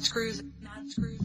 not screws.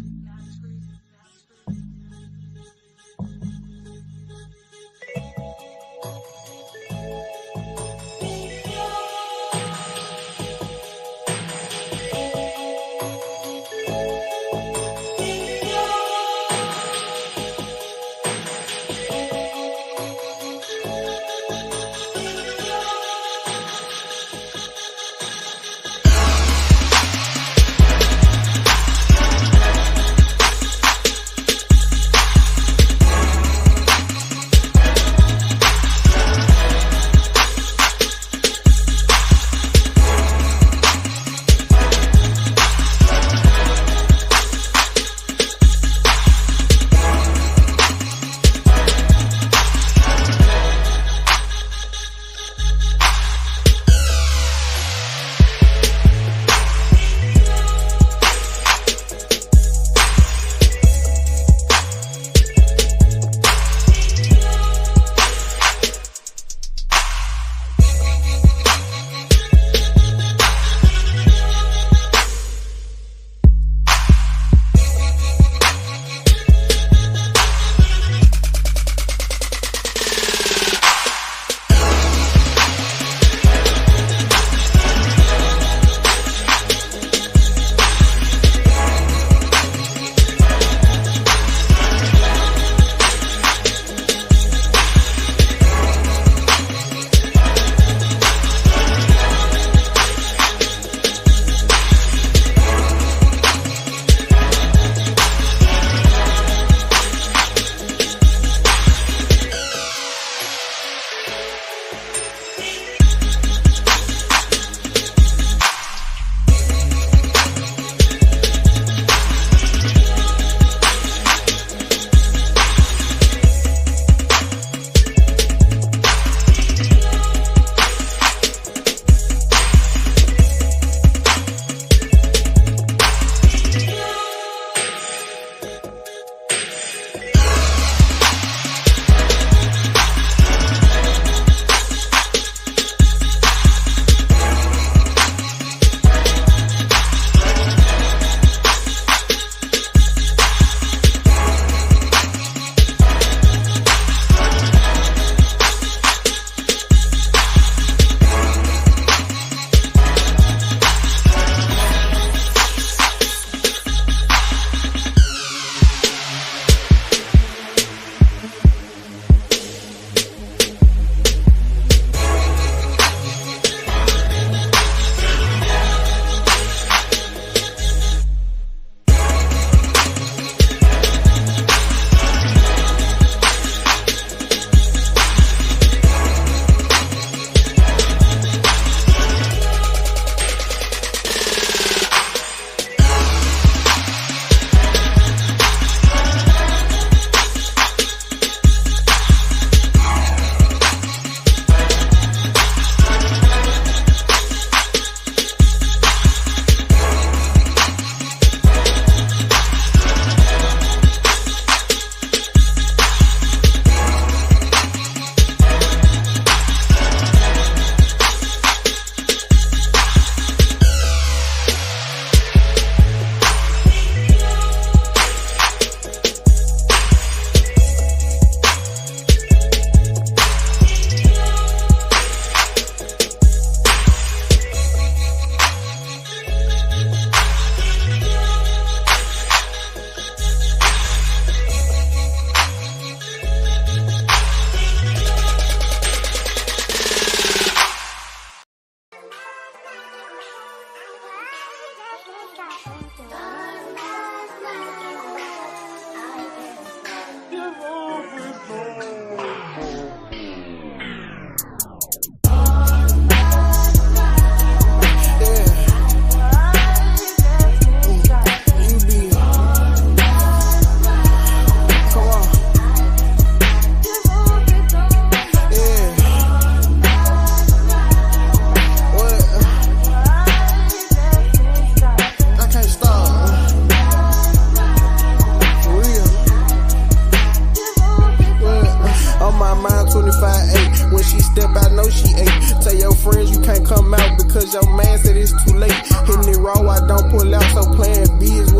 Cause your man said it's too late. Hitting it raw, I don't pull out, so plan B is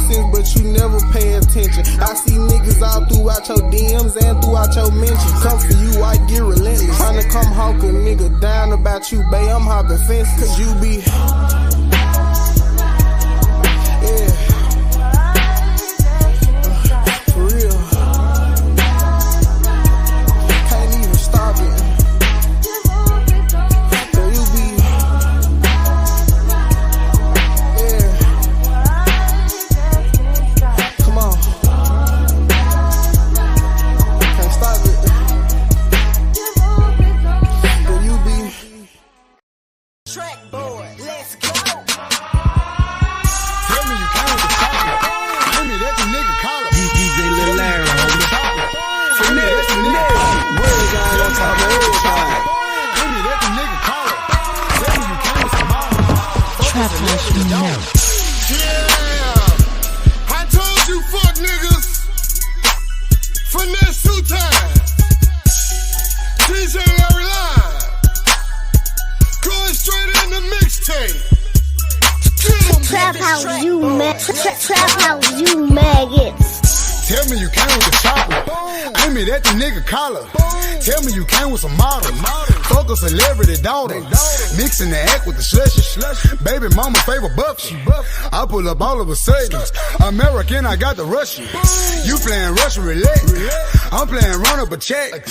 sense, but you never pay attention. I see niggas all throughout your DMs and throughout your mentions. Come for you, I get relentless. Tryna come hawk a nigga down about you, bae, I'm hopping fence. Cause you be... Tell me you came with the chocolate. Aim it at the nigga collar. Tell me you came with some model. Fuck a celebrity daughter. Mixing the act with the slushy. Baby mama favorite buffy. I pull up all of a sudden. American, I got the Russian. You playing Russian roulette. I'm playing run up a check.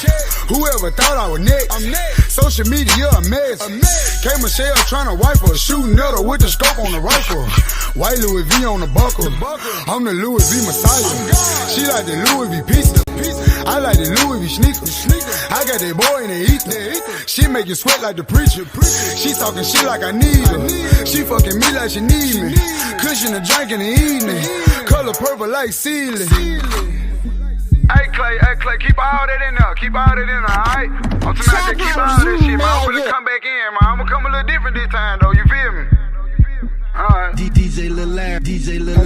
Whoever thought I was next? Social media a mess. K Michelle trying to wipe her. Shooting at her with the scope on the rifle. White Louis V on the buckle. I'm the Louis V Messiah. She like the Louis V pizza. I like the Louis V sneakers. I got that boy in the ether. She make you sweat like the preacher. She talking shit like I need her. She fucking me like she need me. Cushion a drink in the evening. Color purple like ceiling. Hey Clay, keep all that in there. Keep all that in there, alright? I'm tonight to keep all that shit, man. I'm gonna come back in, man. I'm gonna come a little different this time, though. You feel me? Alright. DJ Lil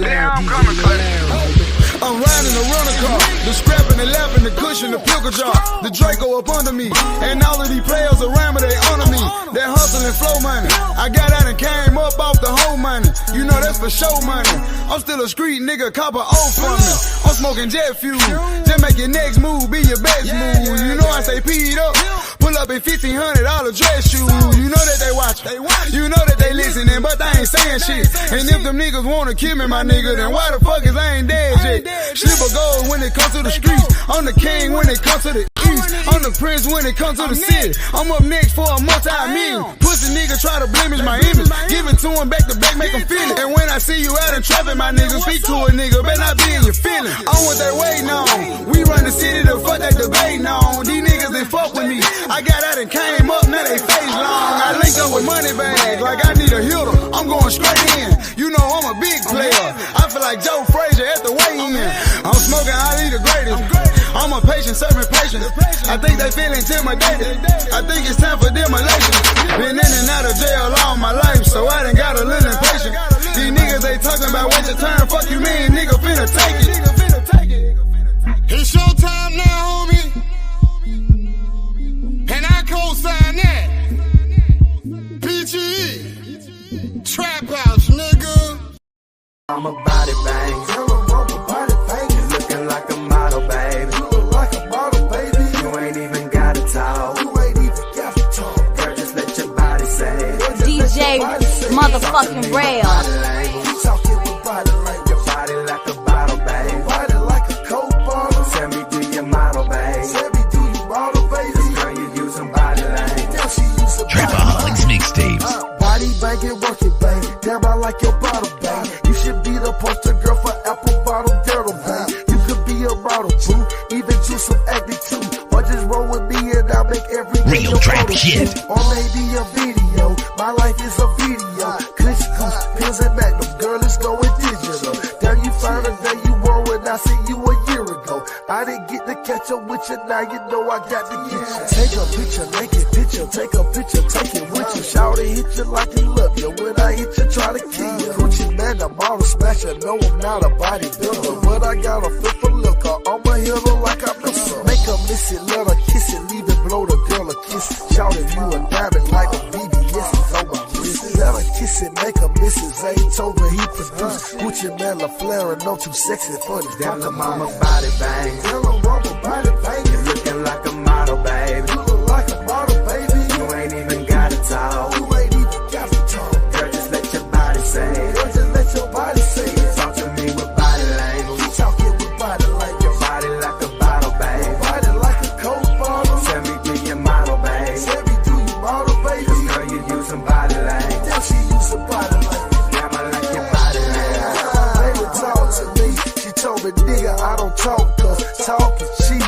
Yeah, I'm coming, Clay. I'm riding a rental car, the scrap and the lap and the cushion, the pickle jar, the Draco up under me, and all of these players around me, they honor me. That hustle and flow money, I got out and came up off the whole money. You know that's for show money. I'm still a street nigga, cop a O from me. I'm smoking jet fuel, just make your next move be your best move. You know I say P'd up, pull up in $1,500 dress shoes. You know that they watch, you know that they listening, but they ain't saying shit. And if them niggas wanna kill me, my nigga, then why the fuck is I ain't dead yet? Slip a gold when it comes to the streets. I'm the king when it comes to the east. I'm the prince when it comes to the city. I'm up next for a multi-million. Pussy nigga try to blemish my image. Give it to him back to back, make him feel it. And when I see you out in traffic, my nigga, speak to a nigga, better not be in your feelings. I'm what they waiting on. We run the city, the fuck they debating on. These niggas, they fuck with me. I got out and came up, now they face long. I link up with money bags, like I need a hitter. I'm going straight in. You know I'm a big player. I feel like Joe Frazier at the weigh-in. I'm smoking Ali the greatest. I'm a patient, serving patience. I think they feel intimidated. I think it's time for demolition. Been in and out of jail all my life, so I done got a little impatient. These niggas, they talking about wait your turn. Fuck you mean, nigga finna take it. It's showtime now, homie. And I co-sign that. PGE. Trap house, nigga. I'm a body bang. You looking like a model, baby. You ain't even gotta talk. Girl, just let your body say. DJ motherfucking Rail. Your body like a bottle, baby. Tell me, do you model, baby? Girl, you using body language. Trapaholics mixtapes. Body banging, work it, baby. Damn, I like your bottle, baby. You should be the poster girl for apple bottle girdle, baby. You could be a model too, even do some acting too. Or just roll with me and I'll make every Real trap shit. Or maybe a video. My life is a video. Clips, pills and magnum. Girl, it's going digital. There you find a day you were when I see you a year ago. I didn't get to catch up with you, now you know I got to get you. Take a picture, naked picture. Take a picture, take it with you. Shout it, hit you like you love you. When I hit you, try to kill you. Gucci man, I'm all a smasher. No, I'm not a bodybuilder, but I got a flip a looker. I'm a hitter like I'm the sun. Make her miss it, let her kiss it, leave it, blow the girl a kiss. Shout it, you a diamond like a BBS is on my wrist. Let her kiss it, make her miss it, Beethoven, he produced. Gucci man, LaFleur, no too sexy for this. Down the mama body bang. Tell him mama body bang. You looking like a model, baby. You look like a model, baby. You ain't even gotta talk. You ain't even got to talk. Girl, just let your body say it. Girl, just let your body say it. Talk to me with body language. You talking with body language. Your body like a bottle, baby. Body like a Coke bottle. Tell me, do you model, baby? Tell me, do you model, baby? Cause girl, you using body language. Damn, she using body language. Damn, I like your body language. Baby, talk to me. She told me, nigga, I don't talk, cause talk is cheap.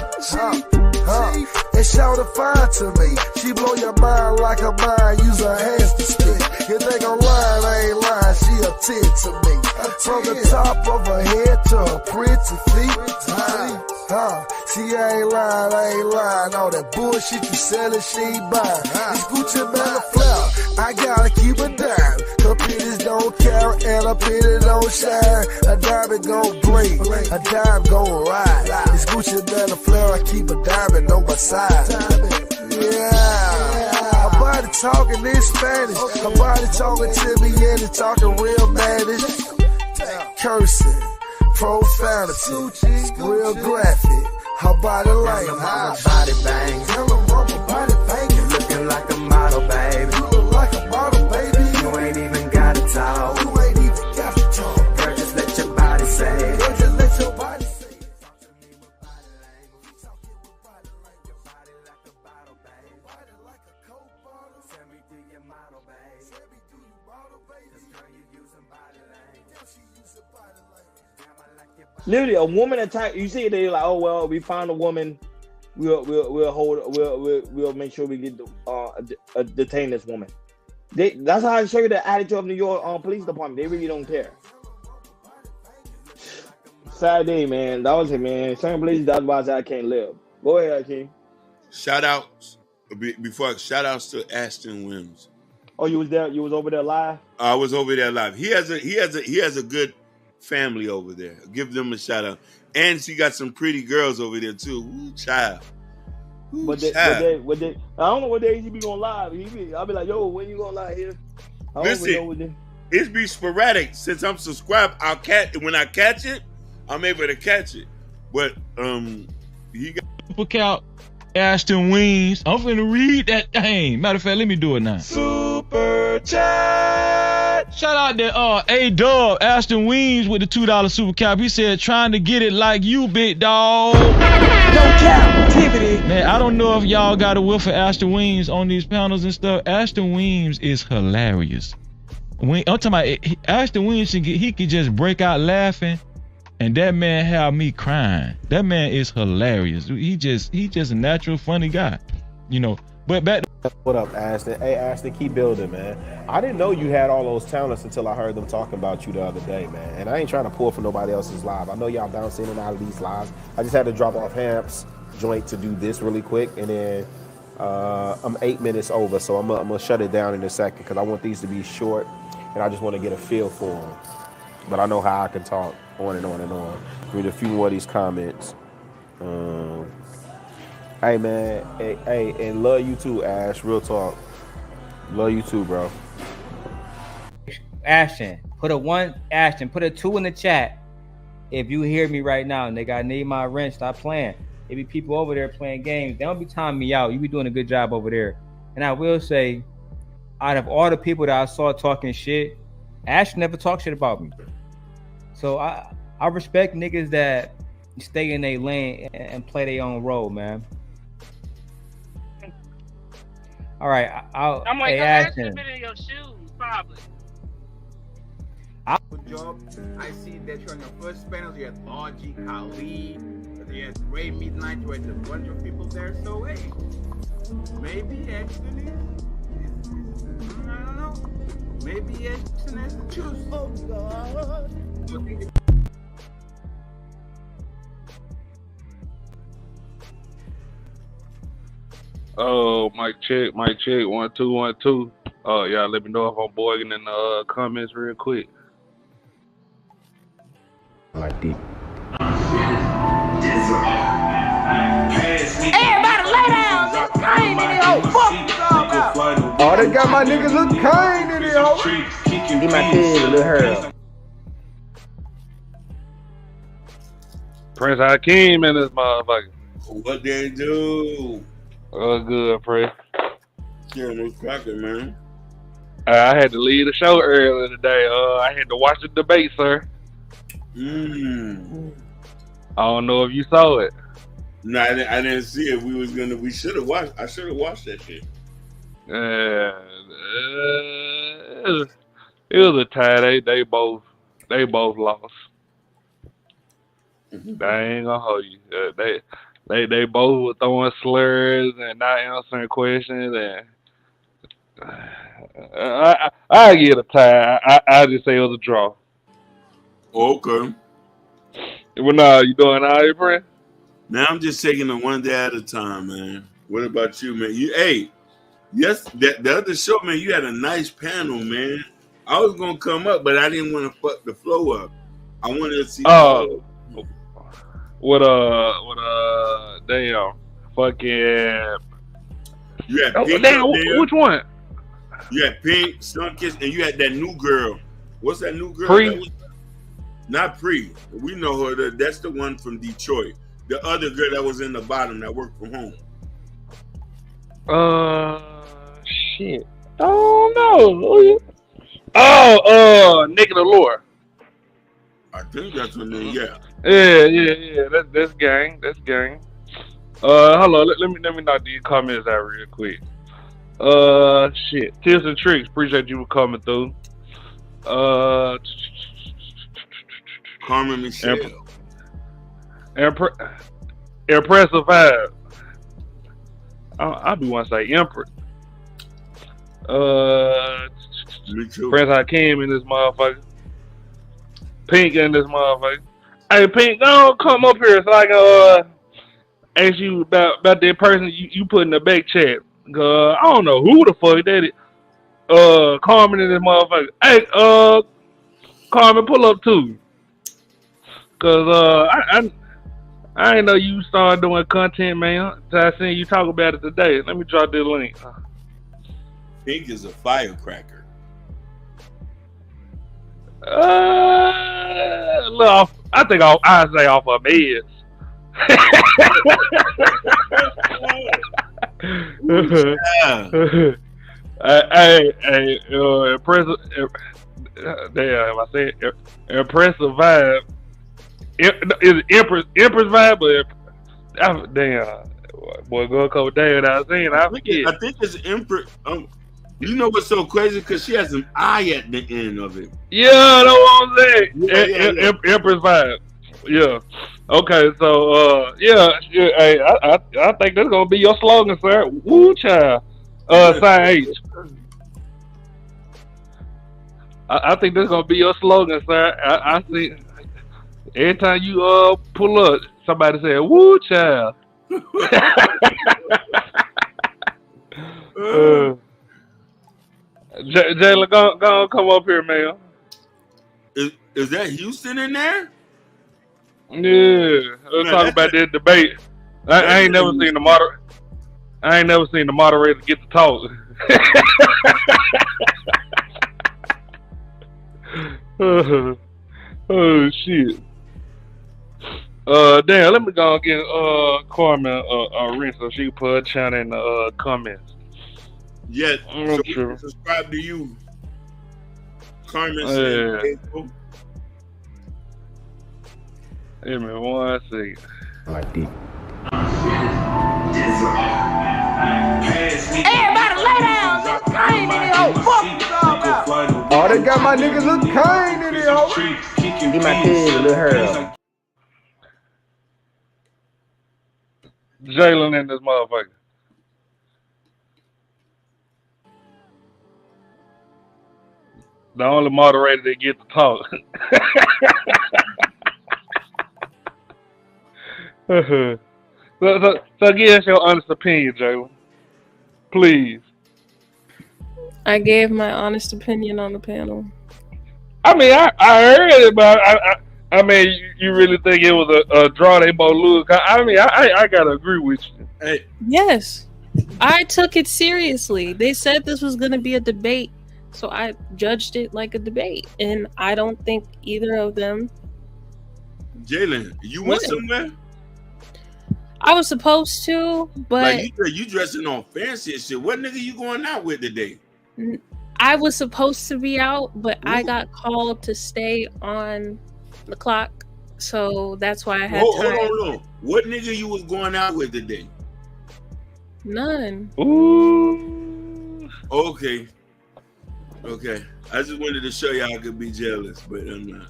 And shout it fine to me. She blow your mind like a mind. Use her hands to spit. You think I'm lying, I ain't lying. She a 10 to me. From the top of her head to her pretty feet. See, I ain't lying. All that bullshit you selling, she ain't buying. It's Gucci man, LaFleur. I gotta keep a dime. Her pennies don't count and her penny don't shine. A diamond gon' blink, a dime gon' ride. It's Gucci man, LaFleur. I keep a diamond on my side. Yeah. Her body talking in Spanish. Her body talking to me and it's talking real manish. Cursing, profanity, real graphic. Her body like mama body bang. Tell her mama body bang. You looking like a model, baby. You look like a model, baby. You ain't even gotta talk. You ain't even got to talk. Girl, just let your body say it. Girl, just let your body say it. Talk to me with body language. Talking with body language. Your body like a bottle, baby. Body like a Coke bottle. Tell me, do you model, baby? Tell me, do you model, baby? Cause girl, you using body language. Damn, she using body language. Damn, I like your body. Literally, a woman attack. You see, they like, oh well, we found a woman. We'll make sure we get detain this woman. That's how I show you the attitude of New York Police Department. They really don't care. Sad day, man. That was it, man. Certain places, that's why I can't live. Go ahead, King. Shout outs to Ashton Williams. Oh, you was there? You was over there live? I was over there live. He has a good family over there. Give them a shout out. And she got some pretty girls over there too. Ooh, child. Ooh, I don't know what day he be going live. I'll be like, yo, when you going live here? Listen, it's be sporadic. Since I'm subscribed, when I catch it, I'm able to catch it. But he got Super Count Ashton Wings. I'm finna read that thing. Matter of fact, let me do it now. Super chat. Shout out to A-Dub, Ashton Wings with the $2 super cap. He said, trying to get it like you, big dog. No captivity. Man, I don't know if y'all got a whiff of Ashton Wings on these panels and stuff. Ashton Wings is hilarious. I'm talking about Ashton Wings, he could just break out laughing, and that man have me crying. That man is hilarious. He just a natural funny guy, you know. But back. What up, Ashton? Hey, Ashton, keep building, man. I didn't know you had all those talents until I heard them talking about you the other day, man. And I ain't trying to pull for nobody else's live. I know y'all bounce in and out of these lives. I just had to drop off Hamp's joint to do this really quick, and then I'm 8 minutes over, so I'm gonna shut it down in a second because I want these to be short, and I just want to get a feel for them. But I know how I can talk on and on and on. Read a few more of these comments. Hey, man. Hey, and love you too, Ash. Real talk. Love you too, bro. Ashton, put a 2 in the chat. If you hear me right now, nigga, I need my rent. Stop playing. There be people over there playing games. They don't be timing me out. You be doing a good job over there. And I will say, out of all the people that I saw talking shit, Ashton never talked shit about me. So I respect niggas that stay in their lane and play their own role, man. All right, I'm like, Ashton been in your shoes, probably. Good job. I see that you're on your first panels. You had RG, Khalid, you had Ray Midnight, you had a bunch of people there. So hey, maybe Ashton is I don't know. Maybe Ashton has to choose. Oh God. Oh, mic check, 1 2 1 2. Y'all let me know if I'm boiling in the comments real quick. Like deep. Everybody lay down. This Kane in here. Fuck you all about. Oh, they got my niggas look kind in here. hoe. He my kid, Lil Harold. Prince Hakeem in this motherfucker. What they do? Oh, good, Prince. Yeah, no cracking, man. I had to leave the show earlier today. I had to watch the debate, sir. I don't know if you saw it. No, I didn't see it. We should have watched. I should have watched that shit. It was a tie. They both lost. They ain't gonna hold you. They both were throwing slurs and not answering questions, and I get a tie. I just say it was a draw. Okay. Well, nah, you doing all right, friend? Now I'm just taking it one day at a time, man. What about you, man? Yes, the other show, man, you had a nice panel, man. I was gonna come up, but I didn't want to fuck the flow up. I wanted to see. Damn, fucking. You had Pink. Damn, which one? You had Pink, Sunkiss, and you had that new girl. What's that new girl? Pre? Not Pre. We know her. That's the one from Detroit. The other girl that was in the bottom that worked from home. Shit. Oh no. Naked Allure. I think that's her name. Yeah. Yeah. That's gang. Hold on. Let me knock these comments out real quick. Shit. Tips and Tricks. Appreciate you for coming through. Carmen Michelle. Impressive vibe. I be want to say Empress. Me too. Prince Hakeem in this motherfucker. Pink in this motherfucker. Hey, Pink, don't come up here so I can ask you about that person you put in the back chat. I don't know who the fuck that is. Carmen in this motherfucker. Hey, Carmen, pull up too. Cause I didn't know you started doing content, man. So I seen you talk about it today. Let me drop this link. Pink is a firecracker. Look, I think I say off her meds. Impressive vibe. Is it Empress vibe? But damn, boy, go a couple days without seeing. I forget. I think it's Empress. You know what's so crazy? Because she has an eye at the end of it. Yeah, that's what I'm saying. Yeah. Empress vibe. Yeah. Okay, so hey, I think that's gonna be your slogan, sir. Woo child. Sign H. I think that's gonna be your slogan, sir. I see. Every time you pull up, somebody say, "Woo, child." Jayla, go come up here, man. Is that Houston in there? Yeah, let's talk about that debate. I ain't never seen the moderator get to talk. Oh shit. Damn, let me go and get Carmen a rinse so she can put her channel in the comments. Yeah, so we can subscribe to you. Carmen said, hey man, one second. Like deep. Everybody lay down. Kane in the hoe. Fuck you all about. Oh, they got my nigga Lil Kane in the hoe. He my kid, Lil Harold. Jalen in this motherfucker. The only moderator that get to talk. So give us your honest opinion, Jalen. Please. I gave my honest opinion on the panel. I mean, I heard it, but I mean, you really think it was a draw? They both lose? I mean, I gotta agree with you. Hey. Yes, I took it seriously. They said this was gonna be a debate So I judged it like a debate, and I don't think either of them. Jalen, you went somewhere? I was supposed to, but like you dressing on fancy and shit. What nigga you going out with today? I was supposed to be out, but I got called to stay on the clock, so that's why I had time. Hold on. What nigga you was going out with today? None. Ooh. Okay. I just wanted to show y'all I could be jealous, but I'm not.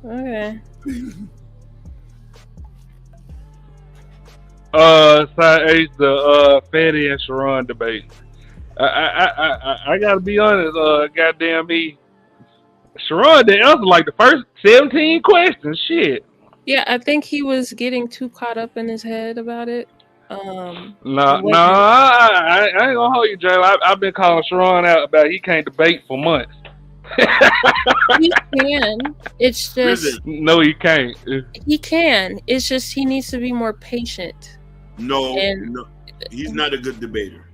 Okay. Side H, the Fatty and Sharon debate. I gotta be honest, goddamn me. Sharon didn't answer like the first 17 questions. Shit. Yeah, I think he was getting too caught up in his head about it. I ain't gonna hold you, Jay. I've been calling Sharon out about he can't debate for months. He can. It's just no, he can't. He can. It's just he needs to be more patient. No, he's not a good debater.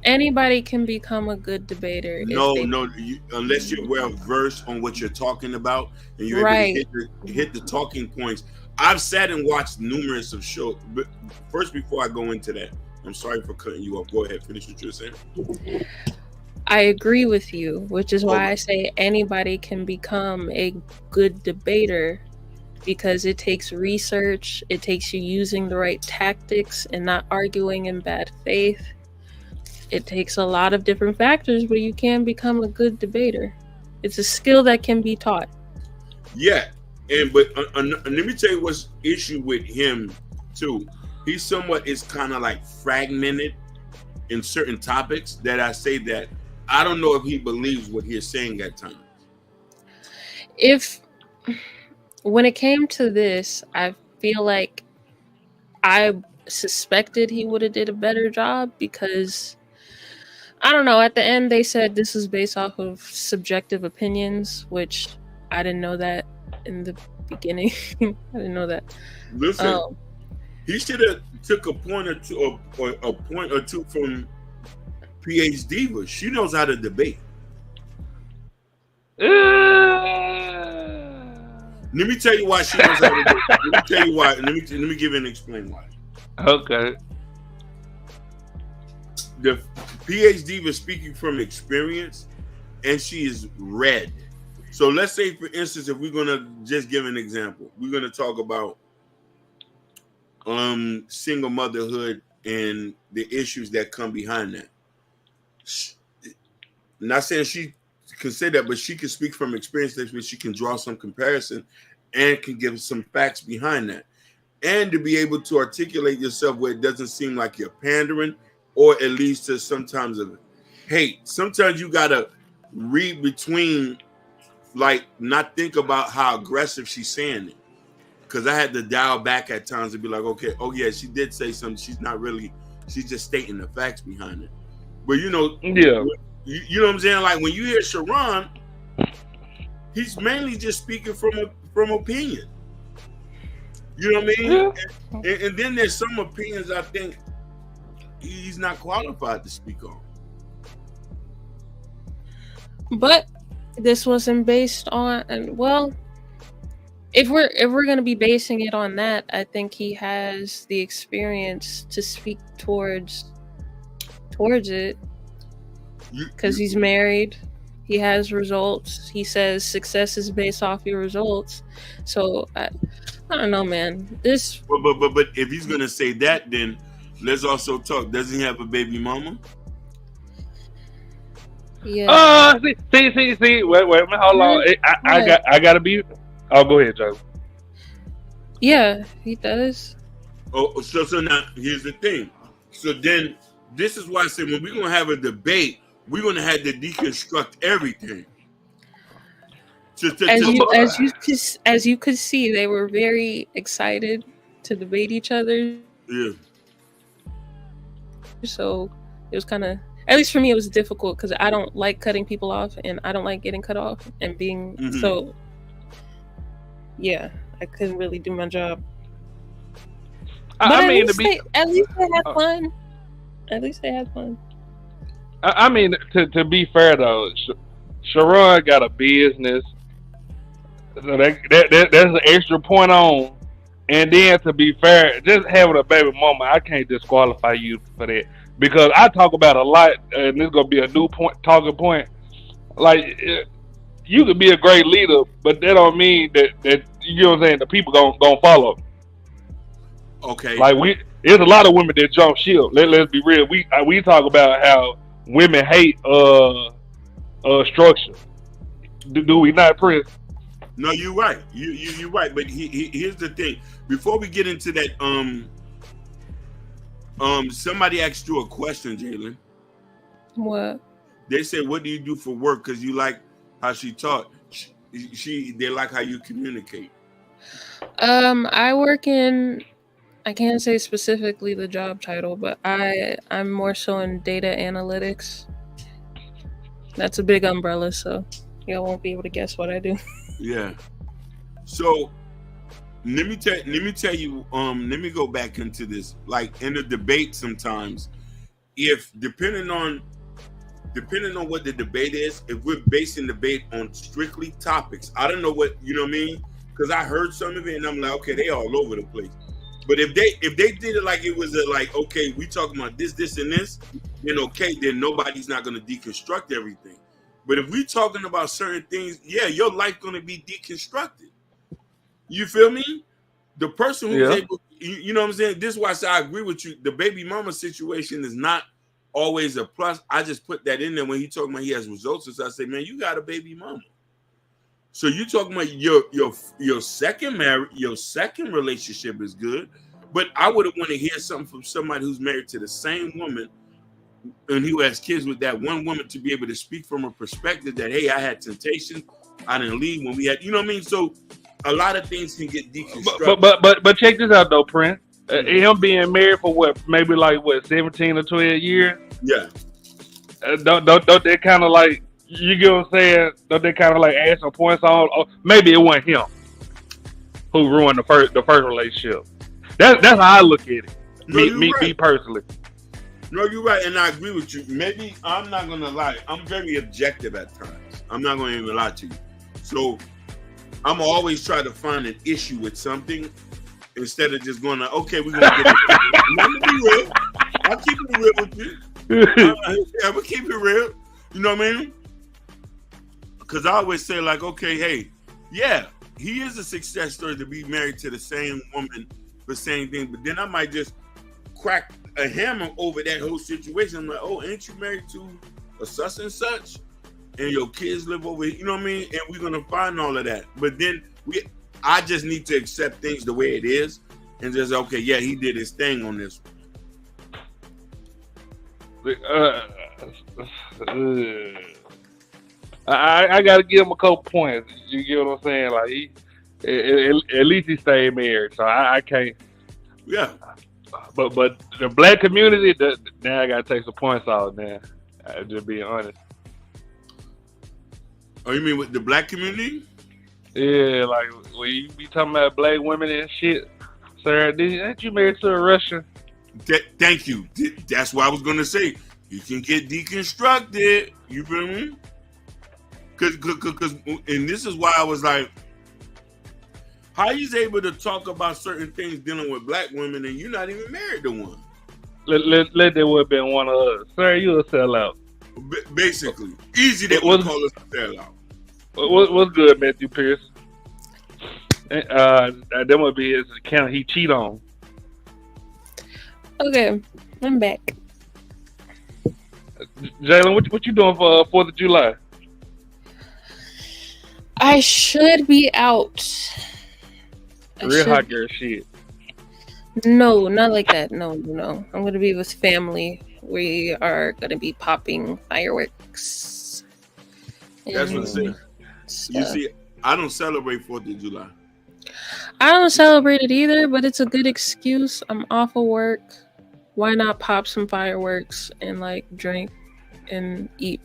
Anybody can become a good debater. Unless you're well versed on what you're talking about and you're able to hit the talking points. I've sat and watched numerous of shows, but first, before I go into that, I'm sorry for cutting you off. Go ahead, finish what you're saying. I agree with you, which is why I say anybody can become a good debater, because it takes research, it takes you using the right tactics and not arguing in bad faith. It takes a lot of different factors, but you can become a good debater. It's a skill that can be taught. Yeah. But let me tell you what's issue with him too. He somewhat is kind of like fragmented in certain topics that I say that I don't know if he believes what he's saying at times. When it came to this, I feel like I suspected he would have did a better job, because I don't know, at the end they said this is based off of subjective opinions, which I didn't know that in the beginning. I didn't know that. Listen, he should have took a point or two from PH Diva. She knows how to debate. Let me tell you why she knows how to debate. Let me tell you why. Let me give you and explain why. Okay. The PH Diva is speaking from experience, and she is read. So let's say, for instance, if we're gonna just give an example, we're gonna talk about single motherhood and the issues that come behind that. Not saying she can say that, but she can speak from experience, where she can draw some comparison and can give some facts behind that, and to be able to articulate yourself where it doesn't seem like you're pandering, or at least to sometimes of hate. Sometimes you gotta read between. Like, not think about how aggressive she's saying it, because I had to dial back at times and be like, okay, oh yeah, she did say something. She's not really. She's just stating the facts behind it. But you know what I'm saying. Like when you hear Sharon, he's mainly just speaking from opinion. You know what I mean? Yeah. And then there's some opinions I think he's not qualified to speak on. But this wasn't based on, well, if we're gonna be basing it on that, I think he has the experience to speak towards it, because he's married, he has results. He says success is based off your results. So I don't know, man. But if he's gonna say that, then let's also talk. Doesn't he have a baby mama? Yeah. See. Wait. Hold on. I gotta be. Oh, go ahead, Joe. Yeah, he does. Oh, so now here's the thing. So then, this is why I said when we're gonna have a debate, we're gonna have to deconstruct everything. As you could see, they were very excited to debate each other. Yeah. So it was kind of. At least for me, it was difficult because I don't like cutting people off, and I don't like getting cut off and being so. Yeah, I couldn't really do my job. But at least they had fun. At least they had fun. I mean, to be fair though, Sharon got a business, so that's an extra point on. And then to be fair, just having a baby mama, I can't disqualify you for that because I talk about a lot, and this is gonna be a new talking point. Like you could be a great leader, but that don't mean that you know what I'm saying. The people gonna follow. Okay. Like there's a lot of women that jump ship. Let's be real. We talk about how women hate structure. Do we not, Prince? No, you're right. You're right. But here's the thing. Before we get into that, somebody asked you a question, Jalen. What? They said, "What do you do for work?" Because you like how she taught. They like how you communicate. I work in. I can't say specifically the job title, but I'm more so in data analytics. That's a big umbrella, so y'all won't be able to guess what I do. Yeah. So let me tell you. Let me go back into this. Like in a debate, sometimes, if depending on what the debate is, if we're basing debate on strictly topics, I don't know what you know what I mean, because I heard some of it and I'm like, okay, they all over the place. But if they did it like it was like, okay, we talking about this, and this, then okay, then nobody's not gonna deconstruct everything. But if we talking about certain things, yeah, your life gonna be deconstructed. You feel me? The person who's able, you know what I'm saying? This is why I say I agree with you. The baby mama situation is not always a plus. I just put that in there when he talking about he has results. So I say, man, you got a baby mama. So you talking about your second relationship is good, but I would have wanted to hear something from somebody who's married to the same woman and who has kids with that one woman to be able to speak from a perspective that, hey, I had temptation, I didn't leave when we had, you know what I mean? So a lot of things can get deconstructed. But check this out though, Prince. Him being married for maybe 17 or 12 years. Yeah. Don't they kind of like, you get what I'm saying? Don't they kind of like add some points on? Or maybe it wasn't him who ruined the first relationship. That's how I look at it. Me personally. No, you're right, and I agree with you. Maybe I'm not gonna lie. I'm very objective at times. I'm not gonna even lie to you. So I'm always try to find an issue with something instead of just going, okay, we're gonna get it. Let me be real. I'll keep it real with you. I'm gonna keep it real. You know what I mean? Because I always say, like, okay, hey, yeah, he is a success story to be married to the same woman for the same thing, but then I might just crack a hammer over that whole situation. I'm like, oh, ain't you married to a such and such? And your kids live over here, you know what I mean? And we're gonna find all of that. But then I just need to accept things the way it is and just, okay, yeah, he did his thing on this one. I gotta give him a couple points. You get what I'm saying? Like at least he stayed married, so I can't. Yeah. But the black community, now I gotta take some points off. Now, just being honest. Oh, you mean with the black community? Yeah, like when you be talking about black women and shit, sir, ain't you married to a Russian? Thank you. That's what I was gonna say. You can get deconstructed. You feel me? Because, and this is why I was like, how you able to talk about certain things dealing with black women and you're not even married to one? Let that would have been one of us. Sir, you a sellout. Basically. Easy that we call us a sellout. What's good, Matthew Pierce? That would be his account he cheat on. Okay, I'm back. Jalen, what you doing for 4th of July? I should be out. Real hot girl shit. No, not like that. No. I'm going to be with family. We are going to be popping fireworks. That's what it is. You see, I don't celebrate 4th of July. I don't celebrate it either, but it's a good excuse. I'm off of work. Why not pop some fireworks and like drink and eat?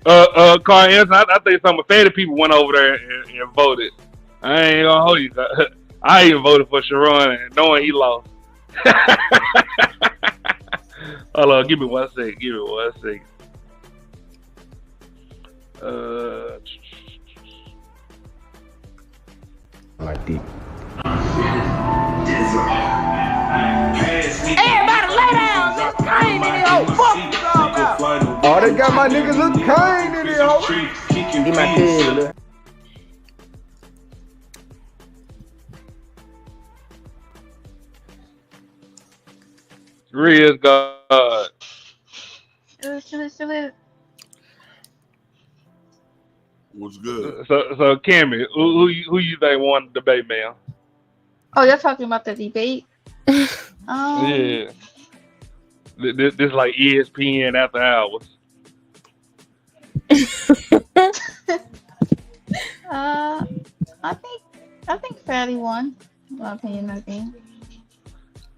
Carl Anderson, I think some of fatty people went over there and voted. I ain't gonna hold you. I even voted for Sharon, knowing he lost. Hold on, give me 1 second. Give me 1 second. Like deep. Everybody lay down. This cane in here. Oh, fuck you talking about. Oh, they got my niggas a cane in here, ho. Get my kid, look. Real God. What's good? So Kimmy, who you think won the debate, man? Oh, you're talking about the debate? Yeah. This like ESPN after hours. I think Fatty won. In my opinion, I think.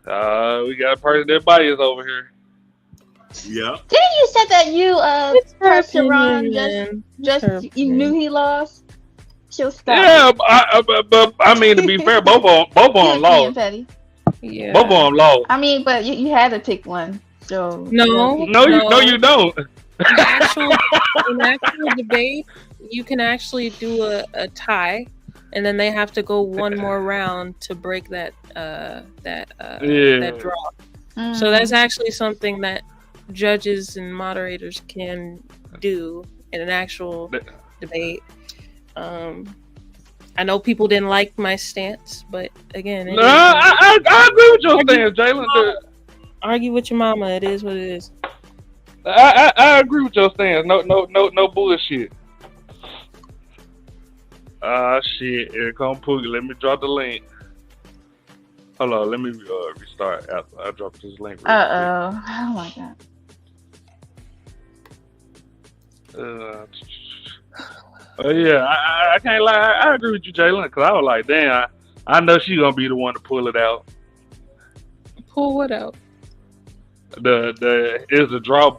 We got a person that biased over here. Yeah. Didn't you say that you pressed your run just you knew he lost? She'll stop. Yeah, but I mean to be fair, both of them lost. Fatty. Yeah. Both of them lost. I mean, but you had to pick one. So No, you don't. In actual debate, you can actually do a tie, and then they have to go one more round to break that draw. So that's actually something that judges and moderators can do in an actual debate. I know people didn't like my stance, but again, I agree with your stance, Jalen. Argue with your mama. It is what it is. I agree with your stance. No bullshit. Shit. Here come Pookie. Let me drop the link. Hold on. Let me restart after I drop this link. Oh my god. Yeah, I can't lie. I agree with you, Jalen, because I was like, damn, I know she's gonna be the one to pull it out. Pull what out? It's a draw.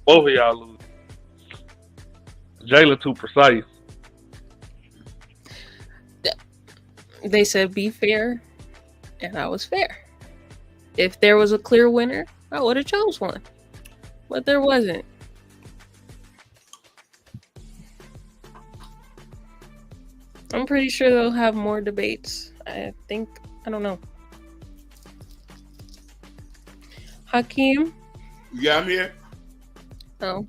Both of y'all lose. Jalen too precise. They said be fair, and I was fair. If there was a clear winner, I would have chose one, but there wasn't. I'm pretty sure they'll have more debates. I don't know. Hakeem? Yeah, I'm here. Oh.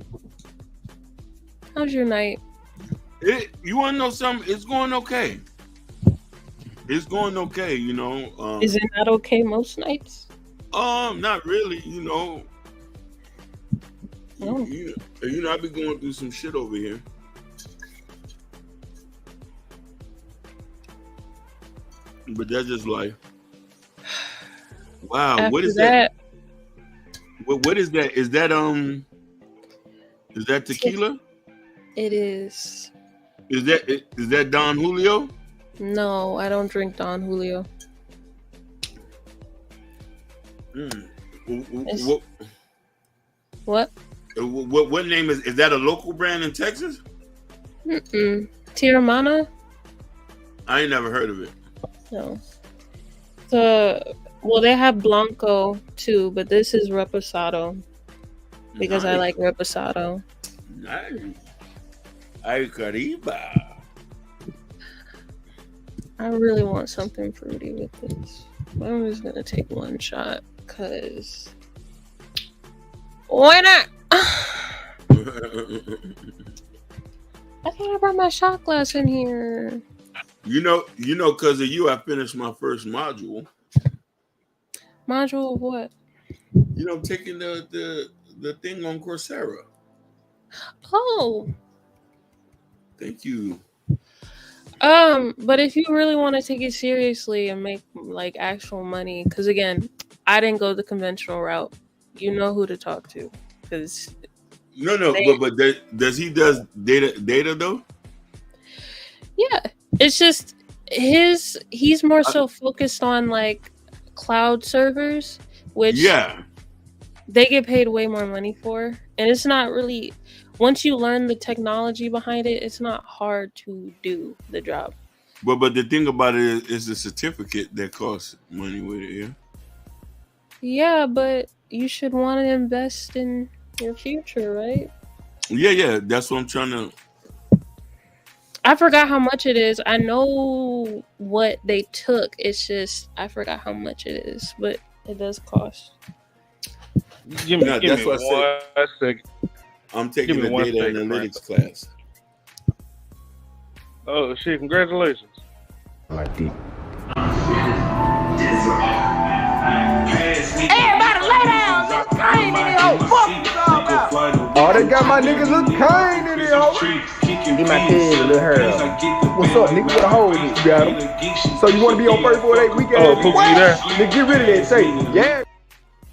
How's your night? You want to know something? It's going okay. It's going okay, you know. Is it not okay most nights? Not really, you know. Oh. You know, I've been going through some shit over here. But that's just life. Wow, After what is that? What is that? Is that tequila? It is. Is that Don Julio? No, I don't drink Don Julio. What? What name is that? A local brand in Texas? Tiramana? I ain't never heard of it. No. Well, they have Blanco too, but this is Reposado because I like Reposado. Nice. Ay, Cariba. I really want something fruity with this. I'm just gonna take one shot because why not? I thought I brought my shot glass in here. You know, because of you, I finished my first module. Module of what? You know, taking the thing on Coursera. Oh. Thank you. But if you really want to take it seriously and make like actual money, because again, I didn't go the conventional route. You know who to talk to, because but does he data though? Yeah, it's just he's more so focused on like cloud servers, which they get paid way more money for, and it's not really. Once you learn the technology behind it, it's not hard to do the job. But the thing about it is the certificate that costs money with it, yeah? Yeah, but you should want to invest in your future, right? Yeah. That's what I'm trying to. I forgot how much it is. I know what they took. It's just I forgot how much it is, but it does cost. Give me That's what one second. I'm taking the data analytics class. Oh shit! Congratulations. Like deep. Everybody lay down. Look Kane in here. Oh, fuck you all about. Oh, they got my niggas Lil Kane in here, ho. Get my kid, Lil Harold. What's up, nigga? What a hold it? You got him. So you want to be on first 48 weekend? Oh, Pookie, you there? Nigga, get rid of that tape. Yeah.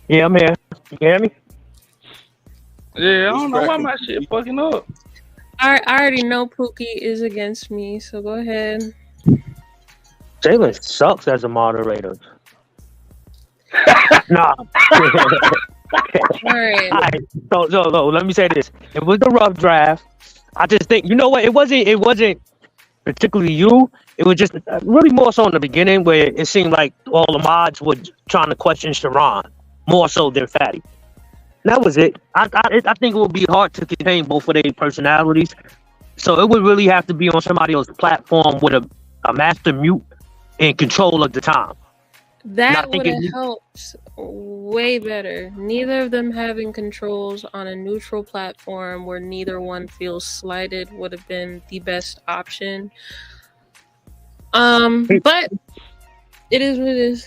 Yeah, I'm here. You can hear me? Yeah, I don't know why my shit fucking up. I already know Pookie is against me, so go ahead. Jalen sucks as a moderator. Nah. Alright. So, let me say this. It was a rough draft. I just think, you know what? It wasn't particularly you. It was just really more so in the beginning where it seemed like all the mods were trying to question Sharon more so than Fatty. That was it. I think it would be hard to contain both of their personalities. So it would really have to be on somebody else's platform with a master mute and control of the time. That would have helped way better. Neither of them having controls on a neutral platform where neither one feels slighted would have been the best option. But it is what it is.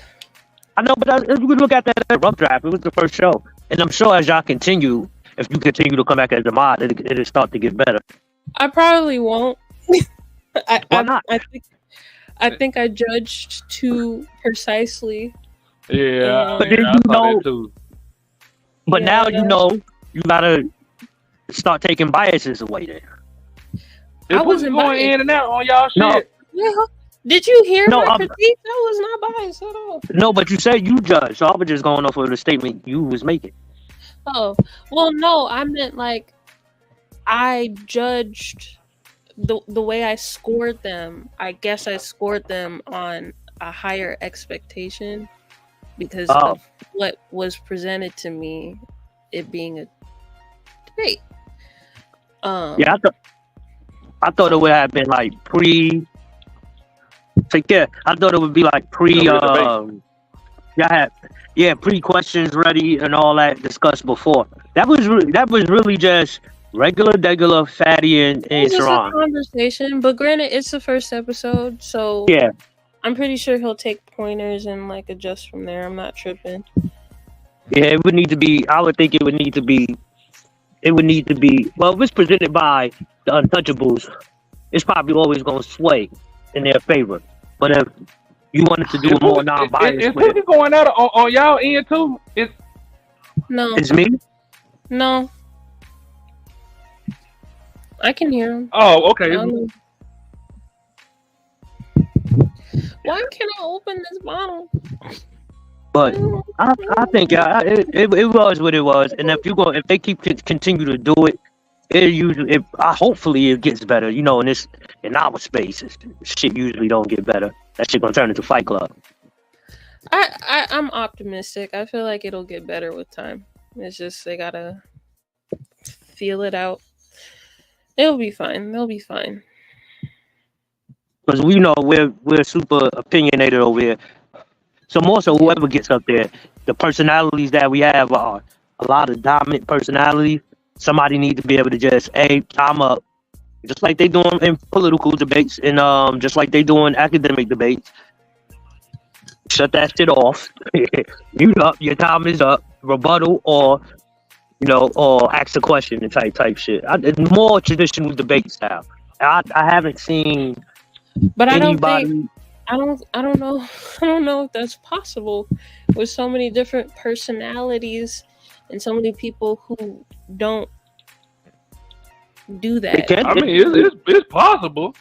I know, but if you look at that rough draft, it was the first show. And I'm sure as y'all continue, if you continue to come back as a mod, it'll start to get better. I probably won't. Why not? I think I judged too precisely. Yeah, but then I you thought know, that too. But now you know you gotta start taking biases away there. I wasn't going biased. in and out on y'all shit. No. Did you hear No, my I'm- critique? I was not biased at all. No, but you said you judged, so I was just going off of the statement you was making. Oh, well, no, I meant like I judged the way I scored them. I guess I scored them on a higher expectation because of what was presented to me, it being a debate. Yeah, I thought it would have been like Take care. I thought it would be like pre-questions ready and all that discussed before. That was really just regular Fatty and It's just a Sharon. conversation, but granted, it's the first episode, so Yeah. I'm pretty sure he'll take pointers and like adjust from there. I'm not tripping. Yeah, it would need to be. I would think it would need to be. Well, if it's presented by the Untouchables, it's probably always going to sway in their favor. But if you wanted to do a more non-biased, Is Pookie going out on y'all end too? No. It's me. No. I can hear him. Oh, okay. Why can't I open this bottle? But I think it was what it was, and if they continue to do it, hopefully it gets better. You know, in our space, shit usually don't get better. That shit gonna turn into Fight Club. I'm optimistic. I feel like it'll get better with time. It's just they gotta feel it out. It'll be fine. They'll be fine. Because we know we're super opinionated over here. So more so, whoever gets up there, the personalities that we have are a lot of dominant personalities. Somebody needs to be able to just, hey, time up, just like they doing in political debates and just like they doing academic debates. Shut that shit off. Mute up. Your time is up. Rebuttal or ask a question and type shit. It's more traditional debate style. I haven't seen. But I don't anybody. think I don't know if that's possible with so many different personalities and so many people who don't do that. I mean, it's possible.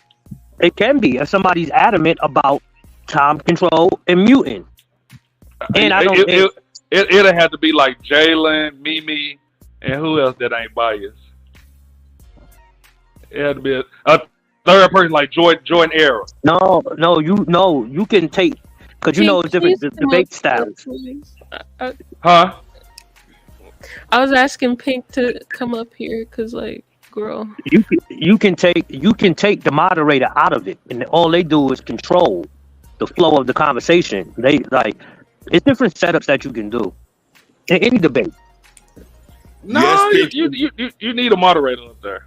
It can be if somebody's adamant about time control and muting. And it'll have to be like Jalen, Mimi, and who else that ain't biased. It had to be a third person like Jordan Era. No, you can take because it's different debate styles. Huh? I was asking Pink to come up here because, like, girl. You can take the moderator out of it, and all they do is control the flow of the conversation. They like it's different setups that you can do in any debate. No, Yes, you need a moderator up there.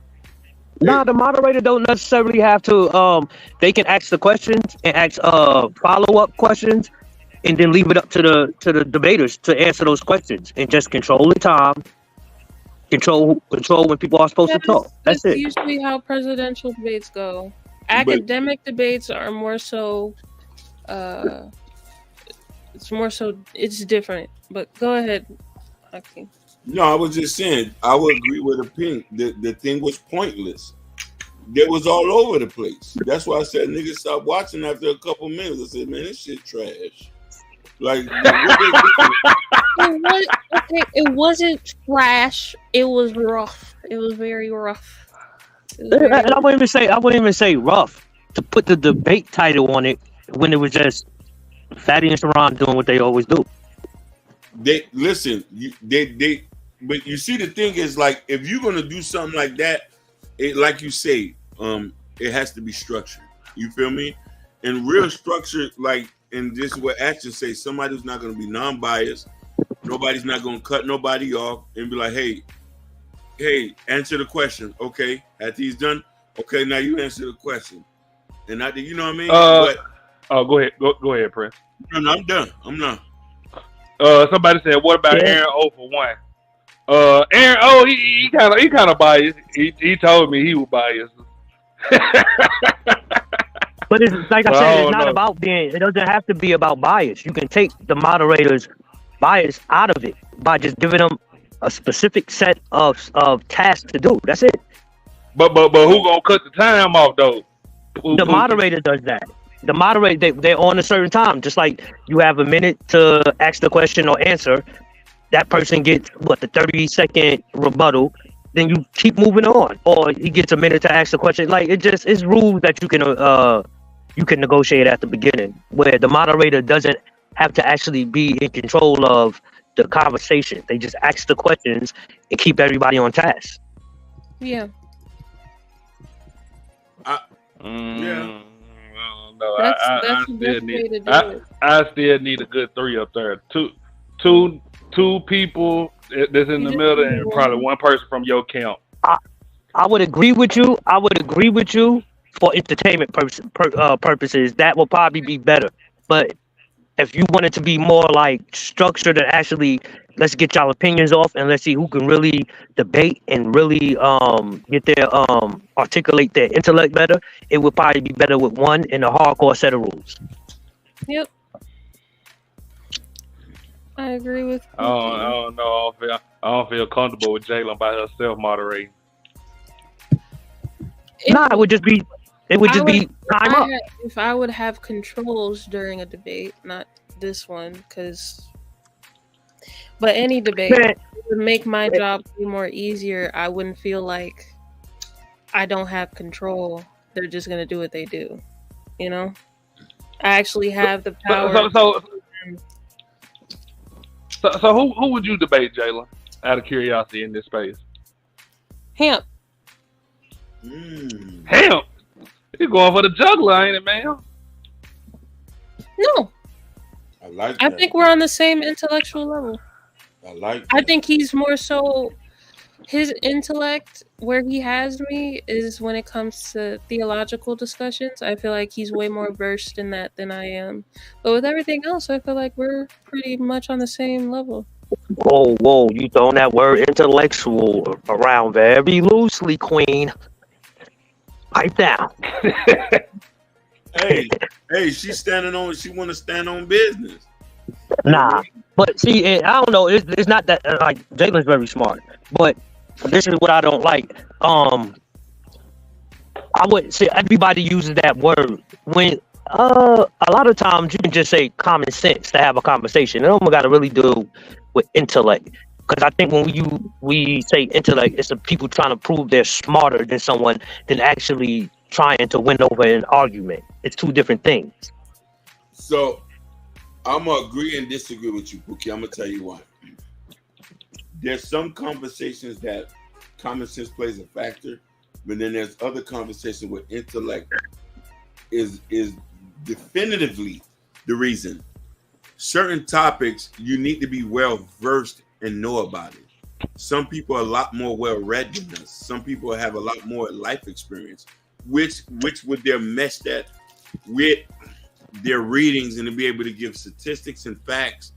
Nah, the moderator don't necessarily have to. They can ask the questions and ask follow-up questions, and then leave it up to the debaters to answer those questions and just control the time. Control when people are supposed to talk. That's it. Usually how presidential debates go. Academic debates are more so. It's different. But go ahead. Okay. No, I was just saying, I would agree with the Pink. The thing was pointless. It was all over the place. That's why I said niggas stop watching after a couple minutes. I said, man, this shit trash. Like, it wasn't trash. It was rough. It was very rough. And I wouldn't even say rough to put the debate title on it when it was just Fatty and Sharon doing what they always do. They listen. But you see, the thing is, like, if you're gonna do something like that, it, like you say, it has to be structured. You feel me? And real structure, like, and this is what Ashton say: somebody who's not gonna be non-biased. Nobody's not gonna cut nobody off and be like, hey, answer the question. Okay, after he's done, okay, now you answer the question. And I, you know what I mean? Go ahead, go ahead, Prince. No, I'm done. I'm not. Somebody said, "What about Aaron O for one?" Aaron O, he kind of biased. He told me he was biased. But it's like I said, it's not about being. It doesn't have to be about bias. You can take the moderator's bias out of it by just giving them a specific set of tasks to do. That's it. But who gonna cut the time off though? The moderator does that. The moderator, they're on a certain time. Just like you have a minute to ask the question or answer, that person gets the 30-second rebuttal. Then you keep moving on, or he gets a minute to ask the question. Like it's rules that you can negotiate at the beginning, where the moderator doesn't have to actually be in control of the conversation. They just ask the questions and keep everybody on task. Yeah. Yeah. No, That's I the still best way need. to do it. I still need a good 3 up there. Two people that's in the middle, and probably one person from your camp. I would agree with you. For entertainment purposes. That will probably be better. But if you want it to be more like structured and actually, let's get y'all opinions off and let's see who can really debate and really get their articulate their intellect better, it would probably be better with one in a hardcore set of rules. Yep. I agree with you. I don't know. I don't feel comfortable with Jalen by herself moderating. It would just be time up. If I would have controls during a debate, not this one, but any debate would make my job be more easier. I wouldn't feel like I don't have control. They're just gonna do what they do. You know, I actually have the power. So who would you debate, Jalen? Out of curiosity, in this space. Hemp. Hemp. You're going for the juggler, ain't it, man? No. I think we're on the same intellectual level. I think he's more so his intellect where he has me is when it comes to theological discussions. I feel like he's way more versed in that than I am. But with everything else, I feel like we're pretty much on the same level. Whoa, you throwing that word intellectual around very loosely, Queen. Pipe down. Hey, she's standing on. She want to stand on business. Nah, but see, I don't know. It's not that like Jalen's very smart, but this is what I don't like. I would say everybody uses that word when a lot of times you can just say common sense to have a conversation. It don't got to really do with intellect. Because I think when we say intellect, it's the people trying to prove they're smarter than someone than actually trying to win over an argument. It's two different things. So I'm gonna agree and disagree with you, Pookie. I'm gonna tell you why. there's some conversations that common sense plays a factor, but then there's other conversations where intellect is definitively the reason. Certain topics you need to be well versed and know about it. Some people are a lot more well read than us. Some people have a lot more life experience, which would they mesh that with their readings and to be able to give statistics and facts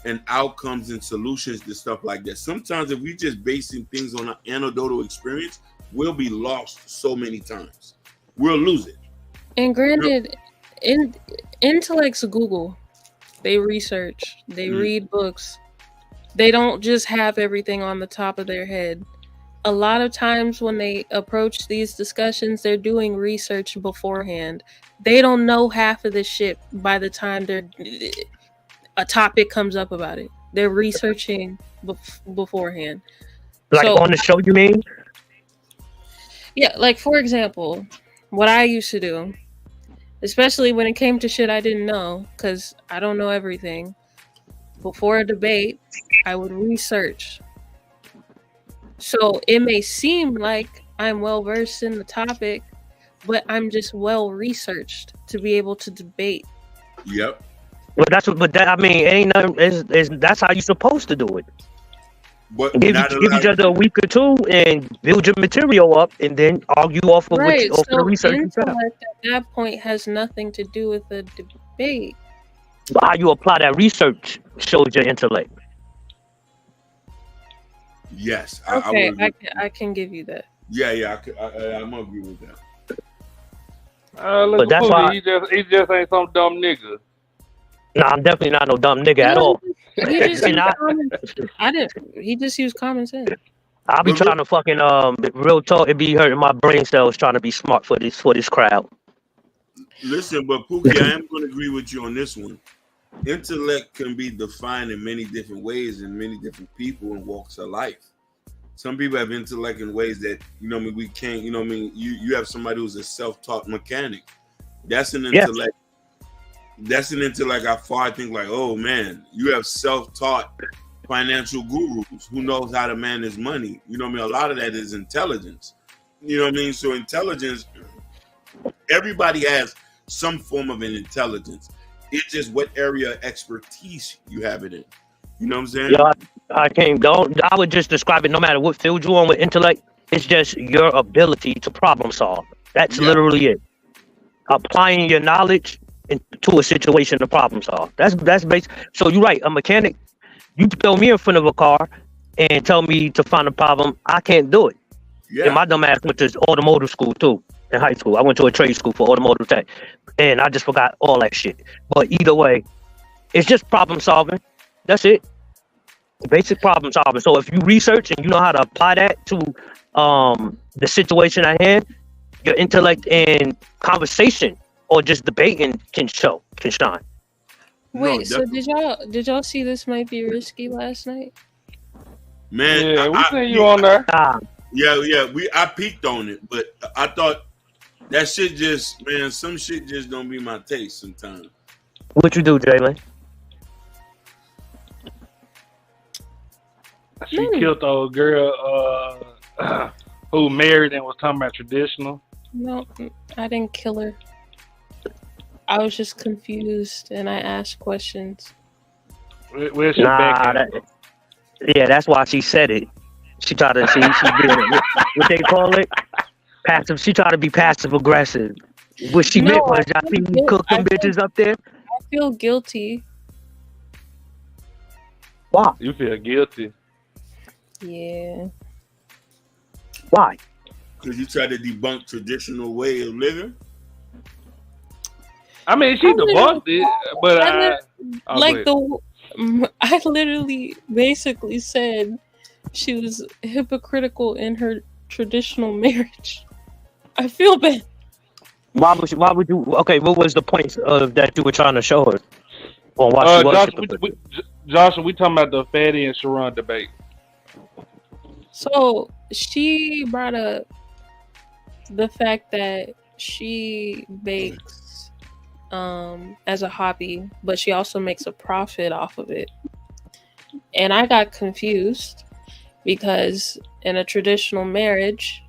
and outcomes and solutions to stuff like that. Sometimes if we just basing things on an anecdotal experience, we'll be lost so many times. We'll lose it. And granted, intellects Google. They research. They read books. They don't just have everything on the top of their head. A lot of times when they approach these discussions, they're doing research beforehand. They don't know half of this shit by the time a topic comes up about it. They're researching beforehand. Like on the show, you mean? Yeah, like for example, what I used to do, especially when it came to shit I didn't know, because I don't know everything. Before a debate, I would research. So it may seem like I'm well versed in the topic, but I'm just well researched to be able to debate. Yep. Well, I mean, ain't nothing. That's how you're supposed to do it. But give each other a week or two and build your material up, and then argue off of the research. Intellect at that point has nothing to do with the debate. But how you apply that research shows your intellect. Yes. I can give you that. Yeah. I'm agree with that. Look, but that's why he just ain't some dumb nigga. Nah, I'm definitely not no dumb nigga at all. He just used common sense. I'll be trying to fucking real talk. It be hurting my brain cells trying to be smart for this crowd. Listen, but Pookie, I am going to agree with you on this one. Intellect can be defined in many different ways in many different people and walks of life. Some people have intellect in ways that, we can't, you have somebody who's a self-taught mechanic. That's an intellect. That's an intellect I think like, oh man, you have self-taught financial gurus who knows how to manage money. A lot of that is intelligence. So intelligence, everybody has some form of an intelligence. It's just what area of expertise you have it in. You know what I'm saying? Yeah, I would just describe it no matter what field you're on with intellect. It's just your ability to problem solve. That's literally it. Applying your knowledge into a situation to problem solve. That's basic. So you're right. A mechanic, you throw me in front of a car and tell me to find a problem. I can't do it. Yeah. And my dumb ass went to automotive school too. In high school, I went to a trade school for automotive tech, and I just forgot all that shit. But either way, it's just problem solving. That's it. Basic problem solving. So if you research and you know how to apply that to the situation at hand, your intellect and conversation or just debating can shine. Wait, so did y'all see This Might Be Risky last night? Man, yeah, we seen you on there. Yeah, I peeked on it, but I thought that shit some shit just don't be my taste sometimes. What you do, Jalen? She killed the old girl who married and was talking about traditional. No, I didn't kill her. I was just confused and I asked questions. Where's your back? That's why she said it. She tried to she did what they call it? Passive. She tried to be passive aggressive. What she meant was, I think you cook them bitches up there. I feel guilty. Why? You feel guilty? Yeah. Why? Because you try to debunk traditional way of living. I mean, she debunked it, but I literally basically said she was hypocritical in her traditional marriage. I feel bad. Why would you? Okay, what was the point of that you were trying to show her? Or why Joshua, we talking about the Fatty and Sharon debate. So she brought up the fact that she bakes as a hobby, but she also makes a profit off of it. And I got confused because in a traditional marriage,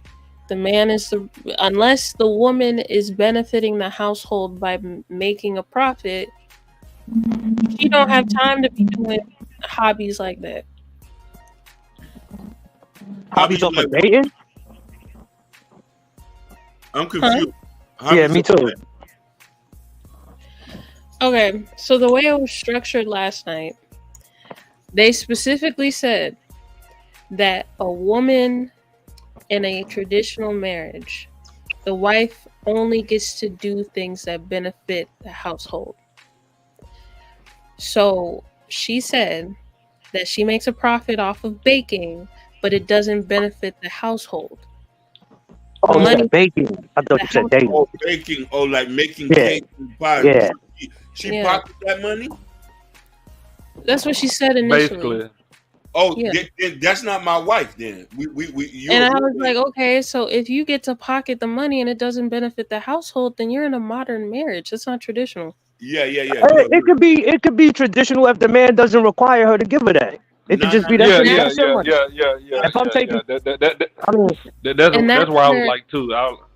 the man is unless the woman is benefiting the household by making a profit, she don't have time to be doing hobbies like that. Hobbies off of dating? I'm confused. Yeah, me too. Okay, so the way it was structured last night, they specifically said that a woman in a traditional marriage, the wife only gets to do things that benefit the household. So she said that she makes a profit off of baking, but it doesn't benefit the household. Oh, yeah, baking. I thought you said dating. Oh, baking. Oh, like making Yeah. cake and pies. Yeah. She pocket that money? That's what she said initially. Basically. Oh, Yeah. that's not my wife then. And I was like, okay, so if you get to pocket the money and it doesn't benefit the household, then you're in a modern marriage. That's not traditional. Yeah. It could be traditional if the man doesn't require her to give her that. It could just be that. Yeah. If I'm taking, That's where I was like too.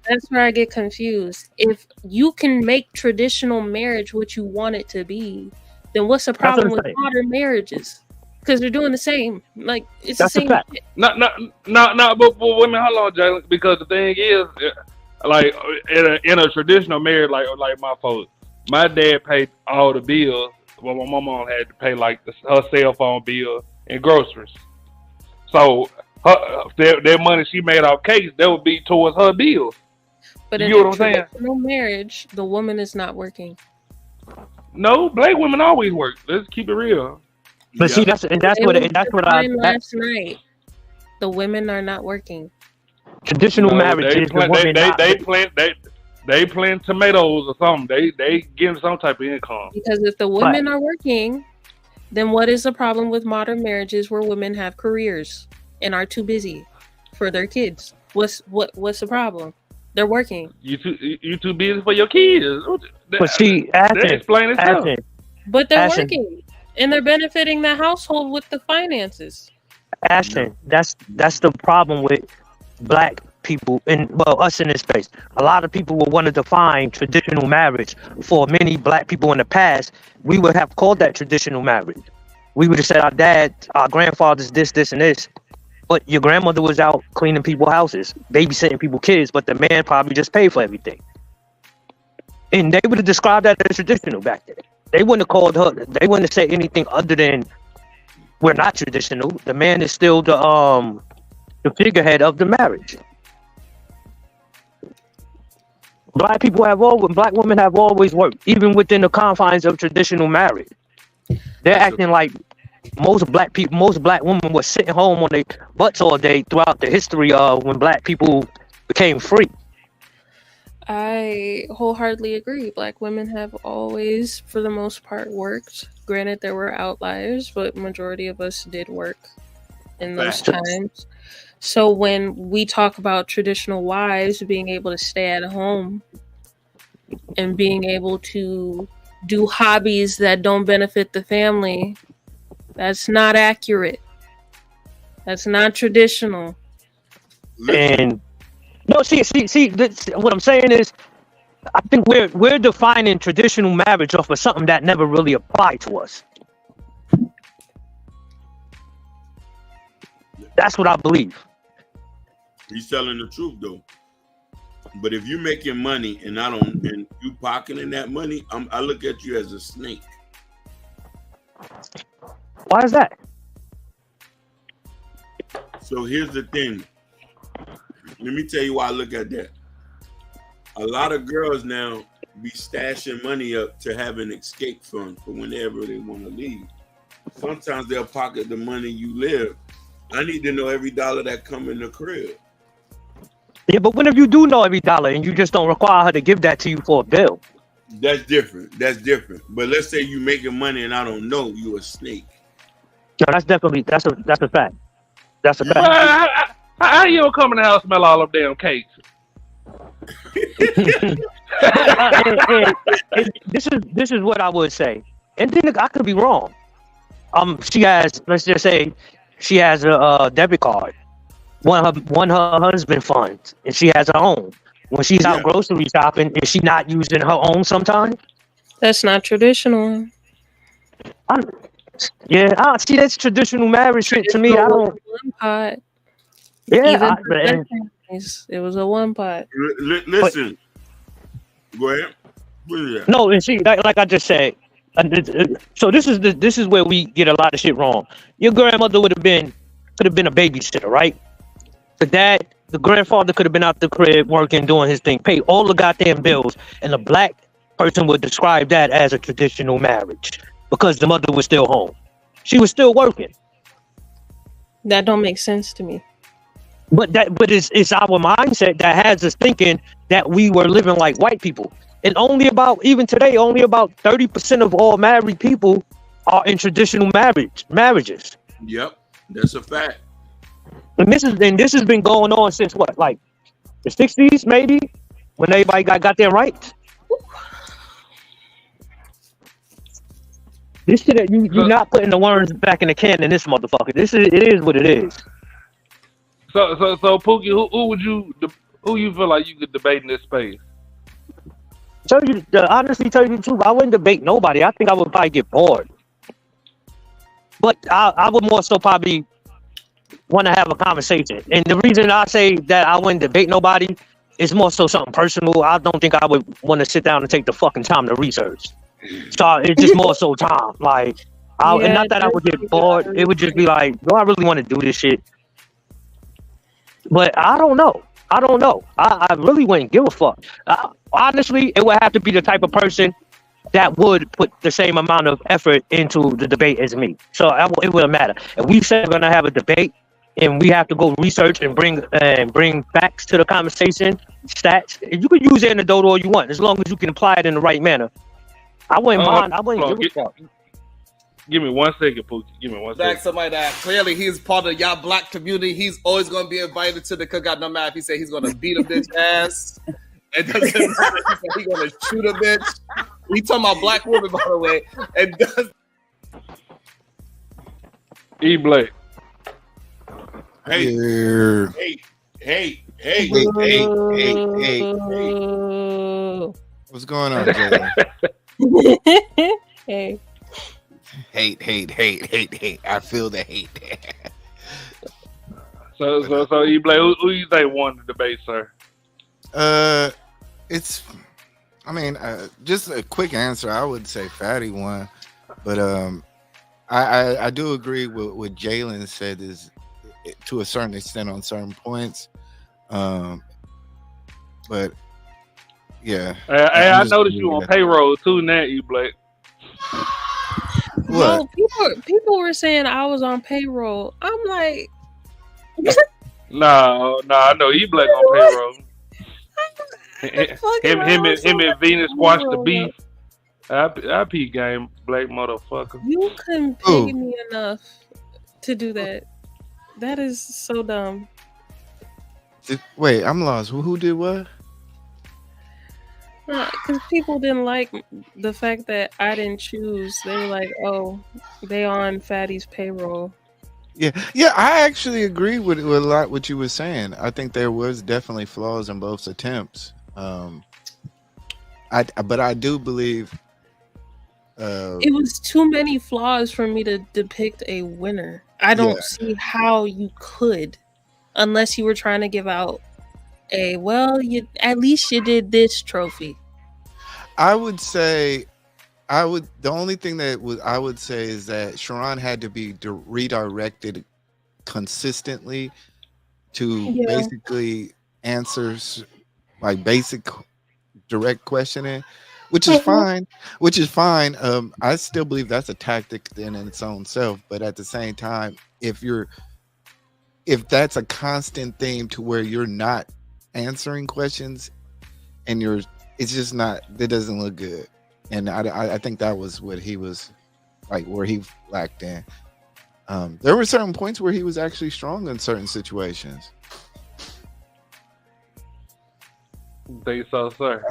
That's where I get confused. If you can make traditional marriage what you want it to be, then what's the problem with modern marriages? Because they're doing the same. Like it's the same. But women, hold on, Jalen. Because the thing is, like in a traditional marriage, like my folks, my dad paid all the bills. Well, my mom had to pay like her cell phone bill and groceries. So that money she made off cakes, that would be towards her bills. But you in know a what I'm saying? traditional marriage, the woman is not working. No, black women always work. Let's keep it real. But see, that's what last night. The women are not working. Traditional marriage is they plant tomatoes or something. They getting some type of income. Because if the women are working, then what is the problem with modern marriages where women have careers and are too busy for their kids? What's the problem? They're working. You too busy for your kids. But see, But they're working and they're benefiting the household with the finances. Ashton, that's the problem with black people and us in this space. A lot of people will want to define traditional marriage. For many black people in the past, we would have called that traditional marriage. We would have said our grandfathers this and this. But your grandmother was out cleaning people's houses, babysitting people's kids, but the man probably just paid for everything. And they would have described that as traditional back then. They wouldn't have called her, they wouldn't have said anything other than we're not traditional. The man is still the figurehead of the marriage. Black women have always worked, even within the confines of traditional marriage. They're acting like most black women were sitting home on their butts all day throughout the history of when black people became free. I wholeheartedly agree. Black women have always, for the most part, worked. Granted, there were outliers, but majority of us did work in those times. So when we talk about traditional wives being able to stay at home and being able to do hobbies that don't benefit the family, that's not accurate. That's not traditional. And no, see. What I'm saying is, I think we're defining traditional marriage off of something that never really applied to us. That's what I believe. He's telling the truth though. But if you're making money and you pocketing that money, I look at you as a snake. Why is that? So here's the thing. Let me tell you why I look at that. A lot of girls now be stashing money up to have an escape fund for whenever they want to leave. Sometimes they'll pocket the money you live. I need to know every dollar that come in the crib. Yeah, but whenever you do know every dollar and you just don't require her to give that to you for a bill. That's different. But let's say you making money and I don't know, you a snake. No, that's a fact. That's a fact. How you come in the house and smell all of damn cakes? This is what I would say, and then I could be wrong. She has, let's just say, she has a debit card. One her husband funds, and she has her own. When she's out grocery shopping, is she not using her own sometimes? That's not traditional. See, that's traditional marriage shit to me. I don't. One pot. Yeah, Even for their families, it was a one pot. Listen, go ahead. What is that? No, and see, like I just said, so this is where we get a lot of shit wrong. Your grandmother could have been a babysitter, right? The grandfather could have been out the crib working, doing his thing, pay all the goddamn bills, and the black person would describe that as a traditional marriage because the mother was still home. She was still working. That don't make sense to me. But it's our mindset that has us thinking that we were living like white people. And even today, only about 30% of all married people are in traditional marriages. Yep, that's a fact. And this has been going on since what, like the 60s, maybe, when everybody got their rights. This shit, you're not putting the worms back in the can in this motherfucker. It is what it is. So Pookie, who you feel like you could debate in this space? Honestly, tell you the truth, I wouldn't debate nobody. I think I would probably get bored. But I would more so probably want to have a conversation. And the reason I say that I wouldn't debate nobody is more so something personal. I don't think I would want to sit down and take the fucking time to research. So it's just more so time. Like, not that I would get bored. It would just be like, do I really want to do this shit? But I don't know. I really wouldn't give a fuck. Honestly, it would have to be the type of person that would put the same amount of effort into the debate as me. So it wouldn't matter. If we say we're gonna have a debate and we have to go research and bring facts to the conversation, stats, you could use anecdote all you want as long as you can apply it in the right manner. I wouldn't mind. I wouldn't give a fuck. Give me 1 second, Pookie. Give me 1 second. Somebody that clearly he's part of y'all black community. He's always gonna be invited to the cookout. No matter if he say he's gonna beat a bitch ass. It doesn't matter if he say he's gonna shoot a bitch. We talking about black women, by the way. It does. E Blake. Hey. What's going on, Jalen? Hey. Hate. I feel the hate. So E Blake, who you think won the debate, sir? Just a quick answer. I would say Fatty won, but I do agree with what Jalen said is to a certain extent on certain points. But yeah. Hey, I noticed you on payroll too, now, E Blake. What? No, people were saying I was on payroll. I'm like, no, I know E Blake on payroll. Him and Venus squashed the beef. I peak game, Blake motherfucker. You couldn't pay me enough to do that. That is so dumb. Wait, I'm lost. Who did what? Because people didn't like the fact that I didn't choose. They were like, "Oh, they on Fatty's payroll." Yeah. I actually agree with a lot what you were saying. I think there was definitely flaws in both attempts. But I do believe it was too many flaws for me to depict a winner. I don't see how you could, unless you were trying to give out at least you did this trophy. I would say, the only thing I would say is that Sharon had to be redirected consistently to basically answers like basic direct questioning, which is fine. I still believe that's a tactic in its own self, but at the same time, if that's a constant theme to where you're not answering questions and it's just not, that doesn't look good. And I think that was what he was like, where he lacked in. There were certain points where he was actually strong in certain situations. Think so, sir?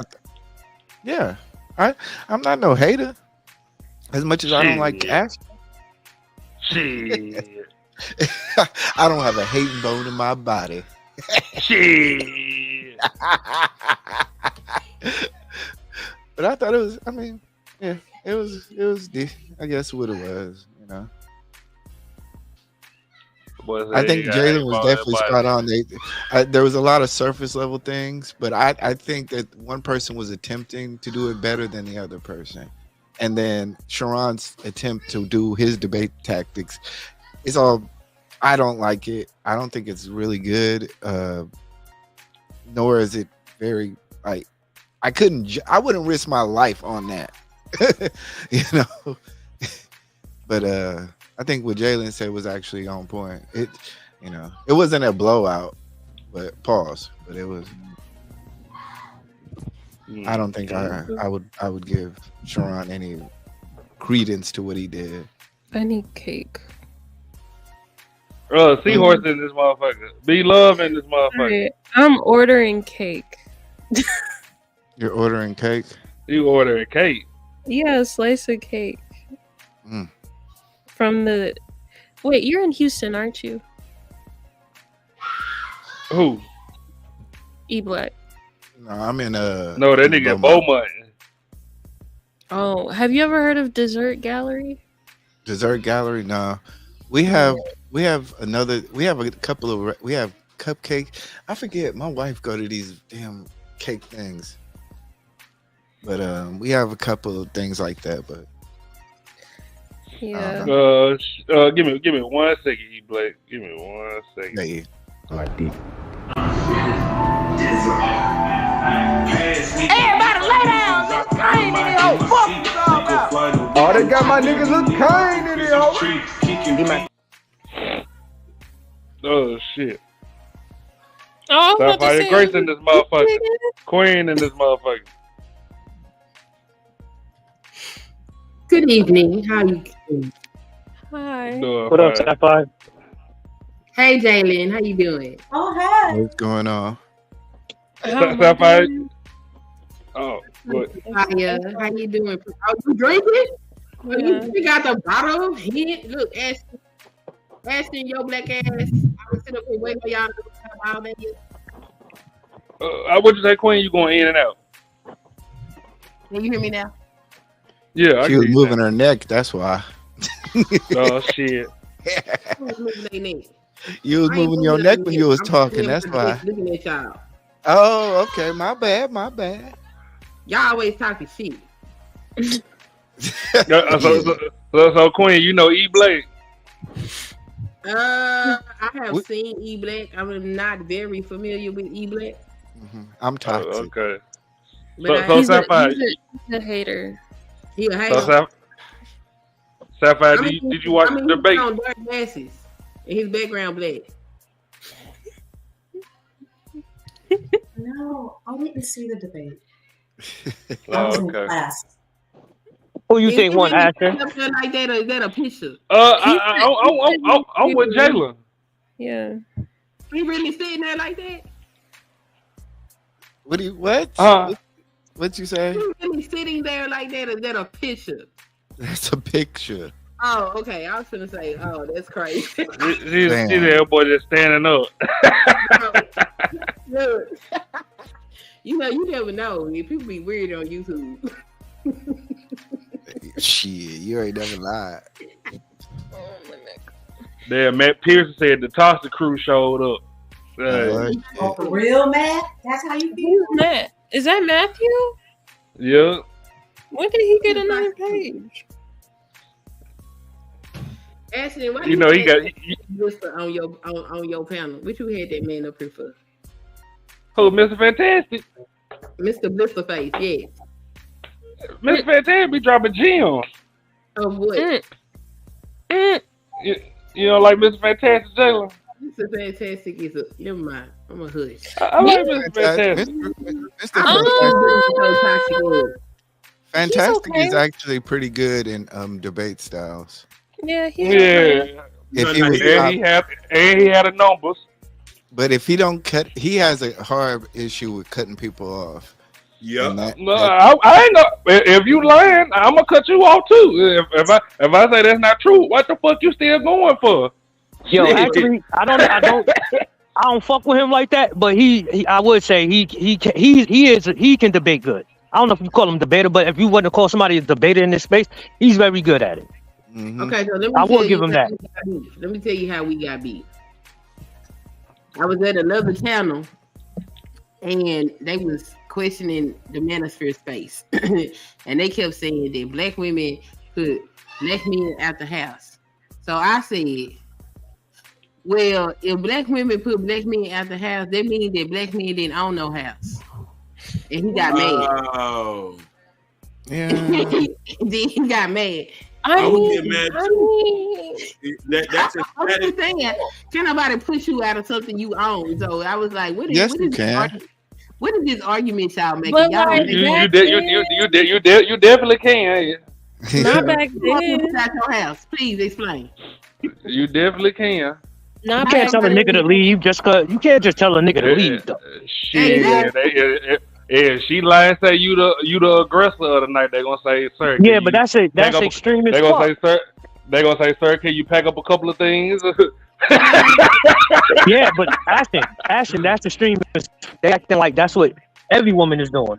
Yeah, I'm not no hater. As much as I don't like Ash. Shit. I don't have a hating bone in my body. Shit. But I thought it was. I mean, yeah, it was. I guess what it was. You know. I think Jalen was definitely spot on. There was a lot of surface level things, but I think that one person was attempting to do it better than the other person, and then Sharon's attempt to do his debate tactics, it's all. I don't like it. I don't think it's really good. Nor is it very like. I wouldn't risk my life on that, you know. But I think what Jalen said was actually on point. It wasn't a blowout, but pause. But it was. I don't think I would give Sharon any credence to what he did. I need cake. Seahorse in this motherfucker. Be love in this motherfucker. Right. I'm ordering cake. You're ordering cake? You ordering cake? Yeah, a slice of cake. Mm. From the... Wait, you're in Houston, aren't you? Who? E-Black. No, I'm in No, that nigga Beaumont. Oh, have you ever heard of Dessert Gallery? Dessert Gallery? No. We have cupcake. I forget. My wife go to these damn cake things. But we have a couple of things like that, but yeah. Give me 1 second, E Blake. Give me 1 second. Yeah. Everybody lay down. Look Kane in the hoe. Fuck you all about. Oh, they got my nigga Lil Kane in the hoe. Oh shit. Oh, I'm about to say, Grace in this motherfucker. Queen in this motherfucker. Good evening. How you doing? Hi. What up, Sapphire? Hey, Jalen. How you doing? Oh, hey. What's going on? Sapphire. Oh, good. How you doing? Oh, you drinking? Well, you got the bottle of hit. Look, Ashton, your black ass. I was sitting up here waiting for y'all to talk all that. What'd you say, Queen? You going in and out? Can you hear me now? Yeah, she was moving her neck. That's why. Oh shit! You was moving your neck when you was talking. That's why. Looking at y'all. Oh, okay. My bad. Y'all always talking shit. So Queen, you know E Blake. I have seen E Black. I'm not very familiar with E Black. I'm toxic. Okay. But he's a hater. He a hater. Sapphire, did you watch the debate? On dark glasses and his background black. No, I didn't see the debate. Oh, okay. Who you think won, Ashton? Like that, is that a picture? I'm with Jalen. Yeah. He really sitting there like that? What? What'd you say? He really sitting there like that? Is that a picture? That's a picture. Oh, okay. I was gonna say, oh, that's crazy. She's there, boy, just standing up. Look, you know, you never know. People be weird on YouTube. Shit, you ain't never lied. Damn, Matt Pearson said the Toxic Crew showed up. Oh, for real, Matt? That's how you feel? Matt? Is that Matthew? Yeah. When did he get another page? Ashley, why you know he got Blister on your panel. What you had that man up here for? Who, Mr. Fantastic? Mr. Blisterface, yes. Mr. Fantastic be dropping gems. Of what? You know, like Mr. Fantastic, Jalen? Mr. Fantastic is a... Never mind. I'm a hush. I like Mr. Fantastic. Mr. Fantastic is actually pretty good in debate styles. Yeah, he had a numbers. But if he don't cut, he has a hard issue with cutting people off. Yeah. I ain't know. If you lying, I'm gonna cut you off too. If I say that's not true, what the fuck you still going for? Yo, actually, I don't fuck with him like that. But I would say he can debate good. I don't know if you call him debater, but if you want to call somebody a debater in this space, he's very good at it. Mm-hmm. Okay, so let me I will tell give you him how that. we got beat. Let me tell you how we got beat. I was at another channel, and they was questioning the manosphere space, and they kept saying that black women put black men out the house. So I said, well, if black women put black men out the house, that means that black men didn't own no house. And he got mad. Oh. Yeah. Then he got mad. I would get mad too. That's a I'm just saying, can nobody push you out of something you own? So I was like, what is, Yes, what you is can. what is this argument y'all making? But Y'all like, You definitely can. Not back Who then. put out your house? Please explain. You definitely can. Not You can't back tell a then. nigga to leave just cause you can't just tell a nigga to leave though. Shit, if she lie and say you the aggressor of the night, they gonna say, sir. Yeah, but that's extreme as They fuck. gonna say, sir. They gonna say, sir, can you pack up a couple of things? Yeah, but Ashton, that's extreme. They acting like that's what every woman is doing.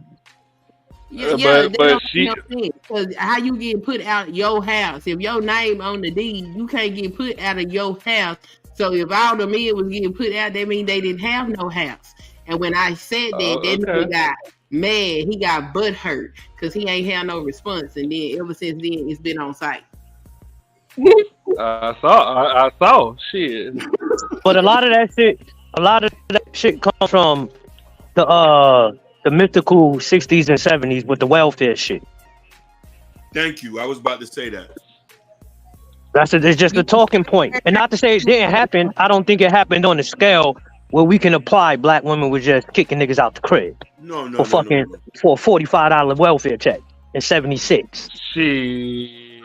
Yeah, but she. Because how you get put out your house? If your name on the deed, you can't get put out of your house. So if all the men was getting put out, that means they didn't have no house. And when I said that, that nigga got mad. He got butt hurt because he ain't had no response. And then ever since then, it's been on site. I saw. Shit. But a lot of that shit comes from the mythical 60s and 70s with the welfare shit. Thank you. I was about to say that. It's just a talking point. And not to say it didn't happen. I don't think it happened on the scale where we can apply black women was just kicking niggas out the crib. No. For a $45 welfare check in 76. Shit.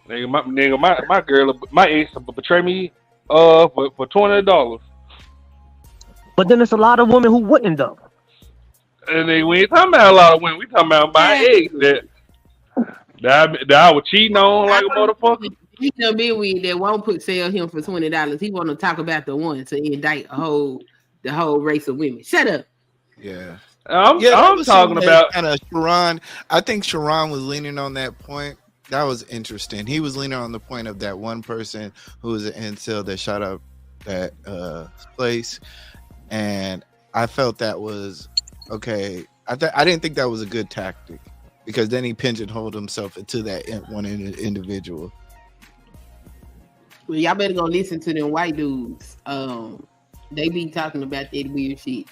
My girl, my ex betray me for $20. But then there's a lot of women who wouldn't though. And then we ain't talking about a lot of women. We talking about my ex that I was cheating on like a motherfucker. He done been with that won't sell him for $20. He want to talk about the one to indict the whole race of women. Shut up. Yeah. I'm talking about kind of Sharon. I think Sharon was leaning on that point. That was interesting. He was leaning on the point of that one person who was an incel that shot up that place, and I felt that was okay. I didn't think that was a good tactic because then he pigeonholed himself into that one individual. Well, y'all better go listen to them white dudes. They be talking about that weird shit.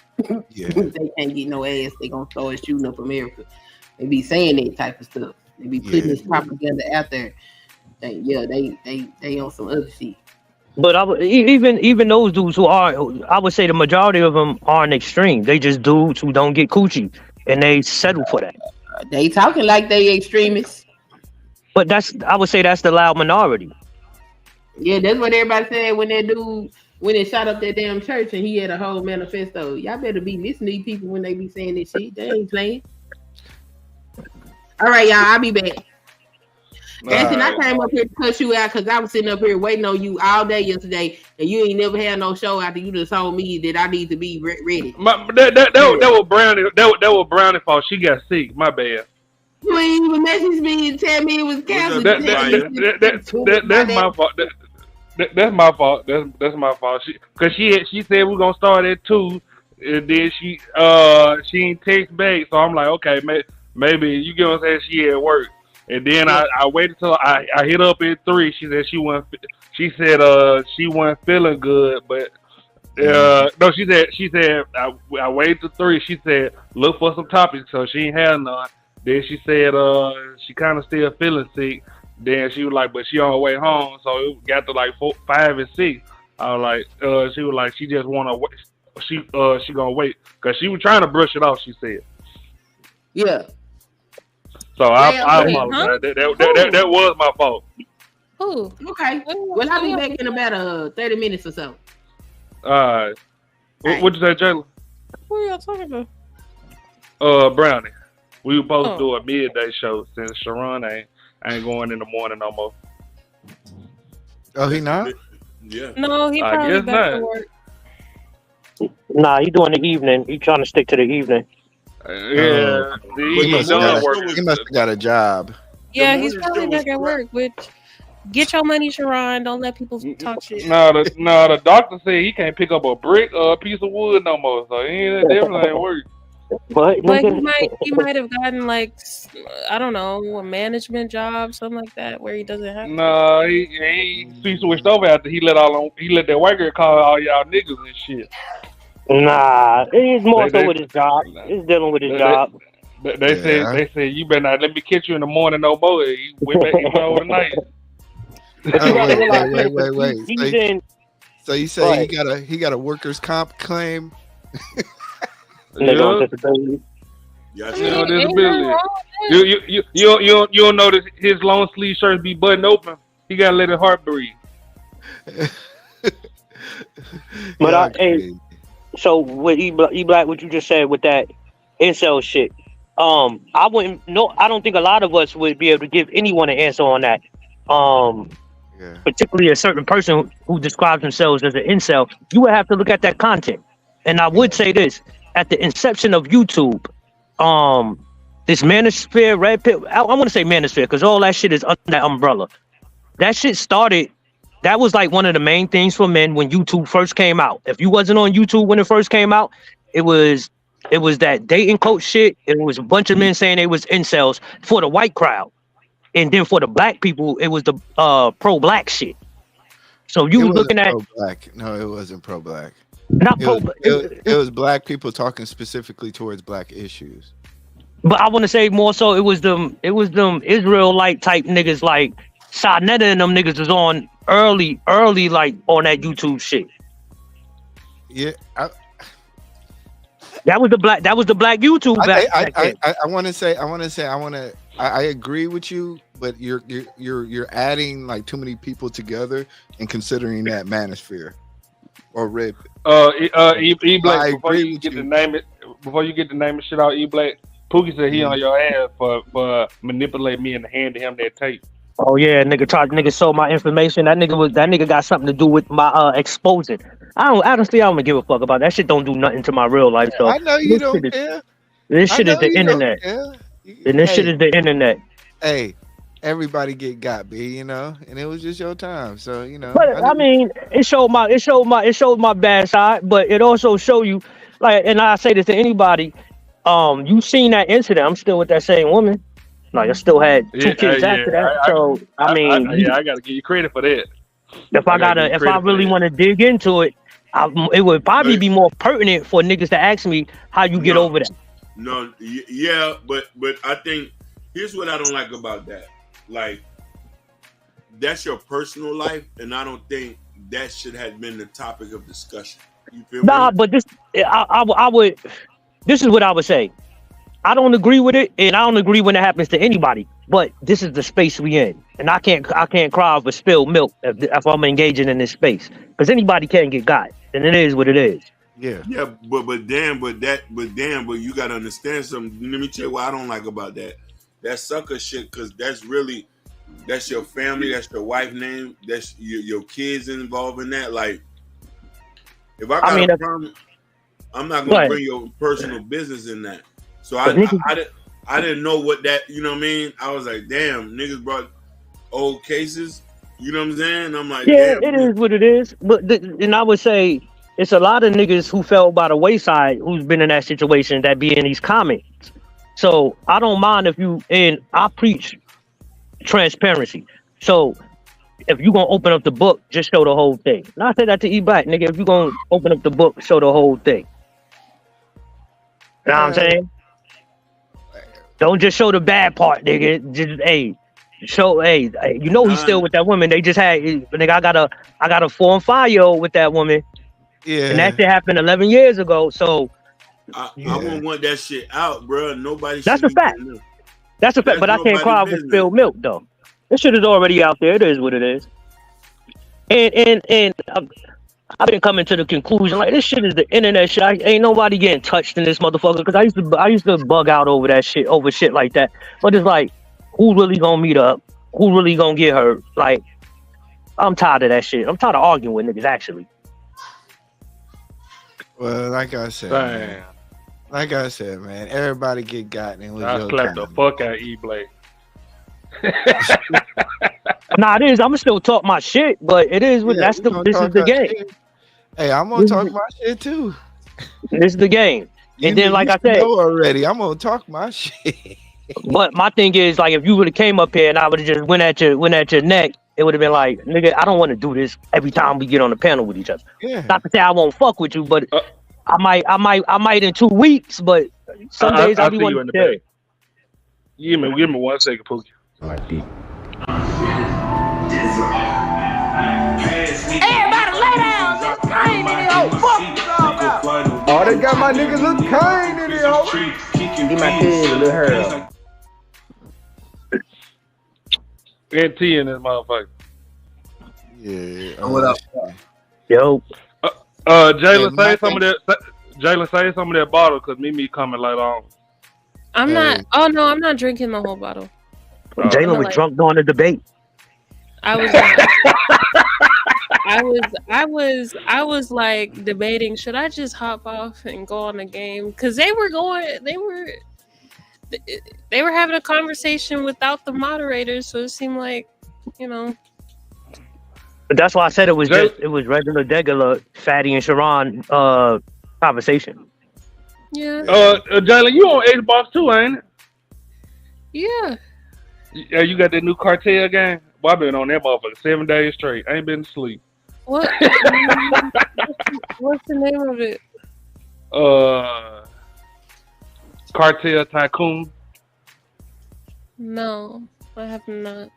Yeah. They can't get no ass. They gonna start shooting up America. They be saying that type of stuff. They be putting this propaganda out there. They on some other shit. But even those dudes who are, I would say the majority of them aren't extreme. They just dudes who don't get coochie and they settle for that. They talking like they extremists. But I would say that's the loud minority. Yeah, that's what everybody said when that dude when they shot up that damn church and he had a whole manifesto. Y'all better be listening to these people when they be saying this shit. They ain't playing. All right, y'all. I'll be back. Anthony, I came up here to cut you out because I was sitting up here waiting on you all day yesterday, and you ain't never had no show after you just told me that I need to be ready. That was Brownie. That was Brownie fault. She got sick. My bad. You ain't even message me and tell me it was canceled. That's my fault. That's my fault. That's my fault. She said we're gonna start at 2, and then she ain't text back. So I'm like, okay, maybe you get what I'm saying. She at work. And then I waited till I hit up at 3. She said she wasn't feeling good, but no, she said I waited till 3. She said look for some topics, so she ain't had none. Then she said she kind of still feeling sick. Then she was like, but she on her way home, so it got to like 4, 5, and 6. I was like, she was like, she just wanna wait. She gonna wait because she was trying to brush it off. She said, yeah. So I apologize. That was my fault. Oh, okay. Well, I'll be back in about 30 minutes or so. All right. What'd you say, Jayla? What are y'all talking about? Brownie. We were supposed to do a midday show since Sharon ain't going in the morning no more. Oh, he not? Yeah. No, he I probably guess back to not. work. Nah, he doing the evening. He trying to stick to the evening. Yeah, He must have got a job. Yeah, he's probably back at work. Which, get your money, Sharon. Don't let people talk shit. The doctor said he can't pick up a brick or a piece of wood no more. So he definitely ain't work. But he might have gotten like, I don't know, a management job, something like that, where he doesn't have. No, he switched over after he let that white girl call all y'all niggas and shit. Nah, it's more so with his job. It's dealing with his job. They said you better not let me catch you in the morning no more. He went back over the night. Wait. So you say he got a workers' comp claim? Disability. Disability. You don't notice his long sleeve shirts be buttoned open. He gotta let his heart breathe. But so with E-Black, what you just said with that incel shit, I don't think a lot of us would be able to give anyone an answer on that. Particularly a certain person who describes themselves as an incel, you would have to look at that content. And I would say this: at the inception of YouTube, this Manosphere, Red Pill, I want to say Manosphere because all that shit is under that umbrella. That shit started. That was like one of the main things for men when YouTube first came out. If you wasn't on YouTube when it first came out, it was that dating coach shit. It was a bunch of men saying they was incels for the white crowd, and then for the black people, it was the pro-black shit. So you was looking at pro-black. No, it wasn't pro-black. Not pro. It was black people talking specifically towards black issues. But I want to say more so, it was them Israelite type niggas like Sarnetta and them niggas was on early like on that YouTube shit. Yeah, that was the black YouTube. I agree with you, but you're adding like too many people together and considering that Manosphere or Red. E-Black, before you get to name it shit out, E-Black, Pookie said he on your ass for manipulating me and handing him that tape. Oh yeah, nigga sold my information. That nigga got something to do with my exposing. I don't give a fuck about that shit. Don't do nothing to my real life. So I know you don't care. This shit is the internet. And this shit is the internet. Hey, everybody got B, and it was just your time. So But I mean, it showed my bad side, but it also showed you, like, and I say this to anybody, you seen that incident. I'm still with that same woman. Like, I still had two kids after that. So I gotta give you credit for that. If I really want to dig into it, it would probably be more pertinent for niggas to ask me how you get over that. No, yeah, but I think here's what I don't like about that. Like, that's your personal life, and I don't think that should have been the topic of discussion. You feel me? But this, I would. This is what I would say. I don't agree with it, and I don't agree when it happens to anybody. But this is the space we in, and I can't cry over spilled milk if I'm engaging in this space, because anybody can get got, and it is what it is. Yeah. Yeah, but you gotta understand something. Let me tell you what I don't like about that. That sucker shit, because that's your family, that's your wife name, that's your kids involved in that. Like, if I got a problem, I'm not gonna bring your personal business in that. So I didn't know what that, you know what I mean? I was like, damn, niggas brought old cases. You know what I'm saying? I'm like, yeah, damn. It is what it is. But and I would say it's a lot of niggas who fell by the wayside who's been in that situation that be in these comments. So I don't mind and I preach transparency. So if you gonna open up the book, just show the whole thing. And I say that to E-Black, nigga. If you gonna open up the book, show the whole thing. You know what I'm saying? Don't just show the bad part, nigga. Just show, he's still with that woman. They just had, nigga. I got a 4 and 5-year-old with that woman. Yeah, and that shit happened 11 years ago. So I won't want that shit out, bro. Nobody. That's a fact. That's a fact. But I can't cry with spilled milk, though. This shit is already out there. It is what it is. And I've been coming to the conclusion, like, this shit is the internet shit. Ain't nobody getting touched in this motherfucker, because I used to bug out over that shit, over shit like that. But it's like, who really gonna meet up? Who really gonna get hurt? Like, I'm tired of that shit. I'm tired of arguing with niggas. Actually, Well, like I said, man, everybody get gotten with I your slapped the time. fuck out E-Blade. nah, it is. I'ma still talk my shit, but it is. Yeah, This is the game. shit. Hey, I'm gonna talk my shit too. This is the game. And then, like I said, know already, I'm gonna talk my shit. But my thing is, like, if you would have came up here and I would have just went at your neck, it would have been like, nigga, I don't want to do this every time we get on the panel with each other. Yeah. Not to say I won't fuck with you, but I might in 2 weeks. But some days I'll be see you one in the to back. Give me 1 second, Pookie. Everybody lay down. Just came in here. Oh, fuck you all about. Oh, they got my nigga Lil Kane in here, ho. Get my kid, Lil Harold. NT in this motherfucker. Yeah. What up? Yo. Jalen, Yeah, say some of that. Jalen, say some of that bottle, cause Mimi coming later on. I'm not. Oh no, I'm not drinking the whole bottle. Jalen was drunk during the debate. I was like debating, should I just hop off and go on the game? Because they were having a conversation without the moderators, so it seemed like, you know. But that's why I said it was regular Fatty and Sharon conversation. Yeah. Jalen, you on Xbox too, ain't it? Yeah. Yeah, you got that new Cartel game? Boy, I've been on that motherfucker 7 days straight. I ain't been asleep. What? What's the name of it? Cartel Tycoon. No, I have not.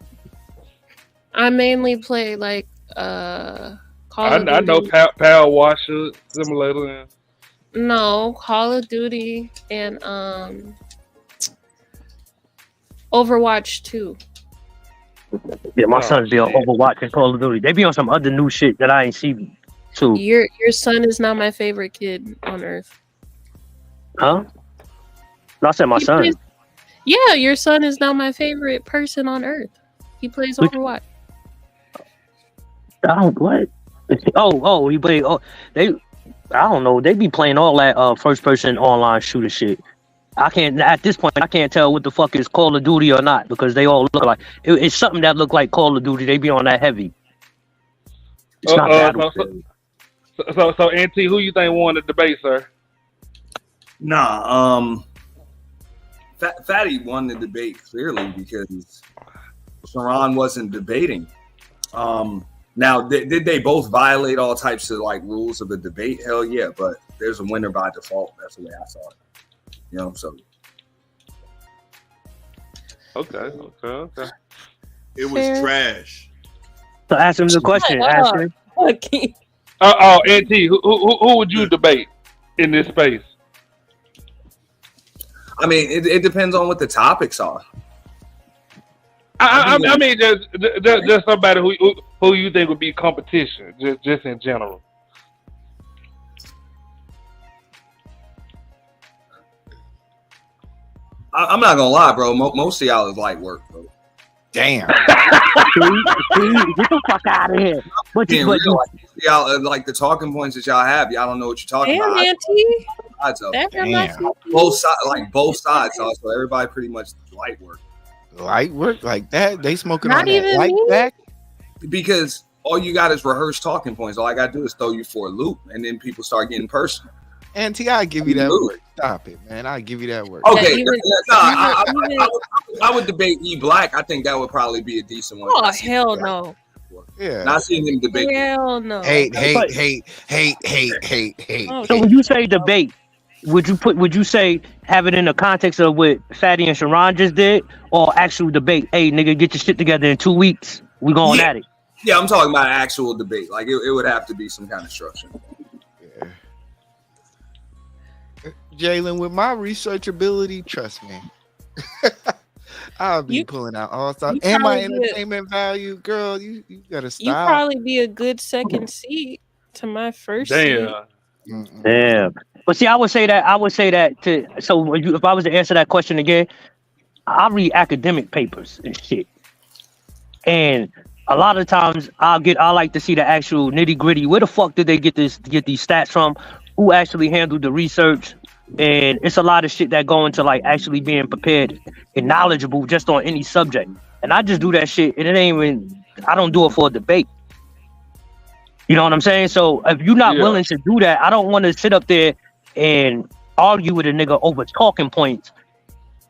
I mainly play like Call of Duty. I know Power Washer Simulator. No, Call of Duty and Overwatch 2. Yeah, my sons be on Overwatch and Call of Duty. They be on some other new shit that I ain't seen too. Your son is not my favorite kid on earth. Huh? No, I said my son. Yeah, your son is not my favorite person on earth. He plays Overwatch. I don't what? Oh, he play. Oh, they. I don't know. They be playing all that first person online shooter shit. I can't at this point. I can't tell what the fuck is Call of Duty or not because they all look like it's something that look like Call of Duty. They be on that heavy. It's not Battlefield. So, Auntie, who you think won the debate, sir? Nah, Fatty won the debate clearly because Sharon wasn't debating. Now, did they both violate all types of like rules of the debate? Hell yeah, but there's a winner by default. That's the way I saw it. You know, so. Okay. It was trash. So ask him the question. Ask him. Auntie, who would you debate in this space? I mean, it depends on what the topics are. I mean, just somebody who you think would be competition, just in general. I'm not gonna lie, bro. Most of y'all is light work, bro. Damn. Get the fuck out of here. But y'all like the talking points that y'all have. Y'all don't know what you're talking about. Both sides. So everybody pretty much light work. Light work like that? They smoking Not on that even light me. back? Because all you got is rehearsed talking points. All I got to do is throw you for a loop, and then people start getting personal. Auntie, I give you that work. Stop it, man. I give you that work. Okay, I would debate E Black. I think that would probably be a decent one. Oh hell no! Yeah, not seeing him debate. Hell no! Hate. Oh, so when you say debate, would you say have it in the context of what Fatty and Sharon just did, or actual debate? Hey, nigga, get your shit together in 2 weeks. We going at it. Yeah, I'm talking about actual debate. Like it would have to be some kind of structure. Jalen, with my research ability, trust me, I'll be pulling out all stuff. And my entertainment value, girl, you gotta stop. You probably be a good second seat to my first seat. Damn. But see, I would say that to. So if I was to answer that question again, I read academic papers and shit. And a lot of times I like to see the actual nitty gritty. Where the fuck did they get these stats from? Who actually handled the research? And it's a lot of shit that go into like actually being prepared and knowledgeable just on any subject. And I just do that shit, and it ain't even. I don't do it for a debate. You know what I'm saying? So if you're not willing to do that, I don't want to sit up there and argue with a nigga over talking points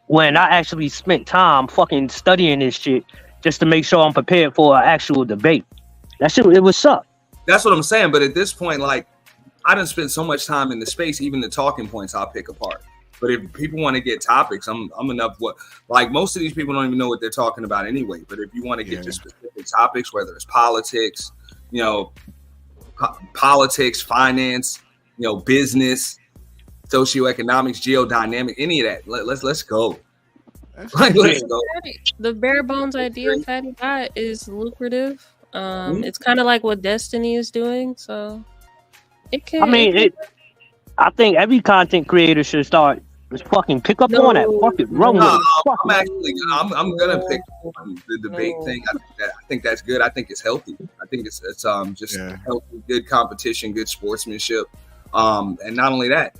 when I actually spent time fucking studying this shit just to make sure I'm prepared for an actual debate. That shit, it would suck. That's what I'm saying. But at this point, like, I done spent so much time in the space, even the talking points I'll pick apart. But if people want to get topics, I'm enough. What, like, most of these people don't even know what they're talking about anyway. But if you want to get to specific topics, whether it's politics, you know, politics, finance, you know, business, socioeconomics, geodynamic, any of that, let's go. Like, let's go. The bare bones idea Fatty got is lucrative. It's kind of like what Destiny is doing, so it can. I mean, I think every content creator should start. Just fucking pick up on that. Fucking run with it. I'm gonna pick the debate thing. I think that's good. I think it's healthy. I think it's just healthy, good competition, good sportsmanship, and not only that,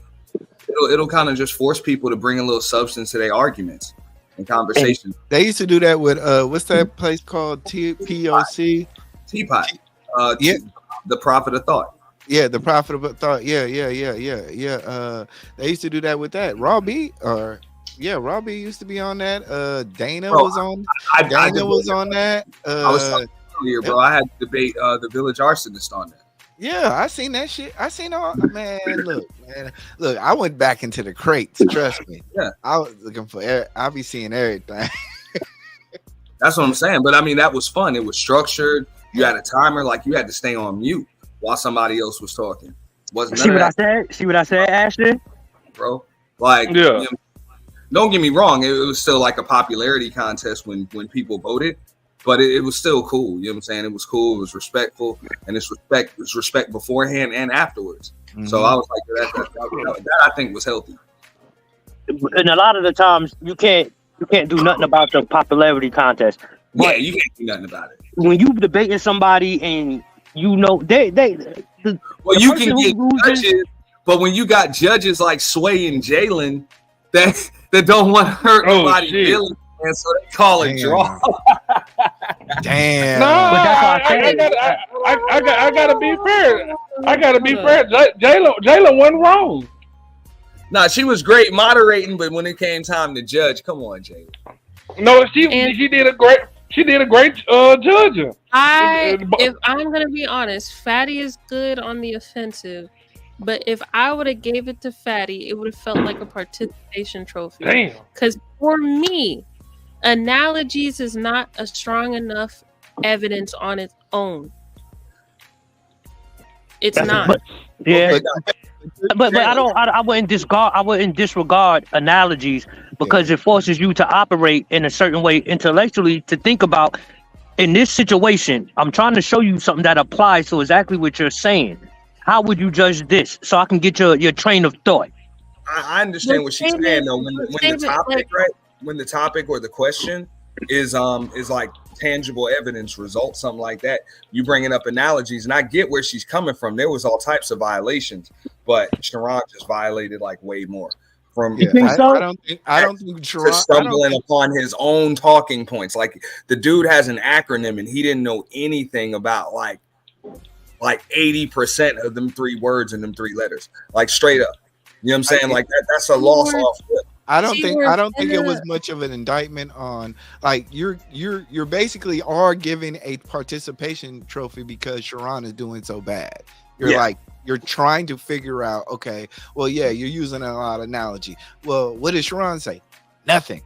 it'll kind of just force people to bring a little substance to their arguments and conversation. They used to do that with what's that place called? POC? Teapot. The Prophet of Thought. Yeah, the Prophet of Thought. Yeah. They used to do that with that. Robbie used to be on that. Dana was on. Dana was on that. I was talking earlier, bro. I had to debate the Village Arsonist on that. Yeah, I seen that shit. I seen all. Man, look. I went back into the crates. Trust me. Yeah, I was looking for. I'll be seeing everything. That's what I'm saying. But I mean, that was fun. It was structured. You had a timer. Like, you had to stay on mute while somebody else was talking. Wasn't See what I said? See what I said, Ashton? Bro, like, you know, don't get me wrong. It was still like a popularity contest when people voted, but it was still cool. You know what I'm saying? It was cool. It was respectful, and it's respect beforehand and afterwards. Mm-hmm. So I was like, that I think was healthy. And a lot of the times you can't do nothing about the popularity contest. But you can't do nothing about it. When you debating somebody and you know well, you can get judges, but when you got judges like Sway and Jalen that don't want to hurt nobody's feelings, and so they call it draw. Damn. No, I gotta be fair. I gotta be fair. Jalen wasn't wrong. Nah, she was great moderating, but when it came time to judge, come on, Jalen. No, she did a great. She did a great judging. If I'm gonna be honest, Fatty is good on the offensive, but if I would have gave it to Fatty, it would have felt like a participation trophy. Damn. Because for me, analogies is not a strong enough evidence on its own. It's not. But I wouldn't disregard analogies because it forces you to operate in a certain way intellectually to think about, in this situation, I'm trying to show you something that applies to exactly what you're saying. How would you judge this? So I can get your train of thought. I understand what she's saying though. When the topic, right? When the topic or the question is like tangible evidence, results, something like that, you bringing up analogies, and I get where she's coming from. There was all types of violations, but Sharon just violated like way more. From I don't think Sharon stumbling upon his own talking points. Like, the dude has an acronym and he didn't know anything about like 80% of them 3 words and them 3 letters. Like, straight up. You know what I'm saying? Like that's a loss off flip. I don't think it was much of an indictment on, like, you're basically are giving a participation trophy because Sharon is doing so bad. You're trying to figure out, okay, well, yeah, you're using a lot of analogy. Well, what did Sharon say? Nothing.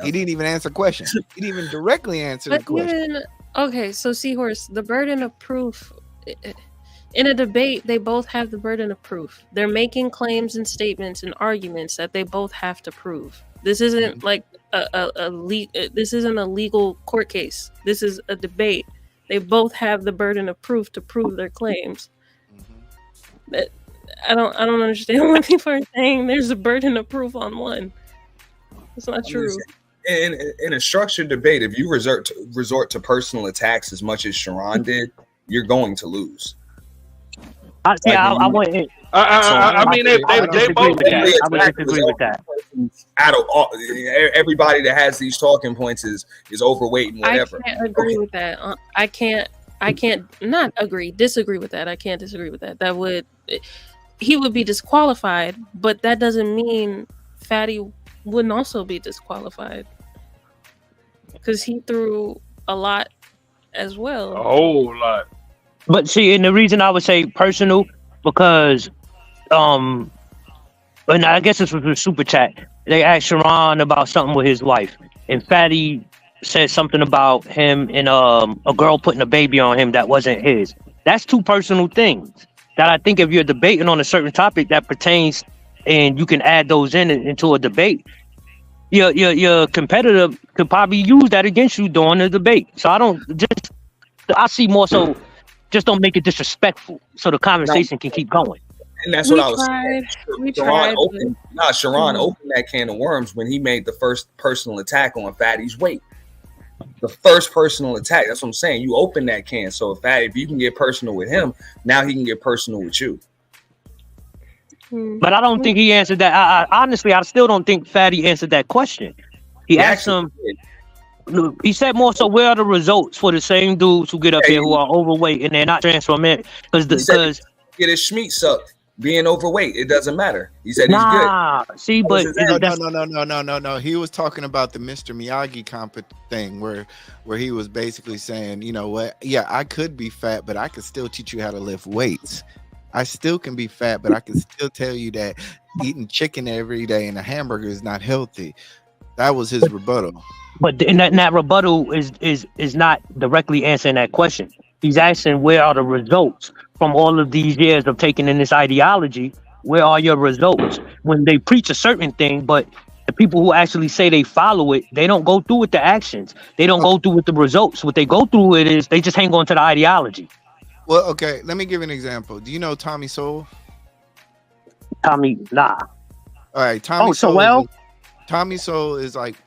He didn't even answer questions. He didn't even directly answer the question. Okay, so Seahorse, the burden of proof in a debate, they both have the burden of proof. They're making claims and statements and arguments that they both have to prove. This isn't like this isn't a legal court case. This is a debate. They both have the burden of proof to prove their claims. But I don't understand when people are saying there's a burden of proof on one. It's not true. in a structured debate, if you resort to personal attacks as much as Sharon did, you're going to lose. I mean, they both I would disagree with that. Out of all, everybody that has these talking points is overweight and whatever. I can't agree with that. I can't not agree. Disagree with that. I can't disagree with that. He would be disqualified, but that doesn't mean Fatty wouldn't also be disqualified because he threw a lot as well. A whole lot. But see, and the reason I would say personal because, and I guess this was a super chat. They asked Sharon about something with his wife, and Fatty said something about him and a girl putting a baby on him that wasn't his. That's two personal things that I think if you're debating on a certain topic that pertains, and you can add those into a debate, your competitor could probably use that against you during the debate. So I see more so. Just don't make it disrespectful, so the conversation can keep going. And that's what I was saying. Sharon opened that can of worms when he made the first personal attack on Fatty's weight. The first personal attack. That's what I'm saying. You open that can. So if you can get personal with him, now he can get personal with you. But I don't think he answered that. I honestly, I still don't think Fatty answered that question. He asked him. He said more so, where are the results for the same dudes who get up here who are overweight and they're not transforming? Because get his schmeat sucked, being overweight, it doesn't matter. He said he's good. See, but no. He was talking about the Mr. Miyagi thing where he was basically saying, you know what? Yeah, I could be fat, but I could still teach you how to lift weights. I still can be fat, but I can still tell you that eating chicken every day and a hamburger is not healthy. That was his rebuttal. But that rebuttal is not directly answering that question. He's asking, where are the results from all of these years of taking in this ideology? Where are your results? When they preach a certain thing, but the people who actually say they follow it, they don't go through with the actions. They don't go through with the results. What they go through with is they just hang on to the ideology. Well, okay, let me give you an example. Do you know Tommy Sowell? Nah. All right, Tommy Sowell is like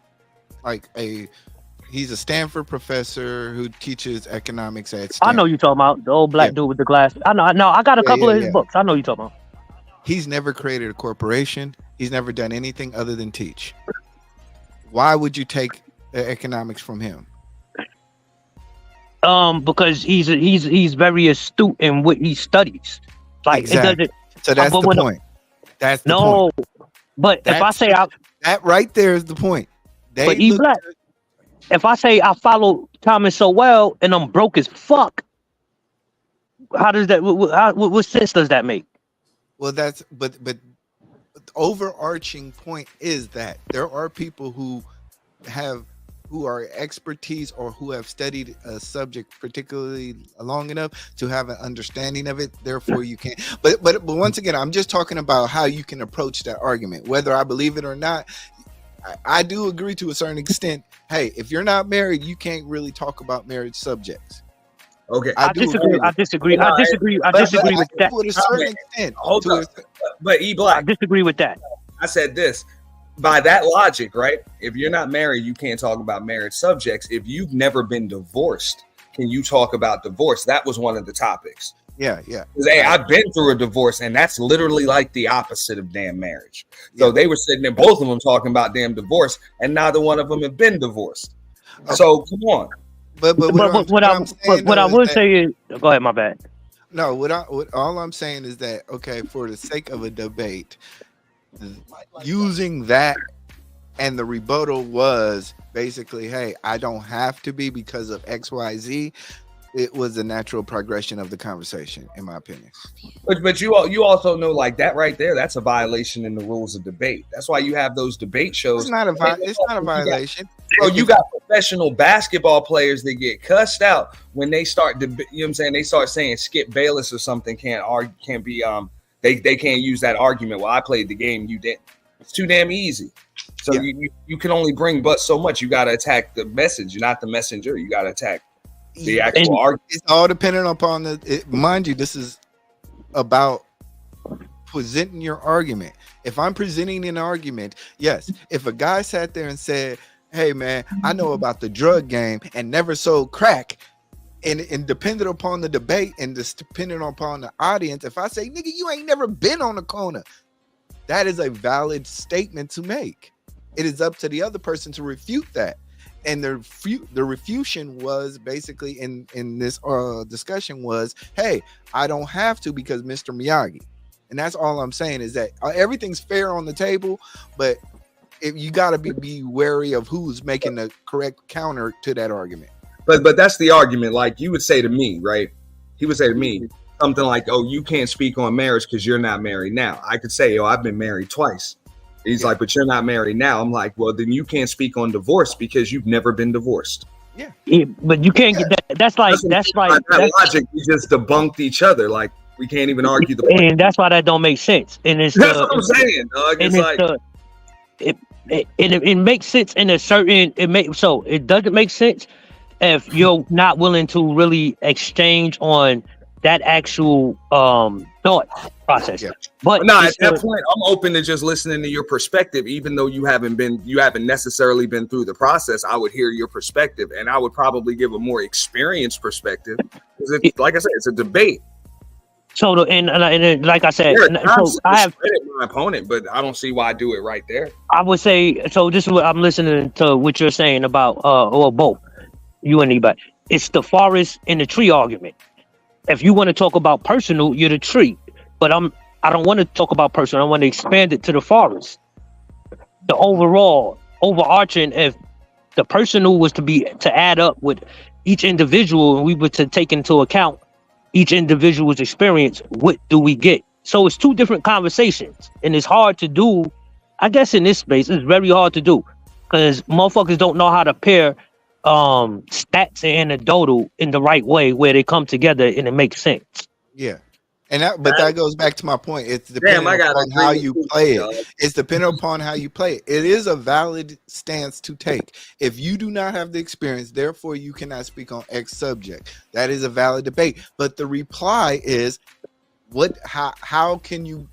he's a Stanford professor who teaches economics at Stanford. I know you talking about the old black dude with the glasses. I know. I got a couple of his books. I know you talking about. He's never created a corporation. He's never done anything other than teach. Why would you take economics from him? Because he's very astute in what he studies. Like exactly. So that's the point. That's the point. But if I say that right there is the point. But E-Black, if I say I follow Thomas so well and I'm broke as fuck, how does that? What sense does that make? Well, but the overarching point is that there are people who are expertise or who have studied a subject particularly long enough to have an understanding of it. Therefore, you can't. But once again, I'm just talking about how you can approach that argument, whether I believe it or not. I do agree to a certain extent. Hey, if you're not married, you can't really talk about marriage subjects. Okay, I disagree with that. To a certain extent. But E-Black, I disagree with that. I said this. By that logic, right? If you're not married, you can't talk about marriage subjects. If you've never been divorced, can you talk about divorce? That was one of the topics. Yeah. Hey, I've been through a divorce, and that's literally like the opposite of damn marriage. So they were sitting there, both of them talking about damn divorce, and neither one of them have been divorced. Okay. So come on. But what I would say is, go ahead, my bad. No, all I'm saying is that, okay, for the sake of a debate, using that and the rebuttal was basically, hey, I don't have to be because of XYZ. It was a natural progression of the conversation, in my opinion. But you also know, like, that right there, that's a violation in the rules of debate. That's why you have those debate shows. It's not a violation. You got professional basketball players that get cussed out when they start, you know what I'm saying? They start saying Skip Bayless or something can't be they can't use that argument. Well, I played the game, you didn't. It's too damn easy. So you can only bring but so much. You got to attack the message. You're not the messenger. You got to attack the actual argument. It's all dependent upon mind you, this is about presenting your argument. If I'm presenting an argument, yes. If a guy sat there and said, hey man, I know about the drug game and never sold crack. And depending upon the debate and just depending upon the audience, if I say, nigga, you ain't never been on the corner, that is a valid statement to make. It is up to the other person to refute that. And the refutation was basically in this discussion was, hey, I don't have to because Mr. Miyagi. And that's all I'm saying is that everything's fair on the table, but if you got to be wary of who's making the correct counter to that argument. But that's the argument. Like you would say to me, right? He would say to me something like, "Oh, you can't speak on marriage because you're not married now." I could say, "Oh, I've been married twice." He's like, "But you're not married now." I'm like, "Well, then you can't speak on divorce because you've never been divorced." Yeah, but you can't get that. That's like that logic. We just debunked each other. Like we can't even argue the point. And that's why that don't make sense. And it's that's what I'm saying, dog. It's like it makes sense in a certain. So it doesn't make sense if you're not willing to really exchange on that actual thought process. Yeah. But no, at that point, I'm open to just listening to your perspective, even though you haven't necessarily been through the process. I would hear your perspective, and I would probably give a more experienced perspective. Like I said, it's a debate. So like I said, so I have my opponent, but I don't see why I do it right there. I would say so. This is what I'm listening to. What you're saying about or both you and anybody. It's the forest and the tree argument. If you want to talk about personal, you're the tree. But I don't want to talk about personal. I want to expand it to the forest. The overarching, if the personal was to add up with each individual and we were to take into account each individual's experience, what do we get? So it's two different conversations. And it's hard to do. I guess in this space, it's very hard to do because motherfuckers don't know how to pair stats and anecdotal in the right way where they come together and it makes sense. Yeah. And that goes back to my point. It's depending upon how you play it. It's dependent upon how you play it. It is a valid stance to take. If you do not have the experience, therefore you cannot speak on X subject. That is a valid debate. But the reply is, how can you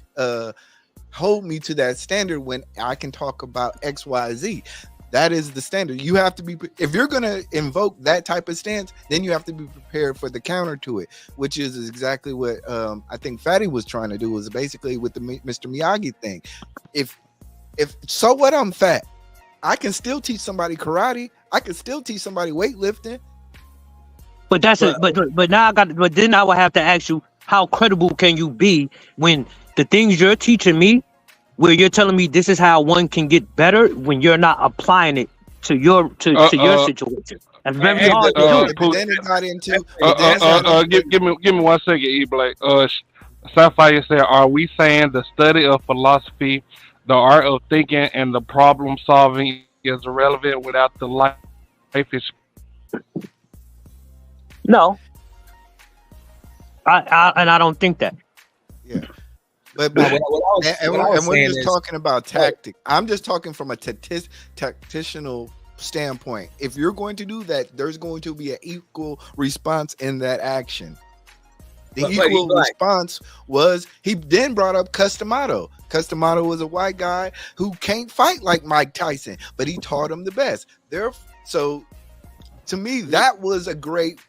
hold me to that standard when I can talk about X, Y, Z? That is the standard. You have to be, if you're going to invoke that type of stance, then you have to be prepared for the counter to it, which is exactly what I think Fatty was trying to do, was basically with the Mr. Miyagi thing. If so what, I'm fat. I can still teach somebody karate. I can still teach somebody weightlifting. But that's it. But now but then I would have to ask you, how credible can you be when the things you're teaching me, where you're telling me this is how one can get better, when you're not applying it to your situation? That's very hard to do. Then it got into give me 1 second, E Black. Sapphire said, "Are we saying the study of philosophy, the art of thinking, and the problem solving is irrelevant without the life experience?" No, I don't think that. Yeah. But we're just talking about tactics. I'm just talking from a tactical standpoint. If you're going to do that, there's going to be an equal response in that action. The equal response was, he then brought up Customato. Customato was a white guy who can't fight like Mike Tyson, but he taught him the best. So to me, that was a great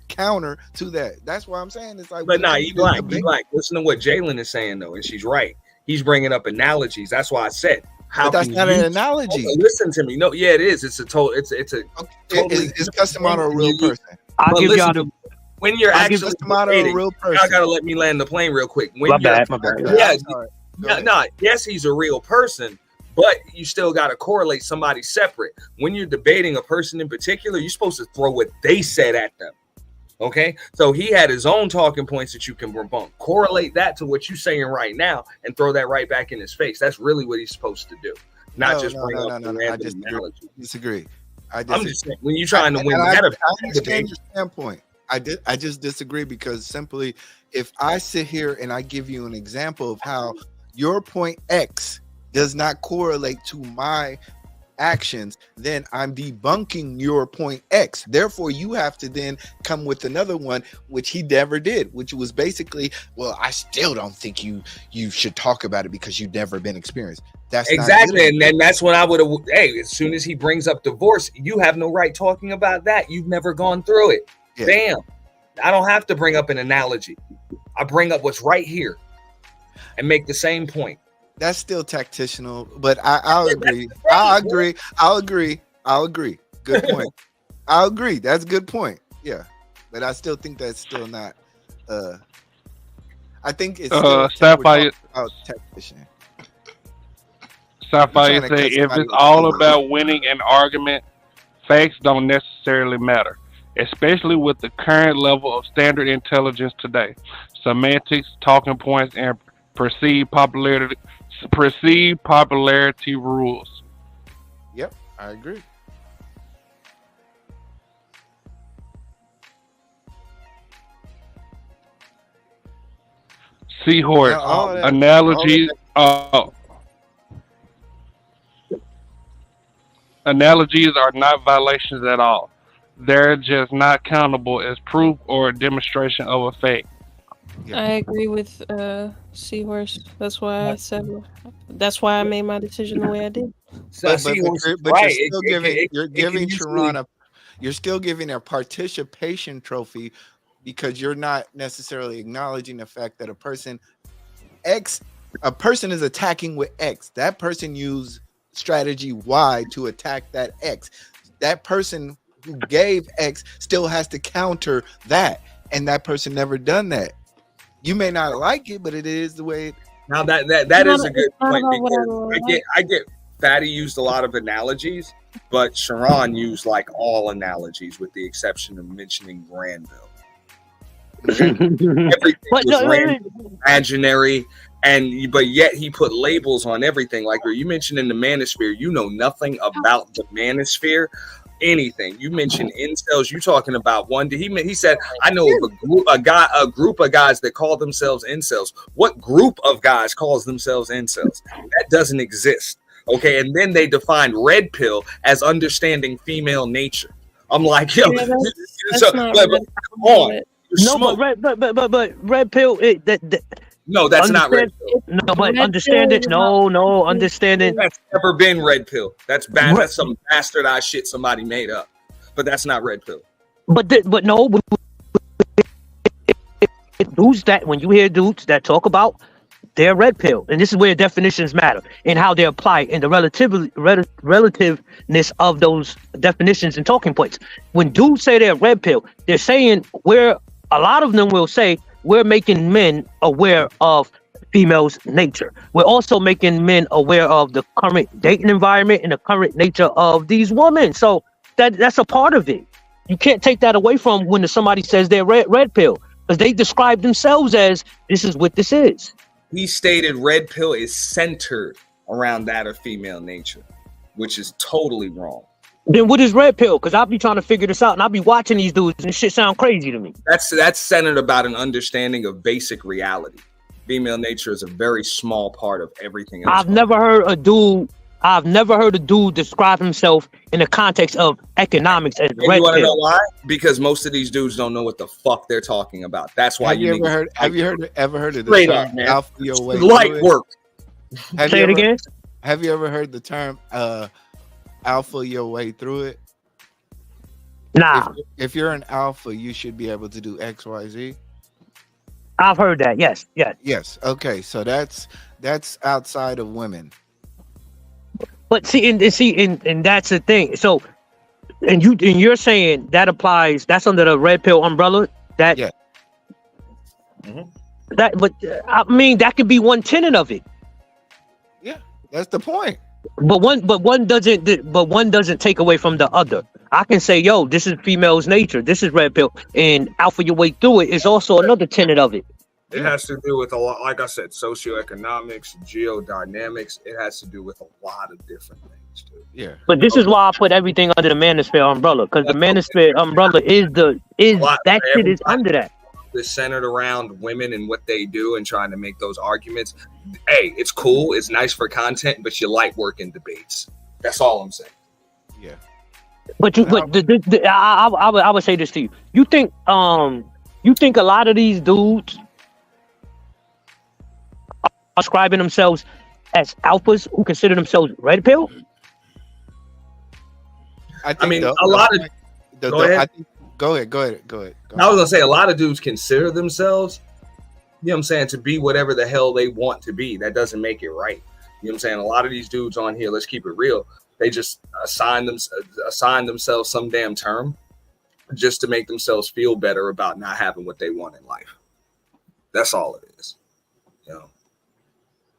counter to that. That's why I'm saying it's like. But you black. Listen to what Jalen is saying though, and she's right. He's bringing up analogies. That's why I said, but that's not an analogy. Listen to me. No, yeah, it is. It's a total. It's a. Totally is Customato a real person? I'll give y'all the. When you're actually Customato a real person, y'all gotta let me land the plane real quick. My bad. Yeah, yes, he's a real person, but you still gotta correlate somebody separate. When you're debating a person in particular, you're supposed to throw what they said at them. Okay, so he had his own talking points that you can debunk. Correlate that to what you're saying right now and throw that right back in his face. That's really what he's supposed to do, not just bring up a random analogy. Disagree. I'm just saying, when you're trying to win, I understand your standpoint. I just disagree because simply, if I sit here and I give you an example of how your point X does not correlate to my actions, then I'm debunking your point X. Therefore, you have to then come with another one, which he never did, which was basically, well, I still don't think you should talk about it because you've never been experienced. That's exactly, and then that's when I would have. Hey, as soon as he brings up divorce, you have no right talking about that. You've never gone through it. Yeah. Bam! I don't have to bring up an analogy. I bring up what's right here, and make the same point. That's still tactitional, but I'll agree. I'll agree. Good point. I'll agree. That's a good point. Yeah, but I still think that's still not. I think it's still Sapphire. Tactician. Sapphire say if it's all about winning an argument, facts don't necessarily matter, especially with the current level of standard intelligence today. Semantics, talking points, and perceived popularity rules. Yep, I agree. Seahorse analogies. Analogies are not violations at all. They're just not countable as proof or a demonstration of a fact. I agree with Seahorse. That's why I said. That's why I made my decision the way I did. But you're still giving a participation trophy because you're not necessarily acknowledging the fact that a person is attacking with X. That person used strategy Y to attack that X. That person who gave X still has to counter that, and that person never done that. You may not like it, but it is the way. Now that is a good point, because I get Fatty used a lot of analogies, but Sharon used like all analogies with the exception of mentioning Granville. Everything was imaginary, but yet he put labels on everything. Like you mentioned in the manosphere, you know nothing about the manosphere. Anything you mentioned incels, you talking about one? He said I know of a group of guys that call themselves incels. What group of guys calls themselves incels? That doesn't exist. Okay, and then they define red pill as understanding female nature. I'm like, yo, come on. No, but red pill. No, that's not red pill. No, but understand it. No, understand it. That's never been red pill. That's bad. That's some bastardized shit somebody made up. But that's not red pill. But no, dudes that when you hear dudes that talk about their red pill, and this is where definitions matter and how they apply and the relativeness of those definitions and talking points. When dudes say they're red pill, they're saying a lot of them will say we're making men aware of females' nature. We're also making men aware of the current dating environment and the current nature of these women. So that's a part of it. You can't take that away from when somebody says they're red pill, because they describe themselves as this is what this is. He stated red pill is centered around that of female nature, which is totally wrong. Then what is red pill? Because I'll be trying to figure this out, and I'll be watching these dudes, and shit sound crazy to me. That's centered about an understanding of basic reality. Female nature is a very small part of everything else. I've never heard a dude describe himself in the context of economics as red pill. You want to know why? Because most of these dudes don't know what the fuck they're talking about. That's why Have you ever heard of the Straight term up, man. alpha your way Light work. Say it again. Have you ever heard the term alpha your way through it? Nah. If you're an alpha, you should be able to do X, Y, Z. I've heard that. Yes. Okay, so that's outside of women. But see, and that's the thing. So, and you're saying that applies. That's under the red pill umbrella. That. Yeah. That, but I mean, that could be one tenet of it. Yeah, that's the point. But one doesn't take away from the other. I can say, yo, this is female's nature. This is red pill, and alpha your way through it is also another tenet of it. It has to do with a lot, like I said, socioeconomics, geodynamics. It has to do with a lot of different things too. Yeah. But this is why I put everything under the manosphere umbrella, because the manosphere umbrella is that shit is under that. It's centered around women and what they do and trying to make those arguments. Hey, it's cool. It's nice for content, but you like working debates. That's all I'm saying. Yeah. But I would say this to you. You think a lot of these dudes are describing themselves as alphas who consider themselves red pill? I mean, a lot of. Go ahead. Go ahead. I was gonna say a lot of dudes consider themselves, you know what I'm saying, to be whatever the hell they want to be. That doesn't make it right. You know what I'm saying? A lot of these dudes on here, let's keep it real, they just assign themselves some damn term just to make themselves feel better about not having what they want in life. That's all it is. You know.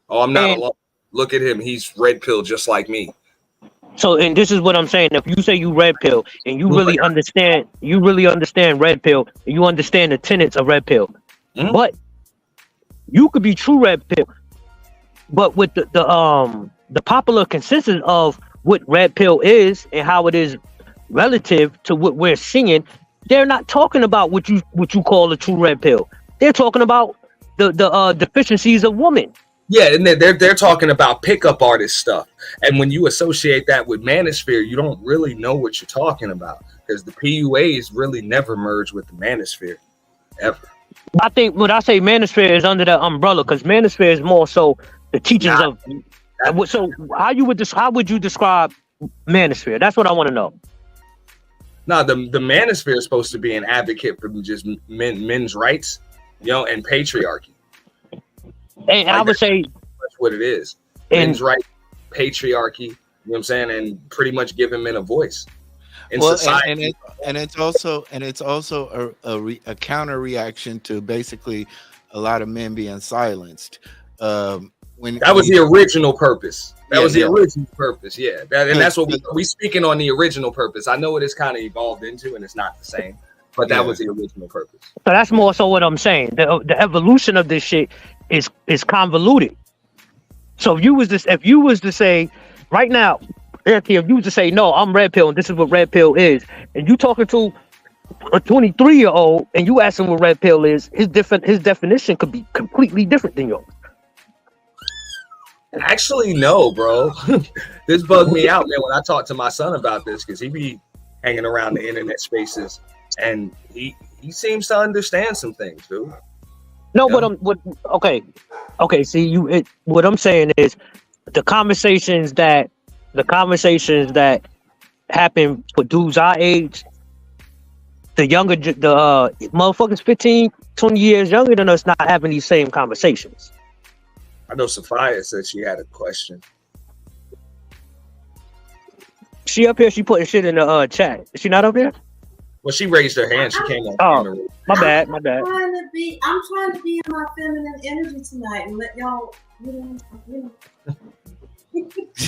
Oh, I'm not alone. Look at him. He's red pill just like me. So, and this is what I'm saying. If you say you red pill and you really understand red pill, and you understand the tenets of red pill, but you could be true red pill. But with the popular consensus of what red pill is and how it is relative to what we're seeing, they're not talking about what you call a true red pill. They're talking about the deficiencies of women. Yeah, and they're talking about pickup artist stuff. And when you associate that with manosphere, you don't really know what you're talking about, because the PUAs really never merge with the manosphere, ever. I think when I say manosphere is under that umbrella, because manosphere is more so the teachings of. So how would you describe manosphere? That's what I want to know. No, the manosphere is supposed to be an advocate for just men's rights, and patriarchy. And I would say that's what it is. Men's rights, patriarchy, you know what I'm saying, and pretty much giving men a voice in society. And it's also a counter reaction to basically a lot of men being silenced. When that was the original purpose. That was the original purpose. Yeah, that's what we speaking on the original purpose. I know it is kind of evolved into, and it's not the same, but that was the original purpose. So that's more so what I'm saying. The evolution of this shit is convoluted. So if you was to say right now, if you was to say no, I'm red pill and this is what red pill is, and you talking to a 23-year-old and you ask him what red pill is, his definition could be completely different than yours. Actually, no, bro. This bugged me out, man, when I talked to my son about this, because he be hanging around the internet spaces and he seems to understand some things, dude. No, okay. See, what I'm saying is the conversations that happen for dudes our age, the motherfuckers 15, 20 years younger than us not having these same conversations. I know Sophia said she had a question. She up here, she putting shit in the chat. Is she not up here? Well, she raised her hand. She came on. Oh, my bad. I'm trying to be in my feminine energy tonight and let y'all,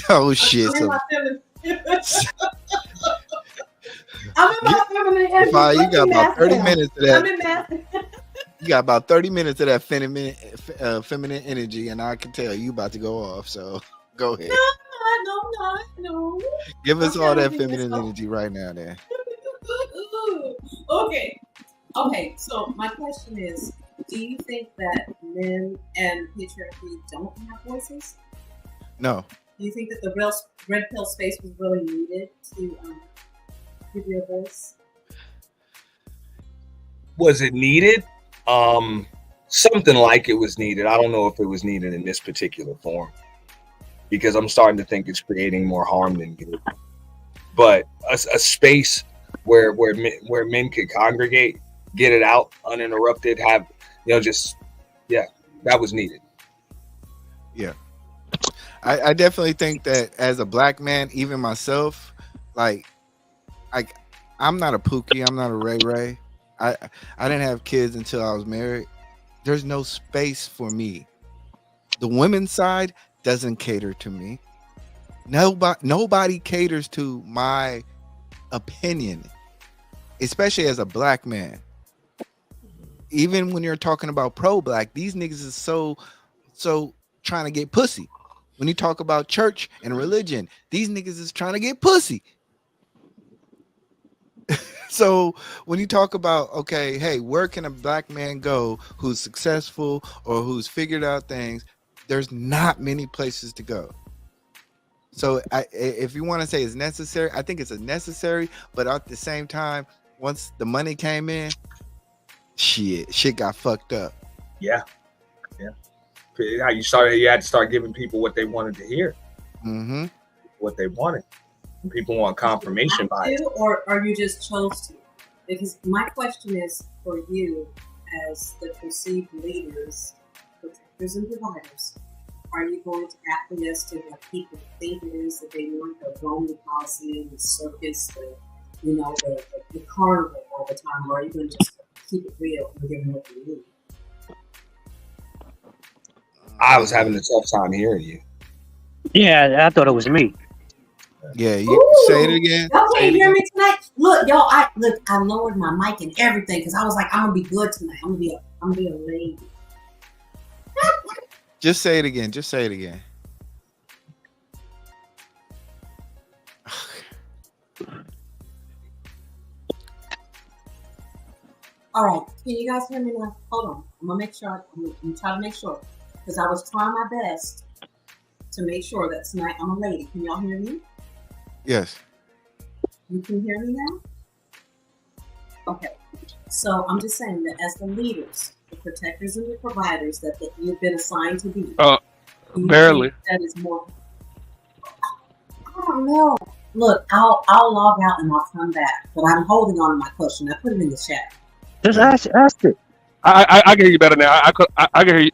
Oh shit! I'm in my feminine energy. You got about 30 minutes of that. You got about 30 minutes of that feminine energy, and I can tell you about to go off. So go ahead. No. Give us all that feminine energy right now, then. Okay. So my question is, do you think that men and patriarchy don't have voices? No. Do you think that the red pill space was really needed to give you a voice? Was it needed? Something like it was needed. I don't know if it was needed in this particular form, because I'm starting to think it's creating more harm than good. But a space where men could congregate, get it out uninterrupted, have that was needed. Yeah. I definitely think that as a black man, even myself, like I'm not a Pookie, I'm not a Ray Ray. I didn't have kids until I was married. There's no space for me. The women's side doesn't cater to me. Nobody caters to my opinion, especially as a black man. Even when you're talking about pro-black, these niggas is so trying to get pussy. When you talk about church and religion, these niggas is trying to get pussy. So when you talk about, okay, hey, where can a black man go who's successful or who's figured out things? There's not many places to go. So if you want to say it's necessary, I think it's a necessary, but at the same time, once the money came in, shit got fucked up. Yeah. You had to start giving people what they wanted to hear, what they wanted. And people want confirmation bias. Or you just chose to? Because my question is for you, as the perceived leaders, protectors, and providers. Are you going to acquiesce to what people think it is that they want, the Roman Coliseum, the circus, the carnival all the time, or are you going to just keep it real and give them what they need? I was having a tough time hearing you. Yeah, I thought it was me. Yeah, you say it again. Y'all can't hear me tonight. Look, y'all. I lowered my mic and everything because I was like, I'm gonna be good tonight. I'm gonna be a lady. Just say it again. Just say it again. All right, can you guys hear me now? Hold on, I'm gonna make sure. I'm trying to make sure because I was trying my best to make sure that tonight I'm a lady. Can y'all hear me? Yes. You can hear me now? Okay. So I'm just saying that as the leaders, the protectors and the providers that you've been assigned to be. Barely. That is more. I don't know. Look, I'll log out and I'll come back. But I'm holding on to my question. I put it in the chat. Just ask it. I can hear you better now. I can hear you.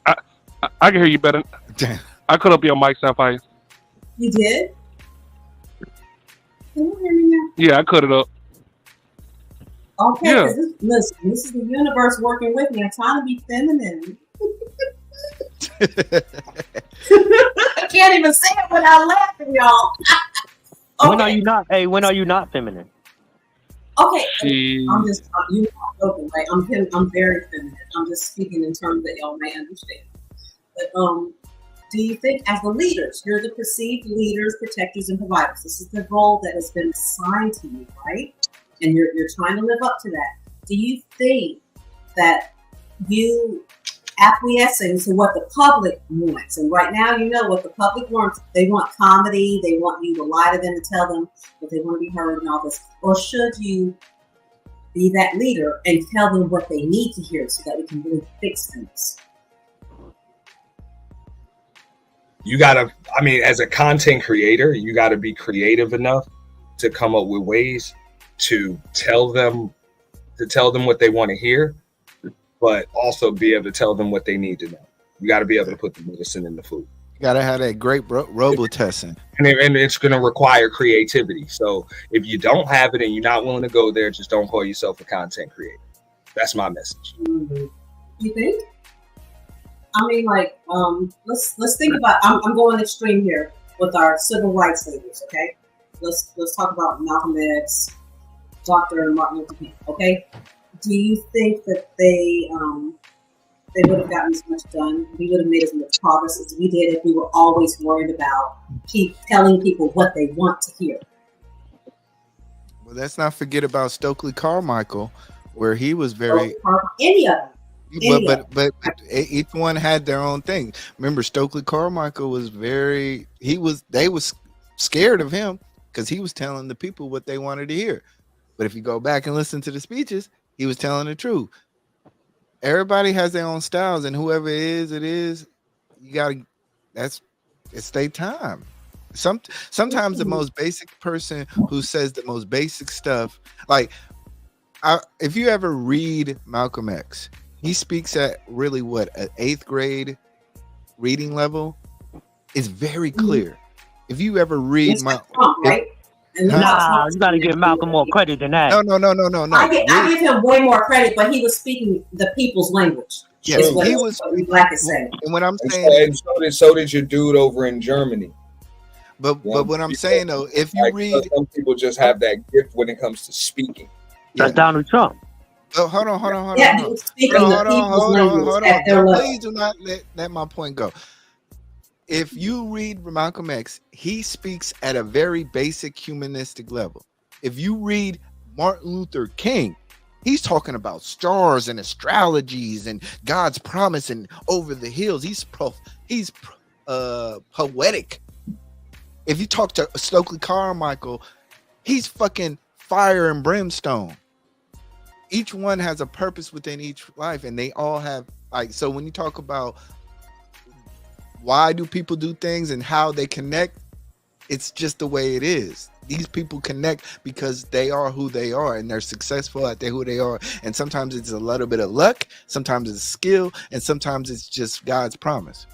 I can hear you better. Damn. I cut up your mic, Sapphire. You did? Can you hear me now? Yeah, I cut it up. Okay, Yeah. Listen, this is the universe working with me. I'm trying to be feminine. I can't even say it without laughing, y'all. Okay. When are you not? Hey, when are you not feminine? Okay, I'm just you know I'm joking, right? I'm very feminine. I'm just speaking in terms that y'all may understand. But do you think, as the leaders, you're the perceived leaders, protectors, and providers? This is the role that has been assigned to you, right? And you're trying to live up to that. Do you think that you acquiescing to what the public wants? And right now, you know what the public wants. They want comedy. They want you to lie to them and tell them that they want to be heard and all this. Or should you be that leader and tell them what they need to hear so that we can really fix things? You gotta, as a content creator, you gotta be creative enough to come up with ways to tell them what they want to hear, but also be able to tell them what they need to know. You got to be able to put the medicine in the food. You got to have that great robo-testing. And it's going to require creativity. So if you don't have it and you're not willing to go there, just don't call yourself a content creator. That's my message. Mm-hmm. You think? Let's think about. I'm going extreme here with our civil rights leaders. Okay, let's talk about Malcolm X, Dr. Martin Luther King. Okay, do you think that they would have gotten as much done? We would have made as much progress as we did if we were always worried about keep telling people what they want to hear. Well, let's not forget about Stokely Carmichael, where he was very any of them. But each one had their own thing. Remember, Stokely Carmichael was they was scared of him because he was telling the people what they wanted to hear. But if you go back and listen to the speeches, he was telling the truth. Everybody has their own styles, and whoever it is, you gotta. It's their time. Sometimes the most basic person who says the most basic stuff, if you ever read Malcolm X. He speaks at really an 8th grade reading level. It's very clear. If you ever read you got to give Malcolm more credit than that. No. I give him way more credit, but he was speaking the people's language. Yes, he was. Black is saying. And what I'm saying, so did your dude over in Germany. But what I'm saying though, if you read, some people just have that gift when it comes to speaking. That's Donald Trump. Oh, hold on. Yeah, Hold on. Please do not let my point go. If you read Malcolm X, he speaks at a very basic humanistic level. If you read Martin Luther King, he's talking about stars and astrologies and God's promise and over the hills. He's poetic. If you talk to Stokely Carmichael, he's fucking fire and brimstone. Each one has a purpose within each life, and they all have like. So when you talk about why do people do things and how they connect, it's just the way it is. These people connect because they are who they are, and they're successful at who they are. And sometimes it's a little bit of luck, sometimes it's skill, and sometimes it's just God's promise.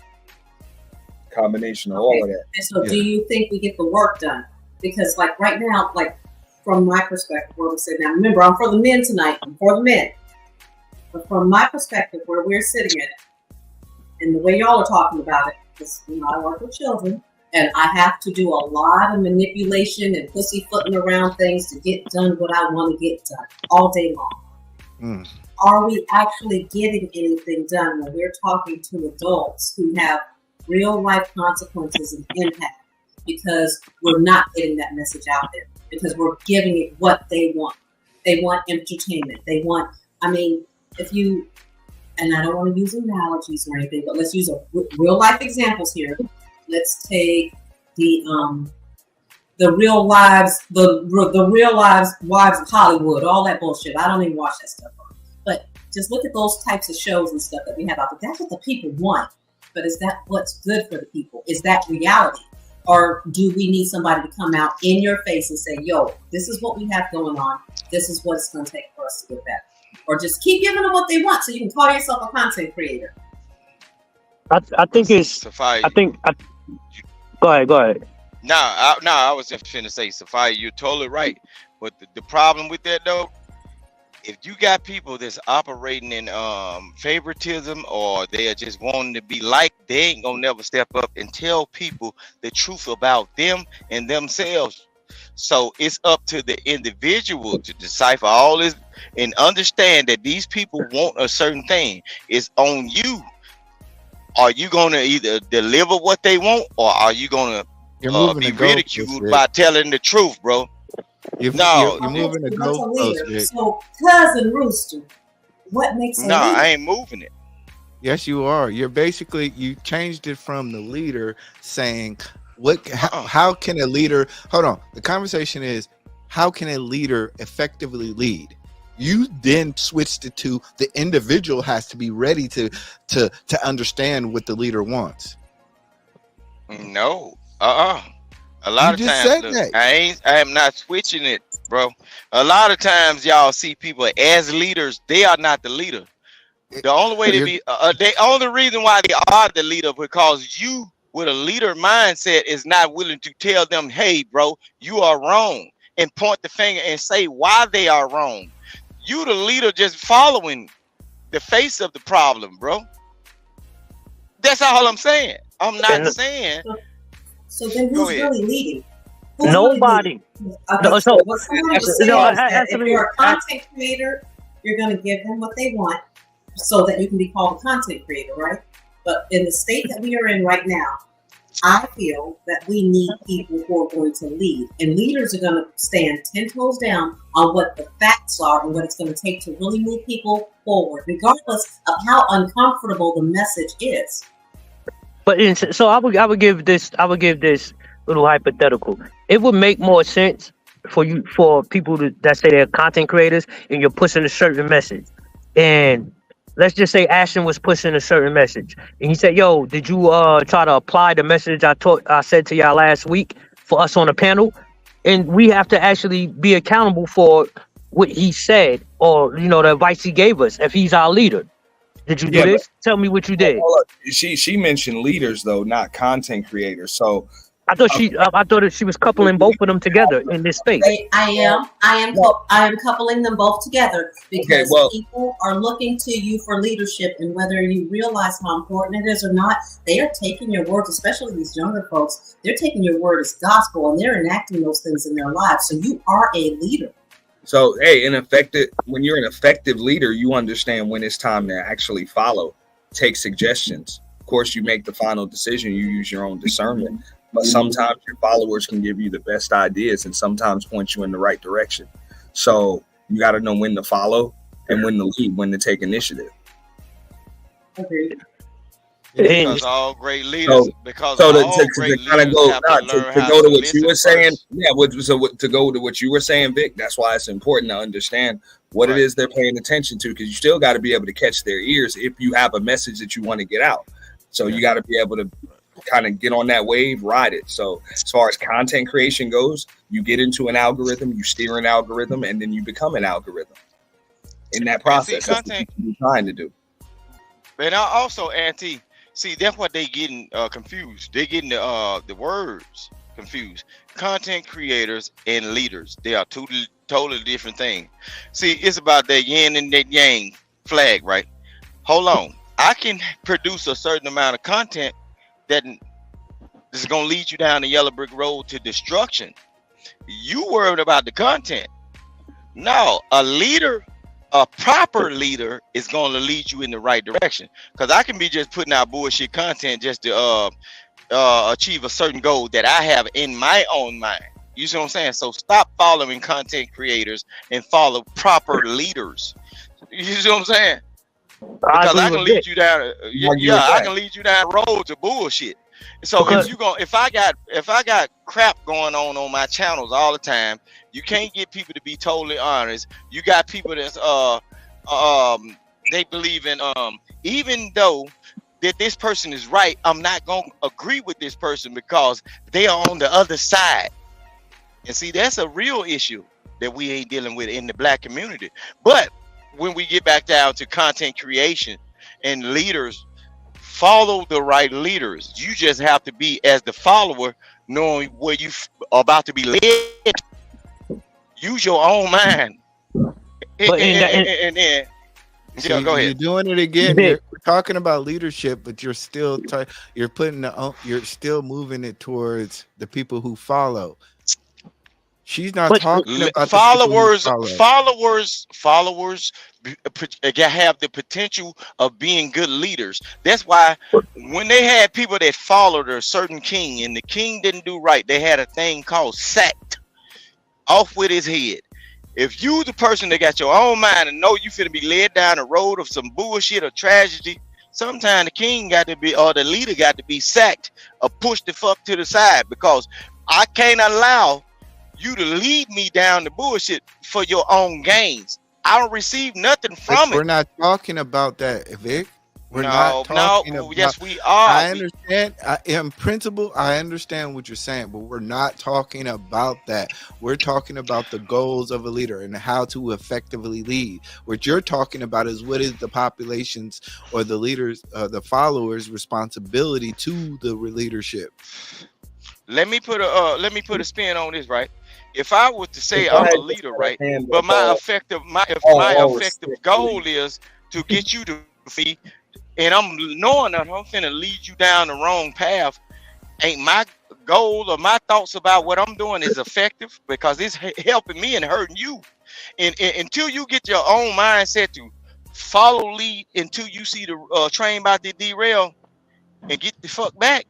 Combination of all of that. And so, do you think we get the work done? Because, like right now, like from my perspective, where we sit now, remember, I'm for the men tonight. I'm for the men. But from my perspective, where we're sitting at, and the way y'all are talking about it, because I work with children, and I have to do a lot of manipulation and pussyfooting around things to get done what I want to get done all day long. Are we actually getting anything done when we're talking to adults who have real life consequences and impact, because we're not getting that message out there, because we're giving it what they want. They want entertainment. They want, if you, and I don't want to use analogies or anything, but let's use real life examples here. Let's take the real lives, the real lives, wives of Hollywood, all that bullshit. I don't even watch that stuff. But just look at those types of shows and stuff that we have out there. That's what the people want. But is that what's good for the people? Is that reality? Or do we need somebody to come out in your face and say, yo, this is what we have going on. This is what it's going to take for us to get better. Or just keep giving them what they want so you can call yourself a content creator. I think it's, Safai, go ahead. I was just finna say, Safai, you're totally right. But the problem with that, though, if you got people that's operating in favoritism, or they are just wanting to be liked, they ain't gonna never step up and tell people the truth about them and themselves. So it's up to the individual to decipher all this and understand that these people want a certain thing. It's on you. Are you gonna either deliver what they want, or are you gonna be ridiculed by telling the truth, bro? You're moving the goalpost. So, Cousin Rooster, what makes No, I ain't moving it. Yes, you are. You're basically, you changed it from the leader saying, how can a leader, hold on. The conversation is, how can a leader effectively lead? You then switched it to the individual has to be ready to understand what the leader wants. No, a lot of times, look, I am not switching it, bro. A lot of times, y'all see people as leaders. They are not the leader. The only way to be, the only reason why they are the leader, because you, with a leader mindset, is not willing to tell them, "Hey, bro, you are wrong," and point the finger and say why they are wrong. You, the leader, just following the face of the problem, bro. That's all I'm saying. I'm not saying. So then who's really leading? Nobody. What somebody was saying is that if you're a content creator, you're going to give them what they want so that you can be called a content creator, right? But in the state that we are in right now, I feel that we need people who are going to lead. And leaders are going to stand 10 toes down on what the facts are and what it's going to take to really move people forward, regardless of how uncomfortable the message is. But so I would give this little hypothetical. It would make more sense for people that say they're content creators and you're pushing a certain message. And let's just say Ashton was pushing a certain message, and he said, "Yo, did you try to apply the message I said to y'all last week for us on the panel?" And we have to actually be accountable for what he said, or the advice he gave us if he's our leader. Did you do this? Tell me what you did. She mentioned leaders though, not content creators. So I thought she was coupling both of them together in this space. I am coupling them both together because people are looking to you for leadership, and whether you realize how important it is or not, they are taking your words, especially these younger folks. They're taking your word as gospel, and they're enacting those things in their lives. So you are a leader. So, hey, when you're an effective leader, you understand when it's time to actually follow, take suggestions. Of course, you make the final decision. You use your own discernment. But sometimes your followers can give you the best ideas and sometimes point you in the right direction. So you got to know when to follow and when to lead, when to take initiative. Agreed. Because all great leaders, because all great leaders have to learn how go to to what you listen were saying, first. to go to what you were saying, Vic, that's why it's important to understand what it is they're paying attention to, because you still got to be able to catch their ears if you have a message that you want to get out. So you got to be able to kind of get on that wave, ride it. So as far as content creation goes, you get into an algorithm, you steer an algorithm, and then you become an algorithm. In that process, that's what you're trying to do. And also, Auntie, see, that's what they getting confused. They getting the words confused. Content creators and leaders, they are two totally different things. See, it's about that yin and that yang flag, right? Hold on. I can produce a certain amount of content that is going to lead you down the yellow brick road to destruction. You worried about the content. No, a leader, a proper leader, is going to lead you in the right direction. Because I can be just putting out bullshit content just to achieve a certain goal that I have in my own mind. You see what I'm saying? So stop following content creators and follow proper leaders. You see what I'm saying? Because I can lead you down. I can lead you down roads of bullshit. So if I got crap going on my channels all the time, you can't get people to be totally honest. You got people that's they believe in even though that this person is right, I'm not gonna agree with this person because they are on the other side. And see, that's a real issue that we ain't dealing with in the black community. But when we get back down to content creation and leaders, follow the right leaders. You just have to be, as the follower, knowing where you are about to be led. Use your own mind. But and then, so go ahead. You're doing it again. We're talking about leadership, but you're still you're still moving it towards the people who follow. She's not talking about followers have the potential of being good leaders. That's why when they had people that followed a certain king and the king didn't do right, they had a thing called sacked, off with his head. If you the person that got your own mind and know you finna be led down the road of some bullshit or tragedy, sometimes the king got to be, or the leader got to be sacked or pushed the fuck to the side, because I can't allow you to lead me down the bullshit for your own gains. I don't receive nothing from it. We're not talking about that, Vic. We're not talking about, yes, we are. I understand. In principle, I understand what you're saying, but we're not talking about that. We're talking about the goals of a leader and how to effectively lead. What you're talking about is what is the population's or the leaders, the followers' responsibility to the leadership. Let me put a spin on this, right? If I were to say I'm a leader, right, but my effective goal is to get you to feed, and I'm knowing that I'm finna lead you down the wrong path, ain't my goal or my thoughts about what I'm doing is effective, because it's helping me and hurting you. And until you get your own mindset to follow lead, until you see the train about to derail and get the fuck back,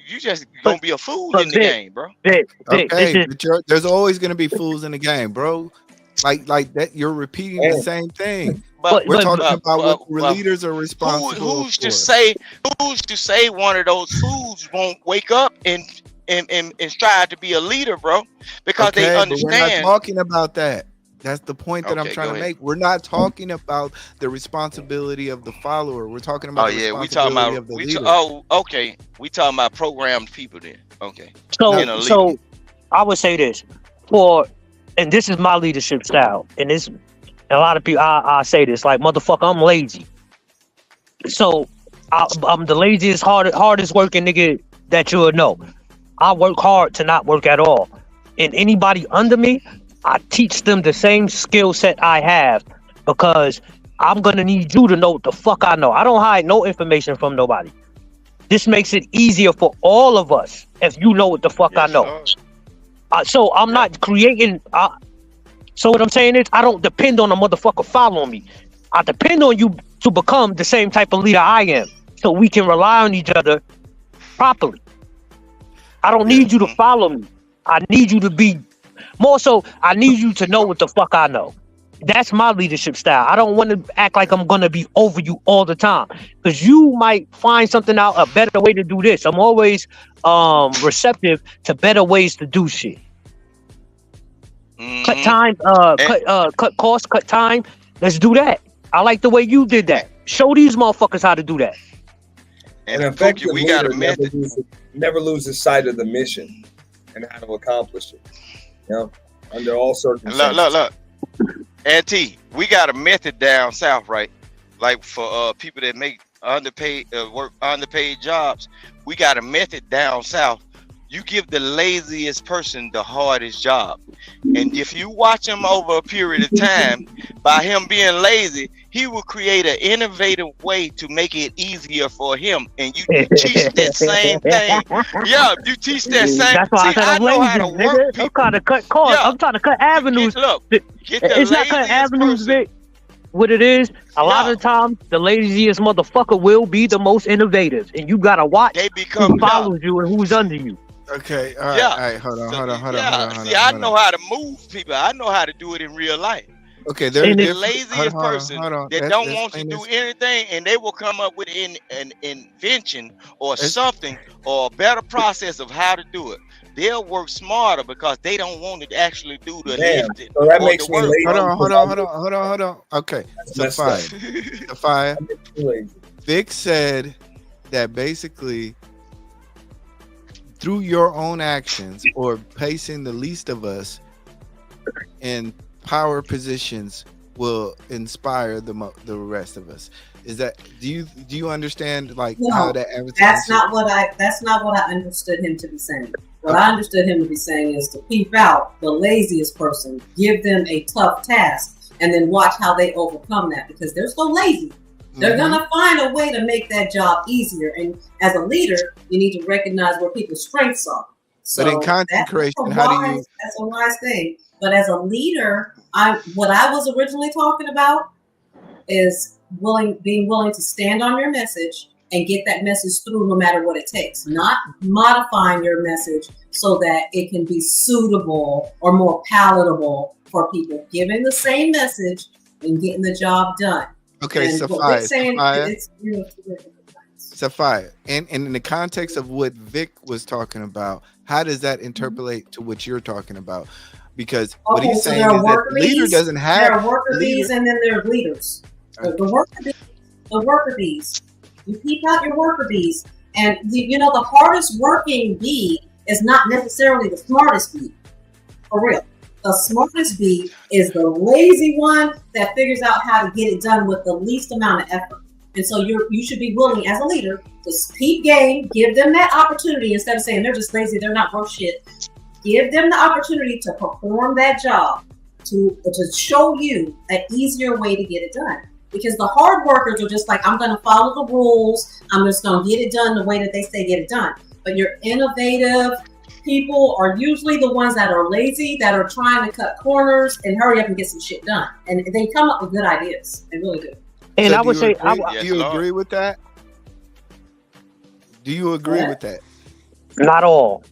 you just gonna be a fool in the game, bro. But there's always gonna be fools in the game, bro. Like that, you're repeating the same thing. But we're talking about what leaders are responsible who's to say one of those fools won't wake up and strive to be a leader, bro? Because they understand. But we're not talking about that. That's the point that I'm trying to make. We're not talking about the responsibility of the follower. We're talking about the responsibility of the leader. We talking about programmed people then. Okay. So I would say this, and this is my leadership style, and this, a lot of people, I say this, like, motherfucker, I'm lazy. So I'm the laziest, hardest working nigga that you'll know. I work hard to not work at all. And anybody under me, I teach them the same skill set I have, because I'm going to need you to know what the fuck I know. I don't hide no information from nobody. This makes it easier for all of us if you know what the fuck I know. So I'm not creating... so what I'm saying is, I don't depend on a motherfucker following me. I depend on you to become the same type of leader I am, so we can rely on each other properly. I don't need you to follow me. I need you to be... More so, I need you to know what the fuck I know. That's my leadership style. I don't want to act like I'm gonna be over you all the time, because you might find something out, a better way to do this. I'm always receptive to better ways to do shit. Cut time, cut costs, cut time. Let's do that. I like the way you did that. Show these motherfuckers how to do that. And effectively, we got to never lose sight of the mission and how to accomplish it. You know, under all circumstances. Look. Auntie, we got a method down south, right? Like for people that make underpaid work underpaid jobs, we got a method down south. You give the laziest person the hardest job, and if you watch him over a period of time, by him being lazy, he will create an innovative way to make it easier for him. And you teach that same thing. Yeah, you teach that same. That's why I said I'm lazy, nigga. I'm trying to cut costs. Yeah. I'm trying to cut avenues. Get the it's not cutting avenues, Vic. What it is, a lot of the time, the laziest motherfucker will be the most innovative, and you gotta watch who follows you and who's under you. Okay, all right, all right, hold on. See, I know how to move people. I know how to do it in real life. Okay, there's the laziest person that don't want to do anything, and they will come up with an invention or something or a better process of how to do it. They'll work smarter because they don't want to actually do the lifting. So that makes me lazy. Hold on. Okay, Sophia. Vic said that basically, through your own actions or placing the least of us in power positions will inspire the rest of us. Is that, do you understand how that that's not what I understood him to be saying. What I understood him to be saying is to peep out the laziest person, give them a tough task, and then watch how they overcome that, because they're so lazy. They're gonna find a way to make that job easier. And as a leader, you need to recognize where people's strengths are. So but in content creation, that's a wise thing. But as a leader, what I was originally talking about is being willing to stand on your message and get that message through no matter what it takes. Not modifying your message so that it can be suitable or more palatable for people. Giving the same message and getting the job done. Okay, Sophia, and in the context of what Vic was talking about, how does that interpolate to what you're talking about? Because what he's saying is that leader doesn't have. There are worker bees and then there are leaders. The worker bees. You keep out your worker bees, and the hardest working bee is not necessarily the smartest bee. For real. The smartest bee is the lazy one that figures out how to get it done with the least amount of effort. And so you should be willing as a leader to keep game, give them that opportunity instead of saying they're just lazy, they're not worth shit. Give them the opportunity to perform that job, to show you an easier way to get it done. Because the hard workers are just like, I'm going to follow the rules. I'm just going to get it done the way that they say get it done. But your innovative people are usually the ones that are lazy, that are trying to cut corners and hurry up and get some shit done. And they come up with good ideas. They really do. And so I would say, do you agree with that? Do you agree with that? Not all.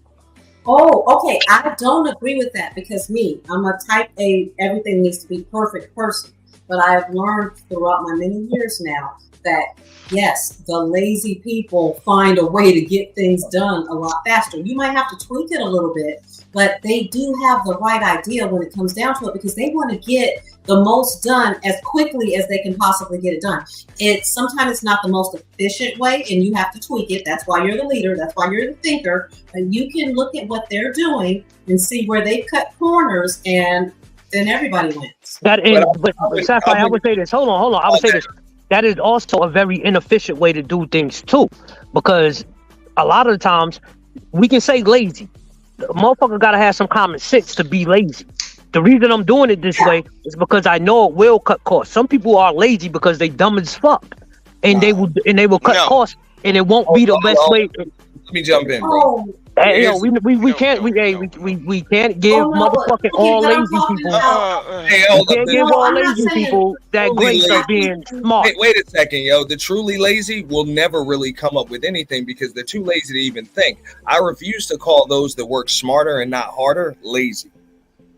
Oh, okay. I don't agree with that because I'm a type A, everything needs to be perfect person. But I have learned throughout my many years now that, yes, the lazy people find a way to get things done a lot faster. You might have to tweak it a little bit, but they do have the right idea when it comes down to it because they want to get the most done as quickly as they can possibly get it done. Sometimes it's not the most efficient way, and you have to tweak it. That's why you're the leader. That's why you're the thinker. And you can look at what they're doing and see where they cut corners, and then everybody wins. But Sapphire, I would say this. Hold on. I would say this. That is also a very inefficient way to do things too, because a lot of the times we can say lazy. The motherfucker gotta have some common sense to be lazy. The reason I'm doing it this way is because I know it will cut costs. Some people are lazy because they dumb as fuck, and they will cut costs, and it won't be the best way. Let me jump in, bro. Hey, yo, we can't give motherfucking all lazy people. We can't give all lazy people that grace of being smart. Hey, wait a second, yo. The truly lazy will never really come up with anything because they're too lazy to even think. I refuse to call those that work smarter and not harder lazy.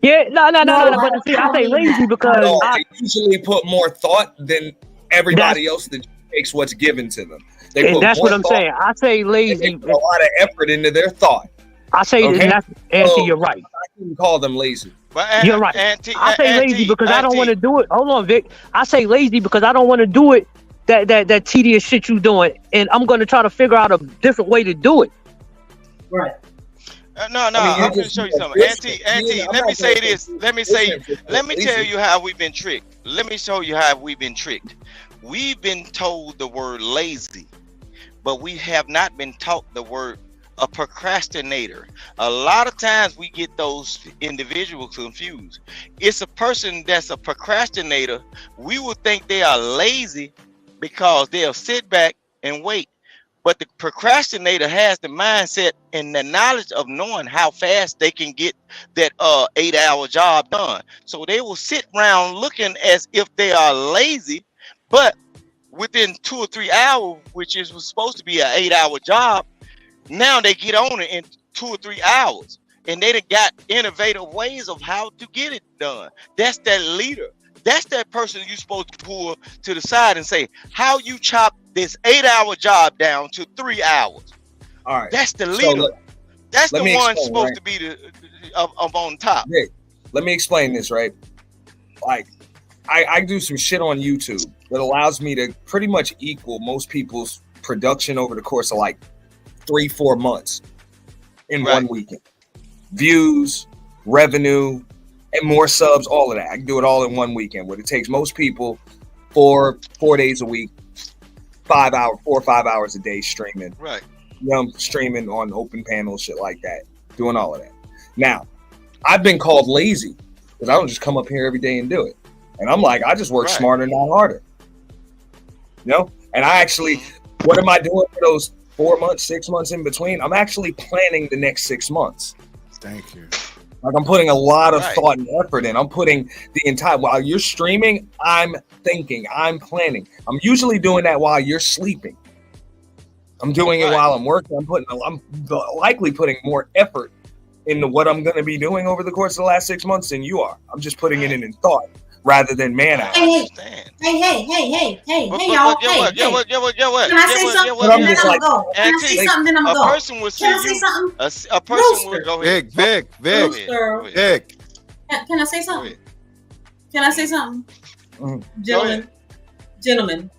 Yeah, no. No, But see, I don't say mean lazy that. because No, they usually put more thought than everybody else that takes what's given to them. They and put that's more what I'm thought, saying. I say and they lazy. put a lot of effort into their thought. I say Okay, that's Auntie, so you're right. I can call them lazy. But You're right. I say lazy because I don't want to do it. Hold on, Vic. I say lazy because I don't want to do it. That tedious shit you doing, and I'm going to try to figure out a different way to do it. Right. No, I mean, I'm going to show you something. Auntie, let me say this. Let me tell you how we've been tricked. Let me show you how we've been tricked. We've been told the word lazy, but we have not been taught the word a procrastinator. A lot of times we get those individuals confused. It's a person that's a procrastinator. We will think they are lazy because they'll sit back and wait. But the procrastinator has the mindset and the knowledge of knowing how fast they can get that 8-hour job done. So they will sit around looking as if they are lazy, but within 2 or 3 hours, which was supposed to be an 8-hour job, now they get on it in 2 or 3 hours. And they done got innovative ways of how to get it done. That's that leader. That's that person you're supposed to pull to the side and say, how you chop this 8-hour job down to 3 hours. All right. That's the leader. That's the one supposed to be the up on top. Rick, let me explain this, right? Like, I do some shit on YouTube that allows me to pretty much equal most people's production over the course of like 3-4 months in one weekend. Views, revenue, and more subs, all of that. I can do it all in one weekend. What it takes most people 4 days a week, 4 or 5 hours a day streaming. Right. Streaming on open panels, shit like that. Doing all of that. Now, I've been called lazy because I don't just come up here every day and do it. And I'm like, I just work smarter, not harder. And I actually, what am I doing for those 4 months, 6 months in between? I'm actually planning the next 6 months. Thank you. Like, I'm putting a lot of thought and effort in. I'm putting the entire, while you're streaming, I'm thinking, I'm planning. I'm usually doing that while you're sleeping. I'm doing it while I'm working. I'm likely putting more effort into what I'm going to be doing over the course of the last 6 months than you are. I'm just putting it in thought rather than man hours. Hey, y'all. Can I say something? Then I'm gonna go. Can I say something? Then I'm gonna go. A person will see Can I say you. something? A person will go ahead. Vic. Can I say something? Can I say something? Gentlemen,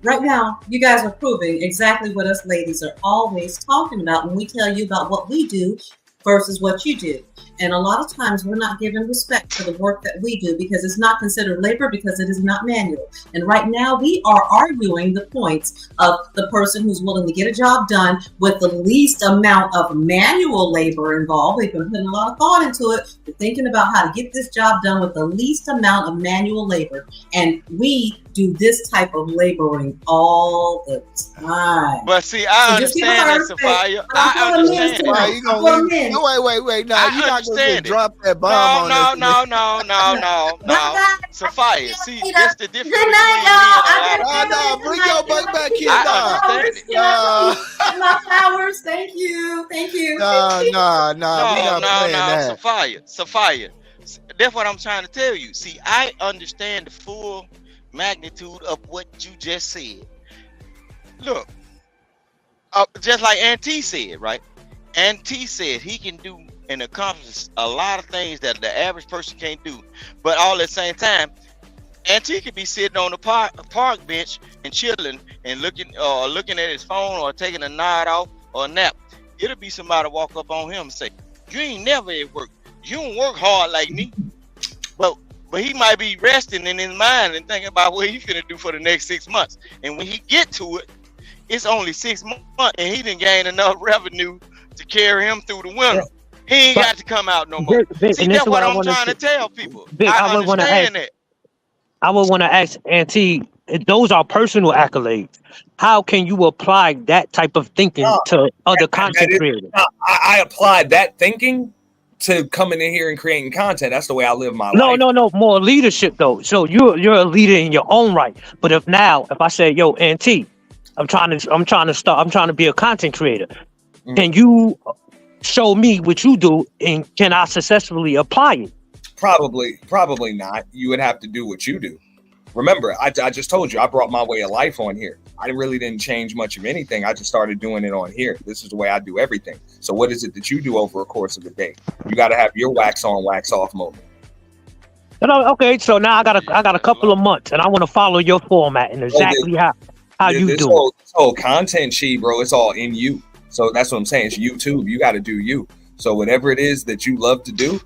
right now, you guys are proving exactly what us ladies are always talking about when we tell you about what we do versus what you do. And a lot of times we're not given respect for the work that we do because it's not considered labor because it is not manual. And right now we are arguing the points of the person who's willing to get a job done with the least amount of manual labor involved. We've been putting a lot of thought into it. We're thinking about how to get this job done with the least amount of manual labor. And we do this type of laboring all the time. But see, I understand that, Sophia. I understand. Why you gonna leave? Wait. No, you're not gonna drop that bomb on us. No. Sophia, see, that's the difference. No, bring your butt back here. My flowers, thank you. No, we not playing that. Sophia, that's what I'm trying to tell you. See, I understand the full magnitude of what you just said. Look, just like Auntie said, right? Auntie said he can do and accomplish a lot of things that the average person can't do, but all at the same time, Auntie could be sitting on the park bench and chilling and looking at his phone or taking a nod off or a nap. It'll be somebody walk up on him and say, "You ain't never at work. You don't work hard like me." But he might be resting in his mind and thinking about what he's gonna do for the next 6 months. And when he get to it, it's only 6 months, and he didn't gain enough revenue to carry him through the winter. He ain't got to come out no more. See, that's what I'm trying to tell people. I understand that. I would want to ask Auntie, those are personal accolades. How can you apply that type of thinking to other content creators? I applied that thinking to coming in here and creating content. That's the way I live my life. No, more leadership though. So you're a leader in your own right. But if I say, yo, Auntie, I'm trying to be a content creator. Can you show me what you do, and can I successfully apply it? Probably not. You would have to do what you do. Remember, I just told you I brought my way of life on here. I really didn't change much of anything. I just started doing it on here. This is the way I do everything. So what is it that you do over a course of a day? You got to have your wax on, wax off moment. Okay, so now I got a couple of months, and I want to follow your format and exactly how you do it. This whole content sheet, bro, it's all in you. So that's what I'm saying. It's YouTube. You got to do you. So whatever it is that you love to do, you know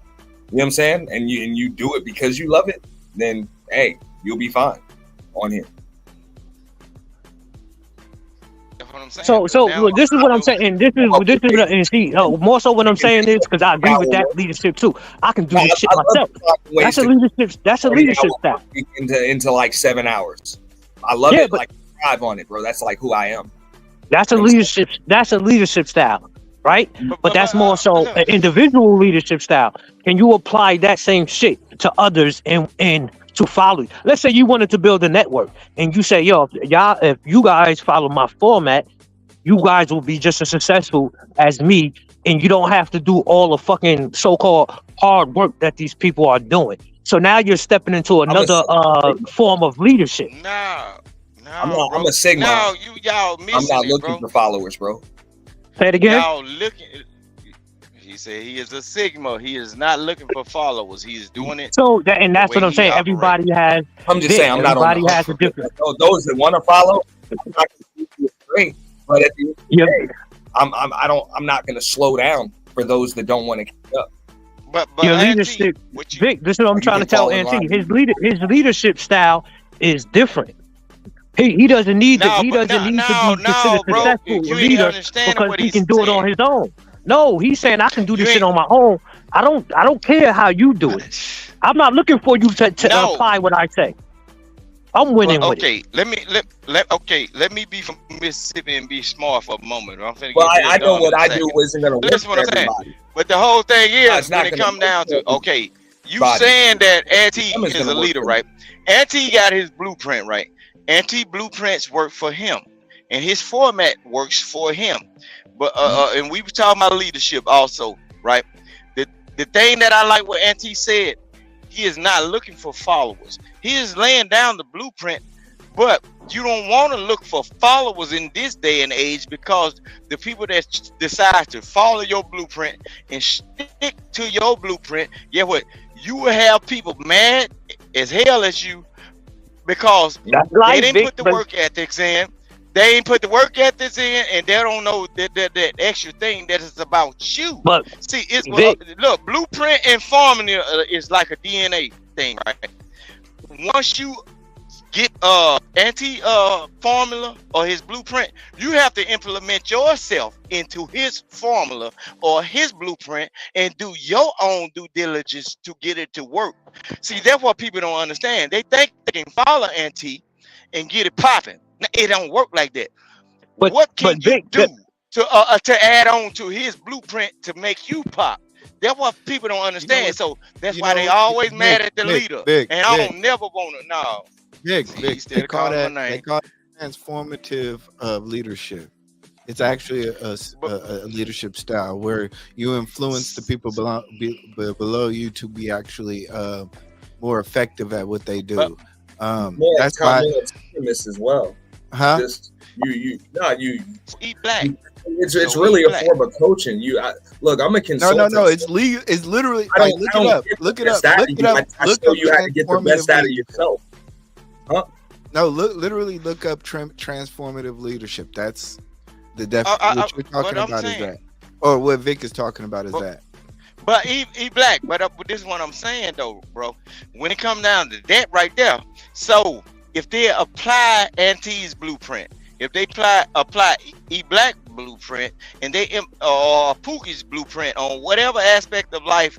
what I'm saying, and you do it because you love it, then hey, you'll be fine on here. So this is what I'm saying, and and see, more so what I'm saying is because I agree with that leadership too. I can do this shit myself. That's a leadership style. Into like 7 hours. I love it. Like thrive on it, bro. That's like who I am. That's a leadership style, right? But that's more so an individual leadership style. Can you apply that same shit to others and to follow you? Let's say you wanted to build a network and you say, yo, y'all, if you guys follow my format, you guys will be just as successful as me, and you don't have to do all the fucking so-called hard work that these people are doing. So now you're stepping into another form of leadership. I'm a Sigma. No, y'all missing I'm not looking for followers, bro. Say it again. Y'all looking. He said he is a Sigma. He is not looking for followers. He is doing it. So that's what I'm saying. Everybody has. I'm just saying. I'm not on. Everybody has a different. Those that want to follow, I'm not going to great. But at the end of the day, I'm not going to slow down for those that don't want to keep up. But your leadership, Vic. This is what I'm trying to tell NT. His leadership style is different. He doesn't need to. He doesn't need to be considered a successful leader because he can do it on his own. No, he's saying I can do this shit on my own. I don't care how you do it. I'm not looking for you to apply what I say. I'm winning with it. Let me be from Mississippi and be smart for a moment. I know what I do isn't going to work for everybody. But the whole thing is, when it comes down to, you saying that Auntie is a leader, right? Auntie got his blueprint, right? Auntie blueprints work for him, and his format works for him. But and we were talking about leadership also, right? The thing that I like what Auntie said, he is not looking for followers. He is laying down the blueprint, but you don't want to look for followers in this day and age, because the people that decide to follow your blueprint and stick to your blueprint, yeah, what? You will have people mad as hell at you because they didn't put the work ethics in. They ain't put the work ethics in, and they don't know that extra thing that is about you. But see, look, blueprint and formula is like a DNA thing, right? Once you get anti formula or his blueprint, you have to implement yourself into his formula or his blueprint and do your own due diligence to get it to work. See, that's what people don't understand. They think they can follow anti and get it popping. It don't work like that. But what can you do to add on to his blueprint to make you pop? That's what people don't understand. So that's why they always mad at the leader. And I don't never want to know. They call it transformative leadership. It's actually a leadership style where you influence the people below you to be actually more effective at what they do. That's why as well. Huh? Just you eat black. It's really a form of coaching. Look, I'm a consultant. No. It's legal. It's literally. Look it up. Look it up. I show you how to get the best out of yourself. Huh? No, literally look up transformative leadership. That's the definition. What you're talking about is that, or what Vic is talking about is that. But he black. But this is what I'm saying though, bro. When it comes down to that right there, so if they apply Auntie's blueprint, if they apply black blueprint, and they or Pookie's blueprint on whatever aspect of life,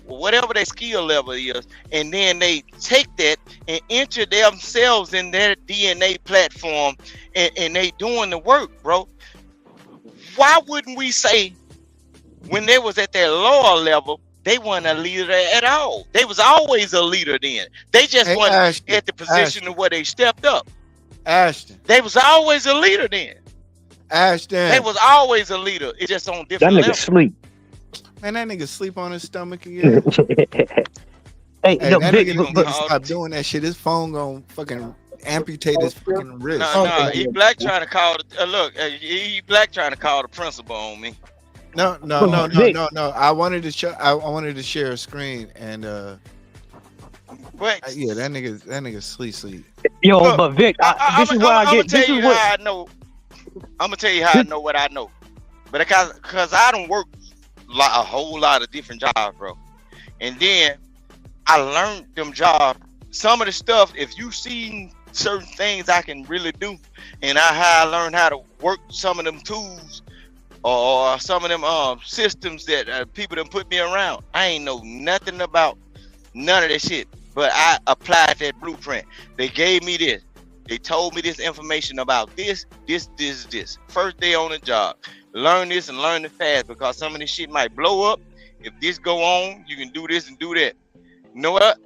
whatever their skill level is, and then they take that and enter themselves in their DNA platform, and they doing the work, bro. Why wouldn't we say when they was at their lower level, they weren't a leader at all? They was always a leader then. They just weren't at the position of where they stepped up. Ashton. They was always a leader then. Ashton. They was always a leader. It's just on different levels. levels. Sleep. Man, that nigga sleep on his stomach again. Hey, Hey, no, that Vic, nigga but, need to but stop doing that shit. His phone gonna fucking amputate his fucking wrist. No, he black trying to call. He black trying to call the principal on me. No. I wanted to show. I wanted to share a screen and What? yeah, that nigga sleep. yo, Look, but Vic, this is where I get. This is what I know. I'm gonna tell you how I know what I know, but because I don't work a whole lot of different jobs, bro, and then I learned them jobs. Some of the stuff, if you seen certain things I can really do, and how I learned how to work some of them tools or some of them systems that people done put me around. I ain't know nothing about none of that shit, but I applied that blueprint. They gave me this. They told me this information about this. First day on the job. Learn this and learn it fast because some of this shit might blow up. If this go on, you can do this and do that. You know what?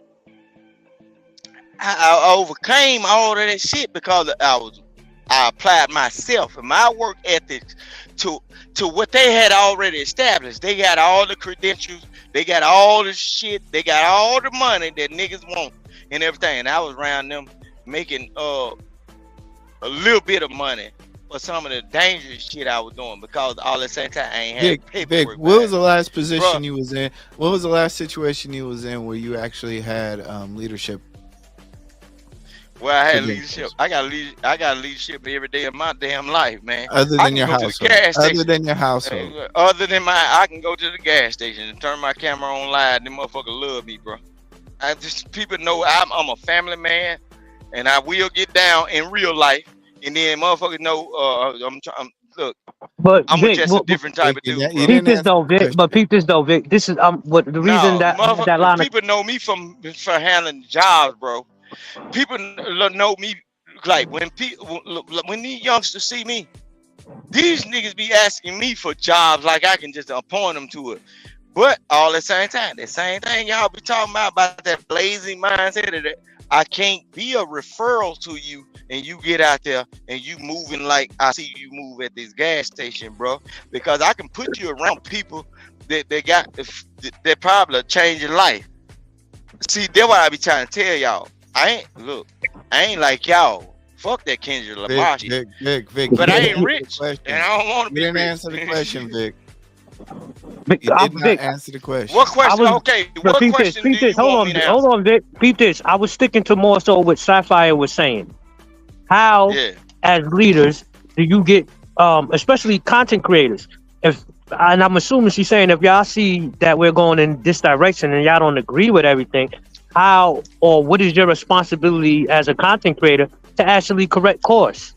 I overcame all of that shit because I applied myself and my work ethics to what they had already established. They got all the credentials, they got all the shit, they got all the money that niggas want and everything. And I was around them making a little bit of money for some of the dangerous shit I was doing because all at the same time I ain't had paperwork. Vic, what was the last position you was in? What was the last situation you was in where you actually had leadership? Well, I had leadership. I got leadership every day of my damn life, man. Other than your household. Other than your household. Other than I can go to the gas station and turn my camera on live. Them motherfuckers love me, bro. People know I'm a family man, and I will get down in real life. And then motherfuckers know look. But I'm Vic, just a different type of dude. Peep this though, Vic. But peep this though, Vic. This is what the reason that line. People know me for handling jobs, bro. People know me like when these youngsters see me, these niggas be asking me for jobs like I can just appoint them to it. But all at the same time, the same thing y'all be talking about that lazy mindset of that I can't be a referral to you and you get out there and you moving like I see you move at this gas station, bro. Because I can put you around people that probably change your life. See, that's what I be trying to tell y'all. I ain't like y'all. Fuck that Kendrick Lamar shit. Vic. But I ain't rich, and I don't want to be rich. You didn't answer the question, Vic. You did not answer the question. What question? Okay, what question do you want me to answer? Hold on, Vic. Peep this. I was sticking to more so what Sapphire was saying. How, as leaders, do you get, especially content creators, and I'm assuming she's saying if y'all see that we're going in this direction and y'all don't agree with everything, how or what is your responsibility as a content creator to actually correct course?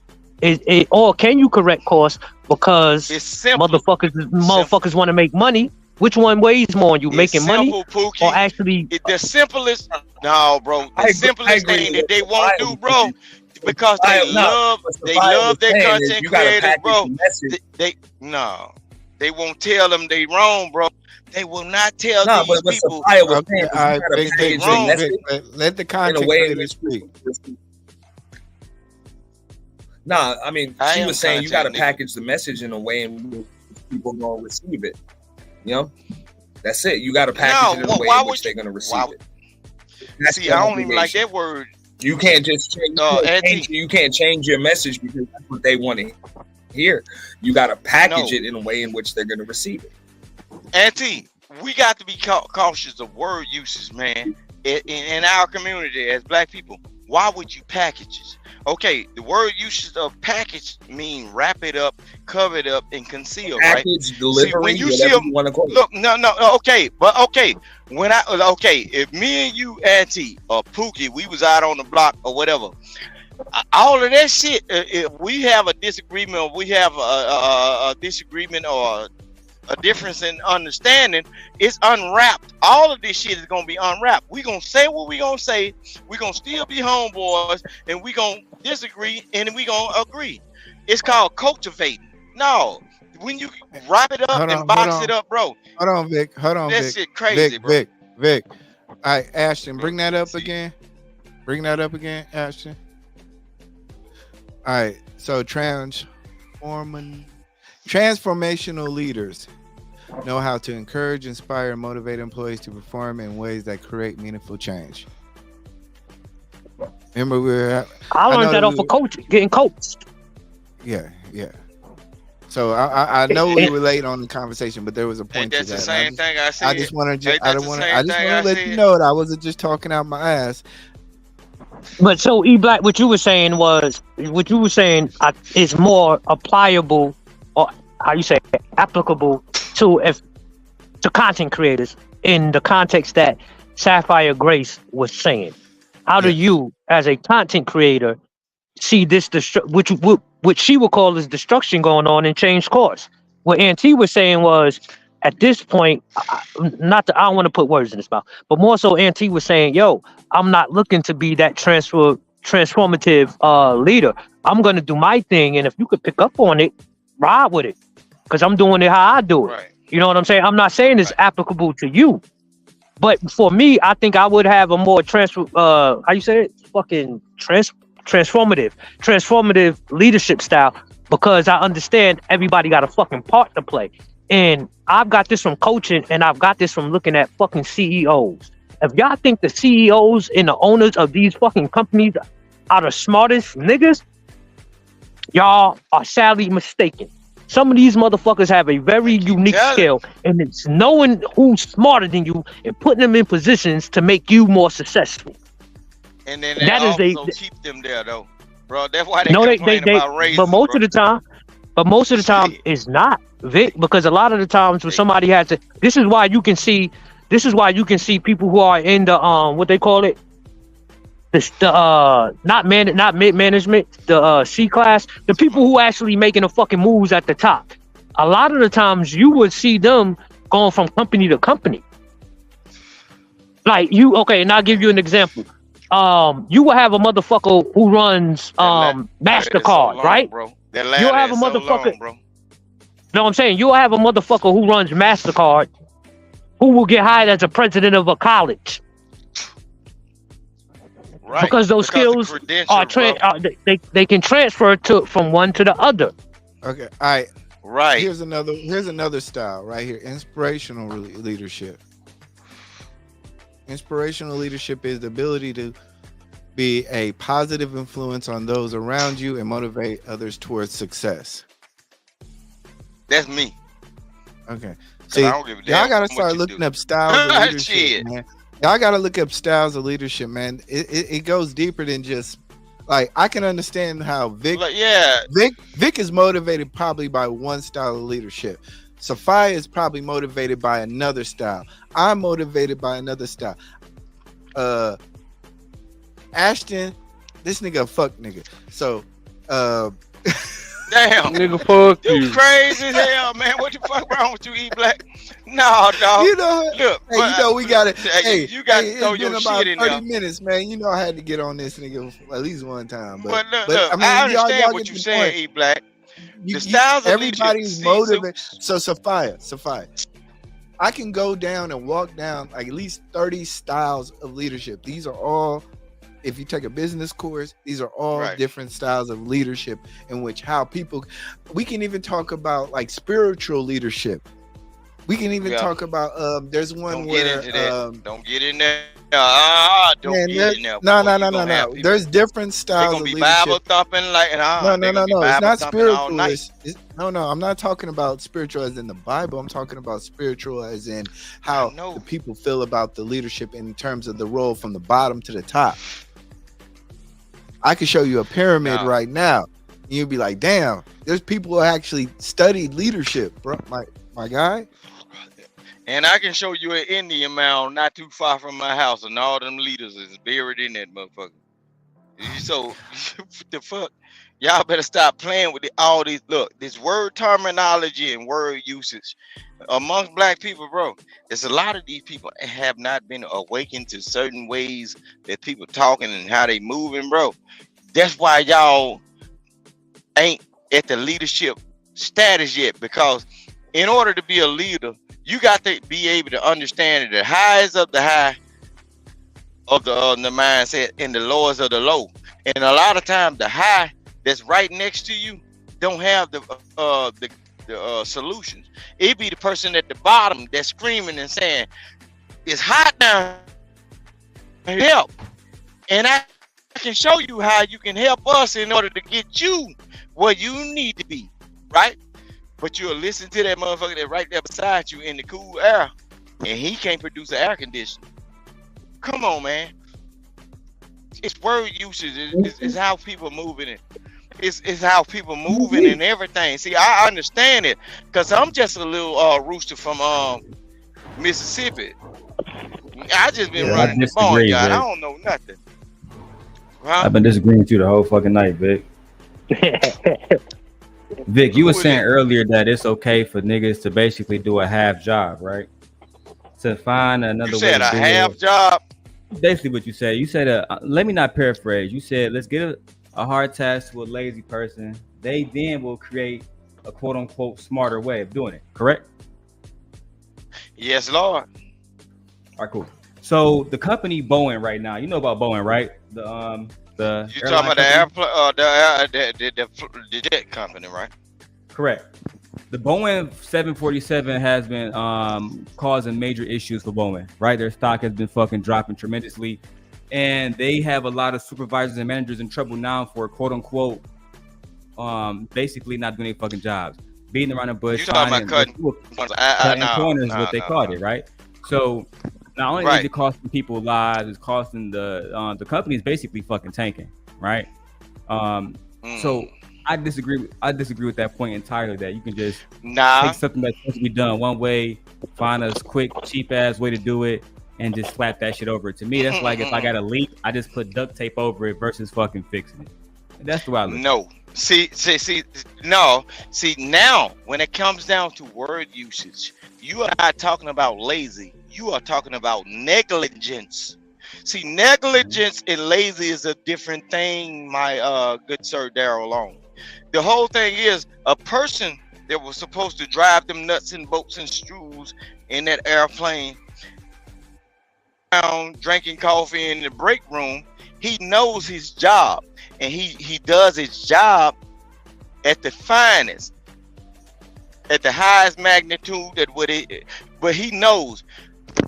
Or can you correct course because motherfuckers want to make money? Which one weighs more on you, making money Pookie. or actually? The simplest, no, bro. The simplest thing that they want to do, bro, because they love their content creators, bro. They won't tell them they wrong, bro. They will not tell these people. Let the content creators speak. Nah, I mean, she was saying you got to package the message in a way in which people are going to receive it. You know, that's it. You got to package it in a way in which they're going to receive it. See, I don't even like that word. You can't just change. You can't change your message because that's what they want to hear. You got to package it in a way in which they're going to receive it. Auntie, we got to be cautious of word uses, man. In our community as black people, why would you package it? Okay, the word usage of package mean wrap it up, cover it up, and conceal, package, right? Delivery, see, when you see them, you want to call it. Look, okay, if me and you, Auntie, or Pookie, we was out on the block or whatever, all of that shit, if we have a disagreement or we have a disagreement or a difference in understanding, it's unwrapped. All of this shit is gonna be unwrapped. We gonna say what we gonna say. We gonna still be homeboys, and we gonna disagree, and we gonna agree. It's called cultivating. No, when you wrap it up and box it up, bro. Hold on, Vic. That shit crazy, bro. Vic. All right, Ashton, bring that up again. Bring that up again, Ashton. All right, so transformational leaders. know how to encourage, inspire, and motivate employees to perform in ways that create meaningful change. Remember, I learned that off of coaching, getting coached. Yeah. So I know we were late on the conversation, but there was a point to that. That's the same thing I said. I just want to let you know that I wasn't just talking out my ass. But so E-Black, what you were saying is more applicable, or how you say it, applicable to content creators in the context that Sapphire Grace was saying. How do you, as a content creator, see this which she would call as destruction going on and change course? What Auntie was saying was, at this point, I don't want to put words in his mouth, but more so Auntie was saying, yo, I'm not looking to be that transformative leader. I'm going to do my thing, and if you could pick up on it, ride with it, because I'm doing it how I do it. Right. You know what I'm saying? I'm not saying it's applicable to you, but for me, I think I would have a more transformative leadership style, because I understand everybody got a fucking part to play. And I've got this from coaching, and I've got this from looking at fucking CEOs. If y'all think the CEOs and the owners of these fucking companies are the smartest niggas, y'all are sadly mistaken. Some of these motherfuckers have a very unique skill, and it's knowing who's smarter than you and putting them in positions to make you more successful. And then they also keep them there, though, bro. That's why they complain about raises. But most of the time, it's not, Vic, because a lot of the times when somebody has to, this is why you can see people who are in the what they call it, not mid management, the C class, the people who actually making the fucking moves at the top. A lot of the times you would see them going from company to company. Like and I'll give you an example. You will have a motherfucker who runs MasterCard, right? You'll have a motherfucker. No, I'm saying you'll have a motherfucker who runs MasterCard who will get hired as a president of a college. Right. Because those skills are they can transfer from one to the other. Okay. All right. Right. Here's another style right here. Inspirational leadership. Inspirational leadership is the ability to be a positive influence on those around you and motivate others towards success. That's me. Okay. See, y'all gotta start looking up styles of leadership, man. Y'all gotta look up styles of leadership, man. It goes deeper than just like I can understand how Vic is motivated probably by one style of leadership. Sophia is probably motivated by another style. I'm motivated by another style. Ashton, this nigga a fuck nigga. So damn, nigga, fuck you. You crazy as hell, man. What the fuck wrong with you, E-Black? No, dog. You know, look, hey, we got it. Hey, you got to throw your shit in 30 there. minutes, man. You know I had to get on this nigga at least one time. But look, I understand what you're saying, E-Black. The styles of everybody's motivated. So Sophia, I can go down and walk down like at least 30 styles of leadership. These are all, if you take a business course, these are all different styles of leadership in which how people, we can even talk about like spiritual leadership. We can even talk about, there's one where, don't get in there. Don't get in there. No. There's different styles of leadership. Bible thumping like, no. It's not spiritual. No. I'm not talking about spiritual as in the Bible. I'm talking about spiritual as in how the people feel about the leadership in terms of the role from the bottom to the top. I can show you a pyramid right now. And you'll be like, damn, there's people who actually studied leadership, bro. My guy. And I can show you an Indian mound not too far from my house, and all them leaders is buried in that motherfucker. So, what the fuck? Y'all better stop playing with all these. Look, this word terminology and word usage amongst black people, bro. There's a lot of these people have not been awakened to certain ways that people talking and how they moving, bro. That's why y'all ain't at the leadership status yet, because in order to be a leader, you got to be able to understand that the highs of the high of the mindset and the lows of the low. And a lot of times the high that's right next to you don't have the solutions. It be the person at the bottom that's screaming and saying, "It's hot down here, help!" And I can show you how you can help us in order to get you where you need to be, right? But you'll listen to that motherfucker that right there beside you in the cool air, and he can't produce an air conditioner. Come on, man. It's word usage. It's how people moving it. It's how people moving and everything. See, I understand it because I'm just a little rooster from Mississippi. I just been running the barn, y'all. I don't know nothing. Huh? I've been disagreeing with you the whole fucking night, Vic. Vic, you were saying earlier that it's okay for niggas to basically do a half job, right? To find another way to do it. You said a half job? Basically what you said. You said, let me not paraphrase. You said, let's get a hard task to a lazy person. They then will create a quote unquote smarter way of doing it. Correct? Yes, Lord. All right, cool. So the company Boeing right now, you know about Boeing, right? The you talking about the airplane, the jet company, right? Correct. The Boeing 747 has been causing major issues for Boeing, right? Their stock has been fucking dropping tremendously, and they have a lot of supervisors and managers in trouble now for quote unquote, basically not doing any fucking jobs, beating around the bush. You talking about cutting corners, what they called it, right? So not only is it costing people lives, it's costing the company is basically fucking tanking, right? So I disagree with that point entirely. That you can just take something that's supposed to be done one way, find a quick, cheap ass way to do it, and just slap that shit over it. To me, that's like if I got a leak, I just put duct tape over it versus fucking fixing it. And that's the way I look. No, see, now when it comes down to word usage, you are not talking about lazy. You are talking about negligence. See, negligence and lazy is a different thing, my good sir Daryl Long. The whole thing is a person that was supposed to drive them nuts and bolts and screws in that airplane around drinking coffee in the break room. He knows his job, and he does his job at the finest, at the highest magnitude but he knows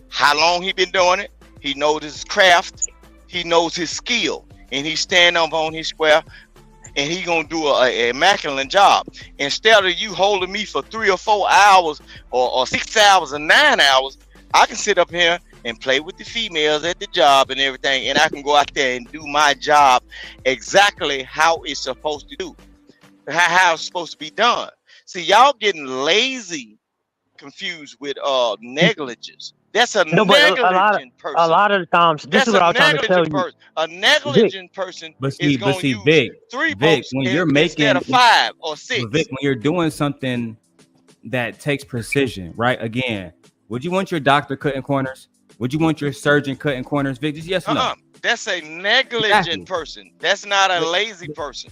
how long he been doing it. He knows his craft, he knows his skill, and he stand up on his square, and he gonna do a immaculate job. Instead of you holding me for 3 or 4 hours or 6 hours or 9 hours, I can sit up here and play with the females at the job and everything, and I can go out there and do my job exactly how it's supposed to do, how it's supposed to be done. See, y'all getting lazy confused with negligence. That's a negligent person. A lot of the times, this is what I'm trying to tell you. A negligent person is going to use Vic, 3 bolts when you're making, instead of 5 or 6. Vic, when you're doing something that takes precision, right? Again, would you want your doctor cutting corners? Would you want your surgeon cutting corners, Vic? Just yes or no? That's a negligent person. That's not a lazy person.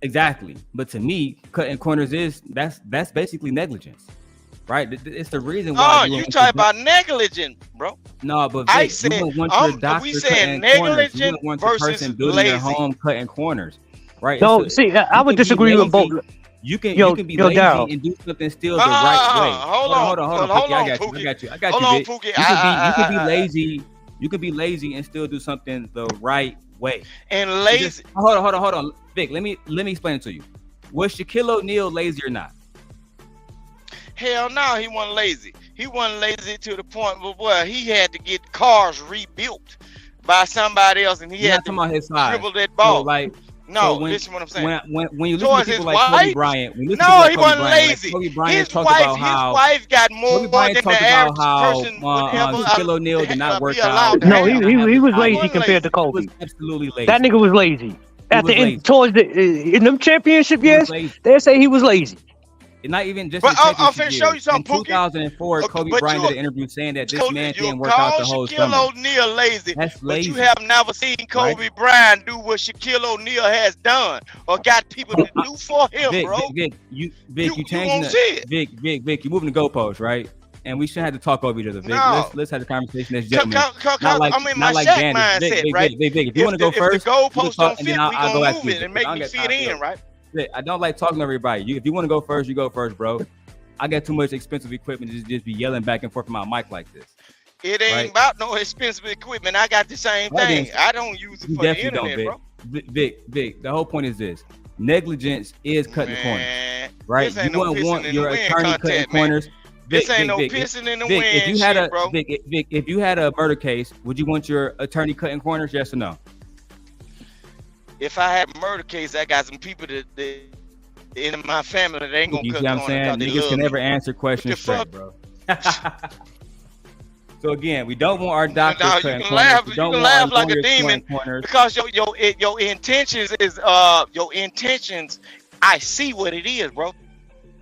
Exactly. But to me, cutting corners that's basically negligence. Right, it's the reason why. You talk about negligent, bro. No, but Vic, I said, you don't want your doctor we saying cutting negligent corners. You don't want versus the person building lazy. their home cutting corners, right? No, see, I would disagree with both. You can be lazy and do something still the right way. Hold on, Pookie. I got you, Vic. Pookie. You can be lazy. You can be lazy and still do something the right way. And lazy. Hold on, Vic. Let me explain it to you. Was Shaquille O'Neal lazy or not? Hell no, he wasn't lazy. He wasn't lazy to the point where he had to get cars rebuilt by somebody else, and he had to dribble that ball. Listen what I'm saying. When you listen to people like Kobe Bryant, he wasn't lazy. His wife got more than the average person would ever. Shaquille O'Neal did not work out. No, he was lazy compared to Kobe. He was absolutely lazy. That nigga was lazy. At the end, towards in them championship years, they say he was lazy. Not even just. But I'm finna show you something, in 2004, Kobe Bryant did an interview saying that this man didn't work out the whole summer. Shaquille O'Neal lazy, That's lazy. But you have never seen Kobe Bryant do what Shaquille O'Neal has done or got people to do for him, bro. Vic, you changing the Vic, you moving the goalposts, right? And we shouldn't have to talk over each other, Vic. No. Let's have a conversation as gentlemen. I'm in my Shaq mindset, right? Vic, if you want to go first, if the goalposts don't fit, we gonna move it and make me fit in, right? I don't like talking to everybody. If you want to go first, you go first, bro. I got too much expensive equipment to just be yelling back and forth from my mic like this. It ain't about no expensive equipment. I got the same thing. I don't use it for the internet, bro. Vic, the whole point is this. Negligence is cutting corners, right? You wouldn't want your attorney cutting corners. This ain't no pissing in the wind if you had shit, bro. Vic, if you had a murder case, would you want your attorney cutting corners? Yes or no? If I had a murder case, I got some people that in my family that ain't gonna cut corners. I'm saying? Niggas can never answer questions straight, bro. So again, we don't want our doctors cutting corners. You can laugh like a demon because your intentions is your intentions. I see what it is, bro.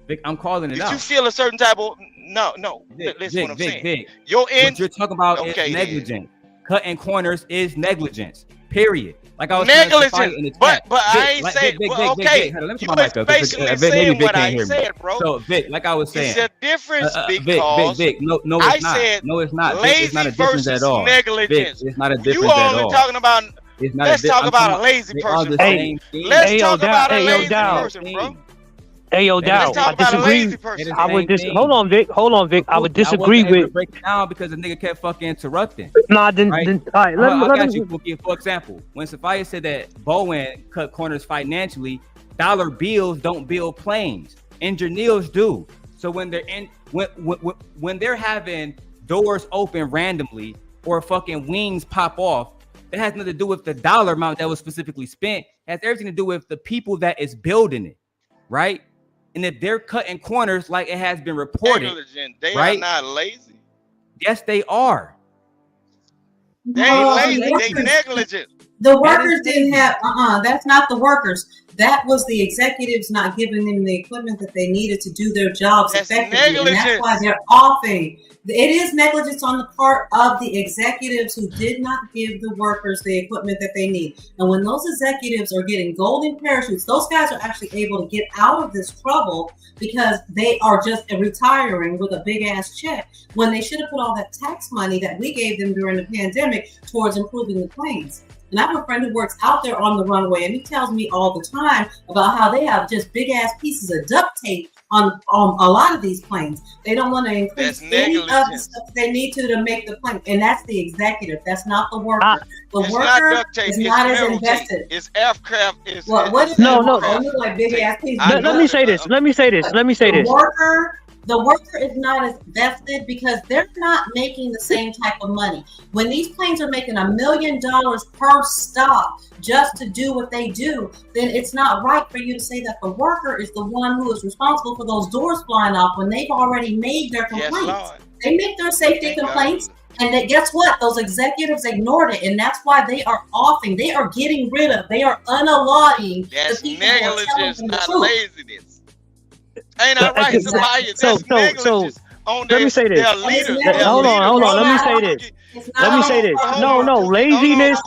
Vic, I'm calling it out. Did you feel a certain type of no? Vic, listen, what I'm saying. Vic, what you're talking about is negligence. Cutting corners is negligence. Period. Like I was negligent, but I ain't saying okay. You was basically saying what I said, bro. So Vic, like I was saying, it's a difference because Vic, no, it's not. No, it's not. Vic, it's not a difference at all. Negligence. Vic, it's not a difference at all. You only talking about. Let's talk about a lazy person. Let's talk about a lazy person, bro. Hey yo, Dow, I disagree. I would hold on, Vic. I would disagree with. Break it down because the nigga kept fucking interrupting. Nah, then all right. Let me. For example, when Sophia said that Bowen cut corners financially, dollar bills don't build planes. Engineers do. So when they're when they're having doors open randomly or fucking wings pop off, that has nothing to do with the dollar amount that was specifically spent. It has everything to do with the people that is building it, right? And if they're cutting corners like it has been reported, they right? are not lazy. Yes, they are. They ain't lazy. They negligent. The workers didn't have. That's not the workers. That was the executives not giving them the equipment that they needed to do their jobs effectively. And that's why they're offing. It is negligence on the part of the executives who did not give the workers the equipment that they need. And when those executives are getting golden parachutes, those guys are actually able to get out of this trouble because they are just retiring with a big ass check when they should have put all that tax money that we gave them during the pandemic towards improving the planes. And I have a friend who works out there on the runway, and he tells me all the time about how they have just big ass pieces of duct tape on a lot of these planes. They don't want to increase any of the stuff they need to make the plane. And that's the executive. That's not the worker. The worker is not as invested. It's aircraft. What is no. Like big ass pieces. Let me say this. The worker is not as vested because they're not making the same type of money. When these planes are making $1 million per stop just to do what they do, then it's not right for you to say that the worker is the one who is responsible for those doors flying off when they've already made their complaints. Yes, they make their safety complaints. And then guess what? Those executives ignored it, and that's why they are offing. They are getting rid of. They are unallowing. That's negligence, not laziness. Ain't that right, somebody? That's negligence on their, let me say this. Hold on. Let me say this. No, laziness.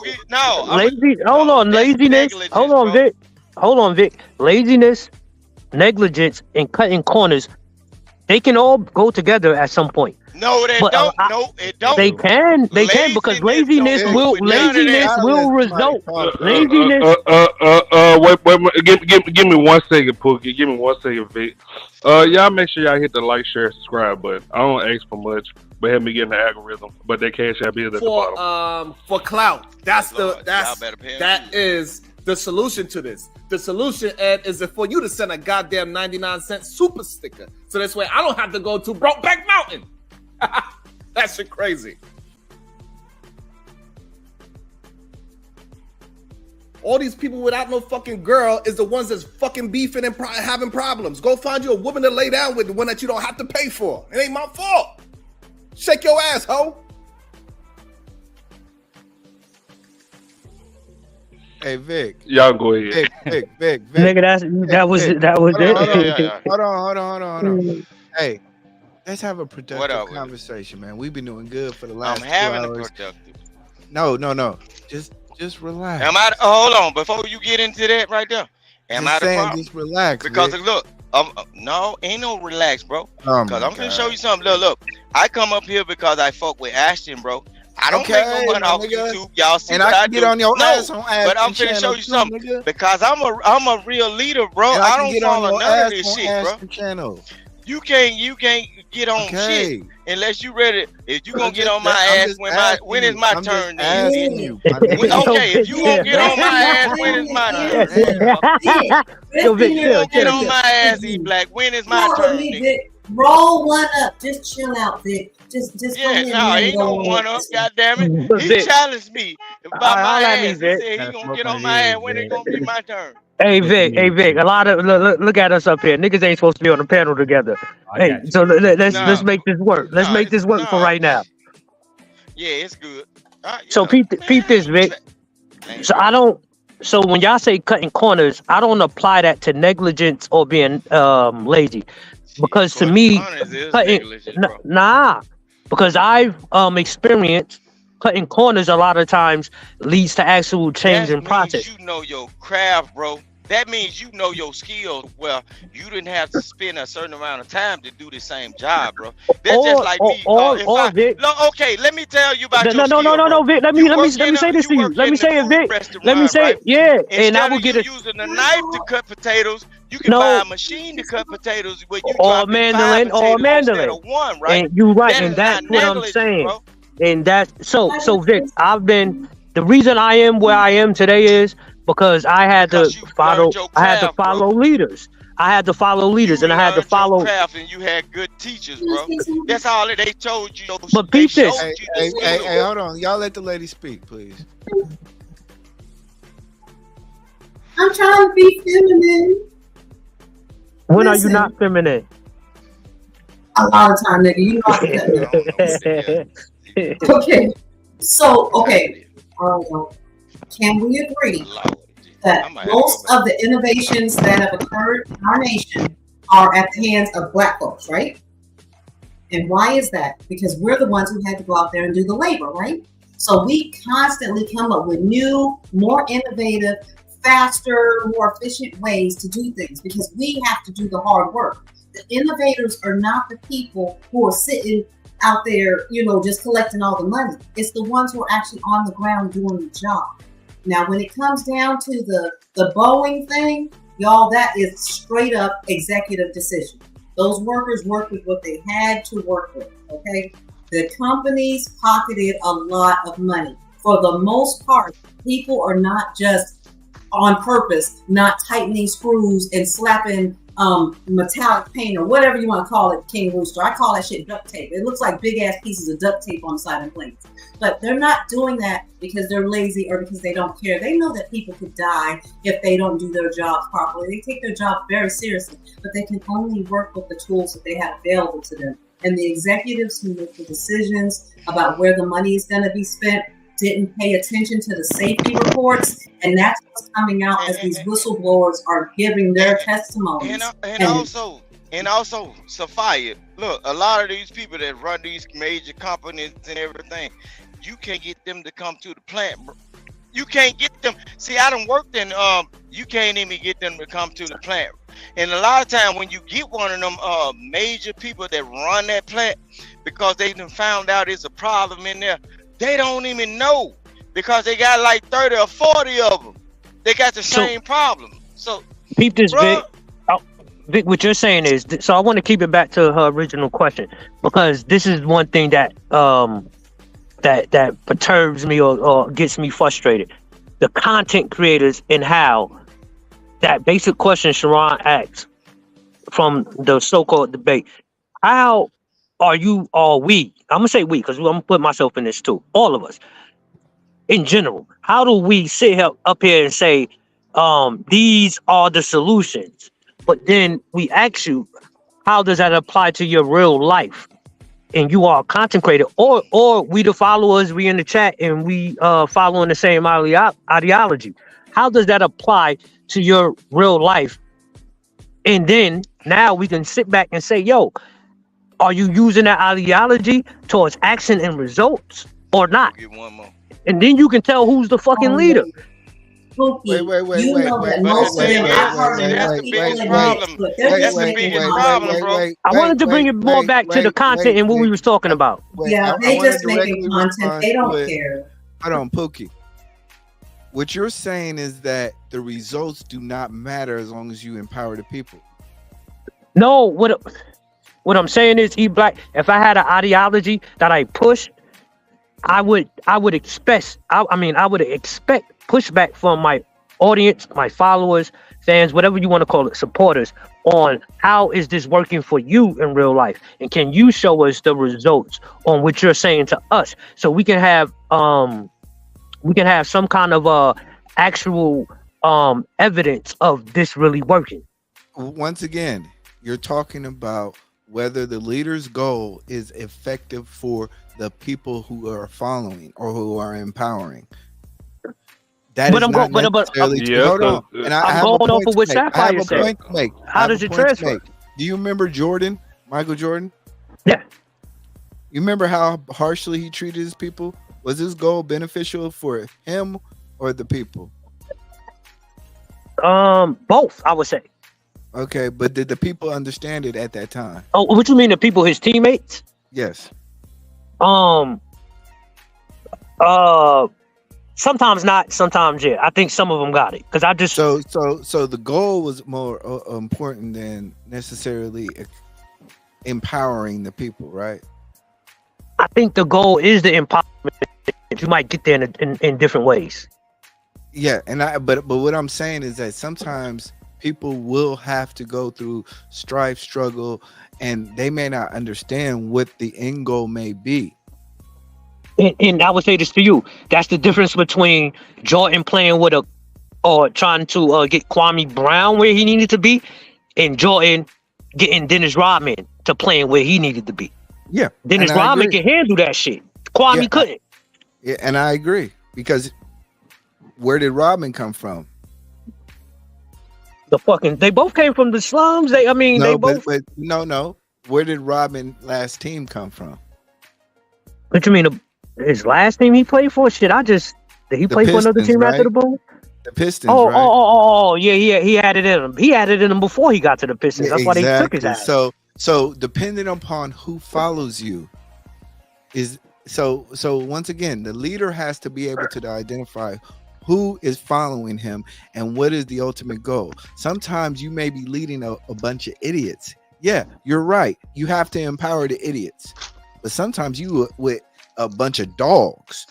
Hold on, laziness. Hold on, Vic. Laziness, negligence, and cutting corners, they can all go together at some point. No, they don't. No, it don't. They can because laziness will result. Laziness. Wait. Give me 1 second, Pookie. Give me 1 second, Vic. Y'all make sure y'all hit the like, share, subscribe button. I don't ask for much, but help me get in the algorithm. But that cash app is at the bottom. For clout. That is the solution to this. The solution, Ed, is for you to send a goddamn 99-cent super sticker. So this way I don't have to go to Brokeback Mountain. That shit crazy. All these people without no fucking girl is the ones that's fucking beefing and having problems. Go find you a woman to lay down with, the one that you don't have to pay for. It ain't my fault. Shake your ass, ho. Hey Vic. Y'all go ahead. Vic. Nigga, that was it. Hold on. Hey, let's have a productive conversation, man. We've been doing good for the last 2 hours. I'm having a productive. No. Just relax. Hold on, before you get into that right there. Just relax. Because look, no, ain't no relax, bro. Because I'm gonna show you something. Look, I come up here because I fuck with Ashton, bro. I don't make no money off YouTube. Y'all see what I do. Get on your ass on Ashton, but I'm finna show you something because I'm a real leader, bro. I don't follow none of this shit, bro. Channel. You can't get on shit unless you ready. If you gonna get on my ass when is my turn? Then, okay, if you gonna get on my ass, when is my turn? Yo, Vic, You gonna get on my ass, E Black. When is my turn, nigga? Roll one up. Just chill out, Vic. Just Yeah, go no, ahead ain't no one up. God damn it. He Vic, challenged me about my holla at me, ass. He Vic. said he gonna get on my ass when it gonna be my turn. Hey Vic, a lot of look at us up here. Niggas ain't supposed to be on the panel together. Hey, so let's make this work. Let's make this work for right now. Yeah, it's good. So peep this, Vic. So I don't. So when y'all say cutting corners, I don't apply that to negligence or being lazy, because to me, because I've experienced cutting corners a lot of times leads to actual change in process. You know your craft, bro. That means you know your skills. Well, you didn't have to spend a certain amount of time to do the same job, bro. That's just like me. Vic, okay, let me tell you about your no, Vic. Let me say this to you. Let me say it, Vic. Let me say it. Yeah, and I will get it. Using a knife to cut potatoes, you can buy a machine to cut potatoes where you or mandolin, instead of one, right? And you right, and that's what I'm saying. Bro. And that's so Vic. The reason I am where I am today is because I had to follow leaders. I had to follow leaders, and I had to follow. Craft and you had good teachers, bro. That's all they told you. But peep this. Hey, hold on. Y'all let the lady speak, please. I'm trying to be feminine. When are you not feminine? A lot of time, nigga. You know what Okay. So, can we agree that most of the innovations that have occurred in our nation are at the hands of Black folks, right? And why is that? Because we're the ones who had to go out there and do the labor, right? So we constantly come up with new, more innovative, faster, more efficient ways to do things because we have to do the hard work. The innovators are not the people who are sitting out there, just collecting all the money. It's the ones who are actually on the ground doing the job. Now, when it comes down to the Boeing thing, y'all, that is straight up executive decision. Those workers worked with what they had to work with, okay? The companies pocketed a lot of money. For the most part, people are not just on purpose, not tightening screws and slapping metallic paint or whatever you want to call it, King Rooster. I call that shit duct tape. It looks like big ass pieces of duct tape on the side of planes. But they're not doing that because they're lazy or because they don't care. They know that people could die if they don't do their jobs properly. They take their job very seriously, but they can only work with the tools that they have available to them. And the executives who make the decisions about where the money is going to be spent didn't pay attention to the safety reports, and that's what's coming out as these whistleblowers are giving their testimonies. And also, Sophia, look, a lot of these people that run these major companies and everything, you can't get them to come to the plant, bro. You can't get them. See, I done worked in, you can't even get them to come to the plant. And a lot of times when you get one of them major people that run that plant, because they done found out there's a problem in there, they don't even know because they got like 30 or 40 of them. They got the same problem. So, peep this, Vic. Vic, what you're saying is, so I want to keep it back to her original question because this is one thing that that perturbs me or gets me frustrated. The content creators and how that basic question Sharon asked from the so-called debate. How are you or we? I'm gonna say we because I'm gonna put myself in this too. All of us, in general, how do we sit up here and say these are the solutions, but then we ask you, how does that apply to your real life? And you are a content creator, or we the followers, we in the chat and we following the same ideology. How does that apply to your real life? And then now we can sit back and say, yo, are you using that ideology towards action and results or not? Get one more. And then you can tell who's the fucking leader. Wait. That's the biggest problem. That's the biggest problem, bro. I wanted to bring it more back to the content and what we was talking about. Yeah, they just making content. They don't care. Hold on, Pookie. What you're saying is that the results do not matter as long as you empower the people. No, what? What I'm saying is, E-Black, if I had an ideology that I pushed, I would expect pushback from my audience, my followers, fans, whatever you want to call it, supporters, on how is this working for you in real life, and can you show us the results on what you're saying to us, so we can have some kind of actual evidence of this really working. Once again, you're talking about whether the leader's goal is effective for the people who are following or who are empowering. That is not necessarily true. Hold on. And I have a point to make. How does it transfer? Do you remember Jordan, Michael Jordan? Yeah. You remember how harshly he treated his people? Was his goal beneficial for him or the people? Both, I would say. Okay, but did the people understand it at that time? Oh, what you mean, the people, his teammates? Yes. Sometimes not, sometimes yeah. I think some of them got it because I just so the goal was more important than necessarily empowering the people, right? I think the goal is the empowerment. You might get there in different ways. Yeah, but what I'm saying is that sometimes people will have to go through strife, struggle, and they may not understand what the end goal may be. And I would say this to you: that's the difference between Jordan playing with or trying to get Kwame Brown where he needed to be, and Jordan getting Dennis Rodman to playing where he needed to be. Yeah, Dennis Rodman can handle that shit. Kwame couldn't. And I agree, because where did Rodman come from? They both came from the slums. But no. Where did Rodman last team come from? What you mean? His last team he played for? Shit, did he play for another team after the Bulls? The Pistons. Yeah. He had it in him. He had it in him before he got to the Pistons. That's why they took his ass. So depending upon who follows you so once again, the leader has to be able to identify who is following him and what is the ultimate goal. Sometimes you may be leading a bunch of idiots. Yeah, you're right. You have to empower the idiots. But sometimes you with a bunch of dogs.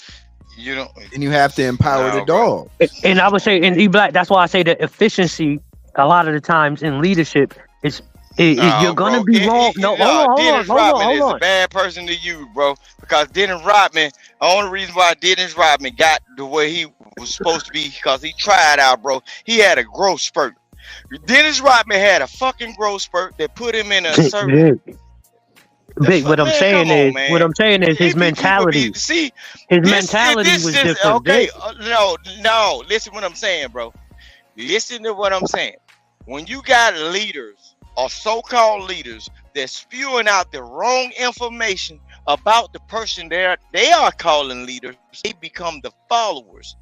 And you have to empower the dog. And I would say in E-Black, that's why I say that efficiency a lot of the times in leadership is you're gonna be wrong. Dennis Rodman is a bad person to use, bro. Because Dennis Rodman, the only reason why Dennis Rodman got the way he was supposed to be, because he tried out, bro. He had a growth spurt. Dennis Rodman had a fucking growth spurt that put him in a certain. Big. What I'm saying is his mentality. His mentality was different. Okay, no. Listen what I'm saying, bro. Listen to what I'm saying. When you got leaders or so-called leaders that's spewing out the wrong information about the person they are calling leaders, they become the followers.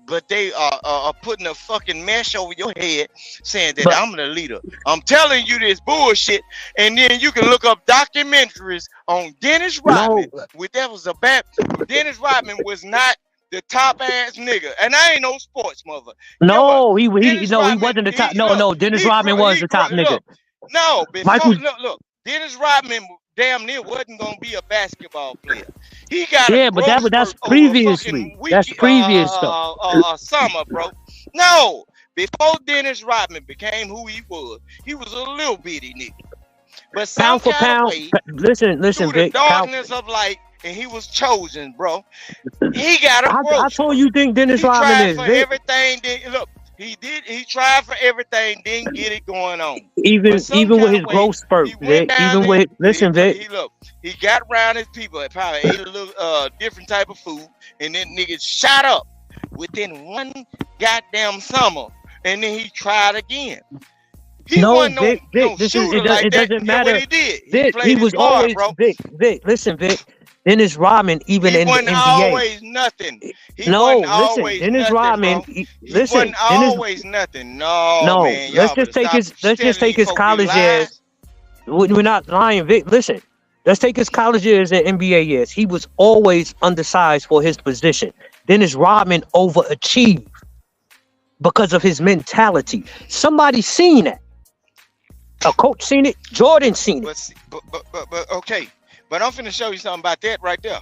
But they are putting a fucking mesh over your head saying that I'm the leader. I'm telling you this bullshit, and then you can look up documentaries on Dennis Rodman. Dennis Rodman was not the top ass nigga, and I ain't no sports mother. No, he wasn't the top. No, Dennis Rodman was the top nigga. No, look, Dennis Rodman damn near wasn't gonna be a basketball player. He got but that's previously. That's previous stuff. Summer, bro. No, before Dennis Rodman became who he was a little bitty nigga. But pound for pound, listen, Vic. The darkness of light, and he was chosen, bro. He got a growth. I told you, think Dennis Rodman is. For everything. Look, he did. He tried for everything. Didn't get it going on. Even with his growth spurt, Vic. Even with Vic. He got around his people and probably ate a little different type of food, and then niggas shot up within one goddamn summer, and then he tried again. He wasn't Vic, no shooter like it doesn't matter. What he did. Vic, he was always bro. Vic. Listen, Vic. Dennis Rodman, even in the NBA, always nothing. Dennis Rodman. Wasn't always nothing. No, man, let's just take his college years. We're not lying, Vic. Listen, let's take his college years and NBA years. He was always undersized for his position. Dennis Rodman overachieved because of his mentality. Somebody seen that. A coach seen it. Jordan seen it. But okay. But I'm finna show you something about that right there.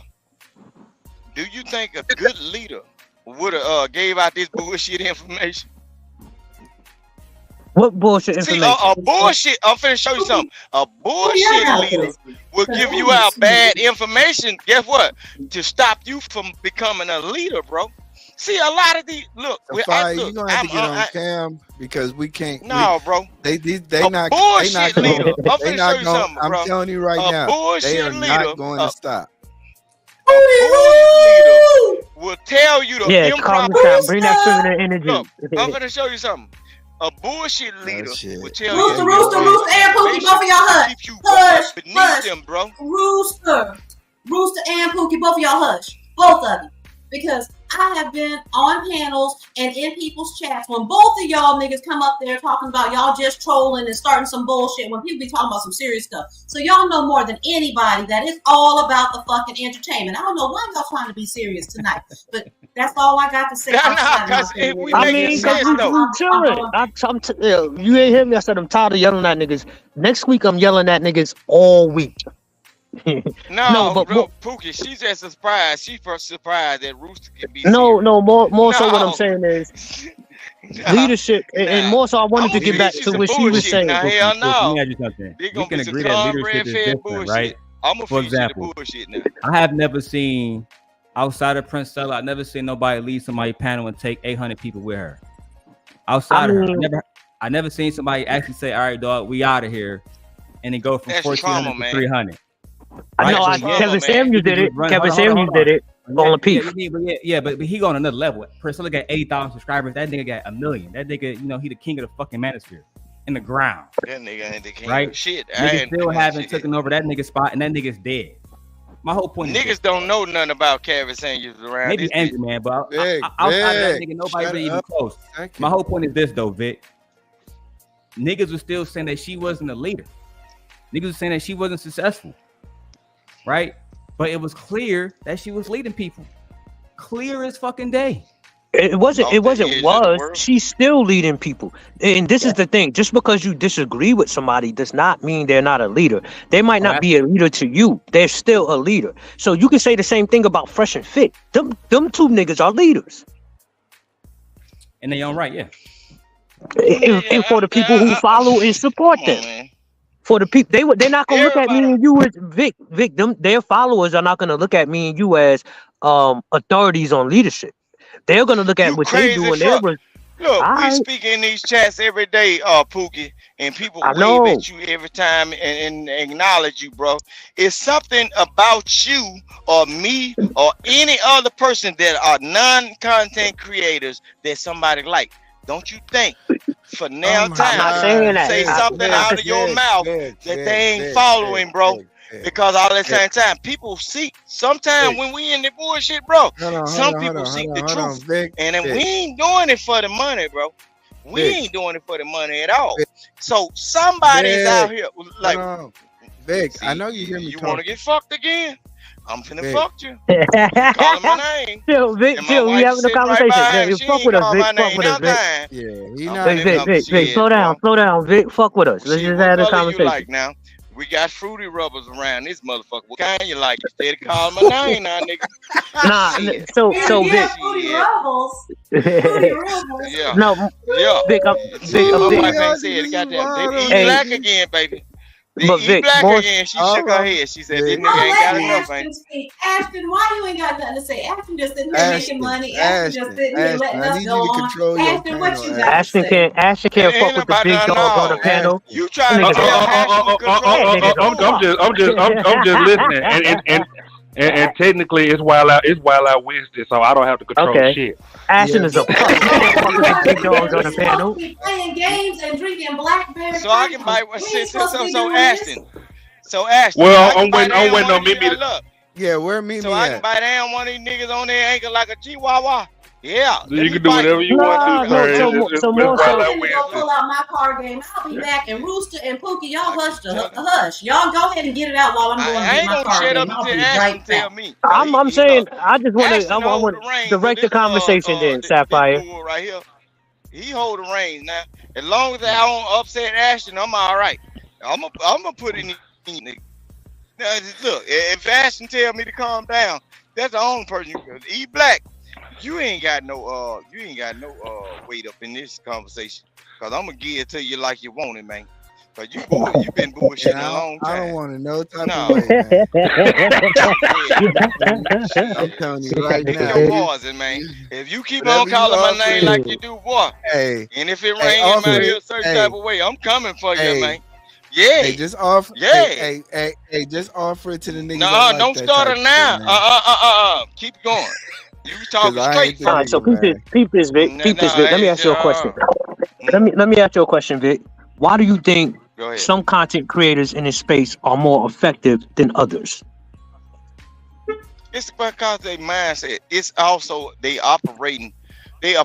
Do you think a good leader would have gave out this bullshit information? What bullshit information? See, a bullshit. I'm finna show you something. A bullshit leader will give you out bad information. Guess what? To stop you from becoming a leader, bro. See, a lot of these look. You're gonna have to get on cam because we can't. No, bro. They not bullshit leader. I'm they finna not show you going. something, I'm bro. telling you right now, they are not going to stop. A bullshit leader will tell you the calm improper. down. Bring that feminine energy. Look, I'm gonna show you something. A bullshit leader will tell Rooster, you. Rooster, and Pookie, both of y'all hush. Hush. Them, bro. Rooster and Pookie, both of y'all hush. Both of you. Because I have been on panels and in people's chats when both of y'all niggas come up there talking about y'all just trolling and starting some bullshit when people be talking about some serious stuff. So y'all know more than anybody that it's all about the fucking entertainment. I don't know why y'all trying to be serious tonight, but that's all I got to say. You ain't hear me. I said I'm tired of yelling at niggas. Next week I'm yelling at niggas all week. But Pookie, she's just surprised. She first surprised that Rooster can be. More so what I'm saying is leadership, and more so I wanted to get back to what she was saying. Now, hell no. Let me add you something. We can agree that leadership is different, right? For example, I have never seen outside of Prince Stella. I've never seen nobody lead somebody panel and take 800 people with her. Outside of her, I never seen somebody actually say, "All right, dog, we out of here," and then go from 1,400 to 300. I know. Kevin Samuels did it. Kevin Samuels did it on the piece. But he going another level. Priscilla got 80,000 subscribers. That nigga got 1 million. That nigga, he the king of the fucking manosphere in the ground. That nigga ain't the king right? of shit. Niggas still haven't taken over that nigga spot, and that nigga's dead. My whole point. Niggas don't know nothing about Kevin Samuels around. Maybe Andrew, man, but outside of that nigga, nobody's really even close. My whole point is this, though, Vic. Niggas were still saying that she wasn't a leader. Niggas were saying that she wasn't successful. Right, but it was clear that she was leading people, clear as fucking day. It wasn't. She's still leading people, and this is the thing. Just because you disagree with somebody does not mean they're not a leader. They might not be a leader to you. They're still a leader. So you can say the same thing about Fresh and Fit. Them two niggas are leaders, and they own right, yeah. And for the people who follow and support them. For the people, they're not gonna look at me and you as Vic. Their followers are not gonna look at me and you as authorities on leadership. They're gonna look at what they do. And look, we speak in these chats every day, Pookie, and people wave at you every time and acknowledge you, bro. It's something about you or me or any other person that are non-content creators that somebody like. Don't you think? For now time, say something out of your mouth that they ain't following, bro. Because all at the same time, people seek. Sometimes when we in the bullshit, bro, some people seek the truth, and then we ain't doing it for the money, bro. We ain't doing it for the money at all. So somebody's out here like, Vic, I know you hear me. You want to get fucked again? I'm finna fuck you. Call my name. Vic, we having a conversation. You fuck with us, Vic. Fuck with us, Vic. Yeah, he not. Vic, slow down, Vic. Fuck with us. Let's just have a conversation. Like now? We got fruity rubbers around this motherfucker. What kind you like? Instead of calling my name now, nigga. Nah, so Vic. Fruity Rubbles. Fruity Rubbles. Yeah. No, yeah. Vic, my wife ain't said, goddamn, they eat black again, baby. But Vic, black again. She shook her head. She said, "This nigga ain't got enough." Ashton, why you ain't got nothing to say? Ashton just sitting here making money. Ashton just sitting here letting us go on. Ashton, what you got to say? Ashton can't fuck with the big dog on the panel. You trying to I'm just listening, and technically it's Wildn-Out Wednesday, so I don't have to control shit. Ashton is a big dog on the panel. Playing games and drinking blackberry. So I can buy Ashton. So Ashton. Well, I'm waiting on Mimi. Yeah, where Mimi so I can buy down one of these niggas on their ankle like a chihuahua. Yeah, you can do whatever you want to. So more so, go pull out my card game. I'll be back. And Rooster and Pookie, y'all hush. Y'all go ahead and get it out while I'm going to get my card game. I'll be right back. I'm saying, I just want to direct the conversation then, Sapphire. Right here. He hold the reins now. As long as I don't upset Ashton, I'm all right. I'm gonna put it in, nigga. Now, look, if Ashton tell me to calm down, that's the only person you can. E Black, you ain't got no weight up in this conversation. Cause I'm gonna give it to you like you want it, man. Cause you been bullshitting a long time. I don't want to know type No. of way, man. I'm telling you right Keep now. your poison, man. If you keep on calling my name like you do, boy, Hey, and if it hey, rain in my offer ear a it. certain Hey, type of way, I'm coming for you, hey, man. Yeah. hey, just offer. Yeah. Hey, just offer it to the niggas. No, that like don't that start type it of now. shit, man. Keep going. You 'Cause talking I straight ain't the for All right, so nigga, peep this, man. Vic. Peep this, Vic. Let me ask you a question. Let me ask you a question, Vic. Why do you think Go ahead. some content creators in this space are more effective than others? It's because their mindset. It's also they applying their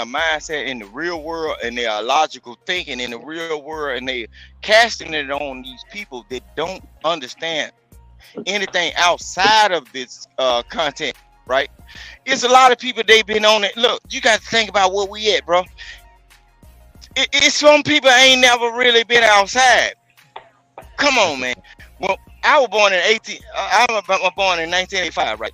mindset in the real world and their logical thinking in the real world, and they casting it on these people that don't understand anything outside of this content, right? It's a lot of people, they've been on it. Look, you got to think about where we at, bro. It's some people ain't never really been outside. Come on, man. Well, I was born in I was born in 1985, right?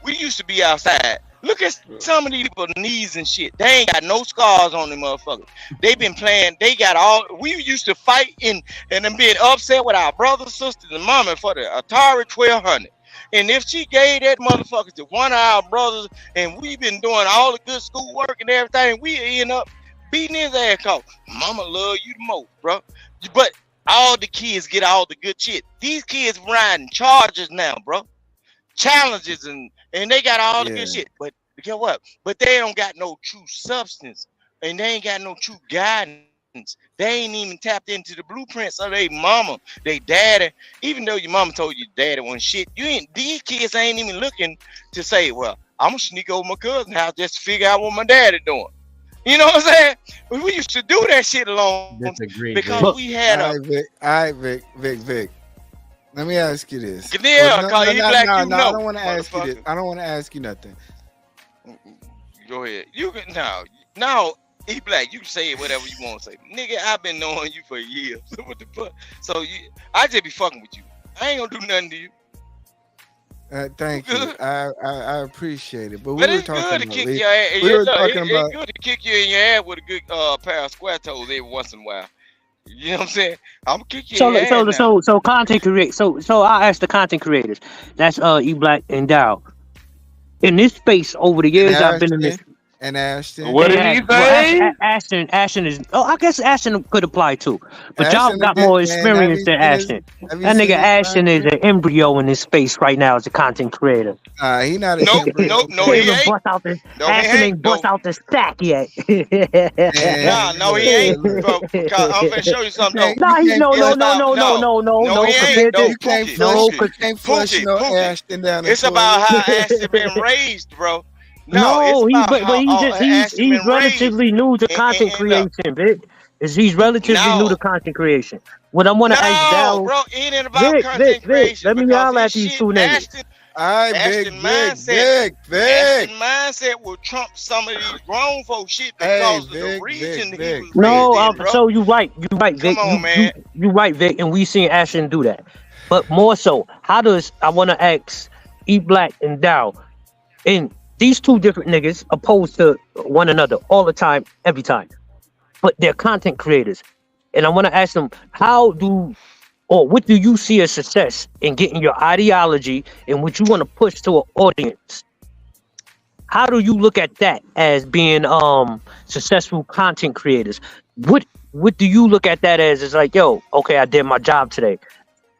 We used to be outside. Look at some of these people's knees and shit. They ain't got no scars on them motherfuckers. They been playing. They got all. We used to fight and then being upset with our brothers, sisters, and mama for the Atari 1200. And if she gave that motherfucker to one of our brothers, and we been doing all the good school work and everything, we end up beating his ass off. Mama love you the most, bro. But all the kids get all the good shit. These kids riding Chargers now, bro. Challenges and they got all the good shit. But guess what? But they don't got no true substance, and they ain't got no true guidance. They ain't even tapped into the blueprints of their mama, they daddy. Even though your mama told you daddy wasn't shit, these kids ain't even looking to say, well, I'm gonna sneak over my cousin's house just to figure out what my daddy doing. You know what I'm saying? We used to do that shit alone because we had All right, Vic. Let me ask you this. Yeah, no, I don't want to ask you this. I don't want to ask you nothing. Go ahead. You can now. E Black, you can say whatever you want to say. Nigga, I've been knowing you for years. What the fuck? So I just be fucking with you. I ain't gonna do nothing to you. Thank you. I appreciate it. But But we were it's good talking to kick about. your ass. We were Look, talking about. it's good to kick you in your ass with a good pair of square toes every once in a while. You know what I'm saying? I'm gonna kick you in your ass now. So content create. So I asked the content creators. That's E Black and Dow. In this space over the years, I've been in this. And Ashton. What did he say? Well, Ashton is. Oh, I guess Ashton could apply too. But y'all got more experience than Ashton. That nigga Ashton is an embryo in this space right now as a content creator. He not an embryo. No, he ain't. Ashton ain't bust out the stack yet. No, he ain't. Bro, I'm finna show you something. No, You can't flush no Ashton down the It's about how Ashton been raised, bro. No, he's relatively new to content creation, Vic. He's relatively new to content creation. What I want to ask Dow, bro, it ain't about content creation. Let me holler at these two niggas. All right, Ashton mindset will trump some of these grown folk shit because of the region he was raised in, bro. So you right, Vic. Come on, man. You right, Vic, and we seen Ashton do that. But more so, how does I want to ask E Black and Dow in these two different niggas opposed to one another all the time, every time, but they're content creators, and I want to ask them what do you see as success in getting your ideology and what you want to push to an audience? How do you look at that as being successful content creators? What do you look at that as? It's like, yo, okay, I did my job today.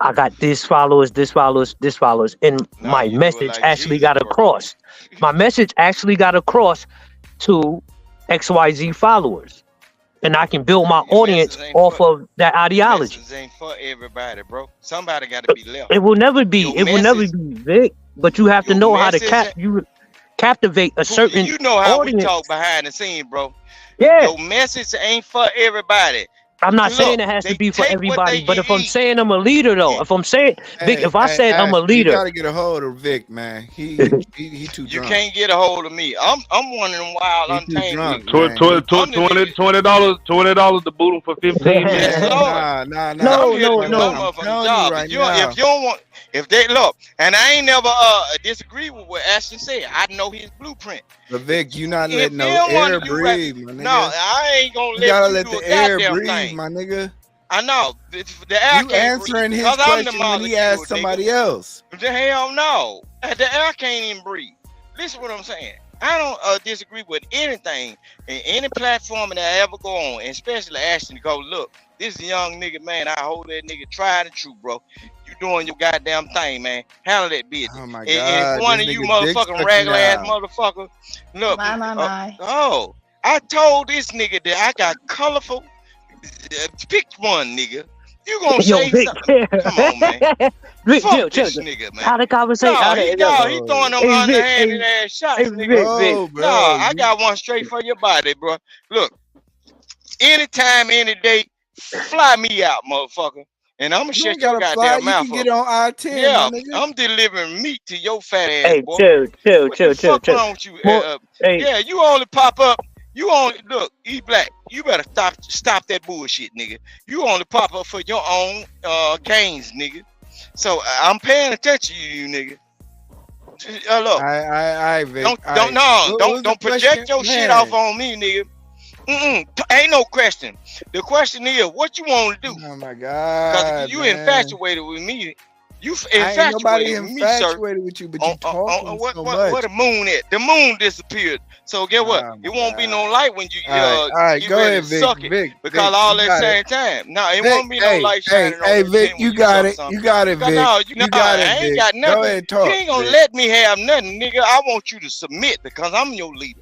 I got this followers, and my message actually got across. My message actually got across to XYZ followers, and I can build my audience off of that ideology. Messages ain't for everybody, bro. Somebody got to be left. It will never be. It will never be, Vic. But you have to know how to captivate a certain. You know how audience. we talk behind the scene, bro. Yeah. Your message ain't for everybody. I'm not saying Look, it has they to be for take what everybody, they but can if I'm eat. saying I'm a leader, though, if I'm saying, Vic, if I said I'm a Ashton, you leader, gotta get a hold of Vic, man. He too You drunk. can't get a hold of me. I'm one of them wild, He too untamed drunk, niggas. man. $20 to boot him for 15 minutes. Yes, Lord. Nah. No, I'm here to no, do no. my I'm motherfucking telling you job. right If you now. don't want, if they look, and I ain't never disagree with what Ashton said. I know his blueprint. But Vic, you not If letting you no don't want air to do right, breathe, my nigga. no, I ain't gonna You let gotta you let do the a air goddamn breathe, thing. my nigga. I know the air You can't breathe answering his because I'm the question when he molecule, asked somebody else. The hell no. The air can't even breathe. Listen what I'm saying. I don't disagree with anything in any platform that I ever go on, and especially Ashton to go, look, this is a young nigga, man. I hold that nigga tried and true, bro. You doing your goddamn thing, man. Handle that business. Oh my And if God, one this of you nigga dick motherfucking sucking regular ass now. motherfucker, look, My. oh, I told this nigga that I got colorful. Pick one, nigga. You gonna Yo, say Vic, something? Come on, man. Vic, Fuck chill. this nigga, man. How the conversation? No, he Yo, throwing them hey, Vic, underhanded ass shots, hey, nigga. Vic. No, I got one straight for your body, bro. Look, anytime, any day, fly me out, motherfucker. And I'm gonna You shut ain't your gotta fly. goddamn You can mouth get up. on I-10, Yeah, my nigga. I'm delivering meat to your fat ass, Hey, boy. chill. What the fuck wrong with you? Hey, Yeah, you only pop up. You only look, E Black. You better stop that bullshit, nigga. You only pop up for your own gains, nigga. So I'm paying attention to you, nigga. Look, Vic. don't project your shit off on me, nigga. Ain't no question. The question is, what you want to do? Oh my God, you man. infatuated with me. You ain't nobody infatuated with me, sir. infatuated with you, but you talking Where so much. the moon at? The moon disappeared. So get what? Oh, It won't be no light when you all right, get go ready ahead, to Vic. suck it Vic, because Vic, all you at the got same it. time. No, it Vic, won't be no light shining on hey, that Vic, tent you when got suck it. something. You got it, Vic. No, You got it, I ain't Vic. got nothing. Go ahead and talk. You ain't gonna Vic. let me have nothing, nigga. I want you to submit because I'm your leader.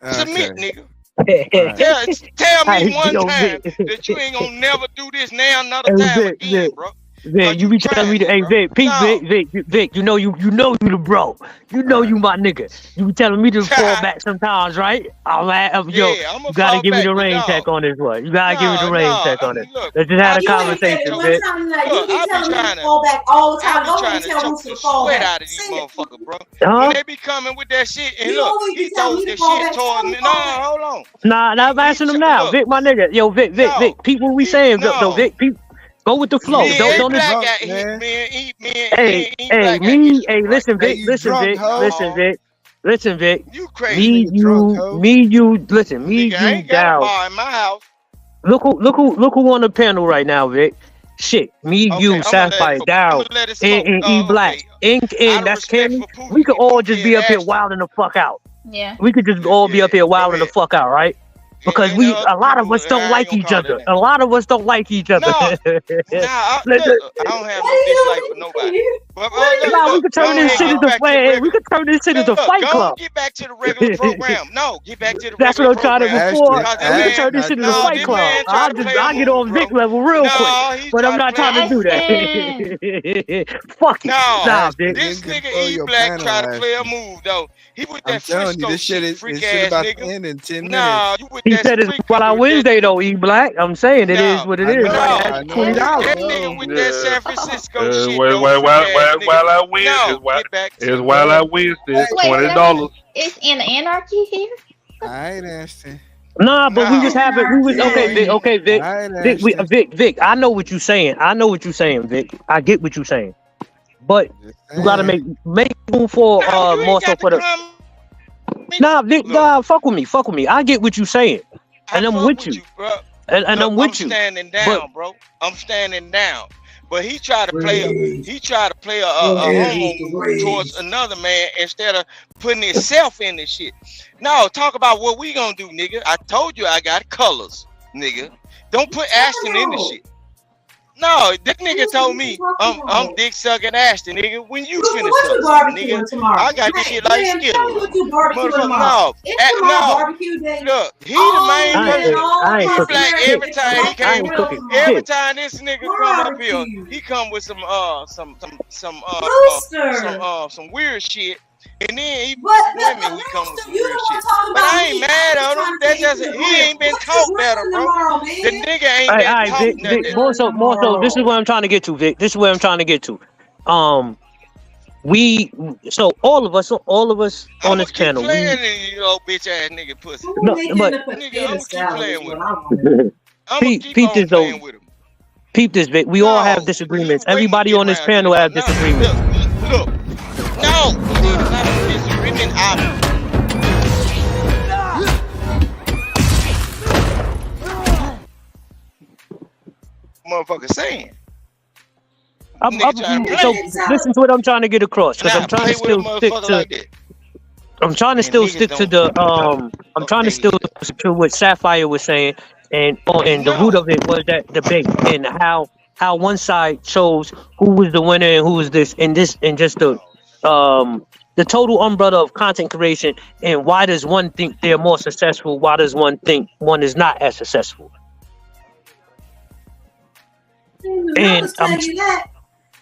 Submit, nigga. Tell me one time that you ain't gonna never do this now another time again, bro. Vic, you be telling me to, hey, Vic, Pete, Vic, you know you the bro. You know you my nigga. You be telling me to fall back sometimes, right? Yo, you gotta give me the rain check on this one. You gotta give me the rain check on it. Let's just have a conversation, Vic. You be telling me to fall back all the time. Go ahead and tell me to fall sweat back. out of these motherfuckers, bro. Huh? When they be coming with that shit, and You look, always he be telling throws me to that fall shit back. towards me. No, hold on. Nah, I'm asking him now. Vic, my nigga. Yo, Vic. Pete, what we saying, though, Vic? Pete, go with the flow. Don't Black just. got hit, man. Hey, Black got issues, listen, right? Vic. Listen, Vic. You crazy. Me, you. Listen, me, Nigga, I you, ain't got a down. bar in my house. Look who on the panel right now, Vic. Shit, me, you, Sapphire, Dow, and E Black, and that's Cammy. We could all just be up here wilding the fuck out. Yeah. We could just all be up here wilding the fuck out, right? Because a lot of us don't like each other. A lot of us don't like each other. I don't have no dislike for nobody. But, we could turn this shit into Fight Club. Get back to the regular program. No, get back to the That's regular what I'm trying to before. We could turn this shit into Fight Club. I'll get on Vic level real quick, but I'm not trying to do that. Fuck it. Nah, Vic. This nigga E Black try to play a move though. He with that Frisco shit, freak ass nigga. End in 10 minutes. Nah, you with He that said it's Wildn-Out-Wednesday though, E Black. I'm saying it is what it is. I know. $20. That nigga with that San Francisco shit. It's Wildn-Out-Wednesday. It's $20. It's an anarchy here. I ain't asking. Nah, but we just have it. We was okay, Vic. Vic. I know what you're saying. Vic. I get what you're saying. But you gotta make room for more so for the. Nah, Vic. Nah, fuck with me. I get what you're saying, and I'm with you. And I'm with you. I'm standing down, bro. I'm standing down. But he tried to play a homo towards another man instead of putting himself in this shit. No, talk about what we gonna do, nigga. I told you I got colors, nigga. Don't put Ashton in the shit. No, that nigga told me I'm dick sucking Ashton, nigga. When you finish up, nigga, I got this shit like Skittles. No, barbecue day. Look, he the main person. I ain't cooking Black shit. every time he came. Every time this nigga come up here, he come with some weird shit. And then he But women, he come with some you real don't shit. want to talk But about I ain't me. mad at him. I'm That's trying to just say he ain't been taught better, bro. tomorrow, The man. nigga ain't All been right, taught Vic, nothing. Vic, more so, this is what I'm trying to get to, Vic. This is where I'm trying to get to. So all of us on this Keep panel, playing in you old bitch ass nigga pussy. No, but Nigga, I'ma keep playing with him. I'ma peep keep this on though. playing with him. Peep this, Vic. We all have disagreements. Everybody on this panel have disagreements. Look. No, it's not a disagreement. Motherfucker saying. So listen to what I'm trying to get across, because I'm trying to still stick to. Like that. I'm trying to still stick to the I'm trying to still stick to what Sapphire was saying, and the root of it was that debate and how one side chose who was the winner and who was this and just the total umbrella of content creation, and why does one think they're more successful? Why does one think one is not as successful? And tell you that.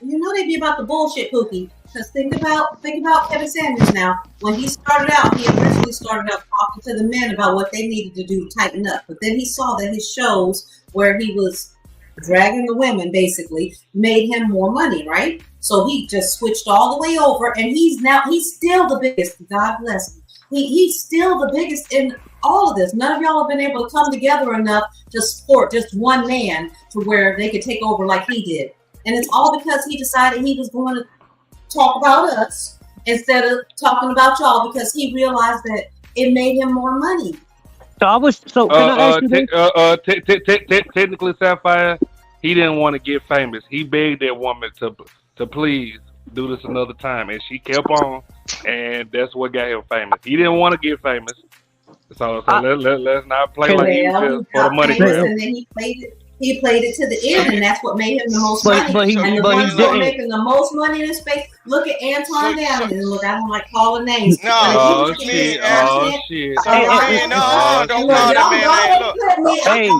You know they be about the bullshit, Pookie. Because think about Kevin Samuels now. When he started out, he originally started out talking to the men about what they needed to do to tighten up. But then he saw that his shows where he was dragging the women basically made him more money, right? So he just switched all the way over, and he's still the biggest. God bless him. He's still the biggest in all of this. None of y'all have been able to come together enough to support just one man to where they could take over like he did. And it's all because he decided he was going to talk about us instead of talking about y'all, because he realized that it made him more money. So I was can I ask you this? Technically, Sapphire, he didn't want to get famous. He begged that woman to please do this another time, and she kept on, and that's what got him famous. He didn't want to get famous, so let's not play like he was just for the money grab. And then he played it to the end, and that's what made him the most money. And the ones that are making the most money in this space, look at Anton Downing. And look, I don't like calling names. No, shit. So you mean, don't call that man name.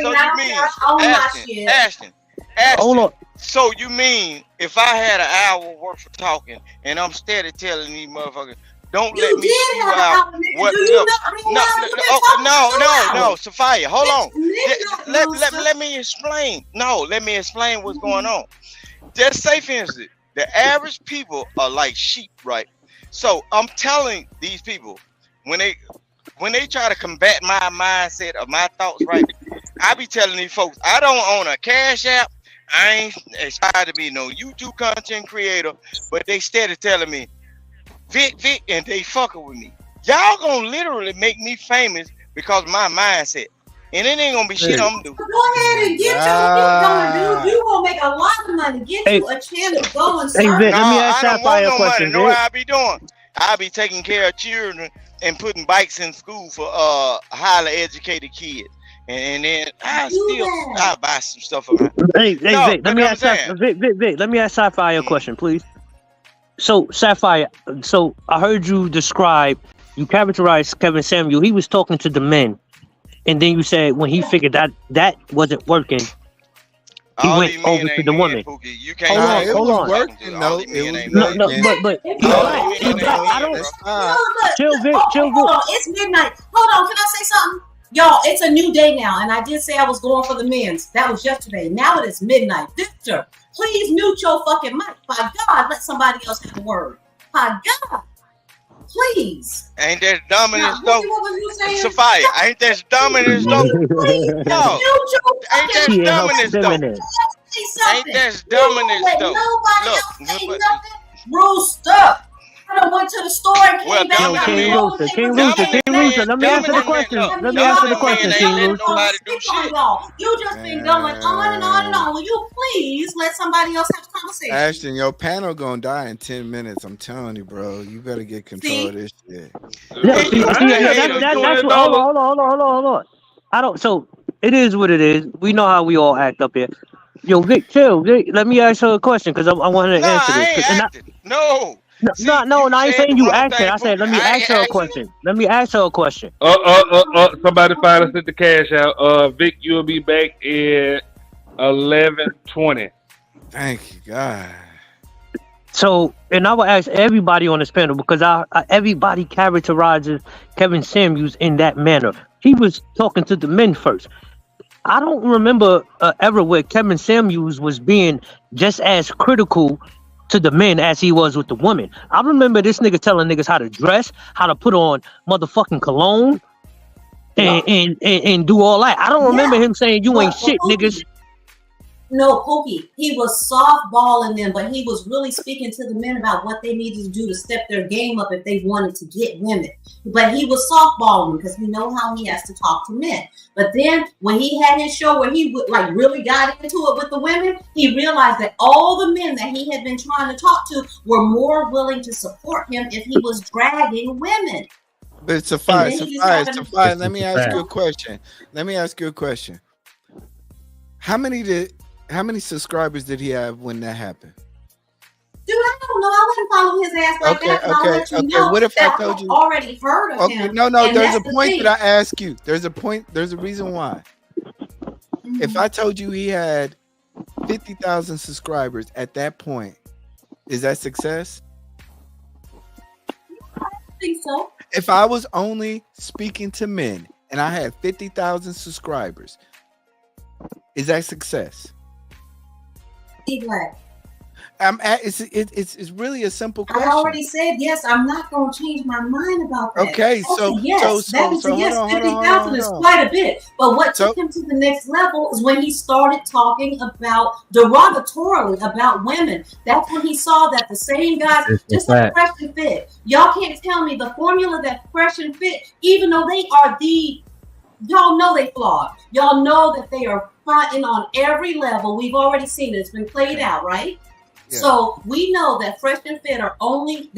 Look, Ashton. Hold on. So you mean if I had an hour worth of talking and I'm steady telling these motherfuckers, don't let me spew out what? No, Sophia, hold on. Let me explain. No, let me explain what's going on. Just say, for instance, the average people are like sheep, right? So I'm telling these people when they try to combat my mindset or my thoughts, right? I be telling these folks I don't own a Cash App. I ain't aspired to be no YouTube content creator, but they steady telling me, Vic, and they fucking with me. Y'all gonna literally make me famous because my mindset. And it ain't gonna be shit I'm gonna do. Go ahead and get your dude. You gonna make a lot of money. Get you a channel going. Hey, Vic, let me ask Sapphire a question. Know what I be doing? I be taking care of children and putting bikes in school for highly educated kids. And then I buy some stuff for Vic, let me ask Vic, let me ask Sapphire a question, please. So Sapphire, I heard you characterize Kevin Samuel. He was talking to the men, and then you said when he figured that wasn't working, he went over to the woman. You can't hold on. Working, no, but I don't. Chill, Vic. It's midnight. Hold on, can I say something? Y'all, it's a new day now, and I did say I was going for the men's. That was yesterday. Now it is midnight. Victor, please mute your fucking mic. By God, let somebody else have a word. By God, please. Ain't that dumb as though? Sophia, ain't that dumb as though? No, ain't that dumb as though? Ain't that dumb as though? Look, Rooster. I done went to the store and came back. King Rooster, let me answer the question. King Rooster. You just been going on and on and on. Will you please let somebody else have a conversation? Ashton, your panel gonna die in 10 minutes. I'm telling you, bro. You better get control of this shit. That's what, hold on. I don't. So it is what it is. We know how we all act up here. Yo, Vic, chill. Vic, let me ask her a question because I wanted to answer this. No. No, I ain't saying you acting. I said let me ask her a question. Somebody finally sent the cash out. Vic, you'll be back at 11:20. Thank you, God. So, and I will ask everybody on this panel because everybody characterizes Kevin Samuels in that manner. He was talking to the men first. I don't remember ever where Kevin Samuels was being just as critical to the men as he was with the women. I remember this nigga telling niggas how to dress, how to put on motherfucking cologne, and do all that. I don't remember him saying you ain't shit, niggas. No, Pookie, he was softballing them, but he was really speaking to the men about what they needed to do to step their game up if they wanted to get women. But he was softballing because we know how he has to talk to men. But then when he had his show where he like really got into it with the women, he realized that all the men that he had been trying to talk to were more willing to support him if he was dragging women. But Safari, let me ask you a question. How many subscribers did he have when that happened? Dude, I don't know. I wouldn't follow his ass like that. I'll let you know what if I told you? Already heard of him. No. There's a point that I ask you. There's a point. There's a reason why. Mm-hmm. If I told you he had 50,000 subscribers at that point, is that success? I think so. If I was only speaking to men and I had 50,000 subscribers, is that success? It's really a simple question. I already said yes. I'm not going to change my mind about that. Okay, so yes, that was a yes. 50,000 is quite a bit. But what took him to the next level is when he started talking about derogatorily about women. That's when he saw that the same guys, just like Fresh and Fit. Y'all can't tell me the formula that Fresh and Fit, even though they are y'all know they flawed. Y'all know that they are fighting on every level. We've already seen it. It's been played out, right? Yeah. So we know that Fresh and Fit were only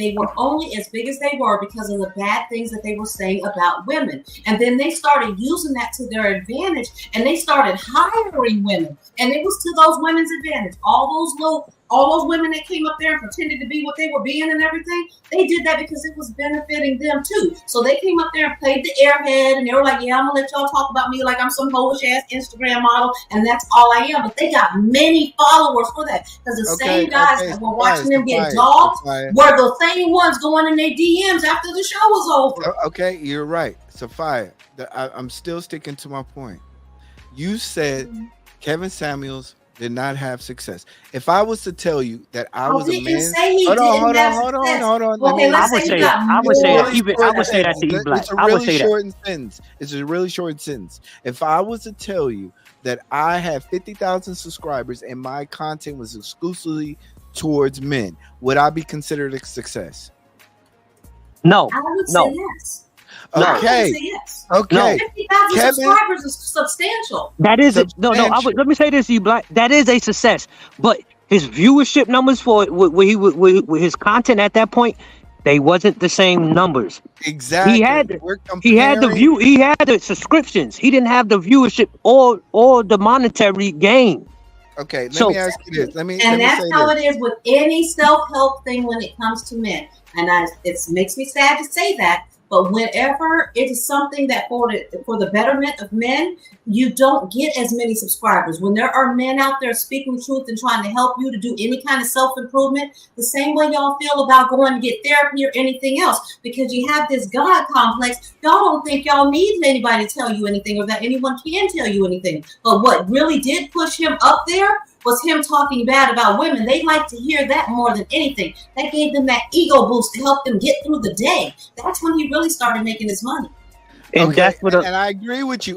as big as they were because of the bad things that they were saying about women. And then they started using that to their advantage and they started hiring women. And it was to those women's advantage. All those women that came up there and pretended to be what they were being and everything, they did that because it was benefiting them too. So they came up there and played the airhead and they were like, yeah, I'm gonna let y'all talk about me like I'm some hoish ass Instagram model and that's all I am. But they got many followers for that because the same guys that were watching them get dogged were the same ones going in their DMs after the show was over. Okay, you're right. Sophia, I'm still sticking to my point. You said Kevin Samuels did not have success. If I was to tell you that I was a man, hold on. I would say that to you, Black. It's a really short sentence. If I was to tell you that I had 50,000 subscribers and my content was exclusively towards men, would I be considered a success? No. I would say yes. Okay. Yes. Okay. 50,000 subscribers is substantial. That is let me say this to you, Black. That is a success, but his viewership numbers for with his content at that point, they wasn't the same numbers. Exactly. He had the subscriptions. He didn't have the viewership or the monetary gain. Okay, let me ask you this. That's how it is with any self-help thing when it comes to men. And it makes me sad to say that. But whenever it is something that for the betterment of men, you don't get as many subscribers. When there are men out there speaking truth and trying to help you to do any kind of self-improvement, the same way y'all feel about going to get therapy or anything else, because you have this God complex, y'all don't think y'all need anybody to tell you anything or that anyone can tell you anything. But what really did push him up there was him talking bad about women. They like to hear that more than anything. That gave them that ego boost to help them get through the day. That's when he really started making his money. And I agree with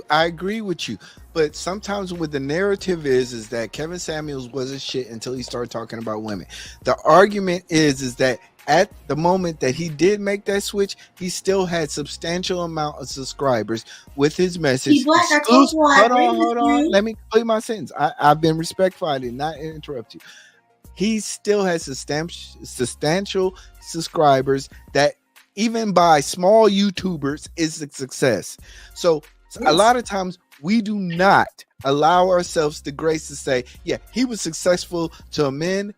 you. But sometimes what the narrative is that Kevin Samuels wasn't shit until he started talking about women. The argument is that at the moment that he did make that switch, he still had substantial amount of subscribers with his message. Hold on. Let me complete my sentence. I've been respectful. I did not interrupt you. He still has substantial subscribers that even by small YouTubers is a success. So a lot of times we do not allow ourselves the grace to say, yeah, he was successful to men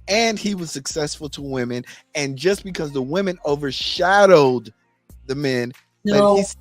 and he was successful to women, and just because the women overshadowed the men, he was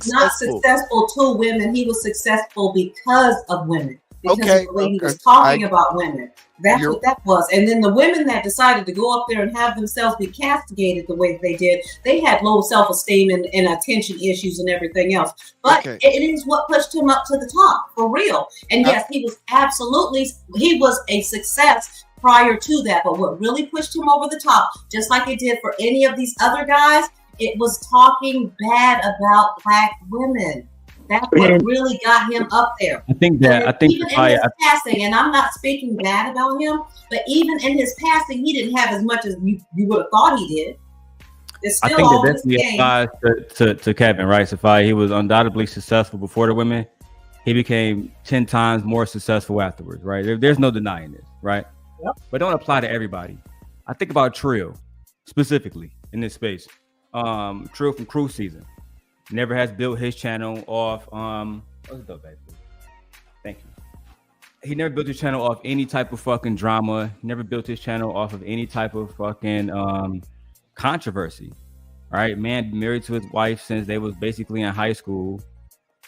not successful to women. He was successful because of women. because Okay, of the way he was okay. talking about women. That's You're- what that was. And then the women that decided to go up there and have themselves be castigated the way they did, they had low self-esteem and attention issues and everything else. But Okay. it is what pushed him up to the top, for real. And yes, he was a success prior to that. But what really pushed him over the top, just like it did for any of these other guys, it was talking bad about Black women. That's what really got him up there. I think Even in his passing, and I'm not speaking bad about him, but even in his passing, he didn't have as much as you would have thought he did. It's I still think all that this definitely game. applies to Kevin, right? Safai, he was undoubtedly successful before the women. He became 10 times more successful afterwards, right? There's no denying this, right? Yep. But don't apply to everybody. I think about Trill specifically in this space. Trill from Cruise Season never has built his channel off. What's it up, baby? Thank you. He never built his channel off any type of fucking drama. He never built his channel off of any type of fucking controversy. All right, man, married to his wife since they was basically in high school.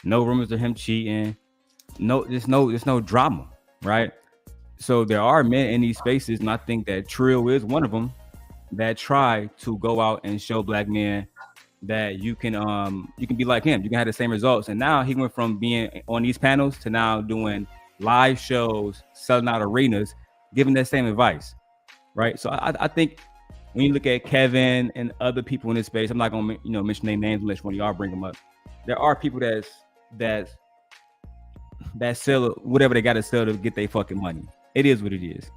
No rumors of him cheating. There's no drama, right? So there are men in these spaces, and I think that Trill is one of them that try to go out and show Black men that you can be like him. You can have the same results. And now he went from being on these panels to now doing live shows, selling out arenas, giving that same advice, right? So I think when you look at Kevin and other people in this space, I'm not gonna mention their names unless one of y'all bring them up. There are people that sell whatever they got to sell to get their fucking money. It is what it is.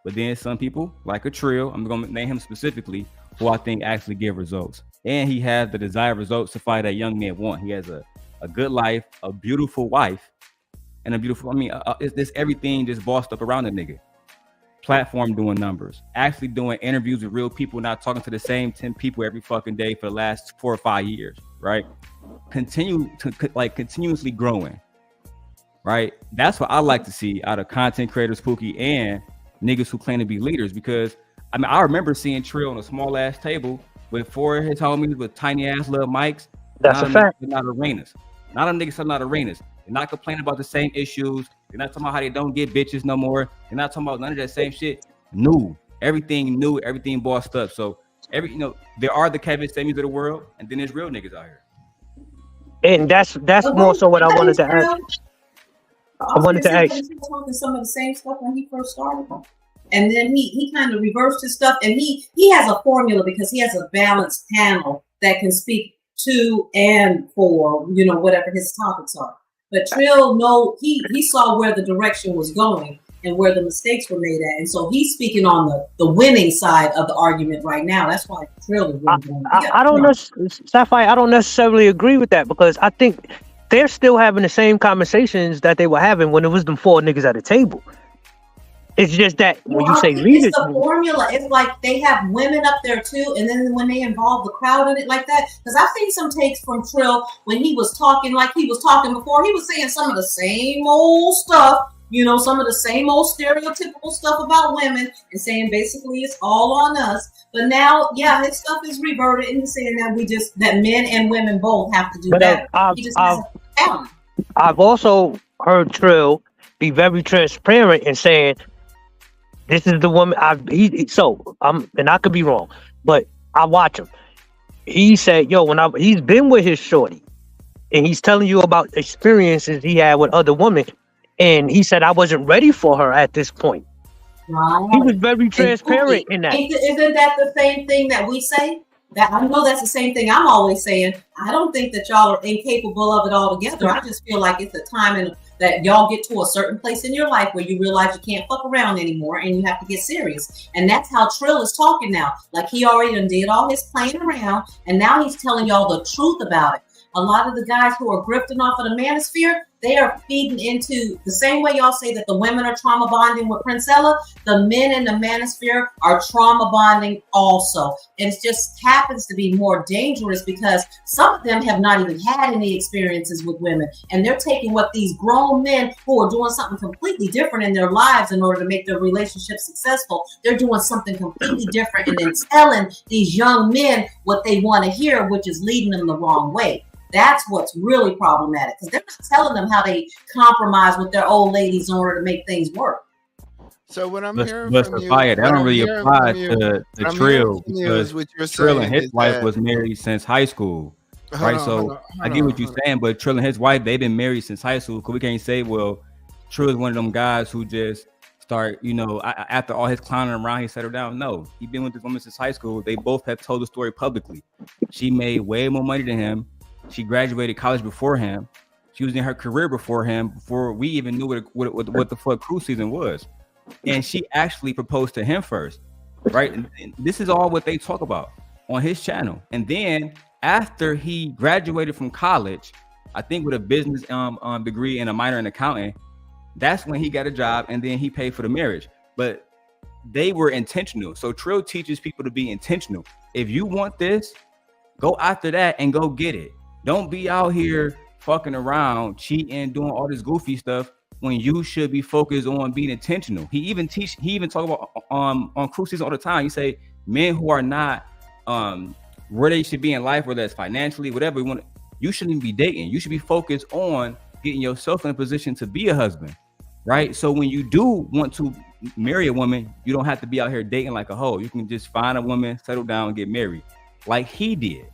But then some people, like a Trill, I'm gonna name him specifically, who I think actually give results. And he has the desired results to fight that young men want. He has a good life, a beautiful wife, and a beautiful, it's this everything just bossed up around the nigga. Platform doing numbers, actually doing interviews with real people, not talking to the same 10 people every fucking day for the last 4 or 5 years, right? Continuously growing, right? That's what I like to see out of content creators, Pookie, and niggas who claim to be leaders. Because I remember seeing Trill on a small ass table with 4 of his homies with tiny ass little mics. That's a fact. Not arenas. Not them niggas selling out arenas. They're not complaining about the same issues. They're not talking about how they don't get bitches no more. They're not talking about none of that same shit. New, everything bossed up. So there are the Kevin Samuels of the world, and then there's real niggas out here. And that's more so what I wanted to ask. I wanted to ask. He was talking some of the same stuff when he first started, and then he kind of reversed his stuff. And he has a formula because he has a balanced panel that can speak to and for whatever his topics are. But Trill, he saw where the direction was going and where the mistakes were made at, and so he's speaking on the winning side of the argument right now. That's why Trill is really going. I don't know, Sapphire. I don't necessarily agree with that because I think they're still having the same conversations that they were having when it was them 4 niggas at the table. It's just that when you say leaders, it's the formula. It's like they have women up there too, and then when they involve the crowd in it like that, because I've seen some takes from Trill when he was talking like he was talking before. He was saying some of the same old stuff, some of the same old stereotypical stuff about women, and saying basically it's all on us. But now, his stuff is reverted, and he's saying that men and women both have to do that. I've also heard Trill be very transparent in saying, this is the woman and I could be wrong, but I watch him. He said, he's been with his shorty and he's telling you about experiences he had with other women. And he said, I wasn't ready for her at this point. Right. He was very transparent in that. Isn't that the same thing that we say? That I know that's the same thing I'm always saying. I don't think that y'all are incapable of it altogether. I just feel like it's a time that y'all get to a certain place in your life where you realize you can't fuck around anymore and you have to get serious. And that's how Trill is talking now. Like he already done did all his playing around and now he's telling y'all the truth about it. A lot of the guys who are grifting off of the manosphere, they are feeding into the same way y'all say that the women are trauma bonding with Princella, the men in the manosphere are trauma bonding also. And it just happens to be more dangerous because some of them have not even had any experiences with women. And they're taking what these grown men who are doing something completely different in their lives in order to make their relationship successful. They're doing something completely different and then telling these young men what they want to hear, which is leading them the wrong way. That's what's really problematic because they're not telling them how they compromise with their old ladies in order to make things work. So what I'm But hearing from you, Sophia, that what don't I'm really hearing apply from you, to what I'm hearing Trill from you because is what you're Trill and saying his is wife that. was married since high school, Hold right? on, So hold on, I hold get on, what you're hold on. saying, but Trill and his wife, they've been married since high school. Cause we can't say, well, Trill is one of them guys who just start, after all his clowning around, he settled down. No, he been with this woman since high school. They both have told the story publicly. She made way more money than him. She graduated college before him. She was in her career before him, before we even knew what the fuck cruise season was. And she actually proposed to him first, right? And this is all what they talk about on his channel. And then after he graduated from college, I think with a business degree and a minor in accounting, that's when he got a job and then he paid for the marriage. But they were intentional. So Trill teaches people to be intentional. If you want this, go after that and go get it. Don't be out here fucking around, cheating, doing all this goofy stuff when you should be focused on being intentional. He even talk about on cruise season all the time. He say men who are not where they should be in life, whether it's financially, whatever you shouldn't even be dating. You should be focused on getting yourself in a position to be a husband, right? So when you do want to marry a woman, you don't have to be out here dating like a hoe. You can just find a woman, settle down, and get married, like he did.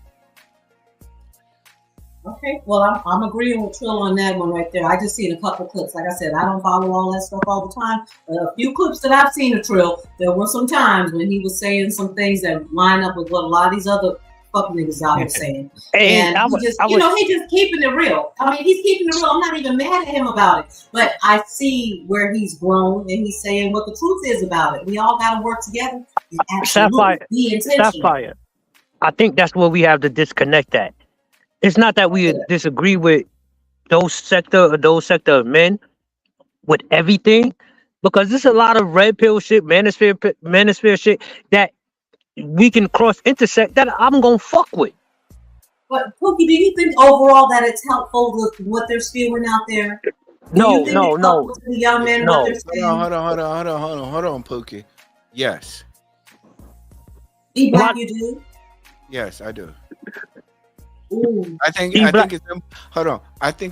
Okay, well, I'm agreeing with Trill on that one right there. I just seen a couple clips. Like I said, I don't follow all that stuff all the time. A few clips that I've seen of Trill, there were some times when he was saying some things that line up with what a lot of these other fuck niggas out here saying. And he just keeping it real. I mean, he's keeping it real. I'm not even mad at him about it. But I see where he's grown and he's saying what the truth is about it. We all got to work together and absolutely be intentional. Sapphire, I think that's where we have to disconnect at. It's not that we disagree with those sector of men with everything, because there's a lot of red pill shit, manosphere shit that we can cross intersect that I'm gonna fuck with. But Pookie, do you think overall that it's helpful with what they're spewing out there? No. The young men, No. what they're saying? Hold on, Pookie. Yes. E-Black, you do? Yes, I do. Ooh. I think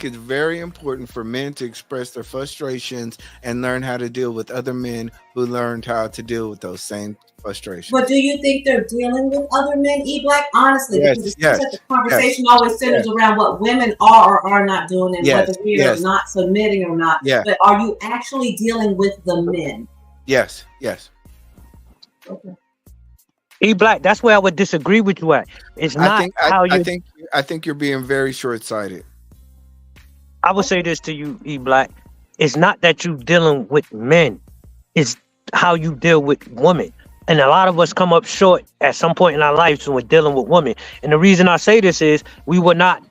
it's very important for men to express their frustrations and learn how to deal with other men who learned how to deal with those same frustrations. But do you think they're dealing with other men, E-Black? Honestly, because the conversation always centers around what women are or are not doing and whether we are not submitting or not. Yeah. But are you actually dealing with the men? Yes. Okay. E-Black, that's where I would disagree with you at. It's not I think you're being very short-sighted. I would say this to you, E-Black. It's not that you dealing with men. It's how you deal with women. And a lot of us come up short at some point in our lives when we're dealing with women. And the reason I say this is we were not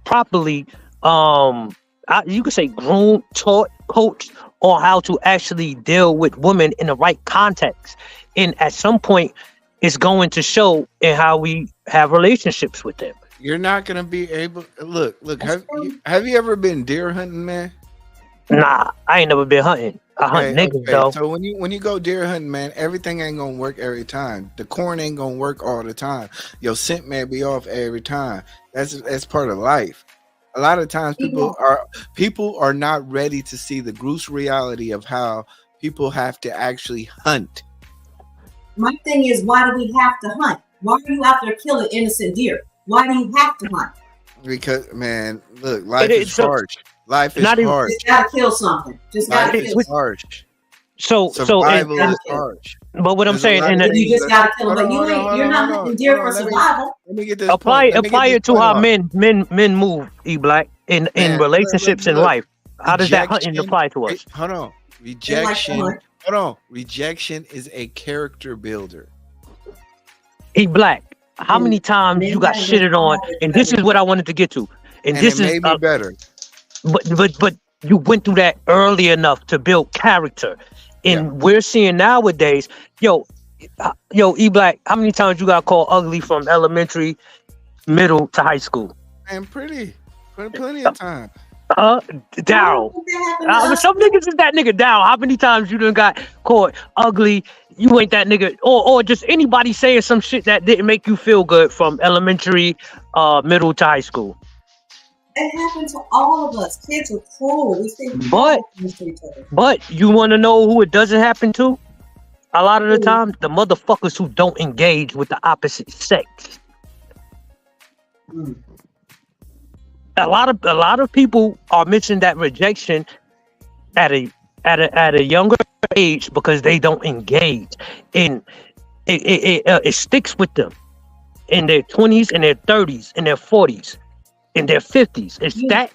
properly, you could say groomed, taught, coached on how to actually deal with women in the right context. And at some point, it's going to show in how we have relationships with them. You're not going to be able. Look. Have you ever been deer hunting, man? Nah, I ain't never been hunting. I hunt niggas though. So when you go deer hunting, man, everything ain't gonna work every time. The corn ain't gonna work all the time. Your scent may be off every time. That's part of life. A lot of times people are not ready to see the gross reality of how people have to actually hunt. My thing is, why do we have to hunt? Why are you out there killing innocent deer? Why do you have to hunt? Because, man, look, life is harsh. Life is harsh. Just gotta kill something. Just gotta kill something. Harsh. Survival is harsh. But what I'm saying, you just gotta kill them. But you're not hunting deer for survival. Let me get this. Apply it to how men move, E-Black, in relationships in life. How does that hunting apply to us? Hold on. Rejection is a character builder. E-Black, how many times you got shitted on? And this is what I wanted to get to. And this is maybe better. But you went through that early enough to build character. And we're seeing nowadays, yo, E-Black, how many times you got called ugly from elementary, middle to high school? And plenty of time. Daryl. Some niggas is that nigga Daryl. How many times you done got called ugly? You ain't that nigga, or just anybody saying some shit that didn't make you feel good from elementary, middle to high school. It happened to all of us. Kids are cruel. We say But you want to know who it doesn't happen to? A lot of the time, the motherfuckers who don't engage with the opposite sex. A lot of people are missing that rejection at a younger age because they don't engage, and it sticks with them in their 20s, in their 30s, in their 40s, in their 50s. It's that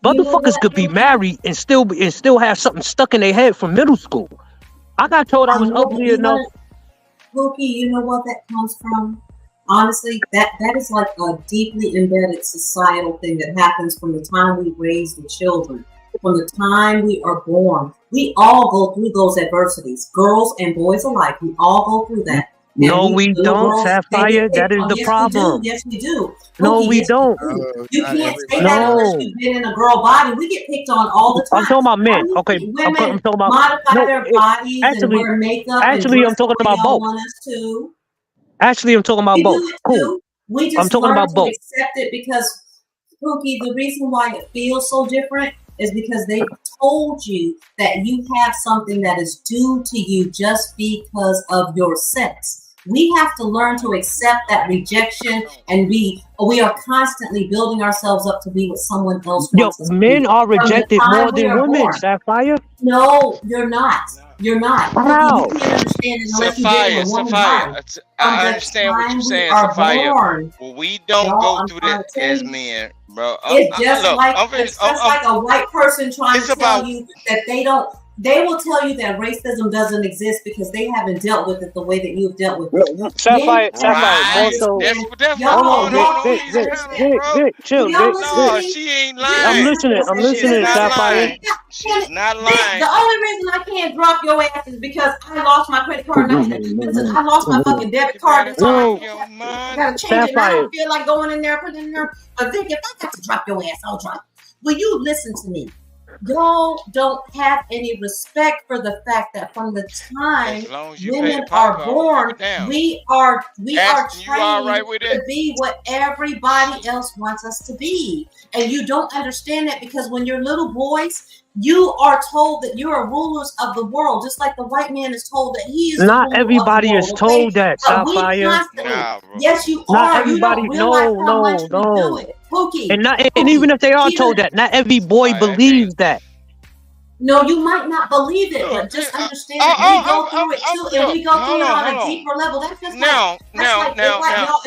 motherfuckers could be married and still have something stuck in their head from middle school. I got told I was ugly enough. Pookie, you know what that comes from? Honestly, that is like a deeply embedded societal thing that happens from the time we raise the children. From the time we are born, we all go through those adversities. Girls and boys alike, we all go through that. No, we don't, Sapphire. That is the problem. Yes, we do. No, we don't. You can't say that unless you've been in a girl body. We get picked on all the time. I'm talking about men. Okay, I'm talking about modify their bodies and wear makeup. Actually, I'm talking about both. Actually, I'm talking about both. Cool. We just I'm talking about both. Accept it because, Pookie, the reason why it feels so different is because they told you that you have something that is due to you just because of your sex. We have to learn to accept that rejection, and we are constantly building ourselves up to be what someone else wants. Yo, men are rejected more than women, Sapphire. No, you're not. You're not. How? You can't understand it unless you get in a woman's body. I understand what you're saying, Sapphire. Well, we don't go through that as men, bro. It's just like a white person trying to tell you that they don't. They will tell you that racism doesn't exist because they haven't dealt with it the way that you've dealt with it. Sapphire, Vic, chill, Vic. No, she ain't lying. I'm listening, Sapphire. She's not lying. The only reason I can't drop your ass is because I lost my credit card. I lost my fucking debit card. I gotta change it. I don't feel like going in there, putting it in there. But Vic, if I got to drop your ass, I'll drop. Will you listen to me? Y'all don't have any respect for the fact that from the time women are born, we are trained to be what everybody else wants us to be. And you don't understand that because when you're little boys, you are told that you are rulers of the world, just like the white man is told that he is. Not everybody is told that, Sapphire. Yes, you are. Not everybody. No. And even if they are told that, not every boy believes that. No, you might not believe it, but just understand that we go through it too, and we go through it on a deeper level. That's just now.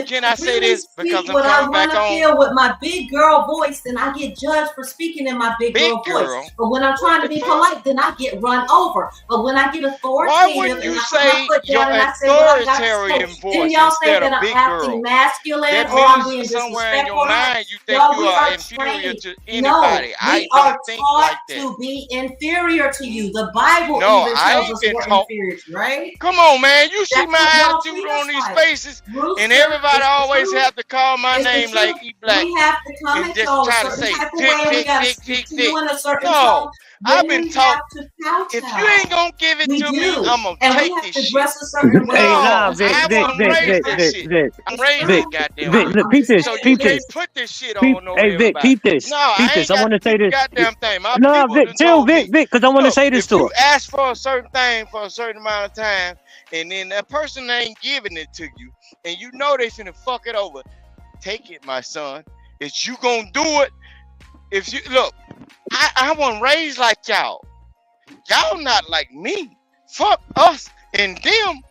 Can I say this because I'm coming back on? Feel with my big girl voice, then I get judged for speaking in my big girl voice. But when I'm trying to be polite, then I get run over. But when I get authoritative, why wouldn't you say your authoritarian voice instead of big girl? Masculine, that or I'm being means somewhere in your disrespectful. mind you think you are inferior to anybody. I don't think like that. To be inferior to you. The Bible even tells us we're inferior, right? Come on, man. You see my attitude on these faces, and everybody always have to call my name like E Black. We have to come and and just try to say dick. No, I've been taught if you ain't gonna give it to me, I'm gonna take this shit. Dress a certain way. I'm raised goddamn. Peep this. So you can't put this shit on no Hey, Vic, peep this. I want to say this. Goddamn thing. No, Vic, chill, Vic, because I want to say this to her. If you ask for a certain thing for a certain amount of time, and then that person ain't giving it to you, and you know they finna fuck it over, take it, my son. If you gonna do it, if you look, I wasn't raised like y'all. Y'all not like me. Fuck us and them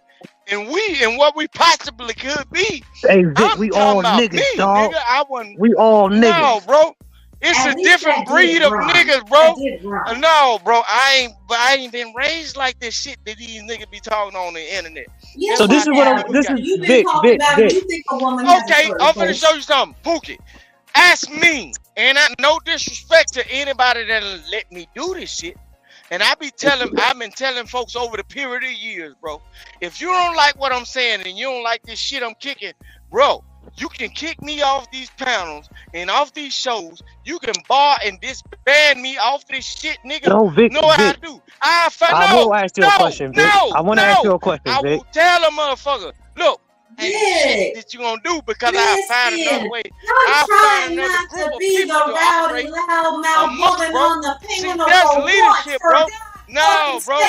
and we and what we possibly could be. Hey, Vic, we all niggas, dog. Nigga, we all niggas. No, bro. It's a different breed of niggas, bro. No, bro. I ain't been raised like this shit that these niggas be talking on the internet. Yes, so this is what I'm. This is Vic. Okay, I'm gonna show you something, Pookie. Ask me, and I no disrespect to anybody that'll let me do this shit. And I've been telling folks over the period of years, bro. If you don't like what I'm saying and you don't like this shit I'm kicking, bro, you can kick me off these panels and off these shows. You can bar and disband me off this shit, nigga. No, Vic, know what Vic. I do? I will ask you a question, Vic. I want to ask you a question, Vic. I will tell a motherfucker, look, ain't shit that you gonna do because I'll find another way. I'll find another group of people to operate amongst, bro. See, that's leadership, bro. No, bro.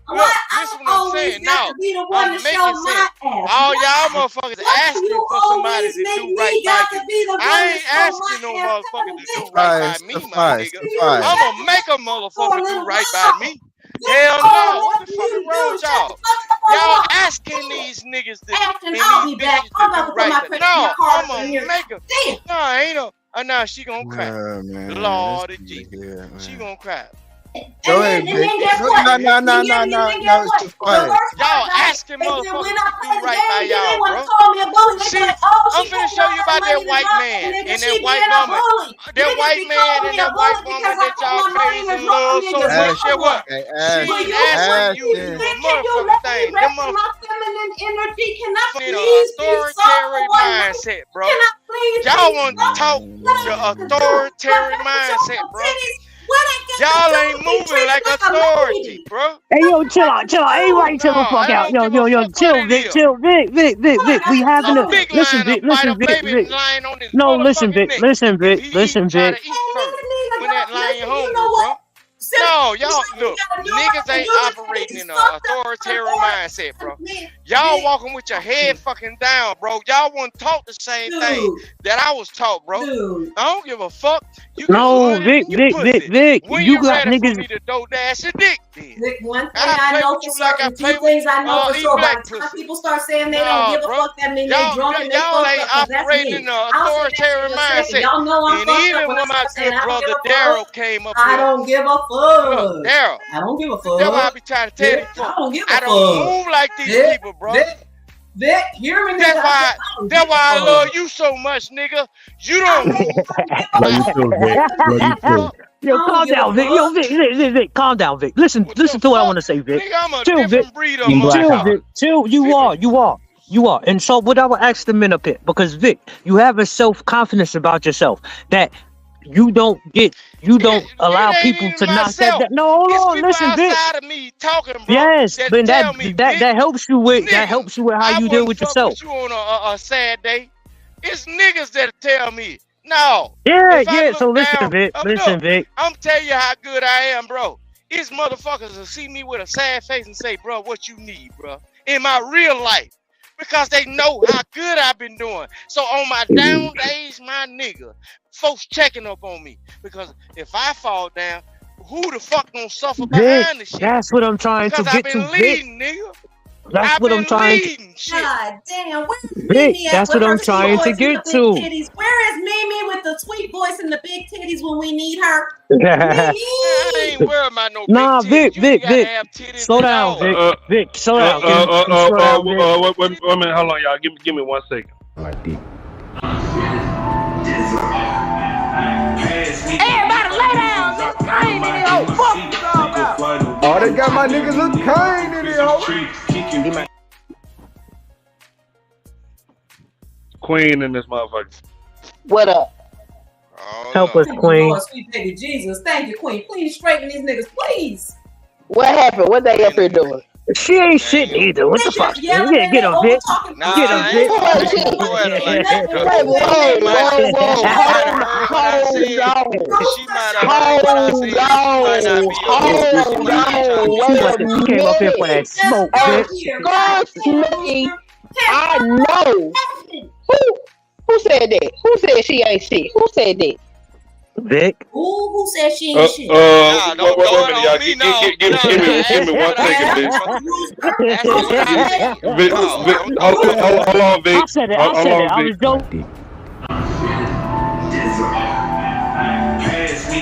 Look, listen what I'm saying. Now, I'm making sense. All y'all motherfuckers asking for somebody to do right by you. I ain't asking no motherfucker to do right by me, my nigga. I'm gonna make a motherfucker do right by me. Hell no. What the fuck is wrong with y'all? Y'all asking these niggas to, and these bitches to do right. No, I'm gonna make them. No, ain't no. No, she gonna cry. Lord of Jesus. She gonna cry. Go ahead, Vic. No. Y'all asking motherfuckers to do right by y'all, bro. See, I'm finna show you about that white man and that white woman. That white man and that white woman that y'all praise and love so much. That what? She ain't asking you to do a motherfucking thing. Them motherfuckers in an authoritarian mindset, bro. Y'all want to talk the authoritarian mindset, bro. Y'all ain't moving like authority, bro. Hey, yo, chill out. Hey, right, chill the fuck out. Yo, chill, Vic. We having a listen, Vic. No, listen, Vic. When that lion hungry, bro. No, y'all look, niggas ain't operating in an authoritarian mindset, bro. Y'all walking with your head fucking down, bro. Y'all want to talk the same thing that I was taught, bro. I don't give a fuck. You no, Vic. When You got ready niggas. for me to throw dash your dick, then. Vic, one thing I know for certain, two things I know for sure. By the time people start saying they don't give a fuck, that means they drunk and they y'all fucked ain't up. operating in an authoritarian mindset. Y'all know I'm and fucked even up when my good brother Daryl came up I don't give a fuck. Daryl, I don't give a fuck. That's why I be trying to tell you. I don't give a fuck. I don't move like these people, bro. Vic, hear me. That's why I love you so much, nigga. You don't move. Yo, calm down, Vic. Vic, calm down, Vic. Listen to what I want to say, Vic. Nigga, I'm a chill, different Vic. breed of Chill, Vic. Chill. You are. And so what I would ask the men up here, because Vic, you have a self-confidence about yourself that you don't allow people to knock that. No, hold on, listen, Vic. Of me talking, bro, yes, but that helps you with nigga, how you deal with yourself. With you on a sad day. It's niggas that tell me, no. Yeah. So listen, Vic. I'm telling you how good I am, bro. It's motherfuckers will see me with a sad face and say, bro, what you need, bro, in my real life. Because they know how good I've been doing. So on my down days, my nigga, folks checking up on me. Because if I fall down, who the fuck gonna suffer behind the shit? That's what I'm trying to get to, Vic. Nigga. That's what I'm trying to. God damn, where's Vic, Mimi that's what I'm trying to get to. Where is Mimi with the sweet voice and the big titties when we need her? I ain't worried about no big titties. Vic. Slow down, Vic. Slow down. Wait a minute. Hold on, y'all. Give me 1 second. Everybody lay down. Look Kane in the old fuck you all about. Oh, they got my niggas look Kane in the Queen in this motherfucker. What up? Help us, Queen. Lord, sweet baby Jesus. Thank you, Queen. Please straighten these niggas, please. What happened? What they up here doing? She ain't shit either. What the fuck? Get him, Vic. Get him, Vic. She came up here for that smoke, Vic. I know. Who said that? Who said she ain't shit? Who said that? Vic. Who said she ain't shit? Wait a minute, y'all. Give me 1 second, Vic. Hold on, Vic. I said it. I was joking.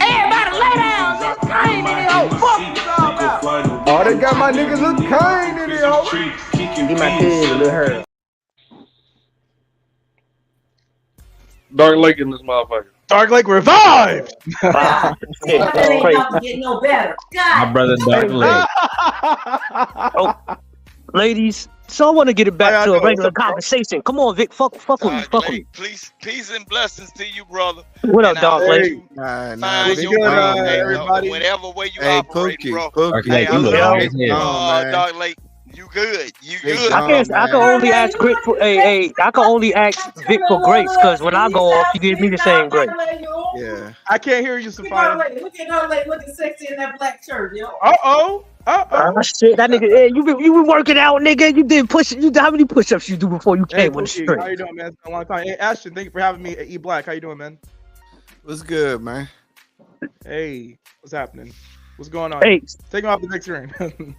Everybody lay down. Look Kane in the old fuck you all about. Oh, they got my niggas look Kane in the hoe. Get my kid a little her. Dark Lake in this motherfucker. Dark Lake revived. That ain't about to get no better. God. My brother Dark Lake. Ladies, so I want to get it back to a regular conversation. Come on, Vic. Fuck with me. Fuck with me. Peace and blessings to you, brother. What up, Dark Lake? Everybody. Whatever way you operate, bro. Dark Lake, you look Dark Lake. You good. You Big good. Dom, I can man. only ask Grit for I can only ask Vic for grace because when I go off, you give me the same grace. Yeah. I can't hear you, Sophia. Look at her looking sexy in that black shirt, yo. Uh-oh. Shit, that nigga, hey, you been working out, nigga. You did push. How many push-ups you do before you Hey, came on the Pookie, street? how you doing, man? It's been a long time. Hey, Ashton, thank you for having me at E Black. How you doing, man? What's good, man? Hey, what's happening? What's going on? Hey. Take him off the big screen.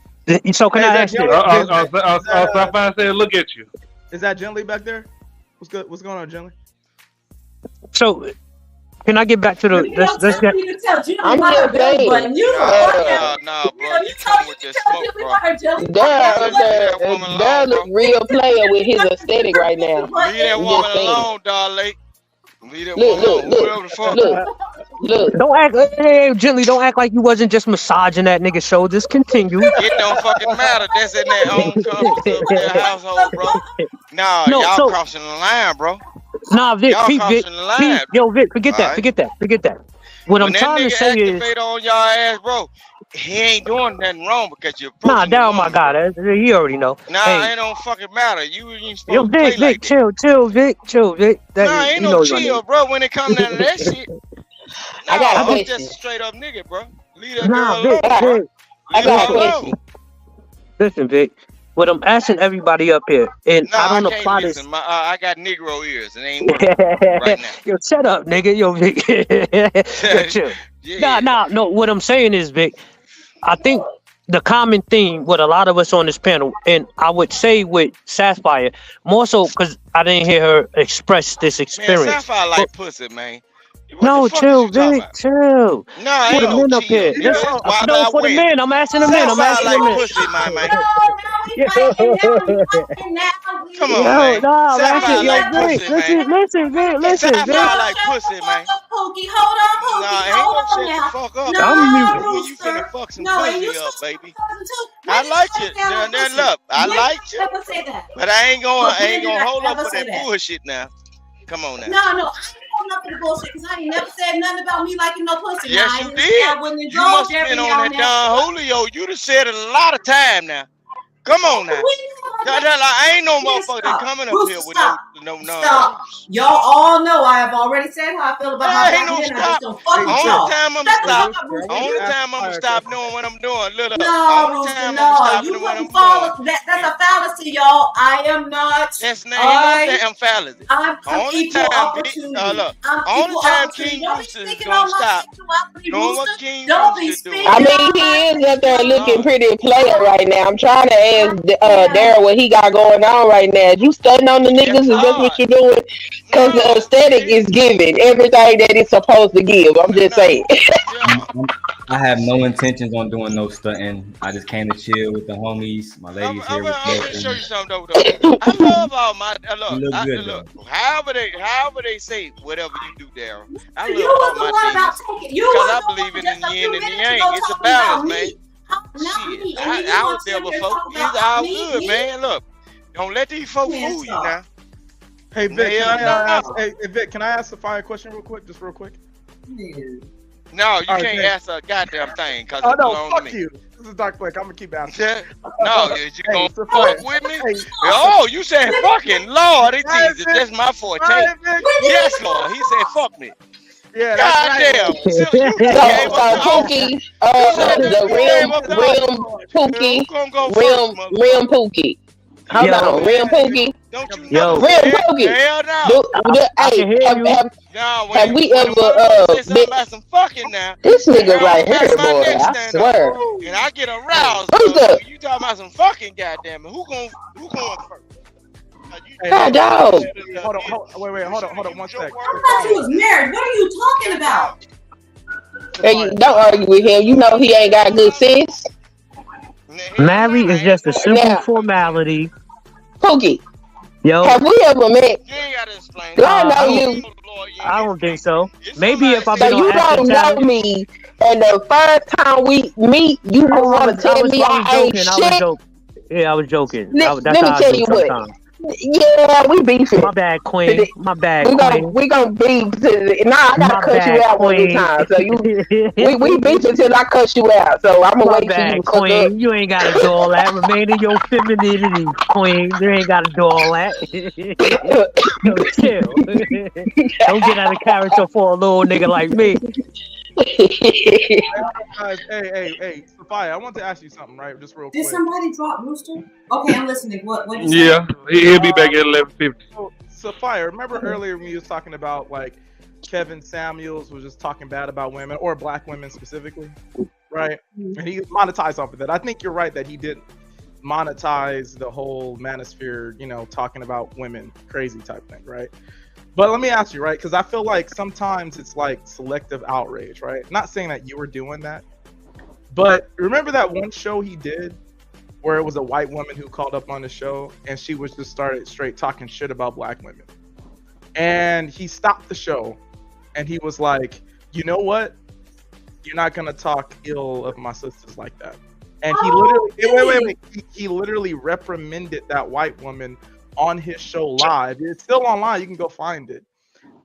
So can I ask you? Sapphire said, "Look at you." Is that Gently back there? What's good? What's going on, Gently? So, can I get back to the? Let's get. I'm just saying. Nah, bro. You come with this smoke, bro. Dad look real player with his aesthetic right now. Leave that woman alone, darling. Leave that woman alone. Whoever the fuck. Look. Don't act, hey, gently. Don't act like you wasn't just massaging that nigga's shoulders. Continue. It don't fucking matter. That's in their own comfort of their household, bro. Nah, No, y'all so- crossing the line, bro. Nah, Vic, Y'all Vic, crossing the line. yo, Vic, forget that, Alright. forget that. What I'm When that trying to nigga say is, activate on y'all ass, bro, he ain't doing nothing wrong because you're nah, that oh my god, he already know. Nah, Hey, it don't fucking matter. You ain't supposed yo, to play Vic, like that. chill, Vic. That, Nah, ain't you no know your chill, nigga. bro, when it comes down to that shit. Nah, I got a I'm question. just a straight up nigga, bro. Leave that Nah, girl Vic, alone, bro. Vic. I got a Leave her question. alone. Listen, Vic. What I'm asking everybody up here, and Nah, I don't can't apply listen. this. I got Negro ears and it ain't working right now. Yo, shut up, nigga. Yo, Vic. Yo, chill. Yeah. No. What I'm saying is, Vic, I think the common theme with a lot of us on this panel, and I would say with Sapphire, more so because I didn't hear her express this Man, experience. Sapphire like pussy, man. No, chill, Vic, chill. Nah, For ain't the no men up here. chill. That's why No, I for the win. men. I'm asking the men. I'm Sapphire asking like the men. pussy, my man. Yo, Come on, man. nah, Sapphire listen, like yo, Vic, pussy, man. listen, Vic, listen, Vic. Sapphire like pussy, man. Pookie, hold on, Pookie, Nah, ain't hold no on shit now. to fuck up. I'm muted. When you finna fuck some No, and pussy you up, supposed baby. to I liked you. Then look, I liked you. Never say that. But I ain't But when did gonna I hold up ever for say that that? bullshit now. Come on now. No, I ain't holding up for the bullshit because I ain't never said nothing about me liking no pussy. Yes, now, I you didn't did. say I wouldn't You indulge must have every been now on and that then. Don Julio. You done said it a lot of time now. Come on now. I ain't no motherfucker that coming up here with no Stop. Y'all all know I have already said how I feel about my ain't black no men. I stop. just don't fuck with Only y'all. time I'ma Shut the stop. fuck up, Rooster. Only time I'ma stop doing what I'm doing. Look up. No, Only Rooster, time I'ma no. stop You doing what I'm wouldn't follow. doing. That's a fallacy, y'all. I am not. That's not no damn fallacy. I'm Only equal time, opportunity. look. I'm Only equal time opportunity. King Don't be Rooster is speaking gonna on my stop sexuality, doing what Rooster. King Don't be Rooster speaking doing. I mean, on he my is up there looking No. pretty player right now. I'm trying to ask Darren what he got going on right now. You studying on the niggas? Is that what you're doing? Because the aesthetic is giving everything that it's supposed to give. I'm just saying. I have no intentions on doing no stunting. I just came to chill with the homies. My ladies here with I'm gonna show you something though. I love all my look. However they say whatever you do, Daryl. I You love was all the my one about demons taking. You because was I the believe one in just the a yin few and the minutes yang. ago It's a talking about balance, man. me. Not me. Shit, And you I want was to there sit here before. talking It's about all me, good, me? man. Look, don't let these folks Man, fool you stop. now. Hey Vic, Hell can I ask? no. Hey Vic, can I ask Sophia a question real quick? Just real quick. No, you All right, can't Vic. ask a goddamn thing because Oh it no, belongs to fuck me. you. This is Dark Quick. I'm gonna keep asking. No, is you gonna Sophia. fuck with me? Oh, you said fucking Lord, it's easy. That's my forte. Yes, Lord. He said fuck me. Yeah, God that's damn. right. Since you gave up the Pookie, the rim Pookie. Hold on, rim Pookie. Don't you Yo. know? Rim Pookie. Hell no. Hey, have we when ever say something been? about some fucking now, This nigga girl, right that's here, my boy. next I stand up. swear. And I get aroused, Who's bro. that? You talking about some fucking goddamn it. Who going first? God, dog. Hold on, wait, hold on, 1 sec. I thought you was married. What are you talking about? Hey, you don't argue with him. You know he ain't got good sense. Married is just a simple formality. Pookie, Yo, have we ever met? Do I know I you? I don't think so. Maybe if I've So been you on active don't know talent. me, and the first time we meet, you No, want to tell me I ain't joking. I was shit? joking. Yeah, I was joking. Let That's me how I tell do you what. sometimes. Yeah, we beefing. My bad, Queen. My bad, Queen. We gonna beef. I gotta cut you out one time. So we beef until I cut you out. So I'm gonna My wait till bad, you cook Queen. up. You ain't gotta do all that. Remain in your femininity, Queen. You ain't gotta do all that. Yo, chill. Don't get out of character for a little nigga like me. Guys, hey, Sophia, I want to ask you something, right? Just real quick. Did somebody drop Rooster? Okay, I'm listening. What you say? Yeah, he'll be back at 11:50. So, Sophia, remember earlier when you was talking about like Kevin Samuels was just talking bad about women or black women specifically, right? And he monetized off of that. I think you're right that he did monetize the whole manosphere, talking about women, crazy type thing, right? But let me ask you, right? Because I feel like sometimes it's like selective outrage, right? Not saying that you were doing that, but remember that one show he did where it was a white woman who called up on the show and she was just started straight talking shit about black women. And he stopped the show and he was like, you know what? You're not going to talk ill of my sisters like that. And he literally, he literally reprimanded that white woman on his show live. It's still online. You can go find it.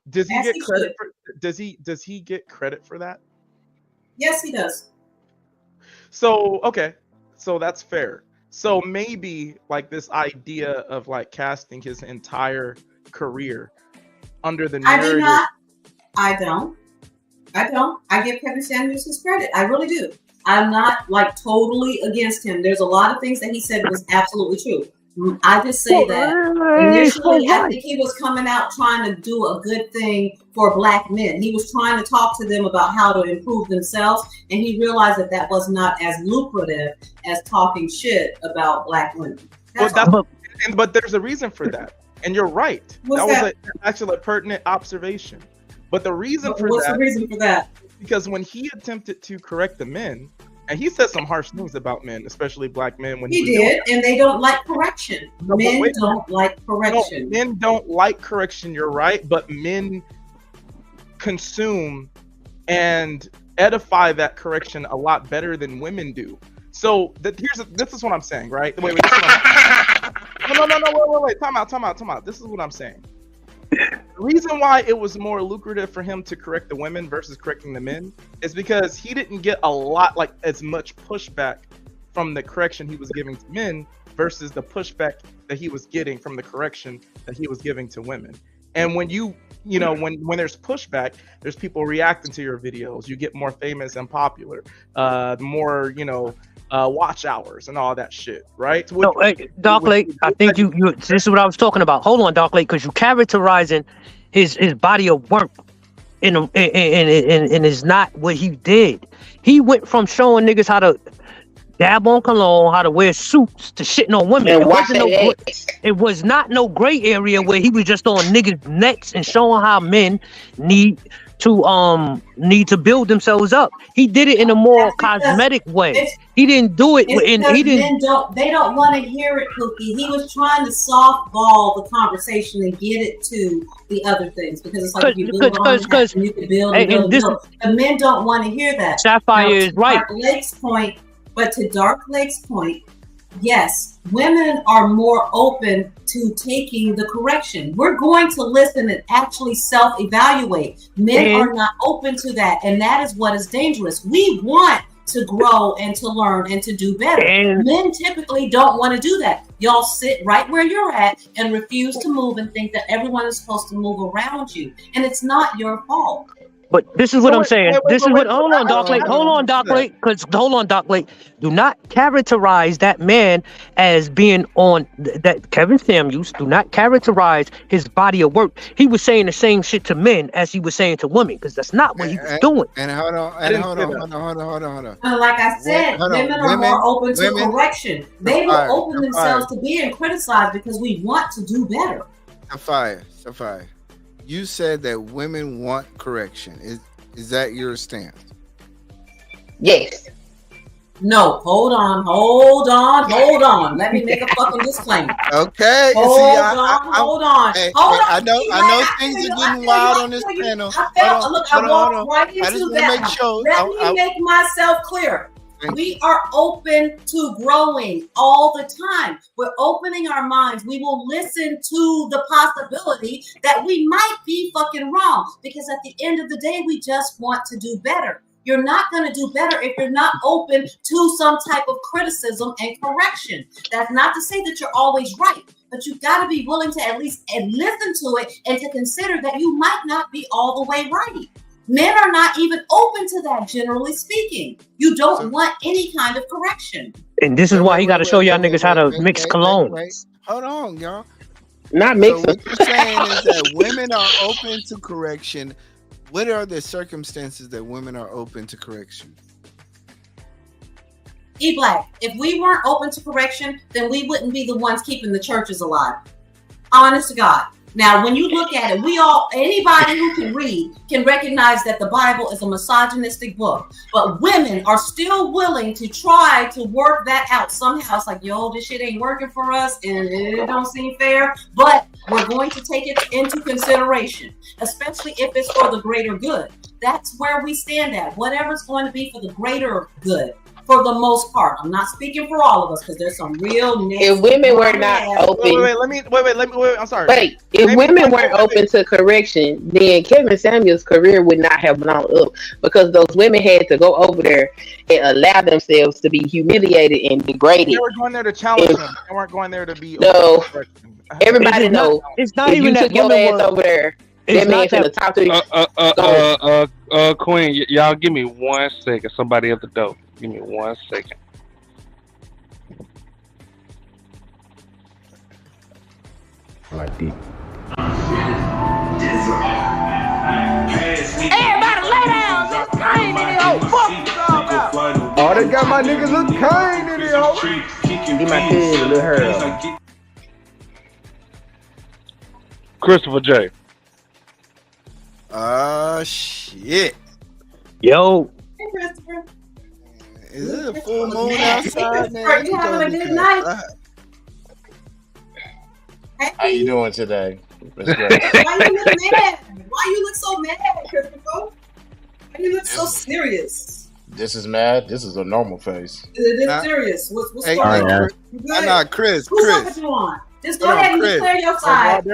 Does he get credit for, does he get credit for that? Yes, he does. So, okay. So that's fair. So maybe like this idea of like casting his entire career under the narrative. I don't. I give Kevin Samuels his credit. I really do. I'm not like totally against him. There's a lot of things that he said was absolutely true. I just say that initially I think he was coming out trying to do a good thing for black men. He was trying to talk to them about how to improve themselves, and he realized that that was not as lucrative as talking shit about black women. But there's a reason for that, and you're right. Was actually a pertinent observation. But the reason What's the reason for that? Because when he attempted to correct the men, and he said some harsh things about men, especially black men. When he did, and they don't like correction. Men don't like correction. No, men don't like correction. You're right, but men consume and edify that correction a lot better than women do. So this is what I'm saying, right? Wait. No. Wait. Time out. This is what I'm saying. The reason why it was more lucrative for him to correct the women versus correcting the men is because he didn't get as much pushback from the correction he was giving to men versus the pushback that he was getting from the correction that he was giving to women. And when when there's pushback, there's people reacting to your videos. You get more famous and popular, more watch hours and all that shit, right? No, Dark Lake, I think you this is what I was talking about. Hold on, Dark Lake, because you characterizing his body of work and is not what he did. He went from showing niggas how to dab on cologne, how to wear suits, to shitting on women. It was not no gray area where he was just on niggas' necks and showing how men need to build themselves up. He did it in a more cosmetic way. He didn't do it they don't want to hear it, Cookie. He was trying to softball the conversation and get it to the other things, because it's like you can build. The men don't want to hear that. Sapphire is right. But to Dark Lake's point, yes, women are more open to taking the correction. We're going to listen and actually self-evaluate. Men are not open to that, and that is what is dangerous. We want to grow and to learn and to do better. Men typically don't want to do that. Y'all sit right where you're at and refuse to move and think that everyone is supposed to move around you, and it's not your fault. But this is what I'm saying. Hold on, Dark Lake. Do not characterize that man as being on that Kevin Samuels. Do not characterize his body of work. He was saying the same shit to men as he was saying to women, because that's not what he was doing. And hold on. Like I said, women are more open to correction. They will open themselves to being criticized because we want to do better. Sapphire. You said that women want correction. Is that your stance? Yes. No, hold on. Let me make a fucking disclaimer. Okay. Hold on. I know things are getting wild on this panel. I walked right into that. Let me make myself clear. We are open to growing all the time. We're opening our minds. We will listen to the possibility that we might be fucking wrong, because at the end of the day, we just want to do better. You're not going to do better if you're not open to some type of criticism and correction. That's not to say that you're always right, but you've got to be willing to at least listen to it and to consider that you might not be all the way right. Men are not even open to that, generally speaking. You don't want any kind of correction. And this is why he got to show y'all niggas how to mix cologne. Hold on, y'all. Not So mixing. what you're saying is that women are open to correction. What are the circumstances that women are open to correction? E-Black, if we weren't open to correction, then we wouldn't be the ones keeping the churches alive. Honest to God. Now, when you look at it, anybody who can read can recognize that the Bible is a misogynistic book. But women are still willing to try to work that out somehow. It's like, yo, this shit ain't working for us and it don't seem fair. But we're going to take it into consideration, especially if it's for the greater good. That's where we stand at. Whatever's going to be for the greater good. For the most part, I'm not speaking for all of us because there's some real. If women were not open, Wait. I'm sorry. Wait, if women weren't open to correction, then Kevin Samuel's career would not have blown up, because those women had to go over there and allow themselves to be humiliated and degraded. They were going there to challenge him. They weren't going there to be. No, everybody knows. It's not if even you that took your women ass were. over there. It's That man not finna that. talk to you. Queen, y'all give me 1 second. Somebody at the door. Give me 1 second. Like deep. Everybody lay down. This pain in the old fuck you all about. Oh, they got my niggas look kind in here, ho. Get my kid a little hair. Christopher J. Shit. Yo. Hey, Christopher. Is it a full moon outside, man? Are you having a good night? How you doing today? Miss Grace? Why you look mad? Why you look so mad, Christopher? Why you look so serious? This is mad. This is a normal face. It is serious. What's going on? Chris. Who's talking you on? Just go ahead and declare your side.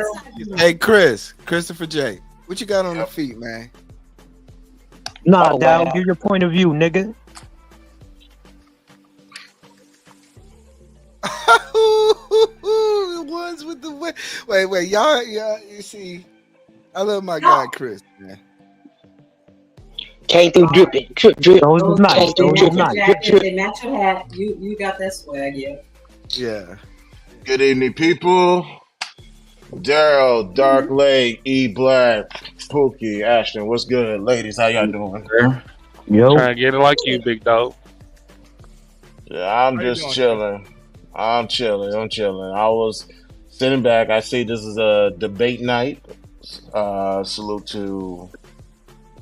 Hey, Christopher J. What you got on the feet, man? Nah, Dow, give your point of view, nigga. Ones with the wait, y'all, you see, I love my guy Chris, man. Came through dripping, drip. Those nice. They match your hat. You got that swag, yeah. Yeah. Good evening, people. Daryl, Dark Lake, E Black, Pookie, Ashton. What's good, ladies? How y'all doing? Yo, trying to get it like you, big dog. Yeah, I'm just chilling. I'm chilling. I was sitting back. I see this is a debate night. Salute to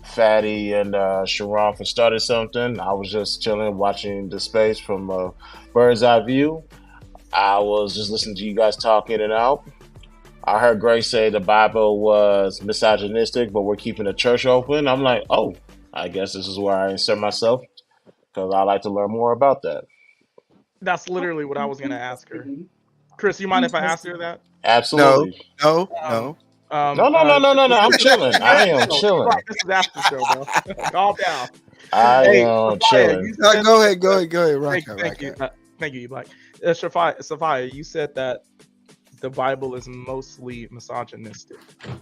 Fatty and Sharon for starting something. I was just chilling, watching the space from a bird's eye view. I was just listening to you guys talk in and out. I heard Grace say the Bible was misogynistic, but we're keeping the church open. I'm like, oh, I guess this is where I insert myself, because I like to learn more about that. That's literally what I was going to ask her. Chris, you mind if I ask her that? Absolutely. No. No. I'm chilling. I am chilling. This is after show, bro. Calm down. I am chilling. Go ahead. Rock Thank you, Black. Sophia, you said that the Bible is mostly misogynistic,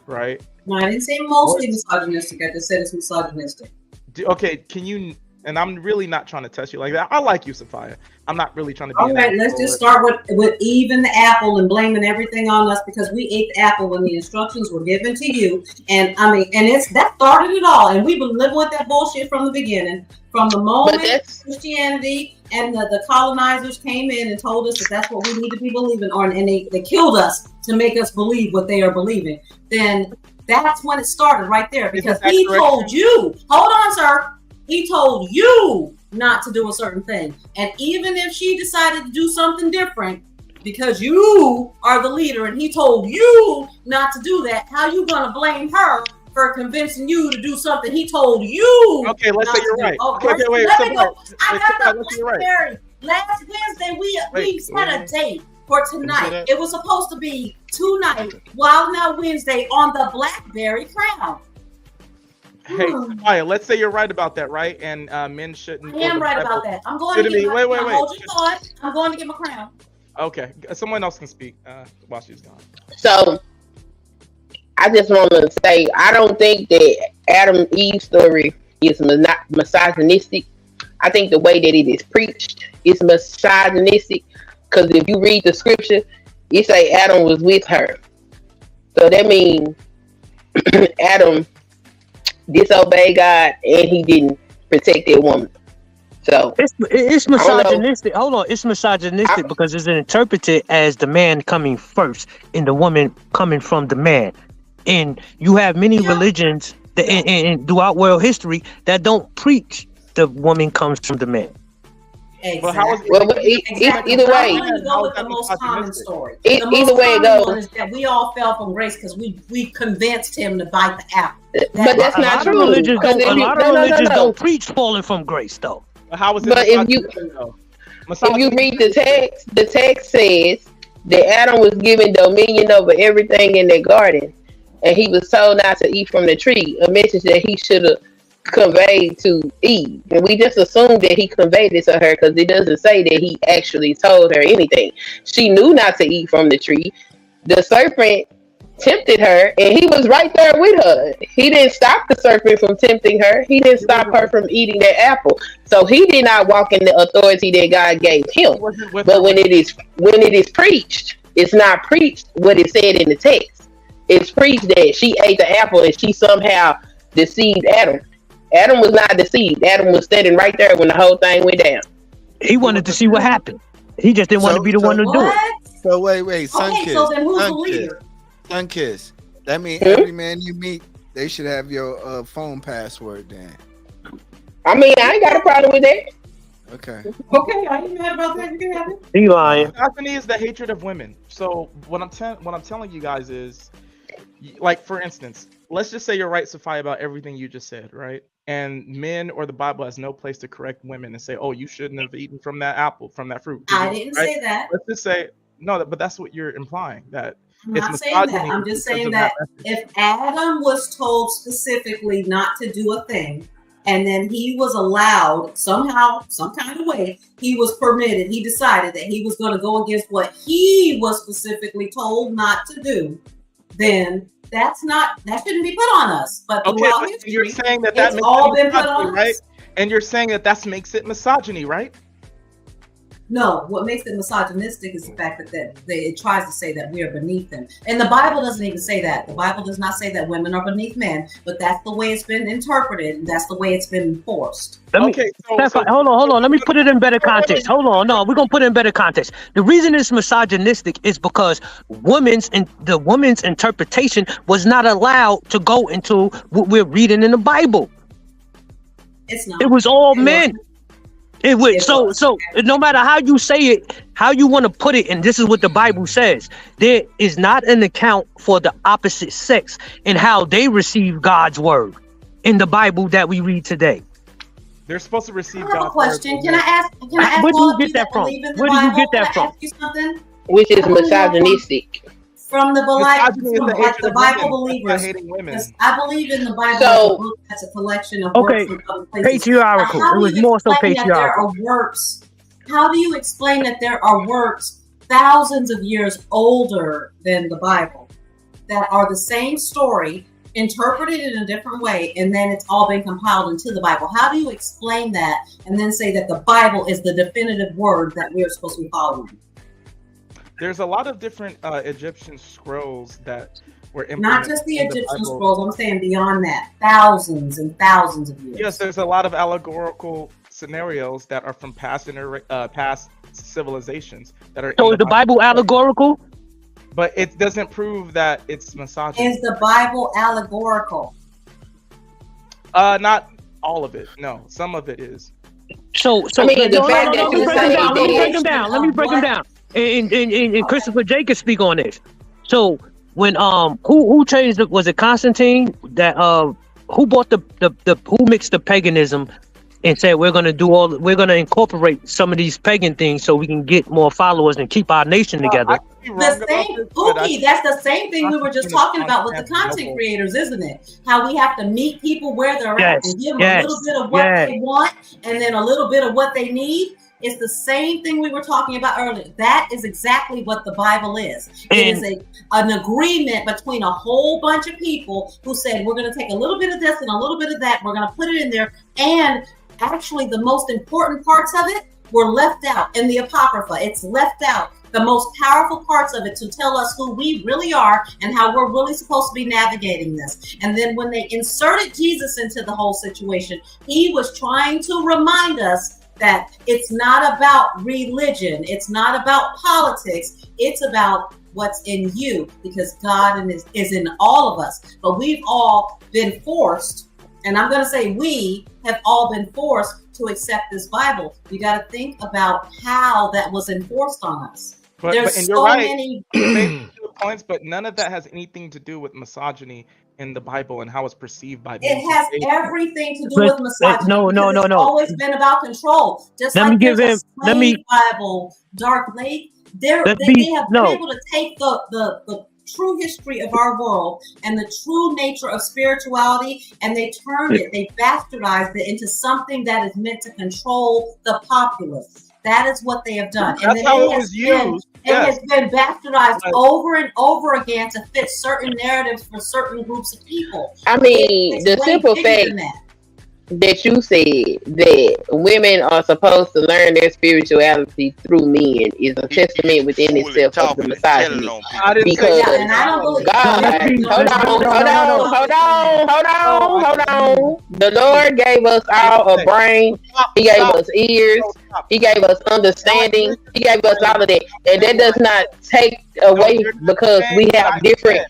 right? No, I didn't say mostly misogynistic. I just said it's misogynistic. Okay, can you? And I'm really not trying to test you like that. I like you, Sophia. I'm not really trying to be. All right, let's just start with Eve and the apple and blaming everything on us because we ate the apple when the instructions were given to you. And I mean, that started it all. And we've been living with that bullshit from the beginning. From the moment Christianity and the colonizers came in and told us that that's what we need to be believing on, and they killed us to make us believe what they are believing. Then that's when it started right there, because he told you, hold on, sir. He told you not to do a certain thing. And even if she decided to do something different, because you are the leader and he told you not to do that, how you gonna blame her for convincing you to do something he told you. Okay, let's say you're right. Oh, Okay, wait, let so me go. wait, I got so the let's say you're right. BlackBerry. Last Wednesday, we set a date for tonight. that? It was supposed to be tonight, Wildn-Out-Wednesday on the BlackBerry Crown. Hey, Sophia, let's say you're right about that, right? And men shouldn't. I am right about that. I'm going to get my wait. hold your thought. I'm going to get my crown. Okay, someone else can speak while she's gone. So I just want to say I don't think that Adam Eve's story is misogynistic. I think the way that it is preached is misogynistic, because if you read the scripture, it say Adam was with her. So that means Adam disobeyed God and he didn't protect that woman. So it's misogynistic. Hold on, it's misogynistic because it's interpreted as the man coming first and the woman coming from the man. And you have many religions that in throughout world history that don't preach the woman comes from the man. Exactly. Well, either way, I'm going to go with the most common story. Either way it goes, is that we all fell from grace because we convinced him to bite the apple. But that's not true. A lot of religions don't preach falling from grace, though. How is it? But if you read the text says that Adam was given dominion over everything in the garden, and he was told not to eat from the tree, a message that he should have conveyed to Eve. And we just assumed that he conveyed it to her because it doesn't say that he actually told her anything. She knew not to eat from the tree. The serpent tempted her, and he was right there with her. He didn't stop the serpent from tempting her. He didn't stop her from eating that apple. So he did not walk in the authority that God gave him. But when it is preached, it's not preached what it said in the text. It's preached that she ate the apple and she somehow deceived Adam. Adam was not deceived. Adam was standing right there when the whole thing went down. He wanted to see what happened. He just didn't want to be the one to do it. So wait, Sunkiss. Okay, so then who's the leader? Sunkiss. That means every man you meet, they should have your phone password then. I mean, I ain't got a problem with that. Okay. Okay, I ain't mad about that. You can have it. He lying. Misogyny is the hatred of women. So what I'm telling you guys is, like, for instance, let's just say you're right, Sophia, about everything you just said, right? And men or the Bible has no place to correct women and say, oh, you shouldn't have eaten from that apple, from that fruit. I didn't say that. Let's just say, no, but that's what you're implying, that I'm it's not saying that. misogyny I'm just because saying of that message. if Adam was told specifically not to do a thing, and then he was allowed somehow, some kind of way, he was permitted, he decided that he was going to go against what he was specifically told not to do, then that shouldn't be put on us. But Okay, throughout but history, you're saying that it's makes all it been put misogyny, on right? us. And you're saying that makes it misogyny, right? No, what makes it misogynistic is the fact that it tries to say that we are beneath them. And the Bible doesn't even say that. The Bible does not say that women are beneath men, but that's the way it's been interpreted. And that's the way it's been enforced. Hold on. Let me put it in better context. Hold on. No, we're going to put it in better context. The reason it's misogynistic is because the woman's interpretation was not allowed to go into what we're reading in the Bible. It's not. It was all men. So no matter how you say it, how you want to put it, and this is what the Bible says, there is not an account for the opposite sex and how they receive God's word in the Bible that we read today. They're supposed to receive I have a God's question. word. Can I ask Where do all you of get you that from? believe in the Where do you Bible, get that can I from? ask you something? Which is misogynistic. From the Misogyny is the hatred the of Bible women, believers. hating women. Because I believe in the Bible So- as a book that's a collection of works from other places. Patriarchal. How It do was you more so explain that there patriarchal. are works? How do you explain that there are works thousands of years older than the Bible that are the same story interpreted in a different way, and then it's all been compiled into the Bible? How do you explain that and then say that the Bible is the definitive word that we're supposed to be following? There's a lot of different Egyptian scrolls that were Not implemented just the in Egyptian Bible. scrolls, I'm saying beyond that. Thousands and thousands of years. Yes, there's a lot of allegorical scenarios that are from past civilizations that are. So in is the Bible allegorical? But it doesn't prove that it's misogyny. Is the Bible allegorical? Not all of it. No, some of it is. So I mean, the no, fact no, that you say let me it break is- them down. Let me break them down. And Christopher J can speak on this. So when who changed it? Was it Constantine that who bought the who mixed the paganism and said we're gonna incorporate some of these pagan things so we can get more followers and keep our nation together. The same, Pookie, that's the same thing we were just talking about with the content creators, isn't it? How we have to meet people where they're at and give them a little bit of what they want and then a little bit of what they need. It's the same thing we were talking about earlier. That is exactly what the Bible is. It is an agreement between a whole bunch of people who said, we're going to take a little bit of this and a little bit of that. We're going to put it in there. And actually, the most important parts of it were left out in the Apocrypha. It's left out. The most powerful parts of it to tell us who we really are and how we're really supposed to be navigating this. And then when they inserted Jesus into the whole situation, he was trying to remind us that it's not about religion. It's not about politics. It's about what's in you, because God is in all of us. But we've all been forced, and I'm going to say we have all been forced to accept this Bible. You got to think about how that was enforced on us. There's and so you're right. many You made good points, but none of that has anything to do with misogyny in the Bible and how it's perceived by It has everything to do with misogyny. No. It's always been about control. Just Let me like give there's him- a let me- slave Bible, Dark Lake. They have No. been able to take the true history of our world and the true nature of spirituality, and they turned it, they bastardized it into something that is meant to control the populace. That is what they have done. That's how it was used. It has been bastardized over and over again to fit certain narratives for certain groups of people. I mean, It's the way simple bigger fact than that. that you said that women are supposed to learn their spirituality through men is a testament within itself of the misogyny. Because hold on. The Lord gave us all a brain. He gave us ears. He gave us understanding. He gave us all of that. And that does not take away because we have different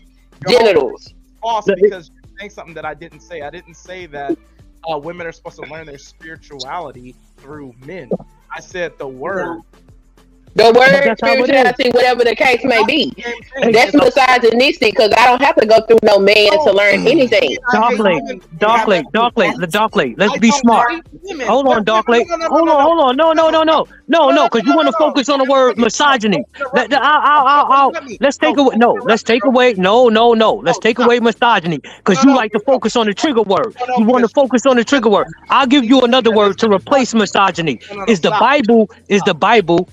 genitals. False, because you're saying something that I didn't say. I didn't say that women are supposed to learn their spirituality through men. I said the word. The word spirituality, whatever the case may be. That's misogynistic because I don't have to go through no man to learn anything. Dark Lake. Let's be smart. Hold on, Dark Lake. Hold on. No, because you want to focus on the word misogyny. Let's take away. Let's take away misogyny because you like to focus on the trigger word. You want to focus on the trigger word. I'll give you another word to replace misogyny. Is the Bible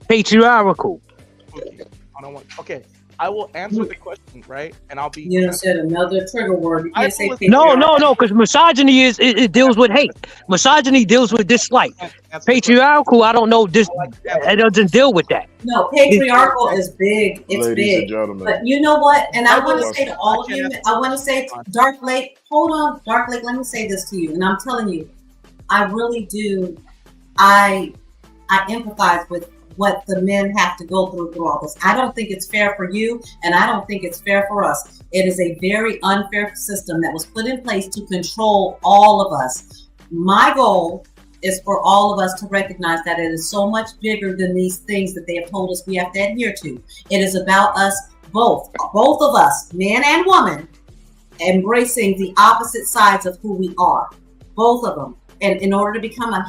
patriarchal? Okay, I will answer the question, right? And I'll be. You done said another trigger word. You can't say No, because misogyny it deals with hate. Misogyny deals with dislike. Patriarchal, I don't know. It doesn't deal with that. No, patriarchal is big. It's Ladies big. and gentlemen. But you know what? And I want to say to all of you, I want to say, Dark Lake, hold on, Dark Lake, let me say this to you. And I'm telling you, I really do. I empathize with what the men have to go through all this. I don't think it's fair for you, and I don't think it's fair for us. It is a very unfair system that was put in place to control all of us. My goal is for all of us to recognize that it is so much bigger than these things that they have told us we have to adhere to. It is about us both of us, man and woman, embracing the opposite sides of who we are, both of them. And in order to become a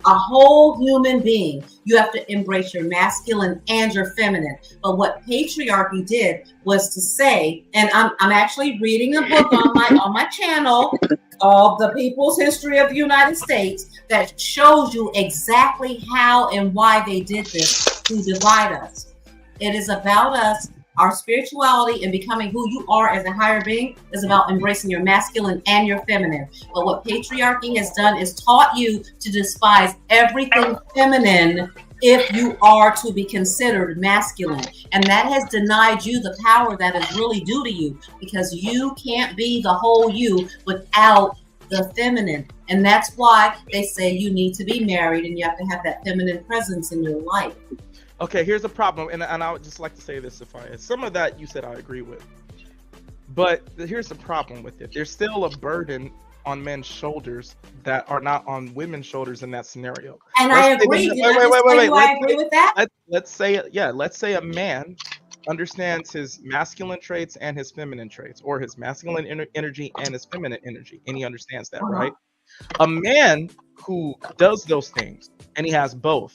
whole human being, you have to embrace your masculine and your feminine. But what patriarchy did was to say, and I'm actually reading a book on my channel of the People's History of the United States that shows you exactly how and why they did this to divide us. It is about us. Our spirituality and becoming who you are as a higher being is about embracing your masculine and your feminine. But what patriarchy has done is taught you to despise everything feminine if you are to be considered masculine. And that has denied you the power that is really due to you, because you can't be the whole you without the feminine. And that's why they say you need to be married and you have to have that feminine presence in your life. Okay, here's a problem, and I would just like to say this, Sophia. Some of that you said I agree with, but here's the problem with it. There's still a burden on men's shoulders that are not on women's shoulders in that scenario. And I agree. Wait. I agree with that. Let's say a man understands his masculine traits and his feminine traits, or his masculine energy and his feminine energy, and he understands that, right? A man who does those things and he has both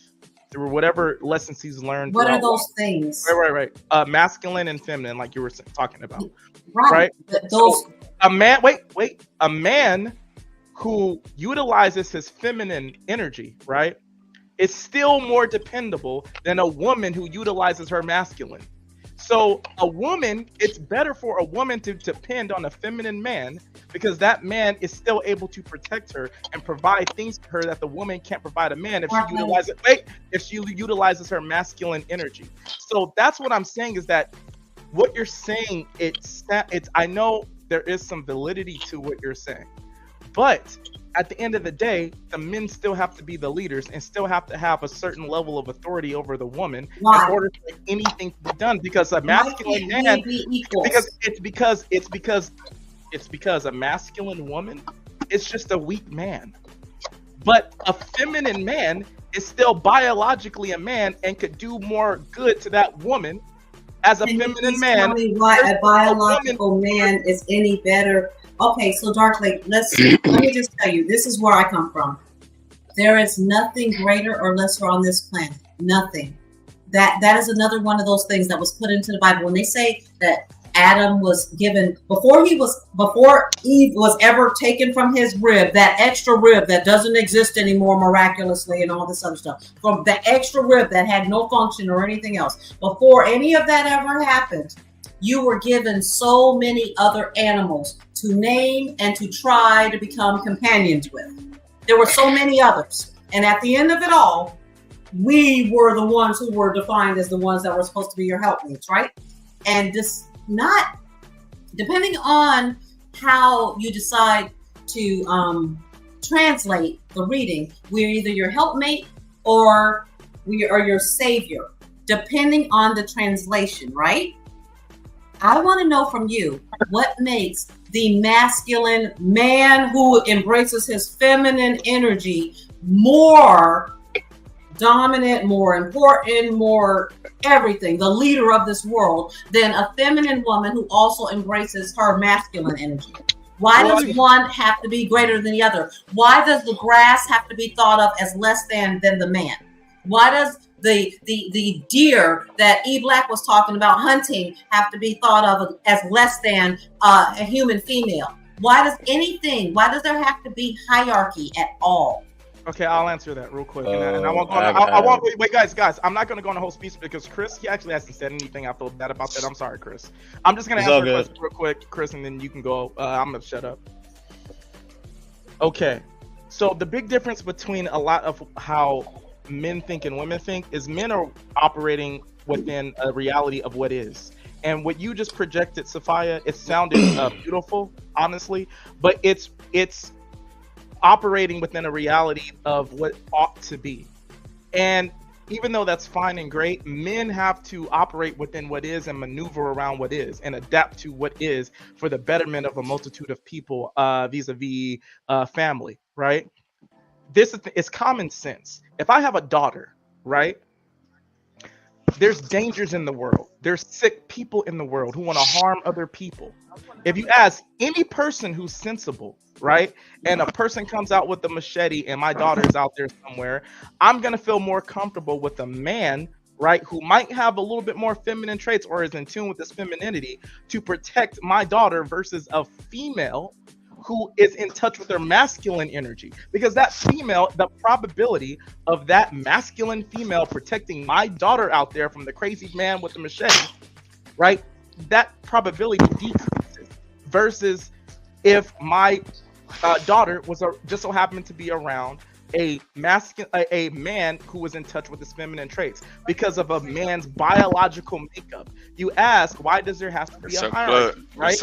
through whatever lessons he's learned. What are those things? Right. Masculine and feminine, like you were talking about. Right. So a man, wait. A man who utilizes his feminine energy, right, is still more dependable than a woman who utilizes her masculine. So a woman, it's better for a woman to depend on a feminine man because that man is still able to protect her and provide things to her that the woman can't provide a man if she utilizes her masculine energy. So that's what I'm saying, is that what you're saying, it's I know there is some validity to what you're saying, but at the end of the day, the men still have to be the leaders and still have to have a certain level of authority over the woman in order for anything to be done. Because a masculine man, because a masculine woman is just a weak man, but a feminine man is still biologically a man and could do more good to that woman as a feminine man. Tell me why a biological man is any better? Okay, so Darklake, let me just tell you, this is where I come from. There is nothing greater or lesser on this planet. Nothing. That is another one of those things that was put into the Bible. When they say that Adam was given before Eve was ever taken from his rib, that extra rib that doesn't exist anymore miraculously and all this other stuff, from the extra rib that had no function or anything else, before any of that ever happened, you were given so many other animals to name and to try to become companions with. There were so many others. And at the end of it all, we were the ones who were defined as the ones that were supposed to be your helpmates, right? And just not, depending on how you decide to translate the reading, we're either your helpmate or we are your savior, depending on the translation, right? I want to know from you, what makes the masculine man who embraces his feminine energy more dominant, more important, more everything, the leader of this world, than a feminine woman who also embraces her masculine energy? Why does one have to be greater than the other? Why does the grass have to be thought of as less than the man? Why does the deer that E Black was talking about hunting have to be thought of as less than a human female? Why does there have to be hierarchy at all? Okay, I'll answer that real quick. And I won't wait, guys, I'm not going to go on a whole speech because Chris, he actually hasn't said anything. I feel bad about that. I'm sorry, Chris. I'm just going to answer the question real quick, Chris, and then you can go. I'm going to shut up. Okay, so the big difference between a lot of how men think and women think is men are operating within a reality of what is. And what you just projected, Sophia, it sounded beautiful, honestly, but it's operating within a reality of what ought to be. And even though that's fine and great, men have to operate within what is and maneuver around what is and adapt to what is for the betterment of a multitude of people vis-a-vis family, right? This is common sense. If I have a daughter, right, there's dangers in the world. There's sick people in the world who want to harm other people. If you ask any person who's sensible, right, and a person comes out with a machete and my daughter is out there somewhere, I'm going to feel more comfortable with a man, right, who might have a little bit more feminine traits or is in tune with his femininity to protect my daughter versus a female who is in touch with their masculine energy. Because that female, the probability of that masculine female protecting my daughter out there from the crazy man with the machete, right, that probability decreases versus if my daughter was just so happened to be around a man who was in touch with his feminine traits because of a man's biological makeup. You ask, why does there have to be a hierarchy, right?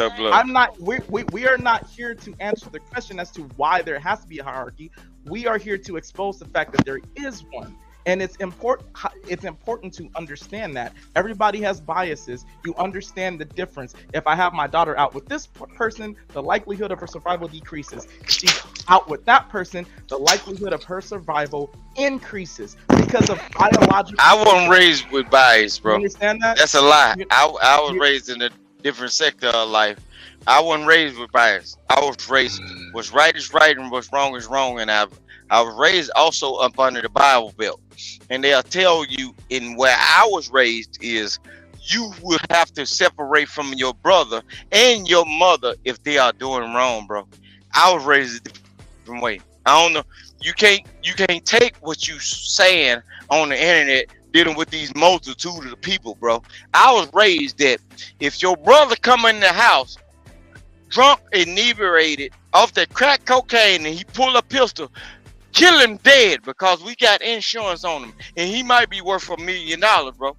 We are not here to answer the question as to why there has to be a hierarchy. We are here to expose the fact that there is one. And it's important. It's important to understand that everybody has biases. You understand the difference. If I have my daughter out with this person, the likelihood of her survival decreases. If she's out with that person, the likelihood of her survival increases because of biological. I wasn't raised with bias, bro. You understand that? That's a lie. I was raised in a different sector of life. I wasn't raised with bias. I was raised what's right is right and what's wrong is wrong, and I was raised also up under the Bible Belt. And they'll tell you in where I was raised is you will have to separate from your brother and your mother if they are doing wrong, bro. I was raised a different way. I don't know. You can't take what you saying on the internet dealing with these multitude of people, bro. I was raised that if your brother come in the house drunk, inebriated, off that crack cocaine, and he pull a pistol, kill him dead because we got insurance on him, and he might be worth $1 million, bro.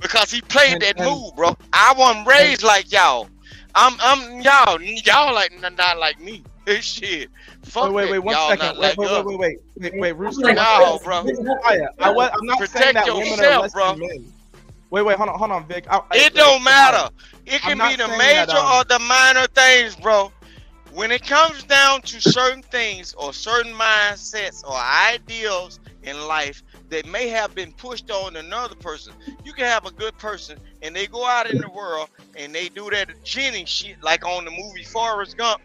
Because he played that move, bro. I wasn't raised like y'all. I'm y'all like not like me. This shit. Fuck wait, one y'all second. Wait, Rooster. No, bro. I'm not saying that women are less than men. Wait, hold on, Vic. It don't matter. It can be the major or the minor things, bro. When it comes down to certain things or certain mindsets or ideals in life that may have been pushed on another person, you can have a good person and they go out in the world and they do that Jenny shit like on the movie Forrest Gump.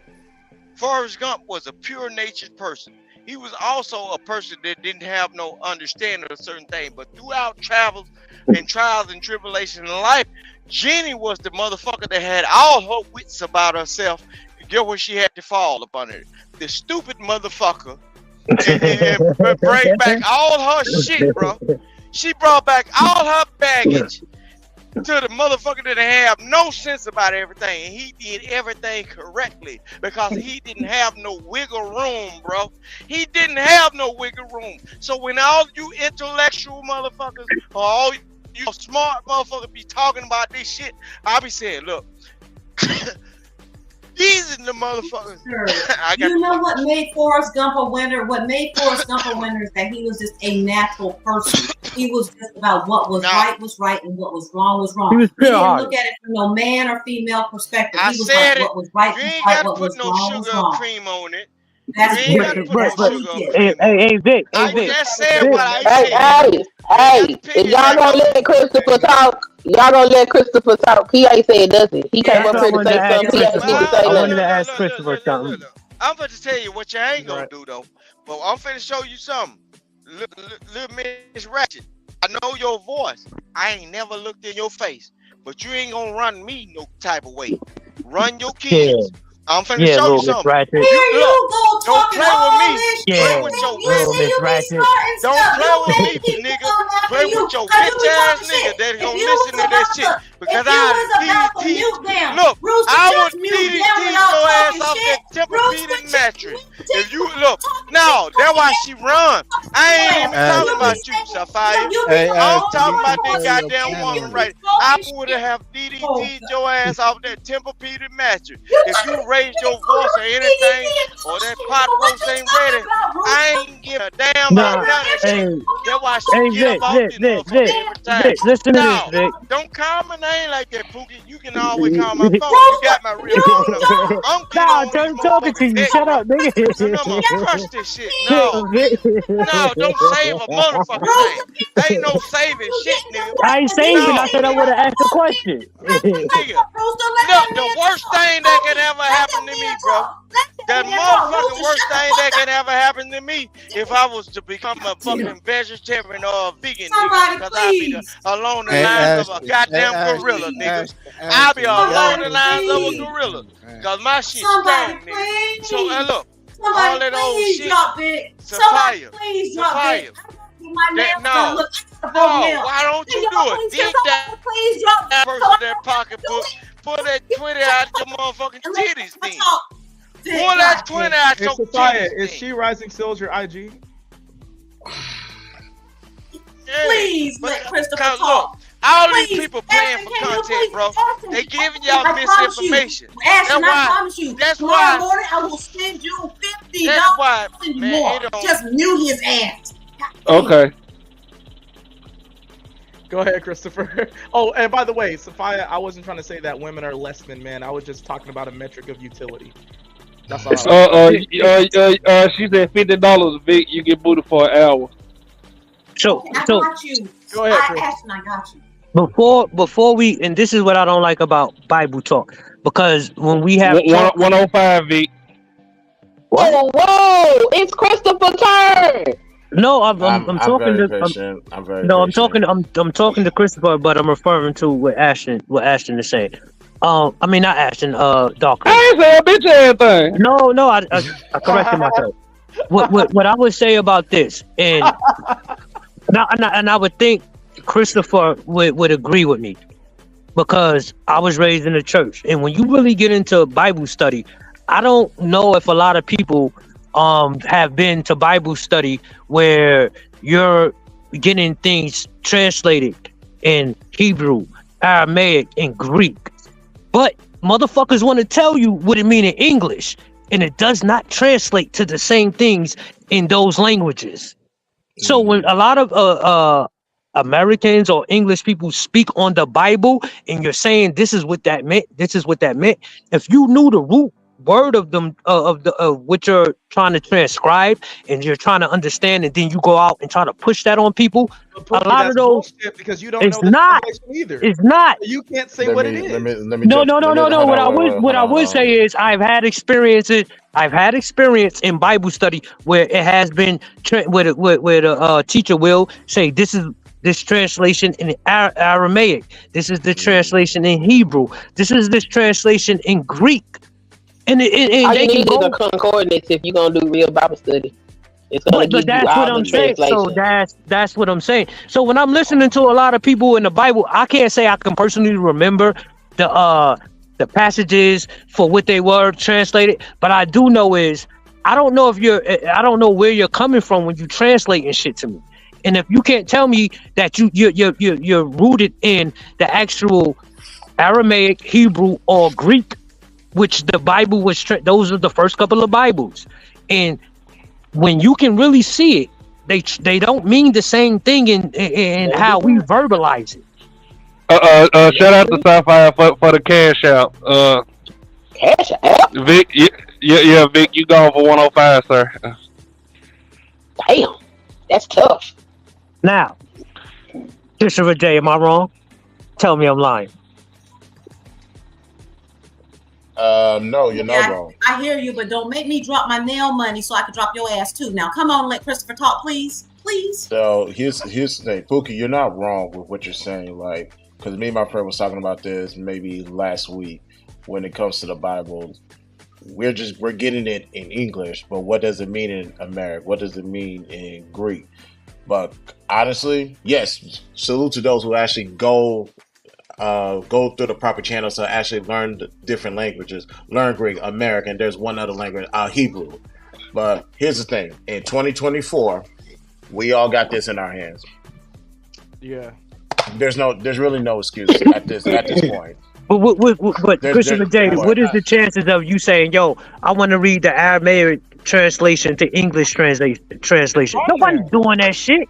Forrest Gump was a pure-natured person. He was also a person that didn't have no understanding of certain things, but throughout travels and trials and tribulations in life, Jenny was the motherfucker that had all her wits about herself. Get what she had to fall up under it. The stupid motherfucker and bring back all her shit, bro. She brought back all her baggage to the motherfucker that have no sense about everything, and he did everything correctly because he didn't have no wiggle room, bro. He didn't have no wiggle room. So when all you intellectual motherfuckers or all you smart motherfuckers be talking about this shit, I be saying, look, these are the motherfuckers. You know what made Forrest Gump a winner? What made Forrest Gump a winner is that he was just a natural person. He was just about what was right was right and what was wrong was wrong. He was He didn't pure-hearted. look at it from no man or female perspective. I He was said like what was right you was ain't right, gotta what put was no wrong was sugar or wrong. cream on it. That's You ain't gotta put no But sugar or hey, cream. hey, Vic, I Vic, just said Vic. what I said. Hey, if y'all gonna let Christopher talk, y'all gonna let Christopher talk. He ain't said nothing. He came That's up what I here to wanted say to ask something. He ain't Christopher. need to say I wanted nothing. to ask Christopher something. I'm about to tell you what you ain't gonna do though. But I'm finna show you something. Little Miss Ratchet. I know your voice. I ain't never looked in your face. But you ain't gonna run me no type of way. Run your kids. I'm finna Yeah, show you little Miss something. Ratchet. Here You you look, go don't talking play with all me. this Play Yeah, with shit. your You little say Miss you be Ratchet. starting Don't stuff. play You with make me, people nigga. come after Play you with your because you bitch be ass talking nigga shit. that If gonna you listen was to that about shit. to, Because if you I was about to DDT. mute them, Look, Rooster, I just would mute them DDT without your ass talking off shit. that Rooster, Tempur-Pedic just mattress. mute If you them look, talking no, shit. that's why she run. I ain't even Hey, talking about you, Sapphire. You be hey, I'm Ash, you talking need about to that tell your goddamn panel. woman right. I would have DDT'd your ass off that Tempur-Pedic mattress. If you raised your voice or anything, or that pot roast ain't ready, I ain't give a damn about Nah, none of that hey, shit. That's why she hey, get up Vic, off Vic, this Vic, motherfucker Vic, every time. Vic. Listen to this, No, Vic. don't call my name like that, Pookie. You can always call my phone. You got my real phone number. I'm getting Nah, on these talking to motherfuckers' you. neck, Shut bro. up, nigga. And I'm gonna crush this shit. No, no, don't save a motherfucking thing. Ain't no saving shit, nigga. I ain't saving. I No, said I would have asked a question. nigga. Look, the worst thing that can ever happen to me, bro. The motherfucking worst thing that can ever happen to me if I was to become a fucking vegetarian or a vegan, nigga, because I'd be along the Hey, lines Ash, of a hey, goddamn Ash, gorilla, nigga. Ash, I'll be you gotta along the go. lines of a gorilla, because my shit's strong, nigga. So, and look, all that old please shit, drop it. Somebody Sapphire, please drop it. My nails no, done look like no, why don't you do it? Dig that please drop it. person in that pocketbook, pull that 20 out your motherfucking titties, then. Pull that 20 out Hey, your Sophia, titties, is then. She Rising Sills your IG? Please let Christopher talk. Look, all Please, these people playing Ashton, for can you content, bro. Ashton, They giving y'all I promise you, misinformation. Ashton, That's I why. promise you. That's Tomorrow why. morning, I will send you $50. That's why, Send you man. more. It don't. Just mute his ass. God Okay. Go ahead, Christopher. Oh, and by the way, Sophia, I wasn't trying to say that women are less than men. I was just talking about a metric of utility. That's all. She said $50, Vic. You get booted for an hour. So, I got you. Go ahead, Ashton, I got you. before we, and this is what I don't like about Bible talk, because when we have 105, Vic. Whoa, whoa! It's Christopher's turn. No, I'm talking very to patient. I'm very no, patient. I'm talking to Christopher, but I'm referring to what Ashton is saying. I mean not Ashton, Dark. I ain't saying bitch ass thing. No, I corrected myself. What I would say about this, and I would think Christopher would agree with me, because I was raised in the church, and when you really get into Bible study, I don't know if a lot of people have been to Bible study where you're getting things translated in Hebrew, Aramaic, and Greek. But motherfuckers want to tell you what it means in English, and it does not translate to the same things in those languages. So when a lot of Americans or English people speak on the Bible, and you're saying this is what that meant, if you knew the root word of them of what you're trying to transcribe and you're trying to understand, and then you go out and try to push that on people, a lot of those, because you don't it's know the not translation either. it's not You can't say what it is. No. What I would say is I've had experience in Bible study where it has been where a teacher will say this translation in Aramaic, this is the translation in Hebrew, this is this translation in Greek. And All they you can need go, is a concordance if you're gonna do real Bible study. It's gonna but give you that's all what the I'm saying. So translation. that's what I'm saying. So when I'm listening to a lot of people in the Bible, I can't say I can personally remember the passages for what they were translated, but I do know is I don't know where you're coming from when you translating shit to me. And if you can't tell me that you're rooted in the actual Aramaic, Hebrew, or Greek, which the Bible was, those are the first couple of Bibles, and when you can really see it, they don't mean the same thing in how we verbalize it. Shout out to Sapphire for the cash out. Cash out? Vic, yeah, Vic, you going for 105, sir. Damn, that's tough. Now, Christopher J, am I wrong? Tell me I'm lying. No, you're not wrong. I hear you, but don't make me drop my nail money so I can drop your ass too. Now, come on, let Christopher talk, please. Please. So here's the thing, Pookie, you're not wrong with what you're saying. Like, because me and my friend was talking about this maybe last week. When it comes to the Bible, we're getting it in English, but what does it mean in American? What does it mean in Greek? But honestly, yes, salute to those who actually go through the proper channels to actually learn the different languages, learn Greek, American. There's one other language, Hebrew. But here's the thing: in 2024, we all got this in our hands. Yeah. There's really no excuse at this point. But Christopher J, what is the chances of you saying, "Yo, I want to read the Aramaic translation to English translation"? Nobody's doing that shit.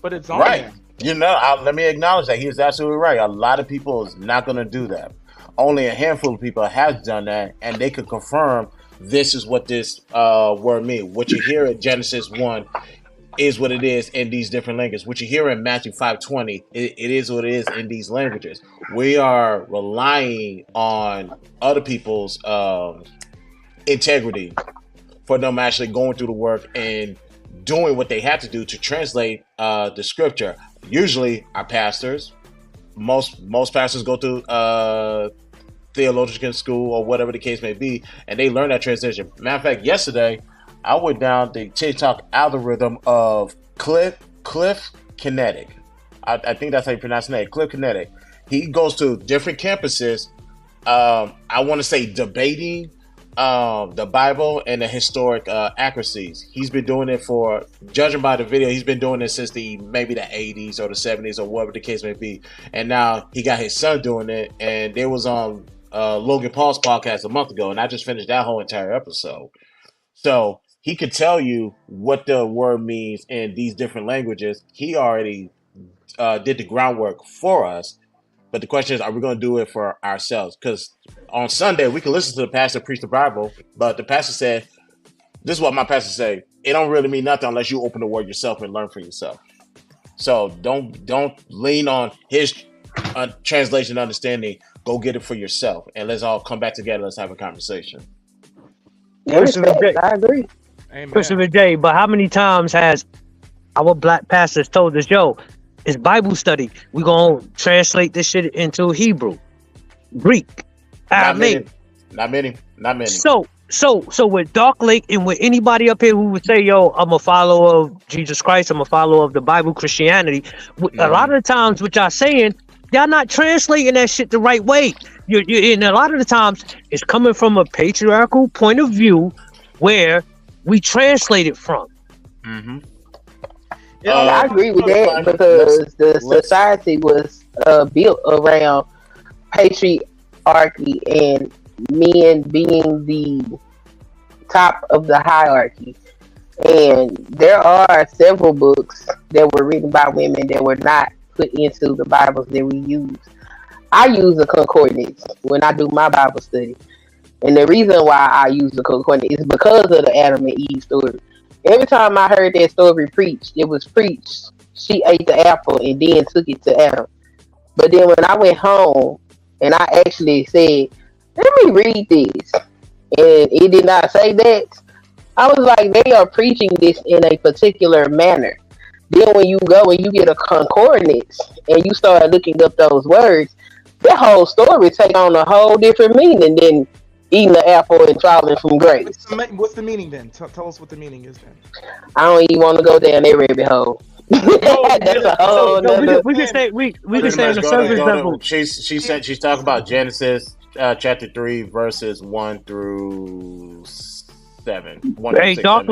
But it's on right. there. You know, let me acknowledge that he's absolutely right. A lot of people is not going to do that. Only a handful of people has done that, and they could confirm this is what this word means. What you hear in Genesis 1 is what it is in these different languages. What you hear in Matthew 5:20, it is what it is in these languages. We are relying on other people's integrity for them actually going through the work and doing what they have to do to translate the scripture. Usually our pastors, most pastors go through theological school or whatever the case may be, and they learn that translation. Matter of fact, yesterday I went down the TikTok algorithm of Cliff Kinetic. I think that's how you pronounce his name, Cliff Kinetic. He goes to different campuses, I want to say debating the Bible and the historic accuracies. He's been doing it for, judging by the video, he's been doing it since maybe the 80s or the 70s or whatever the case may be. And now he got his son doing it, and there was on Logan Paul's podcast a month ago, and I just finished that whole entire episode. So he could tell you what the word means in these different languages. He already did the groundwork for us. But the question is, are we going to do it for ourselves? Because on Sunday, we can listen to the pastor preach the Bible, but the pastor said, this is what my pastor say, it don't really mean nothing unless you open the word yourself and learn for yourself. So don't lean on his translation understanding. Go get it for yourself, and let's all come back together. Let's have a conversation. I agree. Christopher J. But how many times has our black pastors told us, yo, it's Bible study. We're going to translate this shit into Hebrew, Greek, Aramaic. Not many. So with Dark Lake and with anybody up here who would say, yo, I'm a follower of Jesus Christ, I'm a follower of the Bible, Christianity, a lot of the times what y'all saying, y'all not translating that shit the right way. And a lot of the times it's coming from a patriarchal point of view where we translate it from. Mm-hmm. I agree with that because the society was built around patriarchy and men being the top of the hierarchy. And there are several books that were written by women that were not put into the Bibles that we use. I use a concordance when I do my Bible study. And the reason why I use the concordance is because of the Adam and Eve story. Every time I heard that story preached, it was preached. She ate the apple and then took it to Adam. But then when I went home and I actually said, let me read this, and it did not say that, I was like, they are preaching this in a particular manner. Then when you go and you get a concordance and you start looking up those words, that whole story take on a whole different meaning than eating the apple and falling from grace. What's the meaning then? Tell us what the meaning is then. I don't even want to go down that rabbit hole. That's a whole nother. We can say in the surface level. She's talking about Genesis chapter 3 verses 1 through 7. Hey, Dark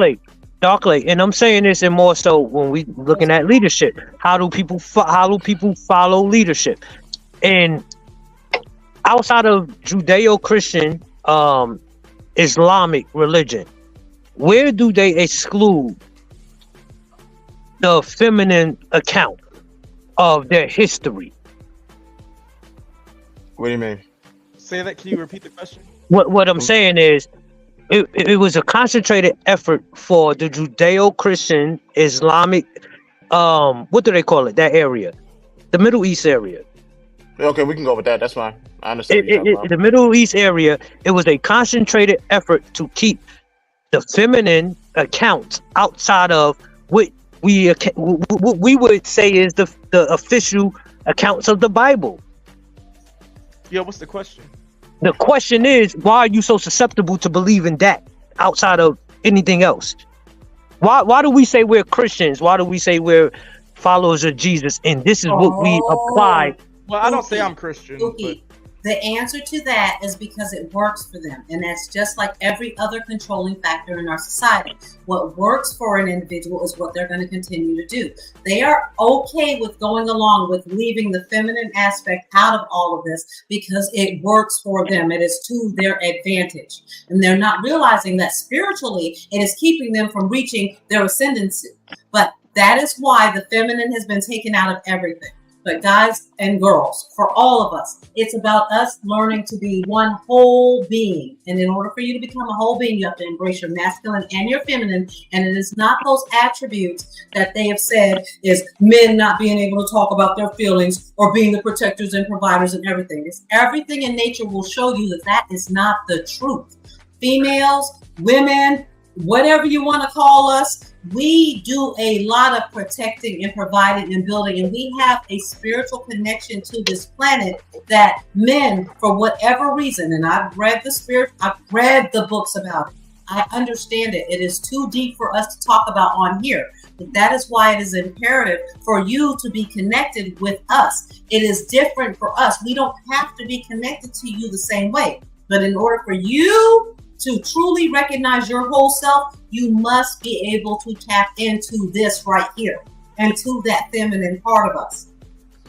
Lake, and I'm saying this and more so when we looking at leadership. How do people follow leadership? And outside of Judeo-Christian, Islamic religion, where do they exclude the feminine account of their history? What do you mean? Say that. Can you repeat the question? What I'm saying is, it was a concentrated effort for the Judeo-Christian Islamic, what do they call it? That area, the Middle East area. Okay, we can go with that. That's fine. I understand. The Middle East area, it was a concentrated effort to keep the feminine accounts outside of what we would say is the official accounts of the Bible. Yeah, what's the question? The question is, why are you so susceptible to believing that outside of anything else? Why do we say we're Christians? Why do we say we're followers of Jesus? And this is what we apply. Well, I don't say I'm Christian. But... The answer to that is because it works for them. And that's just like every other controlling factor in our society. What works for an individual is what they're going to continue to do. They are okay with going along with leaving the feminine aspect out of all of this because it works for them. It is to their advantage. And they're not realizing that spiritually it is keeping them from reaching their ascendancy. But that is why the feminine has been taken out of everything. But guys and girls, for all of us, it's about us learning to be one whole being. And in order for you to become a whole being, you have to embrace your masculine and your feminine. And it is not those attributes that they have said is men not being able to talk about their feelings or being the protectors and providers and everything. It's everything in nature will show you that that is not the truth. Females, women, whatever you want to call us, we do a lot of protecting and providing and building, and we have a spiritual connection to this planet that men, for whatever reason, and I've read the books about it. I understand it. It is too deep for us to talk about on here. But that is why it is imperative for you to be connected with us. It is different for us. We don't have to be connected to you the same way. But in order for you to truly recognize your whole self, you must be able to tap into this right here and to that feminine part of us.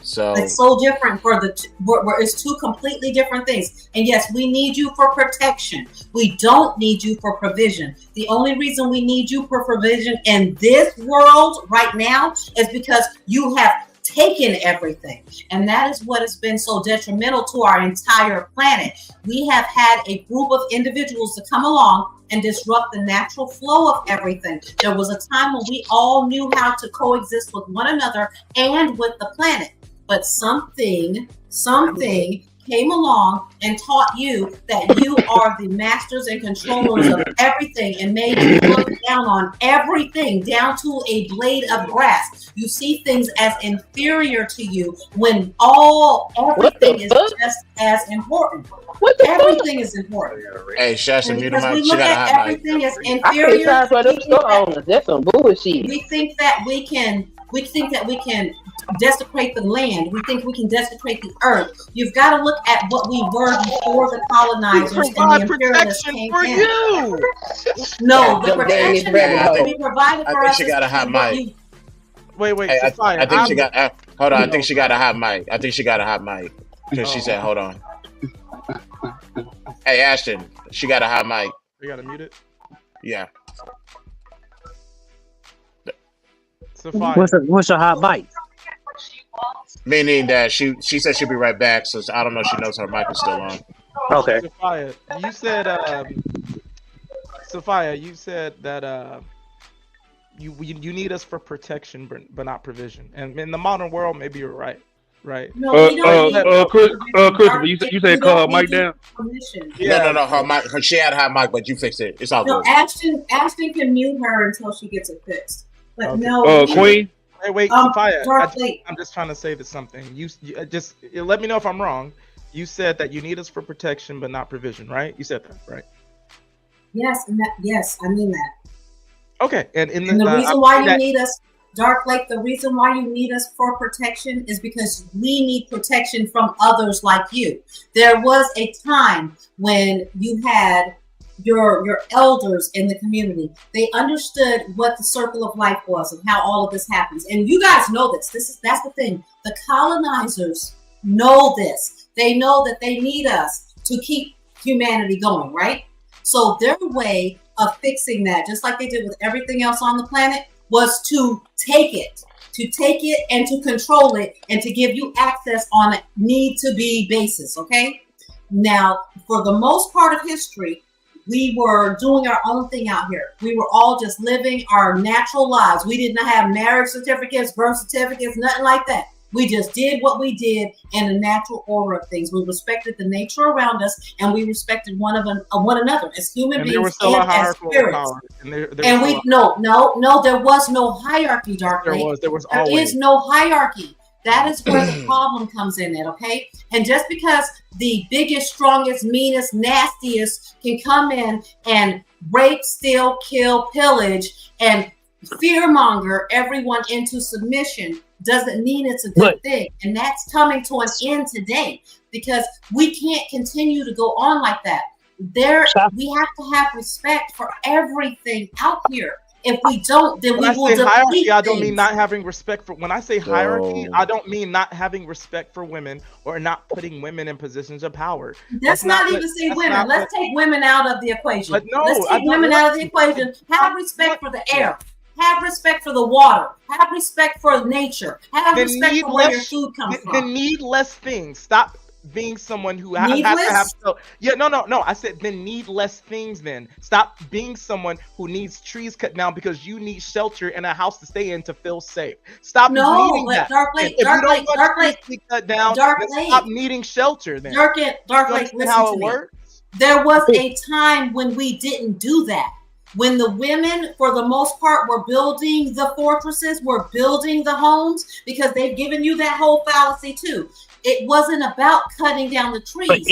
So it's so different for where it's two completely different things. And yes, we need you for protection. We don't need you for provision. The only reason we need you for provision in this world right now is because you have taken everything. And that is what has been so detrimental to our entire planet. We have had a group of individuals to come along and disrupt the natural flow of everything. There was a time when we all knew how to coexist with one another and with the planet. But something came along and taught you that you are the masters and controllers of everything and made you look down on everything, down to a blade of grass. You see things as inferior to you when everything is just as important. Everything is important. Hey, Shasta, mute Because him we out. She look got a at hot mic. everything as I think inferior. that's what them store owners. That's some bullshit. We think that we can desecrate the land. We think we can desecrate the earth. You've got to look at what we were before the colonizers and the imperialists came for in. you. No, the Hey, protection that will be provided for I think us she is got a hot mic. Wait, Hey, Sophia, I think she got. Hold on. I No. think she got a hot mic. I think she got a hot mic because she said, "Hold on." Hey, Ashton, she got a hot mic. We gotta mute it. Yeah. Sophia. What's a hot bite? Meaning that she said she'll be right back. So I don't know if she knows her mic is still on. Okay. Sophia, you said that you need us for protection but not provision. And in the modern world, maybe you're right. Right. No, we don't need Christopher, you said call her mic down. permission. No. Her mic. She had a hot mic, but you fixed it. It's all No, good. Ashton can mute her until she gets it fixed. But Okay. no, Queen. Wait, Sophia. I'm just trying to say this something. You just let me know if I'm wrong. You said that you need us for protection but not provision, right? You said that, right? Yes, I mean that. Okay, and the reason why you need us, Dark Lake, the reason why you need us for protection is because we need protection from others like you. There was a time when you had your elders in the community. They understood what the circle of life was and how all of this happens. And you guys know this. That's the thing. The colonizers know this. They know that they need us to keep humanity going, right? So their way of fixing that, just like they did with everything else on the planet, was to take it and to control it and to give you access on a need-to-be basis, okay? Now, for the most part of history, we were doing our own thing out here. We were all just living our natural lives. We did not have marriage certificates, birth certificates, nothing like that. We just did what we did in the natural order of things. We respected the nature around us, and we respected one another as human beings there was still and a hierarchical as spirits. power. No, there was no hierarchy, Dark Lake. There There always. is no hierarchy. That is where the problem comes in at, okay? And just because the biggest, strongest, meanest, nastiest can come in and rape, steal, kill, pillage, and fearmonger everyone into submission doesn't mean it's a good thing. And that's coming to an end today because we can't continue to go on like that. We have to have respect for everything out here. If we don't, then When we will I say hierarchy, delete I don't mean things. not having respect for. When I say hierarchy, I don't mean not having respect for women or not putting women in positions of power. Let's not even say women. Let's take women out of the equation. But no, Let's I take don't women want out of the equation. Have respect for the air. Have respect for the water. Have respect for nature. Have respect for where your food comes from. Then need less things. Stop being someone who has to Needless? have. No. I said then need less things. Then stop being someone who needs trees cut down because you need shelter and a house to stay in to feel safe. Stop needing that. Dark Lake, If Dark you don't Lake, want Dark trees Lake, to be cut down, Dark then Lake. stop needing shelter. Then Dark Lake, You listen understand how to it me. works? There was a time when we didn't do that. When the women, for the most part, were building the fortresses, were building the homes, because they've given you that whole fallacy too. It wasn't about cutting down the trees.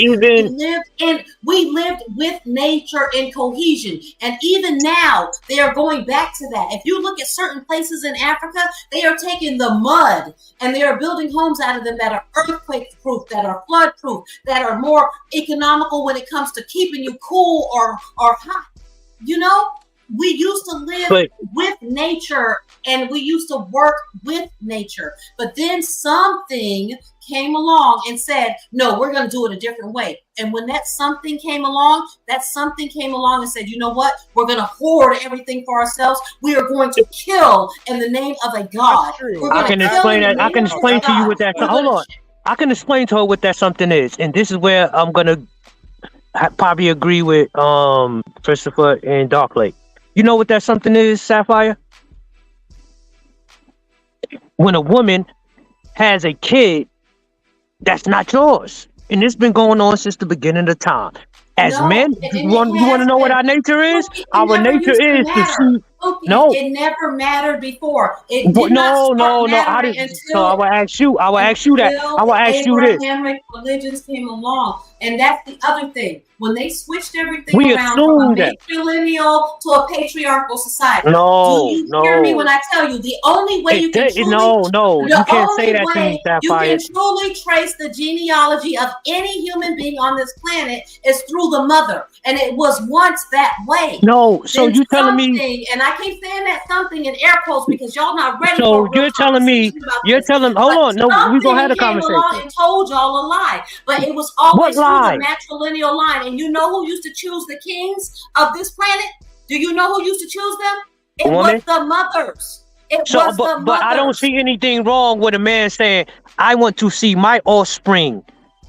We lived with nature in cohesion. And even now, they are going back to that. If you look at certain places in Africa, they are taking the mud and they are building homes out of them that are earthquake proof, that are flood proof, that are more economical when it comes to keeping you cool or hot. You know, we used to live But with nature and we used to work with nature. But then something came along and said, no, we're going to do it a different way. And when that something came along and said, you know what? We're going to hoard everything for ourselves. We are going to kill in the name of a God. I can explain that. I can explain to you what that. Hold on. I can explain to her what that something is, and this is where I'm gonna probably agree with Christopher and Dark Lake. You know what that something is, Sapphire? When a woman has a kid that's not yours, and it's been going on since the beginning of time. As men, you want to know what our nature is? Our nature is to see. No, it never mattered before. It did no. I I didn't. So I will ask you. I will ask you that. I will ask you this. Abrahamic religions came along, and that's the other thing. When they switched everything We around from a assume that. matrilineal to a patriarchal society. No, do you hear me no. when I tell you the only way you can truly, no, you can't say that to me, you Sapphire. can truly trace the genealogy of any human being on this planet is through the mother, and it was once that way. No, so Then you telling me? something, and I keep saying that something in air quotes because y'all not ready for So a real you're telling me? conversation about You're this. telling? Hold on. No, we gonna have a Something came along conversation. and told y'all a lie, but it was always through lie? the matrilineal line. And you know who used to choose the kings of this planet? Do you know who used to choose them? It Woman? was the mothers. It So, was the but I don't mothers. see anything wrong with a man saying, "I want to see my offspring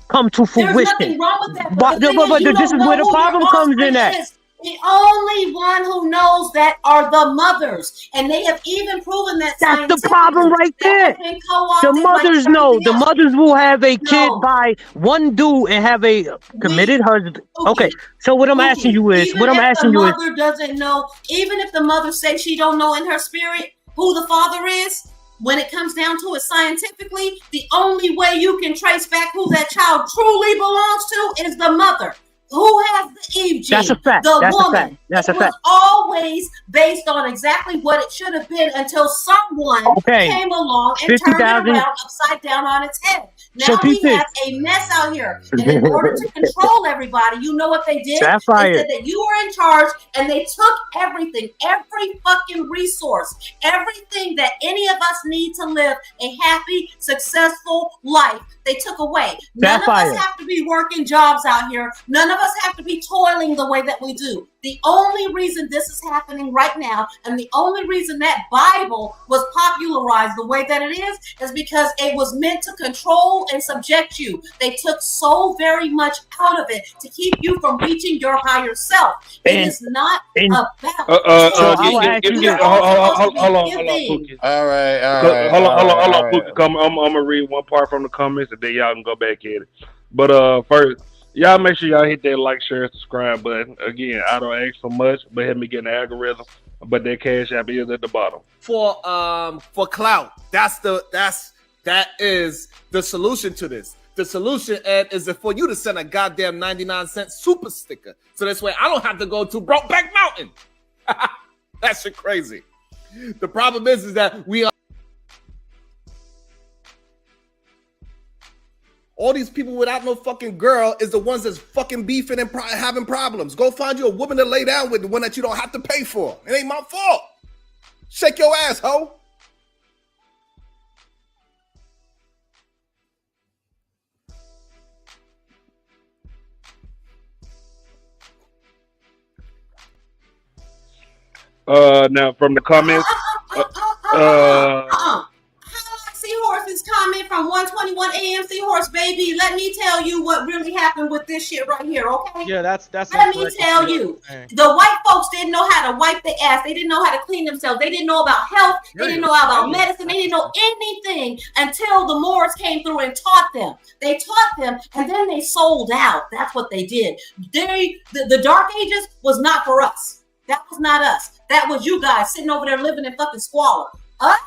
come to There's fruition." nothing wrong with that. But, the thing is, you this is don't where know the who your problem comes in offspring at. is. The only one who knows that are the mothers, and they have even proven that. That's the problem right there. That has been The co-opted mothers like know. everything The else. mothers will have a kid No. by one dude and have a committed husband. Okay, so what I'm asking you is, Even if the mother doesn't know, even if the mother says she don't know in her spirit who the father is, when it comes down to it scientifically, the only way you can trace back who that child truly belongs to is the mother. Who has the Eve gene? That's a fact. The That's a woman. fact. That's it a fact. was always based on exactly what it should have been until someone Okay. came along and turned it 50,000. around upside down on its head. So Now we peep this. have a mess out here. And in order to control everybody, you know what they did? Sapphire. They said that you were in charge and they took everything, every fucking resource, everything that any of us need to live a happy, successful life. They took away. None Sapphire. of us have to be working jobs out here. None of us have to be toiling the way that we do. The only reason this is happening right now, and the only reason that Bible was popularized the way that it is because it was meant to control and subject you. They took so very much out of it to keep you from reaching your higher self. It is not about. Hold on, Pookie. All right. Hold on, Pookie. I'm gonna read one part from the comments, and then y'all can go back at it. But first, y'all make sure y'all hit that like, share, subscribe button. Again, I don't ask for much, but help me get an algorithm. But that cash app is at the bottom. For clout. That is the solution to this. The solution, Ed, is for you to send a goddamn 99-cent super sticker. So this way I don't have to go to Brokeback Mountain. That shit crazy. The problem is that we are all these people without no fucking girl is the ones that's fucking beefing and having problems. Go find you a woman to lay down with, the one that you don't have to pay for. It ain't my fault. Shake your ass, ho. Now from the comments, Seahorse's comment from 121 AM. Seahorse, baby, let me tell you what really happened with this shit right here, okay? Yeah, that's. Let me tell you, the white folks didn't know how to wipe their ass. They didn't know how to clean themselves. They didn't know about health. They didn't know about medicine. They didn't know anything until the Moors came through and taught them. They taught them, and then they sold out. That's what they did. The Dark Ages was not for us. That was not us. That was you guys sitting over there living in fucking squalor. Us?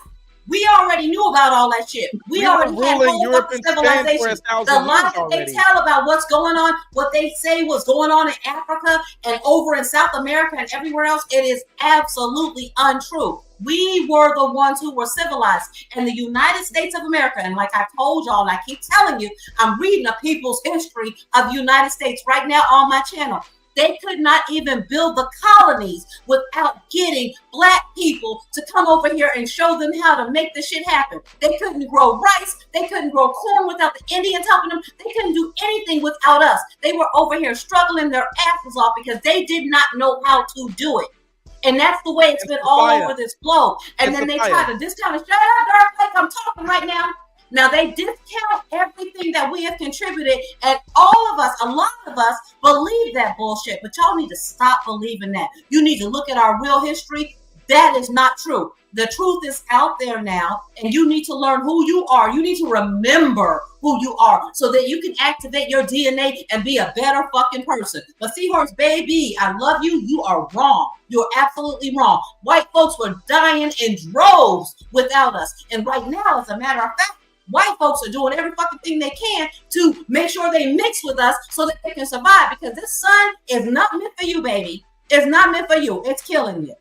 We already knew about all that shit. We already had whole Europe fucking and Spain for civilizations. 1,000 The lies years that they already. tell about what's going on, what they say was going on in Africa and over in South America and everywhere else, it is absolutely untrue. We were the ones who were civilized. And the United States of America, and like I told y'all, and I keep telling you, I'm reading a people's history of the United States right now on my channel. They could not even build the colonies without getting black people to come over here and show them how to make this shit happen. They couldn't grow rice. They couldn't grow corn without the Indians helping them. They couldn't do anything without us. They were over here struggling their asses off because they did not know how to do it. And that's the way it's been all over this globe. And then they try to discount it. Shut up, Dark, like I'm talking right now. Now they discount everything that we have contributed, and all of us, a lot of us, believe that bullshit. But y'all need to stop believing that. You need to look at our real history. That is not true. The truth is out there now, and you need to learn who you are. You need to remember who you are so that you can activate your DNA and be a better fucking person. But Seahorse, baby, I love you. You are wrong. You're absolutely wrong. White folks were dying in droves without us. And right now, as a matter of fact, white folks are doing every fucking thing they can to make sure they mix with us so that they can survive, because this sun is not meant for you, baby. It's not meant for you. It's killing you.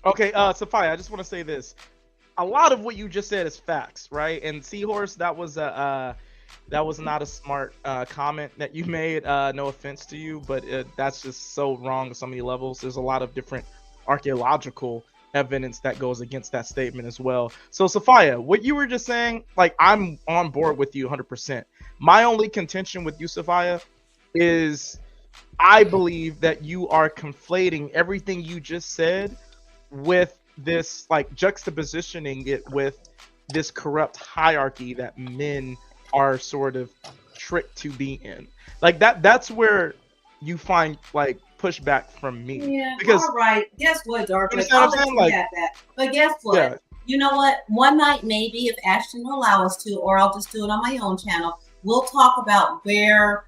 Okay, Sophia, I just want to say this. A lot of what you just said is facts, right? And Seahorse, that was not a smart comment that you made. No offense to you, but that's just so wrong on so many levels. There's a lot of different archaeological evidence that goes against that statement as well. So Sophia, what you were just saying, like, I'm on board with you 100%. My only contention with you, Sophia, is I believe that you are conflating everything you just said with this, like, juxtapositioning it with this corrupt hierarchy that men are sort of tricked to be in. Like, that's where you find, like, pushback from me. Yeah, because, all right. Guess what, Dark? You I'll understand what let I'm you saying? have that. But guess what? Yeah. You know what? One night, maybe, if Ashton will allow us to, or I'll just do it on my own channel, we'll talk about where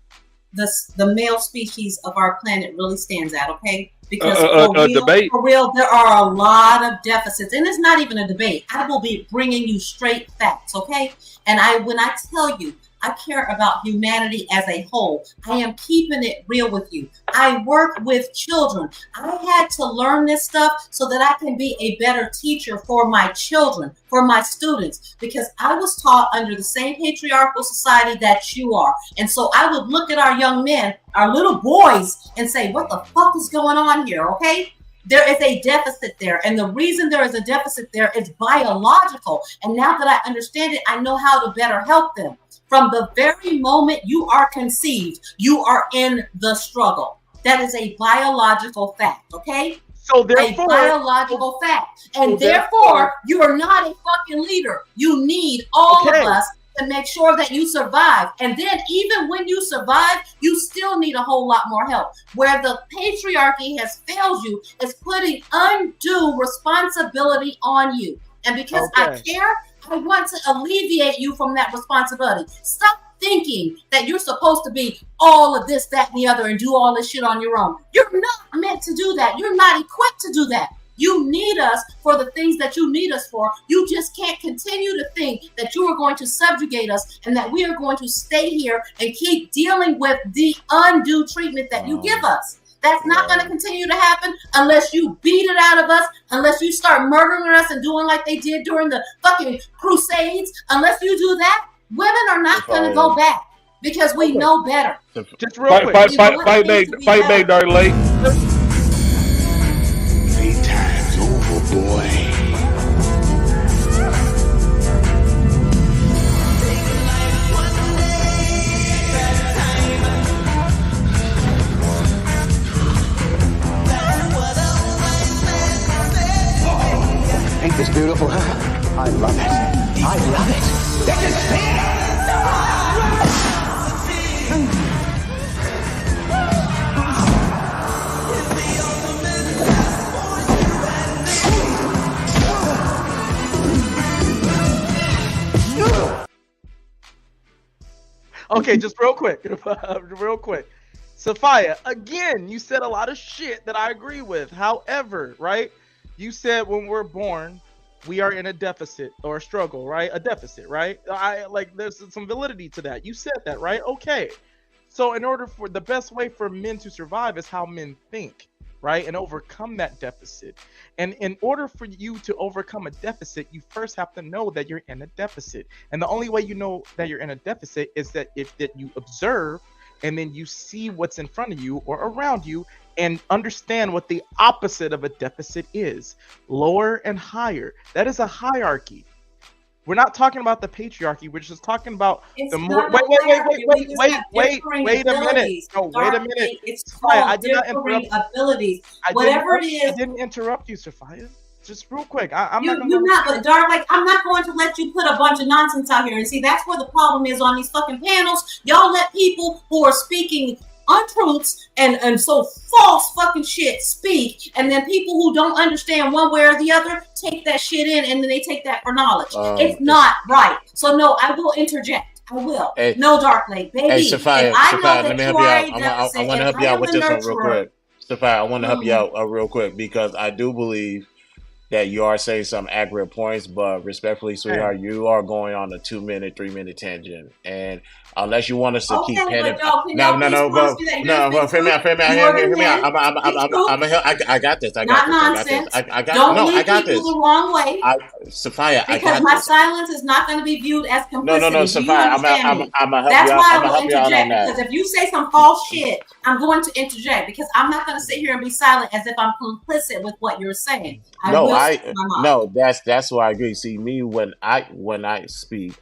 the male species of our planet really stands at, okay? Because for real, there are a lot of deficits, and it's not even a debate. I will be bringing you straight facts, okay? And when I tell you, I care about humanity as a whole. I am keeping it real with you. I work with children. I had to learn this stuff so that I can be a better teacher for my children, for my students, because I was taught under the same patriarchal society that you are. And so I would look at our young men, our little boys, and say, what the fuck is going on here, okay? There is a deficit there. And the reason there is a deficit there is biological. And now that I understand it, I know how to better help them. From the very moment you are conceived, you are in the struggle. That is a biological fact, okay? So therefore, a biological fact. And so therefore, you are not a fucking leader. You need all of us to make sure that you survive. And then even when you survive, you still need a whole lot more help. Where the patriarchy has failed you is putting undue responsibility on you. And because I care, I want to alleviate you from that responsibility. Stop thinking that you're supposed to be all of this, that, and the other and do all this shit on your own. You're not meant to do that. You're not equipped to do that. You need us for the things that you need us for. You just can't continue to think that you are going to subjugate us and that we are going to stay here and keep dealing with the undue treatment that you give us. That's not going to continue to happen unless you beat it out of us, unless you start murdering us and doing like they did during the fucking Crusades. Unless you do that, women are not going to go back because we know better. Just real quick. Fight back, Dark Lake. Playtime's over, boy. Ain't this beautiful, huh? I love it. I love it. They just Okay, just real quick. Real quick. Sophia, again, you said a lot of shit that I agree with. However, right? You said when we're born, we are in a deficit or a struggle, right? A deficit, right? There's some validity to that. You said that, right? Okay. So in order for the best way for men to survive is how men think, right? And overcome that deficit. And in order for you to overcome a deficit, you first have to know that you're in a deficit. And the only way you know that you're in a deficit is that you observe and then you see what's in front of you or around you and understand what the opposite of a deficit is. Lower and higher. That is a hierarchy. We're not talking about the patriarchy. We're just talking about the more. Wait a minute. No, wait a minute. It's Sophia, called I did not differing interrupt. abilities. Whatever it is. I didn't interrupt you, Sophia. Just real quick. I'm You're not gonna. not, but Dark, like, I'm not going to let you put a bunch of nonsense out here. And see, that's where the problem is on these fucking panels. Y'all let people who are speaking untruths and so false fucking shit speak, and then people who don't understand one way or the other take that shit in, and then they take that for knowledge. It's not right. So no, I will interject. I will. Hey, no, Dark Lake, baby. Hey, Sophia, Let me help you out. I want to help you out with this one real quick. Sophia, I want to help you out real quick, because I do believe that you are saying some accurate points, but respectfully, sweetheart, you are going on a 2-minute, 3-minute tangent, and unless you want us to keep heading, I got this. I got this. The wrong way. Sophia, because my silence is not going to be viewed as complicity. No, Sophia, I'm gonna help you out. That's why I will on interject, that. because if you say some false shit, I'm going to interject, because I'm not going to sit here and be silent as if I'm complicit with what you're saying. That's why I agree. See, me when I speak,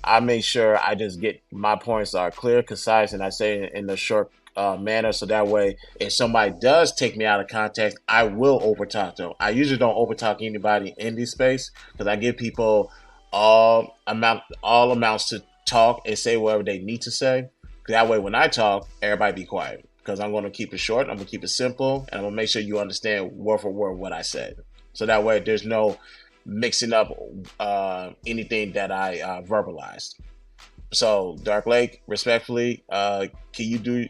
I make sure I just get my points are clear, concise, and I say it in a short manner, so that way, if somebody does take me out of context, I will overtalk them. I usually don't overtalk anybody in this space, because I give people all amounts to talk and say whatever they need to say. That way, when I talk, everybody be quiet, because I'm going to keep it short, I'm going to keep it simple, and I'm going to make sure you understand word for word what I said. So that way, there's no mixing up anything that I verbalized. So, Dark Lake, respectfully, can you do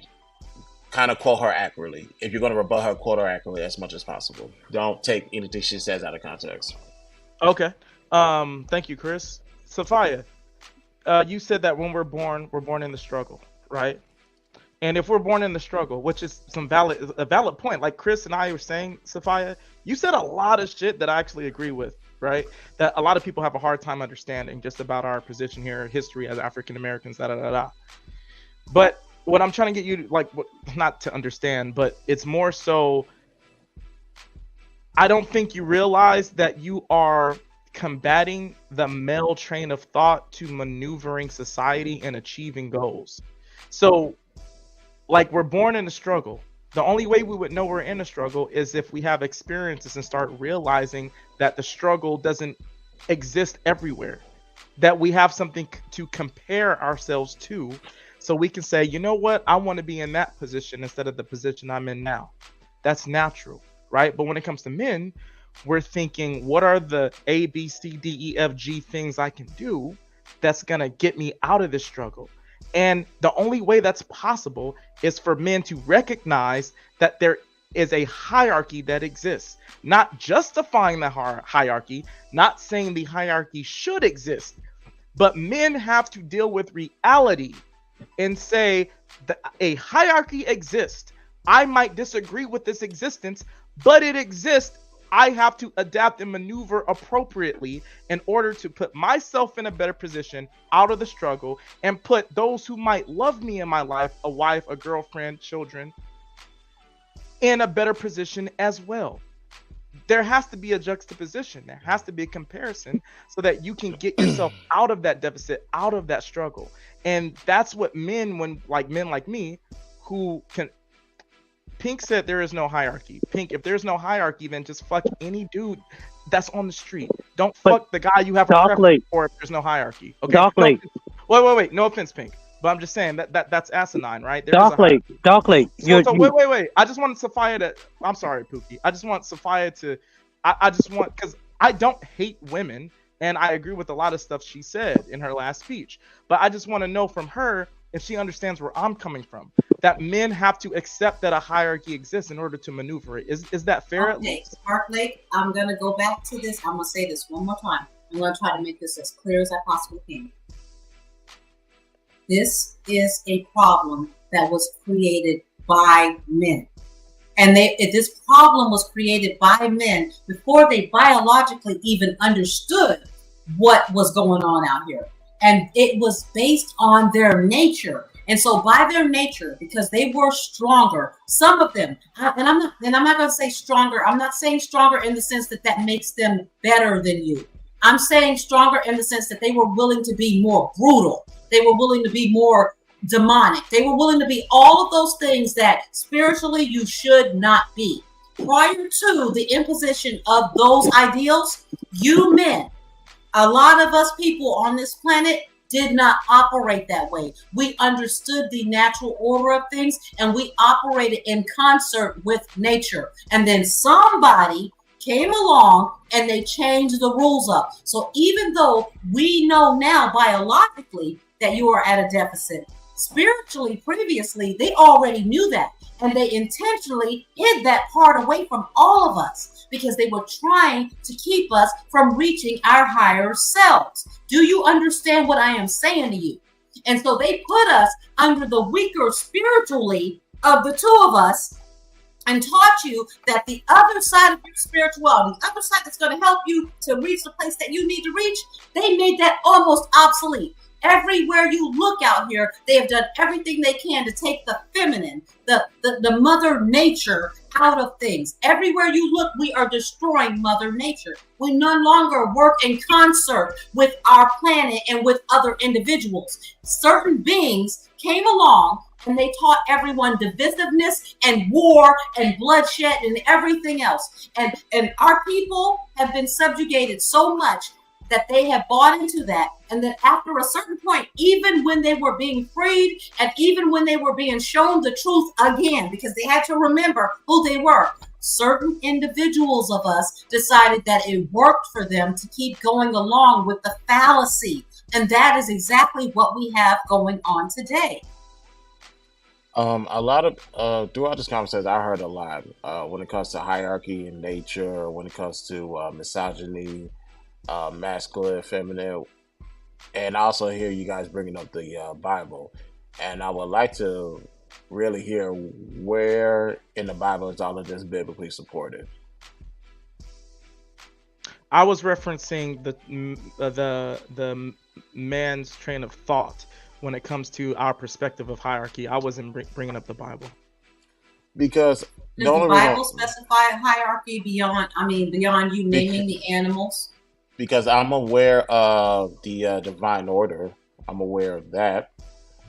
kind of quote her accurately? If you're going to rebut her, quote her accurately as much as possible. Don't take anything she says out of context. Okay. Thank you, Chris. Sophia, you said that when we're born in the struggle, right? And if we're born in the struggle, which is a valid point, like Chris and I were saying, Sophia, you said a lot of shit that I actually agree with, right? That a lot of people have a hard time understanding just about our position here, history as African Americans, But what I'm trying to get you to, not to understand, but it's more so, I don't think you realize that you are combating the male train of thought to maneuvering society and achieving goals. So, we're born in a struggle. The only way we would know we're in a struggle is if we have experiences and start realizing that the struggle doesn't exist everywhere, that we have something to compare ourselves to, so we can say, you know what, I want to be in that position instead of the position I'm in now. That's natural, right? But when it comes to men, we're thinking, what are the A, B, C, D, E, F, G things I can do that's going to get me out of this struggle? And the only way that's possible is for men to recognize that there is a hierarchy that exists, not justifying the hierarchy, not saying the hierarchy should exist, but men have to deal with reality and say that a hierarchy exists. I might disagree with this existence, but it exists. I have to adapt and maneuver appropriately in order to put myself in a better position out of the struggle and put those who might love me in my life, a wife, a girlfriend, children, in a better position as well. There has to be a juxtaposition. There has to be a comparison so that you can get yourself out of that deficit, out of that struggle. And that's what men like me, who can... Pink said there is no hierarchy. Pink, if there's no hierarchy, then just fuck any dude that's on the street. Don't fuck the guy you have a preference for if there's no hierarchy. Okay. Wait. No offense, Pink. But I'm just saying that's asinine, right? Dark Lake. Wait. I just wanted Sophia to... I'm sorry, Pookie. I just want Sophia to... because I don't hate women, and I agree with a lot of stuff she said in her last speech. But I just want to know from her if she understands where I'm coming from, that men have to accept that a hierarchy exists in order to maneuver it. Is that fair? At least? Mark Lake, I'm going to go back to this. I'm going to say this one more time. I'm going to try to make this as clear as I possibly can. This is a problem that was created by men. And this problem was created by men before they biologically even understood what was going on out here. And it was based on their nature. And so by their nature, because they were stronger, some of them, and I'm not going to say stronger. I'm not saying stronger in the sense that makes them better than you. I'm saying stronger in the sense that they were willing to be more brutal. They were willing to be more demonic. They were willing to be all of those things that spiritually you should not be. Prior to the imposition of those ideals, you men, a lot of us people on this planet did not operate that way. We understood the natural order of things and we operated in concert with nature. And then somebody came along and they changed the rules up. So even though we know now biologically that you are at a deficit, spiritually previously they already knew that, and they intentionally hid that part away from all of us because they were trying to keep us from reaching our higher selves. Do you understand what I am saying to you? And so they put us under the weaker spiritually of the two of us and taught you that the other side of your spirituality, the other side that's going to help you to reach the place that you need to reach, they made that almost obsolete. Everywhere you look out here, they have done everything they can to take the feminine, the mother nature out of things. Everywhere you look, we are destroying mother nature. We no longer work in concert with our planet and with other individuals. Certain beings came along and they taught everyone divisiveness and war and bloodshed and everything else. And our people have been subjugated so much that they have bought into that. And then after a certain point, even when they were being freed and even when they were being shown the truth again, because they had to remember who they were, certain individuals of us decided that it worked for them to keep going along with the fallacy. And that is exactly what we have going on today. A lot of throughout this conversation, I heard a lot when it comes to hierarchy in nature, when it comes to misogyny, masculine, feminine, and I also hear you guys bringing up the Bible, and I would like to really hear where in the Bible is all of this biblically supported. I was referencing the man's train of thought when it comes to our perspective of hierarchy. I wasn't bringing up the Bible because does the Bible specify a hierarchy beyond you naming the animals? Because I'm aware of the divine order. I'm aware of that.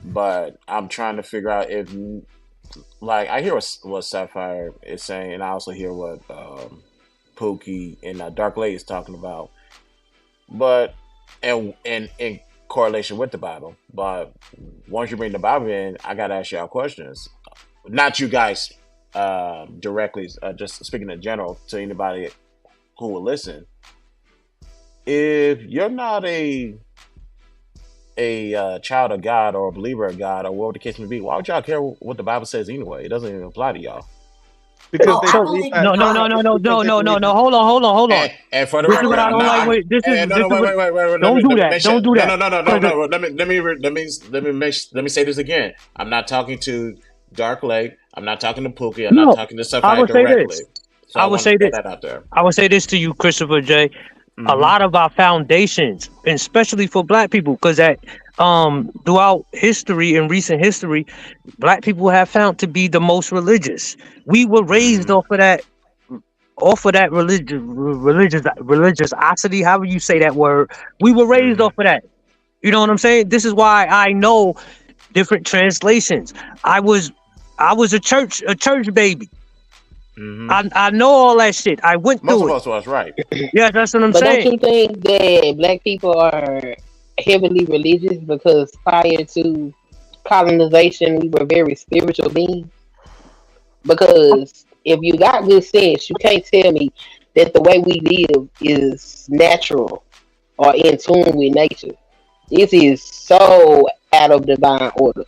But I'm trying to figure out if, like, I hear what Sapphire is saying, and I also hear what Pookie and Dark Lady is talking about. But, and in correlation with the Bible. But once you bring the Bible in, I got to ask y'all questions. Not you guys directly, just speaking in general to anybody who will listen. If you're not a child of God or a believer of God or whatever the case may be, why would y'all care what the Bible says anyway? It doesn't even apply to y'all. Because no. Hold on. And for the this record, is what I don't like. Wait. Don't do that. Don't do that. No. Let me say this again. I'm not talking to Dark Lake. I'm not talking to Pookie. I'm not talking to Sapphire directly. So I would say this. I would say this to you, Christopher J. A lot of our foundations, and especially for Black people, because that throughout history and recent history, Black people have found to be the most religious. We were raised off of that religiosity, however you say that word. We were raised off of that. You know what I'm saying? This is why I know different translations. I was a church baby. I know all that shit. I went through it. Most of us was right. Yeah, that's what I'm saying. Don't you think that Black people are heavily religious because prior to colonization, we were very spiritual beings? Because if you got good sense, you can't tell me that the way we live is natural or in tune with nature. This is so out of divine order.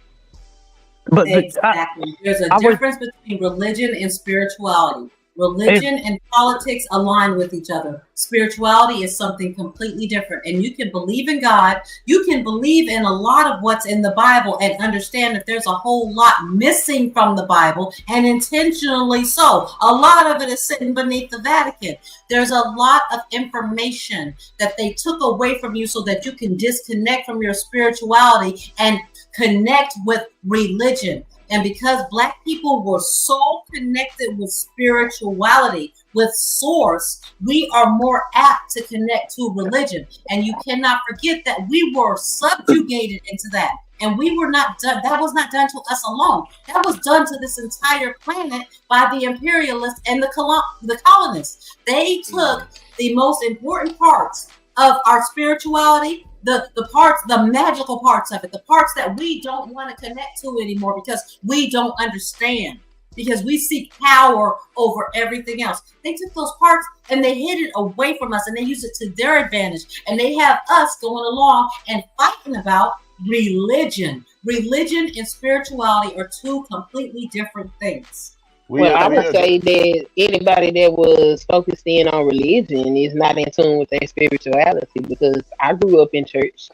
Exactly. There's a difference between religion and spirituality. Religion and politics align with each other. Spirituality is something completely different. And you can believe in God. You can believe in a lot of what's in the Bible and understand that there's a whole lot missing from the Bible, and intentionally so. A lot of it is sitting beneath the Vatican. There's a lot of information that they took away from you so that you can disconnect from your spirituality and connect with religion. And because Black people were so connected with spirituality, with source, we are more apt to connect to religion. And you cannot forget that we were subjugated into that. And we were not done. That was not done to us alone. That was done to this entire planet by the imperialists and the colonists. They took the most important parts of our spirituality, the parts, the magical parts of it, the parts that we don't want to connect to anymore because we don't understand, because we seek power over everything else. They took those parts and they hid it away from us, and they used it to their advantage. And they have us going along and fighting about religion. Religion and spirituality are two completely different things. Well, I would say that anybody that was focused in on religion is not in tune with their spirituality, because I grew up in church,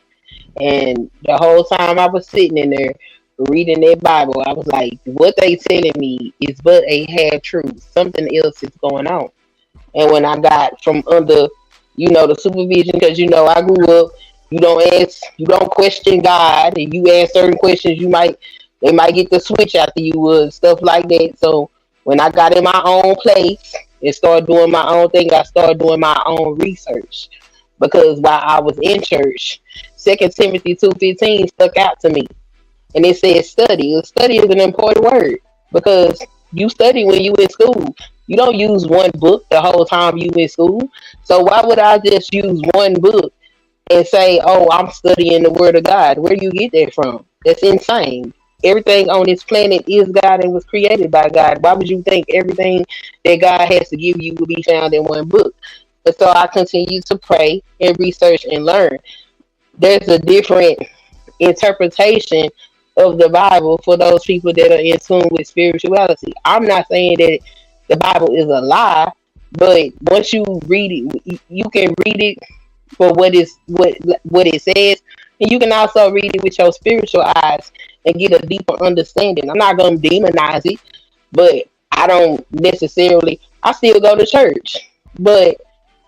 and the whole time I was sitting in there reading that Bible, I was like, what they telling me is but a half truth. Something else is going on. And when I got from under, the supervision, because I grew up, you don't question God, and you ask certain questions, they might get the switch after you would, stuff like that. So when I got in my own place and started doing my own thing, I started doing my own research. Because while I was in church, 2 Timothy 2:15 stuck out to me. And it says study. Study is an important word, because you study when you in school. You don't use one book the whole time you in school. So why would I just use one book and say, oh, I'm studying the word of God? Where do you get that from? That's insane. Everything on this planet is God and was created by God. Why would you think everything that God has to give you will be found in one book? But so I continue to pray and research and learn. There's a different interpretation of the Bible for those people that are in tune with spirituality. I'm not saying that the Bible is a lie, but once you read it, you can read it for what it says, and you can also read it with your spiritual eyes and get a deeper understanding. I'm not going to demonize it, but I don't necessarily, I still go to church, but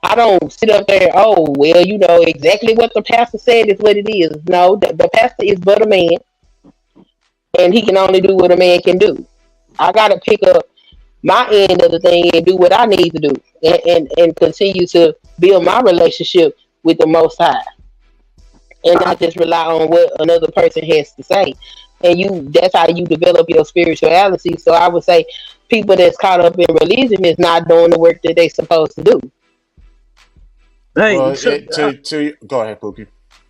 I don't sit up there, oh, well, exactly what the pastor said is what it is. No, the pastor is but a man, and he can only do what a man can do. I got to pick up my end of the thing and do what I need to do, and continue to build my relationship with the Most High, and not just rely on what another person has to say. And that's how you develop your spirituality. So I would say people that's caught up in religion is not doing the work that they're supposed to do. Hey, go ahead, Pookie.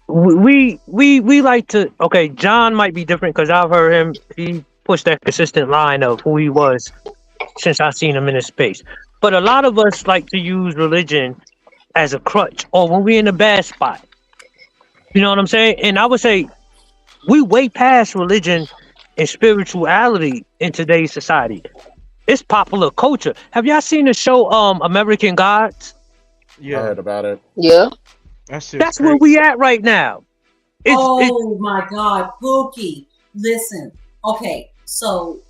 We like to. Okay, John might be different because I've heard him. He pushed that consistent line of who he was since I've seen him in his space. But a lot of us like to use religion as a crutch, or when we're in a bad spot. You know what I'm saying? And I would say we way past religion and spirituality in today's society. It's popular culture. Have y'all seen the show American Gods? Yeah, I heard about it. Yeah, that's where we at right now. My God, Pookie! Listen, okay, so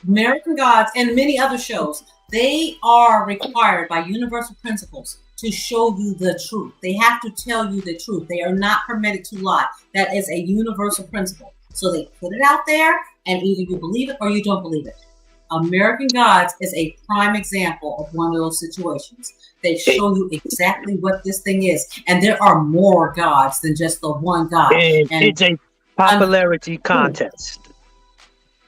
American Gods and many other shows, they are required by universal principles to show you the truth. They have to tell you the truth. They are not permitted to lie. That is a universal principle. So they put it out there, and either you believe it or you don't believe it. American Gods is a prime example of one of those situations. They show you exactly what this thing is. And there are more gods than just the one God. And it's a popularity contest.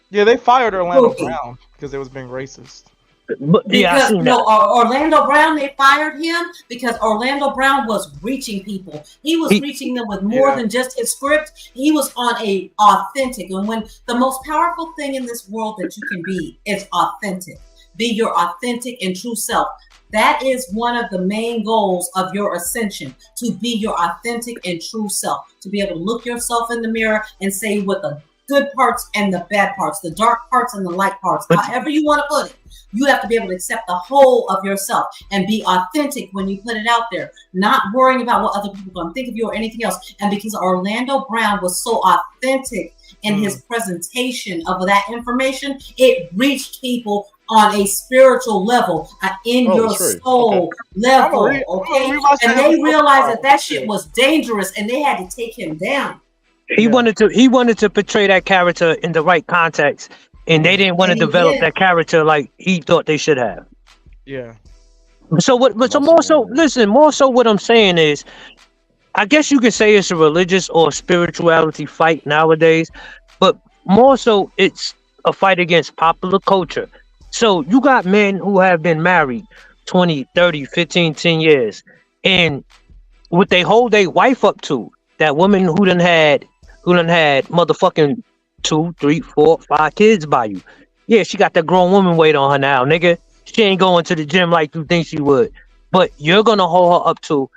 Yeah, they fired Orlando Brown because it was being racist. Because Orlando Brown, they fired him because Orlando Brown was reaching people. He was reaching them with more than just his script. He was on a authentic. And when the most powerful thing in this world that you can be is authentic. Be your authentic and true self. That is one of the main goals of your ascension, to be your authentic and true self, to be able to look yourself in the mirror and say with a good parts and the bad parts, the dark parts and the light parts, however you want to put it. You have to be able to accept the whole of yourself and be authentic when you put it out there, not worrying about what other people are going to think of you or anything else. And because Orlando Brown was so authentic in his presentation of that information, it reached people on a spiritual level, in your soul level, okay? And they realized that shit was dangerous, and they had to take him down. He wanted to portray that character in the right context, and they didn't want to develop that character like he thought they should have. Yeah. So more so what I'm saying is, I guess you could say it's a religious or spirituality fight nowadays, but more so it's a fight against popular culture. So you got men who have been married 20, 30, 15, 10 years, and what they hold their wife up to, that woman who done had motherfucking 2, 3, 4, 5 kids by you. Yeah, she got that grown woman weight on her now, nigga. She ain't going to the gym like you think she would. But you're gonna hold her up to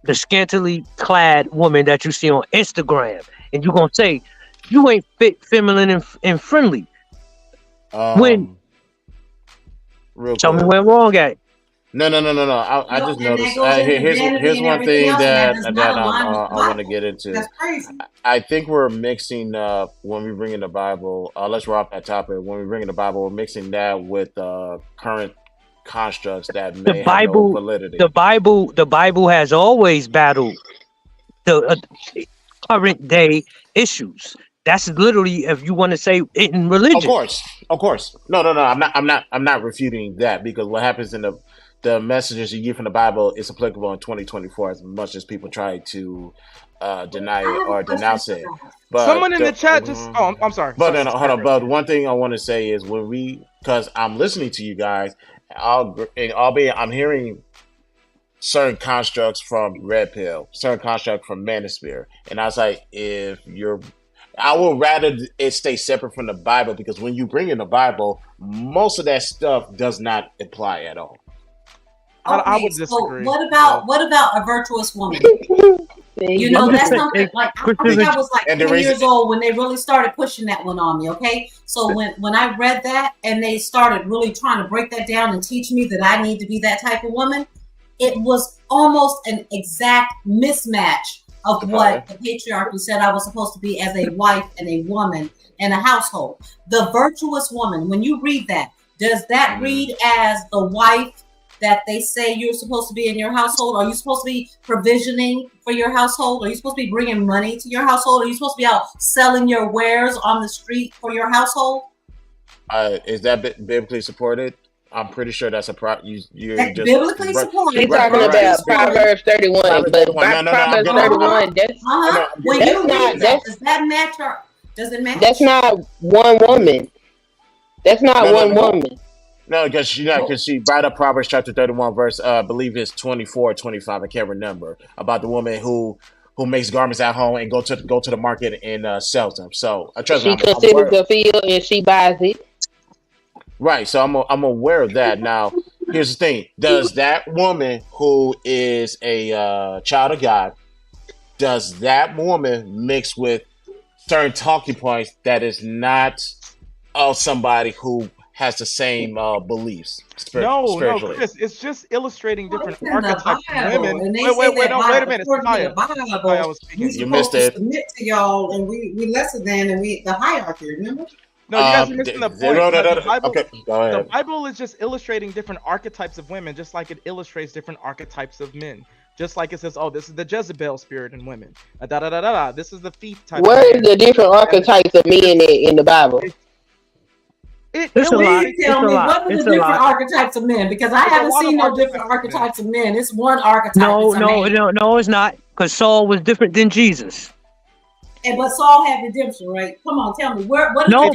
the scantily clad woman that you see on Instagram, and you're gonna say you ain't fit, feminine, and friendly. When tell me where I'm wrong at. No. I just noticed. Here's one thing that I want to get into. That's crazy. I think we're mixing when we bring in the Bible. Let's rock that topic. When we bring in the Bible, we're mixing that with current constructs that may have no validity. The Bible has always battled the current day issues. That's literally, if you want to say it in religion. Of course. No. I'm not refuting that, because what happens in the messages you get from the Bible is applicable in 2024 as much as people try to deny it or denounce it. But someone in the chat just I'm sorry. But no, hold on. But one thing I want to say is because I'm listening to you guys, albeit I'm hearing certain constructs from Red Pill, certain constructs from Manosphere, and I was like, I would rather it stay separate from the Bible, because when you bring in the Bible, most of that stuff does not apply at all. I would disagree. So what about a virtuous woman? You know, that's something like I think I was like 10 years old when they really started pushing that one on me. Okay, so when I read that and they started really trying to break that down and teach me that I need to be that type of woman, it was almost an exact mismatch of what the patriarchy said I was supposed to be as a wife and a woman in a household. The virtuous woman, when you read that, does that read as the wife that they say you're supposed to be in your household? Are you supposed to be provisioning for your household? Are you supposed to be bringing money to your household? Are you supposed to be out selling your wares on the street for your household? Is that biblically supported? I'm pretty sure that's you're that's just biblically supported. He's talking about Proverbs 31, but Proverbs 31, does that match or does it match? That's not one woman. That's not one woman. No, because she brought up Proverbs chapter 31, verse I believe it's 24 or 25. I can't remember, about the woman who makes garments at home and go to the market and sells them. So she considers the field and she buys it. Right, so I'm aware of that. Now, here's the thing: does that woman who is a child of God, does that woman mix with certain talking points that is not of somebody who has the same beliefs spiritually? No, Chris, it's just illustrating different archetypes of women. Wait a minute. You missed it. Submit to y'all, and we lesser than, and the hierarchy. Remember? No, you guys are missing the point. Okay, go ahead. The Bible is just illustrating different archetypes of women, just like it illustrates different archetypes of men. Just like it says, oh, this is the Jezebel spirit in women. This is the thief type. Where is the different archetypes of men in the Bible? Tell me what are the different archetypes of men, because I haven't seen no different archetypes of men. It's one archetype. No, it's not, because Saul was different than Jesus. But Saul had redemption, right? Come on, tell me what. No,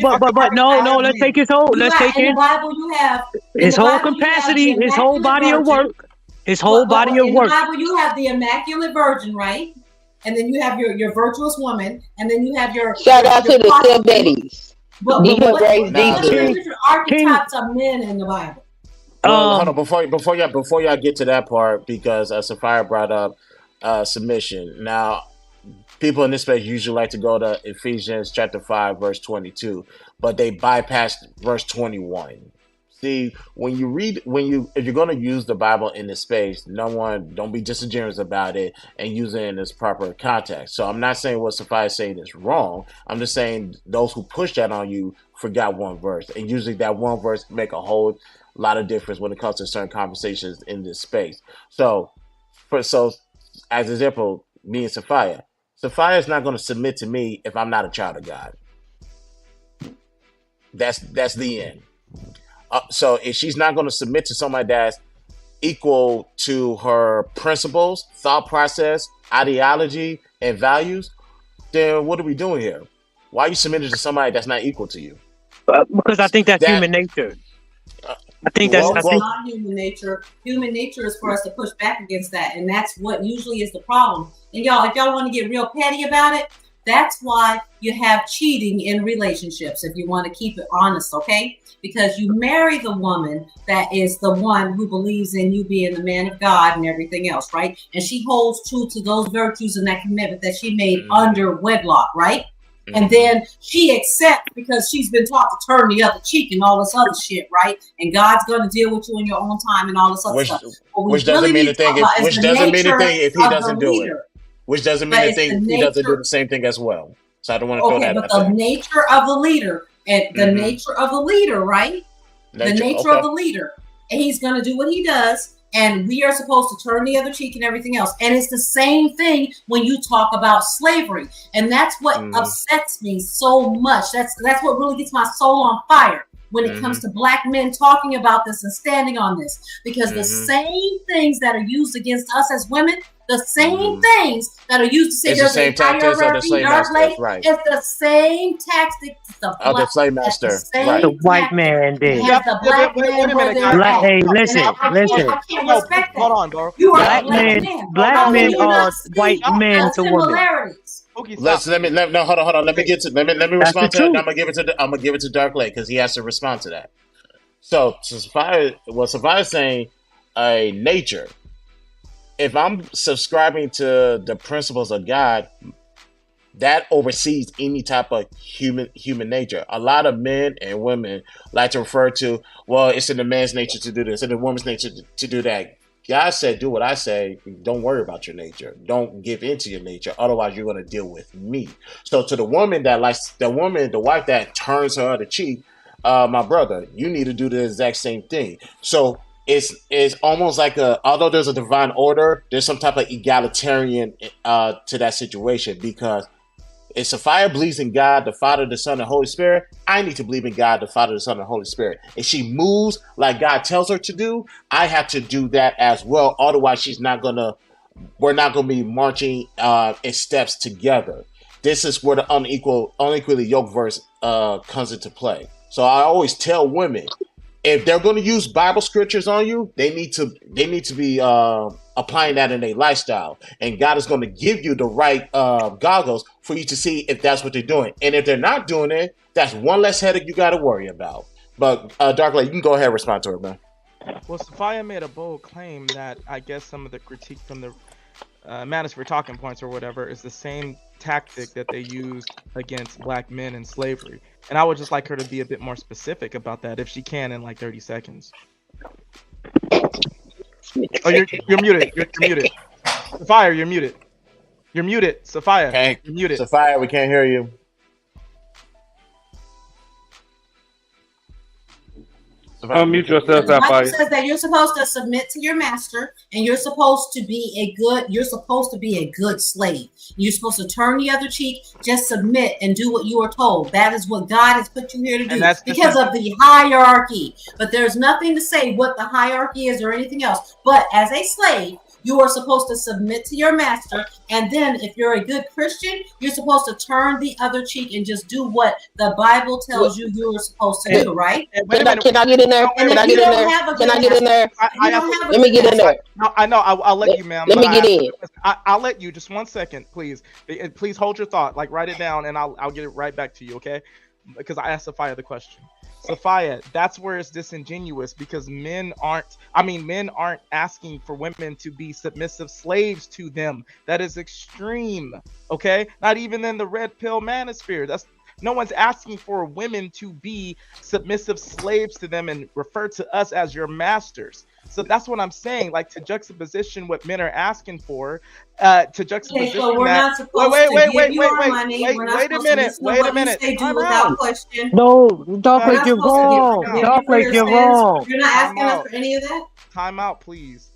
no. Let's take his whole. Let's take in the Bible. You have his whole capacity, his whole body of work, his whole body of work. In the Bible, you have the Immaculate Virgin, right? And then you have your virtuous woman, and then you have your shout out to the stepdaddies. What are the different archetypes of men in the Bible? Hold on, before y'all get to that part, because Sapphire brought up submission. Now, people in this space usually like to go to Ephesians chapter 5, verse 22, but they bypass verse 21. See, if you're going to use the Bible in this space, don't be disingenuous about it and use it in its proper context. So I'm not saying what Sophia is saying is wrong. I'm just saying those who push that on you forgot one verse, and usually that one verse can make a whole lot of difference when it comes to certain conversations in this space. So as example, me and Sophia is not going to submit to me if I'm not a child of God. That's the end. So if she's not going to submit to somebody that's equal to her principles, thought process, ideology, and values, then what are we doing here? Why are you submitting to somebody that's not equal to you? Because I think that's human nature. I think It's not human nature. Human nature is for us to push back against that, and that's what usually is the problem. And y'all, if y'all want to get real petty about it, that's why you have cheating in relationships, if you want to keep it honest, okay? Because you marry the woman that is the one who believes in you being the man of God and everything else, right? And she holds true to those virtues and that commitment that she made under wedlock, right? And then she accepts because she's been taught to turn the other cheek and all this other shit, right? And God's going to deal with you in your own time and all this other stuff. Which doesn't mean a thing if he doesn't do it. Which doesn't mean a thing he doesn't do the same thing as well. So I don't want to throw that out there. But the nature of the leader, and the nature of the leader, right? The nature of the leader. And he's going to do what he does. And we are supposed to turn the other cheek and everything else. And it's the same thing when you talk about slavery. And that's what upsets me so much. That's what really gets my soul on fire when it comes to black men talking about this and standing on this. Because the same things that are used against us as women, the same things that are used to say there's a hierarchy, dark lady, it's the same tactic of the slave master. The white man did. The black man. Hey, listen. I can't respect that. Hold on, bro. You are black men are white men to women. Let me get to let me respond to that. I'm gonna give it to Dark Lake because he has to respond to that. So Sophia's saying nature. If I'm subscribing to the principles of God, that oversees any type of human nature. A lot of men and women like to refer to, well, it's in the man's nature to do this, and the woman's nature to do that. God said, do what I say. Don't worry about your nature. Don't give into your nature. Otherwise, you're going to deal with me. So to the woman that likes, the wife that turns her other cheek, my brother, you need to do the exact same thing. So it's almost like although there's a divine order, there's some type of egalitarian to that situation, because if Sophia believes in God, the Father, the Son, and the Holy Spirit, I need to believe in God, the Father, the Son, and the Holy Spirit. If she moves like God tells her to do, I have to do that as well. Otherwise, we're not gonna be marching in steps together. This is where the unequally yoked verse comes into play. So I always tell women, if they're going to use Bible scriptures on you, they need to be applying that in their lifestyle, and God is going to give you the right goggles for you to see if that's what they're doing. And if they're not doing it, that's one less headache you got to worry about. But Dark Lake, you can go ahead and respond to her, man. Well, Sophia made a bold claim that I guess some of the critique from the Manosphere Talking Points or whatever is the same tactic that they used against black men in slavery. And I would just like her to be a bit more specific about that, if she can, in like 30 seconds. Oh, you're muted. You're muted. Sophia, you're muted. You're muted. Sophia, you're muted. Sophia, we can't hear you. Unmute yourself, the Bible says that you're supposed to submit to your master, and you're supposed to be a good slave. You're supposed to turn the other cheek, just submit and do what you are told. That is what God has put you here to do, because of the hierarchy. But there's nothing to say what the hierarchy is or anything else. But as a slave, you are supposed to submit to your master, and then if you're a good Christian, you're supposed to turn the other cheek and just do what the Bible tells you are supposed to do, right? Can I get in there? Can I get in there? Can I get in there? Let me get in there. I know. I'll let you, ma'am. Let me get in. I'll let you. Just 1 second, please. Please hold your thought. Like, write it down, and I'll get it right back to you, okay? because I asked Sophia the question. Sophia, that's where it's disingenuous because men aren't asking for women to be submissive slaves to them. That is extreme. Okay, not even in the red pill manosphere. No one's asking for women to be submissive slaves to them and refer to us as your masters. So that's what I'm saying. Like, to juxtaposition what men are asking for, to juxtaposition Okay, so we're not supposed to give you our money. We're not supposed to listen to what you say, do without question. No, Dark We're Lake, not you're supposed to wrong. give you Dark for Lake, your you're sins. wrong. You're not asking us for any of that? Time out, please.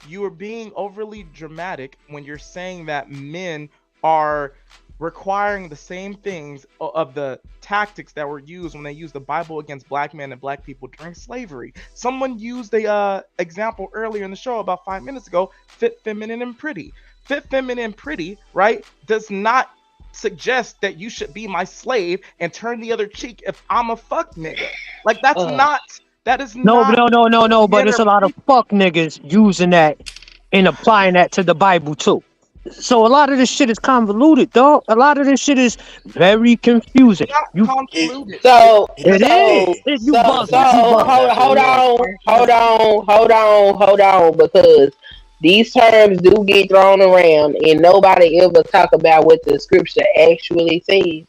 You are being overly dramatic when you're saying that men are requiring the same things of the tactics that were used when they used the Bible against black men and black people during slavery. Someone used a example earlier in the show about 5 minutes ago, fit, feminine, and pretty. Fit, feminine, and pretty, right, does not suggest that you should be my slave and turn the other cheek if I'm a fuck nigga. Like, that is not. No, but there's a lot of fuck niggas using that and applying that to the Bible too. So a lot of this shit is convoluted, dog. A lot of this shit is very confusing. Hold on, because these terms do get thrown around and nobody ever talk about what the scripture actually says.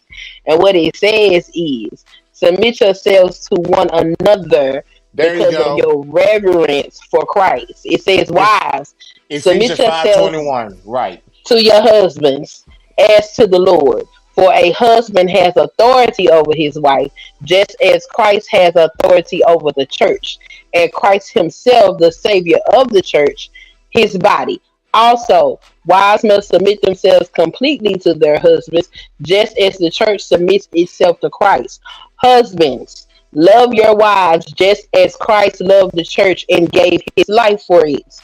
And what it says is, submit yourselves to one another because of your reverence for Christ. It says, wives, submit yourselves 5:21, right, to your husbands as to the Lord. For a husband has authority over his wife, just as Christ has authority over the church, and Christ himself, the Savior of the church, his body. Also, wives must submit themselves completely to their husbands, just as the church submits itself to Christ. Husbands, love your wives just as Christ loved the church and gave his life for it.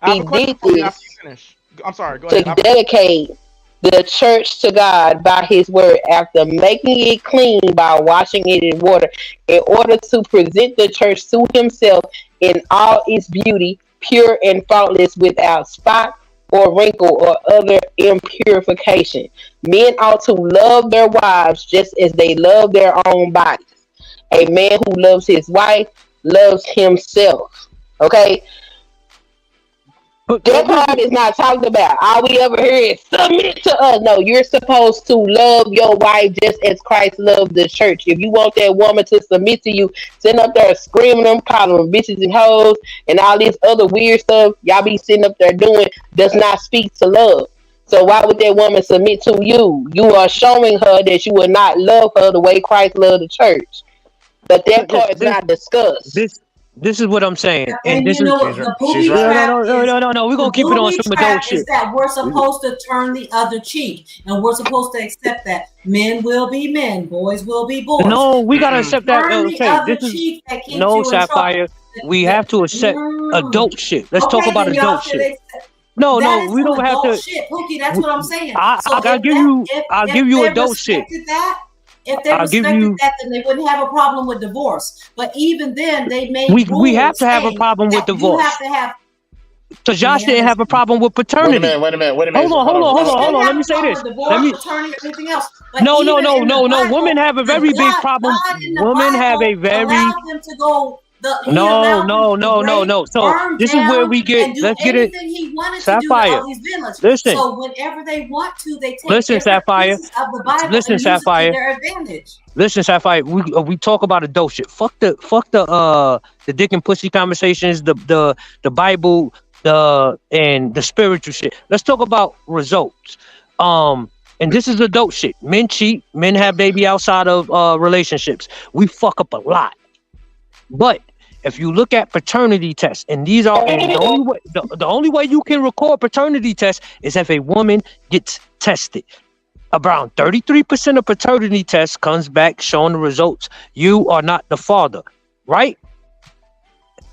He did this I'm sorry, go ahead. to dedicate the church to God by his word, after making it clean by washing it in water, in order to present the church to himself in all its beauty, pure and faultless, without spot or wrinkle or other impurification. Men ought to love their wives just as they love their own bodies. A man who loves his wife loves himself. Okay? That part is not talked about. All we ever hear is submit to us. No, you're supposed to love your wife just as Christ loved the church. If you want that woman to submit to you, sitting up there screaming them, calling them bitches and hoes, and all this other weird stuff y'all be sitting up there doing, does not speak to love. So why would that woman submit to you? You are showing her that you will not love her the way Christ loved the church. But that part is not discussed. This is what I'm saying, And this you know is what the booby trap is? no. We're gonna keep it on The some booby adult trap is shit. that we're supposed to turn the other cheek, and we're supposed to accept that men will be men, boys will be boys. No, we gotta accept that. Turn the Okay, other this is cheek that keeps no you in Sapphire. trouble. We have to accept adult shit. Let's talk Okay, about then y'all adult should shit. accept. No, That is we some don't have adult to. shit, Pookie. That's what I'm saying. I'll give you adult shit. If they I'll give respected you. that, then they wouldn't have a problem with divorce. But even then, they made We have rules to have a saying problem with that you divorce. have to have. So Josh didn't have a problem with paternity. Wait a minute. Hold on. Let me say this. Let me. Paternity, everything else. But No. even in the Bible, Women have a very big problem. God in the Women have a Bible very. allowed them to go. No. So this is where we get. And do Let's get it. anything he wanted to Sapphire. do to all these villains. Listen. So whenever they want to, they take Listen, different Sapphire. pieces of the Bible Listen, and use it Sapphire. to their advantage. Listen, Sapphire. We talk about adult shit. Fuck the dick and pussy conversations. The Bible. And the spiritual shit. Let's talk about results. And this is adult shit. Men cheat. Men have baby outside of relationships. We fuck up a lot. But if you look at paternity tests, and these are and the only way you can record paternity tests is if a woman gets tested. Around 33% of paternity tests comes back showing the results. You are not the father, right?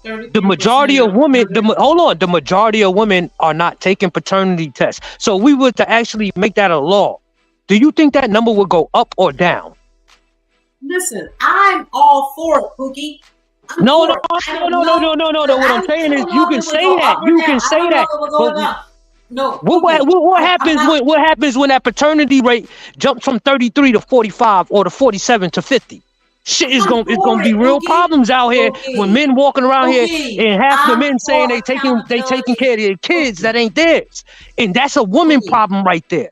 The majority of women, the majority of women are not taking paternity tests. So we were to actually make that a law. Do you think that number would go up or down? Listen, I'm all for it, Pookie. No. What I'm saying is, you can say that. You can say that. No. What happens when that paternity rate jumps from 33 to 45 or to 47 to 50? Shit is gonna be real problems out here when men walking around here and half the men saying they taking care of their kids that ain't theirs, and that's a woman problem right there.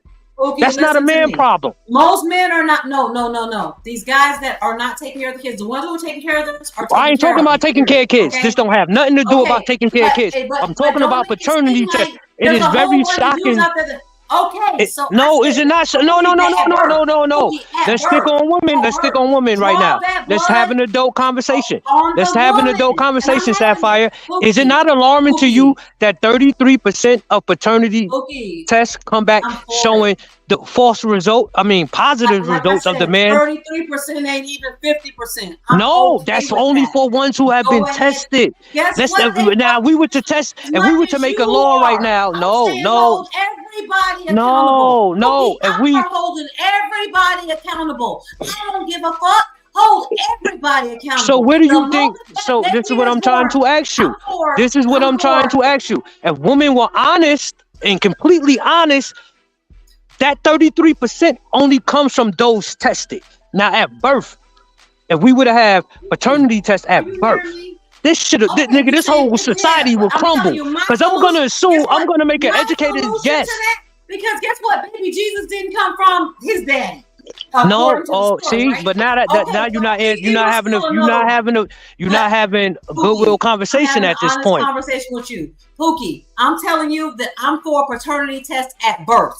That's not a man problem. Most men are not. No. These guys that are not taking care of the kids, the ones who are taking care of them, are taking I ain't talking about taking care of kids. This don't have nothing to do about taking care of kids. I'm talking about paternity test. It is very shocking. No, is it not? No. Let's stick on women. Let's stick on women right now. Let's have an adult conversation. Let's have an adult conversation, Sapphire. Is it not alarming to you that 33% of paternity tests come back showing the false result? I mean, positive results of the man. 33% ain't even 50%. No, that's only for ones who have been tested. Now, we were to test, if we were to make a law right now, no. Everybody accountable. No. If we are holding everybody accountable, I don't give a fuck. Hold everybody accountable. So where do you think? So this is what I'm trying to ask you. This is what I'm trying to ask you. If women were honest and completely honest, that 33% only comes from those tested. Now at birth, if we were to have paternity tests at birth, this whole society will crumble. Because I'm gonna assume, I'm gonna make an educated guess. Because guess what? Baby Jesus didn't come from his daddy. No, see, right? But now now you're not having a goodwill conversation at this point. Conversation with you, Pookie. I'm telling you that I'm for a paternity test at birth.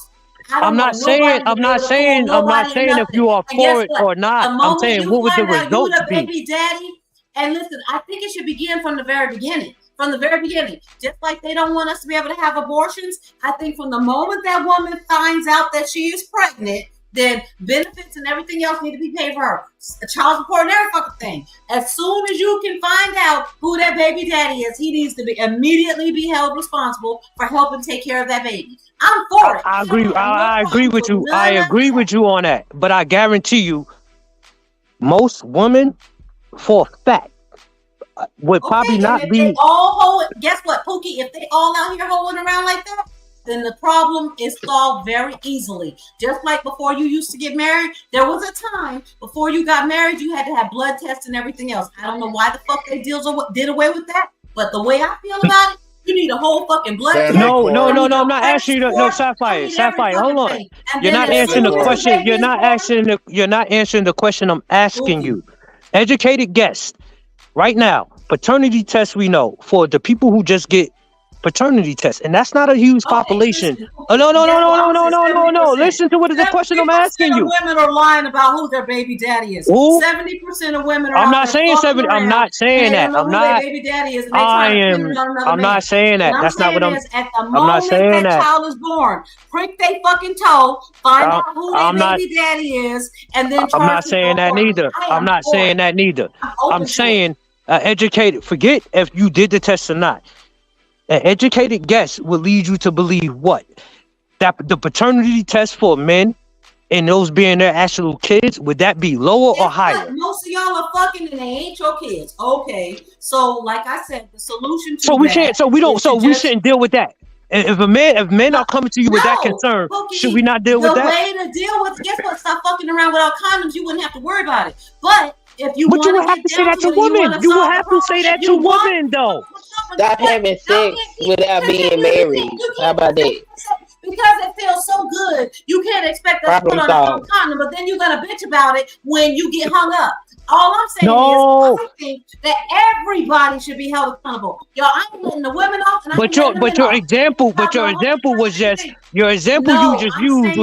I'm not saying if you are for it or not. I'm saying what would the result be? Baby daddy. And listen, I think it should begin from the very beginning. From the very beginning. Just like they don't want us to be able to have abortions, I think from the moment that woman finds out that she is pregnant, then benefits and everything else need to be paid for her. A child support and every fucking thing. As soon as you can find out who that baby daddy is, he needs to be immediately be held responsible for helping take care of that baby. I'm for it. I agree. I agree with you. I agree with you on that. But I guarantee you, most women, for a fact, would probably not be. They all guess what, Pookie? If they all out here holding around like that, then the problem is solved very easily. Just like before you used to get married, there was a time before you got married, you had to have blood tests and everything else. I don't know why the fuck they did away with that, but the way I feel about it, you need a whole fucking blood test. No, I'm not asking you. No, Sapphire, hold on. You're not answering the question. You're not answering the question I'm asking you. Educated guess. Right now, paternity tests, we know for the people who just get paternity tests, and that's not a huge population. No. Listen to what is the question I'm asking you. Women are lying about who their baby daddy is. 70% of women are. I'm not saying 70. I'm not saying that. I'm not. Baby daddy is. I'm not saying that. That's not what I'm. At the moment that child is born, prick they fucking toe, find out who their baby daddy is, and then. I'm not saying that neither. I'm not saying that neither. I'm saying educated. Forget if you did the test or not. An educated guess will lead you to believe what? That the paternity test for men and those being their actual kids, would that be lower or higher? Most of y'all are fucking and they ain't your kids. Okay. So like I said, the solution to we shouldn't deal with that. If men are coming to you with that concern, should we not deal with that? The way to deal with, guess what? Stop fucking around without condoms. You wouldn't have to worry about it. But if you would have to say that to women. You would have to say that to women, though. Stop having sex without being married. How about that? Because it feels so good, you can't expect us to put on a condom, but then you're gonna bitch about it when you get hung up. All I'm saying is, I think that everybody should be held accountable. Y'all, I ain't letting the women off. Your example was just you just used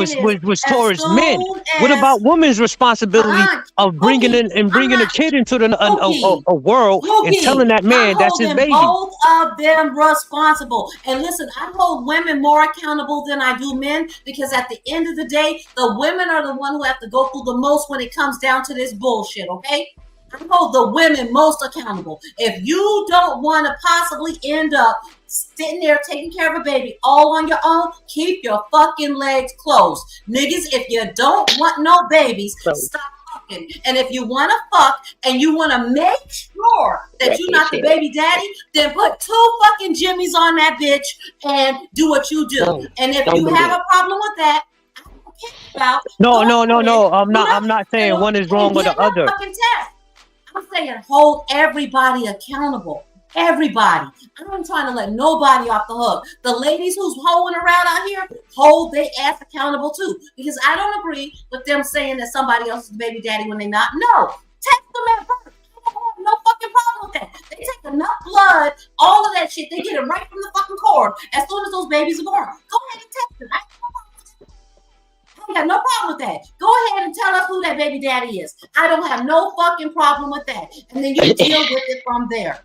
was towards men. What about women's responsibility of bringing a kid into a world and telling that man that's his baby? Both of them responsible. And listen, I hold women more accountable than I do men, because at the end of the day, the women are the one who have to go through the most when it comes down to this bullshit. Okay. I hold the women most accountable. If you don't want to possibly end up sitting there taking care of a baby all on your own, keep your fucking legs closed. Niggas, if you don't want no babies, stop fucking. And if you want to fuck and you want to make sure that you're not the baby daddy, then put 2 fucking jimmies on that bitch and do what you do. And if you have a problem with that, I don't care about. No. I'm not saying one is wrong or the other. I'm saying hold everybody accountable. Everybody. I'm trying to let nobody off the hook. The ladies who's hoeing around out here, hold their ass accountable too. Because I don't agree with them saying that somebody else is the baby daddy when they're not. No. Test them at birth. I don't have no fucking problem with that. They take enough blood, all of that shit, they get it right from the fucking cord as soon as those babies are born. Go ahead and test them. I ain't got no problem with that. Go ahead and tell us who that baby daddy is. I don't have no fucking problem with that. And then you deal with it from there.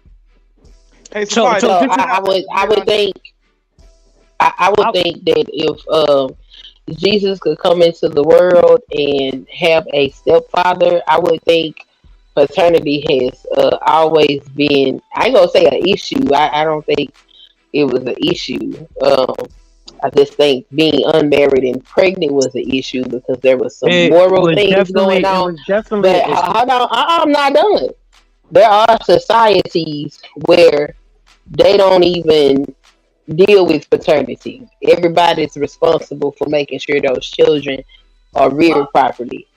Hey, so I would think that if Jesus could come into the world and have a stepfather, I would think paternity has always been, I ain't gonna say an issue. I don't think it was an issue. I just think being unmarried and pregnant was an issue because there was some moral things going on. But hold on, I'm not done. There are societies where they don't even deal with paternity. Everybody's responsible for making sure those children are reared properly.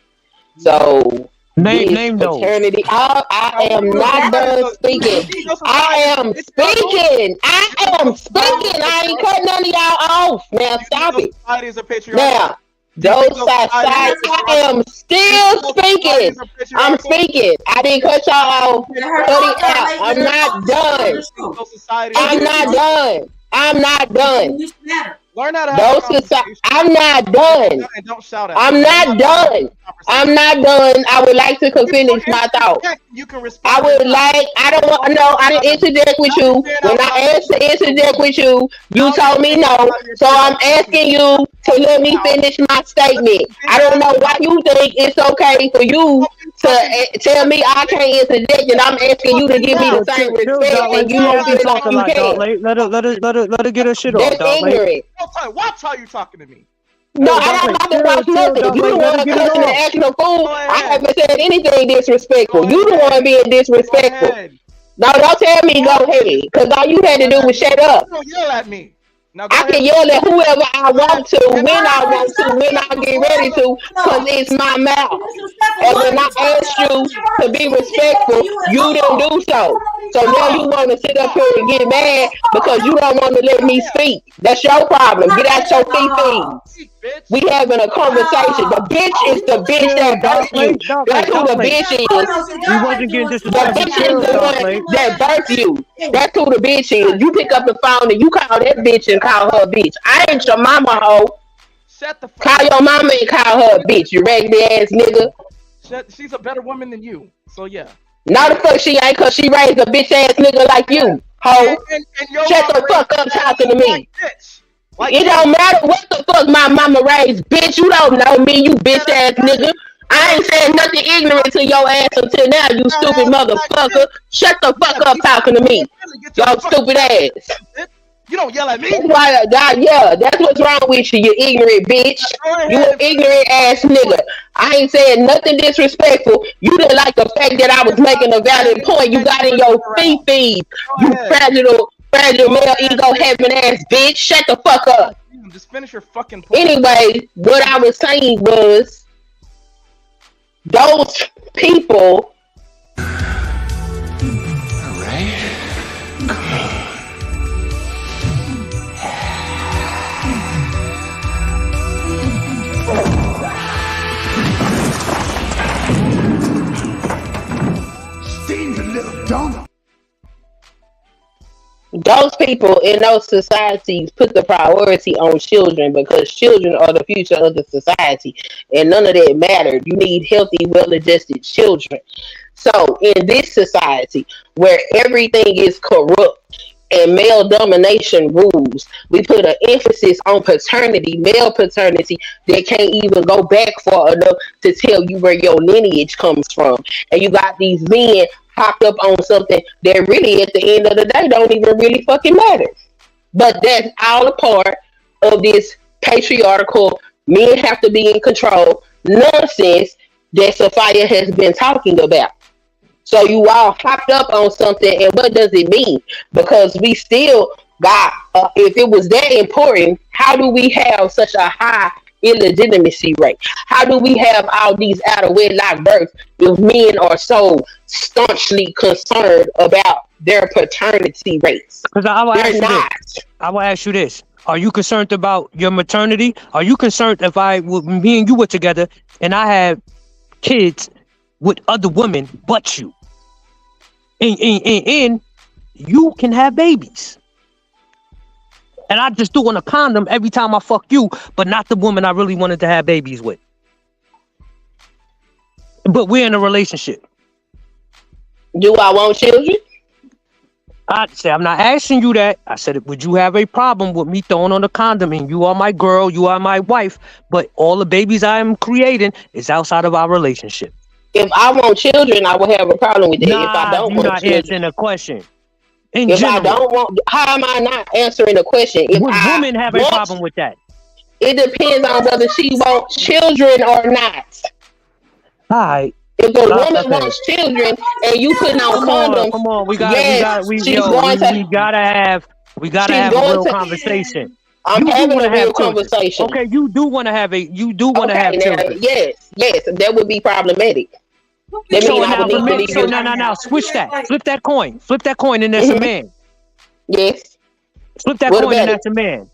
So name paternity. I am not done speaking. I am speaking. I ain't cut none of y'all off. Now stop it. Now those societies. I am still speaking. I'm speaking. I didn't cut y'all off. Cut it out. I'm not done. I'm not done. Learn how to I'm not done. I'm not done. I would like to finish my thought. I didn't interject with you. When I asked to interject with you, you told me no. So I'm asking you to let me finish my statement. I don't know why you think it's okay for you to tell me I can't interject, and I'm asking you to give me the same respect, and you don't feel like you can. Let her get her shit off. That's ignorant. Watch how you talking to me. No, I don't watch nothing. You the one cussing and acting a fool. I haven't said anything disrespectful. You the one being disrespectful. No, don't tell me go ahead, because all you had to do was shut up. Don't yell at me. I can yell at whoever I want to, when I want to, when I get ready to, because it's my mouth. And when I asked you to be respectful, you didn't do so. So now you want to sit up here and get mad because you don't want to let me speak. That's your problem. Get out your feet. We having a conversation. The bitch is the bitch that birthed you. That's who the bitch is. We wasn't getting this. The bitch is the one that birthed you. That's who the bitch is. You pick up the phone and you call that bitch and call her bitch. I ain't your mama, hoe. Call your mama and call her bitch. You raggedy ass nigga. She's a better woman than you. So yeah. No, the fuck she ain't, cause she raised a bitch ass nigga like you, hoe. Shut the fuck up talking to me. It don't matter what the fuck my mama raised, bitch. You don't know me, you bitch ass nigga. I ain't saying nothing ignorant to your ass until now, you stupid motherfucker. Shut the fuck up talking to me, y'all stupid ass. You don't yell at me. That's why, yeah, that's what's wrong with you, you ignorant bitch. You an ignorant ass nigga. I ain't saying nothing disrespectful. You didn't like the fact that I was making a valid point. You got in your feet. You fragile male ego having ass bitch. Shut the fuck up. Just finish your fucking point. Anyway, what I was saying was those people. All right. Come on. Steaming little donut. Those people in those societies put the priority on children because children are the future of the society, and none of that mattered. You need healthy, well-adjusted children. So in this society where everything is corrupt and male domination rules, we put an emphasis on paternity, male paternity, that can't even go back far enough to tell you where your lineage comes from. And you got these men hopped up on something that really at the end of the day don't even really fucking matter. But that's all a part of this patriarchal, men have to be in control nonsense that Sophia has been talking about. So you all hopped up on something, and what does it mean? Because we still got, if it was that important, how do we have such a high illegitimacy rate? How do we have all these out of wedlock births if men are so staunchly concerned about their paternity rates? Because I will ask you this. Are you concerned about your maternity? Are you concerned if me and you were together and I had kids with other women but you? And you can have babies. And I just do on a condom every time I fuck you, but not the woman I really wanted to have babies with. But we're in a relationship. Do I want children? I said, I'm not asking you that. I said, would you have a problem with me throwing on a condom and you are my girl, you are my wife, but all the babies I am creating is outside of our relationship? If I want children, I will have a problem with that. If I don't want children, answering a question. If I don't want, how am I not answering the question? If would women have a problem with that? It depends on whether she wants children or not. All right. If the woman wants children and you putting on condoms, come on, we gotta have a real conversation. I'm having a real conversation. Okay, you do want to have children. Yes, that would be problematic. That So means I would need to leave you. now, switch that. Flip that coin, and that's a man. Yes. Flip that coin, and that's a man.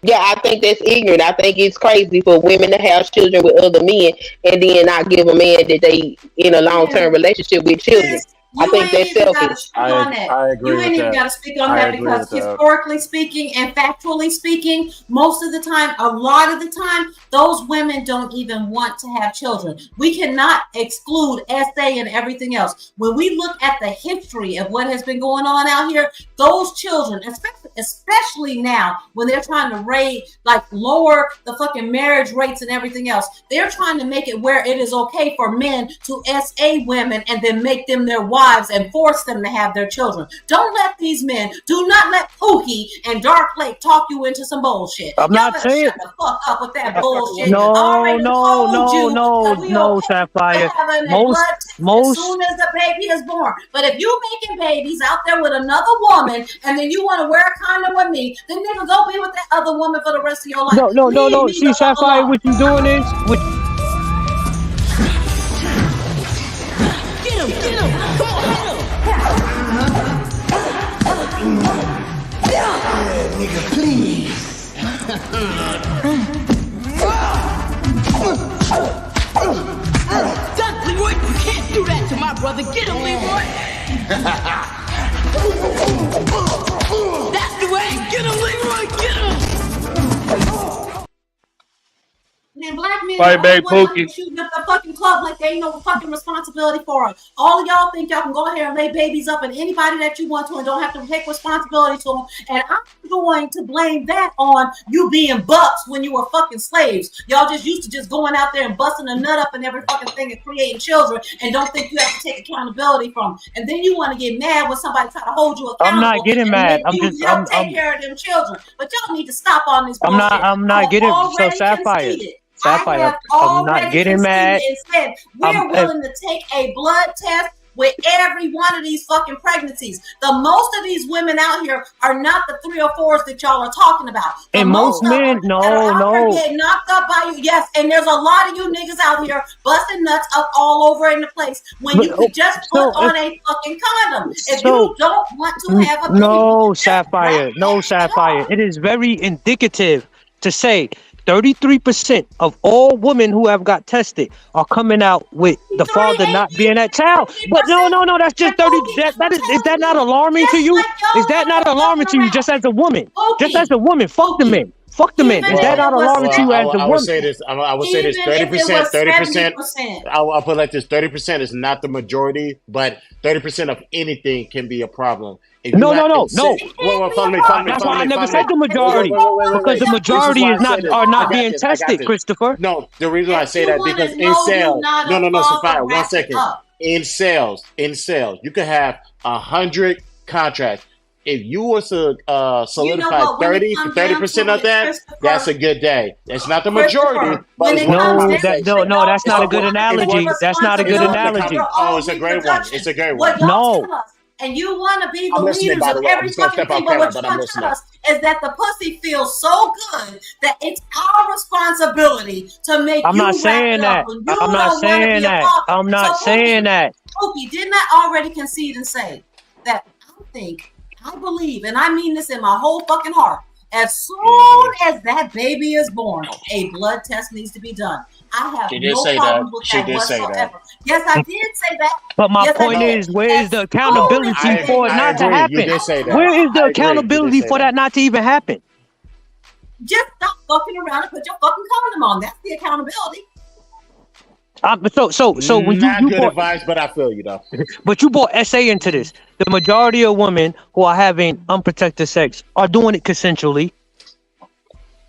Yeah, I think that's ignorant. I think it's crazy for women to have children with other men and then not give a man that they in a long-term relationship with children. I think that's selfish. I agree You with ain't even that. got to speak on that because historically speaking and factually speaking, most of the time, a lot of the time, those women don't even want to have children. We cannot exclude SA and everything else. When we look at the history of what has been going on out here, those children, especially now when they're trying to lower the fucking marriage rates and everything else, they're trying to make it where it is okay for men to SA women and then make them their wives and force them to have their children. Don't let these men, do not let Pookie and Dark Lake talk you into some bullshit. I'm not saying. Shut the fuck up with that bullshit. No, As Sapphire. soon as the baby is born. But if you making babies out there with another woman and then you want to wear a condom with me, then nigga go be with that other woman for the rest of your life. No. See, Sapphire, what you doing is Get him! Come on, hit him! Nigga, please. Stop, Leroy! You can't do that to my brother. Get him, Leroy! That's the way. Get him, Leroy! Get him! Man, black men Fight back, Pookie. shooting up the fucking club like they ain't no fucking responsibility for it. All of y'all think y'all can go ahead and lay babies up and anybody that you want to and don't have to take responsibility to them. And I'm going to blame that on you being bucks when you were fucking slaves. Y'all just used to just going out there and busting a nut up and every fucking thing and creating children and don't think you have to take accountability from them. And then you want to get mad when somebody try to hold you accountable. I'm not getting mad. I'm take care of them children. But y'all need to stop on this bullshit. I'm not getting so Sapphire. Sapphire, I'm not getting mad. Said, we're willing to take a blood test with every one of these fucking pregnancies. The most of these women out here are not the 3 or 4s that y'all are talking about. And most men, no. Get knocked up by you, yes. And there's a lot of you niggas out here busting nuts up all over in the place when you could just put on a fucking condom. If you don't want to have a baby, no, Sapphire. It is very indicative to say 33% of all women who have got tested are coming out with the father not being that child. But no, that's just 30. Is that not alarming to you? Is that not alarming to you just as a woman? Just as a woman, fuck the men. Fuck the men. Is that not alarming to you as a woman? I would say this. 30%. I'll put it like this: 30% is not the majority, but 30% of anything can be a problem. No. That's why I never said the majority, because the majority are not being tested, Christopher. No, the reason why I say that because in sales, no, Sophia, 1 second. In sales, you can have 100 contracts. If you was to solidify what? When it 30% of that, Christopher, that's a good day. It's not the majority, but when it's it one of comes my down mistakes. to that's not a good analogy. That's not a good analogy. Oh, it's a great one. It's a great What one. y'all tell us, and you want to be the I'm listening, leaders by of the way. I'm every just gonna fucking step out thing, but what camera, you but I'm want to tell listening. us is that the pussy feels so good that it's our responsibility to make I'm you not wrap saying it that. up when you I'm not don't want to saying be a that. father. I'm not So, saying that. Pookie, didn't I already concede and say that I believe, and I mean this in my whole fucking heart, as soon as that baby is born, a blood test needs to be done. I have She did no say problems that. with She that did say that. whatsoever. Yes, I did say that. But my Yes, I point did. is, where is the As accountability soon as for it I not to agree. You happen? did say that. Where is the I agree. You did accountability say for that not to even happen? just stop fucking around and put your fucking condom on. That's the accountability. So when Not you good brought, advice, but I feel you though. but you brought SA into this. The majority of women who are having unprotected sex are doing it consensually.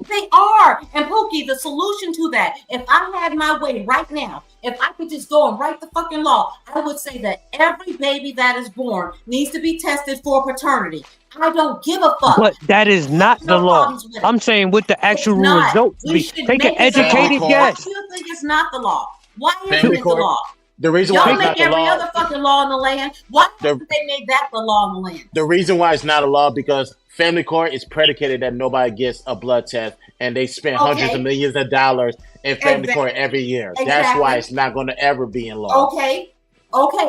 They are. And Pookie, the solution to that, if I had my way right now, if I could just go and write the fucking law, I would say that every baby that is born needs to be tested for paternity. I don't give a fuck. But that is not the law. I'm saying with the actual Not. results. We should Take an make it the law. educated Why guess. do you think it's not the law? Why isn't Family it the court. law? The reason why Y'all it's make not the every law. other fucking law in the land. Why haven't they made that the law in the land? The reason why it's not a law because family court is predicated that nobody gets a blood test, and they spend hundreds of millions of dollars in family court every year. That's why it's not going to ever be in law. Okay.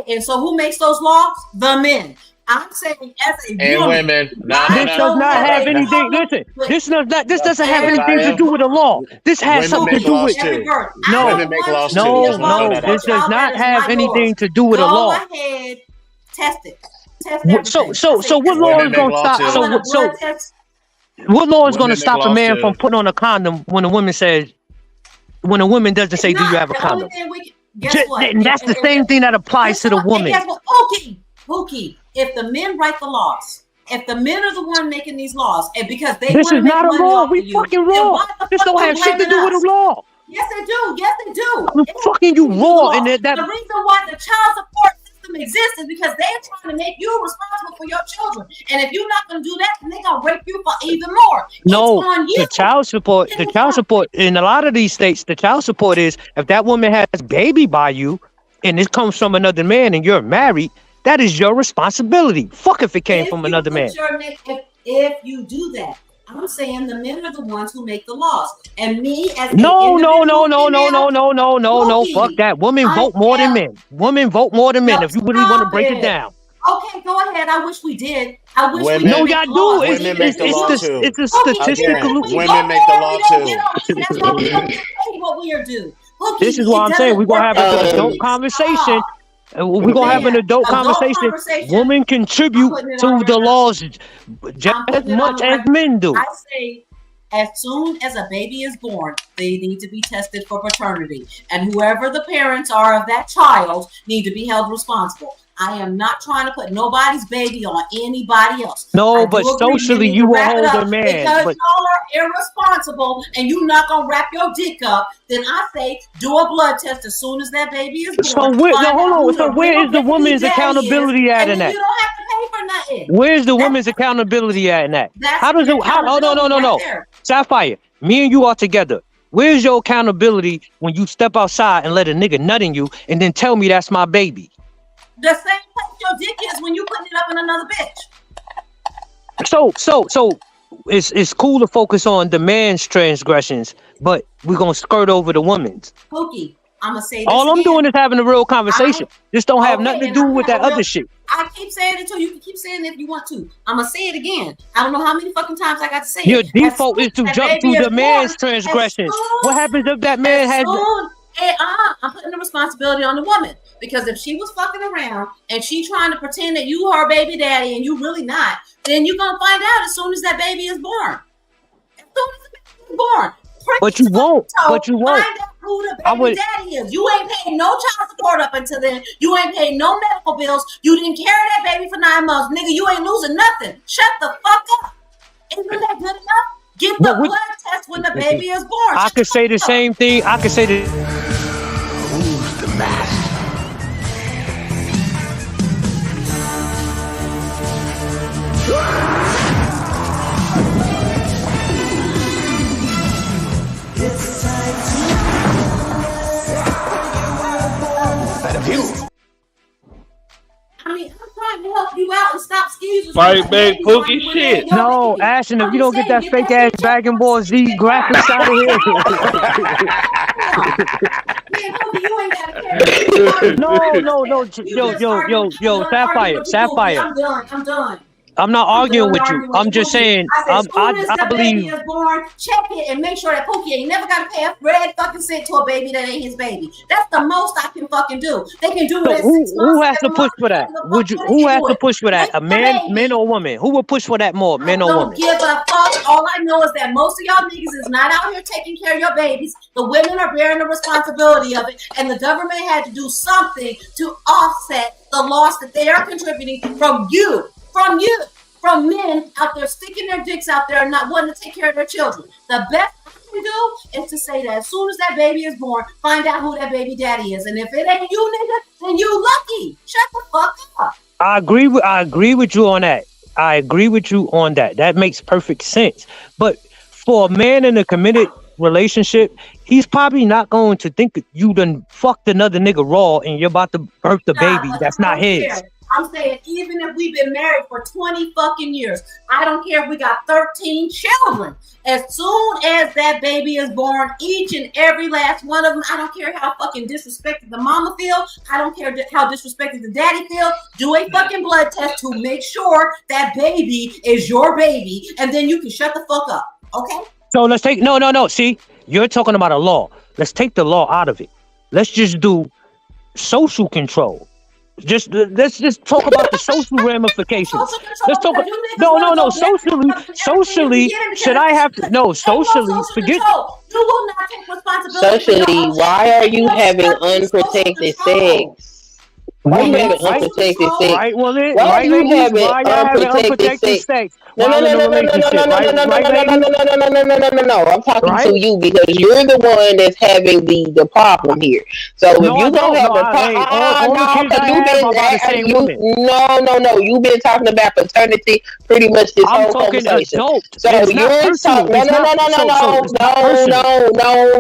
And so who makes those laws? The men. I'm saying as a And women. This does not have anything. Listen, this doesn't have anything to do with the law. This has Women something to make do laws with too. no, Women make laws too. no, Just wanna throw no. that out This there. does not have anything to do with the law. Go ahead, test it. Test So what law is going to stop? What law is going to stop a man from putting on a condom when a woman says, when a woman doesn't say, "Do you have a condom?" And that's the same thing that applies to the woman. Pookie, if the men write the laws, if the men are the one making these laws, and because they This want to is make not a money law. off We of you, fucking then raw. why the This fuck don't you have shit to blaming do with us? the law. Yes, they do. Yes, they do. I'm fucking you raw in that. The reason why the child support system exists is because they're trying to make you responsible for your children. And if you're not going to do that, then they're going to rape you for even more. No, It's on you. the child support in a lot of these states, the child support is if that woman has a baby by you and it comes from another man and you're married, that is your responsibility. Fuck if it came from another man. If you do that, I'm saying the men are the ones who make the laws. And me as No. Fuck that. Women vote more than men. Women vote more than men. If you really want to break it down. Okay, go ahead. I wish we did. I wish Women, we did. No, y'all do. Women make the law too. It's a statistical. Women make the law too. That's why we don't get paid what we are due. This is why I'm saying we're gonna have an adult conversation. We're gonna have an adult conversation. Women contribute to the laws just as much as men do. I say, as soon as a baby is born, they need to be tested for paternity, and whoever the parents are of that child need to be held responsible. I am not trying to put nobody's baby on anybody else. No, but socially you will hold a man. Because But y'all are irresponsible and you're not gonna wrap your dick up, then I say do a blood test as soon as that baby is born. so where is the woman's accountability at in that? You don't have to pay for nothing. Where's the woman's accountability at in that? How does it? Oh no. Sapphire, me and you are together. Where's your accountability when you step outside and let a nigga nut in you and then tell me that's my baby? The same place your dick is when you putting it up in another bitch. So it's cool to focus on the man's transgressions, but we're gonna skirt over the woman's. Pookie, I'm gonna say this All I'm again. doing is having a real conversation. This don't have nothing to and do I'm with that having other shit. I keep saying it too. You can keep saying it if you want to. I'm gonna say it again. I don't know how many fucking times I got to say Your it. default is to jump to the man's transgressions. What happens if that man has? I'm putting the responsibility on the woman, because if she was fucking around and she trying to pretend that you her baby daddy and you really not, then you're gonna find out as soon as that baby is born. As soon as the baby is born. But you won't. But you won't. Find out who the baby daddy is. You ain't paid no child support up until then. You ain't paid no medical bills. You didn't carry that baby for 9 months. Nigga, you ain't losing nothing. Shut the fuck up. Isn't that good enough? Get the blood test when the baby is born. I could say the same thing. I could say the. Who's the master? of you. I mean, I'm trying to help you out and stop excuses. Fight back, Pookie shit. No, Ashton, if you don't get that fake ass Dragon Ball Z graphics out of here. No, yo, Sapphire. I'm done. I'm not arguing with you. I'm just saying. As soon as the baby believe. is born, check it and make sure that Pookie ain't never got to pay a red fucking cent to a baby that ain't his baby. That's the most I can fucking do. They can do it. Who has to push for that? Who has to push for that? A man or woman? Who will push for that more? Men or women? Don't give a fuck. All I know is that most of y'all niggas is not out here taking care of your babies. The women are bearing the responsibility of it, and the government had to do something to offset the loss that they are contributing from you. From men out there sticking their dicks out there and not wanting to take care of their children. The best I can do is to say that as soon as that baby is born, find out who that baby daddy is. And if it ain't you, nigga, then you lucky. Shut the fuck up. I agree with you on that. That makes perfect sense. But for a man in a committed relationship, he's probably not going to think that you done fucked another nigga raw and you're about to birth the baby. That's not his. I'm saying, even if we've been married for 20 fucking years, I don't care if we got 13 children. As soon as that baby is born, each and every last one of them, I don't care how fucking disrespected the mama feel. I don't care how disrespected the daddy feel. Do a fucking blood test to make sure that baby is your baby, and then you can shut the fuck up. Okay? So let's take no. See, you're talking about a law. Let's take the law out of it. Let's just do social control. Let's just talk about the social ramifications. Let's talk. No. Socially, should I have to? No, socially, forget. You will not take responsibility. Socially, why are you having unprotected sex? Why are you having unprotected sex? Right, woman. Why are you having unprotected sex? No. I'm talking to you because you're the one that's having the problem here. So if you don't have a problem, you've been talking about paternity pretty much this whole conversation. So you're talking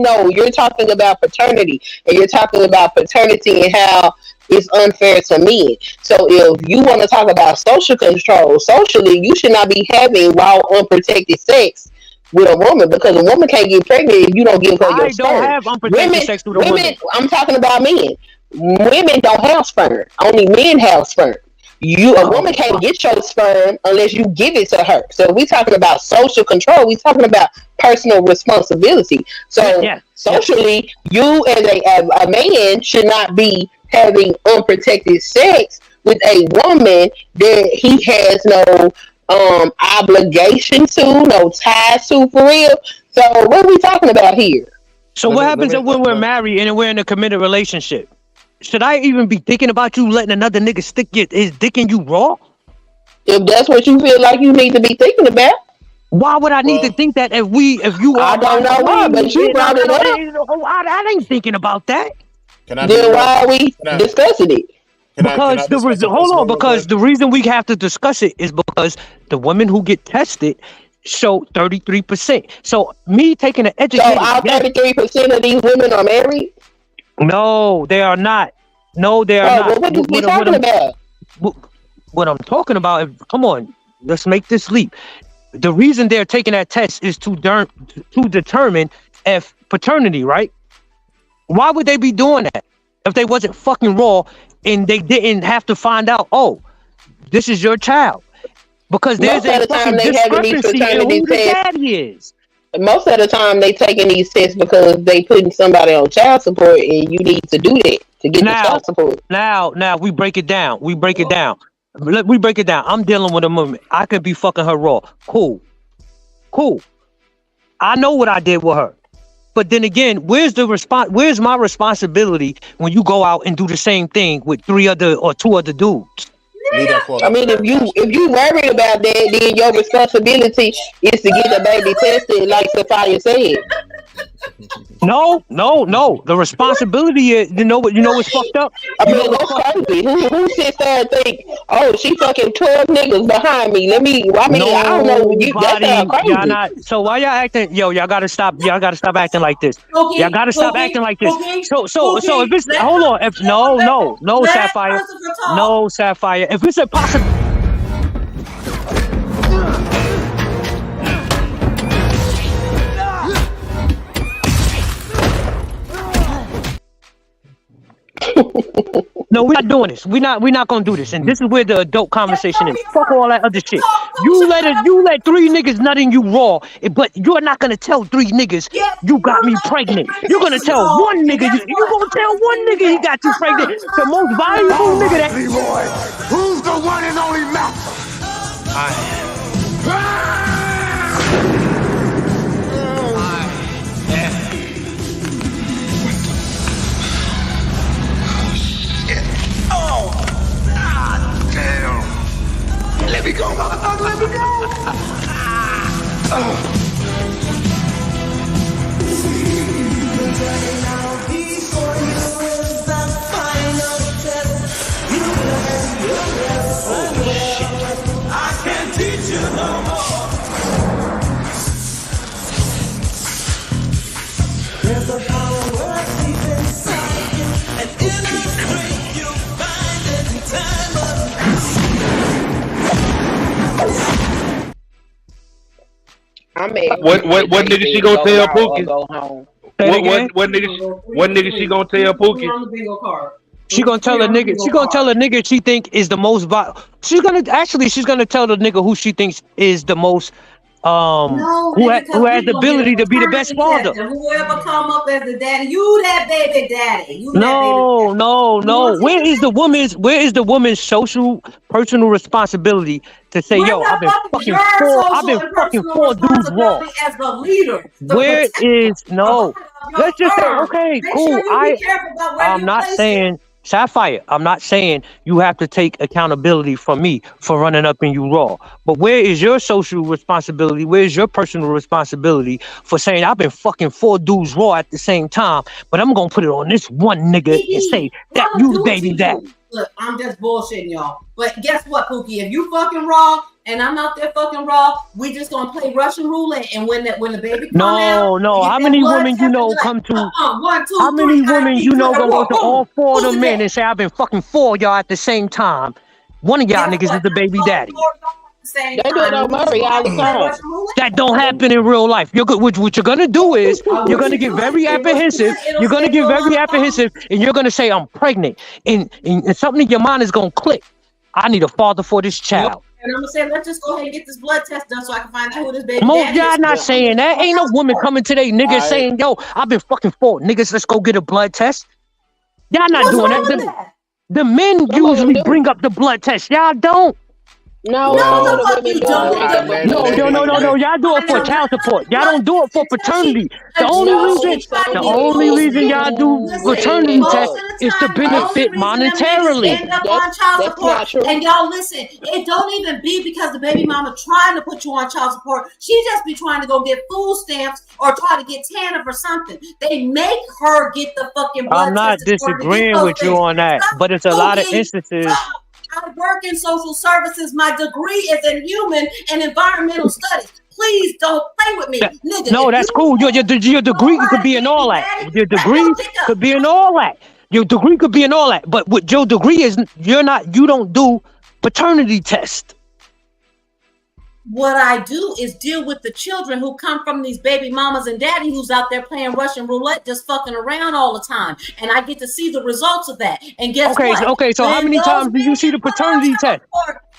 no. You're talking about paternity, and you're talking about paternity and how it's unfair to men. So if you want to talk about social control, socially, you should not be having raw, unprotected sex with a woman because a woman can't get pregnant if you don't give her your sperm. I don't have unprotected sex with a woman. I'm talking about men. Women don't have sperm. Only men have sperm. A woman can't get your sperm unless you give it to her. So we're talking about social control. We're talking about personal responsibility. So socially, you as a man should not be having unprotected sex with a woman that he has no obligation to, no ties to, for real. So what are we talking about here? So what happens when we're married and we're in a committed relationship? Should I even be thinking about you letting another nigga stick his dick in you raw? If that's what you feel like you need to be thinking about. Why would I need to think that if you are? I don't know why, but you brought it up. I ain't thinking about that. Then why are we discussing it? Because the reason we have to discuss it is because the women who get tested show 33%. So me taking an educated. So all 33% of these women are married? No, they are not. No, they are not. Well, what are we talking about? What I'm talking about, come on, let's make this leap. The reason they're taking that test is to determine if paternity, right? Why would they be doing that if they wasn't fucking raw and they didn't have to find out, oh, this is your child? Because there's a fucking discrepancy in who the daddy is. Most of the time they taking these tests because they putting somebody on child support and you need to do that to get the child support. Now we break it down. We break it down. I'm dealing with a woman. I could be fucking her raw. Cool. I know what I did with her. But then again, where's my responsibility when you go out and do the same thing with 2 other dudes? I mean, if you worried about that, then your responsibility is to get the baby tested, like Sophia said. No. The responsibility is, you know what's fucked up? I mean, that's crazy. Who sits there and think, oh, she fucking 12 niggas behind me. I don't know. That's crazy. Y'all not. So why y'all acting? Yo, y'all gotta stop. Y'all gotta stop acting like this. Y'all gotta stop acting like this. So if it's hold on. If no, Sapphire, no, Sapphire. If it's a possibility. No, we're not doing this. We're not gonna do this. And this is where the adult conversation is. Fuck all that other shit. You let 3 niggas nut in you raw, but you're not gonna tell 3 niggas you got me pregnant. You're gonna tell one nigga you gonna tell one nigga he got you pregnant. The most valuable nigga that. Leroy, who's the one and only master? Let me go, motherfucker, let me I can't teach you no more. There's a power deep inside you, and in a strength you find it in time of I mean, what nigga she gonna tell Pookie? Go home. What nigga she gonna tell Pookie? She gonna tell a nigga. She gonna tell a nigga she think is the most. She's gonna tell the nigga who she thinks is the most. Who has the ability to be the best father. Whoever come up as the daddy, you that baby daddy. No. Where is the woman's social personal responsibility to say, yo, I've been fucking 4 dudes raw. As the leader. Where is no? Let's just say, okay, cool. I'm not saying. Sapphire, I'm not saying you have to take accountability from me for running up in you raw. But where is your social responsibility? Where is your personal responsibility for saying I've been fucking 4 dudes raw at the same time, but I'm gonna put it on this one nigga and say that you baby daddy. Look, I'm just bullshitting y'all. But guess what, Pookie? If you fucking raw and I'm out there fucking raw, we just gonna play Russian roulette. And when the baby come out, no. How many women you know come to? 1, 2, how many 3, women you know gonna go to all 4 of them men and say I've been fucking 4 y'all at the same time? One of y'all niggas is the baby daddy. They do it on Murray all the time. That don't happen in real life. What you're gonna do is you're gonna get very apprehensive. You're gonna get very apprehensive, and you're gonna say I'm pregnant, and something in your mind is gonna click. I need a father for this child. And I'm gonna say, let's just go ahead and get this blood test done so I can find out who this baby Most daddy y'all is. not saying that. Ain't no woman coming to they niggas saying, yo, I've been fucking 4 niggas. Let's go get a blood test. Y'all not doing that. The men usually bring up the blood test. Y'all don't. No, y'all do it for child support. Y'all don't do it for paternity. The only reason y'all do paternity test is to benefit monetarily. That's not true. And y'all listen, it don't even be because the baby mama trying to put you on child support. She just be trying to go get food stamps or try to get TANF or something. They make her get the fucking blood I'm not disagreeing with you on that, but it's a lot of instances. I work in social services. My degree is in human and environmental studies. Please don't play with me, nigga. No, that's cool. Your degree could be in all that. Your degree could be in all that. Your degree could be in all that. But what your degree is, you don't do paternity test. What I do is deal with the children who come from these baby mamas and daddy who's out there playing Russian roulette, just fucking around all the time. And I get to see the results of that. And guess what? Okay, so how many times did you see the paternity test?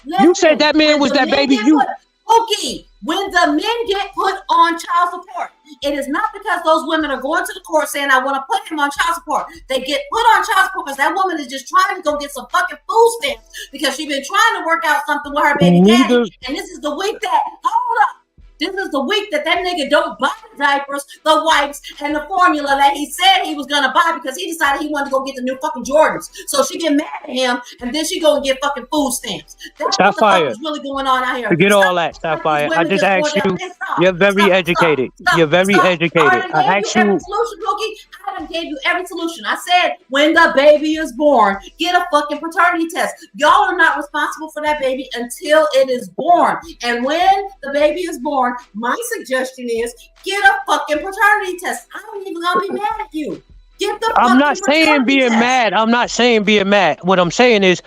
You said that man was that baby. Okay, when the men get put on child support, it is not because those women are going to the court saying, I want to put him on child support. They get put on child support because that woman is just trying to go get some fucking food stamps because she's been trying to work out something with her baby daddy. And this is the week that, hold up, This is the week that nigga don't buy the diapers, the wipes, and the formula that he said he was gonna buy because he decided he wanted to go get the new fucking Jordans. So she get mad at him, and then she go and get fucking food stamps. That's what the fuck is really going on out here. Forget all that, Sapphire. I just asked you. You're very educated. You're very educated. I asked you. Solution, Cookie. I done gave you every solution. I said when the baby is born, get a fucking paternity test. Y'all are not responsible for that baby until it is born. And when the baby is born, my suggestion is get a fucking paternity test. I ain't even gonna be mad at you. Get the I'm not saying paternity being test. mad. I'm not saying being mad. What I'm saying is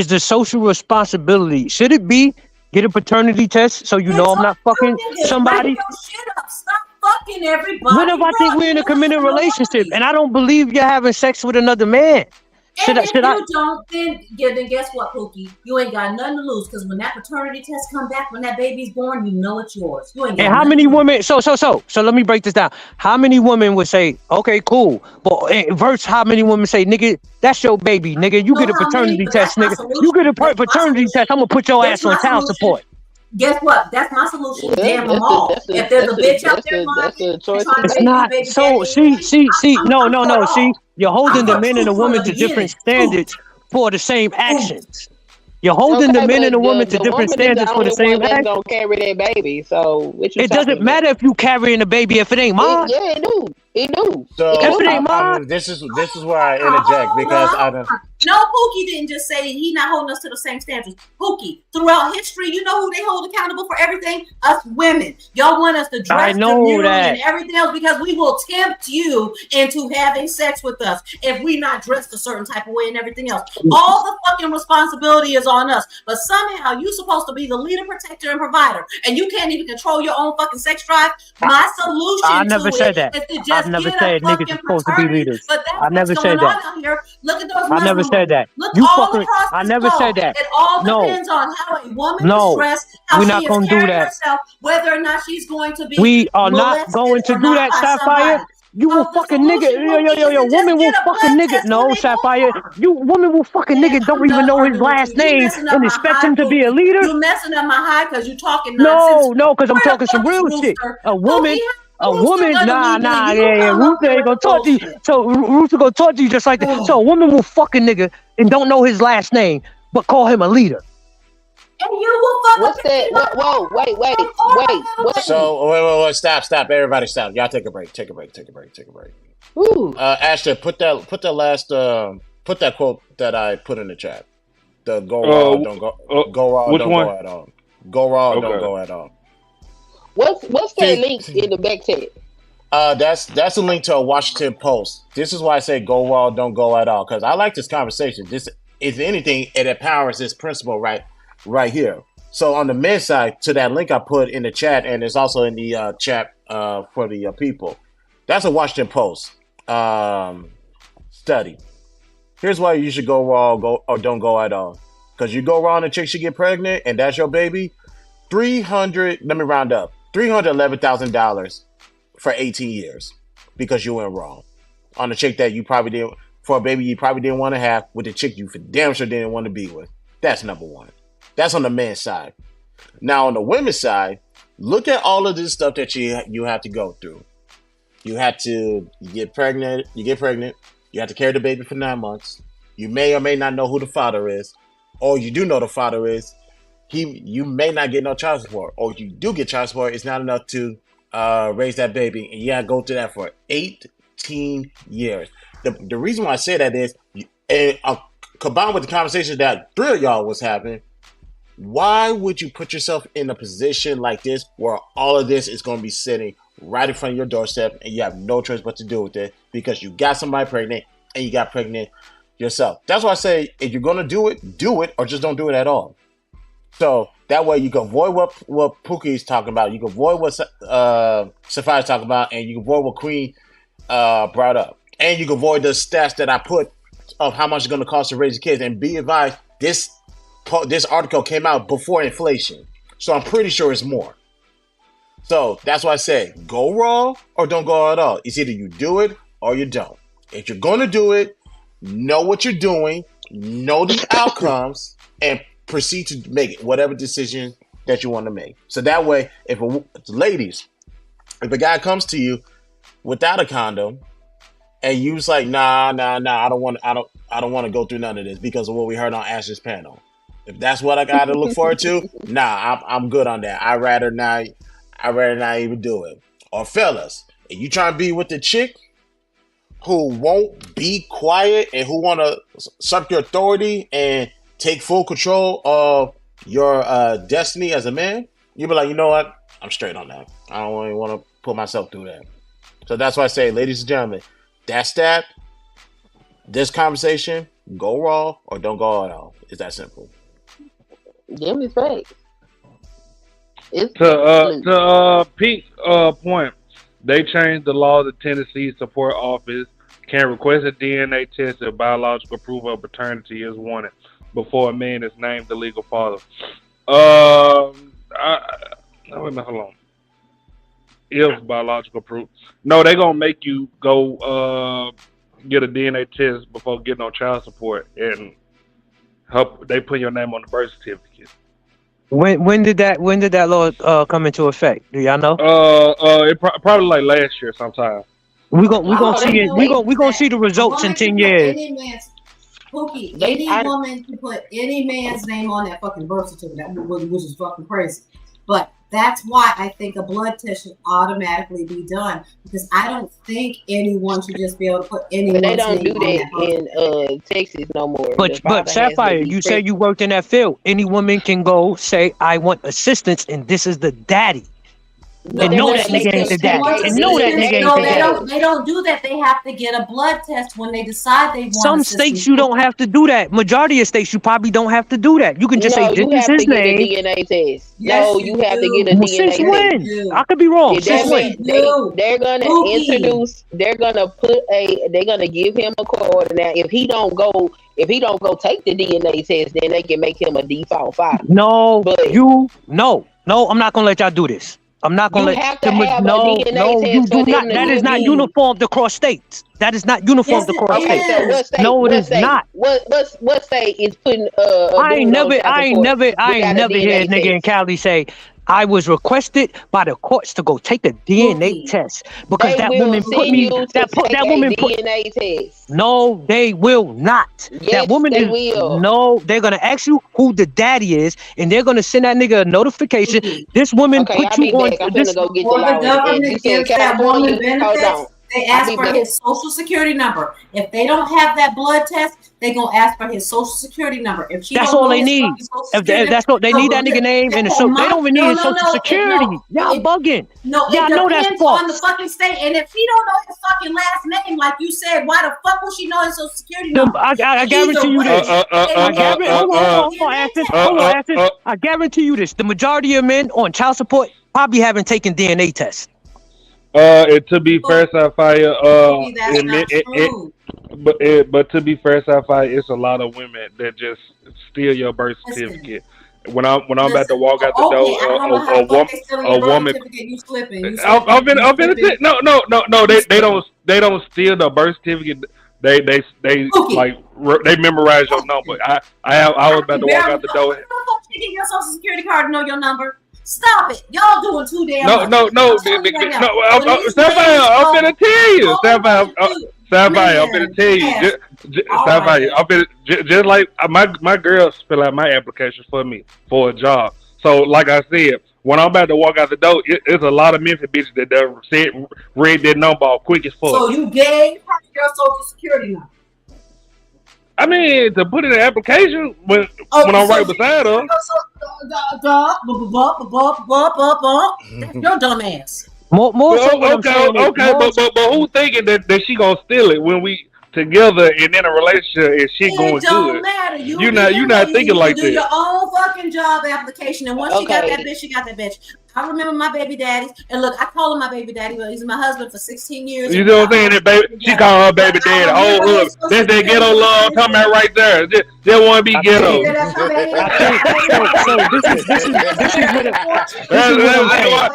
the social responsibility. Should it be get a paternity test so you know I'm not fucking somebody? Shit up. Stop fucking everybody. What if I think we're in a committed relationship and I don't believe you're having sex with another man? And if you don't, then guess what, Pookie? You ain't got nothing to lose because when that paternity test come back, when that baby's born, you know it's yours. You ain't got And how many women? So let me break this down. How many women would say, "Okay, cool," but versus how many women say, "Nigga, that's your baby, nigga. You get a paternity test, nigga. You get a paternity test. I'm gonna put your ass on child support." Guess what? That's my solution. Damn them all. If there's a bitch out there, It's not. So see. No. See, you're holding the men and the women to different standards for the same actions. You're holding the men and the women to different standards for the same actions. Don't carry that baby, so It doesn't matter if you carrying a baby if it ain't mine. Yeah, it do. It do. So If it ain't mine. this is where I interject because I don't. No, Pookie didn't just say he not holding us to the same standards. Pookie, throughout history, you know who they hold accountable for everything? Us women. Y'all want us to dress demurely and everything else because we will tempt you into having sex with us if we not dressed a certain type of way and everything else. All the fucking responsibility is on us. But somehow you supposed to be the leader, protector, and provider, and you can't even control your own fucking sex drive. My solution I never said that. is to just I've never said niggas are supposed to be leaders. But that's I never what's said going that. on out here. Look at those I never said that. Look You all fucking. across I this never globe. said that. It all No. depends on how a woman No. is dressed, how We're she not is gonna do carrying that. herself, whether or not she's going to be We are not molested going to or do not that, by Sapphire. somebody. You will fucking nigga. Yo. Woman will fucking nigga. No, Sapphire. You woman will fucking nigga. Don't even know his last name and expect him to be a leader. You messing up my high because you talking nonsense. No, because I'm talking some real shit. A woman, nah, yeah. Rooster ain't gonna talk to you. So Rooster gonna talk to you just like that. So a woman will fucking nigga and don't know his last name, but call him a leader. And you will fuck What's that? Whoa, wait. So wait, stop, everybody stop. Y'all take a break. Ooh. Ashton, put that last put that quote that I put in the chat. The go raw, don't go raw, which don't one? go at all. Go raw, don't go at all. What's that link in the back chat? That's a link to a Washington Post. This is why I say go raw, don't go at all. Because I like this conversation. This, if anything, it empowers this principle right here. So on the men's side, to that link I put in the chat, and it's also in the chat for the people. That's a Washington Post study. Here's why you should go raw, or don't go at all. Because you go raw and a chick should get pregnant, and that's your baby. Let me round up. $311,000 for 18 years because you went wrong on a chick that you probably didn't, for a baby you probably didn't want to have with a chick you for damn sure didn't want to be with. That's number one. That's on the men's side. Now on the women's side, look at all of this stuff that you have to go through. You get pregnant. You have to carry the baby for 9 months. You may or may not know who the father is, or you do know the father is. You may not get no child support, or if you do get child support, it's not enough to raise that baby, and you gotta go through that for 18 years. The reason why I say that is, and combined with the conversation that three of y'all was having, why would you put yourself in a position like this where all of this is going to be sitting right in front of your doorstep and you have no choice but to do with it because you got somebody pregnant and you got pregnant yourself? That's why I say, if you're going to do it, or just don't do it at all. So that way you can avoid what Pookie is talking about. You can avoid what Sapphire's talking about, and you can avoid what Queen brought up. And you can avoid the stats that I put of how much it's going to cost to raise your kids. And be advised, this article came out before inflation. So I'm pretty sure it's more. So that's why I say, go raw or don't go at all. It's either you do it or you don't. If you're going to do it, know what you're doing, know the outcomes, and proceed to make whatever decision that you want to make. So that way, ladies, if a guy comes to you without a condom and you's like, nah, I don't want to go through none of this because of what we heard on Ash's panel. If that's what I got to look forward to, nah, I'm good on that. I'd rather not even do it. Or fellas, if you trying to be with the chick who won't be quiet and who want to usurp your authority and take full control of your destiny as a man, you be like, you know what? I'm straight on that. I don't even want to put myself through that. So that's why I say, ladies and gentlemen, that's that. This conversation, go raw or don't go at all. It's that simple. Give me facts. To Pete's point, they changed the law to Tennessee support office can request a DNA test if biological approval of paternity is wanted before a man is named the legal father. Hold on. If biological proof, no, they gonna make you go get a DNA test before getting on child support and help. They put your name on the birth certificate. When did that law come into effect? Do y'all know? It probably like last year sometime. We gonna see it. We gonna see the results in 10 years. Pookie, any woman can put any man's name on that fucking birth certificate, which is fucking crazy. But that's why I think a blood test should automatically be done, because I don't think anyone should just be able to put anyone's name on that. But they don't do that in Texas no more. But Sapphire, you say you worked in that field. Any woman can go say, I want assistance, and this is the daddy. And know that nigga ain't the daddy. And know that nigga ain't the daddy. They don't do that. They have to get a blood test when they decide they want. Some states you don't have to do that. Majority of states you probably don't have to do that. You can just say this is his name. You have to get a DNA test. No, you have to get a DNA test. Since when? I could be wrong. Since when? They're gonna introduce. They're gonna give him a card. Now, if he don't go take the DNA test, then they can make him a default father. No, I'm not gonna let y'all do this. I'm not gonna let you do not. That is not uniform across states. That is not uniform across states. No, it is not. What state is putting? I ain't never heard a nigga in Cali say, I was requested by the courts to go take a DNA test because that woman put me. That woman put DNA test. No, they will not. Yes, that woman they is will. No. They're gonna ask you who the daddy is, and they're gonna send that nigga a notification. This woman put you on. This the government gives that woman benefits. They ask for his social security number. If they don't have that blood test, they gonna ask for his social security number. If she that's all they need. If that's what they need, that nigga name and so they don't even need his social security. Y'all bugging. No, y'all know that's false. On the fucking state. And if she don't know his fucking last name, like you said, why the fuck will she know his social security number? I guarantee you this. I guarantee you this. The majority of men on child support probably haven't taken DNA tests. To be fair, Sapphire, but to be fair, Sapphire, it's a lot of women that just steal your birth certificate. When I'm about to walk out the door, a woman. They don't steal the birth certificate. They they memorize your number. I was about to walk out the door. You get your social security card to know your number. Stop it! Y'all doing too damn much. No. Sapphire, I'm gonna tell you. Sapphire, I'm gonna tell you. Sapphire, I'm gonna just like my girls fill out my application for me for a job. So, like I said, when I'm about to walk out the door, it's a lot of Memphis bitches that read that number off quick as fuck. So you gave her your social security number. I mean, to put in an application when I'm right beside her. You're dumb ass. More so what I'm saying is, but who's thinking that she gonna steal it when we together and in a relationship and shit going good? It don't matter. You're not thinking like that. Do your own fucking job application, and once she got that bitch, she got that bitch. I remember my baby daddies, and look, I call him my baby daddy, but he's my husband for 16 years. You know what I'm saying? That baby, she call her baby daddy. Oh, look, that's that ghetto love coming out right there. Just want to be ghetto.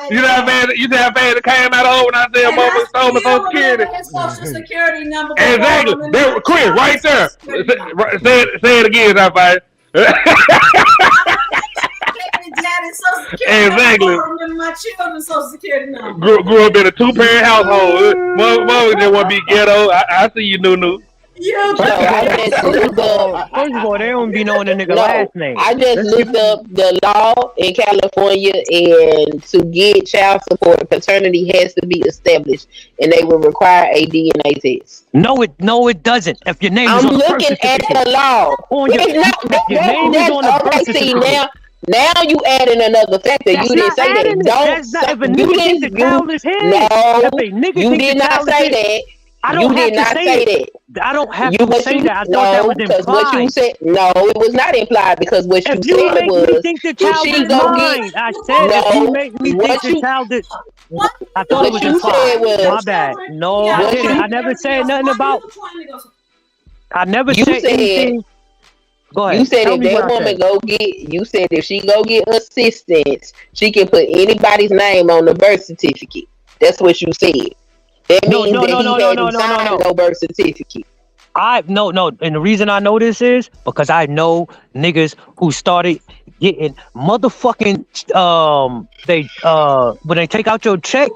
You know how bad it came out of when I said mother stole my social security. Social security number. Exactly. They were quick right there. Say it again, everybody. Daddy Social Security number. Exactly. I remember my children's Social Security number. Grew up in a 2-parent household. Mother didn't want to be ghetto. I see you, Nunu. You So I just looked up. First of all, they don't be knowing the nigga No, last name. I just looked up the law in California, and to get child support, paternity has to be established, and they will require a DNA test. No, it doesn't. If your name is I'm on the birth looking at certificate. the law. On your, if your name is on the birth Okay, see certificate. now you adding another factor. That's You didn't not say adding it. that. That's not, if a You nigga didn't. think the child is his. No, If a nigga you think did the not child is say his, that. I don't You have did to not say say it. that. I don't have You, to but say you, that. I thought that was because what you implied. said, no, it was not implied, because what you If you said make me was, think the if child she is go mine, get, I said if you no, make me think what the you, child is, I thought it what was you said implied. was, My bad. No, I what didn't. you, I never said nothing about. I never you said said, anything. Go you ahead. said Tell if me what that I woman said. go get, you said if she go get assistance, she can put anybody's name on the birth certificate. That's what you said. That No, means no, that no, no, he no, no, hadn't no, no, signed no. no birth certificate. No, and the reason I know this is because I know niggas who started getting motherfucking when they take out your check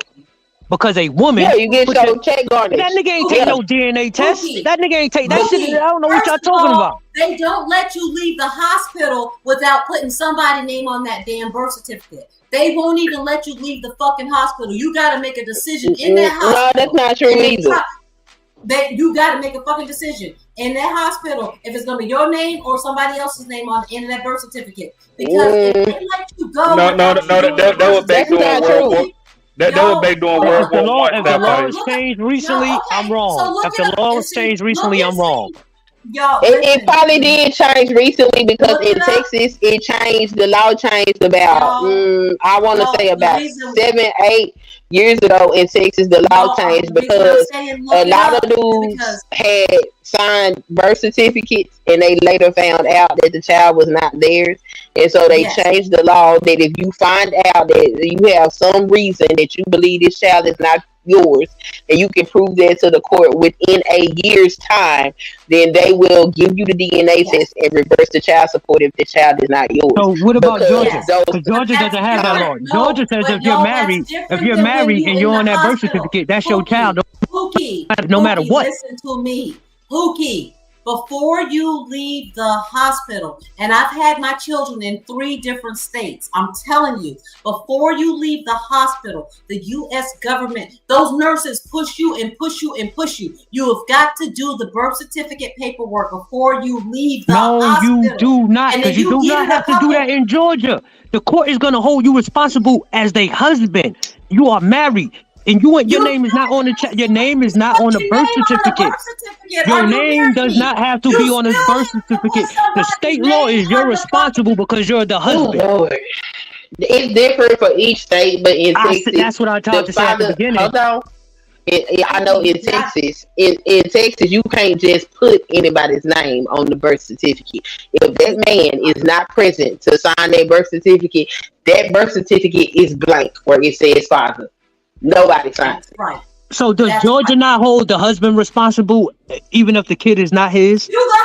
because a woman Yeah, you get put your check garnished. that nigga ain't take Yeah. no DNA test. Pookie, That nigga ain't take that shit. I Pookie, don't know what y'all first of talking all, about. they don't let you leave the hospital without putting somebody's name on that damn birth certificate. They won't even let you leave the fucking hospital. You got to make a decision in that No, hospital. that's not true And they either. you got to make a fucking decision in that hospital if it's going to be your name or somebody else's name on the end of that birth certificate. Because if they let you go, No, without you doing the that birth was back That's doing not World War. true. That was back doing If World the War law, One. if the That law fight. has changed recently, I'm wrong. So look If it the up law and has see. changed Look recently, and I'm wrong. Y'all, It listen. probably did change recently because Look in it up. Texas, it changed. The law changed about, I want to y'all, say the about reason- 7-8 years ago in Texas. The law changed the reason I'm because saying a look it lot up of is dudes because had signed birth certificates and they later found out that the child was not theirs. And so they Yes. changed the law that if you find out that you have some reason that you believe this child is not yours, and you can prove that to the court within a year's time, then they will give you the DNA test and reverse the child support if the child is not yours. So what about Because Georgia? those, Because Georgia doesn't have that law. No, Georgia says but if you're no, married, that's different if you're than when married you and in you're the on that birth hospital. certificate, that's your child. Pookie, No matter Pookie, what. listen to me. Pookie, before you leave the hospital, and I've had my children in 3 different states, I'm telling you, before you leave the hospital, the U.S. government, those nurses push you and push you and push you. You have got to do the birth certificate paperwork before you leave the hospital. You do not, And because then you do get not in a have to do couple. that in Georgia. The court is going to hold you responsible as their husband. You are married, and your name is not on the your name is not on the birth certificate. Your name does not have to be on the birth certificate. The state law is you're responsible because you're the oh husband. Lord, it's different for each state, but in Texas, That's what I tried to say at the beginning. Hold on. I know in Texas, in Texas, you can't just put anybody's name on the birth certificate. If that man is not present to sign that birth certificate is blank where it says father. Nobody signs it. Right. So does Georgia not hold the husband responsible even if the kid is not his? You the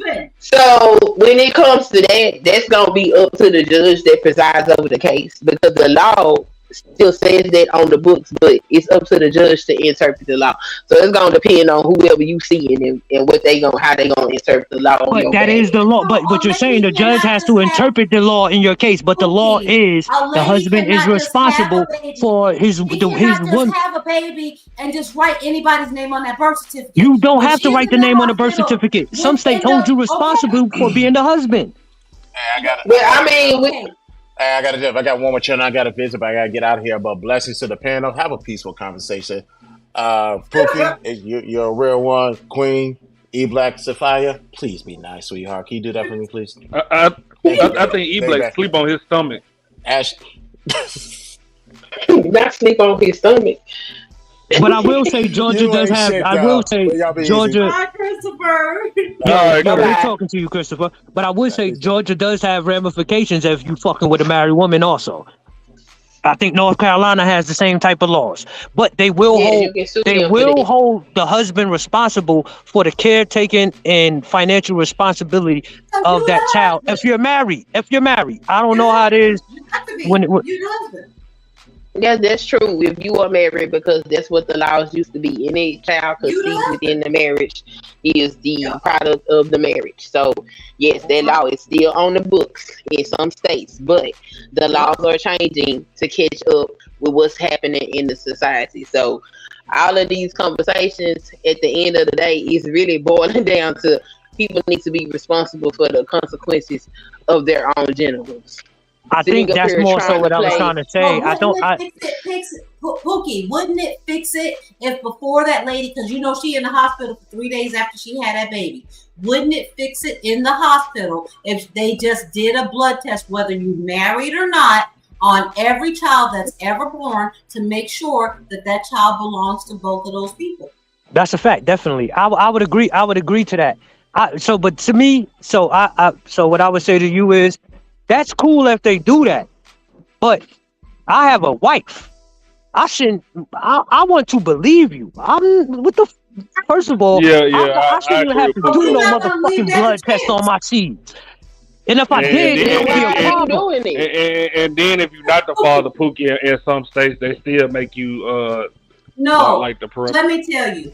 husband. So when it comes to that, that's gonna be up to the judge that presides over the case, because the law still says that on the books, but it's up to the judge to interpret the law. So it's gonna depend on whoever you see and what how they gonna interpret the law. But that is the law. But you're saying the judge has to interpret the law in your case. But the law is the husband is responsible for his Just have a baby and just write anybody's name on that birth certificate. You don't have to write the name on the birth certificate. Some states hold you responsible for being the husband. Hey, I got But I mean, I got one more channel. I got to visit, but I got to get out of here. But blessings to the panel. Have a peaceful conversation. Pookie, you're a real one. Queen, E-Black, Sophia, please be nice, sweetheart. Can you do that for me, please? I think E-Black sleep on his stomach. Ash, not sleep on his stomach. But I will say Georgia does have. I will say Georgia. Hi, Christopher. We're talking to you, Christopher. But I would say Georgia does have ramifications if you fucking with a married woman, also. I think North Carolina has the same type of laws, but they will Yeah, hold you can sue them for that. hold the husband responsible for the caretaking and financial responsibility of that child. If you're married, I don't know how it is when Yeah, that's true. If you are married, because that's what the laws used to be. Any child conceived within the marriage is the product of the marriage. So, yes, that law is still on the books in some states, but the laws are changing to catch up with what's happening in the society. So, all of these conversations at the end of the day is really boiling down to people need to be responsible for the consequences of their own genitals. I think that's more so what I was trying to say. Pookie, wouldn't it fix it if before that lady, because you know she in the hospital for 3 days after she had that baby, wouldn't it fix it in the hospital if they just did a blood test, whether you married or not, on every child that's ever born to make sure that that child belongs to both of those people? That's a fact, definitely. I would agree. I would agree to that. But to me, so what I would say to you is, that's cool if they do that, but I have a wife. I want to believe you. First of all, I shouldn't have to do no motherfucking blood test on my seeds. And if I did, it would be a problem. And then if you're not the father, Pookie, in some states, they still make you No, like the parental. let me tell you,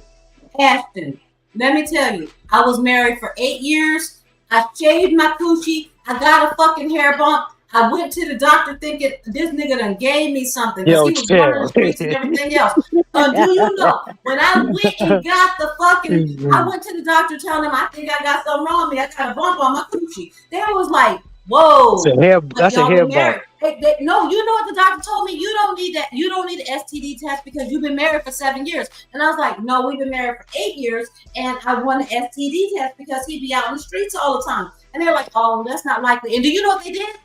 Ashton, let me tell you, I was married for 8 years. I shaved my coochie. I got a fucking hair bump. I went to the doctor thinking this nigga done gave me something because he was running the streets and everything else. Do you know, when I went and got the fucking, I went to the doctor telling him I think I got something wrong with me. I got a bump on my coochie. They was like, whoa. That's a hair bump. No, you know what the doctor told me? You don't need that. You don't need an STD test because you've been married for 7 years. And I was like, no, we've been married for 8 years, and I want an STD test because he'd be out in the streets all the time. And they're like, oh, that's not likely. And do you know what they did?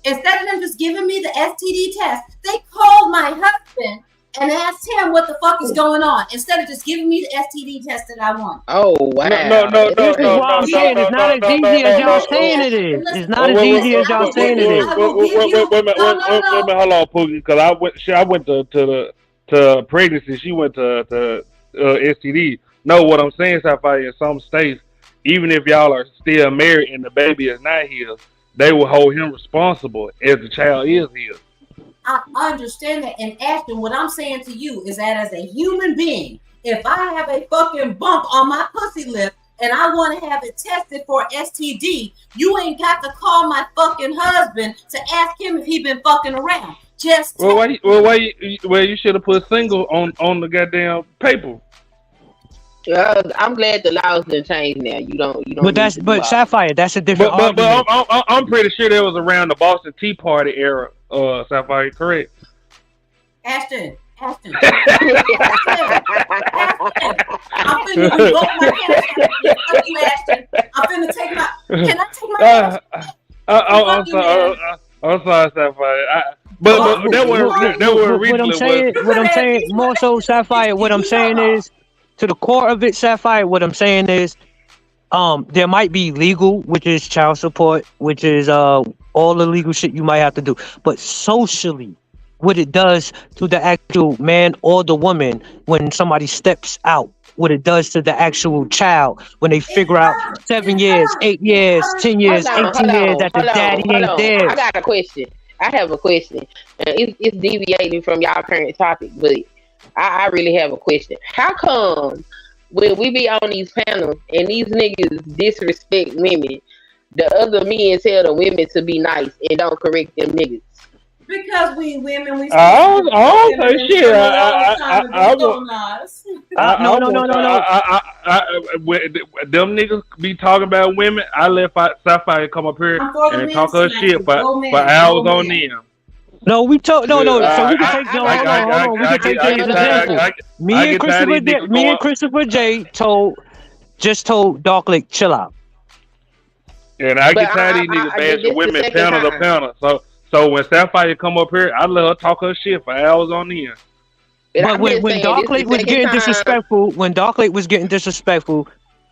Instead of them just giving me the STD test, they called my husband and asked him what the fuck is going on instead of just giving me the STD test that I want. Oh, wow. This is what I'm saying. It's not as easy as y'all saying it is. It's not as easy as y'all saying it is. Wait a minute, hold on, Pookie, because I went to pregnancy. She went to STD. No, what I'm saying, Sapphire, in some states, even if y'all are still married and the baby is not his, they will hold him responsible as the child is his. I understand that. And Ashton, what I'm saying to you is that as a human being, if I have a fucking bump on my pussy lip and I want to have it tested for STD, you ain't got to call my fucking husband to ask him if he been fucking around. Just you should have put single on the goddamn paper. I'm glad the laws didn't change now. You don't. But Sapphire, that's a different argument. But I'm pretty sure that was around the Boston Tea Party era. Sapphire, correct? Ashton. I'm finna revoke my cash. Fuck you, Ashton. I'm finna take my. Can I take my? I'm sorry, Sapphire. But that was recently. What I'm saying, more so, Sapphire. What I'm saying is, to the core of it, Sapphire, what I'm saying is, there might be legal, which is child support, which is all the legal shit you might have to do. But socially, what it does to the actual man or the woman when somebody steps out, what it does to the actual child when they figure out 7 years, 8 years, 10 years, 18 years that the daddy ain't there. I got a question. I have a question. It's deviating from y'all current topic, but I really have a question. How come when we be on these panels and these niggas disrespect women, the other men tell the women to be nice and don't correct them niggas? Because we women, we. I don't say shit. Them niggas be talking about women. I let Sapphire come up here and talk her shit for hours on them. No, we talk. No. So we can take. We can take the example. Me and Christopher J just told Dark Lake chill out. And I get tired of these niggas bashing women panel to panel. So when Sapphire come up here, I let her talk her shit for hours on end. But when Dark Lake was getting disrespectful,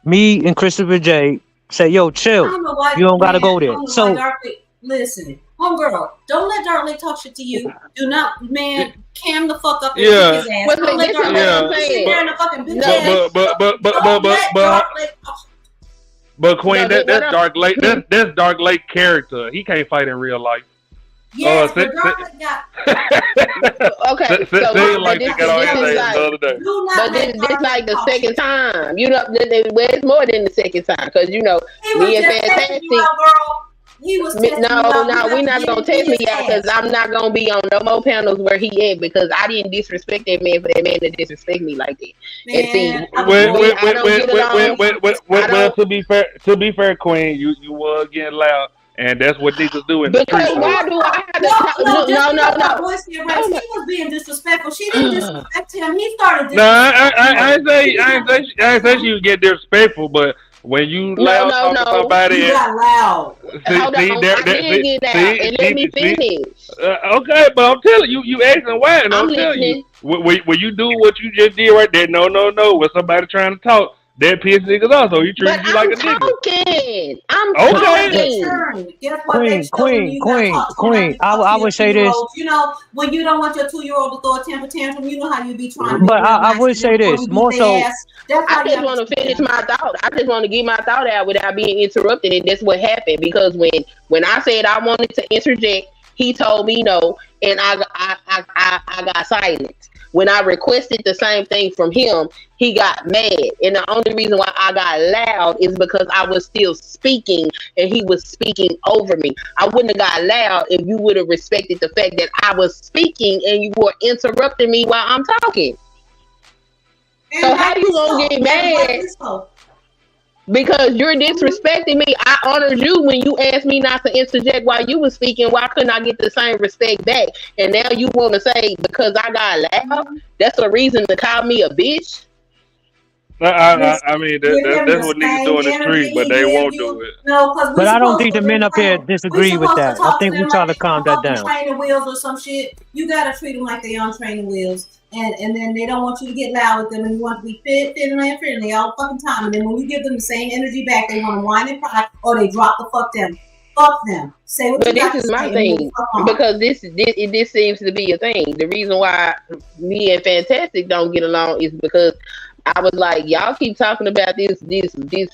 me and Christopher J said, "Yo, chill. You don't gotta go there." So listen, Homegirl, don't let Dark Lake talk shit to you. Do not, man, cam the fuck up and Yeah. kick his ass. But Don't let this Dark is Lake what I'm sit saying. there in a fucking bitch No, ass. Don't let Dark Lake. But Queen, No, that's what I'm- Dark Lake. That's Dark Lake character. He can't fight in real life. Yes, but Dark Lake got. Okay, Say so it like this they got all his is ass the other day. Do not but let this Dark like Lake the talk second shit. time. You know, well, it's more than the second time because you know He was me and just testing Fantastic. you out, girl. He was testing you out. No, You we're got not to gonna get him test me his out because ass. I'm not gonna be on no more panels where he at because I didn't disrespect that man for that man to disrespect me like that. And see, Man, I don't get along. Well, to be fair, Queen, you was getting loud, and that's what niggas do in the Because streets. why do I have to No, talk? just because my No. voice get raised, he was being disrespectful. She didn't disrespect him. He started No, I disrespecting ain't say you get disrespectful, but when you loud talking somebody, You got loud. Hold on, I did get that, and let me finish. Okay, but I'm telling you, you asking why, and I'm telling you, when you do what you just did right there, no, when somebody trying to talk, that piss niggas off, so you treat But you like a I'm nigga. talking. Guess what? They show when you gotta talk to them like you I talk to would say this. 2-year-olds. You know, when you don't want your 2-year-old to throw a temper tantrum, you know how you be trying to be But real I nice would to say them before this you more beat so. their ass. That's how I just want to finish my thought. I just want to get my thought out without being interrupted, and that's what happened. Because when I said I wanted to interject, he told me no, and I got silent. When I requested the same thing from him, he got mad, and the only reason why I got loud is because I was still speaking, and he was speaking over me. I wouldn't have got loud if you would have respected the fact that I was speaking and you were interrupting me while I'm talking. So how you gonna get mad because you're disrespecting me? I honored you when you asked me not to interject while you were speaking. Why couldn't I get the same respect back? And now you want to say because I got loud, that's a reason to call me a bitch? I mean, that's what niggas do in the street, but they won't do it. No, because But I don't think the men up here disagree with that. I think we try to calm that down. Training wheels or some shit. You gotta treat them like they on training wheels, and then they don't want you to get loud with them, and you want to be friendly all the fucking time. And then when you give them the same energy back, they want to whine and cry, or they drop the fuck them. Fuck them. Say what But you got this to is my say thing and move the fuck on. because this seems to be a thing. The reason why me and Fantastic don't get along is because I was like, y'all keep talking about this getting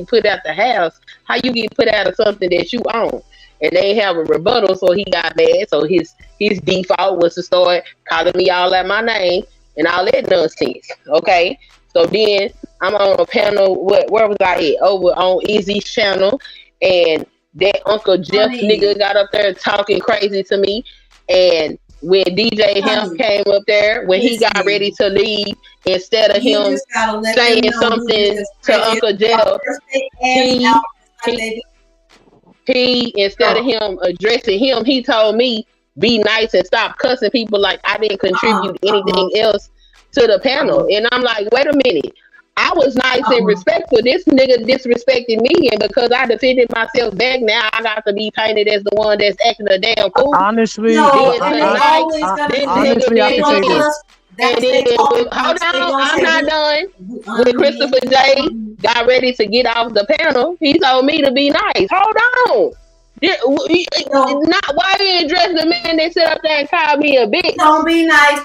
put out the house. How you get put out of something that you own? And they have a rebuttal, so he got mad. So his default was to start calling me all out my name and all that nonsense. Okay, so then I'm on a panel. Where was I at? Over on Easy's channel, and that Uncle Jeff nigga got up there talking crazy to me. And when DJ Hemp came up there, when he got ready to leave, instead of him saying something to Uncle Jeff, he instead of him addressing him, he told me be nice and stop cussing people like I didn't contribute anything else to the panel. And I'm like, wait a minute. I was nice and respectful. This nigga disrespected me, and because I defended myself back, now I got to be painted as the one that's acting a damn fool. Honestly, honestly, I can say this. And then, hold on, I'm not done. When Christopher J got ready to get off the panel, he told me to be nice. Hold on. Not why you address the man that sit up there and call me a bitch. Don't be nice,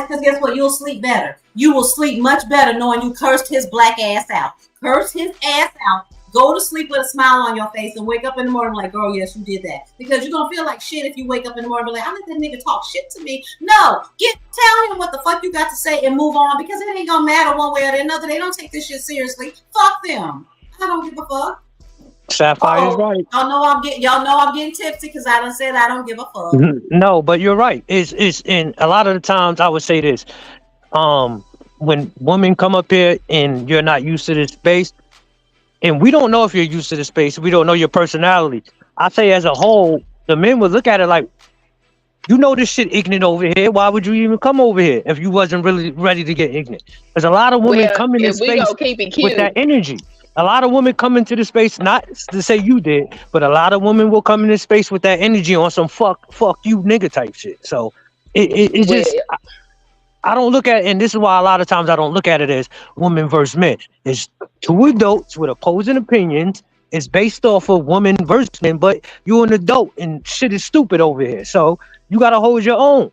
because guess what? You'll sleep better. You will sleep much better knowing you cursed his black ass out. Curse his ass out. Go to sleep with a smile on your face and wake up in the morning like, girl, yes, you did that. Because you're going to feel like shit if you wake up in the morning and be like, I let that nigga talk shit to me. No, tell him what the fuck you got to say and move on, because it ain't going to matter one way or the other. They don't take this shit seriously. Fuck them. I don't give a fuck. Sapphire is right. Y'all know I'm getting tipsy because I done said I don't give a fuck. No, but you're right. It's in a lot of the times I would say this. When women come up here and you're not used to this space, and we don't know if you're used to the space, we don't know your personality. I say as a whole, the men would look at it like, you know this shit ignorant over here. Why would you even come over here if you wasn't really ready to get ignorant? There's a lot of women come in this space with that energy. A lot of women come into the space, not to say you did, but a lot of women will come in this space with that energy on some fuck you nigga type shit. So it just, I don't look at it, and this is why a lot of times I don't look at it as women versus men. It's two adults with opposing opinions It's based off of woman versus men, but you're an adult and shit is stupid over here. So you gotta hold your own.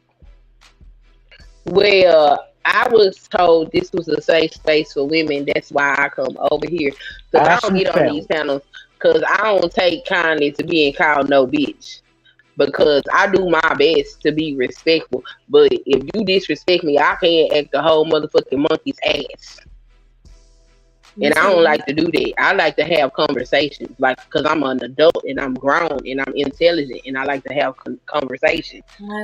Well, I was told this was a safe space for women. That's why I come over here. Because I don't get on these panels because I don't take kindly to being called no bitch. Because I do my best to be respectful. But if you disrespect me, I can't act the whole motherfucking monkey's ass. And I don't like to do that. I like to have conversations, like, because I'm an adult and I'm grown and I'm intelligent and I like to have conversations.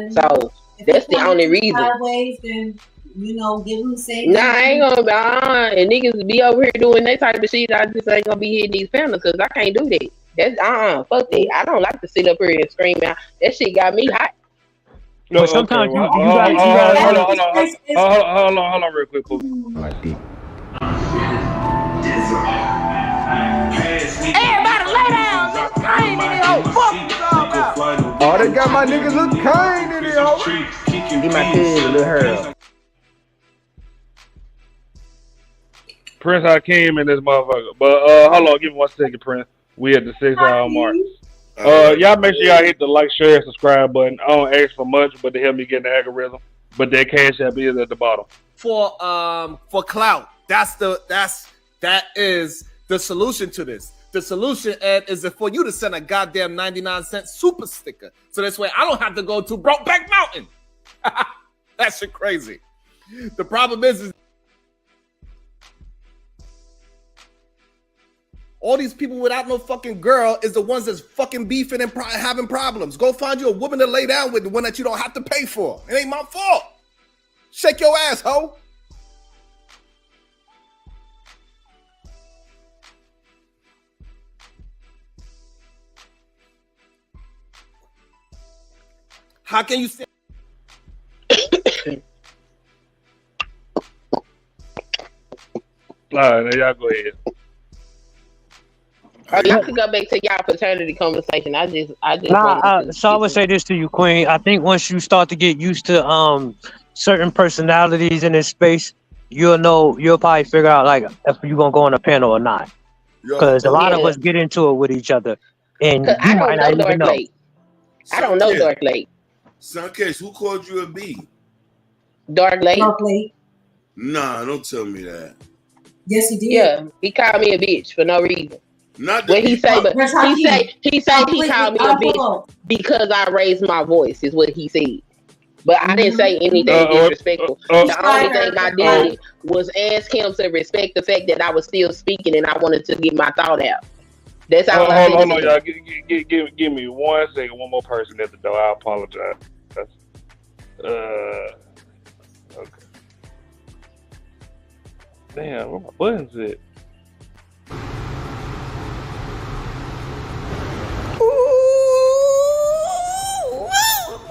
So that's the only reason. Sideways, then, you know, give them the same. Nah, I ain't gonna be and niggas be over here doing that type of shit. I just ain't gonna be hitting these panels because I can't do that. That's fuck that. I don't like to sit up here and scream out. That shit got me hot. But sometimes you gotta hold on real quick, Pooh. Everybody lay down. Kane in the hole. Fuck you all about. Oh, they got my nigga Lil Kane in the hole. Get my kid, Lil Harold. Prince Hakeem in this motherfucker. But hold on, give me 1 second, Prince. We at the 6-hour mark. Y'all make sure y'all hit the like, share, and subscribe button. I don't ask for much, but to help me get in the algorithm. But that cash app is at the bottom. For clout. That is the solution to this. The solution, Ed, is for you to send a goddamn 99-cent super sticker. So this way I don't have to go to Brokeback Mountain. That shit crazy. The problem is all these people without no fucking girl is the ones that's fucking beefing and having problems. Go find you a woman to lay down with, the one that you don't have to pay for. It ain't my fault. Shake your ass, ho. How can you say? All right, now y'all go ahead. Y'all could go back to y'all paternity conversation. I just so I would say this to you, Queen. I think once you start to get used to certain personalities in this space, you'll probably figure out like if you're gonna go on a panel or not. Because a lot of us get into it with each other, and you might not even know. I don't know Dark Lake. Suncase, who called you a B? Dark Lake. Nah, don't tell me that. Yes, he did. Yeah, he called me a bitch for no reason. Not what he say, but he called me a bitch because I raised my voice. Is what he said. But I didn't say anything disrespectful. The only thing I did was ask him to respect the fact that I was still speaking and I wanted to get my thought out. That's all I hold on, y'all. Give me 1 second. One more person at the door. I apologize. Okay. Damn, where my buttons at? Ooh,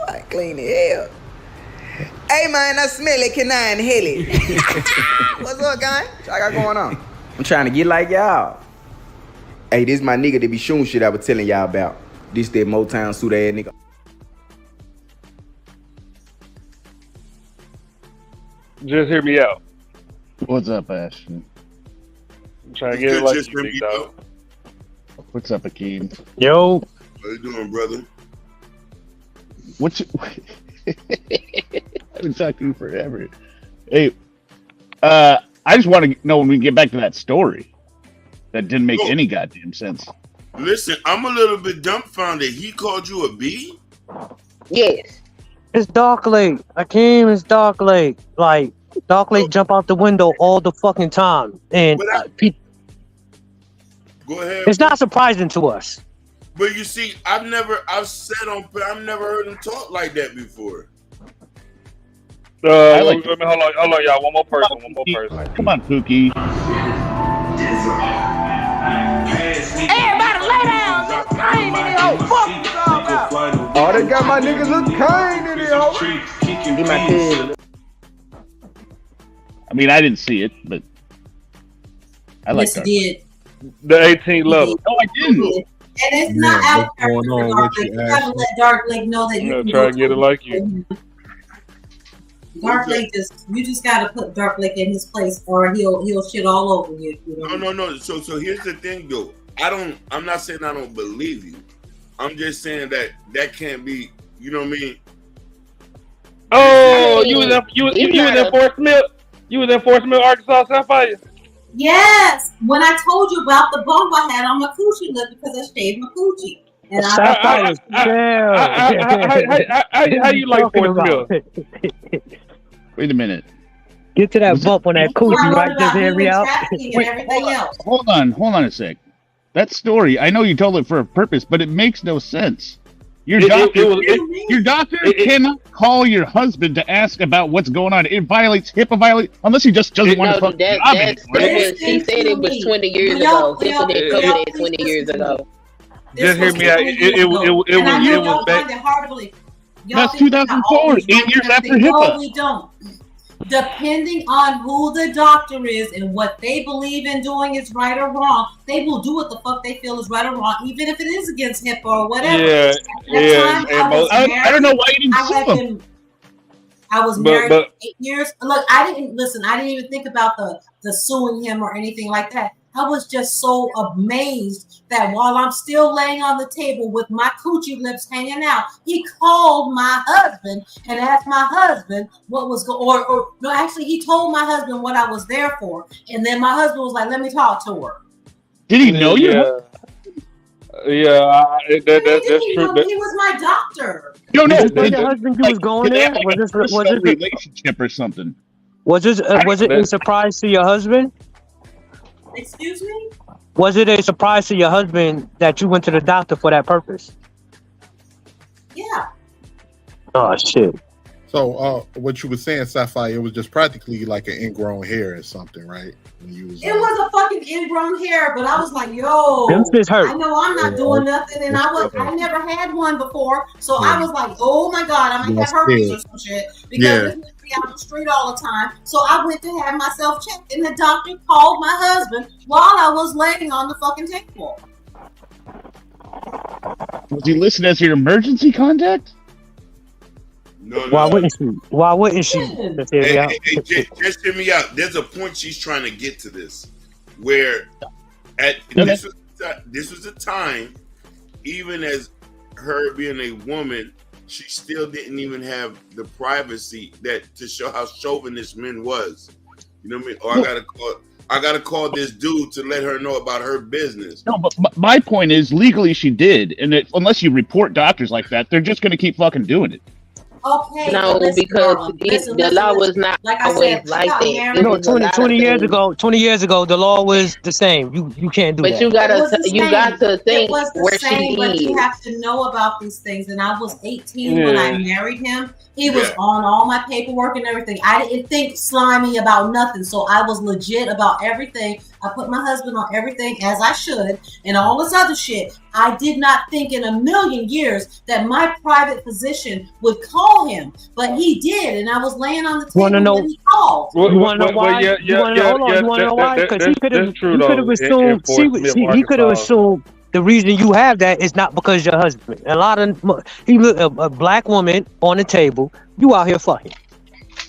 I clean the hell. Hey man, I smell it, canine hilly. What's up, guy? What y'all got going on? I'm trying to get like y'all. Hey, this my nigga that be shooting shit I was telling y'all about. This that Motown suit ass nigga. Just hear me out. What's up, Ash? I'm trying to get it like you, big dog. What's up, Akeem? Yo. How you doing, brother? I've been talking to you forever. Hey, I just want to know when we get back to that story. That didn't make any goddamn sense. Listen, I'm a little bit dumbfounded. He called you a B? Yes. It's Dark Lake. Akeem is Dark Lake. Like, Dark Lake jump out the window all the fucking time. And go ahead. It's not surprising to us. But you see, I've never heard him talk like that before. Hold on, y'all. One more person. Come on, Pookie. Everybody lay down. Kane in the hole. Fuck you all about. Oh, they got my nigga Lil Kane in the hole. Get my kid. I mean, I didn't see it, but I like Yes, he did. The 18 level. No, I didn't. And it's not out there for Dark Lake. You gotta let Dark Lake know that you can try to get it like you. Dark Lake you just gotta put Dark Lake in his place or he'll shit all over you. No. So here's the thing though. I'm not saying I don't believe you. I'm just saying that can't be. You know what I mean? Oh, you was in Fort Smith. You was in Fort Smith, Arkansas, Sapphire. Yes, when I told you about the bump I had on my coochie lip because I shaved my coochie. And How you like Fort Smith? Wait a minute. Get to that bump on that coochie, right? Just hear me out. Hold on a sec. That story, I know you told it for a purpose, but it makes no sense. Your doctor cannot call your husband to ask about what's going on. It violates HIPAA unless he just doesn't want to fuck the job anymore. He said it was 20 years ago. HIPAA didn't cover that 20 years ago. Just hear me out. It was back. That's 2004, 8 years after HIPAA. No, we don't. Depending on who the doctor is and what they believe in doing is right or wrong, they will do what the fuck they feel is right or wrong, even if it is against HIPAA or whatever. I don't know why you didn't sue him. I was married for 8 years. Look, I didn't even think about the suing him or anything like that. I was just so amazed that while I'm still laying on the table with my coochie lips hanging out, he called my husband and asked my husband what was going on. No, actually, he told my husband what I was there for. And then my husband was like, let me talk to her. Did he know you? Yeah, that's true. He was my doctor. No. Did your husband was going there? Was this a relationship or something? Was it a surprise to your husband? Excuse me? Was it a surprise to your husband that you went to the doctor for that purpose? Yeah. Oh shit. So what you were saying, Sapphire, it was just practically like an ingrown hair or something, right? When you was, it was a fucking ingrown hair, but I was like, yo, I know I'm not doing nothing, and I never had one before, so I was like, oh my god, I might have herpes or some shit because this nigga be out the street all the time. So I went to have myself checked, and the doctor called my husband while I was laying on the fucking table. Was he listed as your emergency contact? No. Why wouldn't she? Hey, just hear me out. There's a point she's trying to get to this, where this was a time, even as her being a woman, she still didn't even have the privacy that to show how chauvinist men was. You know what I mean? Or I gotta call this dude to let her know about her business. No, but my point is, legally she did, and unless you report doctors like that, they're just gonna keep fucking doing it. Okay. No, because the law was not always like that. No, 20 years ago, the law was the same. You can't do that. But you got to think where she but is. you have to know about these things. And I was 18 when I married him. He was on all my paperwork and everything. I didn't think slimy about nothing, so I was legit about everything. I put my husband on everything as I should, and all this other shit. I did not think in a million years that my private physician would call him, but he did, and I was laying on the table when he called. You want to know why? You want to know why? Because he could have assumed. He could have assumed the reason you have that is not because your husband. A black woman on the table. You out here fucking.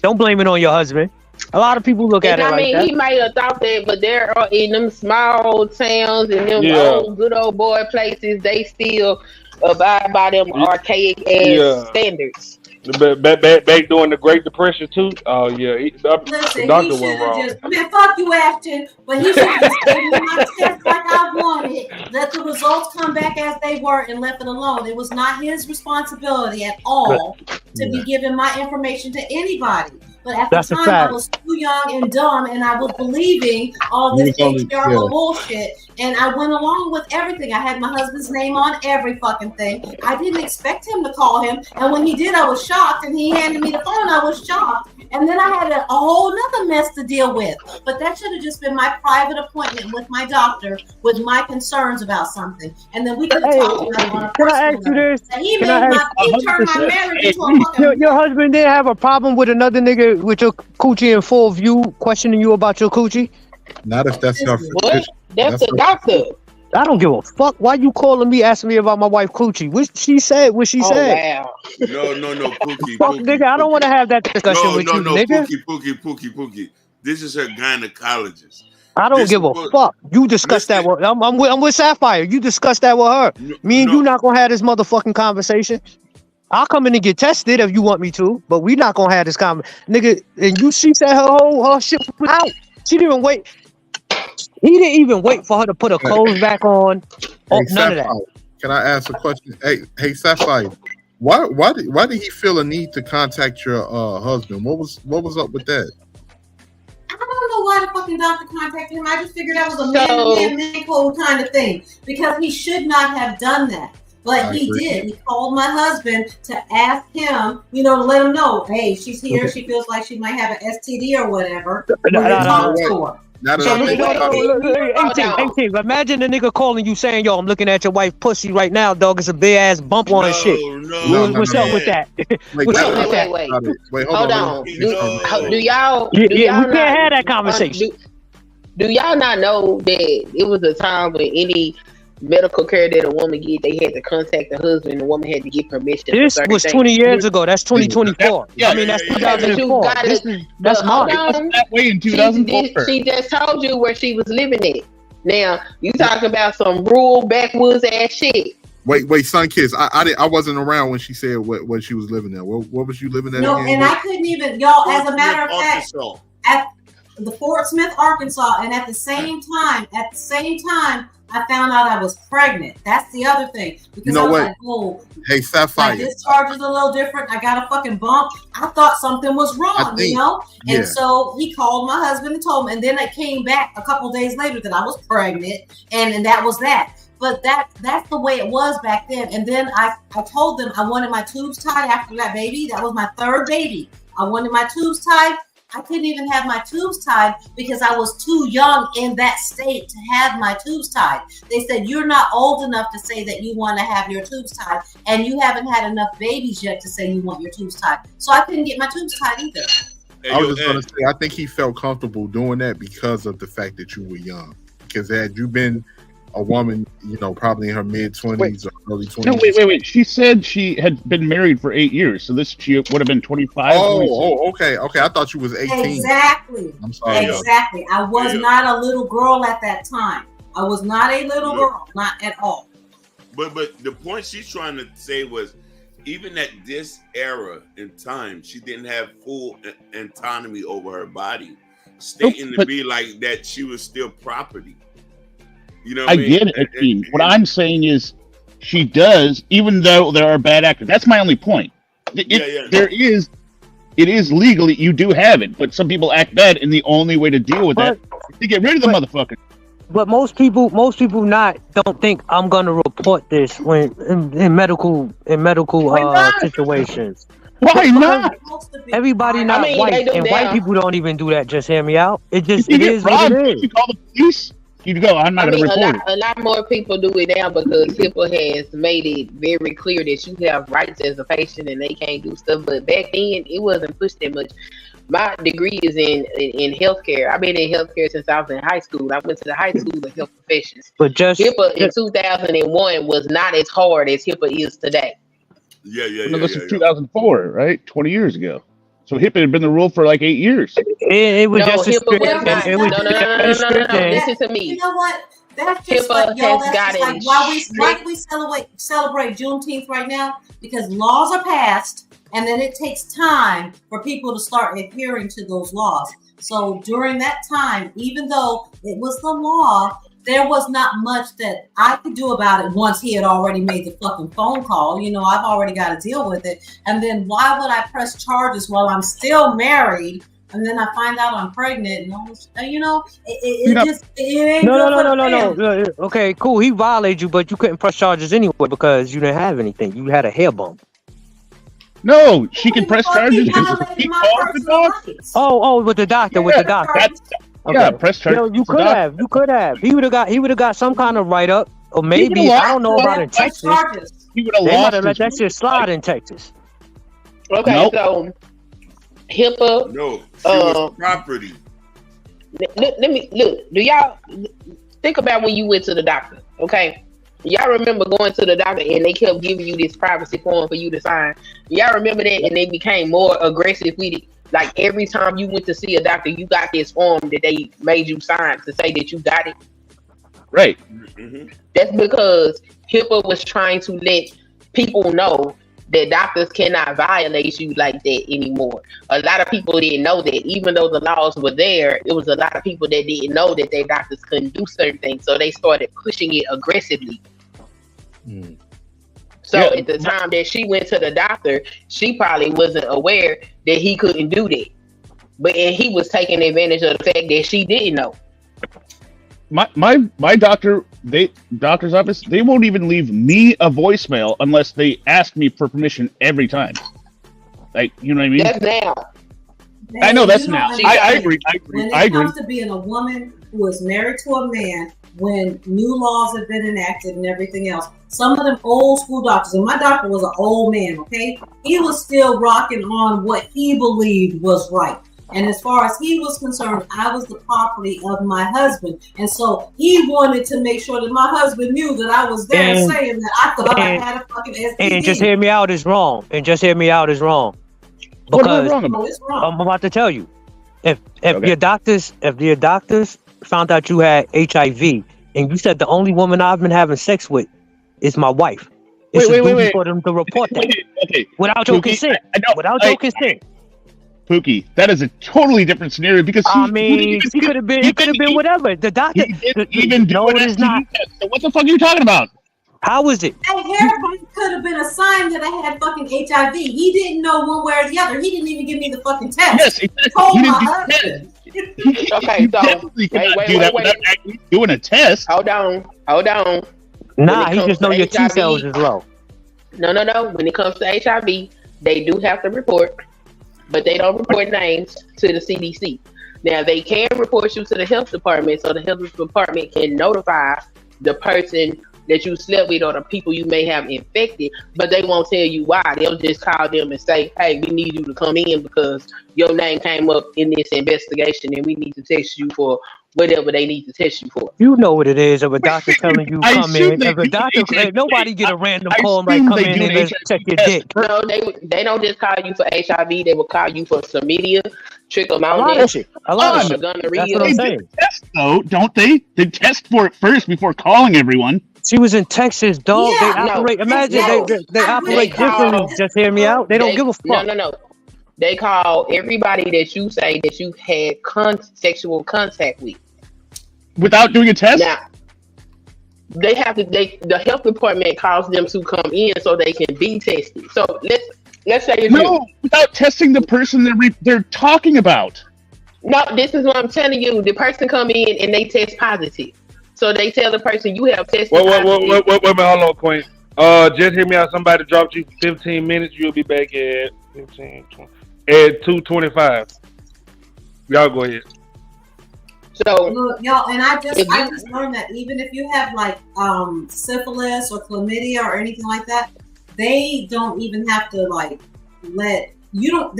Don't blame it on your husband. A lot of people look at it like that. He might have thought that, but they're in them small towns and them good old boy places. They still abide by them archaic ass standards. Back during the Great Depression too. Oh yeah, Listen, the doctor he went wrong. Man, fuck you, Ashton. But he should have just given me my test like I wanted. Let the results come back as they were and left it alone. It was not his responsibility at all to be giving my information to anybody. But at the time, I was too young and dumb, and I was believing all this terrible bullshit. And I went along with everything. I had my husband's name on every fucking thing. I didn't expect him to call him. And when he did, I was shocked. And he handed me the phone. I was shocked. And then I had a whole nother mess to deal with. But that should have just been my private appointment with my doctor with my concerns about something. And then we could have talked about it on a personal level. And he turned my marriage into a fucking... Your husband didn't have a problem with another nigga with your coochie in full view questioning you about your coochie? Not if that's your... What? That's the doctor. I don't give a fuck. Why you calling me asking me about my wife coochie? What she said? Wow. No, Pookie. Fuck, nigga, I don't want to have that discussion with you, nigga. Pookie. This is her gynecologist. I don't give a fuck. You discuss that with I'm with Sapphire. You discuss that with her. Me and you not gonna have this motherfucking conversation. I'll come in and get tested if you want me to, but we not gonna have this nigga. And she said her shit was out. She didn't even wait. He didn't even wait for her to put her clothes back on. Hey, None of that. Can I ask a question? Hey, Sapphire. Why did he feel a need to contact your husband? What was up with that? I don't know why the fucking doctor contacted him. I just figured that was a man code kind of thing because he should not have done that. But he did. He called my husband to ask him, to let him know, hey, she's here. She feels like she might have an STD or whatever. Imagine the nigga calling you saying, yo, I'm looking at your wife pussy right now, dog. It's a big ass bump on his shit. What's up with that? What's up with that? Wait, hold on. Do y'all? We can't have that conversation. Do y'all not know that it was a time when any medical care that a woman get, they had to contact the husband. The woman had to get permission. This was 20 years ago. That's 2024. I mean, that's 2004. That's modern. That way in 2004. She just told you where she was living at. Now you talking about some rural backwoods ass shit. Wait, Sun Kiss. I wasn't around when she said what she was living there. What was you living at? No, again? and I couldn't even, y'all. As a matter of fact, at the Fort Smith, Arkansas, and at the same time, I found out I was pregnant. That's the other thing. Because I was like, oh, hey, Sapphire. My discharge is a little different. I got a fucking bump. I thought something was wrong, And so he called my husband and told him. And then it came back a couple days later that I was pregnant. And that was that. But that's the way it was back then. And then I told them I wanted my tubes tied after that baby. That was my third baby. I wanted my tubes tied. I couldn't even have my tubes tied because I was too young in that state to have my tubes tied. They said, you're not old enough to say that you want to have your tubes tied, and you haven't had enough babies yet to say you want your tubes tied. So I couldn't get my tubes tied either. I was just going to say, I think he felt comfortable doing that because of the fact that you were young. Because had you been a woman, probably in her mid-20s or early 20s. No, wait. She said she had been married for 8 years, so she would have been 25. Okay. I thought you was 18. Exactly. I'm sorry. Exactly. I was not a little girl at that time. I was not a little girl, not at all. But the point she's trying to say was, even at this era in time, she didn't have full autonomy over her body, stating to be like that she was still property. I get it. What I'm saying is she does, even though there are bad actors. That's my only point. It is legally, you do have it, but some people act bad, and the only way to deal with that is to get rid of the motherfucker. But most people don't think I'm gonna report this when in medical situations. Why not? Everybody not white, and white people don't even do that. Just hear me out. It is what it is. You call the police. You go. I'm not going to report it. A lot more people do it now because HIPAA has made it very clear that you have rights as a patient and they can't do stuff. But back then, it wasn't pushed that much. My degree is in healthcare. I've been in healthcare since I was in high school. I went to the high school of health professions. But HIPAA in 2001 was not as hard as HIPAA is today. This is 2004, right? 20 years ago. So HIPAA had been the rule for like 8 years. It was just HIPAA no. Listen to me. You know what? That's just HIPAA why do we celebrate Juneteenth right now? Because laws are passed, and then it takes time for people to start adhering to those laws. So during that time, even though it was the law, there was not much that I could do about it once he had already made the fucking phone call. I've already got to deal with it. And then why would I press charges while I'm still married? And then I find out I'm pregnant. And it ain't No. Okay, cool. He violated you, but you couldn't press charges anyway because you didn't have anything. You had a hair bump. No, she can press charges. He called the doctor. Oh, with the doctor. Okay. Yeah, press charges. You could have. He would have got some kind of write up, or maybe I don't know about in Texas. He would have lost. Let that shit slide in Texas. Okay, so HIPAA. No, she was property. Let me look. Do y'all think about when you went to the doctor? Okay, y'all remember going to the doctor and they kept giving you this privacy form for you to sign? Y'all remember that, and they became more aggressive with it. Like every time you went to see a doctor, you got this form that they made you sign to say that you got it. Right. That's because HIPAA was trying to let people know that doctors cannot violate you like that anymore. A lot of people didn't know that. Even though the laws were there, it was a lot of people that didn't know that their doctors couldn't do certain things. So they started pushing it aggressively. So at the time that she went to the doctor, she probably wasn't aware that he couldn't do that. And he was taking advantage of the fact that she didn't know. My doctor's office, they won't even leave me a voicemail unless they ask me for permission every time. Like, you know what I mean? That's now. I know that's now. I agree. When it comes to being a woman who is married to a man, when new laws have been enacted and everything else, some of them old school doctors, and my doctor was an old man, okay? He was still rocking on what he believed was right. And as far as he was concerned, I was the property of my husband. And so he wanted to make sure that my husband knew that I was there saying that I thought I had a fucking STD. And just hear me out is wrong. Because I'm about to tell you. If your doctors found out you had HIV and you said the only woman I've been having sex with is my wife, it's a duty for them to report that. Okay. Without your consent. Without your consent. Pookie, that is a totally different scenario because he could have been. It could have been whatever. The doctor. No, it is not. So what the fuck are you talking about? How is it? That hair could have been a sign that I had fucking HIV. He didn't know one way or the other. He didn't even give me the fucking test. Yes, exactly. Told my husband. Okay, so wait. Doing a test. Hold on. Nah, he just know your T cells is low. No. When it comes to HIV, they do have to report, but they don't report names to the CDC. Now they can report you to the health department, so the health department can notify the person that you slept with or the people you may have infected, but they won't tell you why. They'll just call them and say, hey, we need you to come in because your name came up in this investigation and we need to test you for whatever they need to test you for. You know what it is if a doctor telling you come in. If a doctor, nobody get a random call like come in and check your dick. No, they don't just call you for HIV. They will call you for chlamydia, trichomoniasis, gonorrhea. That's what I'm saying. Test though, don't they? They test for it first before calling everyone. She was in Texas, dog. Yeah, they operate. Imagine they operate differently. Just hear me out. They don't give a fuck. No. They call everybody that you say that you've had sexual contact with. Without doing a test? Now, they have to. The health department calls them to come in so they can be tested. So let's say it's you. Without testing the person they're talking about. No, this is what I'm telling you. The person come in and they test positive. So they tell the person you have tested positive. Wait, hold on, Queen. Just hear me out. Somebody dropped you 15 minutes. You'll be back at 15, 20, at 2:25. Y'all go ahead. So look, y'all, and I just learned that even if you have like syphilis or chlamydia or anything like that, they don't even have to like you don't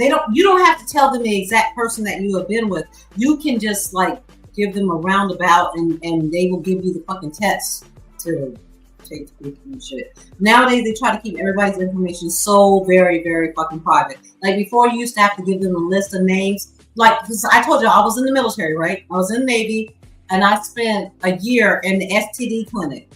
have to tell them the exact person that you have been with. You can just like give them a roundabout and they will give you the fucking test to take and shit. Nowadays they try to keep everybody's information so very, very fucking private. Like before you used to have to give them a list of names. Like, cause I told you I was in the military, right? I was in the Navy and I spent a year in the STD clinic.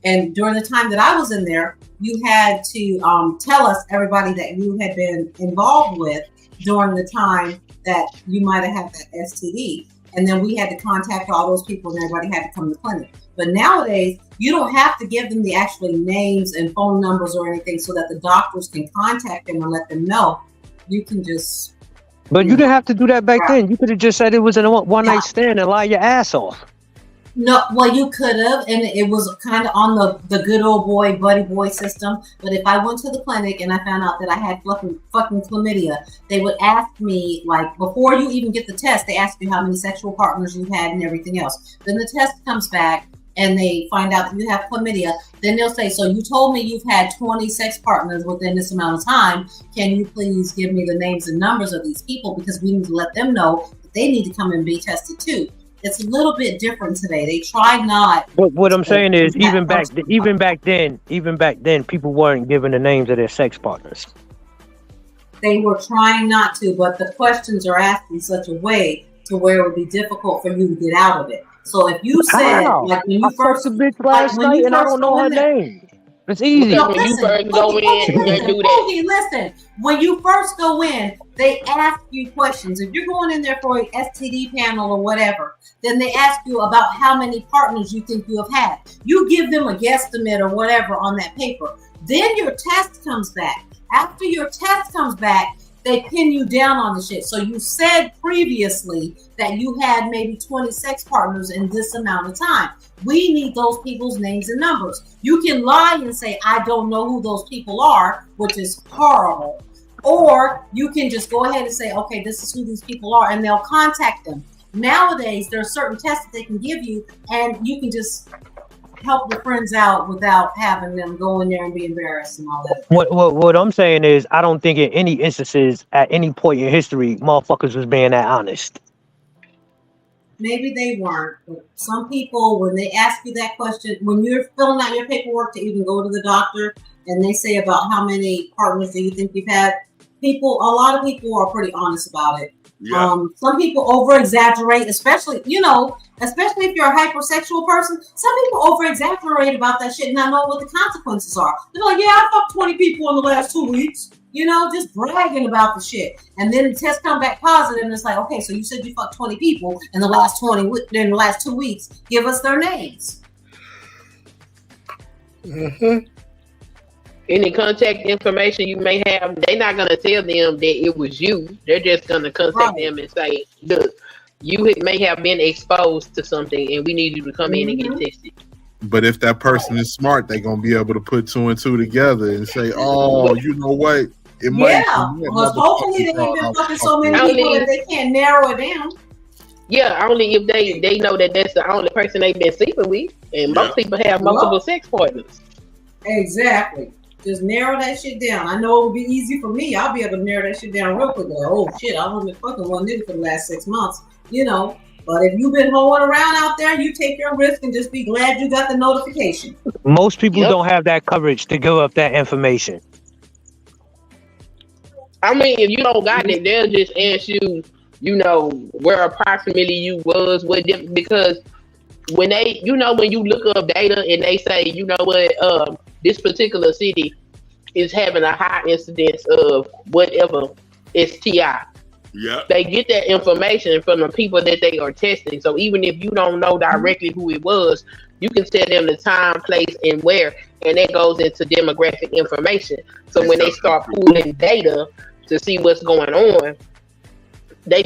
And during the time that I was in there, you had to tell us everybody that you had been involved with during the time that you might have had that STD. And then we had to contact all those people and everybody had to come to the clinic. But nowadays, you don't have to give them the actual names and phone numbers or anything so that the doctors can contact them and let them know. You can just... But you didn't have to do that back then. You could have just said it was a one-night stand and lie your ass off. No, well, you could have, and it was kind of on the good old boy, buddy boy system. But if I went to the clinic and I found out that I had fucking chlamydia, they would ask me, like, before you even get the test, they ask you how many sexual partners you had and everything else. Then the test comes back and they find out that you have chlamydia. Then they'll say, so you told me you've had 20 sex partners within this amount of time. Can you please give me the names and numbers of these people? Because we need to let them know that they need to come and be tested too. It's a little bit different today. They try not. But what I'm saying is, even back then, people weren't given the names of their sex partners. they were trying not to, but the questions are asked in such a way to where it would be difficult for you to get out of it. So if you said, How? like when I you first, fucked a bitch like last when night you and I first don't know go her in there. name. It's easy. No, When you listen, first go in, they do that. Pookie, listen. When you first go in, they ask you questions. If you're going in there for a STD panel or whatever, then they ask you about how many partners you think you have had. You give them a guesstimate or whatever on that paper. Then your test comes back. After your test comes back, they pin you down on the shit. So you said previously that you had maybe 20 sex partners in this amount of time. We need those people's names and numbers. You can lie and say, I don't know who those people are, which is horrible. Or you can just go ahead and say, okay, this is who these people are, and they'll contact them. Nowadays, there are certain tests that they can give you, and you can just help your friends out without having them go in there and be embarrassed and all that. What I'm saying is, I don't think in any instances at any point in history, motherfuckers was being that honest. Maybe they weren't, but some people, when they ask you that question, when you're filling out your paperwork to even go to the doctor, and they say about how many partners do you think you've had, a lot of people are pretty honest about it. Yeah. Some people over exaggerate, especially if you're a hypersexual person. Some people over exaggerate about that shit and not know what the consequences are. They're like, yeah, I fucked 20 people in the last 2 weeks. Just bragging about the shit. And then the test come back positive, and it's like, okay, so you said you fucked 20 people in the last 2 weeks. Give us their names. Mm-hmm. Any contact information you may have, they're not going to tell them that it was you. They're just going to contact them and say, look, you may have been exposed to something and we need you to come in and get tested. But if that person is smart, they're going to be able to put 2 and 2 together and say, oh, you know what? It might be because hopefully they ain't been fucking so many people that they can't narrow it down. Yeah, only if they know that that's the only person they've been sleeping with. And most people have multiple sex partners. Exactly. Just narrow that shit down. I know it would be easy for me. I'll be able to narrow that shit down real quick. Like, oh shit, I've only been fucking one nigga for the last 6 months, But if you've been hoeing around out there, you take your risk and just be glad you got the notification. Most people don't have that courage to give up that information. I mean, if you don't got it, they'll just ask you, where approximately you was, because when they, when you look up data and they say, this particular city is having a high incidence of whatever STI. Yeah. They get that information from the people that they are testing. So even if you don't know directly who it was, you can tell them the time, place, and where, and that goes into demographic information. So when they start pooling data to see what's going on, they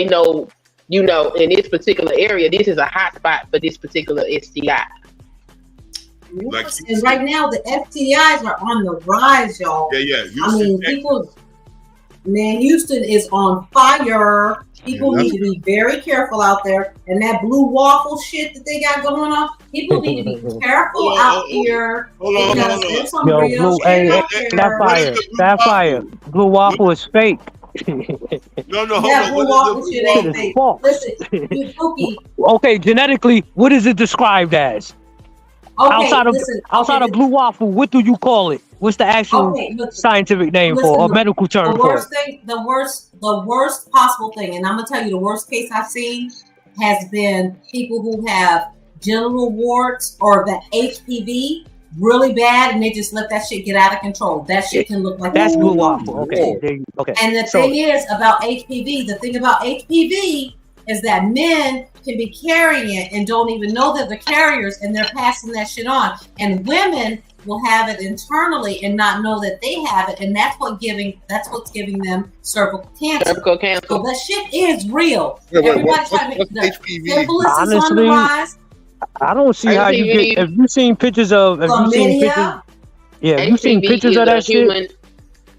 know, in this particular area, this is a hot spot for this particular STI. And right now, the STIs are on the rise, y'all. Yeah. Houston is on fire. People need to be very careful out there. And that blue waffle shit that they got going on, people need to be careful out here. Hold on. There's some real shit out there. That fire. Blue waffle is fake. No, that blue waffle shit ain't fake. Listen, you Pookie. Okay, genetically, what is it described as? Okay, outside of blue waffle, what do you call it? What's the actual scientific name for or medical term for it? The worst possible thing, and I'm gonna tell you the worst case I've seen has been people who have genital warts or the HPV really bad, and they just let that shit get out of control. That shit can look like that's blue waffle. Okay. And the thing is about HPV, is that men can be carrying it and don't even know that they're carriers, and they're passing that shit on. And women will have it internally and not know that they have it, and that's what's giving them cervical cancer. So that shit is real. Everybody's trying to HPV. Syphilis is on the rise. I don't see how you get. Have you seen pictures of? Have you seen pictures? Yeah, have you seen pictures of that shit?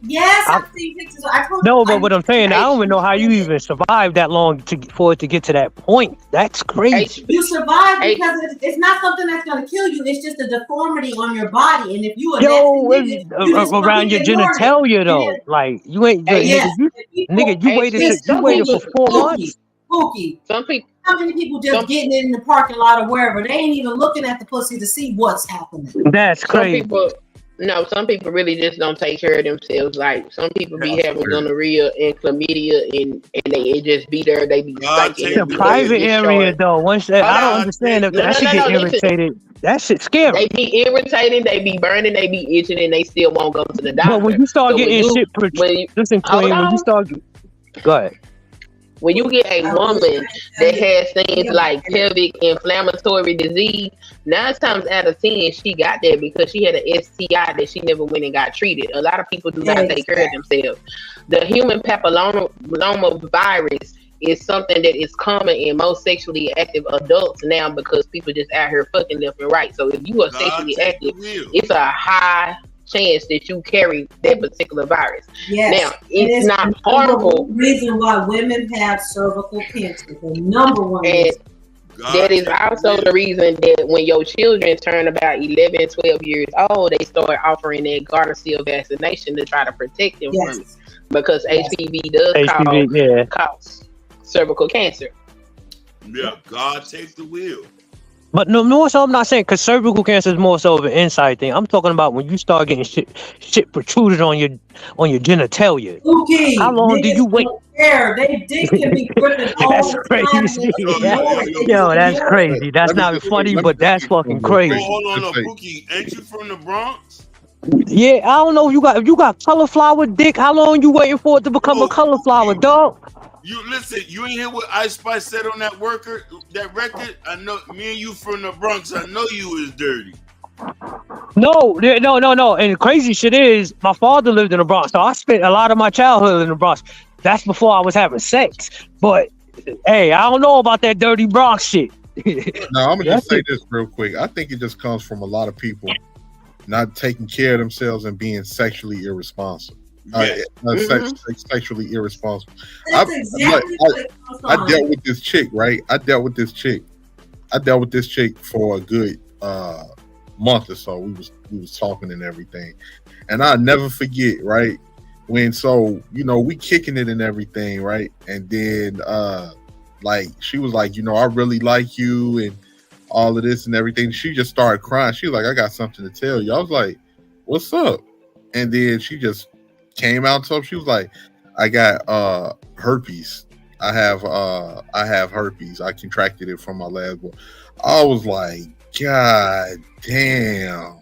Yes, I've seen pictures. But what I'm saying, I don't even know how you even survived that long for it to get to that point. That's crazy. You survive because it's not something that's going to kill you. It's just a deformity on your body, and if you around your genitalia though, like you ain't nigga, you waited for 4 months. Spooky. How many people just getting in the parking lot or wherever? They ain't even looking at the pussy to see what's happening. That's crazy. No, some people really just don't take care of themselves. Like some people be having gonorrhea and chlamydia, and it just be there. They be stinking. The private area though. Once that, I don't understand if that should get irritated. That shit's scary. They be irritating, they be burning, they be itching, and they still won't go to the doctor. But when you start getting listen, Queen, when you start, go ahead. When you get a woman that has things like pelvic inflammatory disease, 9 times out of 10 she got that because she had an STI that she never went and got treated. A lot of people do not take care of themselves. The human papilloma virus is something that is common in most sexually active adults now because people just out here fucking left and right. So if you are sexually active, it's a high chance that you carry that particular virus. Yes. Now, it's not harmful. The reason why women have cervical cancer, the number one reason. That is also the reason that when your children turn about 11, 12 years old, they start offering that Gardasil vaccination to try to protect them from it. Because HPV does cause cervical cancer. Yeah, God take the wheel. But no, more so I'm not saying because cervical cancer is more so of an inside thing. I'm talking about when you start getting shit protruded on your genitalia. Okay, how long do you wait? They dick can be gripping all That's the crazy. time. Yo, that's crazy. That's not funny, but that's fucking crazy. Hold on, Pookie, ain't you from the Bronx? Yeah, I don't know if you got cauliflower dick. How long you waiting for it to become a cauliflower, dog? You listen. You ain't hear what Ice Spice said on that record. I know. Me and you from the Bronx. I know you is dirty. No. And the crazy shit is, my father lived in the Bronx, so I spent a lot of my childhood in the Bronx. That's before I was having sex. But hey, I don't know about that dirty Bronx shit. No, I'm gonna just say this real quick. I think it just comes from a lot of people not taking care of themselves and being sexually irresponsible. Sexually irresponsible. I dealt with this chick, right? I dealt with this chick for a good month or so. We was talking and everything, and I'll never forget, right? When we kicking it and everything, right? And then she was like, I really like you and all of this and everything. She just started crying. She was like, I got something to tell you. I was like, what's up? And then she just came out and told, she was like, I got herpes. I have herpes. I contracted it from my last boy. I was like, God damn.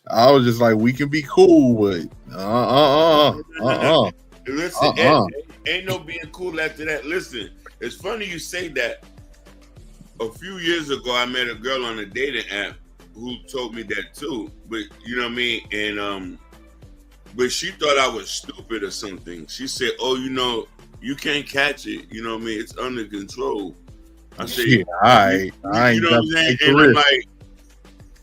I was just like, we can be cool, but Listen, ain't no being cool after that. Listen, it's funny you say that. A few years ago, I met a girl on a dating app who told me that too. But you know what I mean? And but she thought I was stupid or something. She said, "Oh, you can't catch it. You know what I mean? It's under control." I said, "Yeah, I ain't what I'm saying?" And I'm like,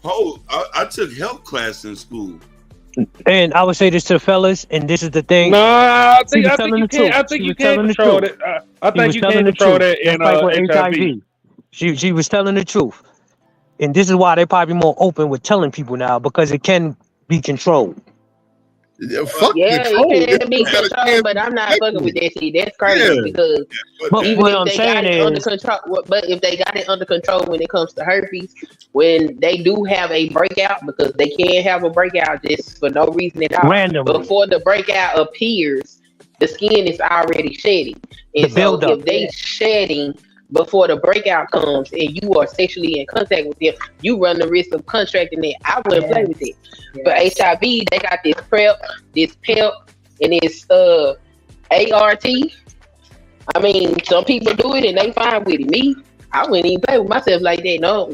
"Oh, I took health class in school." And I would say this to the fellas, and this is the thing. No, I think you can't control it. I think you can't control that in HIV. She was telling the truth, and this is why they're probably more open with telling people now because it can be controlled. It can be controlled, but I'm not fucking with that shit. That's crazy because what I'm saying is, under control, but if they got it under control when it comes to herpes, when they do have a breakout, because they can have a breakout just for no reason at all. Randomly. Before the breakout appears, the skin is already shedding, and so if they shedding before the breakout comes and you are sexually in contact with them, you run the risk of contracting it. I wouldn't play with it. For HIV, they got this PrEP, this PEP, and this ART. I mean, some people do it and they fine with it. Me, I wouldn't even play with myself like that. No,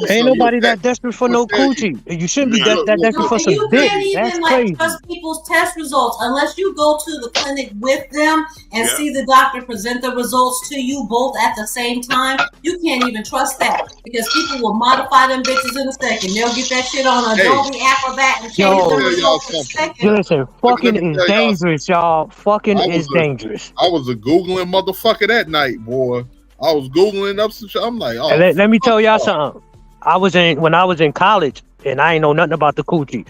ain't nobody that desperate for no coochie. You shouldn't be that desperate for some dick. That's crazy. Trust people's test results unless you go to the clinic with them and see the doctor present the results to you both at the same time. You can't even trust that because people will modify them bitches in a second. They'll get that shit on Adobe Acrobat and change the results in a second. Listen, fucking is dangerous, y'all. Fucking is dangerous. I was a Googling motherfucker that night, boy. I was Googling up some shit. I'm like, oh. Let me tell y'all something. When I was in college, and I ain't know nothing about the coochie.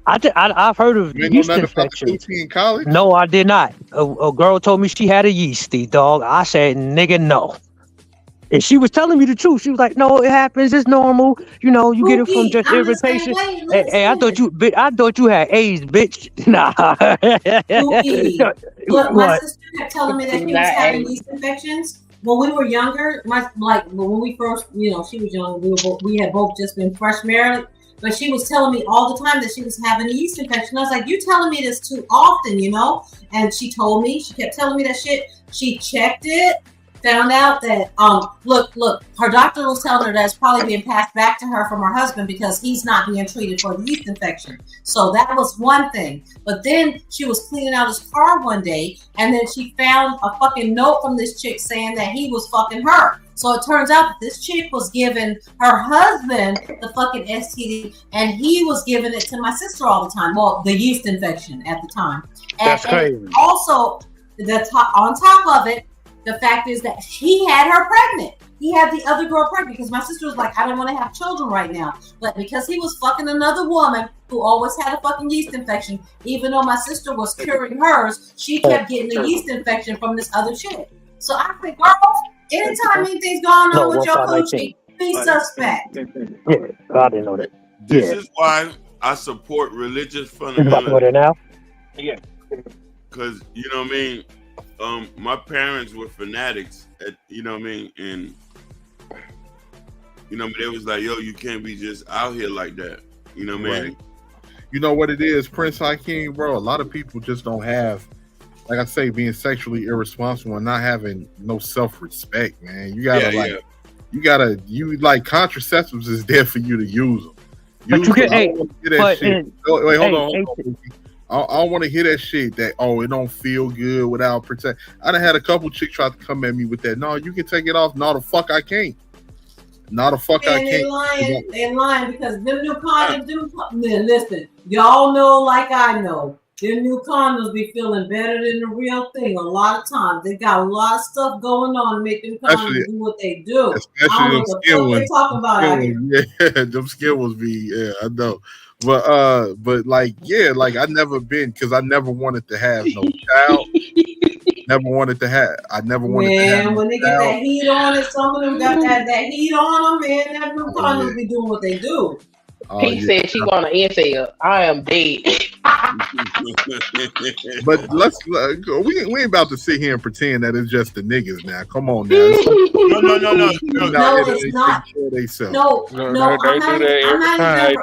I've heard of yeast infections. In college? No, I did not. A girl told me she had a yeasty, dog. I said, nigga, no. And she was telling me the truth. She was like, "No, it happens. It's normal. You know, you get it from just I'm the same irritation." way. Hey, I thought you had AIDS, bitch. Nah. Look, my What? sister kept telling me that she was having yeast infections when we were younger. When we first, she was young. We had both just been fresh married, but she was telling me all the time that she was having a yeast infection. I was like, "You telling me this too often, And she told me, she kept telling me that shit. She checked it. Found out that look, her doctor was telling her that it's probably being passed back to her from her husband because he's not being treated for the yeast infection. So that was one thing. But then she was cleaning out his car one day, and then she found a fucking note from this chick saying that he was fucking her. So it turns out that this chick was giving her husband the fucking STD, and he was giving it to my sister all the time. Well, the yeast infection at the time. That's crazy. And also, on top of it, the fact is that he had her pregnant. He had the other girl pregnant because my sister was like, I don't want to have children right now. But because he was fucking another woman who always had a fucking yeast infection, even though my sister was curing hers, she kept getting a yeast infection from this other chick. So I think, girl, anytime anything's going on with your coochie, be suspect. Yeah, I didn't know that. This is why I support religious You about to go there fundamentalism. now? Yeah. Because, you know what I mean? My parents were fanatics, you know what I mean? And, they was like, yo, you can't be just out here like that. You know what I mean? Right. You know what it is, Prince Hakeem, bro? A lot of people just don't have, like I say, being sexually irresponsible and not having no self-respect, man. You gotta contraceptives is there for you to use them. But you get, hey, Wait, hold on. I don't want to hear that shit that, it don't feel good without protect. I done had a couple chicks try to come at me with that. No, you can take it off. No, the fuck I can't. No, the fuck I can't. They're lying because them new condoms, listen, y'all know like I know. Them new condoms be feeling better than the real thing a lot of times. They got a lot of stuff going on to make them condoms do what they do. I don't know what the fuck they talking about out here. Yeah, them skin ones be, I know. But I never been because I never wanted to have no child. I never wanted to have Man, when they get that heat on it, some of them got that heat on them, man. That new condoms be doing what they do. Pete said she want an incel. I am dead. But we ain't about to sit here and pretend that it's just the niggas now. Come on now. No, it's not. No, they do that every time.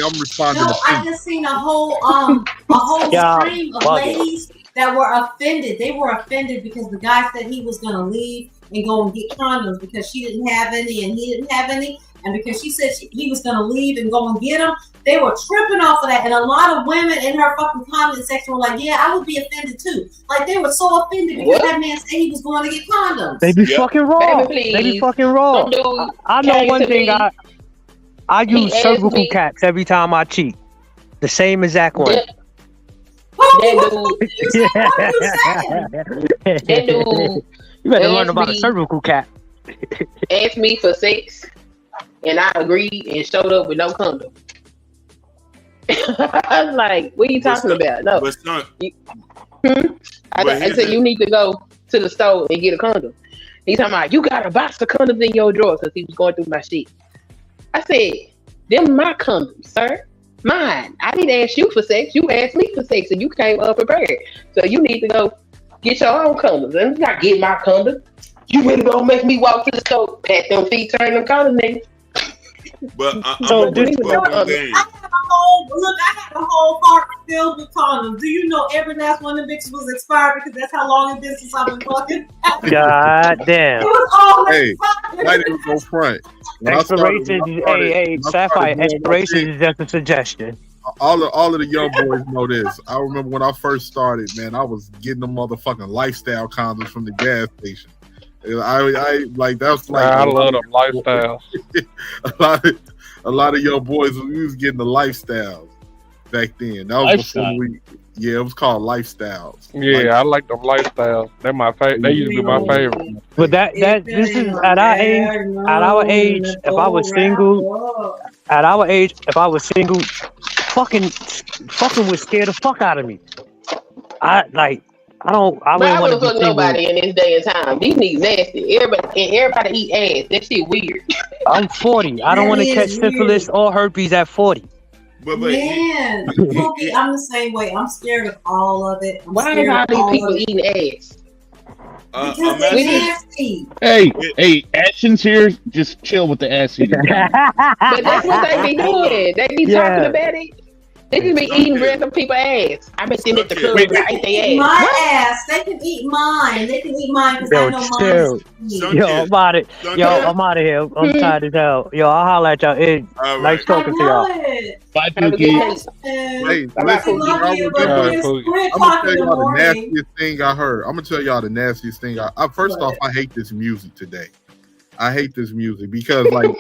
I'm responding. No, I just seen a whole stream of ladies that were offended. They were offended because the guy said he was gonna leave and go and get condoms because she didn't have any and he didn't have any, and because she said he was gonna leave and go and get them, they were tripping off of that. And a lot of women in her fucking comment section were like, "Yeah, I would be offended too." Like they were so offended because that man said he was going to get condoms. They be fucking wrong. They be fucking wrong. I know one thing. I use cervical caps every time I cheat. The same exact one. You better learn about a cervical cap. Asked me for sex, and I agreed and showed up with no condom. I was like, "What are you talking about?" No. I said you need to go to the store and get a condom. He's talking about you got a box of condoms in your drawer because he was going through my shit. I said, "Them my condoms, sir. Mine. I didn't ask you for sex. You asked me for sex, and you came unprepared. So you need to go get your own condoms and not get my condom. You really gonna make me walk to the store, pat them feet, turn them condoms, nigga." But I had a whole cart filled with condoms. Do you know every last one of the bitches was expired because that's how long it's been since I've been fucking? God damn. It was all I didn't go front. Sapphire, expiration is just a suggestion. All of the young boys know this. I remember when I first started, man, I was getting the motherfucking lifestyle condoms from the gas station. I like that's like I love them lifestyles. a lot of young boys, we was getting the lifestyles back then. That was before it was called lifestyles. Yeah, I like them lifestyles. They're my favorite. They used to be my favorite. But this is at our age. If I was single, fucking would scare the fuck out of me. I wouldn't want to Bible be for single. nobody in this day and time. These niggas nasty. Everybody eat ass. That shit weird. I'm 40. I don't want to catch syphilis or herpes at 40. Man, Pookie, I'm the same way. I'm scared of all of it. Why is all these people eating ass? Because they're nasty. Hey, Ashton's here. Just chill with the ass eating. But that's what they be doing. They be talking about it. They just be eating random people's ass. I been sitting at the club and I ate their ass. My ass. They can eat mine. They can eat mine because I know mine is sweet. Yo, I'm out of here. I'm tired as hell. Yo, I'll holler at y'all. Hey, nice talking to y'all. Bye, Pookie. Hey, listen, I'm gonna tell y'all the nastiest thing I heard. I'm gonna tell y'all the nastiest thing. First off, I hate this music today. I hate this music because like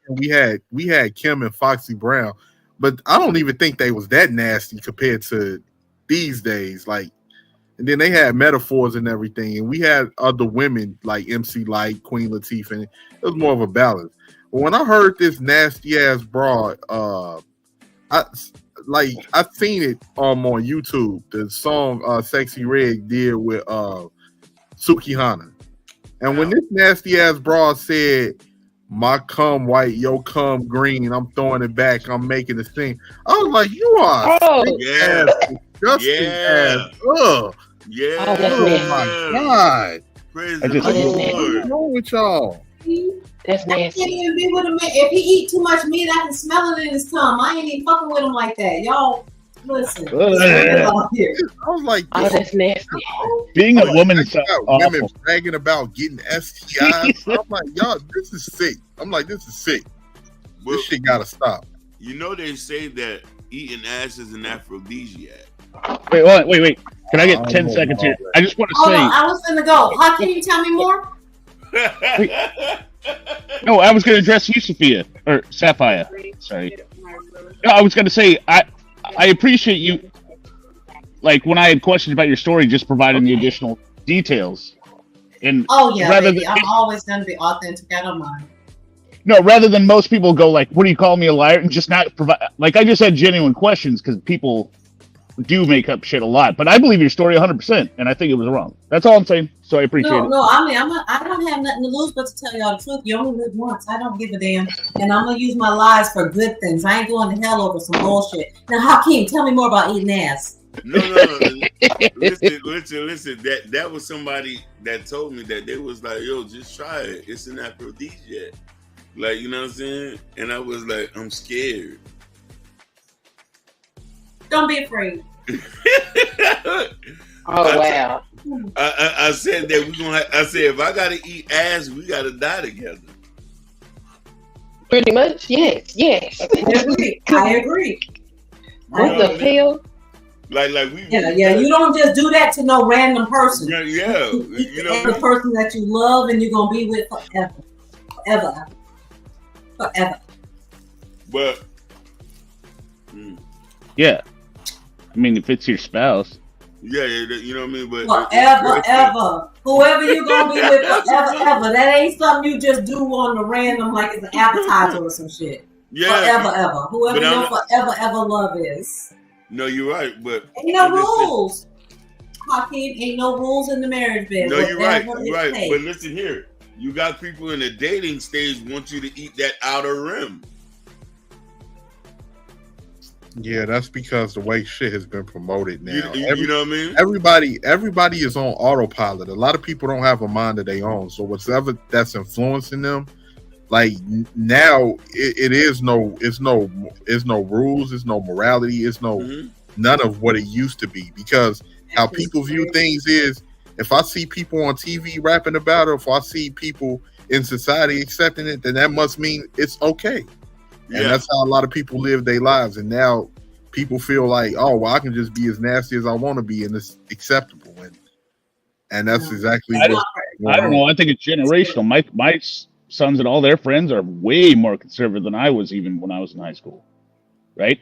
we had Kim and Foxy Brown. But I don't even think they was that nasty compared to these days. Like, and then they had metaphors and everything. And we had other women like MC Light, Queen Latifah. And it was more of a balance. But when I heard this nasty ass broad, I seen it on YouTube. The song Sexy Red did with Sukihana. And when this nasty ass broad said, "My cum white, your cum green, I'm throwing it back, I'm making a scene," I was like, "You are disgusting ass. Ugh. Yeah. Oh my God. Praise the Lord. What's wrong with y'all? That's nasty. I can't even be with him. If he eat too much meat, I can smell it in his tongue. I ain't even fucking with him like that. Y'all, listen. I was like, oh, that's nasty. Being a woman is women bragging about getting STIs. I'm like, y'all, this is sick. I'm like, this is sick. This shit gotta stop. You know they say that eating ass is an aphrodisiac. Wait. Can I get 10 seconds here? I just want to Hold say. on, I was gonna go. How can you tell me more? No, I was going to address you, Sophia or Sapphire. Sorry. No, I was going to say I appreciate you. Like when I had questions about your story, just providing the additional details. And Oh yeah, rather baby. than, I'm always gonna be authentic. I don't mind. no, rather than most people go like, "What do you call me a liar?" and just not provide. Like I just had genuine questions because people do make up shit a lot. But I believe your story 100%, and I think it was wrong. That's all I'm saying. So I appreciate it. No. I mean, I don't have nothing to lose but to tell y'all the truth. You only live once. I don't give a damn, and I'm gonna use my lies for good things. I ain't going to hell over some bullshit. Now, Hakeem, tell me more about eating ass. No. Listen. That was somebody that told me that they was like, "Yo, just try it. It's an aphrodisiac." Like, you know what I'm saying? And I was like, I'm scared. Don't be afraid. Oh wow. I said that we're gonna. I said if I gotta eat ass, we gotta die together. Pretty much, yes. I agree. What the hell? Like we. Yeah. You don't just do that to no random person. Yeah. You know, the person that you love and you're gonna be with forever. But. Yeah. I mean, if it's your spouse. Yeah, you know what I mean? But Forever. Whoever you gonna be with forever. That ain't something you just do on the random like it's an appetizer or some shit. Yeah. Forever. Whoever your forever love is. No, you're right, but ain't no rules. Hakeem, ain't no rules in the marriage bed. No, you're right. But listen here. You got people in the dating stage want you to eat that outer rim. Yeah, that's because the way shit has been promoted now. You know what I mean? Everybody is on autopilot. A lot of people don't have a mind of their own. So whatever that's influencing them, like now, it's no rules, it's no morality, it's none of what it used to be. Because how people view things is, if I see people on TV rapping about it, if I see people in society accepting it, then that must mean it's okay. And that's how a lot of people live their lives. And now people feel like, oh, well, I can just be as nasty as I want to be, and it's acceptable. And that's exactly I don't know. I think it's generational. My sons and all their friends are way more conservative than I was even when I was in high school. Right?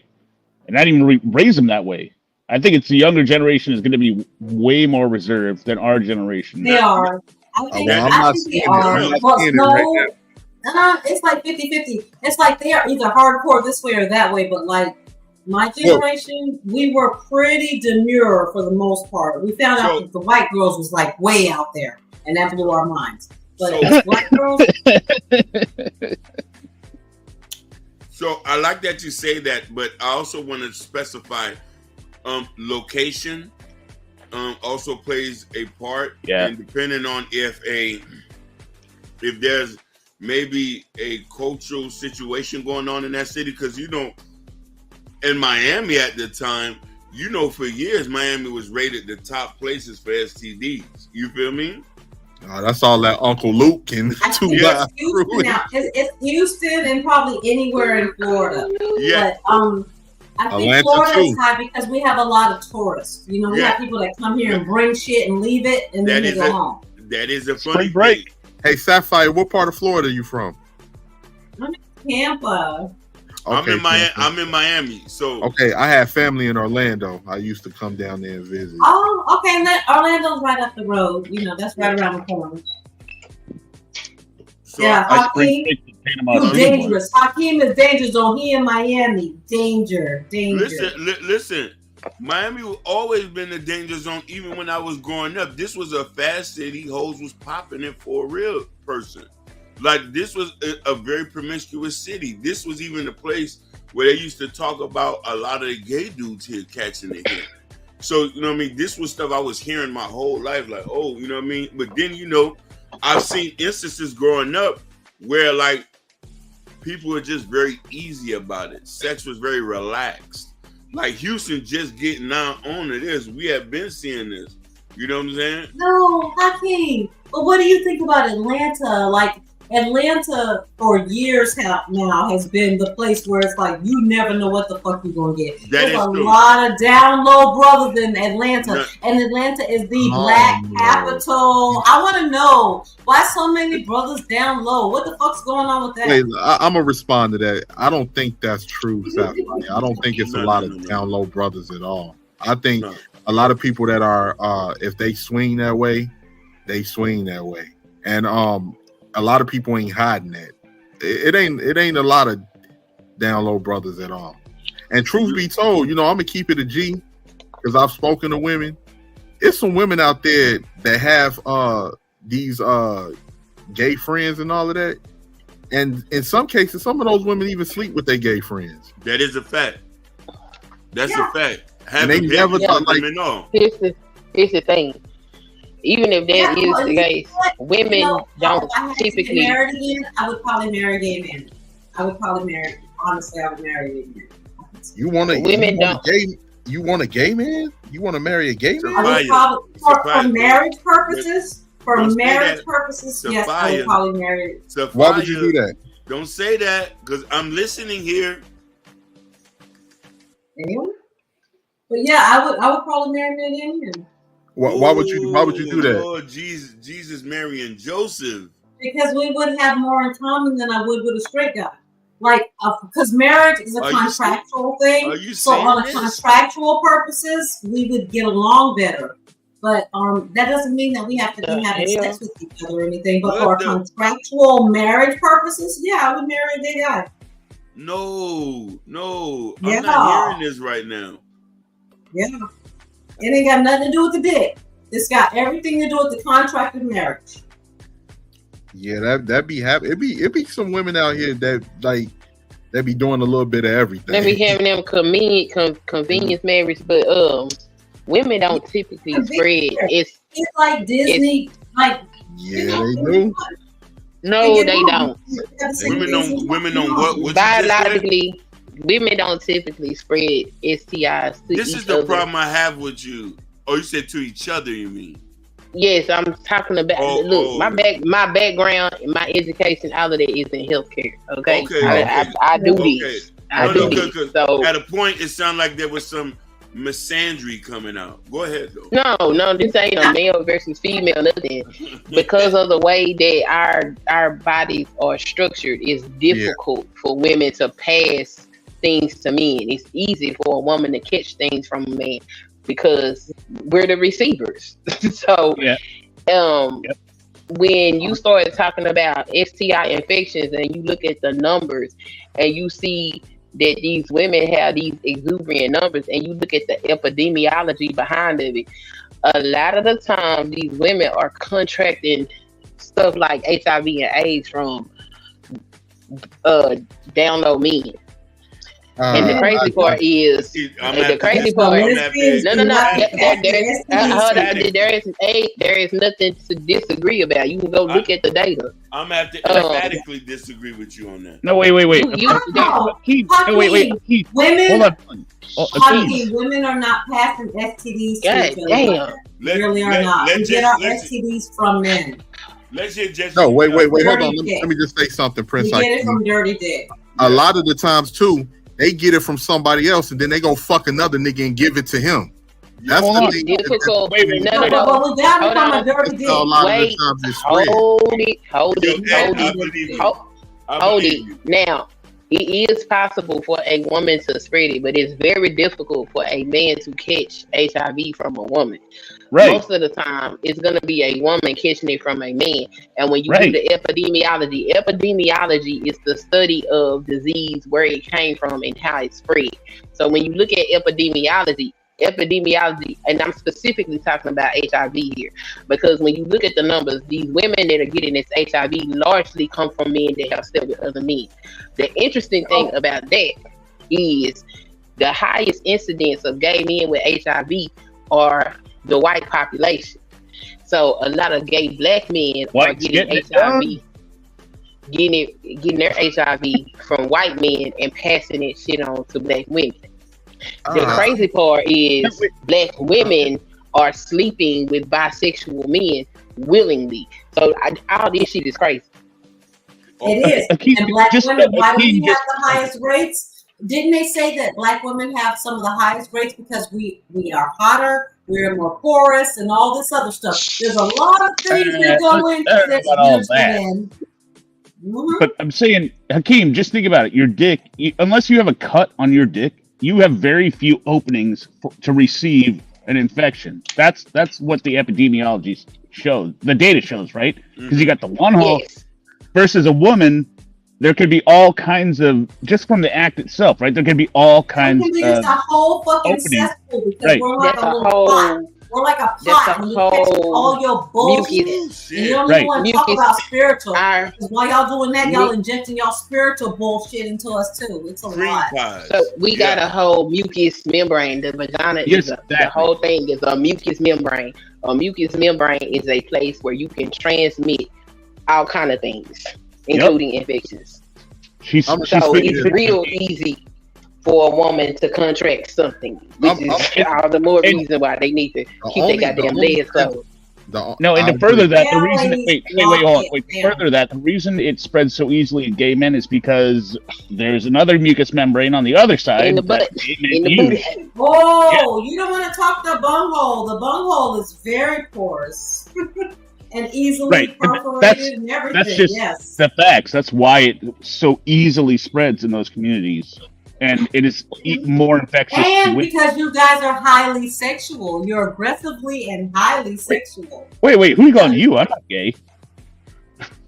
And I didn't even raise them that way. I think it's the younger generation is going to be way more reserved than our generation. They are. I think they are. It's like 50-50. It's like they are either hardcore this way or that way, but like My generation, we were pretty demure for the most part. We found out that the white girls was like way out there, and that blew our minds. But as black girls. So I like that you say that, but I also want to specify location also plays a part. Yeah. And depending on if there's maybe a cultural situation going on in that city, because in Miami at the time, for years Miami was rated the top places for STDs. You feel me? That's all that Uncle Luke and Houston now. It's Houston and probably anywhere in Florida. Yeah. But I think Atlanta Florida is too. high because we have a lot of tourists. We have people that come here and bring shit and leave it, and then they go home. That is a funny break. Hey, Sapphire, what part of Florida are you from? I'm in Tampa. Okay, I'm in Miami. So okay, I have family in Orlando. I used to come down there and visit. Oh, okay. Orlando's right up the road. That's right around the corner. So Hakeem, you're dangerous. Hakeem is dangerous. On he in Miami, danger. Listen. Miami has always been a danger zone. Even when I was growing up, this was a fast city. Hoes was popping it for a real person. Like, this was a very promiscuous city. This was even a place where they used to talk about a lot of the gay dudes here catching it here. So, you know what I mean? This was stuff I was hearing my whole life. Like, oh, you know what I mean? But then, I've seen instances growing up where, like, people were just very easy about it. Sex was very relaxed. Like, Houston just getting now on to this. We have been seeing this. You know what I'm saying? No, Hakeem. But what do you think about Atlanta? Like, Atlanta for years now has been the place where it's like you never know what the fuck you're gonna get. There's a lot of down low brothers in Atlanta, and Atlanta is the black capital. I want to know why so many brothers down low. What the fuck's going on with that? Hey, I'm gonna respond to that. I don't think that's true, Sapphire. I don't think it's a lot of down low brothers at all. I think a lot of people that are, if they swing that way, they swing that way, and a lot of people ain't hiding that. It ain't a lot of down low brothers at all. And truth be told, I'm gonna keep it a G because I've spoken to women. It's some women out there that have these gay friends and all of that. And in some cases, some of those women even sleep with their gay friends. That is a fact. That's a fact. And they never thought like Here's the thing. Even if that is the case, women don't typically. I would probably marry a gay man. Honestly, I would marry a gay man. You want a gay man? You want to marry a gay man? I would probably, for marriage purposes. Yes, I would probably marry. Why would you do that? Don't say that because I'm listening here. Anyway? But yeah, I would probably marry a gay man. Why would you do that? Lord Jesus, Mary, and Joseph. Because we would have more in common than I would with a straight guy. Like, because marriage is a contractual thing. So on a contractual purposes, we would get along better. But that doesn't mean that we have to be having sex with each other or anything. But for contractual marriage purposes, yeah, I would marry a gay guy. No. I'm not hearing this right now. Yeah. It ain't got nothing to do with the dick. It's got everything to do with the contract of marriage. Yeah, that be happening. It be some women out here that be doing a little bit of everything. They be having them convenience marriage, but women don't typically spread. It's like Disney, yeah, they do. No, they don't. Women don't what? Biologically, women don't typically spread STIs to This each is the other. problem I have with you. Oh, you said to each other, you mean? Yes, I'm talking about. My background, my education, all of that is in healthcare. Okay, I do this. I do this. So at a point, it sounded like there was some misandry coming out. Go ahead, though. No, this ain't a male versus female nothing. Because of the way that our bodies are structured, it's difficult for women to pass things to men. It's easy for a woman to catch things from a man because we're the receivers. So when you started talking about STI infections and you look at the numbers and you see that these women have these exuberant numbers, and you look at the epidemiology behind it, a lot of the time these women are contracting stuff like HIV and AIDS from down low men. And the crazy part is, there is nothing to disagree about. You can go look at the data. I'm gonna have to emphatically disagree with you on that. No, wait. Women, Hold on. women are not passing STDs to each other. Really are not. We get our STDs from men. Let's just no, wait. Hold on. Let me just say something, Prince. We get it from dirty dick. A lot of the times too, they get it from somebody else, and then they go fuck another nigga and give it to him. That's the thing. Difficult. Wait. Hold it. Now, it is possible for a woman to spread it, but it's very difficult for a man to catch HIV from a woman. Right. Most of the time, it's going to be a woman catching it from a man. And when you do the epidemiology is the study of disease, where it came from and how it spread. So when you look at epidemiology, and I'm specifically talking about HIV here, because when you look at the numbers, these women that are getting this HIV largely come from men that have slept with other men. The interesting thing about that is the highest incidence of gay men with HIV are the white population. So a lot of gay black men are getting HIV, getting their HIV from white men and passing that shit on to black women. The crazy part is black women are sleeping with bisexual men willingly. So all this shit is crazy. It is. And black women, why do we have the highest rates? Didn't they say that black women have some of the highest rates because we are hotter, we're more porous, and all this other stuff? There's a lot of things that go into this. But I'm saying, Hakeem, just think about it. Your dick, unless you have a cut on your dick, you have very few openings to receive an infection. That's what the epidemiology shows. The data shows, right? Because you got the one hole versus a woman. There could be all kinds of, just from the act itself, right? There could be all kinds of just a whole fucking cesspool because we're like a little pot. We're like a pot when you catch all your bullshit. You don't even want to talk about spiritual. Because while y'all doing that, y'all injecting y'all spiritual bullshit into us too. It's a lot. So we got a whole mucous membrane. The vagina is the whole thing is a mucous membrane. A mucous membrane is a place where you can transmit all kind of things, including infections. So it's real easy for a woman to contract something, which is all the more reason why they need to keep their goddamn legs closed. No, and to further that, the reason further that the reason it spreads so easily in gay men is because there's another mucous membrane on the other side. In the butt. Oh, you don't want to talk the bunghole. The bunghole is very porous. And easily perforated and everything. That's just the facts. That's why it so easily spreads in those communities. And it is more infectious. And because you guys are highly sexual. You're aggressively and highly sexual. Wait, who you calling you? I'm not gay.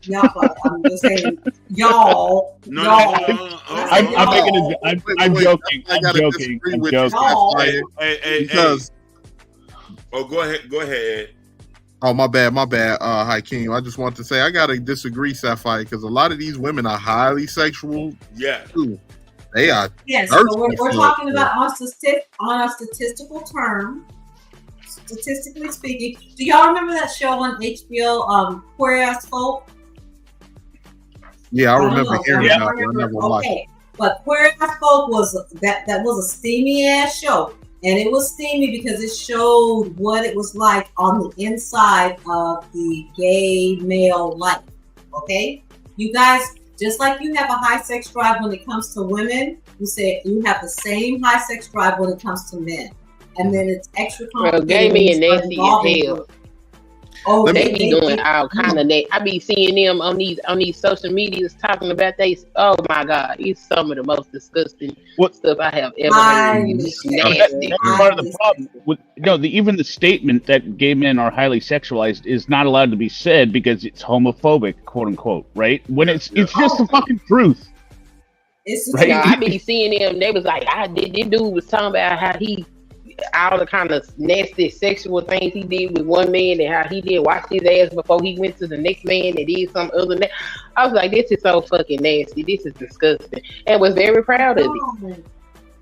Y'all, I'm just saying, y'all. I'm making I'm joking. I'm joking. Because go ahead. Oh, my bad, Hakeem. I just want to say I gotta disagree, Sapphire, because a lot of these women are highly sexual. Yeah, too. They are. Yes, so we're talking about on a statistical term. Statistically speaking, do y'all remember that show on HBO, Queer As Folk? Yeah, I remember hearing that. I never watched it. But Queer As Folk was that was a steamy ass show. And it was steamy because it showed what it was like on the inside of the gay male life. Okay? You guys, just like you have a high sex drive when it comes to women, you say you have the same high sex drive when it comes to men. And then it's extra complicated. Gay men nasty as hell. Oh, they be doing all kind of that. I be seeing them on these social medias talking about oh my God, it's some of the most disgusting stuff I have ever heard. That's part of the problem. Even the statement that gay men are highly sexualized is not allowed to be said because it's homophobic, quote unquote, right? When it's just the fucking truth. It's You know, I be seeing them. They was like, this dude was talking about how he, all the kind of nasty sexual things he did with one man and how he did wash his ass before he went to the next man and did some other. I was like, this is so fucking nasty. This is disgusting. And was very proud of it.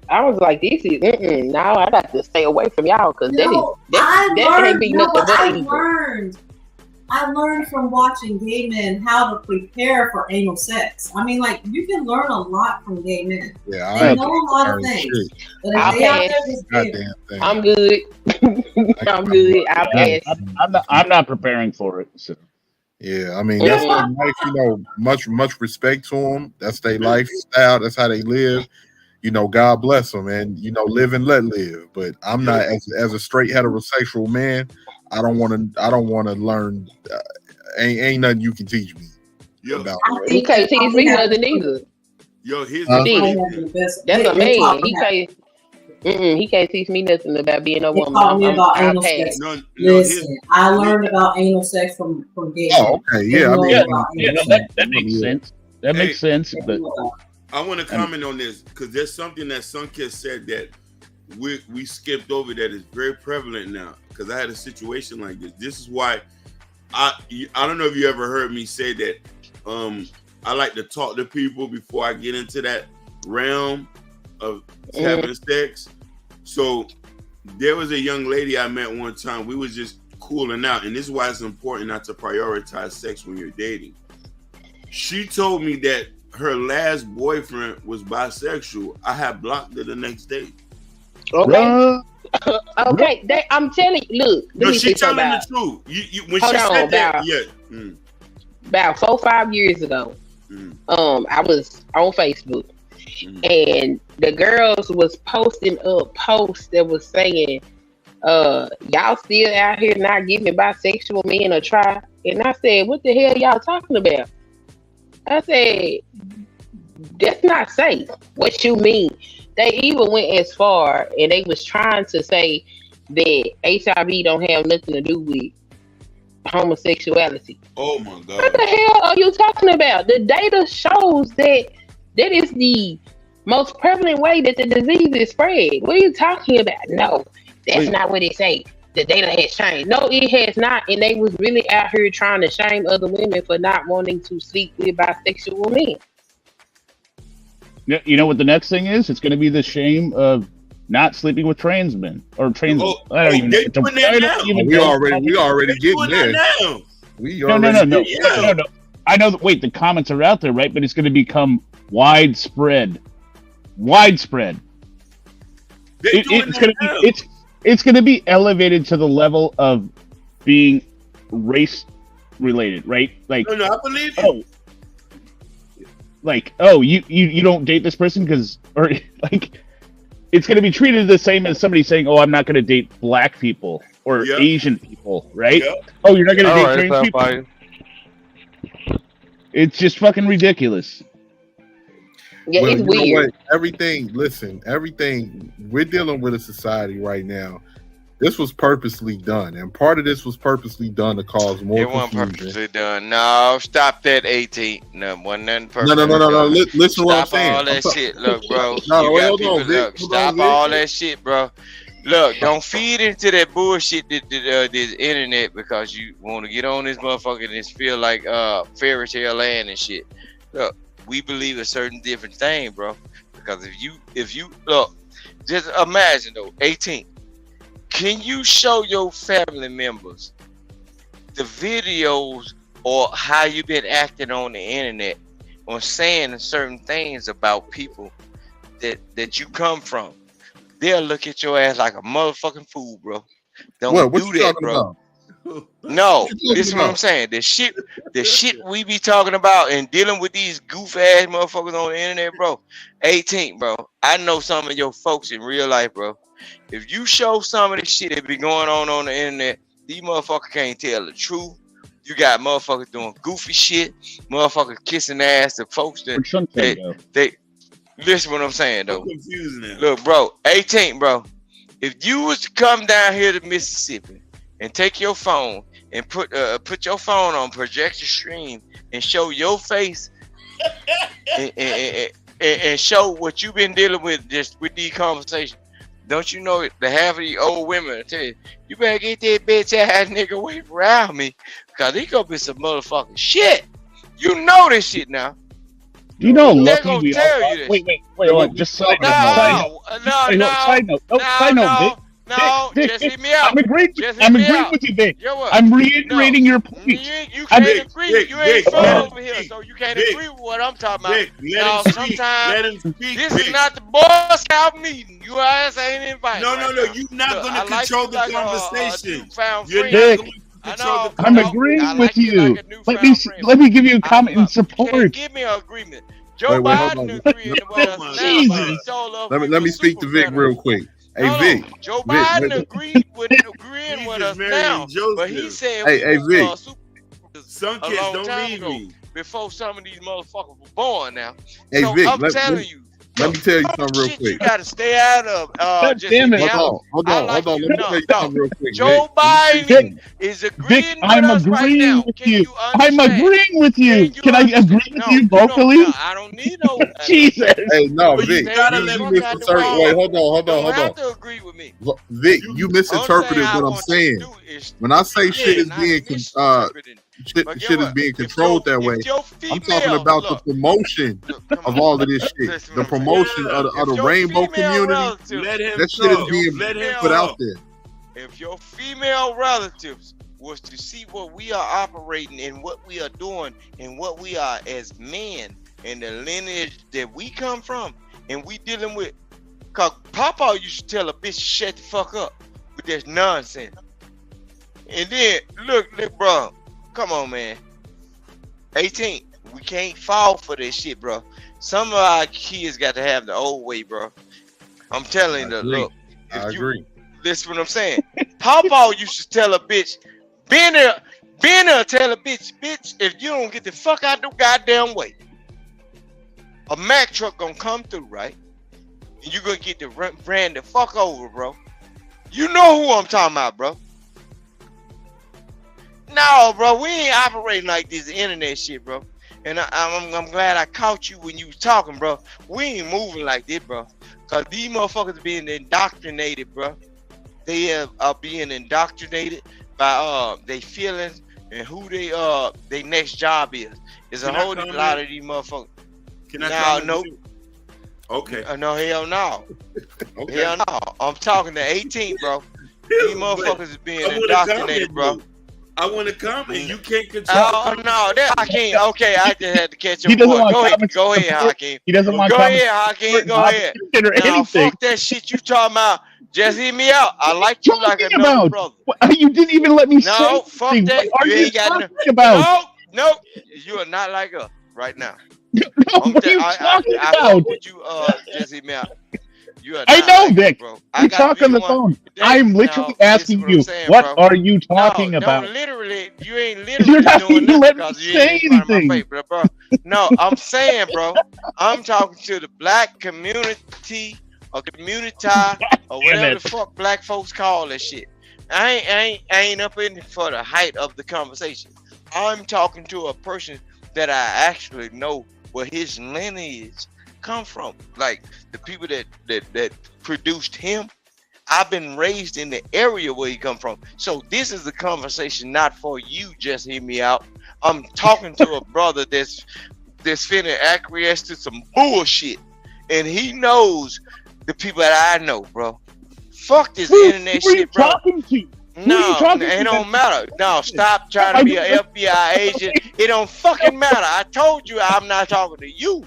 I was like, this is, no, I got to stay away from y'all because that can't be nothing but evil. I learned from watching gay men how to prepare for anal sex. I mean, like, you can learn a lot from gay men. Yeah, they know a lot of things. But if they out there just I'm good. I'm good. I'll pass. I'm not preparing for it. So. Yeah, I mean, that's their life, you know, much respect to them. That's their lifestyle. That's how they live. You know, God bless them, and, you know, live and let live. But I'm not, as a straight heterosexual man, I don't want to learn. Ain't nothing you can teach me about. He can't teach me nothing either. Yo, here's that's a man. He can't teach me nothing about being a woman. I'll pass. Listen, I learned about anal sex from gay. Oh, okay, yeah. That makes sense. That makes sense. But I want to comment on this because there's something that Sunkist said that we skipped over that is very prevalent now. Because I had a situation like this. This is why I don't know if you ever heard me say that. I like to talk to people before I get into that realm of having sex. So there was a young lady I met one time. We was just cooling out, and this is why it's important not to prioritize sex when you're dating. She told me that her last boyfriend was bisexual. I had blocked her the next day. Okay. Okay, I'm telling you. Look, no, she's telling the truth. When she said that, about 4 or 5 years ago, I was on Facebook, and the girls was posting up posts that was saying, "Y'all still out here not giving bisexual men a try?" And I said, "What the hell y'all talking about?" I said, "That's not safe." What you mean? They even went as far and they was trying to say that HIV don't have nothing to do with homosexuality. Oh my God. What the hell are you talking about? The data shows that is the most prevalent way that the disease is spread. What are you talking about? No, that's not what it say. The data has changed. No, it has not. And they was really out here trying to shame other women for not wanting to sleep with bisexual men. You know what the next thing is? It's going to be the shame of not sleeping with trans men or trans. I don't even know. We already getting there. No. I know that. Wait, the comments are out there, right? But it's going to become widespread. It's going to be elevated to the level of being race related, right? Like, no, I believe you. You don't date this person because, or like, it's going to be treated the same as somebody saying, "Oh, I'm not going to date black people or Asian people," right? Oh, you're not going to date trans people. Fine. It's just fucking ridiculous. Yeah, it's weird. Everything we're dealing with a society right now. This was purposely done, and part of this was purposely done to cause more confusion. It wasn't purposely done. No, stop that, 18. No, wasn't nothing purposely No. Listen to what I'm saying. Stop all that shit. Look, bro. Look, stop all that shit, bro. Look, don't feed into that bullshit, this internet, because you want to get on this motherfucker and just feel like fairy tale land and shit. Look, we believe a certain different thing, bro. Because if you look, just imagine though, 18. Can you show your family members the videos or how you've been acting on the internet or saying certain things about people that you come from? They'll look at your ass like a motherfucking fool, bro. Don't do that, bro. No, this is what I'm saying. The shit we be talking about and dealing with these goof ass motherfuckers on the internet, bro. 18, bro. I know some of your folks in real life, bro. If you show some of the shit that be going on the internet, these motherfuckers can't tell the truth. You got motherfuckers doing goofy shit, motherfuckers kissing ass to folks that they listen what I'm saying though. Look, bro, 18, bro. If you was to come down here to Mississippi and take your phone and put your phone on projector stream and show your face and show what you've been dealing with just with these conversations. Don't you know the half of the old women will tell you, you better get that bitch ass nigga away from me, cause he gonna be some motherfucking shit. You know this shit now. You know, They're lucky gonna we tell all. you this. Wait. Just side note. Side note. Vic, just hear me out. I'm agreeing with you, Vic. Yo, what? I'm reiterating your point. You can't agree. You ain't from over here, so you can't agree with what I'm talking about. Now, sometimes this is not the Boy Scout meeting. You ass ain't invited. No. You're not going to control the conversation. You're not Vic, going to control the I'm agreeing with you. Let me give you a comment in support. Give me an agreement. Joe Biden agreeing with us now. Jesus. Let me speak to Vic real quick. Hey, Vic. Joe Biden agreeing with us now, but he said Vic. Some kids don't need me before some of these motherfuckers were born. Now, hey, so Vic, I'm telling you. Let me tell you something real You quick. got to stay out of. Damn it. Hold on. Let me tell you something real quick. Joe Biden is agreeing Vic, I'm with us agreeing right now. with Can you. understand? I'm agreeing with you. Can I agree with you vocally? I don't need no. Jesus. Hey, no, Vic. You gotta You let me misinterpret. Wait, hold on. You have to agree with me. Vic, you misinterpreted what I'm saying. When I say shit is being shit is being controlled that way, I'm talking about the promotion of all of this shit. The promotion of the rainbow community. That shit is being put out there. If your female relatives was to see what we are operating and what we are doing and what we are as men and the lineage that we come from and we dealing with, cause Papa used to tell a bitch shut the fuck up with this nonsense. And then look, bro, come on, man. 18, we can't fall for this shit, bro. Some of our kids got to have the old way, bro. I'm telling you, look. I agree. Listen what I'm saying. Papa used to tell a bitch, Benner tell a bitch, if you don't get the fuck out the goddamn way, a Mack truck gonna come through, right? And you gonna get the ran the fuck over, bro. You know who I'm talking about, bro. No, bro, we ain't operating like this internet shit, bro. And I'm glad I caught you when you was talking, bro. We ain't moving like this, bro. Cause these motherfuckers being indoctrinated, bro. They are being indoctrinated by their feelings and who they next job is. There's a whole lot of these motherfuckers. Can I no. Okay. No, hell no. Okay. Hell no. I'm talking to 18, bro. These motherfuckers is being indoctrinated, bro. I want to comment. You can't control. Oh no, that Hakeem. Okay, I just had to catch He your doesn't boy. want Go ahead, Hakeem. He doesn't want Go comments ahead, Hakeem. Go or ahead. or Now, anything. fuck that shit you talking about. Just hear me out. I like you like another about? brother. You didn't even let me say No, fuck anything. that. What are You you ain't got talking about? No, you are not like us right now. What are you talking I about? would you just hear me out. You are I not know, like Vic. us, bro. We talk on the phone. I'm literally asking you, what are you talking about? Literally, you ain't You're literally not doing even nothing letting me because you say ain't in front of my anything. face, bro. No, I'm saying, bro, I'm talking to the black community or community or whatever the fuck black folks call that shit. I ain't up in for the height of the conversation. I'm talking to a person that I actually know where his lineage come from, like the people that produced him. I've been raised in the area where he come from, so this is the conversation not for you. Just hear me out. I'm talking to a brother that's finna acquiesce to some bullshit, and he knows the people that I know, bro. Fuck this internet shit, bro. No, it don't matter. No, stop trying to be an FBI agent. It don't fucking matter. I told you I'm not talking to you.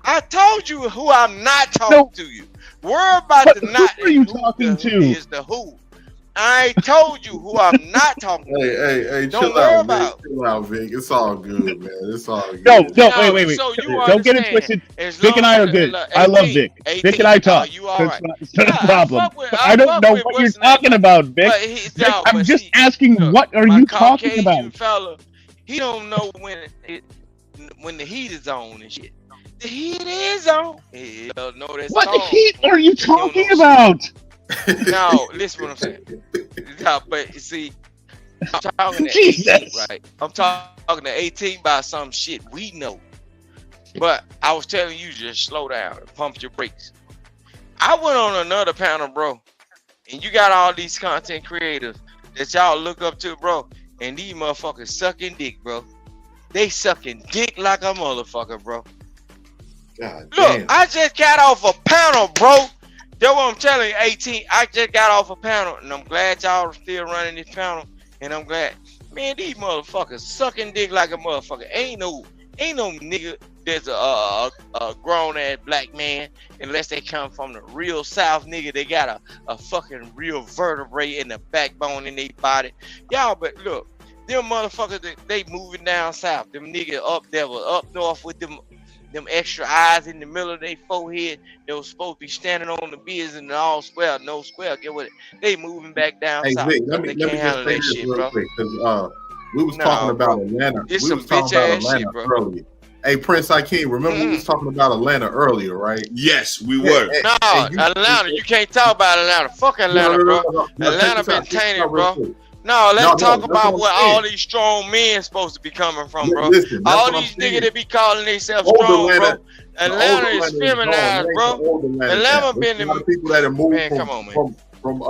I told you who I'm not talking to you. Worry about the not. Who are you talking to? Is the who. I told you who I'm not talking to. Hey, don't chill worry out, about. Vic. Chill out, Vic. It's all good, man. It's all good. No, wait. So you Don't get it twisted. Vic and I are good. I love Vic. Vic and I talk. You all right. It's not a problem. I don't know what you're talking about, Vic. I'm just asking, what are you talking about? Fella, he don't know when the heat is on and shit. The heat is on. He'll know that What song. heat are you talking about? No, listen what I'm saying. No, but you see, I'm talking to Jesus. 18, right? I'm talking to 18 about some shit we know. But I was telling you, just slow down and pump your brakes. I went on another panel, bro, and you got all these content creators that y'all look up to, bro, and these motherfuckers sucking dick, bro. They sucking dick like a motherfucker, bro. God Look, damn. I just got off a panel, bro. That's what I'm telling you, 18. I just got off a panel, and I'm glad y'all are still running this panel, and I'm glad. Man, these motherfuckers sucking dick like a motherfucker. Ain't no nigga that's a grown ass black man unless they come from the real South, nigga. They got a fucking real vertebrae in the backbone in their body. Y'all, but look, them motherfuckers, they moving down south. Them niggas up there was up north with them extra eyes in the middle of their forehead. They was supposed to be standing on the biz and all square, no square. Get with it. They moving back down Hey, south. Vic, let me They can't just handle say that this shit, real bro. quick, because we was Nah, talking about bro. Atlanta. It's We some was talking bitch about ass Atlanta shit, bro. earlier. Hey, Prince Akeem, remember we was talking about Atlanta earlier, right? Yes, we were. No, Atlanta, you can't talk about Atlanta. Fuck Atlanta, bro. Atlanta been tainted, bro. No, let's talk about where all these strong men supposed to be coming from, bro. Listen, that's All what I'm these saying. niggas that be calling themselves Old strong, Atlanta- bro. Atlanta is gone. feminized, It ain't bro. the old Atlanta Atlanta now. been There's a lot of people that have moved Man, come on, man. from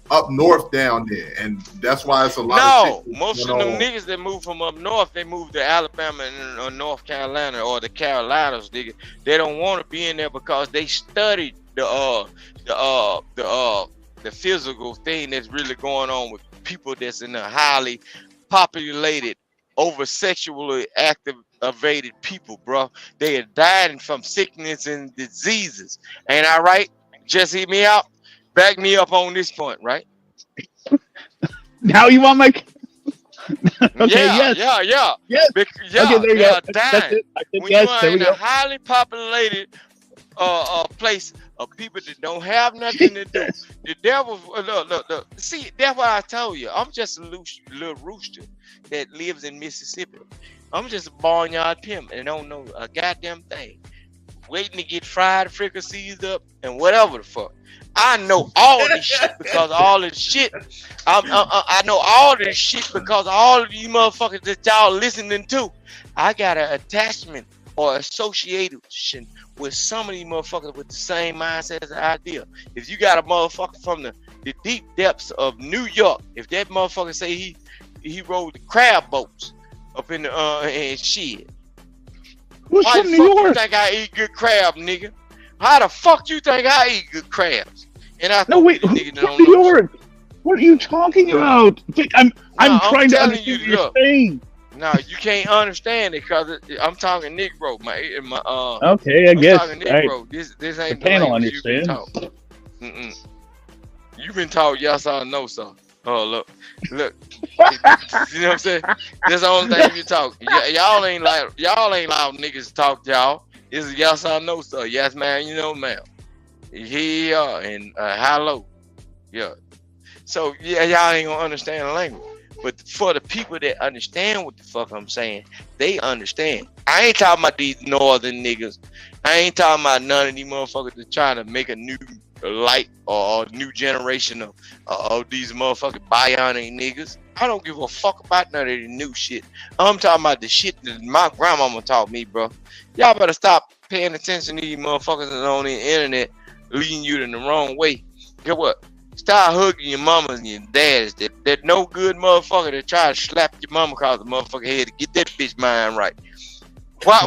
up north down there, and that's why it's a lot No, of shit most of going them on. niggas that move from up north, they move to Alabama and or North Carolina or the Carolinas, nigga. They don't want to be in there because they studied the physical thing that's really going on with people that's in a highly populated, over sexually activated people, bro. They are dying from sickness and diseases. Ain't I right? Just hear me out. Back me up on this point, right? Now you want my? Okay, yeah, yes. yeah. Yes. Yeah, Okay, there you they go. are That's dying. it. I said When yes. you are There we in go. a highly populated place of people that don't have nothing to do, the devil. Look. See, that's what I told you. I'm just a little rooster that lives in Mississippi. I'm just a barnyard pimp and don't know a goddamn thing. Waiting to get fried fricassees up and whatever the fuck. I know all this shit because all this shit. I know all this shit because all of these motherfuckers that y'all listening to. I got an attachment or association with some of these motherfuckers with the same mindset as idea. If you got a motherfucker from the deep depths of New York, if that motherfucker say he rode the crab boats up in the and shit. Who's Why from the New fuck you York? think I eat good crab, nigga? How the fuck you think I eat good crabs? And I No, wait. Who's from New York? What are you talking about? I'm trying to telling understand you, what you're look. saying. No, you can't understand it because I'm talking Negro, Okay, I guess. I'm talking All right. Negro. This ain't The panel language you can understands. talk. You been taught yes or no, sir. Oh, look. You know what I'm saying? That's the only thing you talk. Y'all ain't loud niggas to talk to y'all. It's a yes or no, sir. Yes, man. You know, ma'am. Here and hello. Yeah. So yeah, y'all ain't gonna understand the language. But for the people that understand what the fuck I'm saying, they understand. I ain't talking about these northern niggas. I ain't talking about none of these motherfuckers that trying to make a new light or a new generation of these motherfucking bionic niggas. I don't give a fuck about none of the new shit. I'm talking about the shit that my grandmama taught me, bro. Y'all better stop paying attention to these motherfuckers that's on the internet leading you in the wrong way. Get what? Start hugging your mamas and your dads. That no good motherfucker that try to slap your mama across the motherfucking head to get that bitch mind right. Why?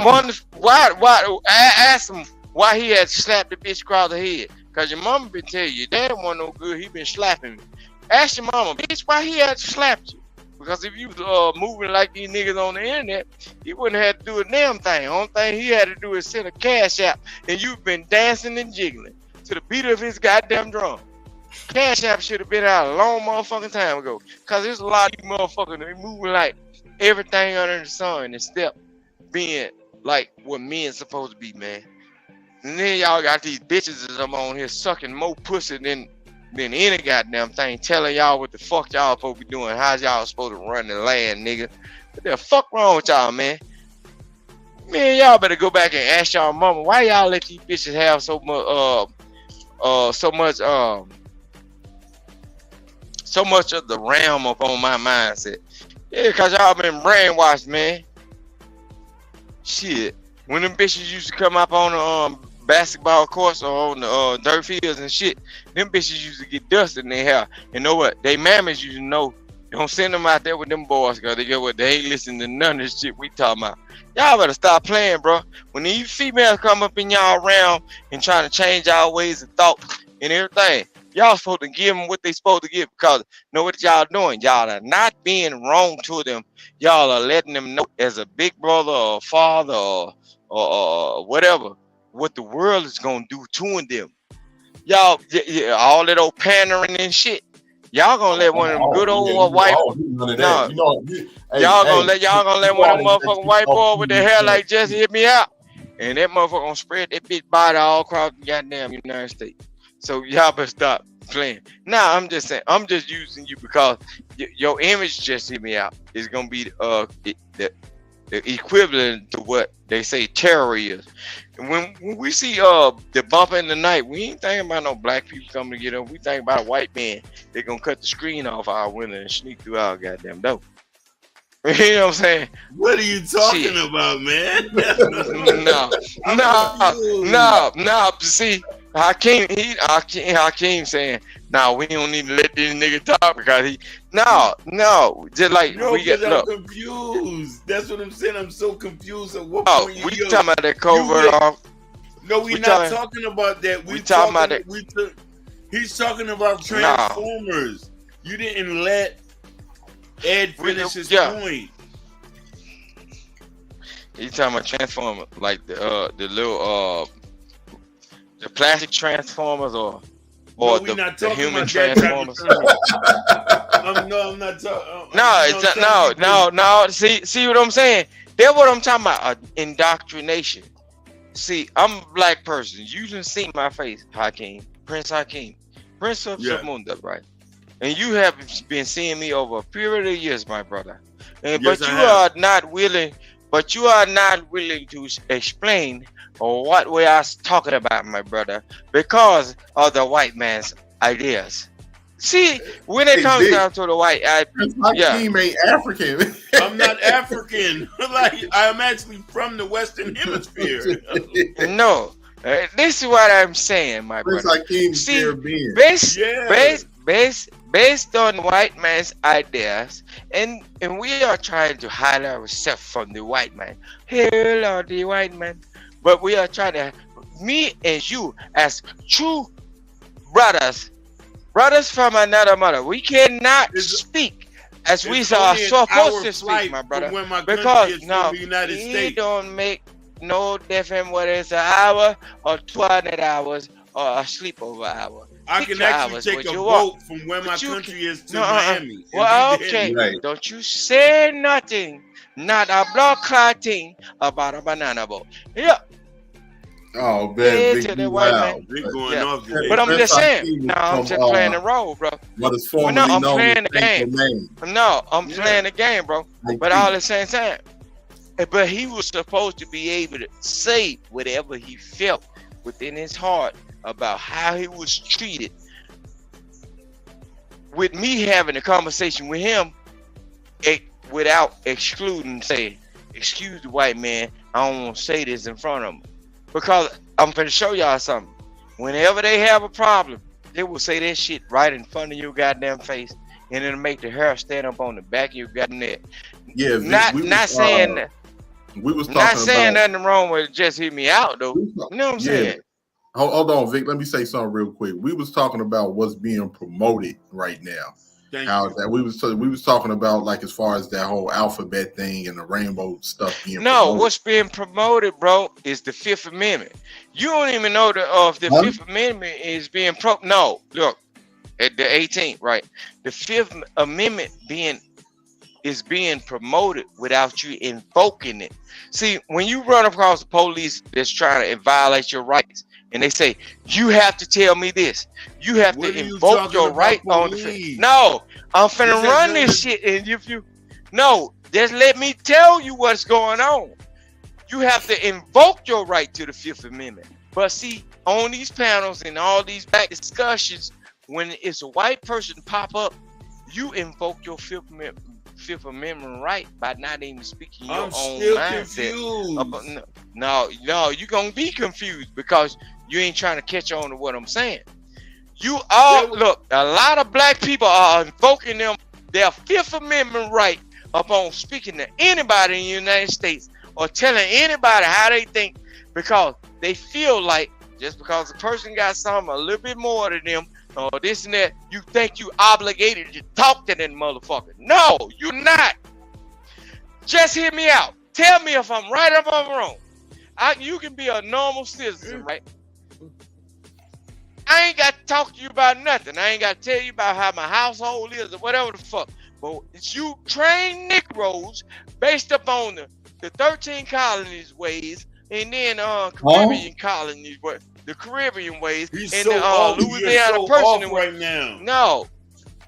Ask him why he had slapped the bitch across the head. Cause your mama been telling you, dad wasn't no good. He been slapping me. Ask your mama, bitch, why he had slapped you? Because if you was moving like these niggas on the internet, he wouldn't have to do a damn thing. Only thing he had to do is send a cash app, and you've been dancing and jiggling to the beat of his goddamn drum. Cash app should have been out a long motherfucking time ago. Cause there's a lot of these motherfuckers that moving like everything under the sun instead of being like what men supposed to be, man. And then y'all got these bitches that I'm on here sucking more pussy than any goddamn thing, telling y'all what the fuck y'all supposed to be doing. How's y'all supposed to run the land, nigga? What the fuck wrong with y'all, man? Man, y'all better go back and ask y'all mama why y'all let these bitches have so much of the realm up on my mindset. Yeah, cause y'all been brainwashed, man. Shit. When them bitches used to come up on the basketball courts or on the dirt fields and shit, them bitches used to get dust in their hair. You know what? They mammies used to know. Don't send them out there with them boys, cause they get what they ain't listening to none of this shit we talking about. Y'all better stop playing, bro. When these females come up in y'all realm and trying to change our ways of thought and everything, y'all supposed to give them what they supposed to give, because know what y'all doing? Y'all are not being wrong to them. Y'all are letting them know as a big brother or father or whatever what the world is gonna do to them. Y'all, all that old pandering and shit. Y'all gonna let one of them good old white y'all gonna let one of them motherfucking white boy with their hair like Jesse hit me out, and that motherfucker gonna spread that bitch body all across the goddamn United States. So y'all better stop playing. Nah, I'm just saying, I'm just using you because your image just hit me out. Is gonna be the equivalent to what they say terror is. And when we see the bump in the night, we ain't thinking about no black people coming to get up. We think about a white man. They're gonna cut the screen off our window and sneak through our goddamn door. You know what I'm saying? What are you talking about, man? No. See, Hakeem saying, we don't need to let this nigga talk because he just like no, we get I'm confused. That's what I'm saying. I'm so confused at what point we talking about that covert off. No, we're not talking about that. We talking about that. He's talking about Transformers. You didn't let Ed finish his point. He's talking about Transformers, like the little the plastic Transformers or the human Transformers. I'm not talking. No. See what I'm saying? That's what I'm talking about. Indoctrination. See, I'm a black person. You done seen my face, Prince Hakeem, Prince of Zamunda, right? And you have been seeing me over a period of years, my brother. But you are not willing to explain what we are talking about, my brother, because of the white man's ideas. See, when it comes down to the white, Hakeem ain't African. I'm not African. Like, I'm actually from the Western Hemisphere. No, this is what I'm saying, my brother. See, based on white man's ideas, and we are trying to hide ourselves from the white man. Hello, the white man. But we are trying to, me and you, as true brothers from another mother, we cannot speak as we are supposed to speak, my brother. Because we don't make no difference whether it's an hour or 200 hours or a sleepover hour. I can actually take a boat from where my country is to Miami. Well, okay. Right. Don't you say nothing, not a blood clotting about a banana boat. Yeah. Oh man, but I'm just saying. No, I'm just playing the role, bro. I'm playing the game. No, I'm playing the game, bro. But all the same time. But he was supposed to be able to say whatever he felt within his heart about how he was treated. With me having a conversation with him, without excluding, saying, "Excuse the white man, I don't want to say this in front of him." Because I'm going to show y'all something. Whenever they have a problem, they will say that shit right in front of your goddamn face, and it'll make the hair stand up on the back of your goddamn neck. Yeah, not saying that. We was talking not saying nothing wrong with it, just hit me out though. You know what I'm saying? Hold on, Vic. Let me say something real quick. We was talking about what's being promoted right now. We was talking about, like, as far as that whole alphabet thing and the rainbow stuff being promoted. What's being promoted, bro, is the Fifth Amendment. You don't even know the Fifth Amendment is being no, look, at the 18th, right? The Fifth Amendment is being promoted without you invoking it. See, when you run across the police that's trying to violate your rights, and they say, you have to tell me this. You have to invoke your right on the Fifth. No, I'm finna run this shit. And if you, just let me tell you what's going on. You have to invoke your right to the Fifth Amendment. But see, on these panels and all these back discussions, when it's a white person pop up, you invoke your Fifth Amendment right by not even speaking your own mindset. No, you're gonna be confused because you ain't trying to catch on to what I'm saying. You all look, a lot of black people are invoking their Fifth Amendment right upon speaking to anybody in the United States or telling anybody how they think because they feel like just because a person got something a little bit more than them or this and that, you think you obligated to talk to that motherfucker. No, you're not. Just hear me out. Tell me if I'm right or if I'm wrong. You can be a normal citizen, right? I ain't got to talk to you about nothing. I ain't got to tell you about how my household is or whatever the fuck. But it's you train Negroes based upon the 13 colonies ways and then Caribbean colonies, the Caribbean ways He's and so the off. Louisiana You're so person off right now. No.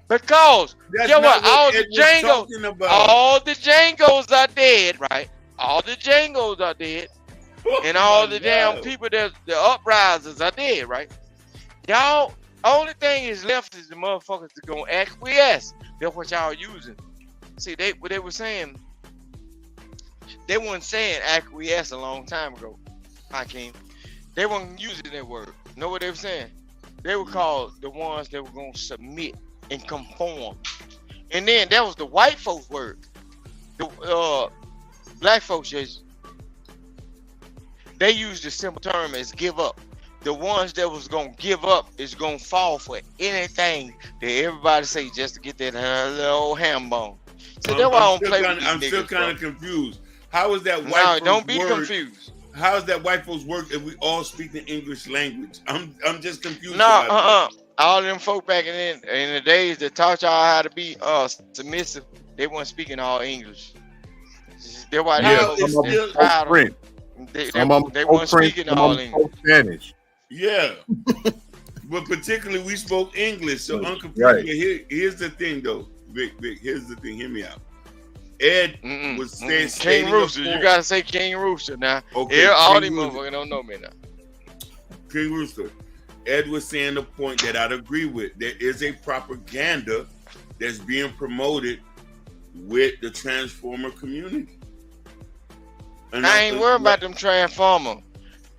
Because That's you know not what? All Ed the was Django, talking about. all the Django's are dead, right? All the Django's are dead. And all the damn people that the uprisers are dead, right? Y'all, only thing is left is the motherfuckers that gonna acquiesce. That's what y'all using. See, what they were saying, they weren't saying acquiesce a long time ago, Hakeem. They weren't using that word. Know what they were saying? They were called the ones that were gonna submit and conform. And then that was the white folks' word. The black folks just they used the simple term as give up. The ones that was gonna give up is gonna fall for anything that everybody say just to get that little ham bone. So that's why I don't play with these I'm still niggas, kind of bro. confused. How is that white No, folks don't be word? confused. How is that white folks work if we all speak the English language? I'm just confused. No, about that. all them folk back in the days that taught y'all how to be submissive, they weren't speaking all English. That's why Some of them spoke French. Some of them they spoke weren't French. speaking Some all of them English. spoke Spanish. Yeah. But particularly we spoke English, so I'm confused. Right. Here's the thing though. Vic, here's the thing, hear me out. Ed was saying King Rooster. You gotta say King Rooster now. Okay, Yeah, all King these Rooster. motherfuckers don't know me now. King Rooster. Ed was saying the point that I'd agree with. There is a propaganda that's being promoted with the Transformer community. And I ain't worried about them Transformers.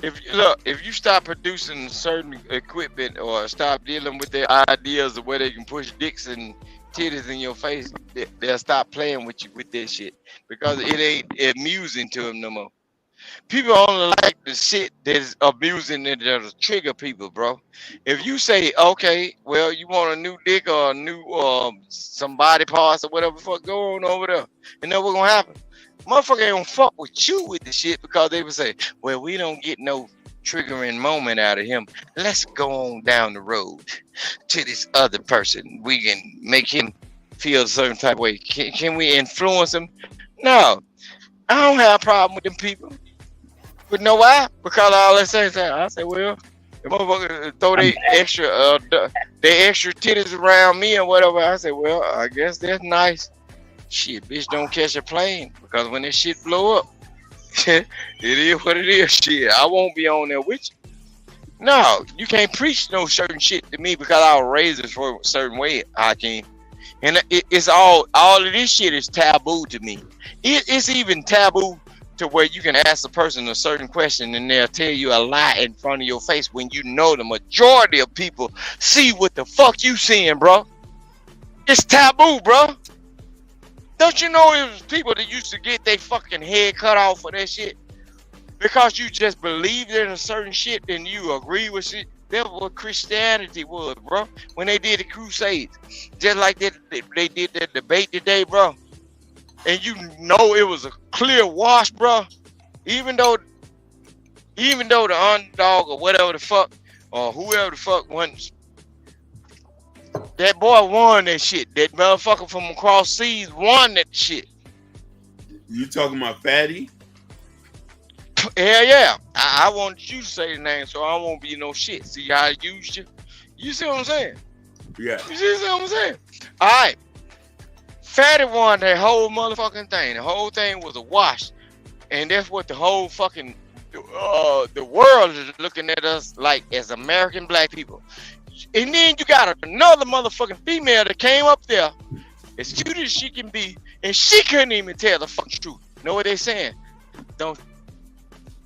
If you stop producing certain equipment or stop dealing with their ideas of where they can push dicks and titties in your face, they'll stop playing with you with this shit because it ain't amusing to them no more. People only like the shit that's amusing and that'll trigger people, bro. If you say, okay, well, you want a new dick or a new some body parts or whatever the fuck, go on over there. And then what's gonna happen? Motherfucker ain't gonna fuck with you with the shit because they would say, well, we don't get no triggering moment out of him. Let's go on down the road to this other person. We can make him feel a certain type of way. Can we influence him? No. I don't have a problem with them people. But know why? Because all they say is I say, well, the motherfucker throw their extra titties around me or whatever. I say, well, I guess that's nice. Shit, bitch, don't catch a plane because when this shit blow up, it is what it is. Shit, I won't be on there with you. No, you can't preach no certain shit to me because I was raised a certain way, Hakeem. And it's all of this shit is taboo to me. It's even taboo to where you can ask a person a certain question and they'll tell you a lie in front of your face when you know the majority of people see what the fuck you seeing, bro. It's taboo, bro. Don't you know it was people that used to get their fucking head cut off for that shit? Because you just believed in a certain shit and you agree with it. That's what Christianity was, bro. When they did the Crusades. Just like they did that debate today, bro. And you know it was a clear wash, bro. Even though the underdog or whatever the fuck, or whoever the fuck won, that boy won that shit. That motherfucker from across seas won that shit. You talking about Fatty? Hell yeah. I wanted you to say the name so I won't be no shit. See how I used you? You see what I'm saying? Yeah. You see what I'm saying? All right. Fatty won that whole motherfucking thing. The whole thing was a wash. And that's what the whole fucking the world is looking at us like as American black people. And then you got another motherfucking female that came up there as cute as she can be, and she couldn't even tell the fucking truth. Know what they saying? Don't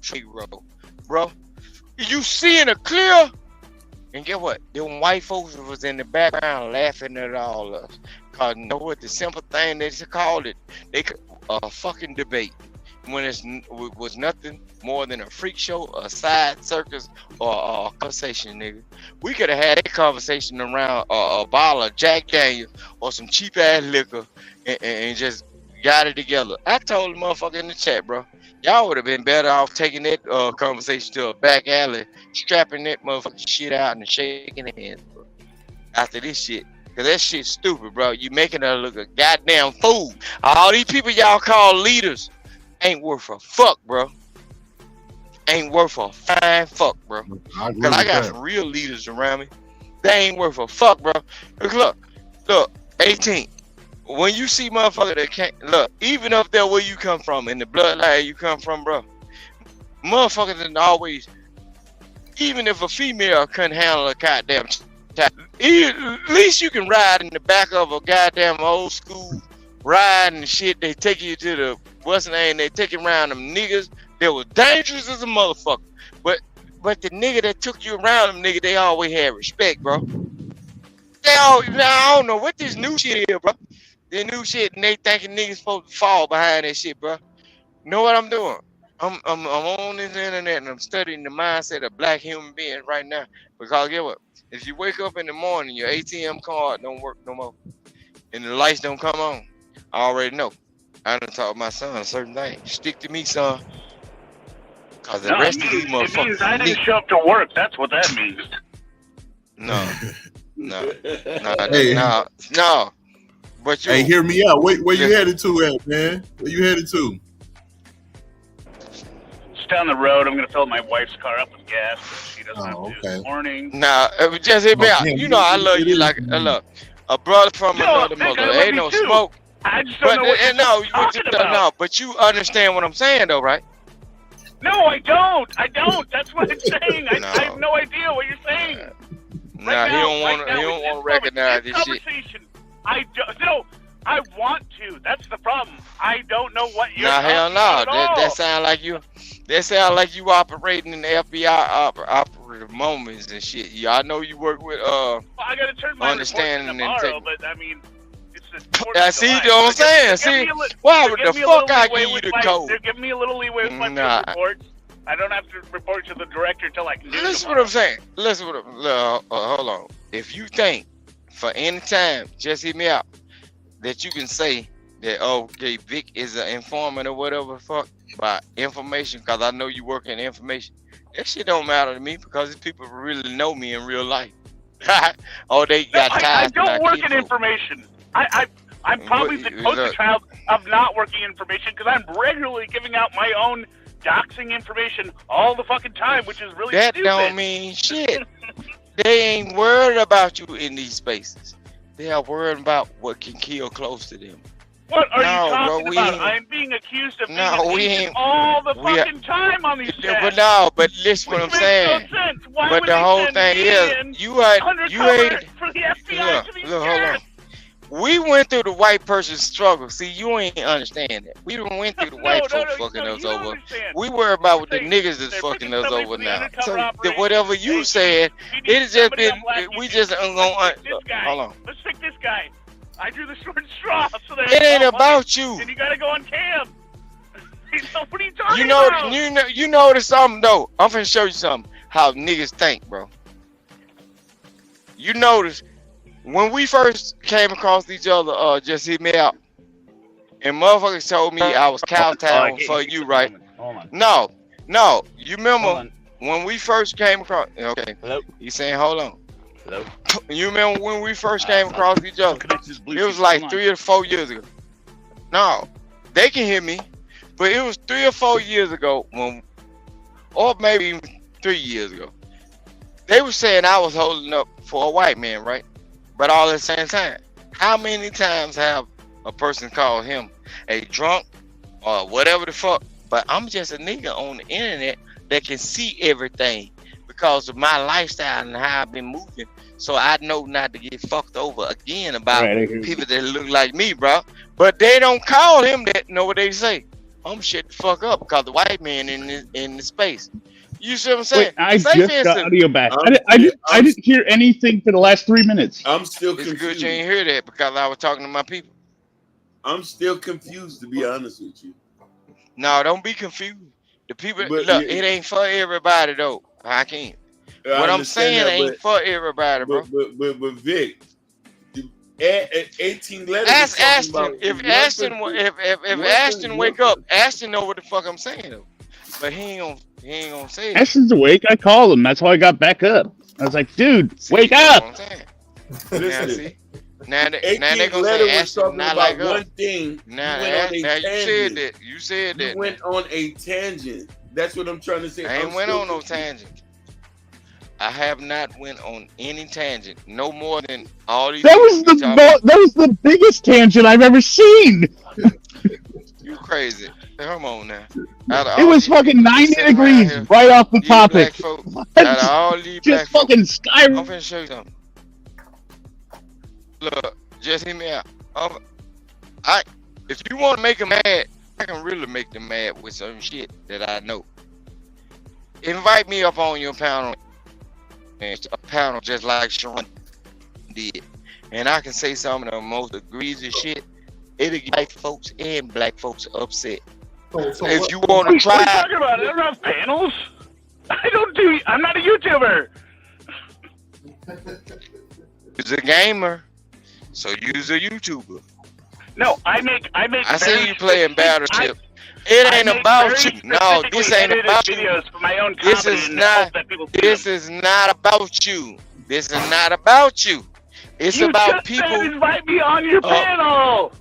Negro, bro. You seeing a clear? And get what? Them white folks was in the background laughing at all of us. Cause you know what? The simple thing they called it, they fucking debate. When it was nothing more than a freak show, a side circus, or a conversation, nigga. We could have had a conversation around a bottle of Jack Daniels or some cheap ass liquor and just got it together. I told the motherfucker in the chat, bro, y'all would have been better off taking that conversation to a back alley, strapping that motherfucking shit out and shaking hands, bro. After this shit. Cause that shit's stupid, bro. You making her look a goddamn fool. All these people y'all call leaders ain't worth a fuck, bro. Ain't worth a fine fuck, bro. Cause I got some real leaders around me. They ain't worth a fuck, bro. Look, 18. When you see motherfucker that can't look, even if they're where you come from, in the bloodline you come from, bro, motherfuckers didn't always, even if a female couldn't handle a goddamn at least you can ride in the back of a goddamn old school ride and shit. They take you to the what's the name? They take you around them niggas that was dangerous as a motherfucker. But the nigga that took you around them nigga, they always had respect, bro. Now I don't know what this new shit is, bro. The new shit, and they thinking niggas supposed to fall behind that shit, bro. Know what I'm doing? I'm on this internet and I'm studying the mindset of black human beings right now. Because get what? If you wake up in the morning, your ATM card don't work no more, and the lights don't come on, I already know. I done taught my son certain things. Stick to me, son. Cause the rest of these motherfuckers. It means I didn't show up to work. That's what that means. No. But hey, hear me out. Where you headed to at, man? Where you headed to? Just down the road. I'm gonna fill my wife's car up with gas. She doesn't have to this morning. Nah, just hit me out. You know I love you like look, a brother from another mother. There ain't no smoke. I just don't know what you're talking about. No, but you understand what I'm saying though, right? No, I don't. That's what I'm saying. I have no idea what you're saying. Nah, he don't want to recognize this shit. I want to. That's the problem. I don't know what you're talking about. That sound like you. That sound like you operating in the FBI operative moments and shit. Yeah, I know you work with I gotta turn my understanding report tomorrow, but I mean, it's a I see what I'm saying. See, why would the fuck I give you the code? They're giving me a little leeway with my reports. I don't have to report to the director till like noon. Listen what I'm saying. Hold on. If you think for any time, just hit me out, that you can say that, okay, Vic is an informant or whatever, fuck, by information, because I know you work in information. That shit don't matter to me because these people really know me in real life. Oh, they got ties. I don't work in information. I'm probably the poster child of not working in information because I'm regularly giving out my own doxing information all the fucking time, which is really that stupid. Don't mean shit. They ain't worried about you in these spaces. They are worried about what can kill close to them. What are you talking about? I'm being accused of being an agent all the fucking time on these chats. But listen what I'm saying. No sense. Why but would the they whole send thing me is, in you ain't. for the FBI to these Look, hold on. We went through the white person's struggle. See, you ain't understand that. We done went through the white folks fucking us over. We worry about what the niggas is fucking us over now. So whatever you said, it has just been. We just gonna hold on. Let's pick this guy. I drew the short straw, so it ain't about you. And you gotta go on cam. What are you talking about? You notice something though. I'm finna show you something. How niggas think, bro. You notice. When we first came across each other, just hit me out. And motherfuckers told me I was cowtown for you, right? Hold on. No. You remember when we first came across? Okay. Hello. You saying hold on? Hello. You remember when we first came across each other? It was like 3 or 4 years ago. No, they can hear me, but it was 3 or 4 years ago or maybe even 3 years ago. They were saying I was holding up for a white man, right? But all at the same time, how many times have a person called him a drunk or whatever the fuck? But I'm just a nigga on the internet that can see everything because of my lifestyle and how I've been moving. So I know not to get fucked over again about people that look like me, bro. But they don't call him that. Know what they say? I'm shut the fuck up because the white man in the space. You see what I'm saying? Wait, I Say just for got instance, audio back. I didn't hear anything for the last 3 minutes. I'm still it's confused. good you ain't hear that because I was talking to my people. I'm still confused, to be honest with you. No, don't be confused. The people, But look, it ain't for everybody though. I can't. What I'm saying ain't for everybody, bro. But Vic, 18 letters. Ask Ashton. If Ashton wake up, Ashton know what the fuck I'm saying though. But he ain't gonna say it. Ashton's awake. I called him. That's how I got back up. I was like, dude, wake up. Listen, now they gonna say Ashton not like us. One thing. Now you said that. You said that. You went on a tangent. That's what I'm trying to say. I ain't went on no tangent. I have not went on any tangent. No more than all these. That was the biggest tangent I've ever seen. You crazy. Come on now. It was fucking 90 degrees right off the topic. Just fucking skyrocket. I'm finna show you something. Look, just hear me out. If you want to make them mad, I can really make them mad with some shit that I know. Invite me up on your panel, a panel just like Sharon did, and I can say some of the most egregious shit. It'll get white folks and black folks upset. So if you want to try, what are you talking about? I don't have panels. I'm not a YouTuber. You're a gamer, so you're a YouTuber. No, I make. I see you playing Battleship. It ain't about you. No, this ain't about you. This is not. This is not about you. This is not about you. It's about people. You just said invite me on your panel.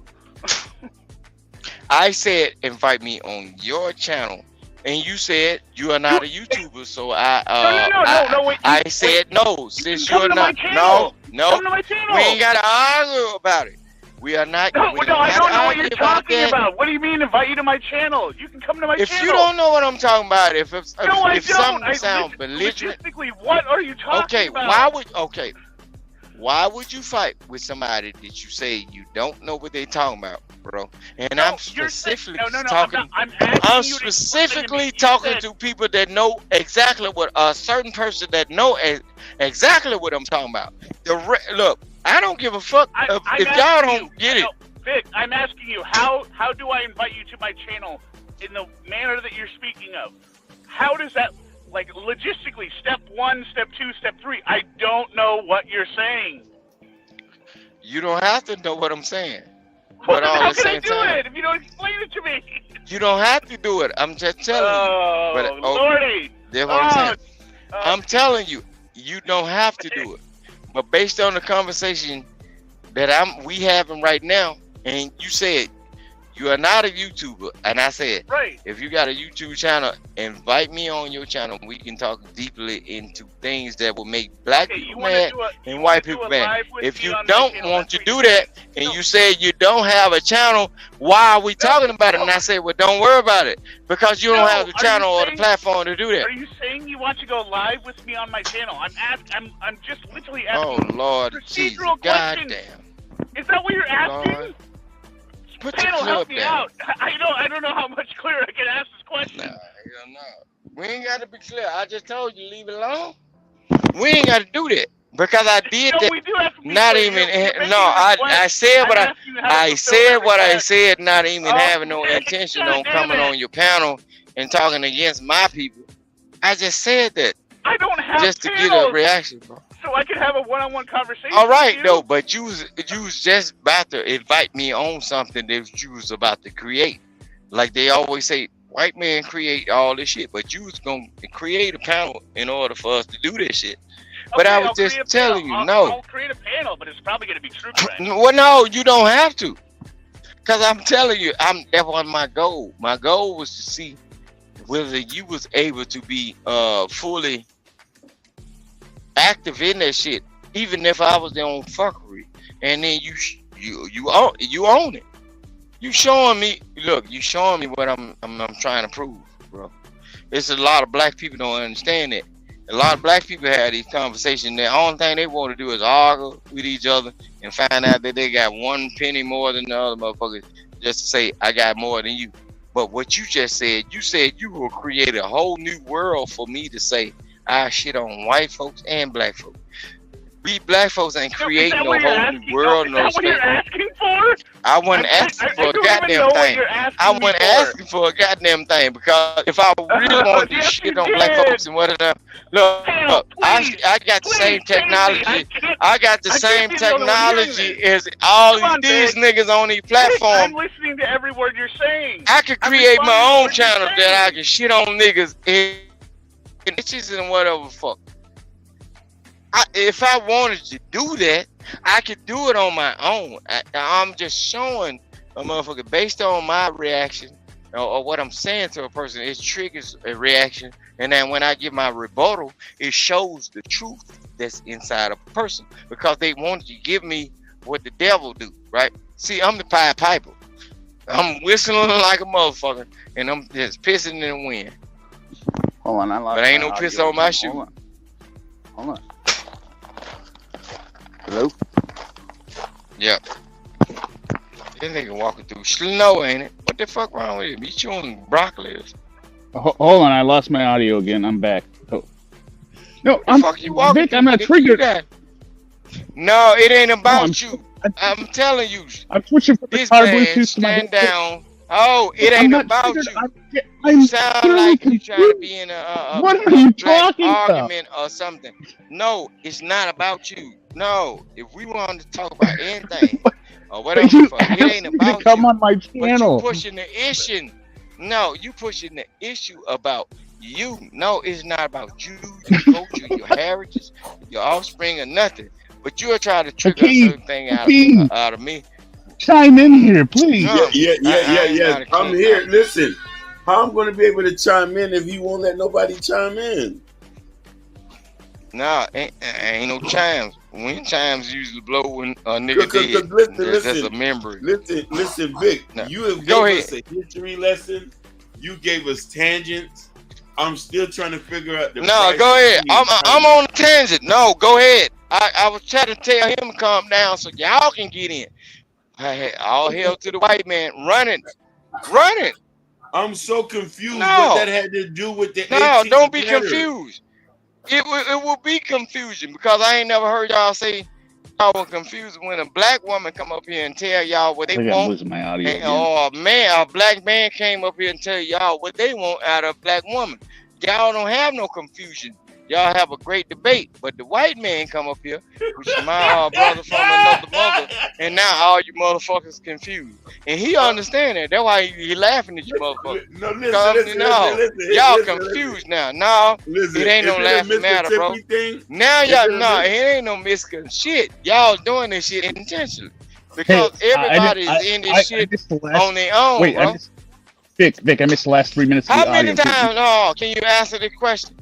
I said invite me on your channel, and you said you are not a YouTuber. So No, wait, I said no. Since you're not, no, we ain't gotta argue about it. We are not. No, I don't know what you're talking about. What do you mean invite you to my channel? You can come to my channel. If you don't know what I'm talking about, if something sounds belligerent, logistically, what are you talking about? Why would you fight with somebody that you say you don't know what they talking about, bro? And I'm specifically talking. I'm specifically talking to people that know exactly what a certain person that know exactly what I'm talking about. Look, I don't give a fuck if y'all don't get it. Vic, I'm asking you, how do I invite you to my channel in the manner that you're speaking of? How does that, like, logistically, step 1, step 2, step 3, I don't know what you're saying. You don't have to know what I'm saying. Well, then how can I do it if you don't explain it to me? You don't have to do it. I'm just telling you. Lordy. That's what I'm saying. I'm telling you, you don't have to do it. But based on the conversation that we having right now, and you said you are not a YouTuber, and I said, if you got a YouTube channel, invite me on your channel. We can talk deeply into things that will make black people mad and white people mad. If you don't want to do that, and you say you don't have a channel, why are we talking about it? And I said, well, don't worry about it, because you don't have the channel or the platform to do that. Are you saying you want to go live with me on my channel? I'm just literally asking. Oh Lord, Jesus, goddamn! Is that what you're asking? Lord. Put Panel, your help clip me down. out. I don't know how much clearer I can ask this question. Nah, hell no. We ain't got to be clear. I just told you, leave it alone. We ain't got to do that because I did that. We do have to be not clear. even. I said what I said. What I said. Not even having no intention on coming on your panel and talking against my people. I just said that. I don't have just to get a reaction, bro. So I could have a one-on-one conversation. All right, though, but you was just about to invite me on something that you was about to create. Like they always say, white men create all this shit, but you was gonna create a panel in order for us to do this shit. But I was just telling you, no. I'll create a panel, but it's probably gonna be true crime. Well, no, you don't have to, cause I'm telling you, that was my goal. My goal was to see whether you was able to be fully active in that shit, even if I was there on fuckery, and then you own it. You showing me, look, you showing me what I'm trying to prove, bro. It's a lot of black people don't understand it. A lot of black people have these conversations. The only thing they want to do is argue with each other and find out that they got one penny more than the other motherfuckers, just to say I got more than you. But what you just said, you said you will create a whole new world for me to say I shit on white folks and black folks. We black folks ain't creating no whole new world, no Is that what you're asking for? I wasn't asking for a goddamn thing. I wasn't asking for a goddamn thing because if I really wanted to shit on black folks and whatever, look, I got the same technology. I got the same technology as all these niggas on these platforms. I'm listening to every word you're saying. I could create my own channel that I can shit on niggas and bitches and whatever fuck. If I wanted to do that, I could do it on my own. I'm just showing a motherfucker based on my reaction or what I'm saying to a person. It triggers a reaction, and then when I give my rebuttal, it shows the truth that's inside a person because they wanted to give me what the devil do, right? See, I'm the Pied Piper. I'm whistling like a motherfucker, and I'm just pissing in the wind. Hold on, I lost. But ain't no piss on my shoe. Hold on. Hello? Yep. This nigga walking through snow, ain't it? What the fuck wrong with him? You chewing broccoli? Hold on, I lost my audio again. I'm back. Oh. No, Vic, I'm not triggered. No, it ain't about you. I'm telling you. I'm switching from the car Bluetooth to my stand down. Oh, it ain't about you. You sound like you trying to be in a argument or something. No, it's not about you. No, if we wanted to talk about anything or whatever, it ain't about you. Come on my channel. But you pushing the issue. No, you pushing the issue about you. No, it's not about you, your culture, your heritage, your offspring, or nothing. But you're trying to trigger a certain thing out of me. Chime in here, please. Yeah. I'm here. Listen, how I'm going to be able to chime in if you won't let nobody chime in? Nah, ain't no chimes. When chimes usually blow when a nigga dead. Listen, that's a memory. Listen, Vic. No. You have Go gave ahead. us a history lesson. You gave us tangents. I'm still trying to figure out the. No, go ahead. I'm on a tangent. No, go ahead. I was trying to tell him to calm down so y'all can get in. All hail to the white man running. I'm so confused No. what that had to do with the. No, 18th don't be letter. confused. It will be confusion because I ain't never heard y'all say y'all were confused when a black woman come up here and tell y'all what they I think I'm want, losing my audio again. or a black man came up here and tell y'all what they want out of a black woman. Y'all don't have no confusion. Y'all have a great debate, but the white man come up here, which is my brother from another mother, and now all you motherfuckers confused. And he understand that. That's why he laughing at you motherfuckers. No, listen, y'all confused now. No, it ain't no laughing matter, bro. Now y'all, it ain't no misconception. Shit, y'all doing this shit intentionally because everybody is in this shit on their own, Wait, bro. Vic, I missed the last 3 minutes of How the many audio. times? Can you answer the question?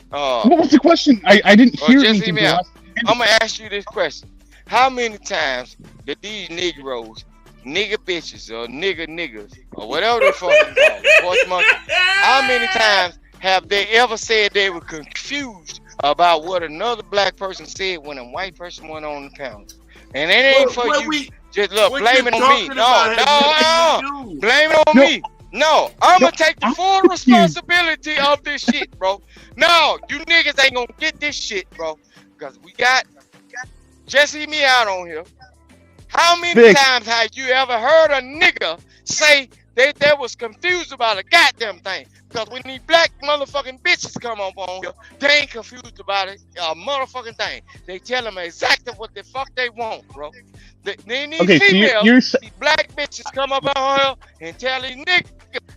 What was the question? I didn't hear just anything. hear me out. I'm gonna ask you this question: how many times did these Negroes, nigga bitches, or niggas, or whatever they fucking call it, horse monkey, how many times have they ever said they were confused about what another black person said when a white person went on the panel? And it ain't for you. Just look, blame it on me. No. Blame it on me. No, I'm gonna take the full responsibility of this shit, bro. No, you niggas ain't gonna get this shit, bro. Because we got, just hear me out on here. How many times have you ever heard a nigga say they was confused about a goddamn thing? Because when these black motherfucking bitches come up on here, they ain't confused about it, a motherfucking thing. They tell them exactly what the fuck they want, bro. They need females, these black bitches come up on here and tell these niggas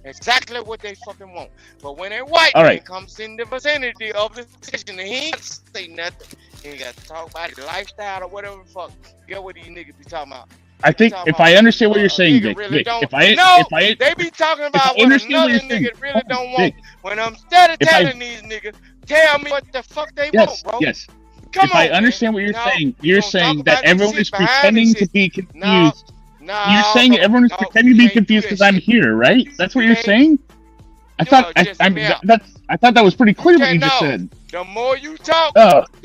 exactly what they fucking want. But when a white man comes in the vicinity of the decision and he ain't say nothing, he ain't got to talk about his lifestyle or whatever the fuck. Get what these niggas be talking about. I think if I understand what you're saying, Vic, Really if they be talking about what another nigga really don't want. When I'm instead of telling these niggas, tell me what the fuck they want, bro. Yes. If I understand what you're saying, you're saying that everyone is pretending to be confused. You're saying everyone is pretending to be confused because I'm here, right? That's what you're saying? I thought that was pretty clear what you just said. The more you talk,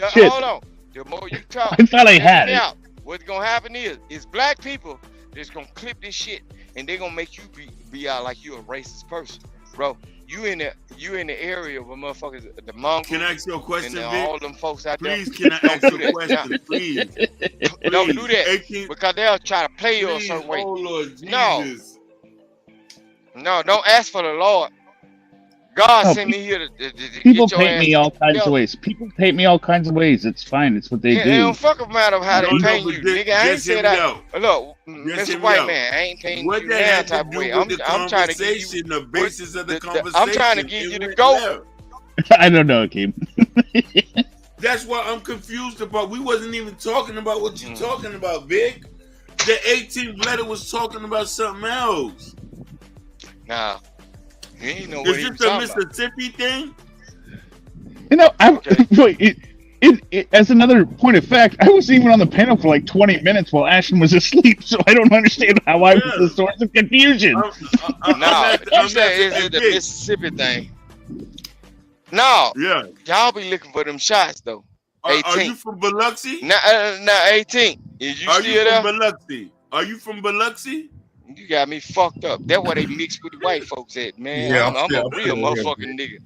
shit. hold on. The more you talk, I thought I had it. What's gonna happen is black people just gonna clip this shit and they're gonna make you be out like you're a racist person, bro. You in the area where motherfuckers, the Mongols. Can I ask you a question, and Vic? all them folks out Please, there. can I Don't ask do you a that. Now, question, please? don't do that 18 because they'll try to play you a Please, certain way. oh Lord No, Jesus. no, don't ask for the Lord. God No, sent me here to people get your paint ass me all kinds of together. ways. People paint me all kinds of ways. It's fine. It's what they Yeah, it do. don't fucking matter how they No, paint but you, nigga. I ain't just hear said me that. out. Look, Just hear Mr. me White out. Man, I ain't painting What you that now had to type of do way. with the I'm trying to give you conversation, the basis of the I'm conversation? trying to give It you the went goat. left. I don't know, Akeem. That's what I'm confused about. We wasn't even talking about what you talking about, Vic. The 18th letter was talking about something else. Nah, you ain't know what Is he was this a talking about. Mississippi thing? You know, wait, as another point of fact, I was even on the panel for like 20 minutes while Ashton was asleep, so I don't understand how I was the source of confusion. No, you said is it the Mississippi thing? No, yeah, y'all be looking for them shots though. Are 18. you from Biloxi? Now 18. Is you Are still you from there? Biloxi? Are you from Biloxi? You got me fucked up. That's why they mix with the white folks at, man. Yeah, I'm a real here, motherfucking nigga.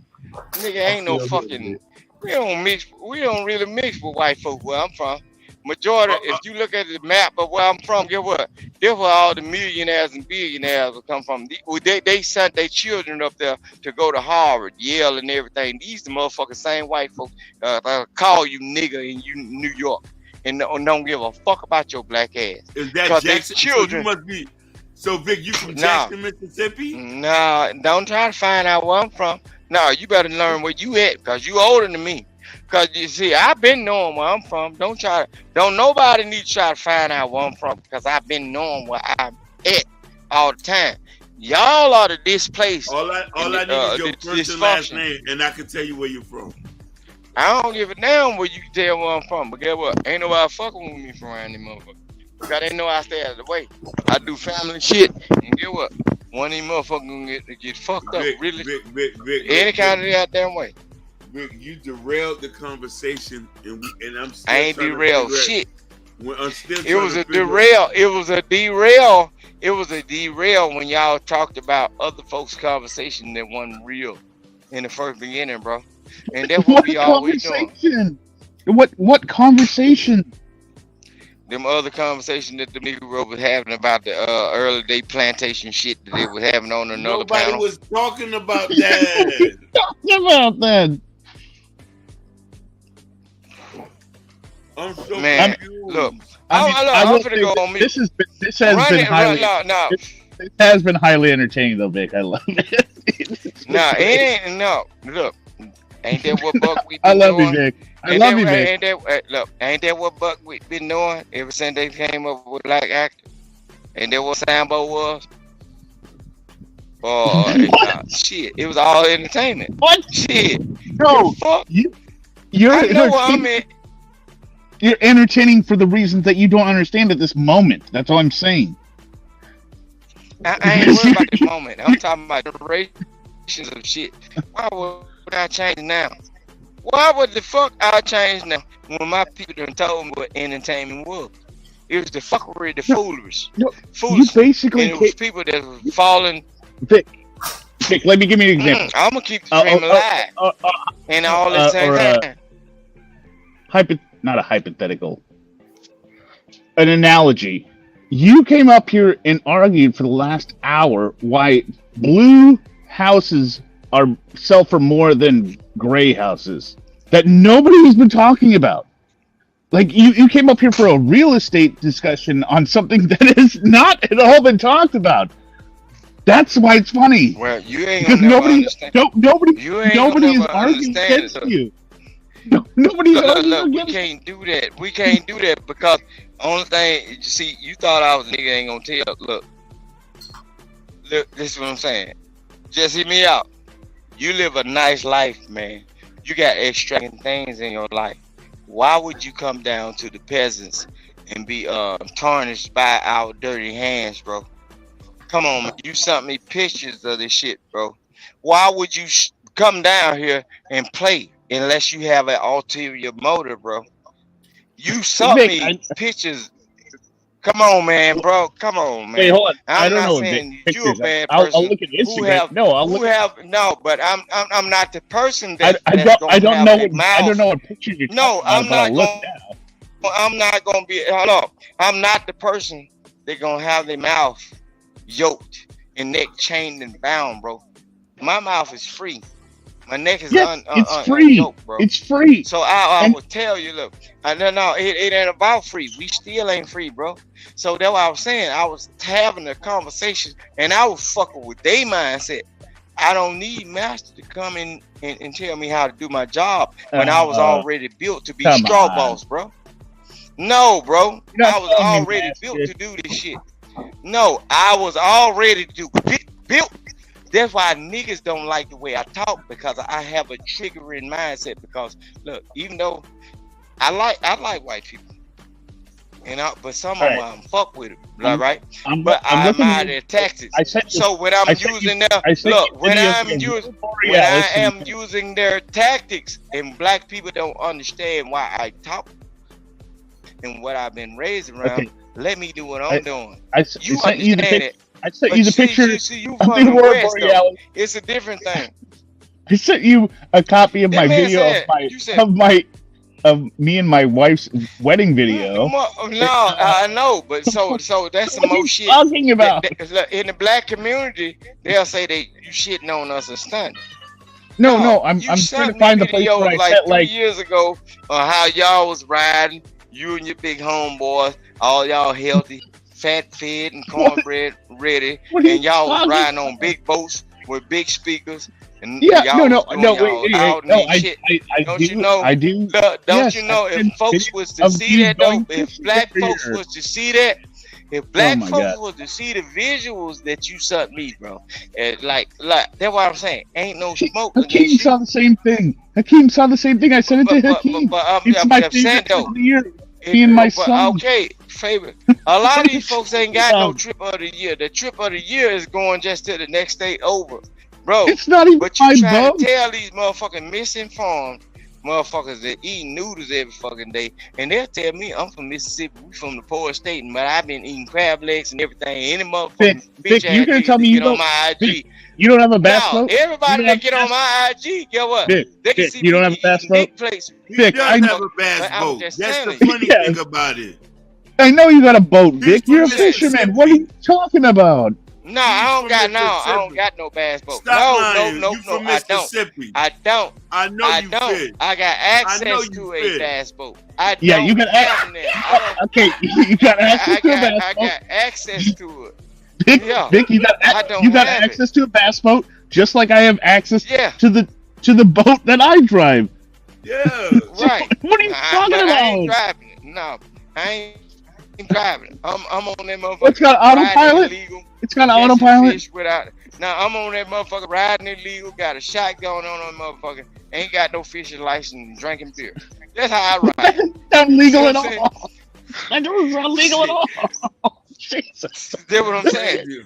Nigga ain't no fucking. We don't really mix with white folks where I'm from. Majority, if you look at the map of where I'm from, guess what? That's where all the millionaires and billionaires will come from. They sent their children up there to go to Harvard, Yale, and everything. These the motherfucking same white folks call you nigga in New York and don't give a fuck about your black ass. Is that Because they Jackson? children. So you must be. So Vic, you from Nah. Jackson, Mississippi? Nah, don't try to find out where I'm from. No, you better learn where you at, because you older than me. Because you see, I've been knowing where I'm from. Don't nobody need to try to find out where I'm from, because I've been knowing where I'm at all the time. Y'all are the displaced. All I need is your first and last name, and I can tell you where you're from. I don't give a damn where you can tell where I'm from, but guess what? Ain't nobody fucking with me from around these motherfuckers. Because they know I stay out of the way. I do family shit, and get what? One of these motherfuckers gonna get fucked up, really. Any kind of goddamn way. Vic, you derailed the conversation, and I'm still I ain't trying to derailed figure shit. I'm still It was a derail. It was a derail. It was a derail when y'all talked about other folks' conversation that wasn't real in the first beginning, bro. And that's what we always doing. What conversation? Them other conversation that the Negro was having about the early day plantation shit that they was having on another Nobody panel. was talking about that. Talking about that. I'm so Man, confused. look. I will I'm finna go say on me. This has been highly. This has been highly entertaining, though, Vic. I love it. Nah, it ain't. No, look. Ain't that what Buckwheat I been love doing? you, Vic. I love you, Vic. Ain't that what Buckwheat been doing ever since they came up with black actors? Ain't that what Sambo was? Boy, shit, it was all entertainment. What? Shit. No, fuck. You're I know where I'm at. You're entertaining for the reasons that you don't understand at this moment. That's all I'm saying. I ain't worried about the moment. I'm talking about durations of shit. Why would I change now? Why would the fuck I change now when my people done told me what entertainment was? It was the fuckery, the foolery. You Foolery. basically And it was people that was falling. Vic, let me give you an example. I'm gonna keep the dream alive. And all at the same time. Not a hypothetical. An analogy. You came up here and argued for the last hour why blue houses sell for more than gray houses that nobody has been talking about. Like you came up here for a real estate discussion on something that has not at all been talked about. That's why it's funny. Well, you ain't because gonna nobody nobody is arguing against you. Nobody's look, we can't do that. We can't do that because only thing you see, you thought I was a nigga, ain't gonna tell. Look, this is what I'm saying. Just hear me out. You live a nice life, man. You got extravagant things in your life. Why would you come down to the peasants and be tarnished by our dirty hands, bro? Come on, man. You sent me pictures of this shit, bro. Why would you come down here and play unless you have an ulterior motive, bro? You sent me pictures. Come on, man, bro. Come on, man. Wait, hold on. I I'm don't not know saying you're a pictures. bad I'll person. look at Who Instagram. have No, I'll look. no, but I'm not the person I that's don't gonna have know their what I don't mouth. know what picture you're No, talking about, but I'll look now. I'm not gonna be. Hold on. I'm not the person that gonna have their mouth yoked and neck chained and bound, bro. My mouth is free. My neck is it's free. yoked, bro. It's free. So I And- will tell you, look, no, it ain't about free. We still ain't free, bro. So that's what I was saying. I was having a conversation, and I was fucking with their mindset. I don't need master to come in and tell me how to do my job when I was already built to be come straw on. boss, bro. No, bro. You're not I was telling me, already master. built to do this shit. No, I was already built. That's why niggas don't like the way I talk, because I have a triggering mindset. Because look, even though I like white people, but some of them I'm fuck with it, right? But I admire their tactics. So when I'm using using their tactics, and black people don't understand why I talk and what I've been raised around, let me do what I'm doing. You understand it. I sent you the picture you of from the the Aurora West, though. Borealis. It's a different thing. I sent you a copy of That my man video said- of me and my wife's wedding video. No, I know, but so that's some more shit. Talking about In the black community, they'll say you shitting on us and stunting. No, I'm You trying sent to me find the place video where I like said 3 years ago on how y'all was riding, you and your big homeboys, all y'all healthy, fat fed and cornbread ready, and y'all was riding on big boats with big speakers. And Yeah, y'all no, was doing wait, y'all out no, and shit. Don't you do, know? I do. Don't Yes, you know I if sent folks videos was to of see me that though, going if fishing black every folks year. was to see that, if black my folks God. was to see the visuals that you sent me, bro, like that's what I'm saying. Ain't no smoke Hakeem against you. saw the same thing. Hakeem saw the same thing. I sent it to Hakeem. It's my I'm saying favorite though, of the year. Me and my son. Okay, favorite. A lot of these folks ain't got no trip of the year. The trip of the year is going just to the next state over, bro. It's not even But you my trying vote. to tell these motherfucking misinformed motherfuckers that eat noodles every fucking day, and they'll tell me I'm from Mississippi, we from the poor state, but I've been eating crab legs and everything. Any motherfucking Vic, bitch you're ass gonna nigga tell that me you get on don't. my IG. Vic, you don't have a bass No, boat. everybody that get on my IG, get what? Vic, They can Vic, see you don't me have a bass eating boat. big plates. Vic, He I does have a bass But I'm boat. just That's the telling funny Yes. thing about it. I know you got a boat, He's Vic. You're a from fisherman. What are you talking about? No, I don't got no bass boat. Stop No, lying. no, You from I don't. Mississippi. I don't. I know I you don't. fit. I got I know access you to a fit. bass boat. I Yeah, don't you got have them there. I don't- okay. You got access to a bass I boat. got access to it. Vic, Yeah. Vic, you got I don't have it. access to a bass boat, just like I have access Yeah. to the boat that I drive. Yeah. Right. What are you talking but about? I ain't driving it. No, I ain't driving it. I'm on that motherfucker. It's got riding autopilot. illegal, It's got catching autopilot. fish without. Now I'm on that motherfucker riding illegal. Got a shotgun on that motherfucker. Ain't got no fishing license. And drinking beer. That's how I ride. Not legal See at what I'm all. That was not legal at all. Jesus. That's what I'm saying.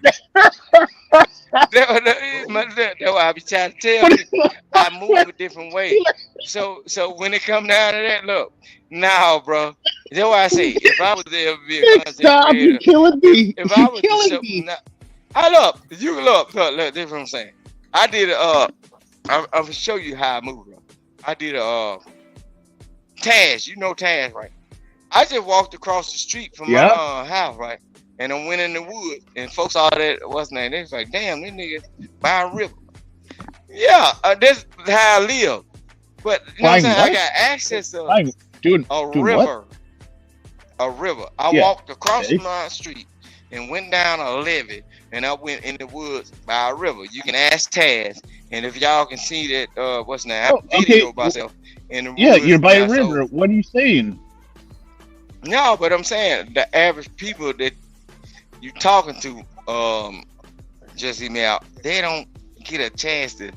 That's why I be trying to tell people I move a different way. So when it come down to that, look, now, bro. That's why I say if I was there to be a content Stop! creator, You're killing me. if You're I was killing to me. I look, you look, this is what I'm saying. I did I'm gonna show you how I move, bro. I did a Taz, you know Taz, right? I just walked across the street from my house, right? And I went in the woods, and folks all that, what's the name? They was like, damn, this nigga by a river. Yeah, this is how I live. But you know what I'm saying? I got access to a river. A river. I walked across my street and went down a levee, and I went in the woods by a river. You can ask Taz, and if y'all can see that, what's the name? Video of myself in the woods. You're by a now, river. What are you saying? No, but I'm saying the average people that you talking to, just hear me out. They don't get a chance to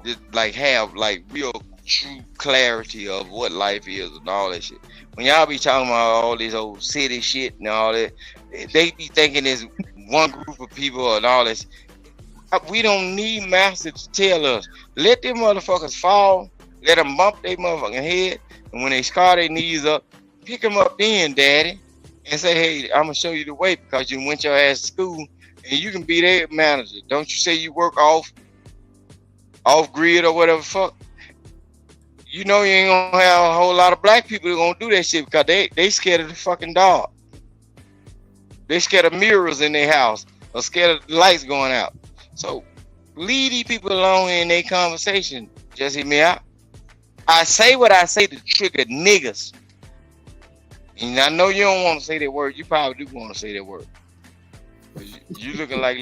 just like have like real true clarity of what life is and all that shit. When y'all be talking about all this old city shit and all that, they be thinking there's one group of people and all this. We don't need master to tell us. Let them motherfuckers fall. Let them bump their motherfucking head, and when they scar their knees up, pick them up then, daddy. and say, hey, I'm gonna show you the way because you went your ass to school and you can be their manager. Don't you say you work off grid or whatever fuck? You know you ain't gonna have a whole lot of black people that gonna do that shit because they scared of the fucking dog. They scared of mirrors in their house or scared of the lights going out. So leave these people alone in their conversation. Just hear me out. I say what I say to trigger niggas. And I know you don't want to say that word. You probably do want to say that word. You looking like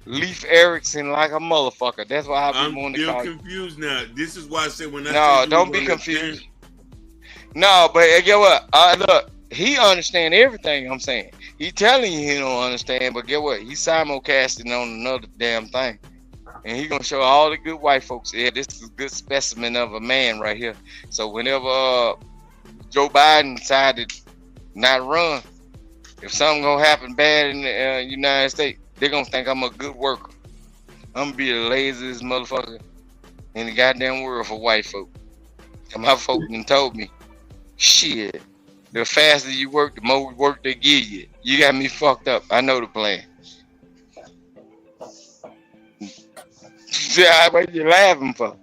Leif Erikson like a motherfucker. That's why I be wanting to call you. I'm confused now. This is why I say when I No, don't be confused. No, but get what? Look, he understand everything I'm saying. He telling you he don't understand, but get what? He's simulcasting on another damn thing. And he gonna show all the good white folks, yeah, this is a good specimen of a man right here. So whenever Joe Biden decided to not run, if something gonna happen bad in the United States, they're gonna think I'm a good worker. I'm gonna be the laziest motherfucker in the goddamn world for white folk. And my folk done told me, shit, the faster you work, the more work they give you. You got me fucked up. I know the plan. Yeah, what you laughing for?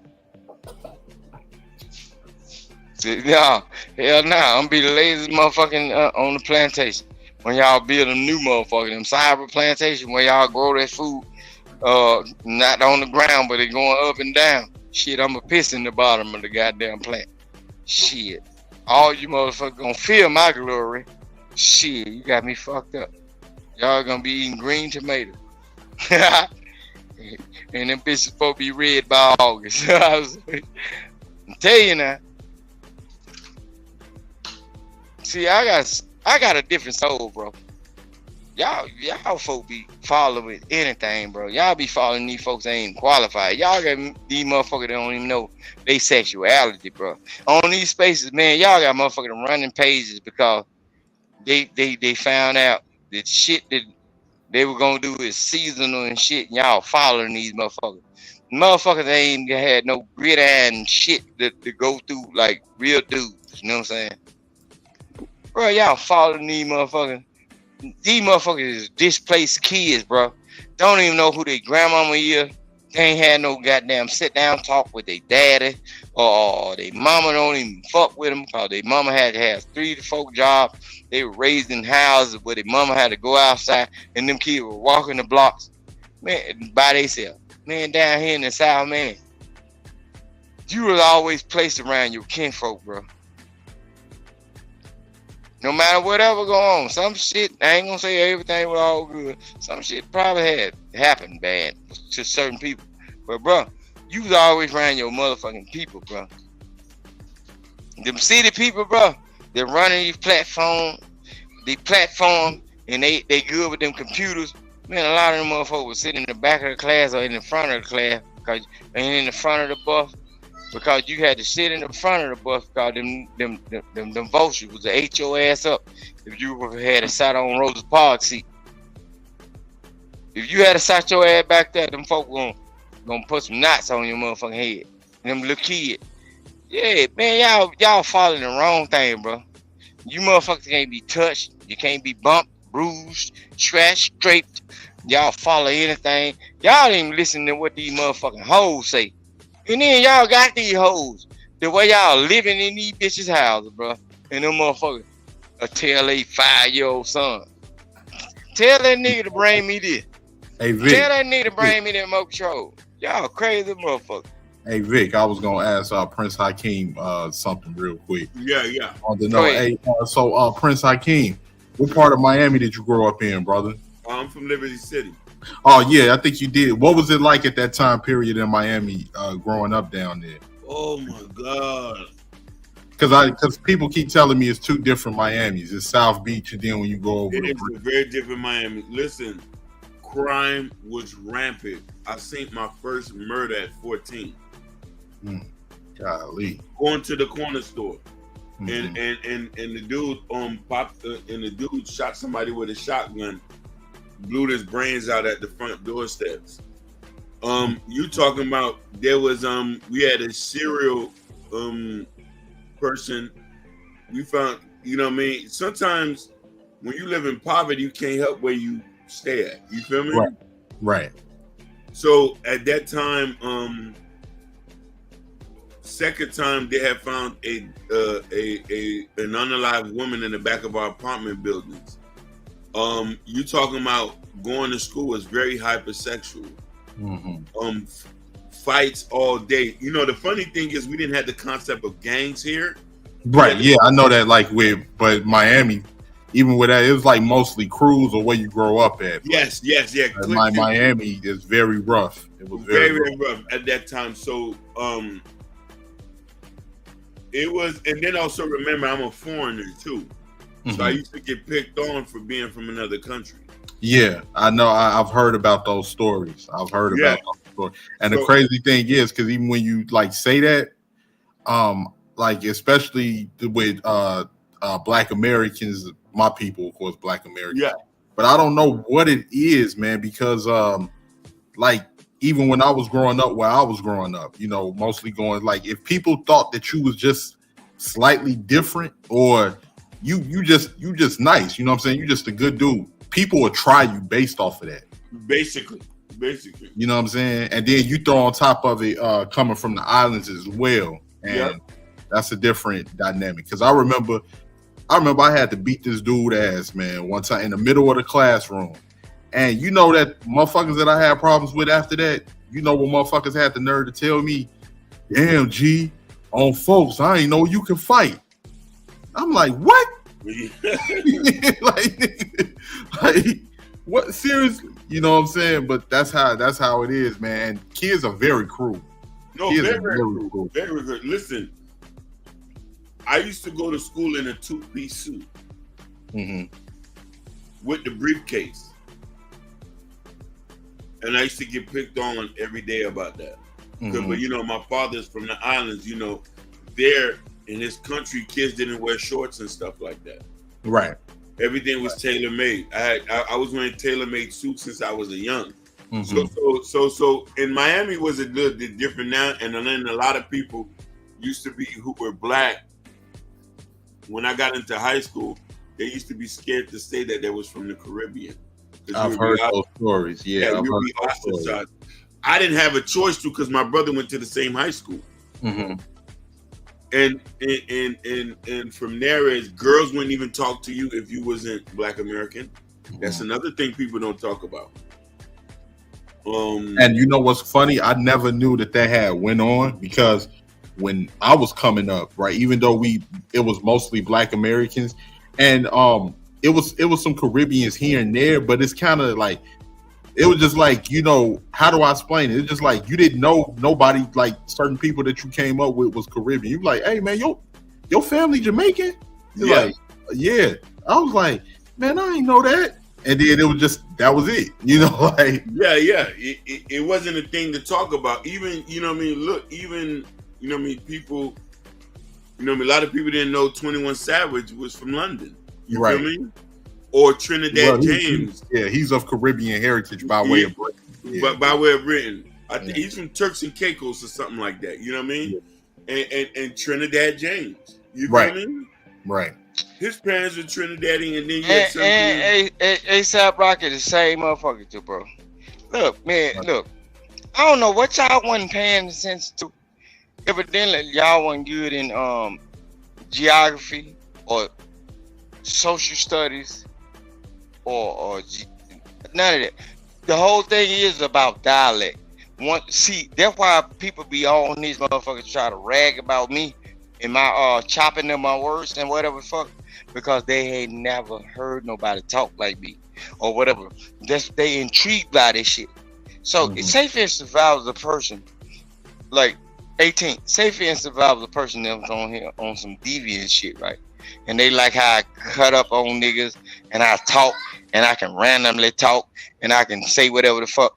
No, hell no. I'm gonna be the laziest motherfucking on the plantation. When y'all build a new motherfucker, them cyber plantation where y'all grow that food, not on the ground, but it going up and down. Shit, I'm a piss in the bottom of the goddamn plant. Shit, all you motherfuckers gonna feel my glory. Shit, you got me fucked up. Y'all gonna be eating green tomato. And them bitches supposed to be red by August. I'm tell you now. See, I got a different soul, bro. Y'all folk be following anything, bro. Y'all be following these folks that ain't qualified. Y'all got these motherfuckers that don't even know they sexuality, bro. On these spaces, man, y'all got motherfucking running pages because they found out that shit that they were gonna do is seasonal and shit, and y'all following these motherfuckers. Motherfuckers ain't had no gridiron shit to go through like real dudes, you know what I'm saying? Bro, y'all following these motherfuckers. These motherfuckers is displaced kids, bro. Don't even know who their grandmama is. They ain't had no goddamn sit down talk with their daddy, or their mama don't even fuck with them because their mama had to have 3 to 4 jobs. They were raised in houses where their mama had to go outside and them kids were walking the blocks, man, by themselves. Man, down here in the South, man, you was always placed around your kinfolk, bro. No matter whatever go on, some shit, I ain't gonna say everything was all good. Some shit probably had happened bad to certain people. But bro, you was always around your motherfucking people, bro. Them city people, bro, they're running these platform, and they good with them computers. Man, a lot of them motherfuckers was sitting in the back of the class or in the front of the class because in the front of the bus. Because you had to sit in the front of the bus because them vultures was to ate your ass up if you had to sat on Rosa Parks seat. If you had to sat your ass back there, them folk gonna put some knots on your motherfucking head. Them little kids. Yeah, man, y'all following the wrong thing, bro. You motherfuckers can't be touched. You can't be bumped, bruised, scratched, scraped. Y'all follow anything. Y'all ain't even listen to what these motherfucking hoes say. And then y'all got these hoes. The way y'all living in these bitches' houses, bro. And them motherfuckers tell a 5-year-old son. Tell that nigga to bring me this. Hey, Vic. Tell that nigga to bring me that remote control. Y'all crazy motherfucker. Hey, Vic, I was going to ask Prince Hakeem something real quick. Yeah. I want to know, so Prince Hakeem, what part of Miami did you grow up in, brother? I'm from Liberty City. Oh, yeah, I think you did. What was it like at that time period in Miami growing up down there? Oh, my God. Because people keep telling me it's 2 different Miamis. It's South Beach, and then when you go over it is a very different Miami. Listen, crime was rampant. I seen my first murder at 14. Golly. Going to the corner store. And the dude popped and the dude shot somebody with a shotgun, blew his brains out at the front doorsteps. You talking about there was we had a serial person we found, you know what I mean? Sometimes when you live in poverty, you can't help where you stay at. You feel me? Right. Right. So at that time, second time they had found an unalived woman in the back of our apartment buildings. You talking about going to school was very hypersexual. Mm-hmm. Fights all day. You know, the funny thing is we didn't have the concept of gangs here. Right. Yeah, I know that. But Miami, even with that, it was like mostly crews or where you grow up at. Yes. Miami is very rough. It was very rough at that time. So it was, and then also remember I'm a foreigner too. So I used to get picked on for being from another country. Yeah, I know. I've heard about those stories. And the crazy thing is, because even when you like say that, like especially with Black Americans, my people, of course, Black Americans. Yeah. But I don't know what it is, man, because like even when I was growing up, where I was growing up, you know, mostly going like if people thought that you was just slightly different or you just nice, you know what I'm saying? You just a good dude. People will try you based off of that. Basically. You know what I'm saying? And then you throw on top of it coming from the islands as well. And that's a different dynamic. Because I remember I had to beat this dude ass, man, one time in the middle of the classroom. And you know that motherfuckers that I had problems with after that, you know what motherfuckers had the nerve to tell me, damn, G, on folks, I ain't know you can fight. I'm like, what? like, what? Seriously? You know what I'm saying? But that's how it is, man. Kids are very cruel. No, very cruel. Very good. Listen, I used to go to school in a 2-piece suit with the briefcase. And I used to get picked on every day about that. But, you know, my father's from the islands, you know, there in this country, kids didn't wear shorts and stuff like that. Right. Everything was tailor-made. I was wearing tailor-made suits since I was a young. So in Miami was a little bit different now, and then a lot of people used to be who were Black. When I got into high school, they used to be scared to say that they was from the Caribbean. I've heard those stories. Yeah, I've heard those stories. I didn't have a choice to because my brother went to the same high school. And from there is girls wouldn't even talk to you if you wasn't Black American. That's another thing people don't talk about. And you know what's funny? I never knew that had went on because when I was coming up, right, even though it was mostly Black Americans, and it was some Caribbeans here and there, but it's kind of like it was just like, you know, how do I explain it? It's just like you didn't know nobody, like certain people that you came up with was Caribbean. You like, hey man, your family Jamaican? You're like, yeah. I was like, man, I ain't know that. And then it was just that was it, you know, like it wasn't a thing to talk about. Even, you know what I mean, look, even, you know what I mean, people, you know what I mean, a lot of people didn't know 21 Savage was from London. You feel me? Or Trinidad James. He's of Caribbean heritage by way of Britain. Yeah. By way of Britain. I think he's from Turks and Caicos or something like that. You know what I mean? Yeah. And Trinidad James. You feel me? Right. His parents are Trinidadian, and then you had something. ASAP Rocky, the same motherfucker too, bro. Look, man, look. I don't know what y'all wasn't paying attention to. Evidently, y'all wasn't good in geography or social studies or none of that. The whole thing is about dialect. That's why people be on these motherfuckers try to rag about me and my chopping of my words and whatever fuck, because they ain't never heard nobody talk like me or whatever. They intrigued by this shit. So say for instance, if I was a person like 18, say for instance, if I was a person that was on here on some deviant shit, right? And they like how I cut up on niggas and I talk and I can randomly talk and I can say whatever the fuck.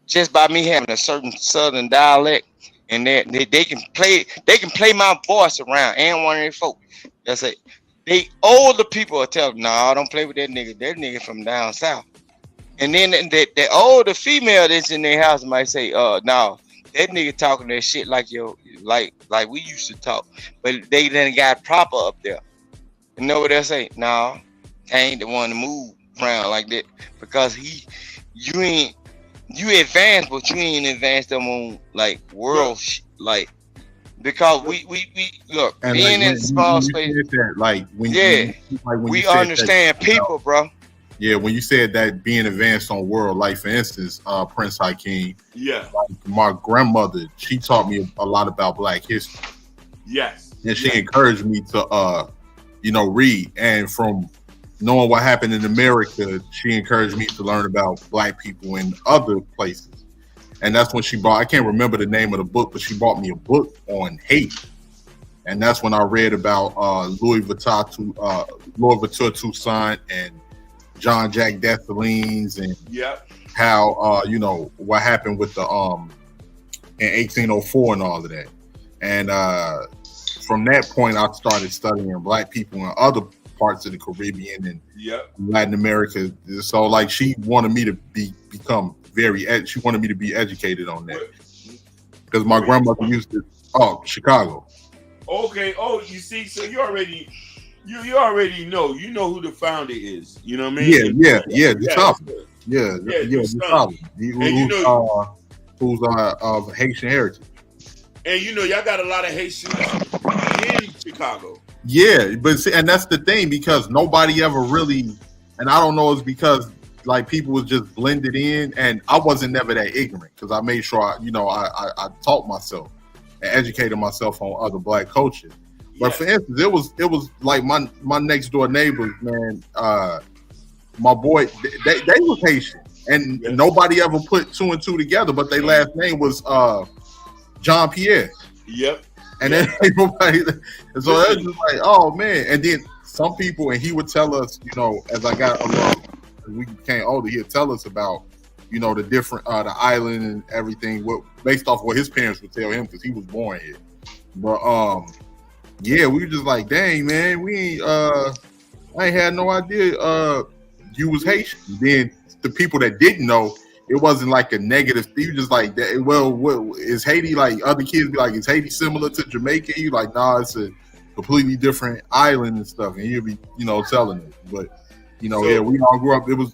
Just by me having a certain southern dialect, and they can play my voice around and one of their folk. That's it. They older people will tell them, nah, don't play with that nigga. That nigga from down south. And then the older female that's in their house might say, no, that nigga talking that shit like we used to talk. But they done got proper up there. You know what they say? No, Kane ain't the one to move around like that because you advanced, but you ain't advanced them on like world like because we look And being like in small space. that, like when We you said understand that, people, bro. Yeah, when you said that being advanced on world, like for instance, Prince Hakeem. Yeah. Like my grandmother, she taught me a lot about Black history. Yes. And she encouraged me to read. And from knowing what happened in America, she encouraged me to learn about Black people in other places. And that's when she bought, I can't remember the name of the book, but she bought me a book on hate. And that's when I read about Louis Vuitton Toussaint and John Jack Dessalines and how what happened with the in 1804 and all of that. And from that point, I started studying Black people in other parts of the Caribbean and Latin America. So like she wanted me to become she wanted me to be educated on that because my grandmother used to Chicago. Okay. Oh, you see, so you already know. You know who the founder is. You know what I mean? Yeah. The top. The top. Who's of Haitian heritage. And y'all got a lot of Haitians in Chicago. Yeah, but see, and that's the thing because nobody ever really, and I don't know, it's because like people was just blended in, and I wasn't never that ignorant because I made sure I taught myself and educated myself on other Black cultures. But for instance, it was like my next door neighbors, man. My boy, they was Haitian, and nobody ever put two and two together. But their last name was John Pierre. Yep. And then everybody, and so it was just like, oh man. And then some people, and he would tell us, as I got along, as we became older, he'd tell us about, the different the island and everything, based off what his parents would tell him because he was born here. But we were just like, dang man, I ain't had no idea you was Haitian. Then the people that didn't know, it wasn't like a negative. You just like that. Well, what is Haiti like? Other kids be like, is Haiti similar to Jamaica? You like, nah, it's a completely different island and stuff. And you'll be, telling it. But we all grew up. We was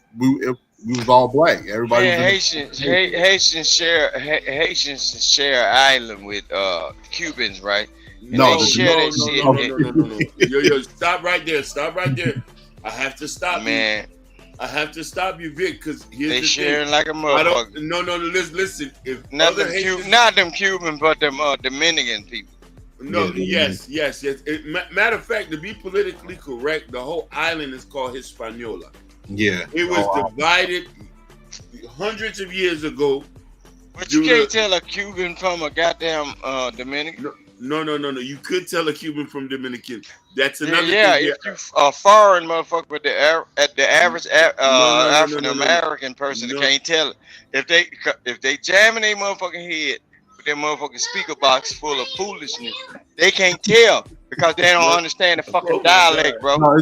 all Black. Everybody. Yeah, Haitians share an island with Cubans, right? And No. Yo, stop right there. I have to stop man. I have to stop you, Vic, because they sharing like a motherfucker. No, listen. If not them Cuban, but them Dominican people. No, yes. Matter of fact, to be politically correct, the whole island is called Hispaniola. Yeah. It was divided hundreds of years ago. But you can't tell a Cuban from a goddamn Dominican. No. You could tell a Cuban from Dominican. That's another thing. Yeah, if you a foreign motherfucker, but the average African American person can't tell it. If they jamming their motherfucking head with their motherfucking speaker box full of foolishness, they can't tell because they don't understand the fucking dialect, bro. No,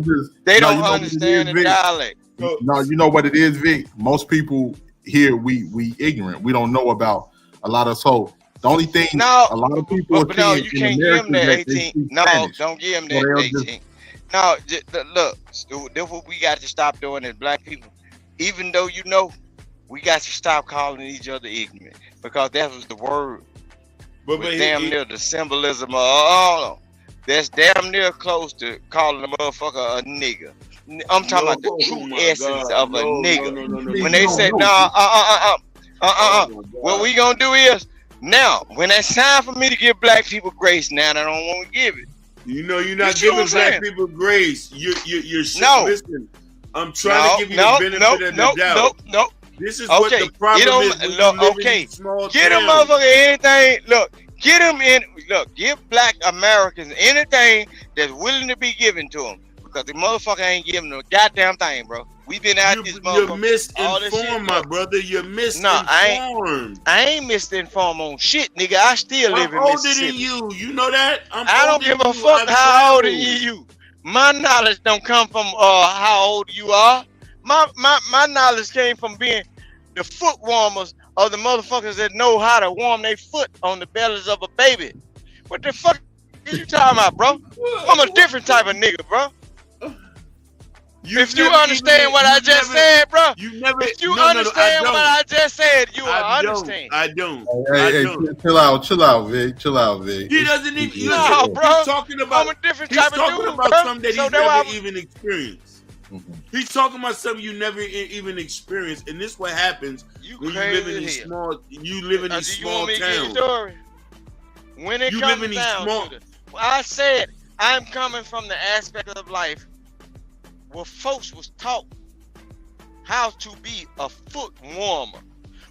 they don't understand the dialect. No, you know what it is, Vic? Most people here, we ignorant. We don't know about a lot of so. The only thing a lot of people but no, you can't give them that 18. No, don't give them that 18. No, look, what we got to stop doing as Black people. Even though we got to stop calling each other ignorant because that was the word. But damn near the symbolism of that's damn near close to calling a motherfucker a nigga. I'm talking about the true essence of a nigga. When they say what we gonna do is. Now, when it's time for me to give Black people grace, now I don't want to give it. You're not giving Black people grace. You're listen. I'm trying to give you the benefit of the doubt. No. This is what the problem is. Get them motherfucker anything. Look, get them in. Look, give Black Americans anything that's willing to be given to them because the motherfucker ain't giving them a goddamn thing, bro. We've been out this motherfucker. You're misinformed, my brother. You're misinformed. No, I ain't misinformed on shit, nigga. I still live in Mississippi. I'm older than you. You know that? I don't give a fuck how old are you. My knowledge don't come from how old you are. My knowledge came from being the foot warmers of the motherfuckers that know how to warm their foot on the bellies of a baby. What the fuck are you talking about, bro? I'm a different type of nigga, bro. If you understand what I just said, bro. You never. If you No, understand what I just said, you will I understand. don't. Hey, chill out, Vic. Chill out, Vic. He doesn't even. No, bro. He's talking about. I'm a different He's type of talking dude, about bro. something that So he's that's why never even experienced. He's talking about something you never even experienced, and this what happens when you live in these small. You live in these small towns. When it You comes live in these down small. to I said I'm coming from the aspect of life where folks was taught how to be a foot warmer.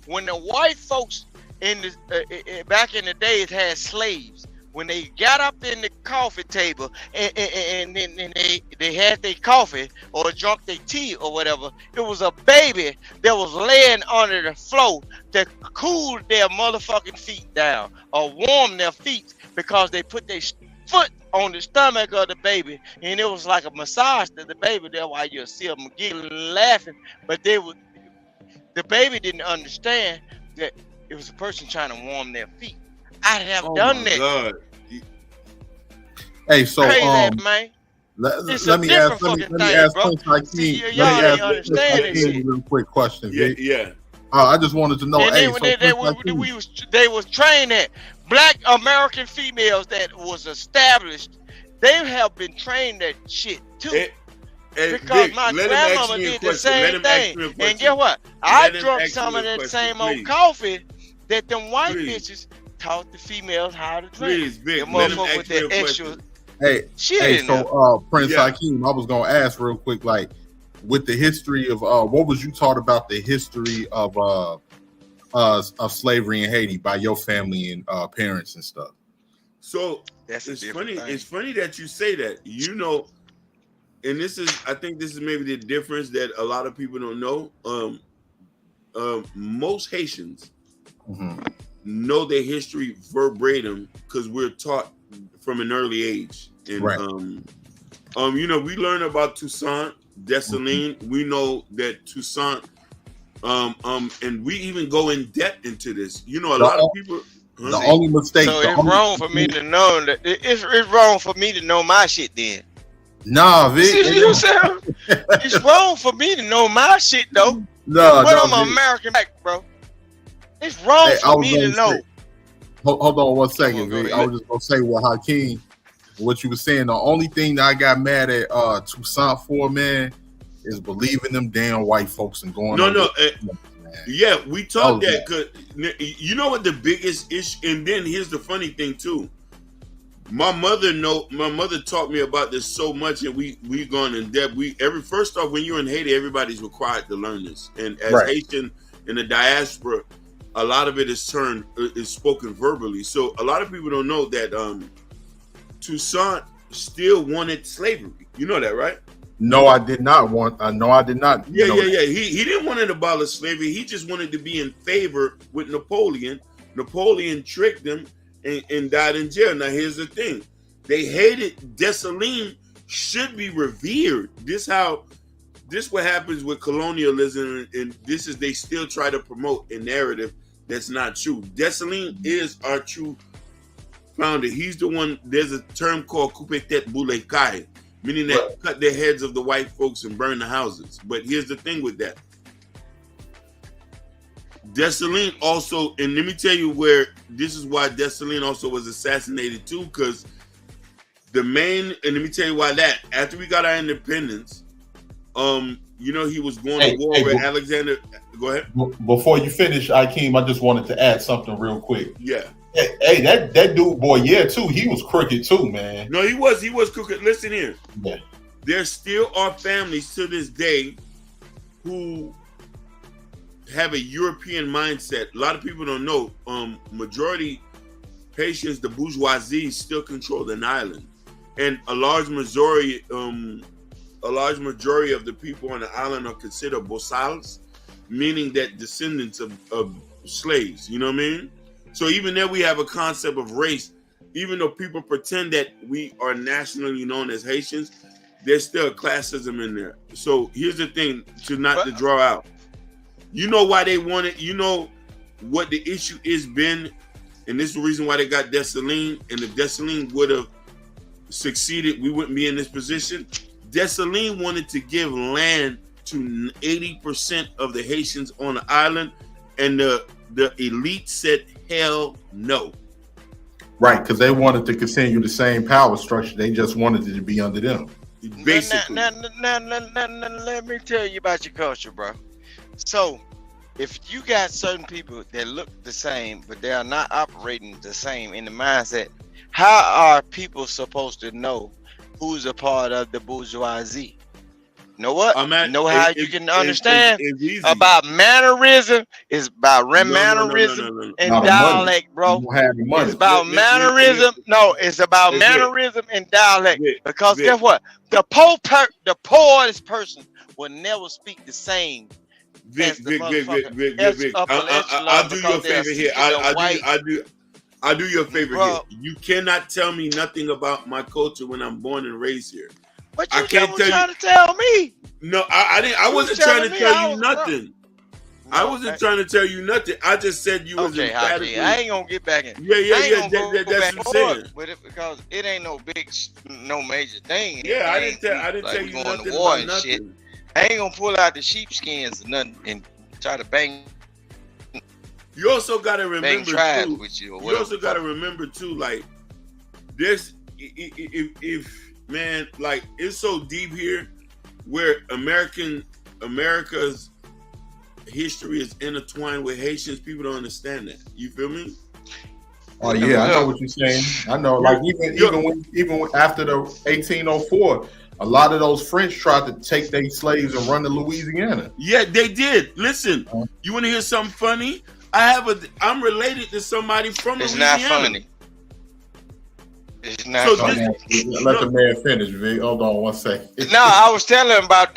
When the white folks in the back in the days had slaves, when they got up in the coffee table and they had their coffee or drunk their tea or whatever, it was a baby that was laying under the floor to cool their motherfucking feet down or warm their feet because they put their foot on the stomach of the baby, and it was like a massage to the baby. That's why you'll see them giggling and laughing, but the baby didn't understand that it was a person trying to warm their feet. I'd have done that. God. Hey, so man. let me ask Prince Hakeem a real quick question. Yeah. I just wanted to know. And Hey, then they was trained that black American females that was established. They have been trained that shit too. Because Vic, my let him grandmama ask me a did the question. Let same him ask thing. me a And question. guess what? I Let him drunk ask some me of a that question, same old please. coffee that them white Please. bitches taught the females how to drink. Please, Vic, The let him motherfucker ask with me a that extra question. shit in there. so Prince Yeah. Hakeem, I was gonna ask real quick, like, with the history of what was you taught about the history of slavery in Haiti by your family and parents and stuff? So That's a it's different funny. thing. It's funny that you say that. You know, and I think this is maybe the difference that a lot of people don't know. Most Haitians know their history verbatim because we're taught from an early age. And Right. you know, we learn about Toussaint, Dessalines. We know that Toussaint, and we even go in depth into this. You know, a lot of people. The only mistake. So it's wrong for me to know that it's wrong for me to know my shit then. Nah, Vic. See what I'm saying? It's wrong for me to know my shit though. No, But no, I'm Vic. American back, bro. It's wrong Hey, I for was me to gonna know. say- Hold on one second, Come on, go Vic. ahead. I was just gonna say with Hakeem, what you were saying. The only thing that I got mad at Toussaint for, man, is believing them damn white folks and going. Yeah, we taught Oh, that because you know what the biggest issue. And then here's the funny thing too. My mother taught me about this so much, and we gone in depth. First off, when you're in Haiti, everybody's required to learn this, and as Right. Haitian in the diaspora, a lot of it is spoken verbally. So a lot of people don't know that Toussaint still wanted slavery. You know that, right? No, I did not want. No, I did not. Yeah. know that. He didn't want to abolish slavery. He just wanted to be in favor with Napoleon. Napoleon tricked him and died in jail. Now here's the thing: they hated Dessalines. Should be revered. This what happens with colonialism, and this is they still try to promote a narrative that's not true. Dessalines is our true founder. He's the one. There's a term called coupe tête boule caille, meaning that cut the heads of the white folks and burn the houses. But here's the thing with that. Dessalines also, and let me tell you where this is why Dessalines also was assassinated too, because and let me tell you why that. After we got our independence, you know, he was going to war with Alexander. Go ahead. Before you finish, Hakeem, I just wanted to add something real quick. Yeah. Hey, that dude, boy, yeah, too. He was crooked too, man. No, he was crooked. Listen here. Yeah. There still are families to this day who have a European mindset. A lot of people don't know. Majority Haitians, the bourgeoisie, still control an island, and a large majority of the people on the island are considered bosals, meaning that descendants of slaves. You know what I mean? So even there, we have a concept of race. Even though people pretend that we are nationally known as Haitians, there's still classism in there. So here's the thing to draw out. You know why they wanted, you know what the issue has been, and this is the reason why they got Dessalines. And if Dessalines would have succeeded, we wouldn't be in this position. Dessalines wanted to give land to 80% of the Haitians on the island, and the elite said hell no. Right, because they wanted to continue the same power structure. They just wanted it to be under them. Basically. Now, let me tell you about your culture, bro. So, if you got certain people that look the same, but they are not operating the same in the mindset, how are people supposed to know who's a part of the bourgeoisie? Know what? Know how you can understand about mannerism? It's about mannerism and dialect, bro. It's about mannerism. No, it's about mannerism and dialect. Because guess what? The poorest person will never speak the same. Vic. I'll do your favor here. I'll do your favor here. You cannot tell me nothing about my culture when I'm born and raised here. What you trying to tell me? No, I didn't. I wasn't trying to tell you nothing. I wasn't trying to tell you nothing. I just said you was emphatically. I ain't gonna get back in. Yeah. That's what I'm saying. But because it ain't no major thing. Yeah, I didn't tell you nothing about nothing. Shit. I ain't gonna pull out the sheepskins or nothing and try to bang. You also gotta remember too. With you also gotta remember too. Like this, if man, like it's so deep here, where America's history is intertwined with Haitians. People don't understand that. You feel me? Oh yeah, I know what you're saying. I know, like even after the 1804, a lot of those French tried to take their slaves and run to Louisiana. Yeah, they did. Listen, you want to hear something funny? I'm related to somebody from Louisiana. It's not funny. It's not So funny. Let the man finish, Vic. Hold on one second. No, I was telling him about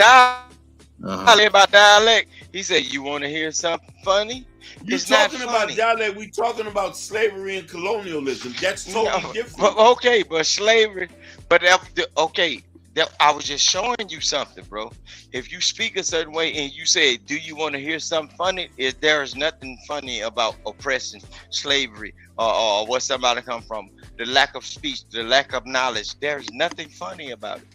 dialect. He said, "You want to hear something funny?" You talking about dialect? We talking about slavery and colonialism. That's totally different. But slavery. But I was just showing you something, bro. If you speak a certain way and you say, "Do you want to hear something funny?" There is nothing funny about oppression, slavery, or where somebody come from. The lack of speech, the lack of knowledge. There's nothing funny about it.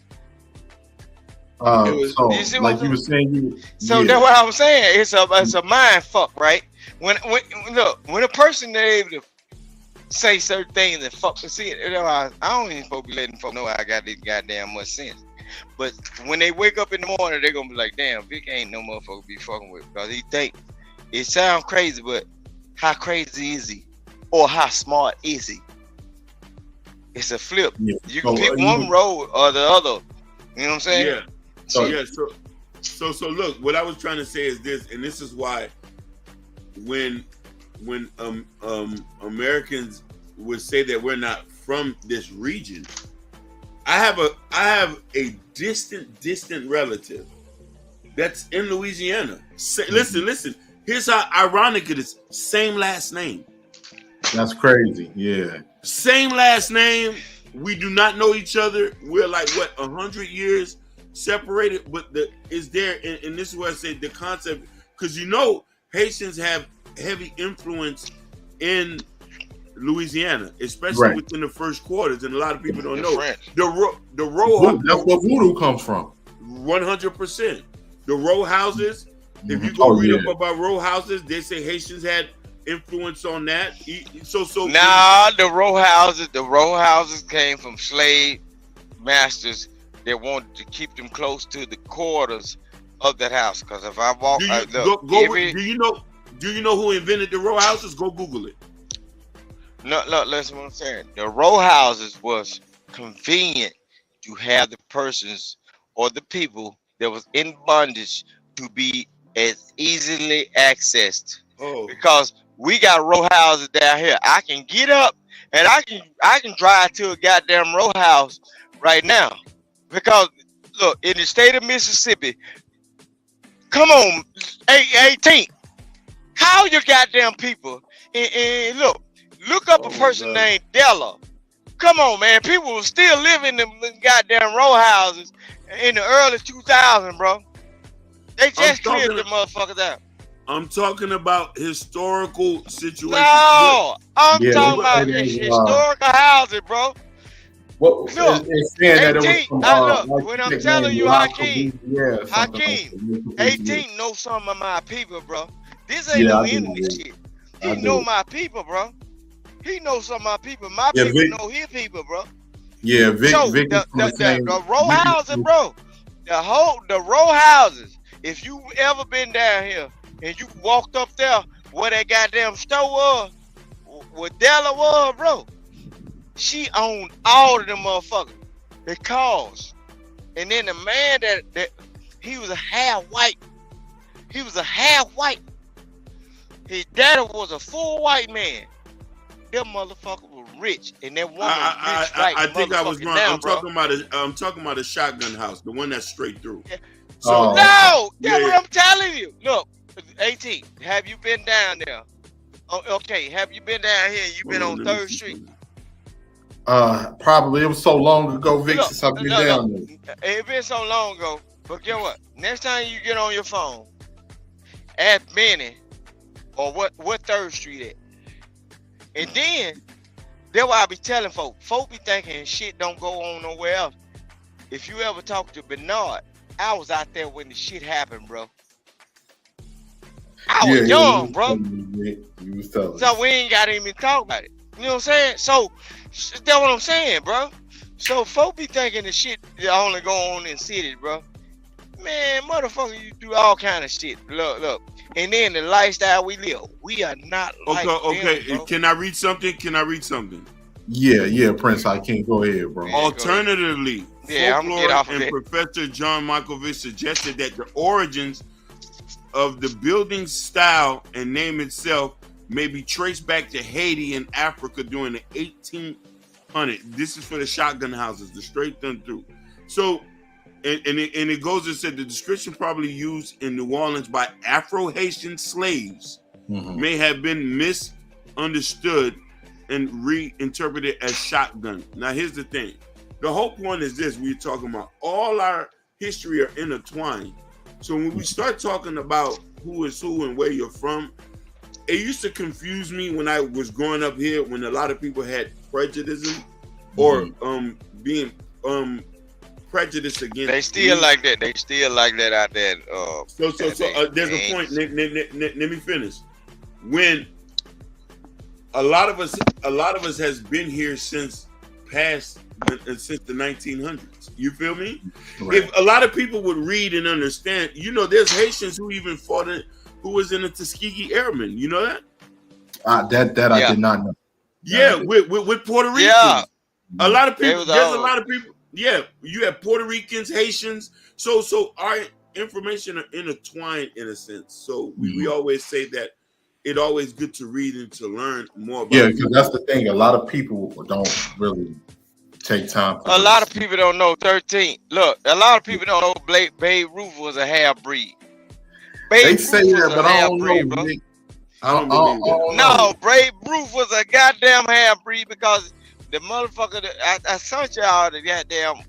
So, like you were saying, that's what I'm saying. It's a mind fuck, right? When a person is able to say certain things and fuck to see it, I don't even supposed to be letting folk know I got this goddamn much sense. But when they wake up in the morning, they're gonna be like, "Damn, Vic ain't no motherfucker to be fucking with," because he think it sounds crazy, but how crazy is he, or how smart is he? It's a flip. Yeah. You can pick one road or the other. You know what I'm saying? Yeah. So look, what I was trying to say is this, and this is why when Americans would say that we're not from this region, I have a distant relative that's in Louisiana. Listen. Here's how ironic it is. Same last name. That's crazy. Yeah. Same last name. We do not know each other. We're like 100 years separated, but is there, and this is what I say, the concept, because Haitians have heavy influence in Louisiana, especially within the first quarters, and a lot of people don't know the row. That's where voodoo comes from. 100%. The row houses. If you go read up about row houses, they say Haitians had influence on that. The row houses came from slave masters that wanted to keep them close to the quarters of that house. Because if I walk, do you know who invented the row houses? Go Google it. No, listen what I'm saying. The row houses was convenient to have the persons or the people that was in bondage to be as easily accessed. Because we got row houses down here. I can get up and I can drive to a goddamn row house right now. Because look, in the state of Mississippi, come on, 18th, how you goddamn people? And look up a person named Della. Come on, man. People were still living in the goddamn row houses in the early 2000s, bro. They just cleared the motherfuckers out. I'm talking about historical situations. No, I'm talking about historical housing, bro. Well, Look, it's saying that it was 18. from, Look, like when I'm chick telling named you, Lala Hakeem, Felicia, something Hakeem, like that. 18 know some of my people, bro. This ain't Yeah, no I do. enemy Yeah. shit. I He know do. my people, bro. He knows some of my people. My Yeah, people Vic. know his people, bro. Yeah, Vic. So Vic is from the same. the row houses, bro. The row houses. If you ever been down here and you walked up there where that goddamn store was, where Della was, bro, she owned all of them motherfuckers. The cars. And then the man that he was a half white. He was a half white. His daddy was a full white man. That motherfucker was rich, and that woman rich right. I think I was wrong. Down, I'm talking about a shotgun house, the one that's straight through. Yeah. So No, that's what I'm telling you. Look, 18. Have you been down there? Oh, okay, have you been down here? You been on 3rd Street? Probably. It was so long ago, Vic, since I've been down there. It been so long ago. But guess what? Next time you get on your phone, ask Benny or what 3rd Street at. And then that's why I be telling folks. Folk be thinking shit don't go on nowhere else. If you ever talk to Bernard, I was out there when the shit happened, bro. I was young, bro. You was telling. So we ain't gotta even talk about it. You know what I'm saying? So that's what I'm saying, bro. So folk be thinking the shit that only go on in cities, bro. Man, motherfucker, you do all kind of shit. Look. And then the lifestyle we live, we are not like okay. them, bro. Can I read something? Yeah, Prince, I can't. Go ahead, bro. Alternatively, I'm gonna get off of and it. Professor John Malkovich suggested that the origins of the building style and name itself may be traced back to Haiti and Africa during the 1800s. This is for the shotgun houses, the straight done through. So, and it goes and said the description probably used in New Orleans by Afro-Haitian slaves may have been misunderstood and reinterpreted as shotgun. Now, here's the thing. The whole point is this. We're talking about all our history are intertwined. So when we start talking about who is who and where you're from, it used to confuse me when I was growing up here when a lot of people had prejudice or being prejudiced against. They still like that. They still like that out there. So there's a point. Let me finish. When a lot of us has been here since the 1900s. You feel me? Right. If a lot of people would read and understand, there's Haitians who even fought who was in the Tuskegee Airmen. You know that? I did not know. Yeah, with Puerto Ricans. Yeah. A lot of people. There's a lot of people. Yeah, you have Puerto Ricans, Haitians. So our information are intertwined in a sense. So we always say that it's always good to read and to learn more about. Yeah, because that's the thing. A lot of people don't really take time. A lot of people don't know 13. Look, a lot of people don't know Babe Ruth was a half breed. They say that, but I don't know. Bro. I don't know. No, Babe Ruth was a goddamn half breed because the motherfucker. I sent y'all the goddamn.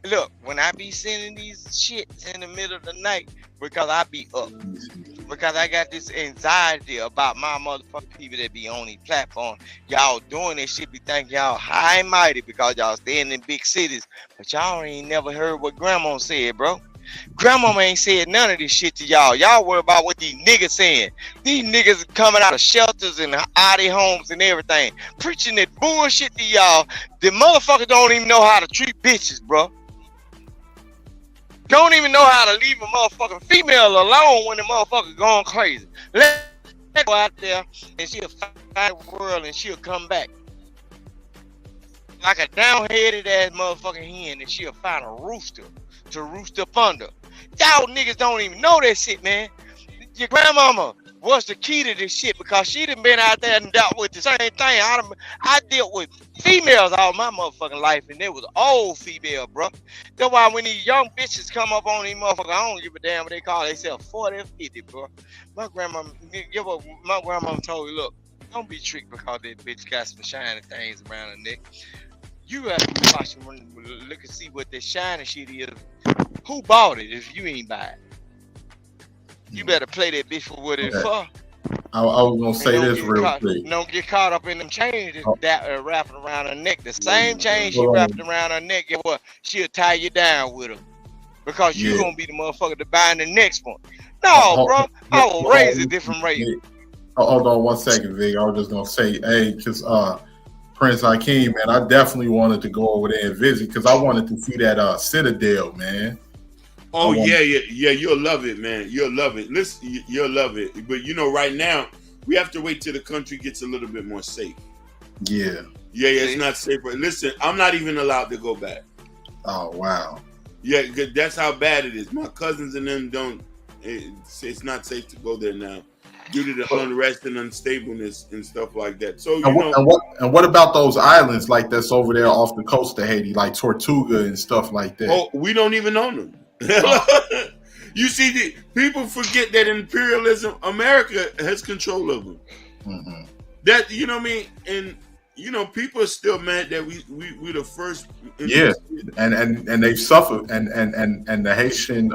Look, when I be sending these shits in the middle of the night because I be up. Because I got this anxiety about my motherfucking people that be on these platforms. Y'all doing this shit, be thinking y'all high and mighty because y'all staying in big cities. But y'all ain't never heard what grandma said, bro. Grandma ain't said none of this shit to y'all. Y'all worry about what these niggas saying. These niggas coming out of shelters and out of their homes and everything. Preaching that bullshit to y'all. The motherfuckers don't even know how to treat bitches, bro. Don't even know how to leave a motherfucking female alone when the motherfucker going crazy. Let her go out there and she'll find the world and she'll come back. Like a down-headed ass motherfucking hen and she'll find a rooster to roost up under. Y'all niggas don't even know that shit, man. Your grandmama was the key to this shit because she done been out there and dealt with the same thing. I dealt with females all my motherfucking life, and there was old female, bro. That's why when these young bitches come up on these motherfuckers, I don't give a damn what they call themselves 40 or 50, bro. My grandma told me, look, don't be tricked because that bitch got some shiny things around her neck. You have to watch and look and see what this shiny shit is. Who bought it if you ain't buy it? You better play that bitch for what it's for. I was gonna And say this real quick. don't get caught up in them chains that wrapping around her neck. The same chain she Hold wrapped on. around her neck, guess what? She'll tie you down with her because you Yeah. gonna be the motherfucker to bind the next one. No, bro, I will raise a different rate. Hold on 1 second, Vic. I was just gonna say, hey, because Prince Hakeem, man, I definitely wanted to go over there and visit because I wanted to see that Citadel, man. Oh yeah, you'll love it, man. You'll love it. Listen, you'll love it. But you know, right now we have to wait till the country gets a little bit more safe. Yeah. Yeah, it's not safe. Listen, I'm not even allowed to go back. Oh wow. Yeah, that's how bad it is. My cousins and them don't. It's not safe to go there now due to the unrest and unstableness and stuff like that. So what about those islands like that's over there off the coast of Haiti, like Tortuga and stuff like that? Oh, we don't even own them. You see, people forget that imperialism, America has control of them. Mm-hmm. That you know what I mean, and you know people are still mad that we the first. Yeah, and they've suffered, and the Haitian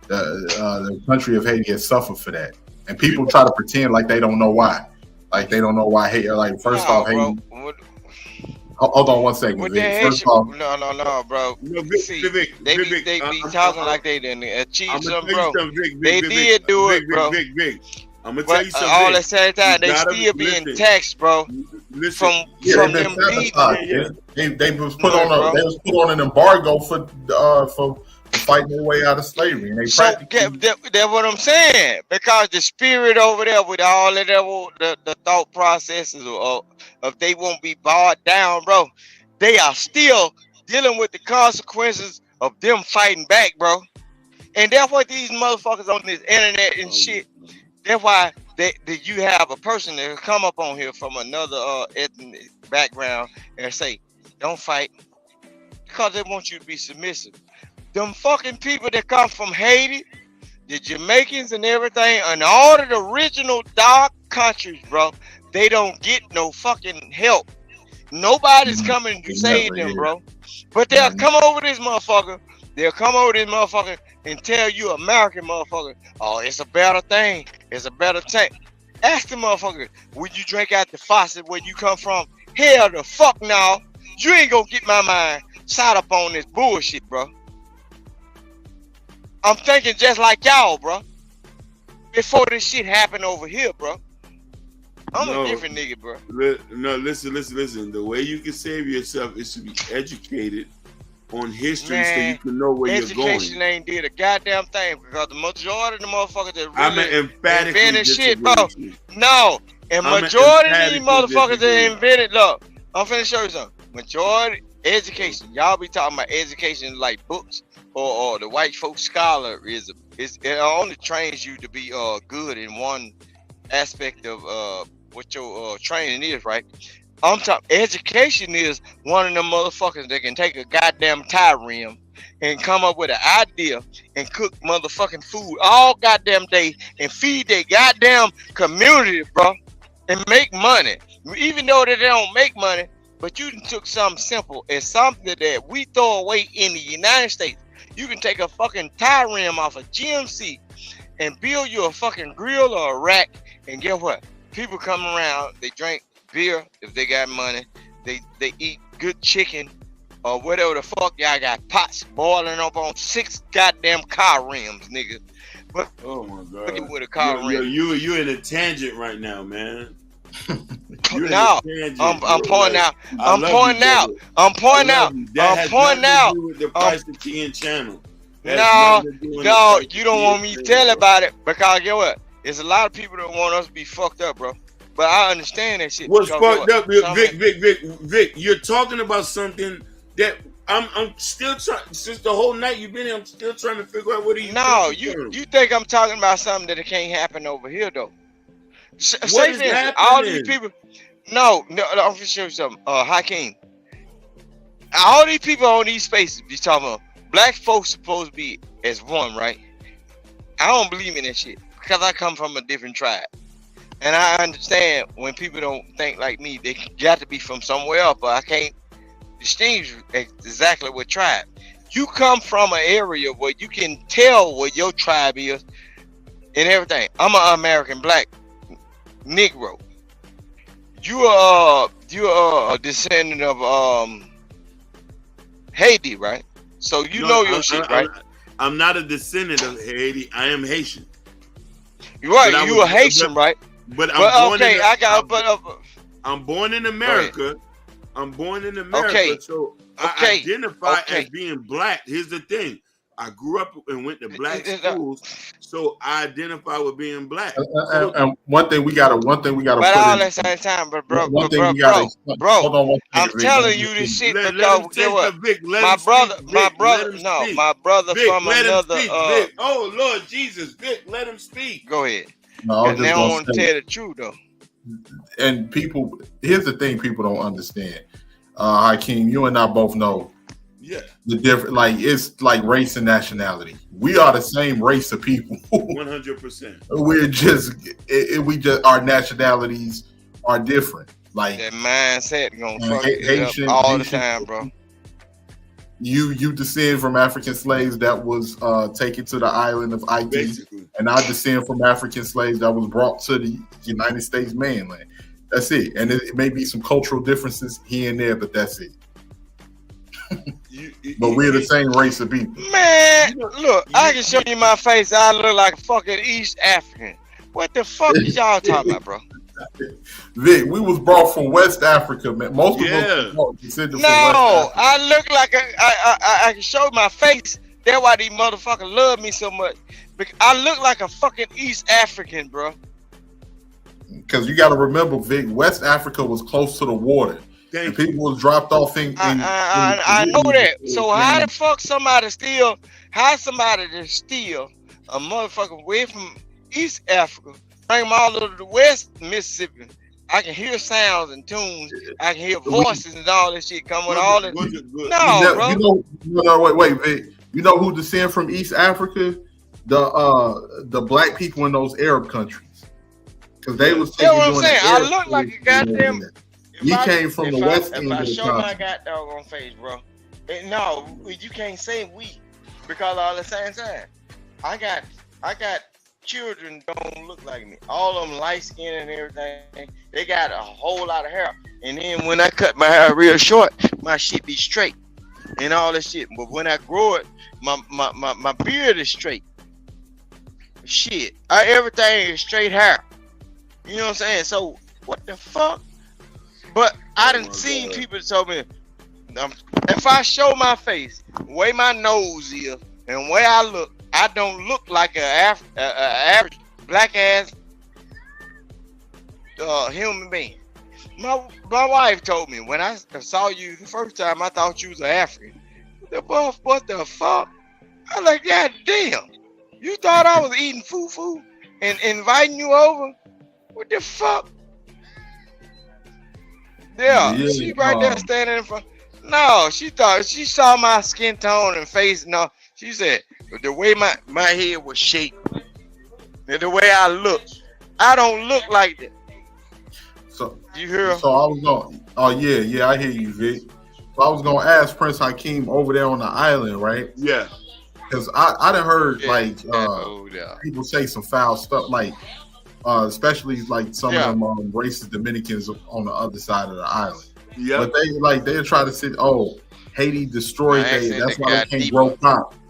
the country of Haiti has suffered for that, and people try to pretend like they don't know why, Haiti. Like first off, Haiti. Hold on 1 second. Vic. First off, No, bro. See, Vic, they be talking like they didn't achieve something, bro. They did do it, bro. I'm gonna tell you something. All at the same time, they still being taxed, bro. From them beating. They was put on an embargo for fighting their way out of slavery. And that's what I'm saying. Because the spirit over there with all of the thought processes of they won't be barred down, bro. They are still dealing with the consequences of them fighting back, bro. And that's what these motherfuckers on this internet and shit. That's why you have a person that come up on here from another ethnic background and say, "Don't fight," because they want you to be submissive. Them fucking people that come from Haiti, the Jamaicans and everything, and all of the original dark countries, bro, they don't get no fucking help. Nobody's coming to save them, bro. But they'll come over this motherfucker. They'll come over this motherfucker and tell you, American motherfucker, oh, it's a better thing. It's a better thing. Ask the motherfucker, would you drink out the faucet where you come from? Hell the fuck no. You ain't gonna get my mind shot up on this bullshit, bro. I'm thinking just like y'all, bro. Before this shit happened over here, bro. I'm a different nigga, bro. No, listen. The way you can save yourself is to be educated on history, so you can know where you're going. Education ain't did a goddamn thing because the majority of the motherfuckers that really emphatically invented shit, bro. No, and majority of these motherfuckers that invented, look, I'm finna show you something. Majority education, y'all be talking about education like books or the white folk scholarism. It only trains you to be good in one aspect of what your training is, right? I'm talking education is one of them motherfuckers that can take a goddamn tie rim and come up with an idea and cook motherfucking food all goddamn day and feed their goddamn community, bro, and make money. Even though they don't make money, but you took something simple and something that we throw away in the United States. You can take a fucking tie rim off a GMC and build you a fucking grill or a rack, and guess what? People come around, they drink beer if they got money, they eat good chicken or whatever the fuck. Y'all got pots boiling up on 6 goddamn car rims, nigga. But oh my god, with a car rim. You in a tangent right now, man. No, I'm pointing out. I'm pointing out. With the price of tea and channel. No, you don't want me to tell about it because guess what? There's a lot of people that want us to be fucked up, bro. But I understand that shit. What's fucked up, Vic? You're talking about something that I'm still trying. Since the whole night you've been here, I'm still trying to figure out what are you. No, you think I'm talking about something that can't happen over here though? Say for instance, all these people. No, I'm gonna show you something. Hakeem. All these people on these spaces be talking about black folks supposed to be as one, right? I don't believe in that shit because I come from a different tribe. And I understand when people don't think like me, they got to be from somewhere else, but I can't distinguish exactly what tribe. You come from an area where you can tell what your tribe is and everything. I'm an American black. Negro. You are a descendant of Haiti, right? So you know your shit, right? I'm not a descendant of Haiti. I am Haitian. You're right. You a Haitian, right? But I'm born okay, in, I got. I'm born in America. I'm born in America. Okay. So I identify as being black. Here's the thing. I grew up and went to black schools, so I identify with being black. And one thing we gotta But put all in. at the same time, but bro, One thing we gotta. Hold on one I'm second, telling Vic. you this shit Let because him get what? Vic, let My him brother, speak, my Vic, brother, let him no, speak. my brother Vic, from let him another. speak, Vic. Oh Lord Jesus, Vic, let him speak. Go ahead. No, I was And they just don't gonna want to say. tell the truth though. And people, here's the thing: people don't understand. Hakeem, you and I both know. Yeah. The different, like it's like race and nationality. We are the same race of people. 100%. We're just, our nationalities are different. Like that mindset gonna fuck it up all the time, bro. You descend from African slaves that was taken to the island of Haiti, basically, and I descend from African slaves that was brought to the United States mainland. That's it. And it may be some cultural differences here and there, but that's it. But we're the same race of people. Man, look, I can show you my face. I look like a fucking East African. What the fuck is y'all talking about, bro? Vic, we was brought from West Africa, man. Most of us descended from West Africa. I look like I can show my face. That's why these motherfuckers love me so much. Because I look like a fucking East African, bro. Because you got to remember, Vic, West Africa was close to the water. And people was dropped off in I know that. So how the fuck somebody to steal a motherfucker away from East Africa, bring them all over to the West Mississippi? I can hear sounds and tunes. I can hear voices and all this shit come with all this. Wait, Vic. You know who descend from East Africa? The black people in those Arab countries. Because they was taking. That's what I'm saying. I look like a goddamn. He came from the west end of the If I show my country. goddamn on face, bro. No, you can't say we because all the same time. I got children don't look like me. All of them light skin and everything. They got a whole lot of hair. And then when I cut my hair real short, my shit be straight and all that shit. But when I grow it, my beard is straight. Shit, everything is straight hair. You know what I'm saying? So what the fuck? But I done seen people that told me, if I show my face, the way my nose is, and the way I look, I don't look like a average black ass human being. My wife told me when I saw you the first time, I thought you was an African. What the fuck? I like, God damn. You thought I was eating fufu and inviting you over? What the fuck? Yeah, she right there standing in front. No, she thought she saw my skin tone and face. No, she said the way my head was shaped, the way I look, I don't look like that. So you hear? So I was going. Oh yeah, I hear you, Vic. So I was gonna ask Prince Hakeem over there on the island, right? Yeah. Because I done heard people say some foul stuff, like especially like some of them racist Dominicans on the other side of the island. Yeah. But they try to say, Haiti destroyed Haiti. That's why they can't grow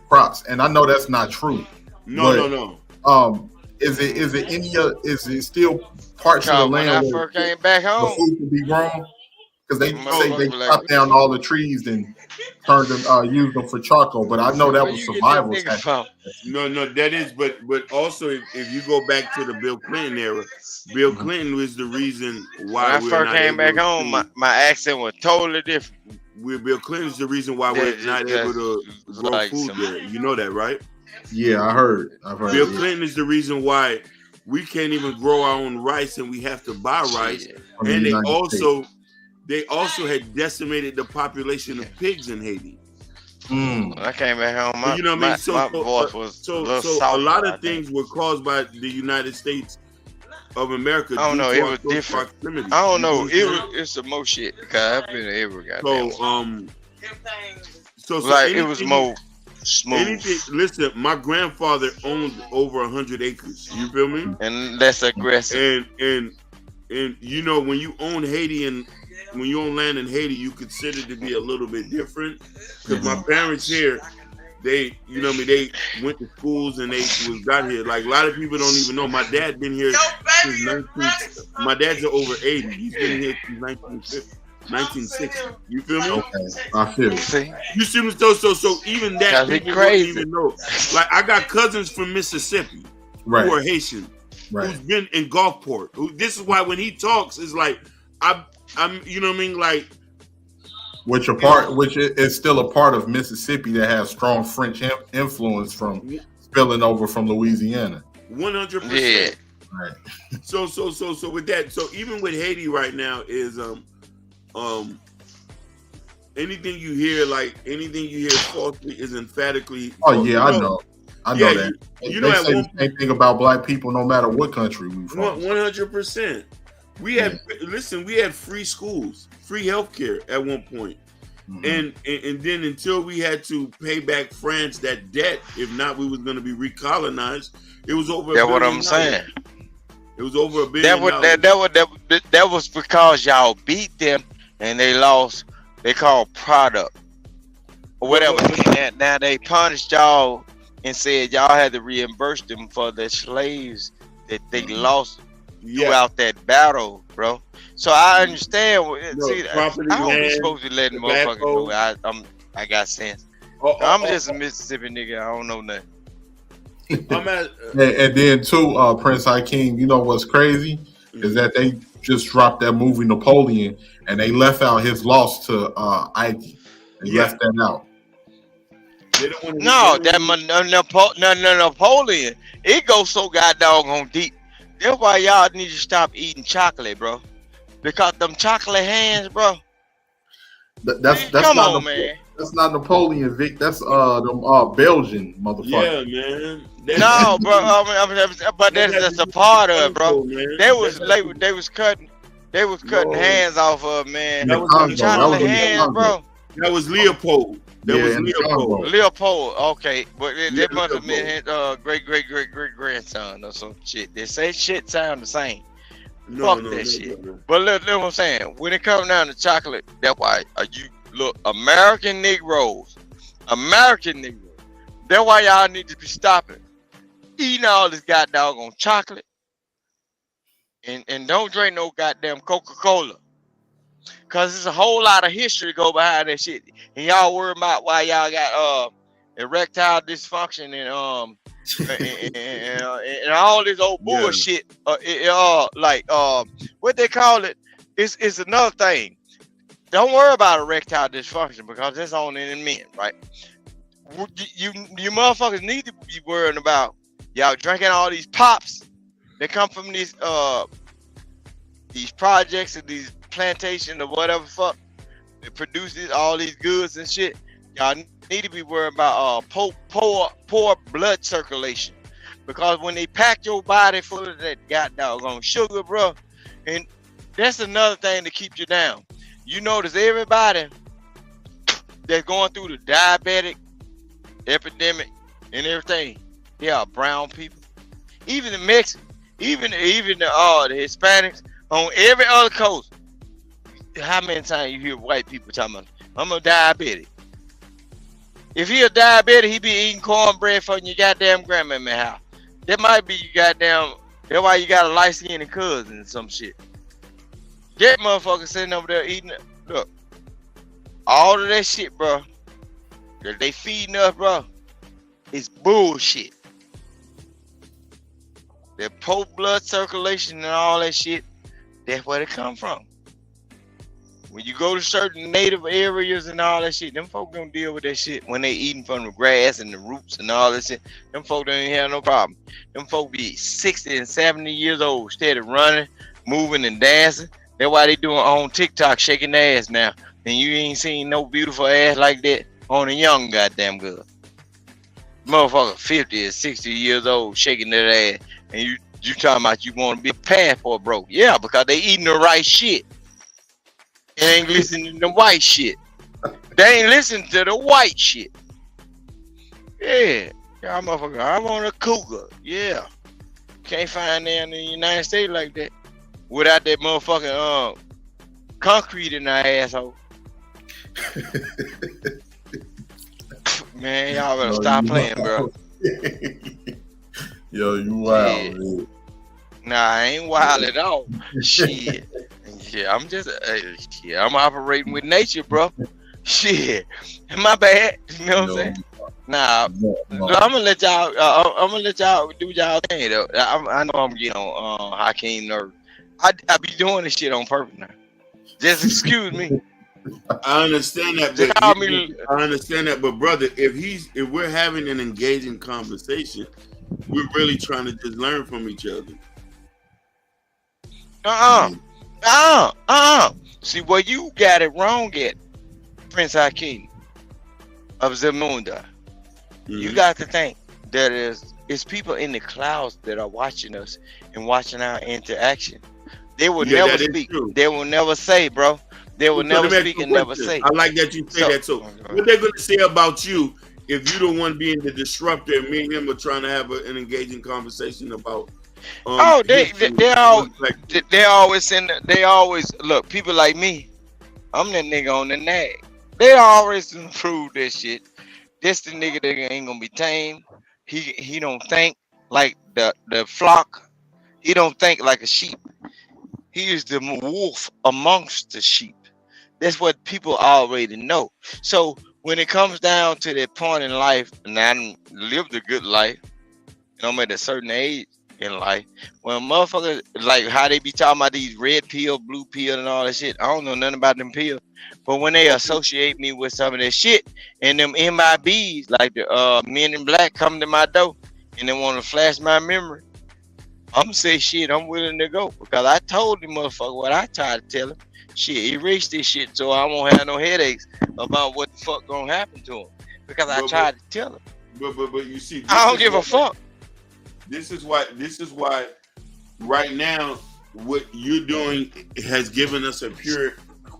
crops. And I know that's not true. No. Is it still parts of the land when I first came back home, the food can be grown? Because they say they cut down all the trees and turned them, used them for charcoal. But I know that was survival. No, that is. But also, if you go back to the Bill Clinton era, Bill Clinton was the reason why when I first came back home, my accent was totally different. Bill Clinton's the reason why we're not able to grow food there. You know that, right? Yeah, I've heard. Bill Clinton is the reason why we can't even grow our own rice and we have to buy rice. And they also had decimated the population of pigs in Haiti. When I came back home, you know what I mean? My voice was so a lot of things were caused by the United States of America. I don't know. It was different. Proximity. I don't know. It's some more shit because I've been everywhere. It was more smooth. Listen, my grandfather owned over 100 acres. You feel me? And that's aggressive. And And you know, when you own Haiti and when you own land in Haiti, you consider it to be a little bit different. Because my parents here, they, you know what I mean, they went to schools and they got here. Like a lot of people don't even know. My dad been here since my dad's over 80. He's been here since 1960. You feel me? Okay, I feel it. You see me? So even that people don't even know. Like I got cousins from Mississippi who are Haitian, who's been in Gulfport. This is why when he talks, it's like I'm you know what I mean, like. Which is still a part of Mississippi that has strong French influence from spilling over from Louisiana. 100%. Yeah. Right. So with that, so even with Haiti right now is anything you hear falsely is emphatically. Oh yeah, I know that. You know, say the same thing about black people, no matter what country we from. 100%. We had free schools, free healthcare at one point. And then until we had to pay back France that debt, if not, we was going to be recolonized. It was over. That's what I'm saying. It was over $1 billion. That was because y'all beat them and they lost. They call product or whatever. Now they punished y'all and said y'all had to reimburse them for the slaves that they lost throughout that battle, bro. So I understand. See, I don't be supposed to let motherfuckers know. I got sense. I'm just a Mississippi nigga. I don't know nothing. And then too, Prince Hakeem, you know what's crazy is that they just dropped that movie Napoleon and they left out his loss to Ike. They left that out. No, Napoleon, it goes so goddamn deep. That's why y'all need to stop eating chocolate, bro. Because them chocolate hands, bro. That's come not on, man. That's not Napoleon, Vic. That's them Belgian motherfucker. Yeah, man. No, bro. But that's a part of it, bro. They was cutting hands off of, man. That was chocolate hands, bro. That was Leopold. Leopold. Okay, but that must have been his great grandson or some shit. They say shit sound the same. Fuck that shit. But look what I'm saying. When it comes down to chocolate, that's why American Negroes. That's why y'all need to be stopping eating all this goddamn chocolate. And don't drink no goddamn Coca-Cola. Cause there's a whole lot of history go behind that shit. And y'all worry about why y'all got erectile dysfunction and all this old bullshit. What they call it is another thing. Don't worry about erectile dysfunction because that's only in men, right? You motherfuckers need to be worrying about y'all drinking all these pops that come from these projects and these plantations or whatever fuck that produces all these goods and shit. Y'all need to be worried about poor blood circulation, because when they pack your body full of that goddamn sugar, bro, and that's another thing to keep you down. You notice everybody that's going through the diabetic epidemic and everything, they are brown people. Even the Mexicans, even the Hispanics on every other coast. How many times you hear white people talking about, I'm a diabetic? If he a diabetic, he be eating cornbread from your goddamn grandma in the house. That might be you goddamn, that's why you got a light-skinned cousin and some shit. That motherfucker sitting over there eating it. Look, all of that shit, bro, that they feeding us, bro, is bullshit. That poor blood circulation and all that shit, that's where it come from. When you go to certain native areas and all that shit, them folk don't deal with that shit when they eating from the grass and the roots and all that shit. Them folk don't even have no problem. Them folk be 60 and 70 years old, steady running, moving and dancing. That's why they doing on TikTok shaking their ass now. And you ain't seen no beautiful ass like that on a young goddamn girl. Motherfucker 50 or 60 years old shaking their ass. And you talking about you want to be a passport broke. Yeah, because they eating the right shit. And ain't listening to the white shit. They ain't listening to the white shit. Yeah. Y'all motherfucker, I want a cougar. Yeah. Can't find that in the United States like that. without that motherfucking concrete in our asshole. Man, y'all better stop playing, bro. Yo, you wild, man. Nah, I ain't wild at all. Shit. Yeah, I'm just, I'm operating with nature, bro. Shit. My bad. You know what I'm saying? Nah, I'm gonna let y'all do y'all thing though. I know I'm getting on Hakeem nerve. I be doing this shit on purpose now. Just excuse me. I understand that, but I understand that, but brother, if we're having an engaging conversation, we're really trying to just learn from each other. See where you got it wrong at, Prince Hakeem of Zamunda. You got to think that it's people in the clouds that are watching us and watching our interaction. They will never speak. They will never say, bro. They will never speak and never say. I like that you say that. So what they're going to say about you if you don't want to be in the disruptor and me and him are trying to have an engaging conversation about they always look, people like me, I'm that nigga on the nag. They always prove that shit. This the nigga that ain't gonna be tamed. He don't think like the flock. He don't think like a sheep. He is the wolf amongst the sheep. That's what people already know. So when it comes down to that point in life, and I lived a good life, and I'm at a certain age in life, when motherfuckers like how they be talking about these red pill, blue pill, and all that shit, I don't know nothing about them pills. But when they associate me with some of that shit, and them MIBs, like the Men in Black, come to my door, and they want to flash my memory, I'm say shit, I'm willing to go, because I told the motherfucker what I tried to tell him. Shit, erase this shit so I won't have no headaches about what the fuck gonna happen to him, because I tried to tell him. But you see, I don't give a fuck. This is why right now what you're doing has given us a pure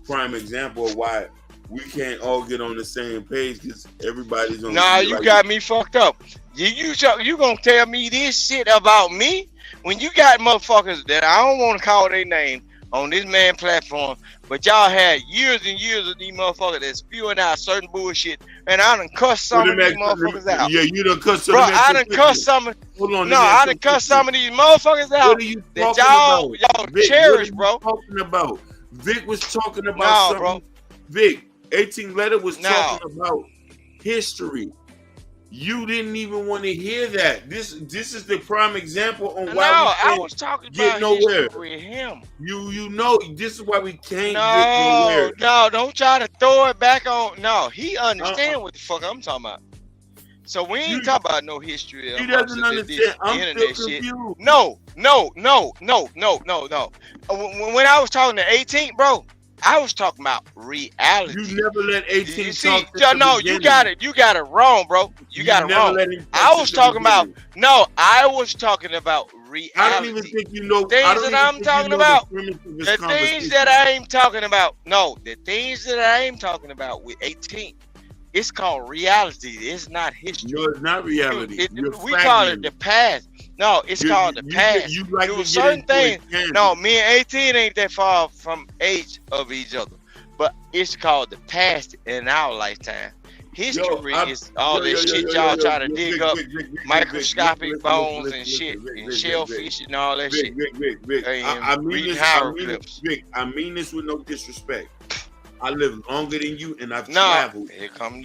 prime example of why we can't all get on the same page, because everybody's on. Nah, you got me fucked up. You gonna tell me this shit about me when you got motherfuckers that I don't want to call their name on this man platform, but y'all had years and years of these motherfuckers that spewing out certain bullshit, and I done cussed some of these motherfuckers out. Yeah, you done cussed some. Bro, I done cussed some. I done cussed some of these motherfuckers out. What are you that talking y'all about? Vic, cherish, what are you bro. talking about? Vic was talking about something. Bro. Vic, 18 Letter was talking about history. You didn't even want to hear that. This is the prime example on why I was talking get about nowhere history with him. You know this is why we can't get nowhere. No, don't try to throw it back on. No, he understand what the fuck I'm talking about. So we ain't talking about no history. He doesn't understand. I'm still confused. No. When I was talking to 18, bro, I was talking about reality. You never let 18 talk. You got it wrong, bro. You got it wrong. I was talking about reality. I don't even think you know things that I'm talking about. The things that I ain't talking about. No, the things that I ain't talking about with 18. It's called reality. It's not history. No, it's not reality. We call it the past. No, it's called the past. You like to certain things. No, me and 18 ain't that far from age of each other. But it's called the past in our lifetime. History is all this shit y'all trying to dig up, microscopic bones and shit, and shellfish and all that shit. I mean this with no disrespect. I live longer than you, and I've traveled.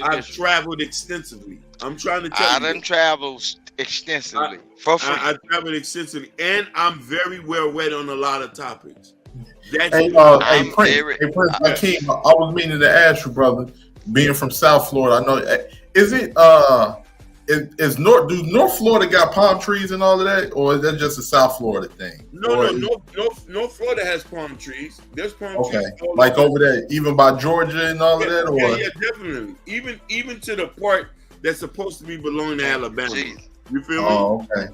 I've traveled extensively. I'm trying to tell you. I done traveled extensively for free. I traveled extensively, and I'm very well read on a lot of topics. Prince, Hakeem, I was meaning to ask you, brother, being from South Florida, I know, is it, do North Florida got palm trees and all of that, or is that just a South Florida thing? No, North Florida has palm trees. There's palm trees. Like over there, even by Georgia and all of that? Or? Yeah, definitely. Even to the part that's supposed to be belonging to Alabama. You feel me? Oh, okay.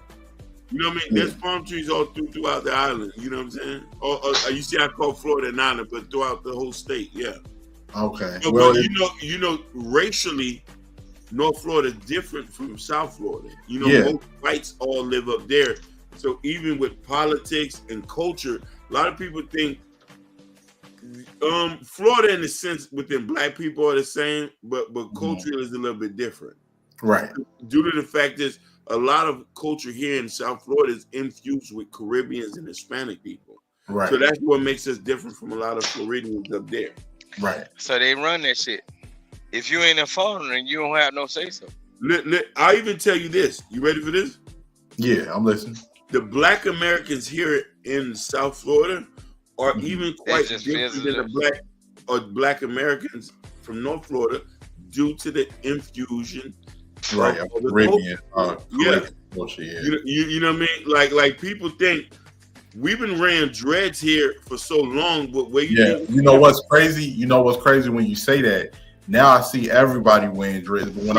You know what I mean? There's palm trees all throughout the island. You know what I'm saying? Or you see, I call Florida an island, but throughout the whole state, yeah. Okay. So, well, you know, racially, North Florida is different from South Florida. You know, most whites all live up there. So even with politics and culture, A lot of people think Florida, in a sense, within black people are the same, but culture is a little bit different. Right. Due to the fact is a lot of culture here in South Florida is infused with Caribbeans and Hispanic people. Right. So that's what makes us different from a lot of Floridians up there. Right. So they run that shit. If you ain't a foreigner, you don't have no say so. I'll even tell you this. You ready for this? Yeah, I'm listening. The black Americans here in South Florida are even quite different than the black Americans from North Florida due to the infusion right of the Caribbean. culture. You know what I mean? Like people think we've been wearing dreads here for so long, but where you know what's crazy? You know what's crazy when you say that? Now I see everybody wearing dreads. But when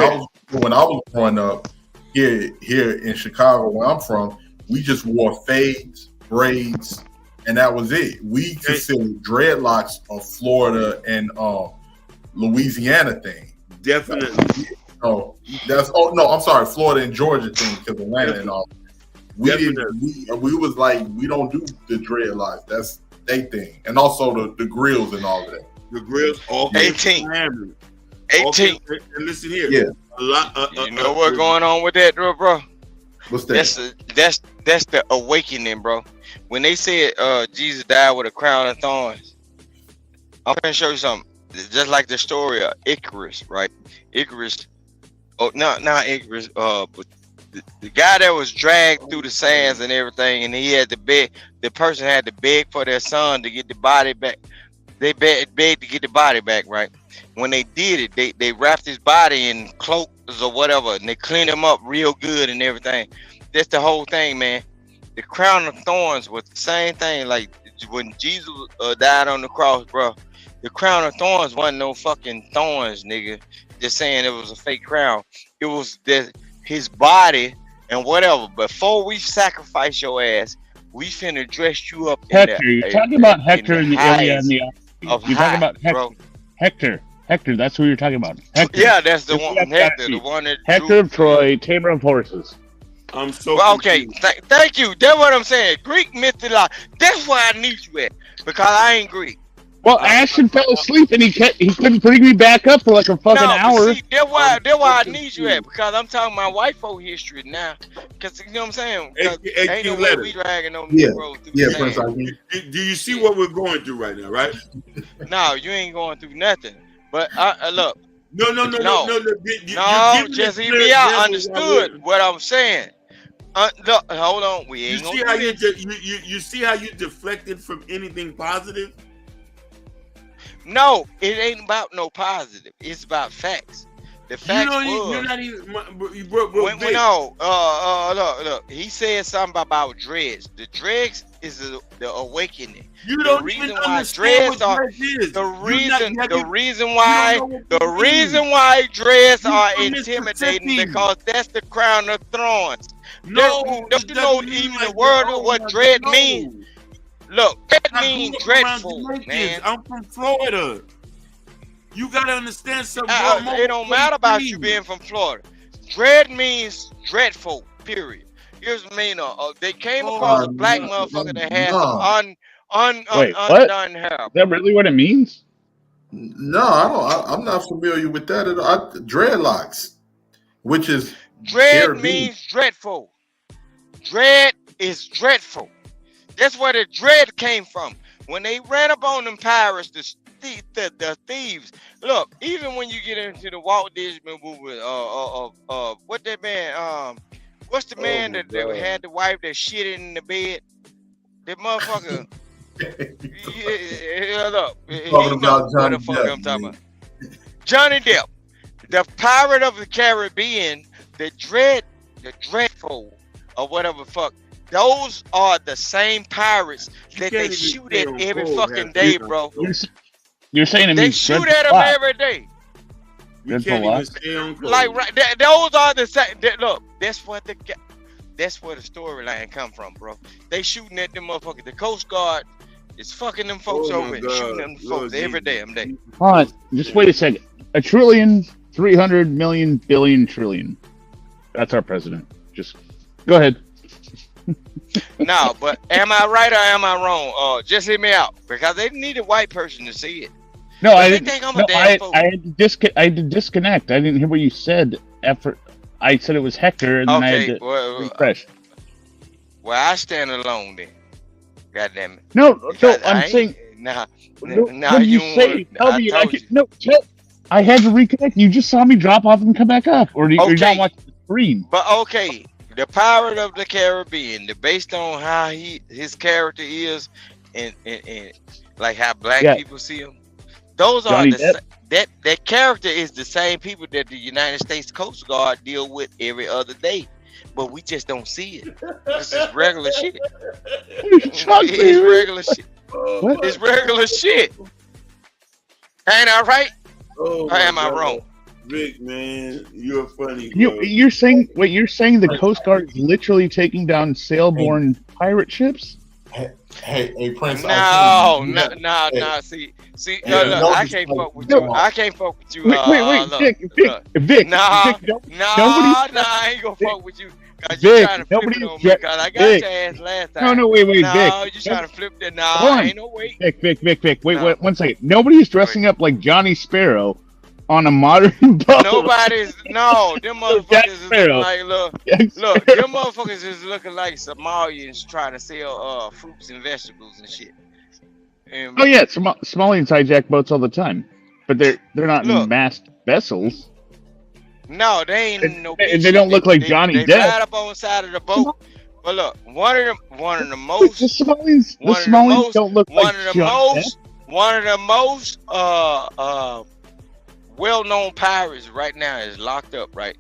I was growing up here in Chicago, where I'm from, we just wore fades, braids, and that was it. We considered dreadlocks a Florida and Louisiana thing. Definitely. I'm sorry, Florida and Georgia thing because Atlanta and all. We was like, we don't do the dreadlocks. That's they thing, and also the grills and all of that. The grills, all 18. 18. And listen here. Yeah. A lot. You know what's going on with that, bro? What's that? That's the awakening, bro. When they said Jesus died with a crown of thorns, I'm gonna show you something. Just like the story of Icarus, right? Icarus. Oh, not Icarus. But the guy that was dragged through the sands and everything, and he had to beg. The person had to beg for their son to get the body back. They begged to get the body back, right? When they did it, they wrapped his body in cloaks or whatever, and they cleaned him up real good and everything. That's the whole thing, man. The crown of thorns was the same thing. Like when Jesus died on the cross, bro. The crown of thorns wasn't no fucking thorns, nigga. Just saying it was a fake crown. It was his body and whatever. Before we sacrifice your ass, we finna dress you up. Hector, you're talking about Hector in the area in the. You're talking about Hector. Bro. Hector, that's who you're talking about. Hector. Yeah, that's the one. Hector, the one that Hector of Troy, tamer of horses. I'm so well, okay. Thank you. That's what I'm saying. Greek mythology. That's why I need you at, because I ain't Greek. Well, Ashton fell asleep and he couldn't bring me back up for like a fucking hour. See, that's why I need you at, because I'm talking my white folk history now. Because you know what I'm saying? Ain't no way we dragging no Negroes through the sand. Do you see what we're going through right now, right? No, you ain't going through nothing. But look. No. Just hear me out. Understood what I'm saying. Look, hold on. We ain't you see how you see how you deflected from anything positive? No, it ain't about no positive. It's about facts. The facts you're not even, look. He said something about dreads. The dreads is the awakening. You don't even understand what dreads is. The reason why dreads are intimidating because that's the crown of thorns. No, don't you know even the word of what dread means? Look, that means dreadful, man. I'm from Florida. You gotta understand something. It don't matter about you being from Florida. Dread means dreadful. Period. Here's what I mean. They came across a black motherfucker that had some undone hair. Is that really what it means? No, I'm not familiar with that at all. Dreadlocks, which is dread means dreadful. Dread is dreadful. That's where the dread came from. When they ran up on them pirates, the thieves. Look, even when you get into the Walt Disney movie, what that man? What's the man that had the wife that shit in the bed? That motherfucker. Look, talking about Johnny Depp. I'm talking about. Johnny Depp, the pirate of the Caribbean, the dreadful, or whatever the fuck. Those are the same pirates that they shoot at every fucking day, bro. You're saying they shoot at them every day. You can't even stay on clothes. Like those are the same. Look, that's where the storyline come from, bro. They shooting at them motherfuckers. The Coast Guard is fucking them folks over and shooting them folks every damn day. Hold on, just wait a second. $1 trillion, 300 million, billion, trillion. That's our president. Just go ahead. No, but am I right or am I wrong? Just hear me out because they need a white person to see it. No, I They didn't. think I'm No, a damn fool. I had to disconnect. I didn't hear what you said. After I said it was Hector, and then I had Okay, to well, refresh. I stand alone then. God damn it. No, Because I'm I ain't- saying. Nah, No, nah, what did you don't say? wanna- Tell I me. told you. I had to reconnect. You just saw me drop off and come back up, or you're Okay. not watching the screen. But okay, the Pirate of the Caribbean, based on how his character is, and like how black Yeah. people see him, those Johnny are that character is the same people that the United States Coast Guard deal with every other day, but we just don't see it. This is regular shit. It's regular shit. What? It's regular shit. Ain't I right? Oh, Or am my I God. wrong? Vic, man, you're funny. Bro. You're saying the Coast Guard is literally taking down sailborne pirate ships? Hey, Prince. No. See, Yeah, look, no, I can't fuck with you. I can't fuck with you. Wait, Look, Vic. Nah, Nobody. I ain't gonna fuck with you. Cause you Vic, trying to flip nobody. it on me. Cause I got Vic. your ass last No, time. no, wait, No, Vic. you trying to flip that? Hold Nah, on. ain't no way. Vic. Wait, No. one second. Nobody's dressing up like Johnny Sparrow on a modern boat. Nobody's them motherfuckers is looking like look, them motherfuckers is looking like Somalians trying to sell fruits and vegetables and shit. And Oh yeah, Somalians hijack boats all the time, but they're not in massed vessels. no, they ain't no. They bitch. don't look like Johnny They Depp. ride up on the side of the boat. But look, one of the most The Somalians don't look like Johnny Depp. one of the most well-known pirates right now is locked up, right?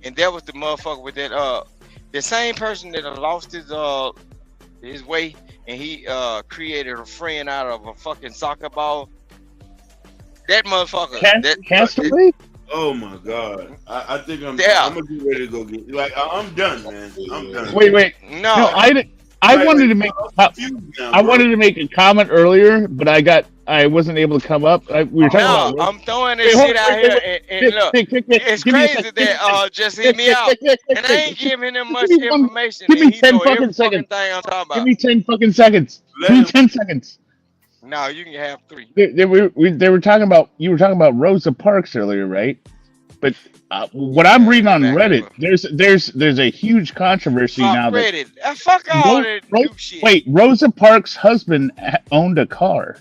And that was the motherfucker with that the same person that lost his way and he created a friend out of a fucking soccer ball. That motherfucker. Castaway? Oh my God! I think I'm gonna be ready to go get. Like I'm done, man. I'm done. Wait. No, I wanted to make. I wanted to make a comment earlier, but I wasn't able to come up. We were talking about. I'm throwing this shit out here, and look, it's crazy that just hear me out, and I ain't giving him much information. Give me and he 10 know fucking every seconds. thing I'm talking about. Give me 10 fucking seconds. Give me 10 seconds. No, you can have 3. They were talking about. You were talking about Rosa Parks earlier, right? But what I'm reading on Reddit, there's a huge controversy now Reddit. Fuck all that new shit. Wait, Rosa Parks' husband owned a car.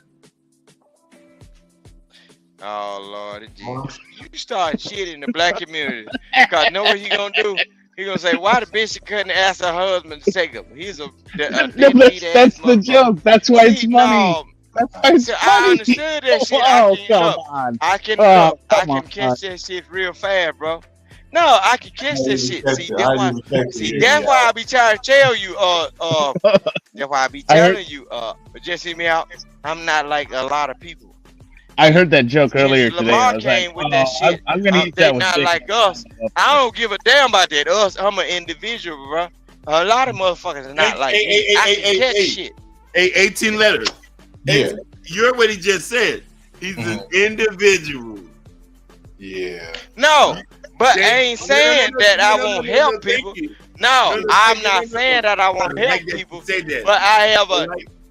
Oh Lord, you start shit in the black community because know what he gonna do? He gonna say, "Why the bitch couldn't ask her husband to take him?" He's a That's the joke. That's why it's funny. That's why it's funny. I understood that shit. I can catch that shit real fast, bro. No, I can catch that shit. See, that's why I be trying to tell you. That's why I be telling you. Just hear me out. I'm not like a lot of people. I heard that joke earlier today. Lamar I was came like, with that shit. I'm gonna eat They that with not chicken. like us. I don't give a damn about that. Us, I'm an individual, bro. A lot of motherfuckers are not like me. I can catch shit. 18 letters. Yeah. You heard what he just said. He's an individual. Yeah. No, but I ain't saying that I won't help people. No, I'm not saying that I won't help people. But I have a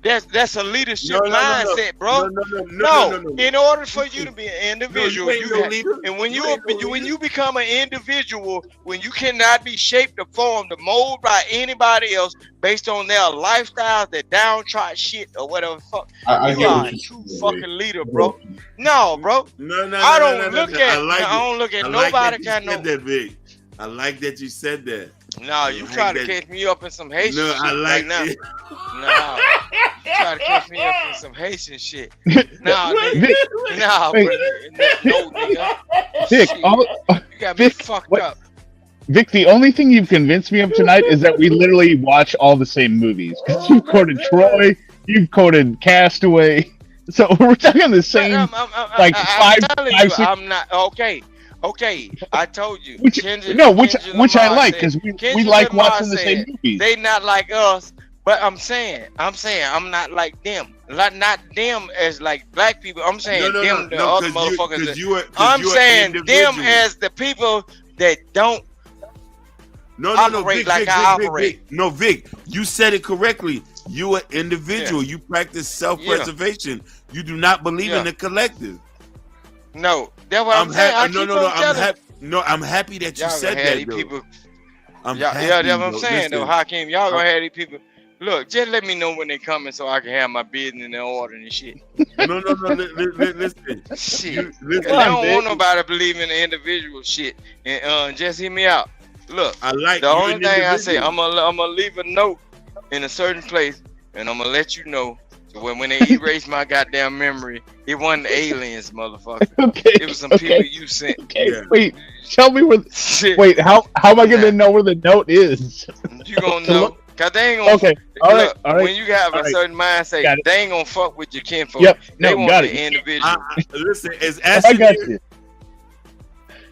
that's a leadership mindset, bro. No, in order for you to be an individual, and when you become an individual, when you cannot be shaped or formed or molded by anybody else based on their lifestyles, their downtrodden shit or whatever, fuck, you are a true fucking leader, bro. No, bro. I don't look at nobody kind of. I like that you said that. No, you try to catch me up in some Haitian shit like right now. it. No, you try to catch me up in some Haitian shit. No, nigga. No, nigga. Vic, you got me fucked up. Vic, the only thing you've convinced me of tonight is that we literally watch all the same movies. Because you've quoted Troy, you've quoted Castaway, so we're talking the same. I'm not okay. Okay, I told you. Which I like because we like watching the same movies. They not like us, but I'm saying I'm not like them. Not them as like black people. I'm saying the other motherfuckers. I'm saying them as the people that don't No, operate Vic, like Vic, I Vic, operate. Vic. No, Vic, you said it correctly. You an individual. You practice self-preservation. You do not believe in the collective. No, that's what I'm saying. I'm happy that you said that, though. People. I'm that's happy, what I'm though. saying, though. Listen, Hakeem, y'all gonna have these people. Look, just let me know when they coming so I can have my business in order and shit. No. Listen. Shit. They don't want nobody believing in the individual shit. And just hear me out. Look, I like the you only an thing I say, individual. I'm gonna leave a note in a certain place, and I'm gonna let you know. So when they erase my goddamn memory, it wasn't aliens, motherfucker. It was some people you sent. Okay, wait. Tell me where. Wait, how am I gonna know where the note is? You gonna know. Cause they ain't gonna. Okay. All right. When you have a certain mindset, they ain't gonna fuck with your kinfolk. Yep. They No, want got the it. individual. Listen, as I Ashton got here, you.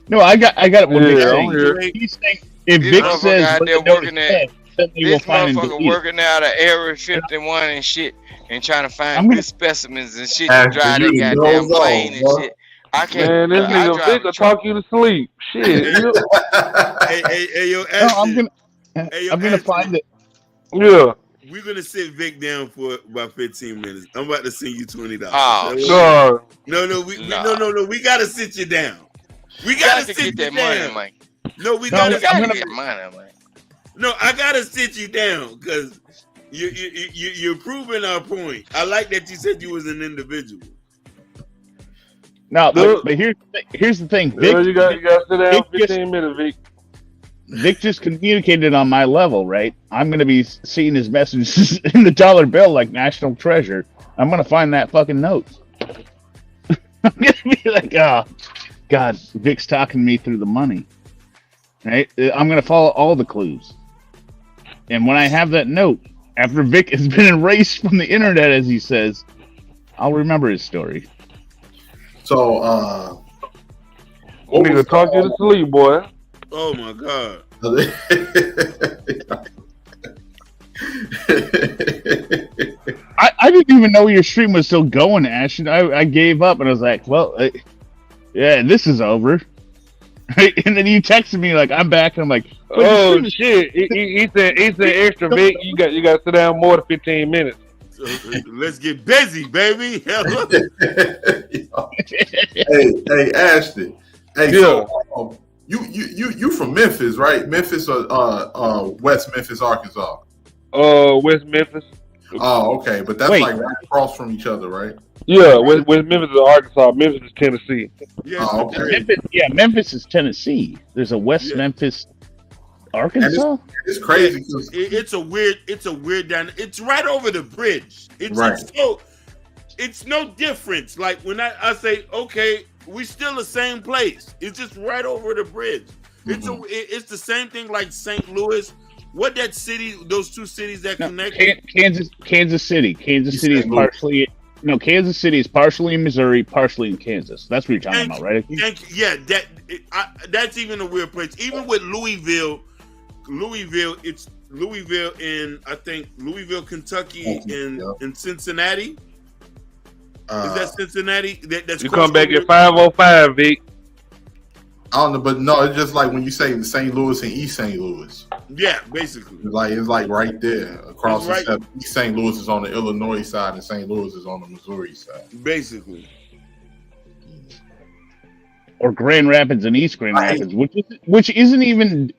No, I got it. What Vic's saying. He's saying if This Vic motherfucker says out what there the note working is at said, then they will this find and motherfucker delete it. working out of Area 51 and shit, and trying to I'm find gonna- good specimens and shit to Ashton, drive you that the goddamn goes plane on, and boy. shit. I can't. Man, this I nigga drive Vic a will truck. talk you to sleep. Shit. hey, yo, No, Ashton. I'm gonna find it. Yeah. We're gonna sit Vic down for about 15 minutes. I'm about to send you $20. Oh, No, we gotta sit you down. We gotta to sit get you that money, down. man. No, we No, gotta. I'm gonna get money, man. No, I gotta sit you down because you're proving our point. I like that you said you was an individual. No, but here's the thing. Vic, you got to sit down Vic 15 minutes, Vic. Vic just communicated on my level, right? I'm gonna be seeing his messages in the dollar bill like national treasure. I'm gonna find that fucking note. I'm gonna be like, oh, God, Vic's talking me through the money. Right? I'm gonna follow all the clues. And when I have that note, after Vic has been erased from the internet, as he says, I'll remember his story. So, What nigga talk you to sleep, boy. Oh my God. I didn't even know your stream was still going, Ashton. I gave up and I was like, well, yeah, this is over. Right? And then you texted me like, I'm back. And I'm like, oh shit! He said extra Vic. You got to sit down more than 15 minutes. So, let's get busy, baby. hey, Ashton. Hey, so you from Memphis, right? Memphis or West Memphis, Arkansas? West Memphis. Oh, okay, but that's like right across from each other, right? Yeah, West Memphis is Arkansas. Memphis is Tennessee. Oh, okay. Memphis is Tennessee. There's a West Memphis, Arkansas. It's crazy. It's a weird. It's right over the bridge. It's no difference. Like when I say, okay, we still the same place. It's just right over the bridge. It's the same thing like St. Louis. What that city? Those two cities that connect. Kansas City. Kansas City is partially. No, Kansas City is partially in Missouri, partially in Kansas. That's what you're talking about, right? Yeah, that's even a weird place. Even with Louisville, it's Louisville in, I think, Louisville, Kentucky, in Cincinnati. Is that Cincinnati? That's you come back at 5:05, Vic. I don't know, but no, it's just like when you say St. Louis and East St. Louis. Yeah, basically. It's like right there across East St. Louis is on the Illinois side and St. Louis is on the Missouri side. Basically. Or Grand Rapids and East Grand Rapids, which isn't even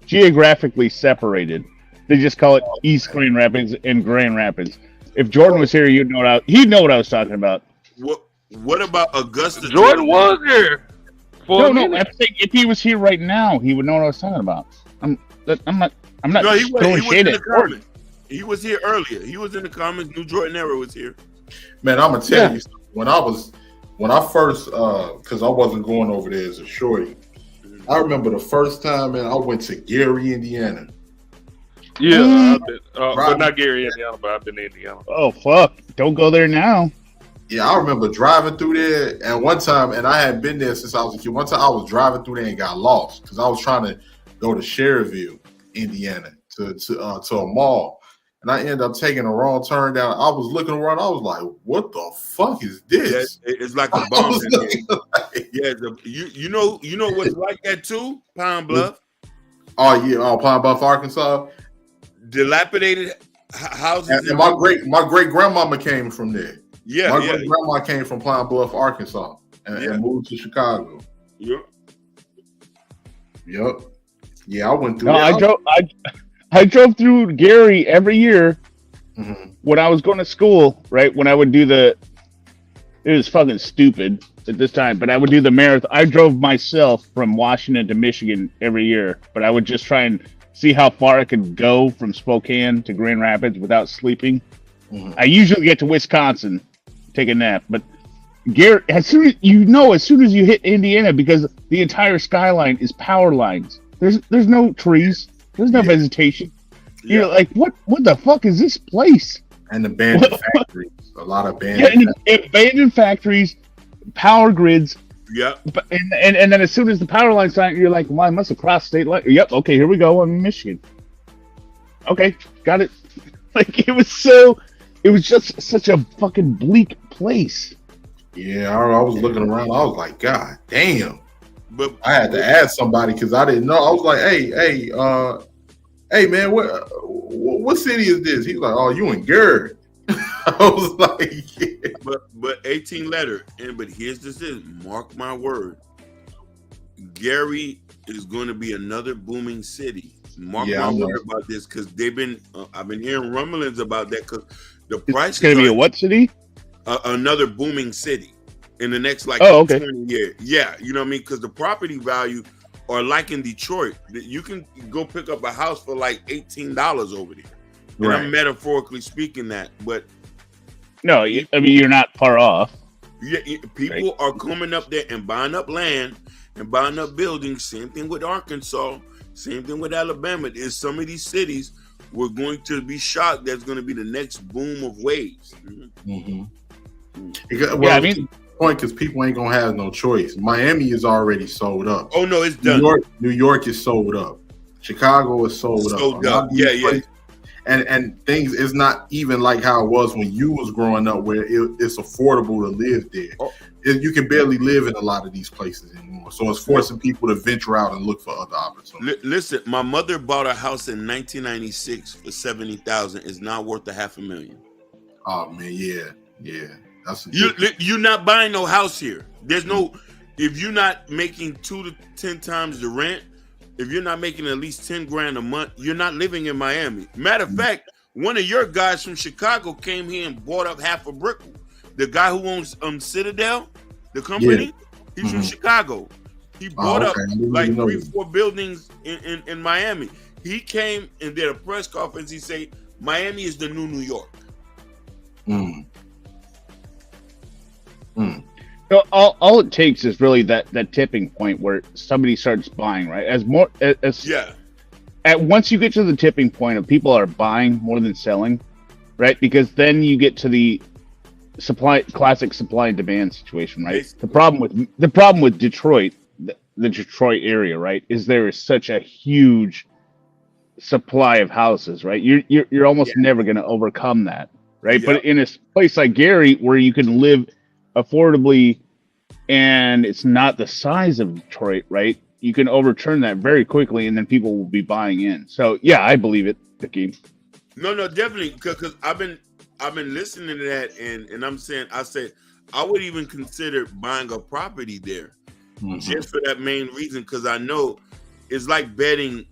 geographically separated. They just call it East Grand Rapids and Grand Rapids. If Jordan was here, he'd know what I was talking about. What about Augusta? Jordan was here. No, I'm saying if he was here right now, he would know what I was talking about. I'm not No, he throwing was shade in at the Jordan. comments. He was here earlier. He was in the comments. New Jordan Era was here. Man, I'm gonna tell you, when I first, because I wasn't going over there as a shorty. I remember the first time, man, I went to Gary, Indiana. Yeah, I've been, but not Gary, Indiana, but I've been in Indiana. Oh fuck! Don't go there now. Yeah, I remember driving through there, and one time, and I hadn't been there since I was a kid. One time, I was driving through there and got lost because I was trying to go to Cherryville, Indiana, to a mall, and I ended up taking a wrong turn down. I was looking around. I was like, "What the fuck is this?" Yeah, it's like a bomb. Yeah, you know what's like that too? Pine Bluff. Oh yeah, Pine Bluff, Arkansas. Dilapidated houses. And my great grandmama came from there. Yeah, my great grandma came from Pine Bluff, Arkansas, and moved to Chicago. Yep. Yeah, I went through. I drove through Gary every year when I was going to school. Right when I would do it was fucking stupid at this time, but I would do the marathon. I drove myself from Washington to Michigan every year, but I would just try and see how far I could go from Spokane to Grand Rapids without sleeping. I usually get to Wisconsin, take a nap, but Gary, as soon as you hit Indiana, because the entire skyline is power lines. There's no trees. There's no vegetation. You're like, what the fuck is this place? And abandoned factories. A lot of abandoned abandoned factories, power grids. Yeah. And then as soon as the power line's on, you're like, well, I must have crossed state line. Yep, okay, here we go. I'm in Michigan. Okay, got it. Like it was just such a fucking bleak place. Yeah, I was looking around. I was like, God damn. But I had to ask somebody because I didn't know. I was like, hey, man, what city is this? He's like, oh, you in Gary. I was like, yeah. But 18 letter. But here's this: mark my word, Gary is going to be another booming city. Mark my word about this because they've been. I've been hearing rumblings about that because the price. It's going to be a what city? Another booming city in the next 20 years. Yeah, you know what I mean? Because the property value are like in Detroit. You can go pick up a house for like $18 over there. And Right. I'm metaphorically speaking that, but no, I mean you're not far off. Yeah, people are coming up there and buying up land and buying up buildings. Same thing with Arkansas. Same thing with Alabama. Is some of these cities we're going to be shocked. That's going to be the next boom of waves. Well, I mean, point because people ain't gonna have no choice. Miami is already sold up. Oh no, it's done. New York is sold up. Chicago is sold up. Yeah. And things is not even like how it was when you was growing up, where it's affordable to live there. You can barely live in a lot of these places anymore. So it's forcing people to venture out and look for other opportunities. Listen, my mother bought a house in 1996 for $70,000. It's now worth $500,000. Oh man, yeah. That's you're not buying no house here. There's no, if you're not making 2 to 10 times the rent, if you're not making at least 10 grand a month, you're not living in Miami. Matter of fact, one of your guys from Chicago came here and bought up half a brick. The guy who owns Citadel, the company, he's from Chicago. He bought up like 3-4 buildings in Miami. He came and did a press conference. He said, Miami is the new New York. So all it takes is really that tipping point where somebody starts buying, right? Once you get to the tipping point of people are buying more than selling, right? Because then you get to the classic supply and demand situation, right? The problem with Detroit, the Detroit area, right, is there is such a huge supply of houses, right? You're almost never going to overcome that, right? But in a place like Gary, where you can live affordably and it's not the size of Detroit, right? You can overturn that very quickly, and then people will be buying in. So yeah, I believe it, Vicky. No, definitely, because I've been listening to that, and I'm saying, I would even consider buying a property there, just for that main reason, because I know it's like betting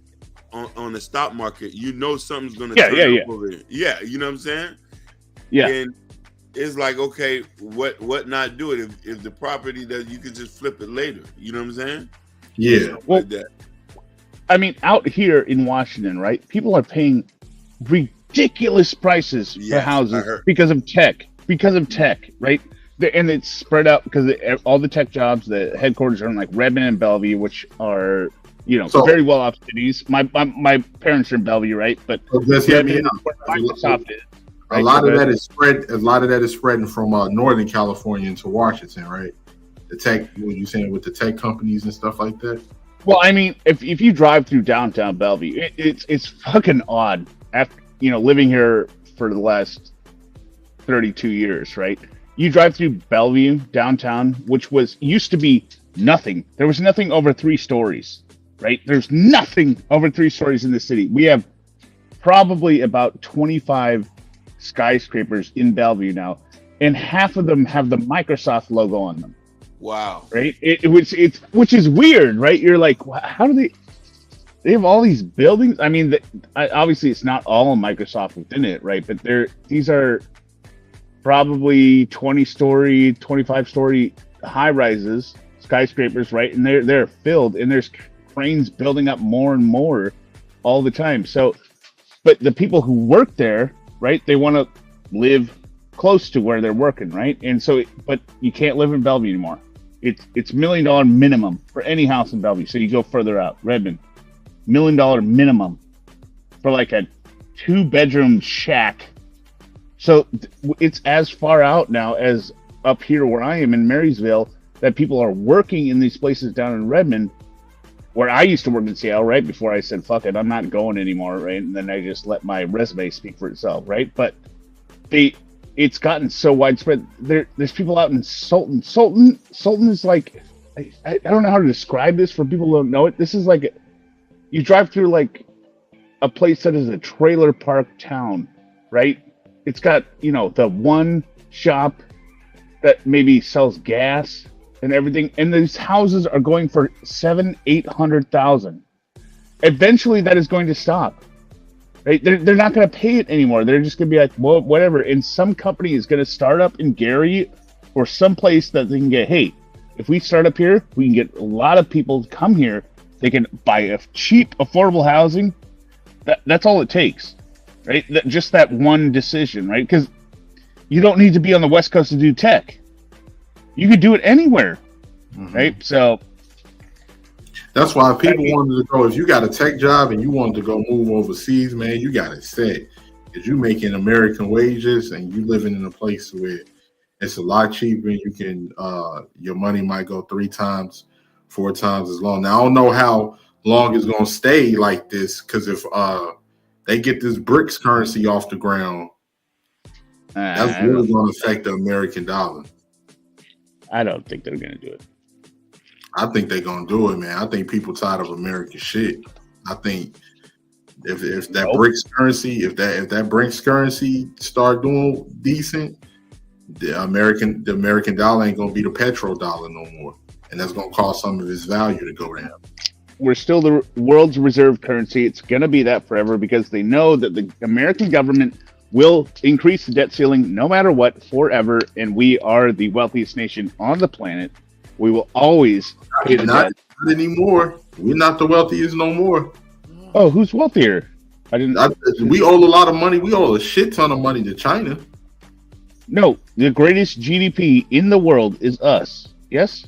on the stock market. You know something's going to turn up over there. Yeah, you know what I'm saying? Yeah. And it's like, okay, what not do it if the property that you can just flip it later. You know what I'm saying? Yeah. Well, I mean, out here in Washington, right? People are paying ridiculous prices for houses because of tech, right? And it's spread out because all the tech jobs, the headquarters are in like Redmond and Bellevue, which are, very well off cities. My parents are in Bellevue, right? But Microsoft is. A lot of that is spreading from Northern California into Washington, right? The tech, what you saying with the tech companies and stuff like that. Well, I mean, if you drive through downtown Bellevue, it's fucking odd. living here for the last 32 years, right? You drive through Bellevue downtown, which used to be nothing. There was nothing over 3 stories, right? There's nothing over 3 stories in the city. We have probably about 25 skyscrapers in Bellevue now, and half of them have the Microsoft logo on them. Wow. Right? Which is weird, right? You're like, how do they have all these buildings? I mean, obviously it's not all Microsoft within it, right? But these are probably 20-story, 25-story high rises, skyscrapers, right? And they're filled, and there's cranes building up more and more all the time. So, but the people who work there, right? They want to live close to where they're working, right? And so, but you can't live in Bellevue anymore. It's $1 million minimum for any house in Bellevue. So you go further out, Redmond, $1 million minimum for like a 2-bedroom shack. So it's as far out now as up here where I am in Marysville that people are working in these places down in Redmond, where I used to work in Seattle, right? Before I said, fuck it, I'm not going anymore, right? And then I just let my resume speak for itself, right? But it's gotten so widespread. There's people out in Sultan. Sultan is like, I don't know how to describe this for people who don't know it. This is like, you drive through like a place that is a trailer park town, right? It's got, the one shop that maybe sells gas and everything. And these houses are going for $700,000-800,000. Eventually that is going to stop. Right? They're not going to pay it anymore. They're just going to be like, well, whatever. And some company is going to start up in Gary or someplace that they can get, hey, if we start up here, we can get a lot of people to come here. They can buy a cheap, affordable housing. That's all it takes, right? Just that one decision, right? Because you don't need to be on the West Coast to do tech. You could do it anywhere, right? So that's why people wanted to go. If you got a tech job and you wanted to go move overseas, man, you got it set. Because you're making American wages and you living in a place where it's a lot cheaper. You can, your money might go 3 times, 4 times as long. Now, I don't know how long it's going to stay like this, because if they get this BRICS currency off the ground, that's really going to affect the American dollar. I don't think they're going to do it. I think they're gonna do it, man. I think people tired of American shit. I think if that BRICS currency, if that BRICS currency start doing decent, the American dollar ain't gonna be the petrodollar no more, and that's gonna cause some of its value to go down. We're still the world's reserve currency. It's gonna be that forever because they know that the American government will increase the debt ceiling no matter what forever, and we are the wealthiest nation on the planet. We will always pay the debt. Not anymore. We're not the wealthiest no more. Oh, who's wealthier? We owe a lot of money. We owe a shit ton of money to China. No, the greatest GDP in the world is us. Yes.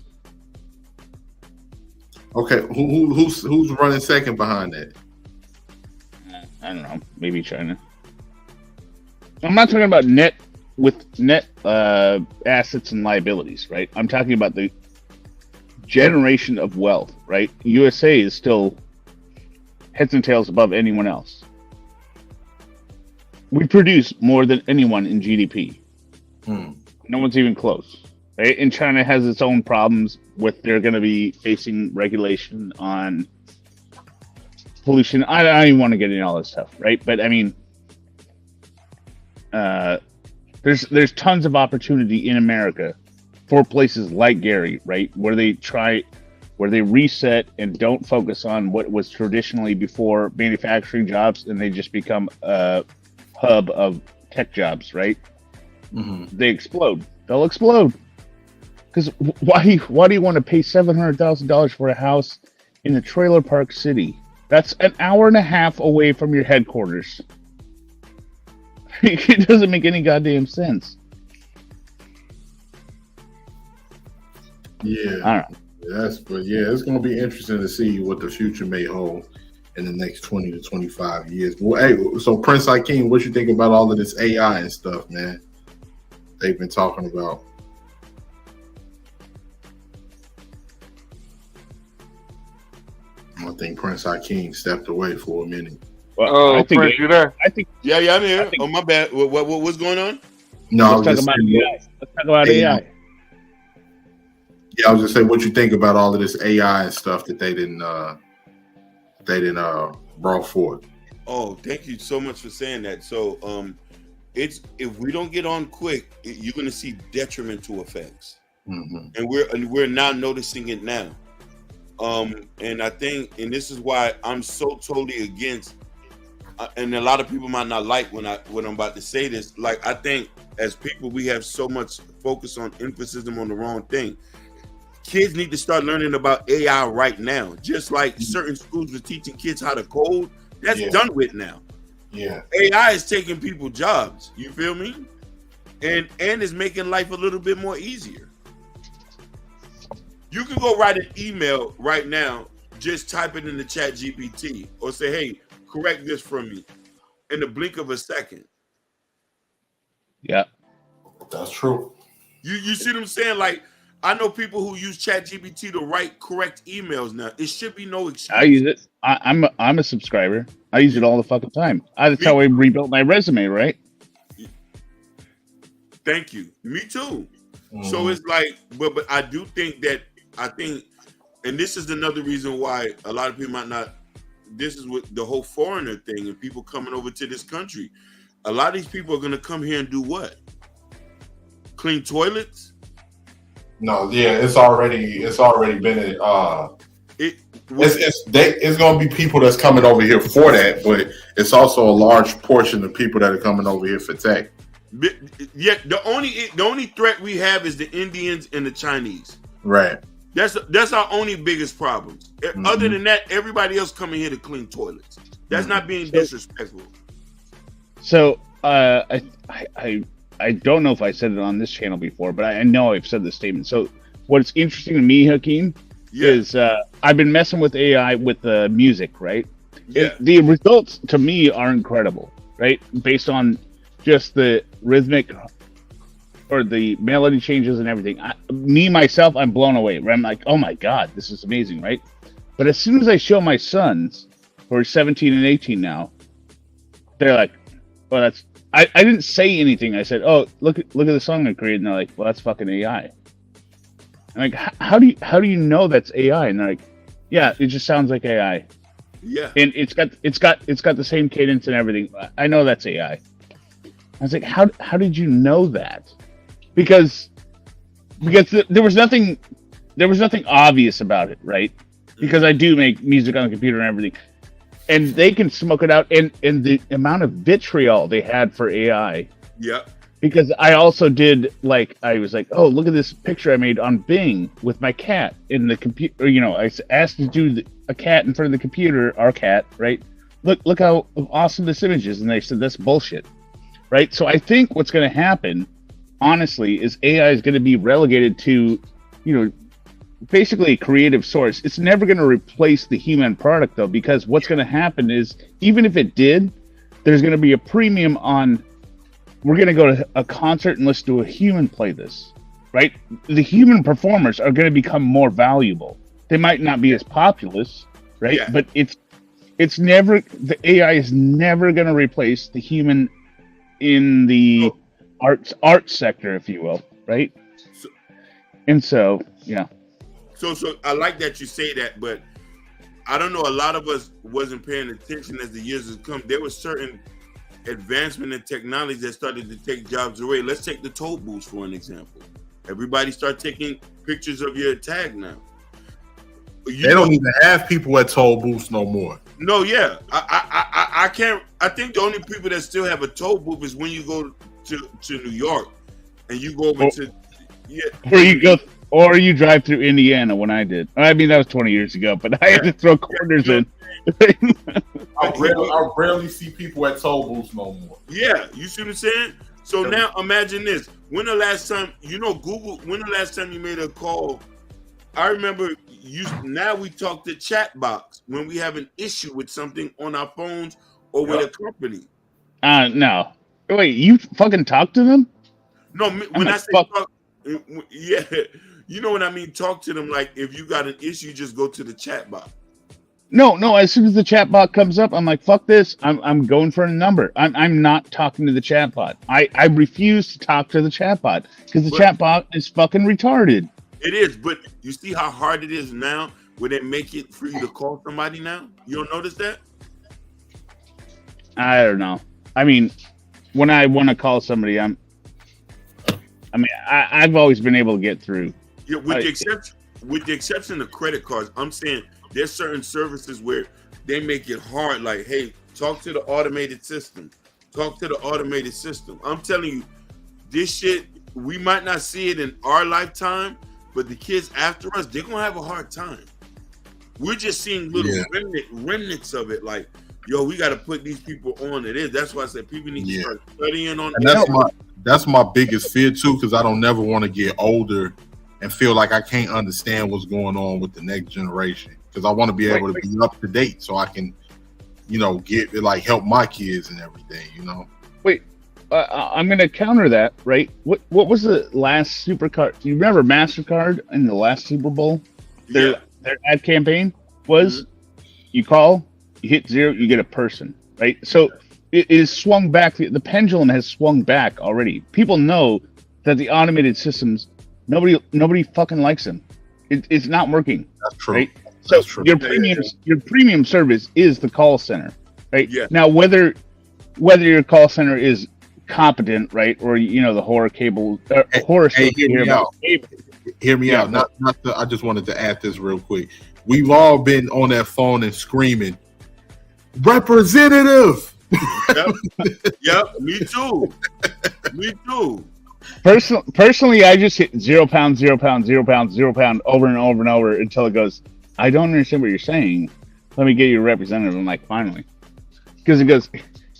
Okay, who's running second behind that? I don't know. Maybe China. I'm not talking about net assets and liabilities, right? I'm talking about the generation of wealth, right? USA is still heads and tails above anyone else. We produce more than anyone in GDP. No one's even close, right? And China has its own problems with they're going to be facing regulation on pollution. I don't even want to get into all this stuff, right? But I mean, there's tons of opportunity in America for places like Gary, right, where they reset and don't focus on what was traditionally before manufacturing jobs, and they just become a hub of tech jobs, right? They explode. They'll explode. Because why do you want to pay $700,000 for a house in a trailer park city? That's an hour and a half away from your headquarters. It doesn't make any goddamn sense. Yeah, I don't know. It's going to be interesting to see what the future may hold in the next 20 to 25 years. Well, hey, so Prince Hakeem, what you think about all of this AI and stuff, man? They've been talking about. I think Prince Hakeem stepped away for a minute. Well, I think Prince, you there? I think Yeah, I'm here. Oh, my bad. What's going on? No, let's talk about AI. Let's talk about AI. Yeah, I was just saying what you think about all of this AI and stuff that they didn't brought forth. Oh, thank you so much for saying that. So, it's if we don't get on quick, you're going to see detrimental effects, and we're now noticing it now. And I think, and this is why I'm so totally against. And a lot of people might not like when I'm about to say this. Like, I think as people, we have so much focus on emphasis on the wrong thing. Kids need to start learning about AI right now. Just like certain schools are teaching kids how to code, that's done with now. Yeah, AI is taking people's jobs. You feel me? And is making life a little bit more easier. You can go write an email right now. Just type it in the chat GPT or say, "Hey, correct this for me," in the blink of a second. Yeah, that's true. You see what I'm saying? Like, I know people who use ChatGPT to write correct emails now. It should be no excuse. I use it. I'm a subscriber. I use it all the fucking time. That's how I rebuilt my resume, right? Thank you. Me too. So it's like, but I do think that and this is another reason why a lot of people might not. This is what the whole foreigner thing and people coming over to this country. A lot of these people are going to come here and do what? Clean toilets? No, yeah, it's already been it's going to be people that's coming over here for that, but it's also a large portion of people that are coming over here for tech. Yeah, the only threat we have is the Indians and the Chinese. Right. That's our only biggest problems. Other than that, everybody else coming here to clean toilets. That's not being disrespectful. So I don't know if I said it on this channel before, but I know I've said this statement. So what's interesting to me, Hakeem, is I've been messing with AI with the music, right? Yeah. The results to me are incredible, right? Based on just the rhythmic or the melody changes and everything. Myself, I'm blown away. Right? I'm like, oh my God, this is amazing, right? But as soon as I show my sons, who are 17 and 18 now, they're like, well, that's... I didn't say anything. I said, "Oh, look at the song I created." And they're like, "Well, that's fucking AI." I'm like, "How do you know that's AI?" And they're like, "Yeah, it just sounds like AI." Yeah. And it's got the same cadence and everything. I know that's AI. I was like, "How did you know that?" Because there was nothing obvious about it, right? Because I do make music on the computer and everything. And they can smoke it out, and the amount of vitriol they had for AI. Yeah. Because I also did, like, I was like, oh, look at this picture I made on Bing with my cat in the computer. You know, I asked to do a cat in front of the computer, our cat, right? Look how awesome this image is. And they said, that's bullshit, right? So I think what's going to happen, honestly, is AI is going to be relegated to, you know, basically a creative source. It's never going to replace the human product, though, because what's going to happen is, even if it did, there's going to be a premium on, we're going to go to a concert and listen to a human play this, right? The human performers are going to become more valuable. They might not be as populous, right? Yeah. But it's never, the AI is never going to replace the human in the art sector, if you will, right? And so, yeah. So I like that you say that, but I don't know. A lot of us wasn't paying attention as the years have come. There was certain advancement in technology that started to take jobs away. Let's take the toll booths for an example. Everybody start taking pictures of your tag now. They don't even have people at toll booths no more. No, yeah, I can't. I think the only people that still have a toll booth is when you go to New York and you go over to Or you drive through Indiana when I did. I mean, that was 20 years ago, but I had to throw quarters in. I rarely see people at toll booths no more. Yeah, you see what I'm saying? So now imagine this. When the last time, Google, when the last time you made a call? I remember now we talk to chat box when we have an issue with something on our phones or with a company. No. Wait, you fucking talk to them? No, when I say talk, yeah. You know what I mean? Talk to them like if you got an issue, just go to the chat box. No. As soon as the chat bot comes up, I'm like, fuck this. I'm going for a number. I'm not talking to the chat bot. I refuse to talk to the chat bot because the chat bot is fucking retarded. It is, but you see how hard it is now where they make it for you to call somebody now? You don't notice that? I don't know. I mean, when I want to call somebody, I've always been able to get through. Yeah, with the exception of credit cards, I'm saying there's certain services where they make it hard. Like, hey, talk to the automated system. Talk to the automated system. I'm telling you, this shit, we might not see it in our lifetime, but the kids after us, they're gonna have a hard time. We're just seeing little remnants of it. Like, yo, we got to put these people on it. That's why I said people need to start studying on And that's my biggest fear too, because I don't never want to get older and feel like I can't understand what's going on with the next generation. Because I want to be able to be up to date so I can, get like help my kids and everything. Wait, I'm gonna counter that. Right? What was the last Supercard? Do you remember MasterCard in the last Super Bowl? Their ad campaign was you call, you hit 0, you get a person, right? So it is swung back. The pendulum has swung back already. People know that the automated systems, nobody fucking likes them. It's not working. That's true. Right? That's so true. your premium service is the call center, right? Yeah. Now whether your call center is competent, right, or the horror cable, horror. Hey, hear me out. I just wanted to add this real quick. We've all been on that phone and screaming, "Representative." Yep. Me too. Personally, I just hit £0, £0, £0, £0 over and over and over until it goes, I don't understand what you're saying. Let me get you a representative. I'm like, finally. Because it goes,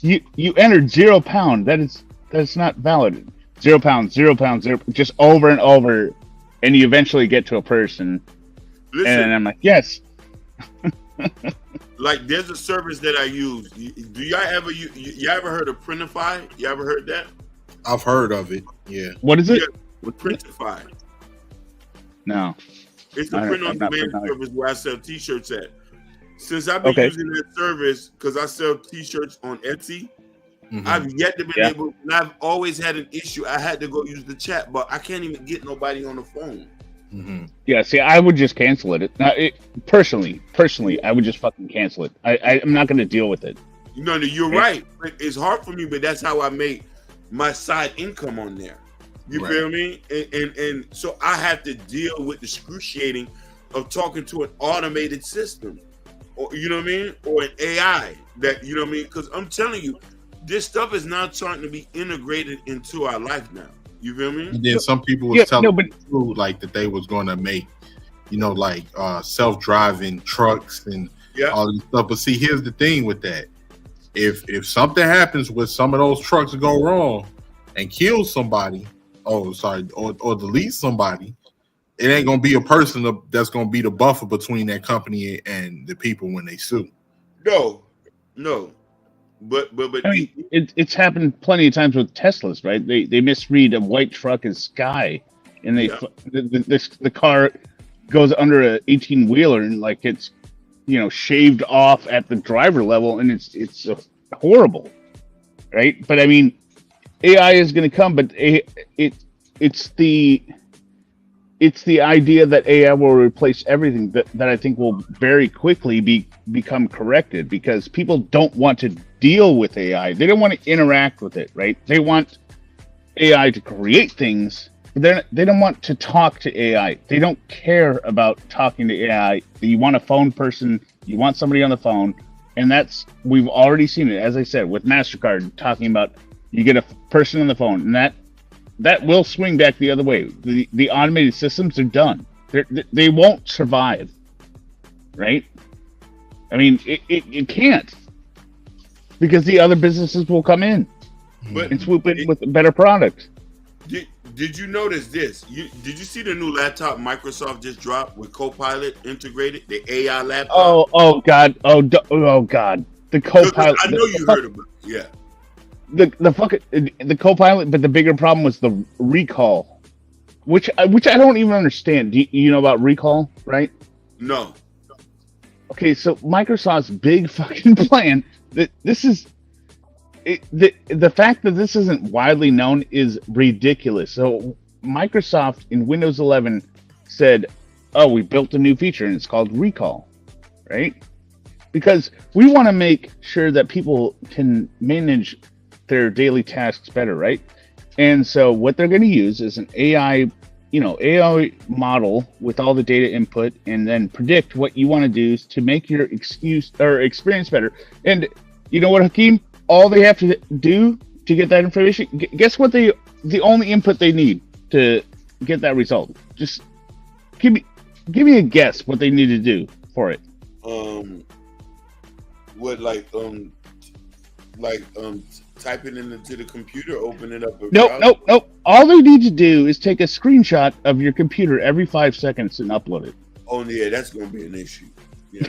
you entered £0. That's not valid. £0, £0, 0, just over and over, and you eventually get to a person. Listen, and I'm like, yes. Like, there's a service that I use. Do y'all ever you ever heard of Printify? You ever heard that? I've heard of it. Yeah. What is it? With Printify. No. It's a print-on-demand service where I sell T-shirts at. Since I've been using that service, because I sell T-shirts on Etsy, I've yet to be able, and I've always had an issue. I had to go use the chat, but I can't even get nobody on the phone. Yeah, see, I would just cancel it. Personally, I would just fucking cancel it. I'm not going to deal with it. You're right. It's hard for me, but that's how I make my side income on there. You feel me? And so I have to deal with the excruciating of talking to an automated system, or you know what I mean, or an AI that Because I'm telling you, this stuff is now starting to be integrated into our life now. You feel me? And then some people was telling me too, like that they was going to make, self-driving trucks and all this stuff. But see, here's the thing with that: if something happens with some of those trucks go wrong and kill somebody, or delete somebody, it ain't gonna be a person that's gonna be the buffer between that company and the people when they sue. No. But I mean, it's happened plenty of times with Teslas, right? They misread a white truck as sky, and the car goes under a 18-wheeler and like it's shaved off at the driver level, and it's horrible, right? But I mean, AI is going to come, but it's the idea that AI will replace everything that I think will very quickly become corrected, because people don't want to deal with AI. They don't want to interact with it, right? They want AI to create things, but they don't want to talk to AI. They don't care about talking to AI. You want a phone person, you want somebody on the phone, and we've already seen it, as I said, with MasterCard talking about you get a person on the phone, and that will swing back the other way. The automated systems are done. They won't survive, right? I mean, it can't, because the other businesses will come in and swoop in with a better product. Did you notice this? Did you see the new laptop Microsoft just dropped with Copilot integrated? The AI laptop. Oh God! Oh God! The Copilot. I know you heard about it. Yeah. The Copilot, but the bigger problem was the recall, which I don't even understand. Do you know about recall, right? No. Okay, so Microsoft's big fucking plan that this is the fact that this isn't widely known is ridiculous. So Microsoft in Windows 11 said, "Oh, we built a new feature and it's called Recall," right? Because we want to make sure that people can manage their daily tasks better, right? And so what they're going to use is an AI model with all the data input, and then predict what you want to do to make your experience better. And you know what, Hakeem? All they have to do to get that information, guess what? The only input they need to get that result. Just give me a guess what they need to do for it. Type it into the computer, open it up. Nope. All they need to do is take a screenshot of your computer every 5 seconds and upload it. Oh yeah, that's gonna be an issue. Yeah,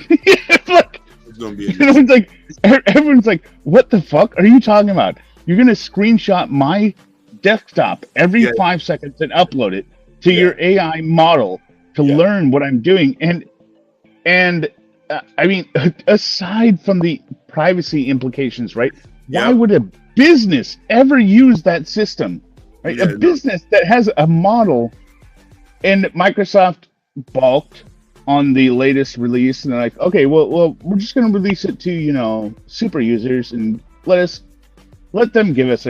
Look, it's gonna be an issue. Everyone's like, what the fuck are you talking about? You're gonna screenshot my desktop every 5 seconds and upload it to your AI model to learn what I'm doing. And I mean, aside from the privacy implications, right? Why would a business ever use that system? Right? A business that has a model, and Microsoft balked on the latest release, and they're like, okay, well, we're just going to release it to super users and let them give us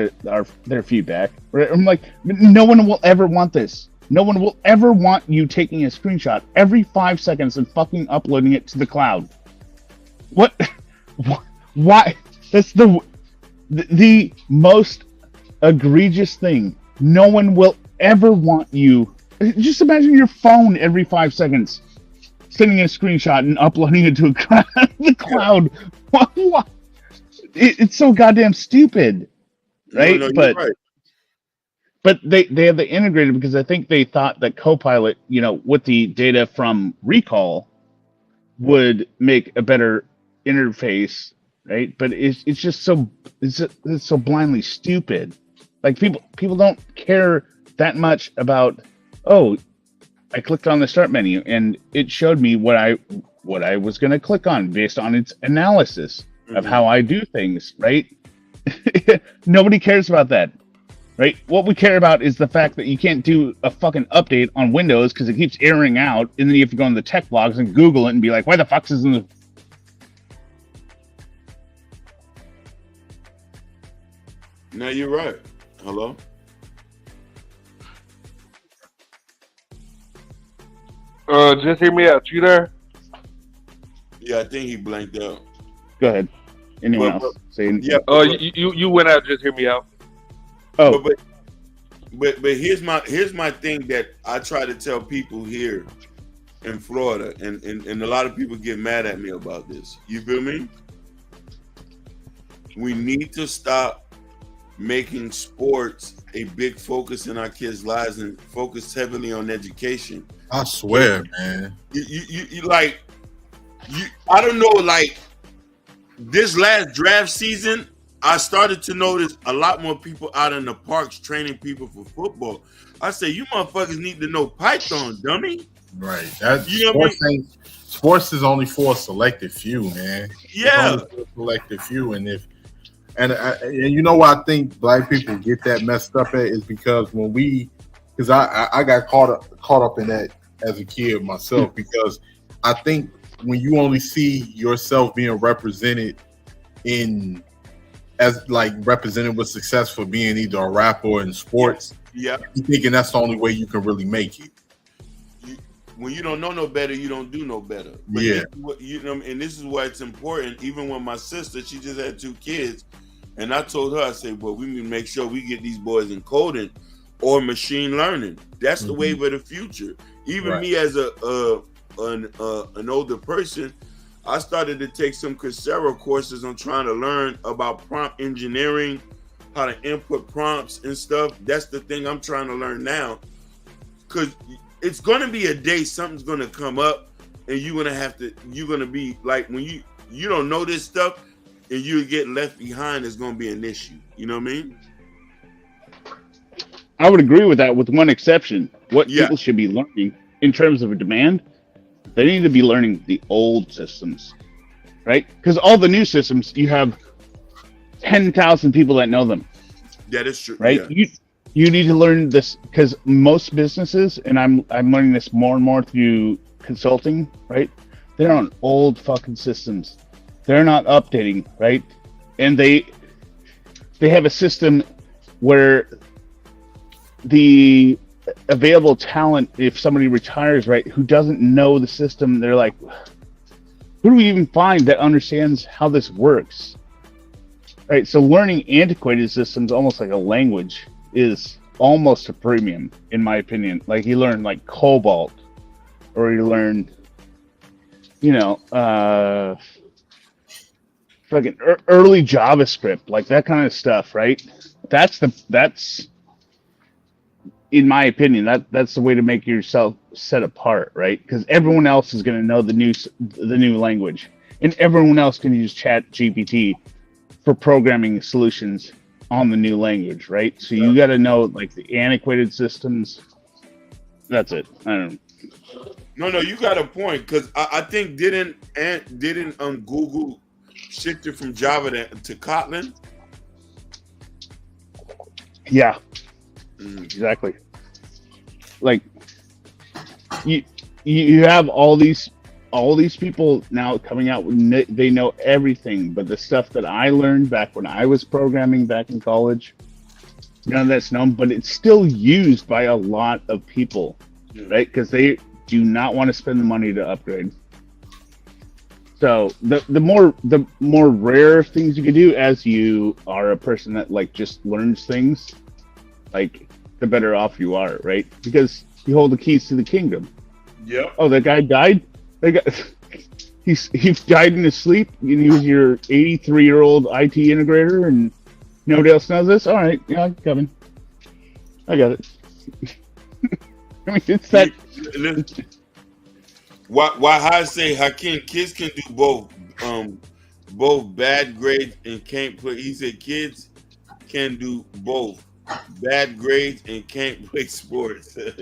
their feedback. Right? I'm like, no one will ever want this. No one will ever want you taking a screenshot every 5 seconds and fucking uploading it to the cloud. What? Why? That's the most egregious thing. No one will ever want you. Just imagine your phone every 5 seconds sending a screenshot and uploading it to the cloud. What? It's so goddamn stupid, right? No, but right. But they have the integrated because I think they thought that Copilot, with the data from Recall, would make a better interface, right? But it's just so blindly stupid. Like people don't care that much about. Oh, I clicked on the start menu and it showed me what I was going to click on based on its analysis of how I do things, right? Nobody cares about that. Right? What we care about is the fact that you can't do a fucking update on Windows because it keeps erroring out, and then you have to go into the tech blogs and Google it and be like, why the fuck isn't the... No, you're right. Hello? Just hear me out. You there? Yeah, I think he blanked out. Go ahead. Anyone else? Yeah. You went out. Just hear me out. Oh, but here's my thing that I try to tell people here in Florida, and a lot of people get mad at me about this. You feel me? We need to stop making sports a big focus in our kids' lives and focus heavily on education. I swear, man. You I don't know, like this last draft season, I started to notice a lot more people out in the parks training people for football. I say, you motherfuckers need to know Python, dummy. Right. Sports is only for a selected few, man. Yeah. It's only for a selected few. And you know why I think black people get that messed up at is because because I got caught up in that as a kid myself, because I think when you only see yourself being represented represented with success for being either a rapper or in sports, yeah, you thinking that's the only way you can really make it. When you don't know no better, you don't do no better. But yeah, and this is why it's important. Even when my sister, she just had 2 kids, and I told her, I said, well, we need to make sure we get these boys in coding or machine learning. That's the wave of the future. Even me as an older person, I started to take some Coursera courses on trying to learn about prompt engineering, how to input prompts and stuff. That's the thing I'm trying to learn now, because it's going to be a day something's going to come up, and you're going to be like, when you don't know this stuff and you get left behind, it's going to be an issue. You know what I mean? I would agree with that, with one exception. What people should be learning in terms of a demand They need to be learning the old systems, right? Because all the new systems, you have 10,000 people that know them. That is true. Right? Yeah. You need to learn this because most businesses, and I'm learning this more and more through consulting, right? They're on old fucking systems. They're not updating, right? And they have a system where the available talent, if somebody retires, right, who doesn't know the system, they're like, who do we even find that understands how this works? Right, so learning antiquated systems, almost like a language, is almost a premium, in my opinion. Like you learn like Cobalt, or you learn, fucking early JavaScript, like that kind of stuff, right? That's in my opinion, that's the way to make yourself set apart, right? Because everyone else is going to know the new language, and everyone else can use Chat GPT for programming solutions on the new language, right? So you got to know like the antiquated systems. That's it. I don't know. No, you got a point because I think didn't Google shifted from Java to Kotlin? Yeah, exactly. Like you have all these people now coming out. They know everything, but the stuff that I learned back when I was programming back in college, none of that's known. But it's still used by a lot of people, right? Because they do not want to spend the money to upgrade. So the more rare things you can do as you are a person that like just learns things, like the better off you are, right? Because you hold the keys to the kingdom. Yep. Oh, that guy died? He died in his sleep, and he was your 83-year-old IT integrator, and nobody else knows this? All right, yeah, I'm coming. I got it. I mean, it's that. Why I say Hakeem, kids can do both bad grades and can't play. He said kids can do both bad grades and can't play sports. But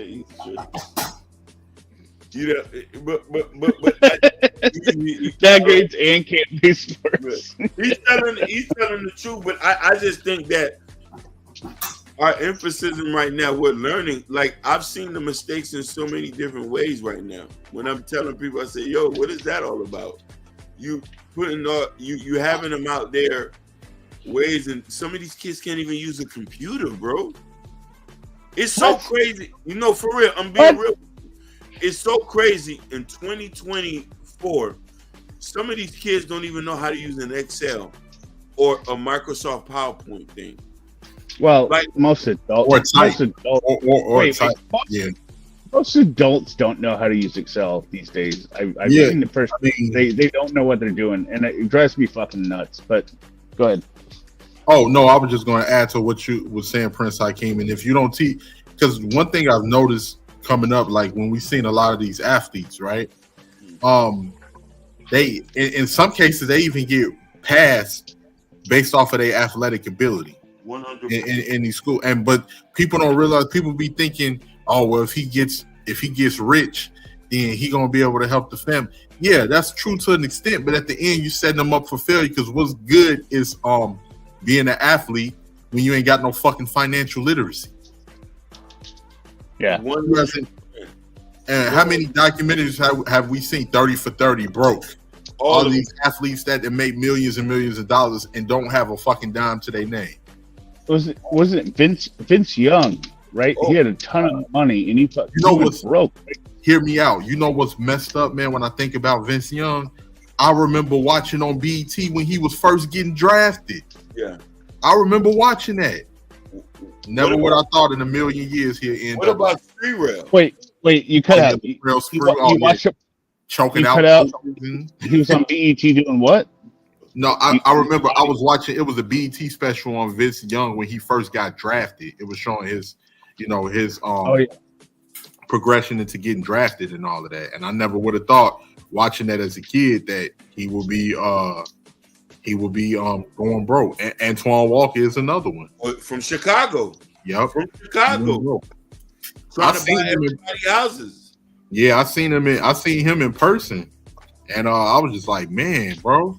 bad grades and can't play sports. He's telling the truth, but I just think that our emphasis right now, we're learning. Like I've seen the mistakes in so many different ways right now. When I'm telling people, I say, "Yo, what is that all about?" You putting you having them out there ways, and some of these kids can't even use a computer, bro. It's so crazy. For real, I'm being real. It's so crazy in 2024. Some of these kids don't even know how to use an Excel or a Microsoft PowerPoint thing. Well, like, most adults, most adults don't know how to use Excel these days. I've seen the first. They don't know what they're doing, and it drives me fucking nuts. But go ahead. Oh no, I was just going to add to what you was saying, Prince Hakeem. And if you don't teach, because one thing I've noticed coming up, like when we've seen a lot of these athletes, right? They in some cases they even get passed based off of their athletic ability. 100% in these schools, but people don't realize. People be thinking, oh well, if he gets rich, then he gonna be able to help the family. Yeah, that's true to an extent, but at the end, you setting them up for failure because what's good is being an athlete when you ain't got no fucking financial literacy. Yeah. And how many documentaries have we seen? 30 for 30 broke. All of these athletes that make millions and millions of dollars and don't have a fucking dime to their name. Wasn't Vince Young, right? He had a ton of money and he what's broke. Hear me out. You know what's messed up, man? When I think about Vince Young, I remember watching on BET when he was first getting drafted. Yeah, I remember watching that. Never would I thought in a million years he'd end up. What about Free Rail? Wait, you cut out. You watched him choking out. He was on BET doing what? No, I remember I was watching. It was a BET special on Vince Young when he first got drafted. It was showing his progression into getting drafted and all of that. And I never would have thought watching that as a kid that he will be going broke. And Antoine Walker is another one from Chicago. Yep, from Chicago. Trying to buy everybody houses. Yeah, I seen him in person, and I was just like, man, bro.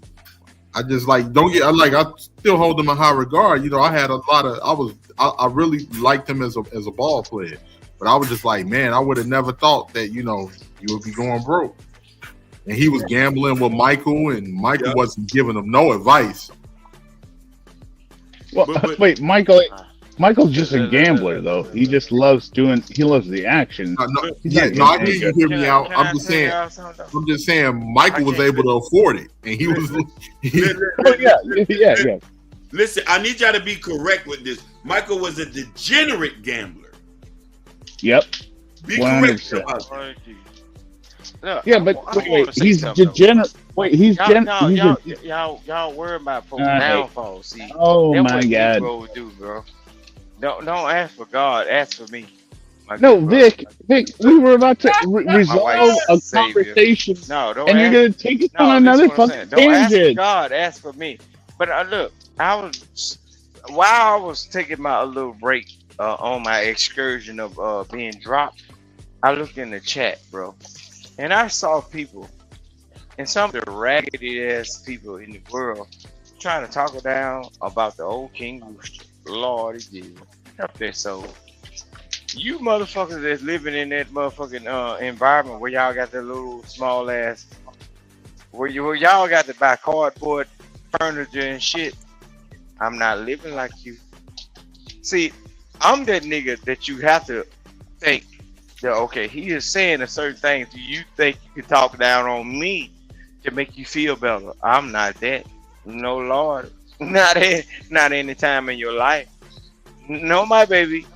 I just like I still hold him in high regard. You know, I had a lot of I really liked him as a ball player, but I was just like, man, I would have never thought that you would be going broke. And he was gambling with Michael, and Michael wasn't giving him no advice. Well, wait, Michael's just a gambler, though. He just loves the action. I need you to hear me out. I'm just saying, Michael was able to afford it, and he was. Yeah. Listen, I need y'all to be correct with this. Michael was a degenerate gambler. Yep. Be correct about that. Look, yeah, but wait, he's degenerate. Wait, he's y'all worry about folks' downfall. See, oh that's my what God, people do, bro. Don't ask for God, ask for me. No, Vic, we were about to resolve a conversation. No, don't. And you're gonna take it on another fucking Don't ask for tangent. God, ask for me. But look, while I was taking my little break on my excursion of being dropped, I looked in the chat, bro. And I saw people, and some of the raggedy ass people in the world, trying to talk down about the old King Rooster. Lord, he did up there. So, you motherfuckers that's living in that motherfucking environment where y'all got the little small ass, where y'all got to buy cardboard furniture and shit. I'm not living like you. See, I'm that nigga that you have to think. Yeah, okay, he is saying a certain thing. Do you think you can talk down on me to make you feel better? I'm not that. No, Lord. Not any time in your life. No, my baby.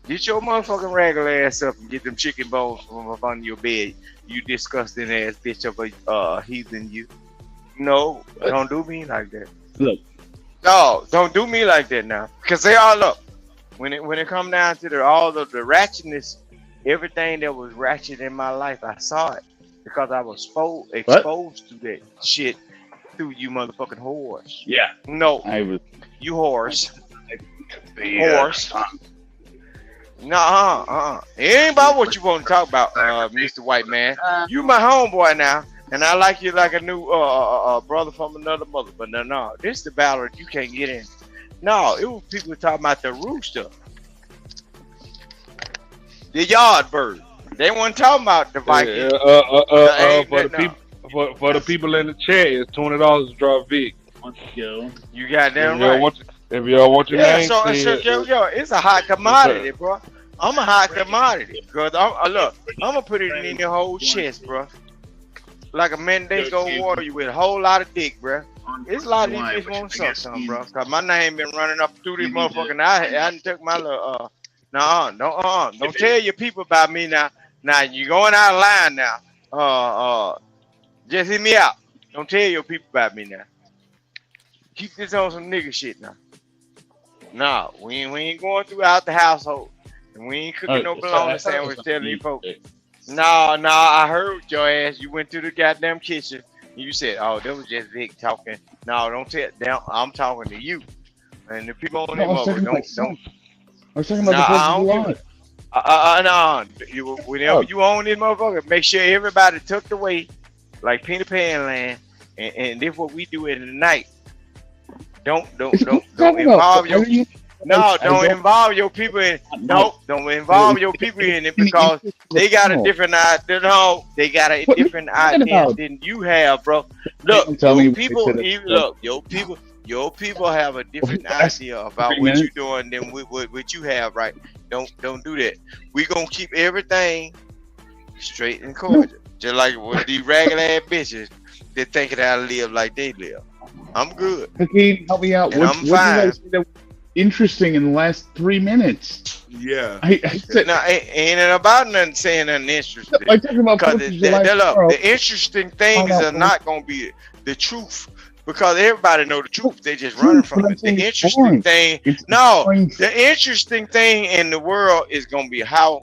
Get your motherfucking regular ass up and get them chicken bones from up under your bed. You disgusting ass bitch of a heathen you. No, don't do me like that. Look. No, don't do me like that now. Because they all up. When it come down to all of the ratchetness, everything that was ratchet in my life, I saw it because I was exposed to that shit through you motherfucking whores. Yeah. No. You whores. Horse. Nah, It ain't about what you want to talk about, Mr. White Man. You my homeboy now, and I like you like a new brother from another mother. But no, this the battle you can't get in. No, it was people talking about the rooster. The yard bird. They weren't talking about the Viking. For the people in the chat, it's $20 to drop Vic. You got damn right. If y'all want your name, so it's a hot commodity, bro. I'm a hot commodity, cause I'm gonna put it in your whole chest, bro. Like a Mandingo warrior with a whole lot of dick, bro. It's a lot of these bitches want to suck some, bro. Cause my name been running up through this motherfucking. I done took my little don't tell your people about me now. Now you going out of line now. Just hit me out. Don't tell your people about me now. Keep this on some nigga shit now. Nah, we ain't going throughout the household. And we ain't cooking no bologna sandwich telling you folks. Nah, I heard your ass. You went to the goddamn kitchen. You said, oh, that was just Vic talking. No, don't tell them. I'm talking to you. And the people on the mother, don't. I was talking about the no. Whenever you own this motherfucker, make sure everybody tucked away like Peter Pan land. And this what we do in the night. Don't involve your don't involve your people in don't involve your people in it because they got a different idea. No, they got a different idea than you have, bro. Look, your people have a different idea about what you're doing than what you have, right? Don't do that. We gonna keep everything straight and cordial. Just like with these ragged ass bitches that think that I live like they live. I'm good. Hakeem, help me out. What did I say that was interesting in the last 3 minutes? Yeah. I said, no, ain't about nothing saying nothing interesting. I'm talking about the interesting things are not going to be the truth because everybody know the truth. They just running from it. The interesting thing, the interesting thing in the world is going to be how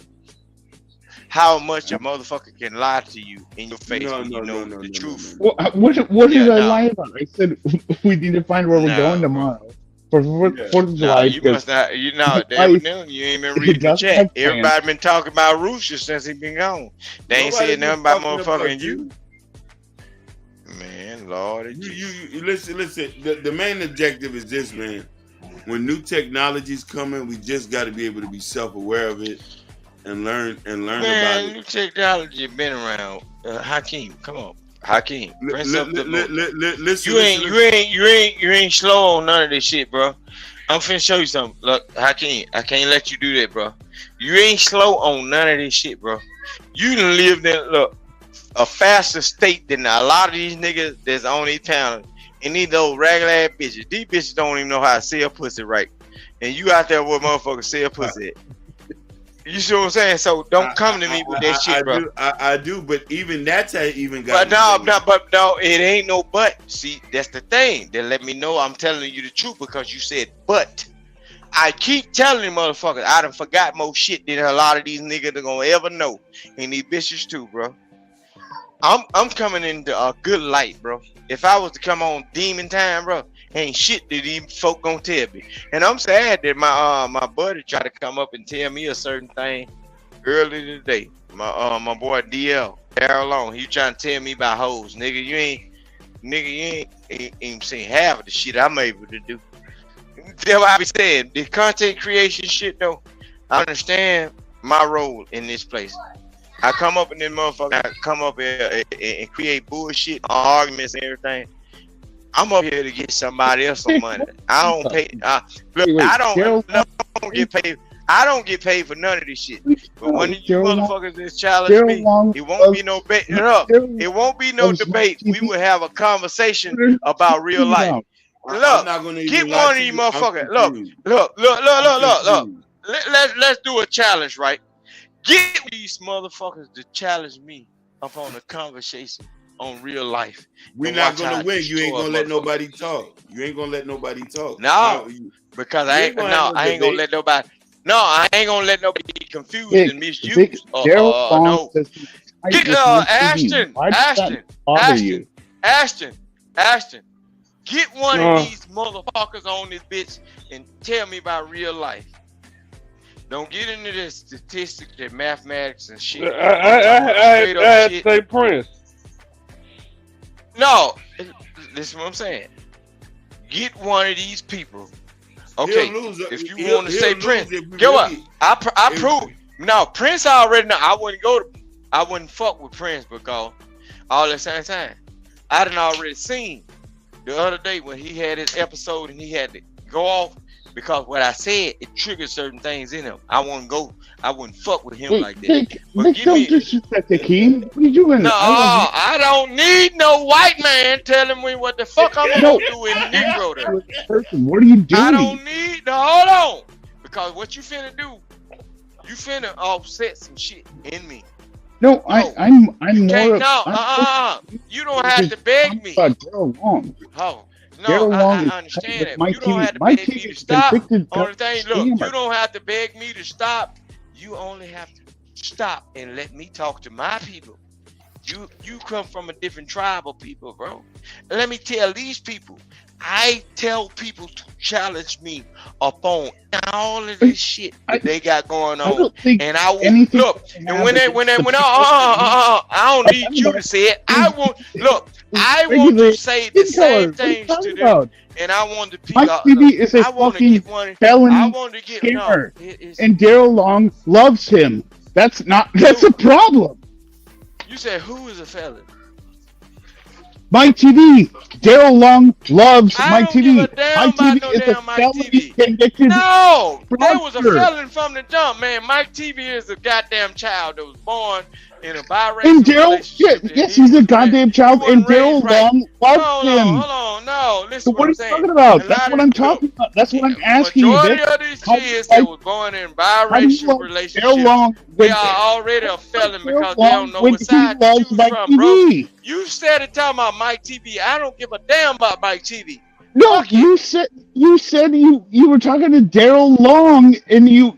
much a motherfucker can lie to you in your face when you know the truth. What did I lie about? I said we need to find where we're going tomorrow. for 4th of No, July. you because must not. You know, my damn wife it, you ain't been it reading the doesn't chat. have plans. Everybody been talking about Rooster since he been gone. They ain't Nobody said nothing been about talking motherfucking about you. Man, Lord, You listen. The main objective is this, man. When new technology's coming, we just got to be able to be self-aware of it and learn about man, it. new technology been around. Hakeem, come on, Hakeem, Prince of the Lord. Listen, You ain't slow on none of this shit, bro. I'm finna show you something. Look, Hakeem, I can't let you do that, bro. You ain't slow on none of this shit, bro. You done lived in a faster state than a lot of these niggas that's on these town. And these those regular ass bitches. These bitches don't even know how to sell pussy right. And you out there with motherfuckers sell pussy at. You see what I'm saying? So don't come to me with that shit, bro. I do, but even that's how even But got. no, it ain't no but. See, that's the thing. They let me know I'm telling you the truth because you said but. I keep telling you motherfuckers, I done forgot more shit than a lot of these niggas are gonna ever know. And these bitches too, bro. I'm coming into a good light, bro. If I was to come on demon time, bro, ain't shit that these folk gonna tell me. And I'm sad that my buddy tried to come up and tell me a certain thing earlier today. My boy DL, Daryl Long, he trying to tell me about hoes. Nigga, you ain't seen half of the shit I'm able to do. That's what I be saying. The content creation shit though, I understand my role in this place. I come up in this motherfucker, I come up here and create bullshit, arguments and everything. I'm up here to get somebody else some money. I don't pay. Look, I don't get paid. I don't get paid for none of this shit. But when you motherfuckers just challenge me, it won't be no debate. It won't be no debate. We will have a conversation about real life. Look, get one of these motherfuckers. Look. Let's do a challenge, right? Get these motherfuckers to challenge me upon a conversation on real life. We're not gonna win. You ain't gonna let nobody talk. You ain't gonna let nobody talk. No, because I ain't gonna let nobody. No, I ain't gonna let nobody be confused and misused. No. Get Ashton. Get one of these motherfuckers on this bitch and tell me about real life. Don't get into this statistics and mathematics and shit. I say Prince. No, listen what I'm saying. Get one of these people. Okay, if you want to say Prince, get what? I prove. No, Prince already know. I wouldn't fuck with Prince because all at the same time, I done already seen the other day when he had his episode and he had to go off because what I said, it triggered certain things in him. I wouldn't fuck with him like that. Don't disrespect the king. What are you doing? No, I don't need no white man telling me what the fuck I'm gonna do in the Negro there. What are you doing? I don't need hold on. Because what you finna do, you finna offset some shit in me. No, I'm more. You don't have to beg me. Oh. No, I understand that. You don't have to beg me to stop. Only thing, look, you don't have to beg me to stop. You only have to stop and let me talk to my people. You come from a different tribe of people, bro. And let me tell these people, I tell people to challenge me upon all of this shit that they got going on. And I will look. And when I don't need you to say it. I want to say the same things to them. And I want to pick Mike up. TV is a fucking felony scammer, and Daryl Long loves him. That's a problem. You said who is a felon? Mike TV. Daryl Long loves Mike TV. Mike TV is a felony convicted. No, there was a felon from the jump, man. Mike TV is a goddamn child that was born in a biracial and Daryl, relationship. yes, he's a goddamn child, and Daryl Long loves him. Hold on, no. Listen, so what are you talking about? That's what I'm talking about. That's what I'm asking you. Majority of these kids that was born in biracial relationships, they are already a felon because they don't know what side to choose from, bro. You said it talking about Mike TV. I don't give a damn about Mike TV. No, you said you were talking to Daryl Long, and it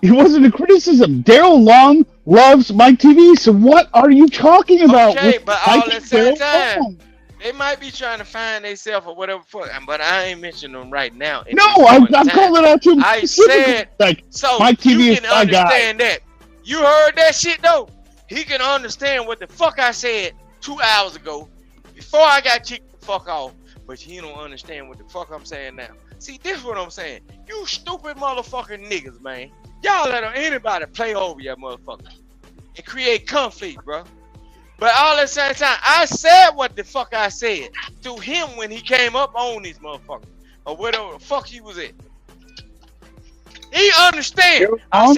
wasn't a criticism. Daryl Long loves Mike TV. So what are you talking about? Okay, but all at the same time. They might be trying to find themselves or whatever, but I ain't mentioning them right now. No, I'm calling out to him I specifically. said, Like, so my TV you is can my guy. understand that. You heard that shit though? He can understand what the fuck I said 2 hours ago before I got kicked the fuck off, but he don't understand what the fuck I'm saying now. See, this is what I'm saying. You stupid motherfucking niggas, man. Y'all let anybody play over your motherfuckers and create conflict, bro. But all at the same time, I said what the fuck I said to him when he came up on these motherfuckers or whatever the fuck he was at. He understand. I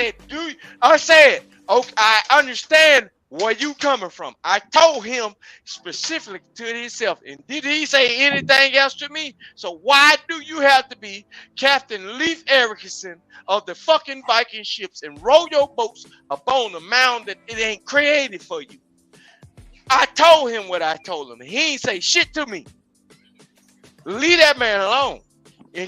said, okay, I understand where you coming from. I told him specifically to himself. And did he say anything else to me? So why do you have to be Captain Leif Erikson of the fucking Viking ships and row your boats upon the mound that it ain't created for you? I told him what I told him. He ain't say shit to me. Leave that man alone.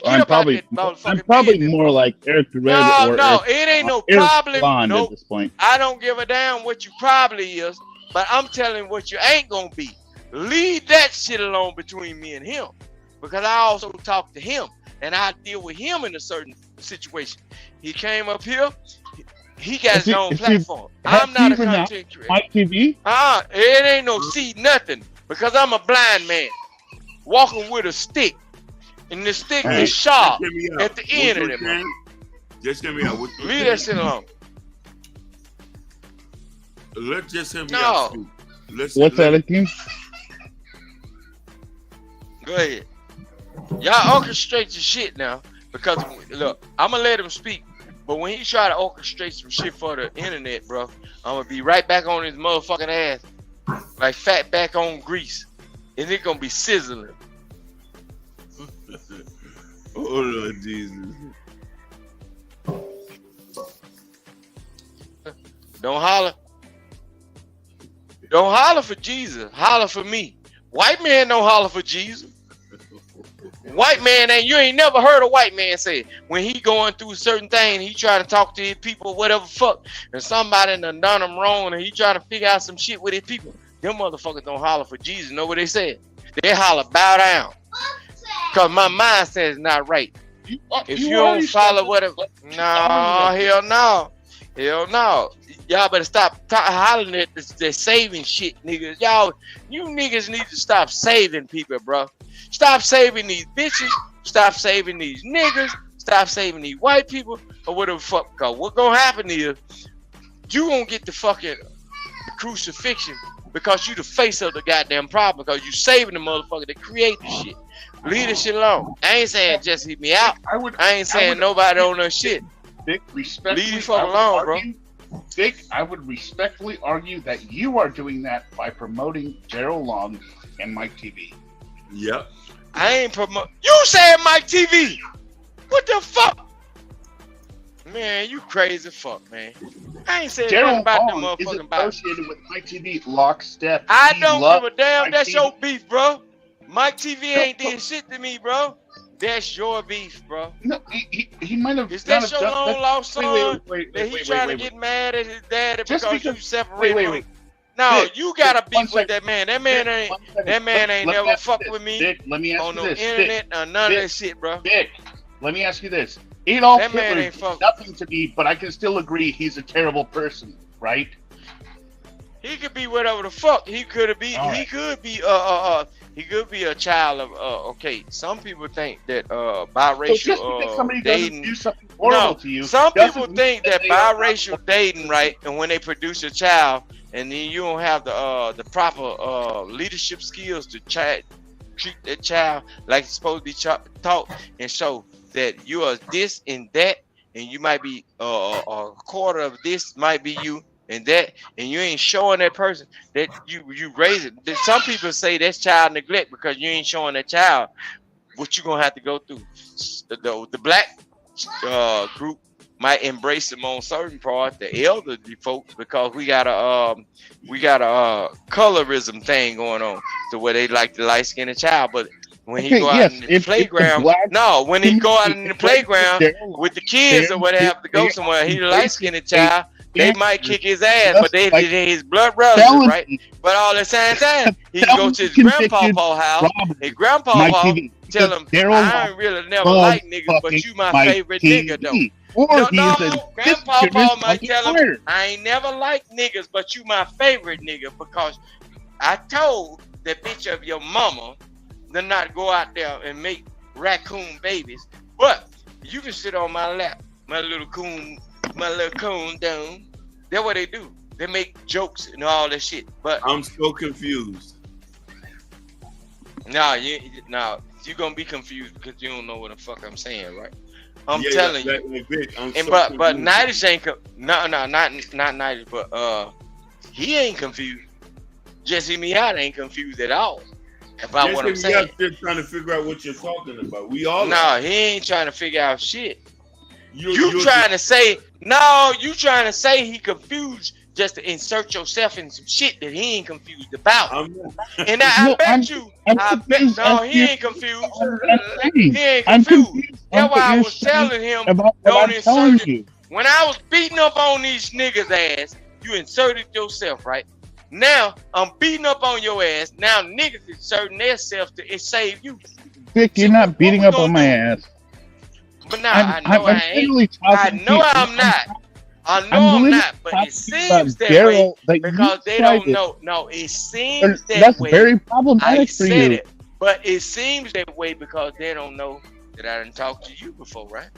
I'm probably more like Eric Red or No, Eric, it ain't no Eric problem. Blonde No, at this point. I don't give a damn what you probably is, but I'm telling what you ain't gonna be. Leave that shit alone between me and him, because I also talk to him and I deal with him in a certain situation. He came up here. He got his own platform. I'm not a content creator. My TV? It ain't no see nothing, because I'm a blind man walking with a stick, and the stick is sharp at the end of it. Just hear me out. Leave that shit alone. Let's just hear me out. What's that again? Go ahead. Y'all orchestrate your shit now, because look, I'm gonna let him speak. But when he try to orchestrate some shit for the internet, bro, I'm gonna be right back on his motherfucking ass, like fat back on grease, and it gonna be sizzling. Oh Lord Jesus! Don't holler. Don't holler for Jesus. Holler for me. White man don't holler for Jesus. White man you ain't never heard a white man say when he going through a certain thing, he trying to talk to his people, whatever fuck, and somebody done him wrong, and he trying to figure out some shit with his people. Them motherfuckers don't holler for Jesus. Know what they said? They holler, bow down, cause my mind says it's not right. If you don't follow whatever, no, hell no, hell no. Y'all better stop hollering at this saving shit, niggas. You niggas need to stop saving people, bro. Stop saving these bitches. Stop saving these niggas. Stop saving these white people or whatever the fuck. Cause what gonna happen is you gonna get the fucking crucifixion because you the face of the goddamn problem, because you saving the motherfucker that create the shit. Leave this shit alone. I ain't saying just hit me out. I ain't saying nobody on no shit. Vic, respectfully, leave the fuck alone, bro. Vic, I would respectfully argue that you are doing that by promoting Daryl Long and Mike TV. Yep. I ain't promote. You said Mike TV. What the fuck? Man, you crazy fuck, man. I ain't saying nothing about the motherfucking body. Associated with Mike TV, lockstep. I don't give a damn. Mike That's TV. your beef, bro. Mike TV ain't did shit to me, bro. That's your beef, bro. No, he might have. Is that your long lost son that he trying to get mad at his daddy because you separate him? No, Vic, you got a Vic, beef with that man. That man ain't never fucked with me Vic, let me ask on you no this. internet or none Vic, of that shit, bro. Vic, let me ask you this. Adolf That man Hitler ain't did fuck. nothing to me, but I can still agree he's a terrible person, right? He could be whatever the fuck. He could be. All He right. could be. He could be a child of. Okay, some people think that biracial So just because somebody doesn't dating. do something horrible to you, Some doesn't people mean think that they are not- biracial dating, right? And when they produce a child, and then you don't have the proper leadership skills to treat that child like it's supposed to be taught, and show that you are this and that, and you might be a quarter of this might be you and that, and you ain't showing that person that you raise it. Some people say that's child neglect because you ain't showing that child what you're gonna have to go through. The black group might embrace them on certain parts, the elderly folks, because we got a colorism thing going on, to where they like the light skinned child. But when he go out in the playground, when he go out in the playground with the kids or whatever to go somewhere, he the light skinned child. they might kick his ass, but they his blood brothers, right? But all the same time, he can go to his grandpa's house. His grandpa tell him, I ain't really never like niggas, but you my favorite nigga though. Or grandpa might tell him, I ain't never liked niggas, but you my favorite nigga because I told the bitch of your mama to not go out there and make raccoon babies, but you can sit on my lap, my little coon down. That's what they do. They make jokes and all that shit. But I'm so confused. You're gonna be confused because you don't know what the fuck I'm saying, right? I'm telling you. But 90s ain't not 90s, but he ain't confused. Jesse Miata ain't confused at all about what I'm saying. Still trying to figure out what you're talking about. We all he ain't trying to figure out shit. You trying to say he confused just to insert yourself in some shit that he ain't confused about. And I bet he ain't confused. He ain't confused. That's why I was telling him, don't insert it. When I was beating up on these niggas' ass, you inserted yourself, right? Now I'm beating up on your ass. Now niggas inserting themselves to save you. Vic, you're not beating up on my ass. But now I know I ain't. I know I'm not. I know I'm not. But it seems that way because they don't know. No, it seems that way. That's very problematic for you. It, but it seems that way because they don't know that I didn't talk to you before, right?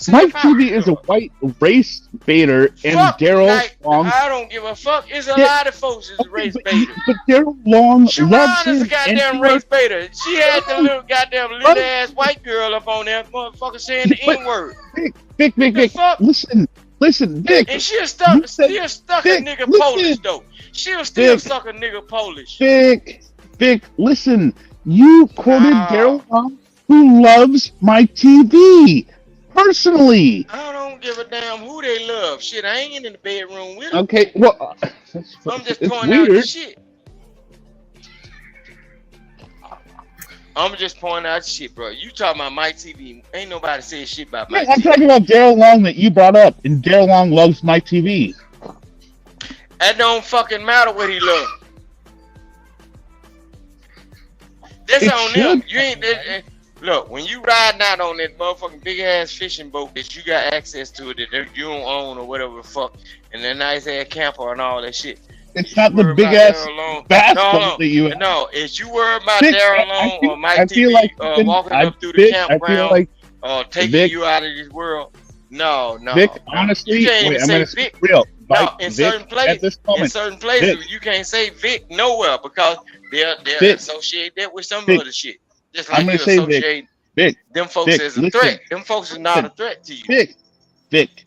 Mike TV is a white race baiter, and Daryl Long. I don't give a fuck. It's a lot of folks is race baiter. But Daryl Long loves him. Is a goddamn race baiter. She had the little goddamn little ass white girl up on there, motherfucker saying the N-word. Vic. Listen, Vic. And she'll stuck a nigga Polish though. She'll still suck a nigga Polish. Vic, listen. You quoted Daryl Long, who loves Mike TV. Personally, I don't give a damn who they love. Shit, I ain't in the bedroom with them. Okay, well, I'm just pointing out the shit. I'm just pointing out shit, bro. You talking about Mike TV? Ain't nobody saying shit about Mike TV. I'm talking about Daryl Long that you brought up, and Daryl Long loves Mike TV. That don't fucking matter what he loves. That's on him. You ain't. Look, when you riding out on that motherfucking big ass fishing boat that you got access to that you don't own or whatever the fuck, and that nice ass camper and all that shit. It's not the big ass bass boat that you have. No, if you worry about Daryl Long or Mike TV walking up through the campground taking you out of this world, no. Vic, honestly, you can't even say Vic. Real. No, in certain places, you can't say Vic nowhere because they'll associate that with some other shit. Just like you associate them folks as a threat. Them folks is not a threat to you. Vic,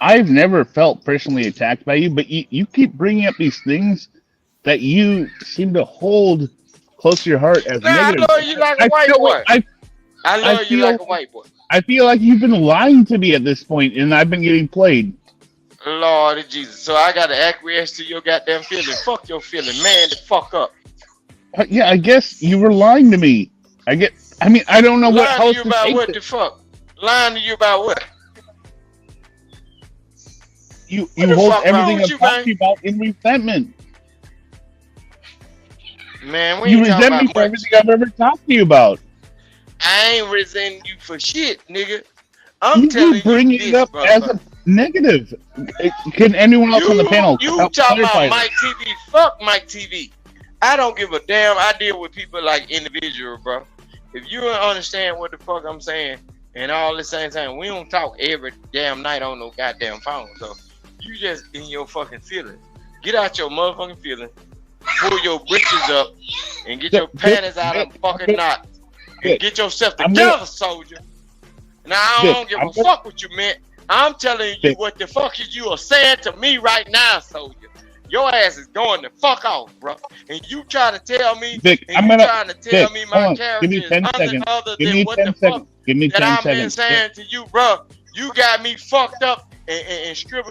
I've never felt personally attacked by you, but you keep bringing up these things that you seem to hold close to your heart as negative. I love you like a white boy. I love you like a white boy. I feel like you've been lying to me at this point, and I've been getting played. Lord of Jesus. So I got to acquiesce to your goddamn feeling. Fuck your feeling. Man, the fuck up. Yeah, I guess you were lying to me. I don't know what else to you about what the fuck? Lying to you about what? You hold everything I'm talking about in resentment. Man, you resent me for everything I've ever talked to you about. I ain't resenting you for shit, nigga. I'm telling you bringing it up as a negative. Can anyone else on the panel? You talking about Mike TV? Fuck Mike TV. I don't give a damn. I deal with people like individual, bro. If you don't understand what the fuck I'm saying and all the same time, we don't talk every damn night on no goddamn phone. So you just in your fucking feelings. Get out your motherfucking feelings. Pull your britches up and get your panties out of fucking knots. And get yourself together, soldier. Now I don't give a fuck what you meant. I'm telling you what the fuck is you are saying to me right now, soldier. Your ass is going the fuck off, bro. And you trying to tell me, Vic, my character is nothing other than what the fuck that I've been saying to you, bro. You got me fucked up and scribble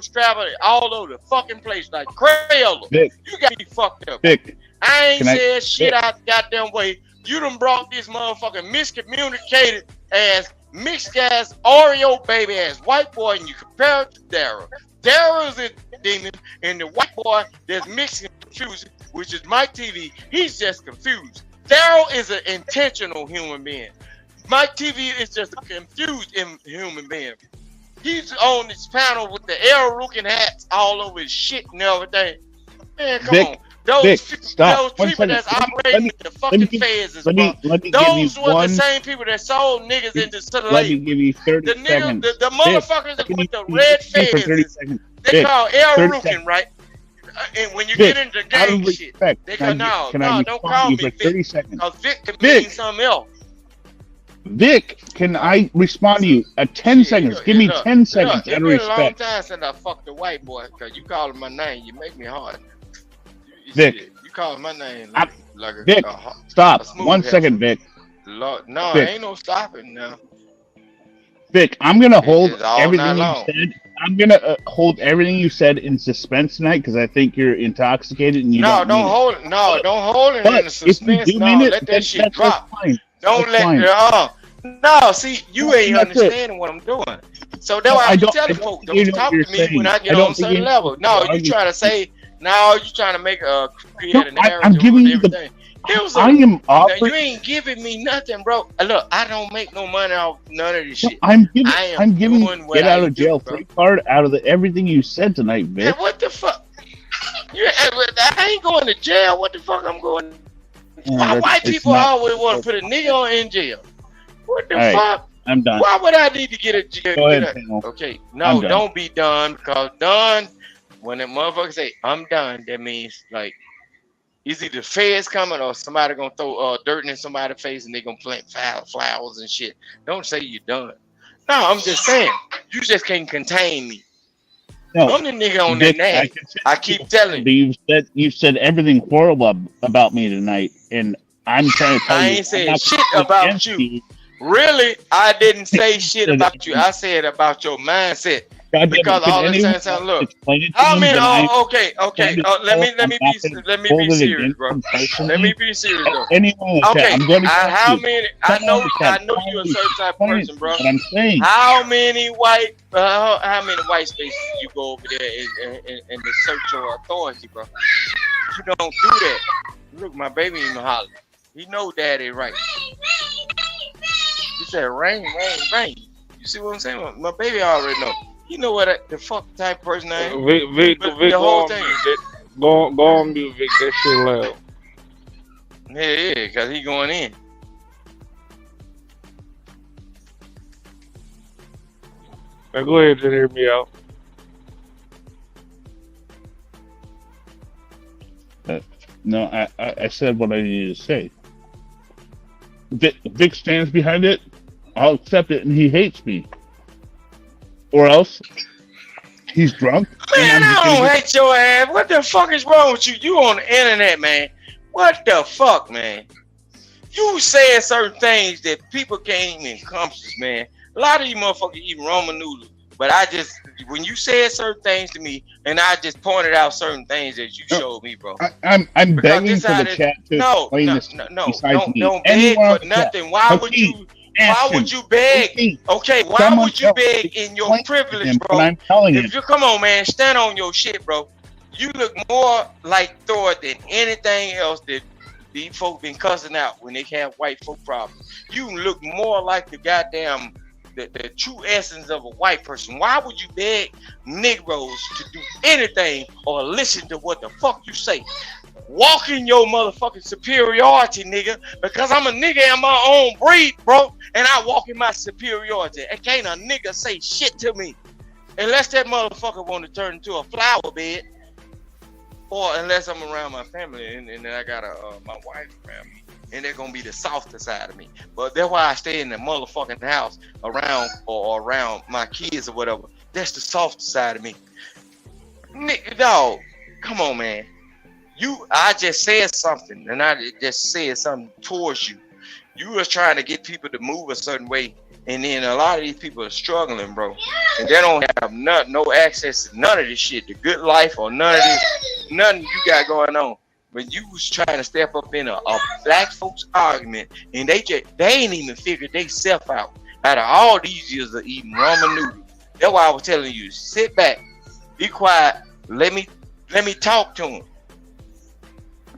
all over the fucking place like Crayola. You got me fucked up. Vic, I ain't said shit out the goddamn way. You done brought this motherfucking miscommunicated ass, mixed ass, Oreo baby ass white boy and you compare it to Daryl. Daryl's a demon, and the white boy that's mixing confusing, which is Mike TV, he's just confused. Daryl is an intentional human being. Mike TV is just a confused human being. He's on this panel with the Errol Rookin hats all over his shit and everything. Man, come on. Those people that's operating in the fucking phases, bro. Those were the same people that sold niggas into slavery. Let me give you 30 seconds. The motherfuckers that with the red phases, they call Errol Rookin, right? And when you get into gang shit, they go, no, don't call me Vic. Because Vic can mean something else. Vic, can I respond to you? 10 seconds. Give me 10 seconds out of respect. It's been a long time since I fucked the white boy, because you call him my name. You make me hard. Vic. You call him my name like a Vic, stop. 1 second, Vic. Lord, no, Vic. ain't no stopping now. Vic, I'm going to hold all everything night you said. I'm going to hold everything you said in suspense tonight because I think you're intoxicated and you don't hold it. No, don't hold it in the suspense. No, let that shit drop. Don't let no, see, you ain't understanding what I'm doing. So that's why I keep telling folks, don't talk to me when I get on a certain level. No, you trying to say, no, you trying to make create a narrative. I'm giving you everything. You ain't giving me nothing, bro. Look, I don't make no money off none of this shit. I'm giving you get out of jail free card out of everything you said tonight, Vic. Man, what the fuck? I ain't going to jail. What the fuck I'm going? Why white people always want to put a nigga in jail? What the fuck? I'm done. Why would I need to get a jail? Go ahead, okay, no, don't be done, because done, when that motherfucker say, I'm done, that means, like, is either the feds coming or somebody gonna throw dirt in somebody's face and they gonna plant flowers and shit. Don't say you're done. No, I'm just saying, you just can't contain me. No, I'm the nigga on the name. I keep telling you. You've said everything horrible about me tonight, and I'm trying to tell you. I ain't saying shit about you. Really, I didn't say shit about you. I said about your mindset. Because all the time, so look. How many? Okay. Let me be serious, bro. Let me be serious, bro. Okay. How many? I know you're a certain type of person, bro. I'm saying. How many white spaces you go over there and search your authority, bro? You don't do that. Look, my baby even holler. He know daddy right. He said rain. You see what I'm saying? My baby already know. You know what the fuck type of person I am? Vic, go on mute, Vic. That shit loud. Yeah, because he going in. Now go ahead and hear me out. No, I said what I needed to say. Vic stands behind it. I'll accept it, and he hates me. Or else, he's drunk. Man, I don't hate your ass. What the fuck is wrong with you? You on the internet, man. What the fuck, man? You saying certain things that people can't even encompass, man. A lot of you motherfuckers eat ramen noodles. But when you said certain things to me, and I just pointed out certain things that you showed me, bro. I'm begging for the chat to explain this. Don't beg for nothing. Why would you? Why would you beg? Okay, why would you beg in your privilege, bro? I'm telling you. Come on, man, stand on your shit, bro. You look more like Thor than anything else that these folk been cussing out when they have white folk problems. You look more like the goddamn the true essence of a white person. Why would you beg Negroes to do anything or listen to what the fuck you say? Walk in your motherfucking superiority, nigga, because I'm a nigga in my own breed, bro, and I walk in my superiority. And can't a nigga say shit to me unless that motherfucker want to turn into a flower bed, or unless I'm around my family and then I got my wife around me, and they're gonna be the softer side of me. But that's why I stay in the motherfucking house around my kids or whatever. That's the softer side of me. Nigga, dog, come on, man. I just said something, and I just said something towards you. You was trying to get people to move a certain way, and then a lot of these people are struggling, bro. And they don't have no access to none of this shit, the good life or nothing you got going on. But you was trying to step up in a black folks argument, and they ain't even figured they self out of all these years of eating ramen noodles. That's why I was telling you, sit back Be quiet. Let me talk to him.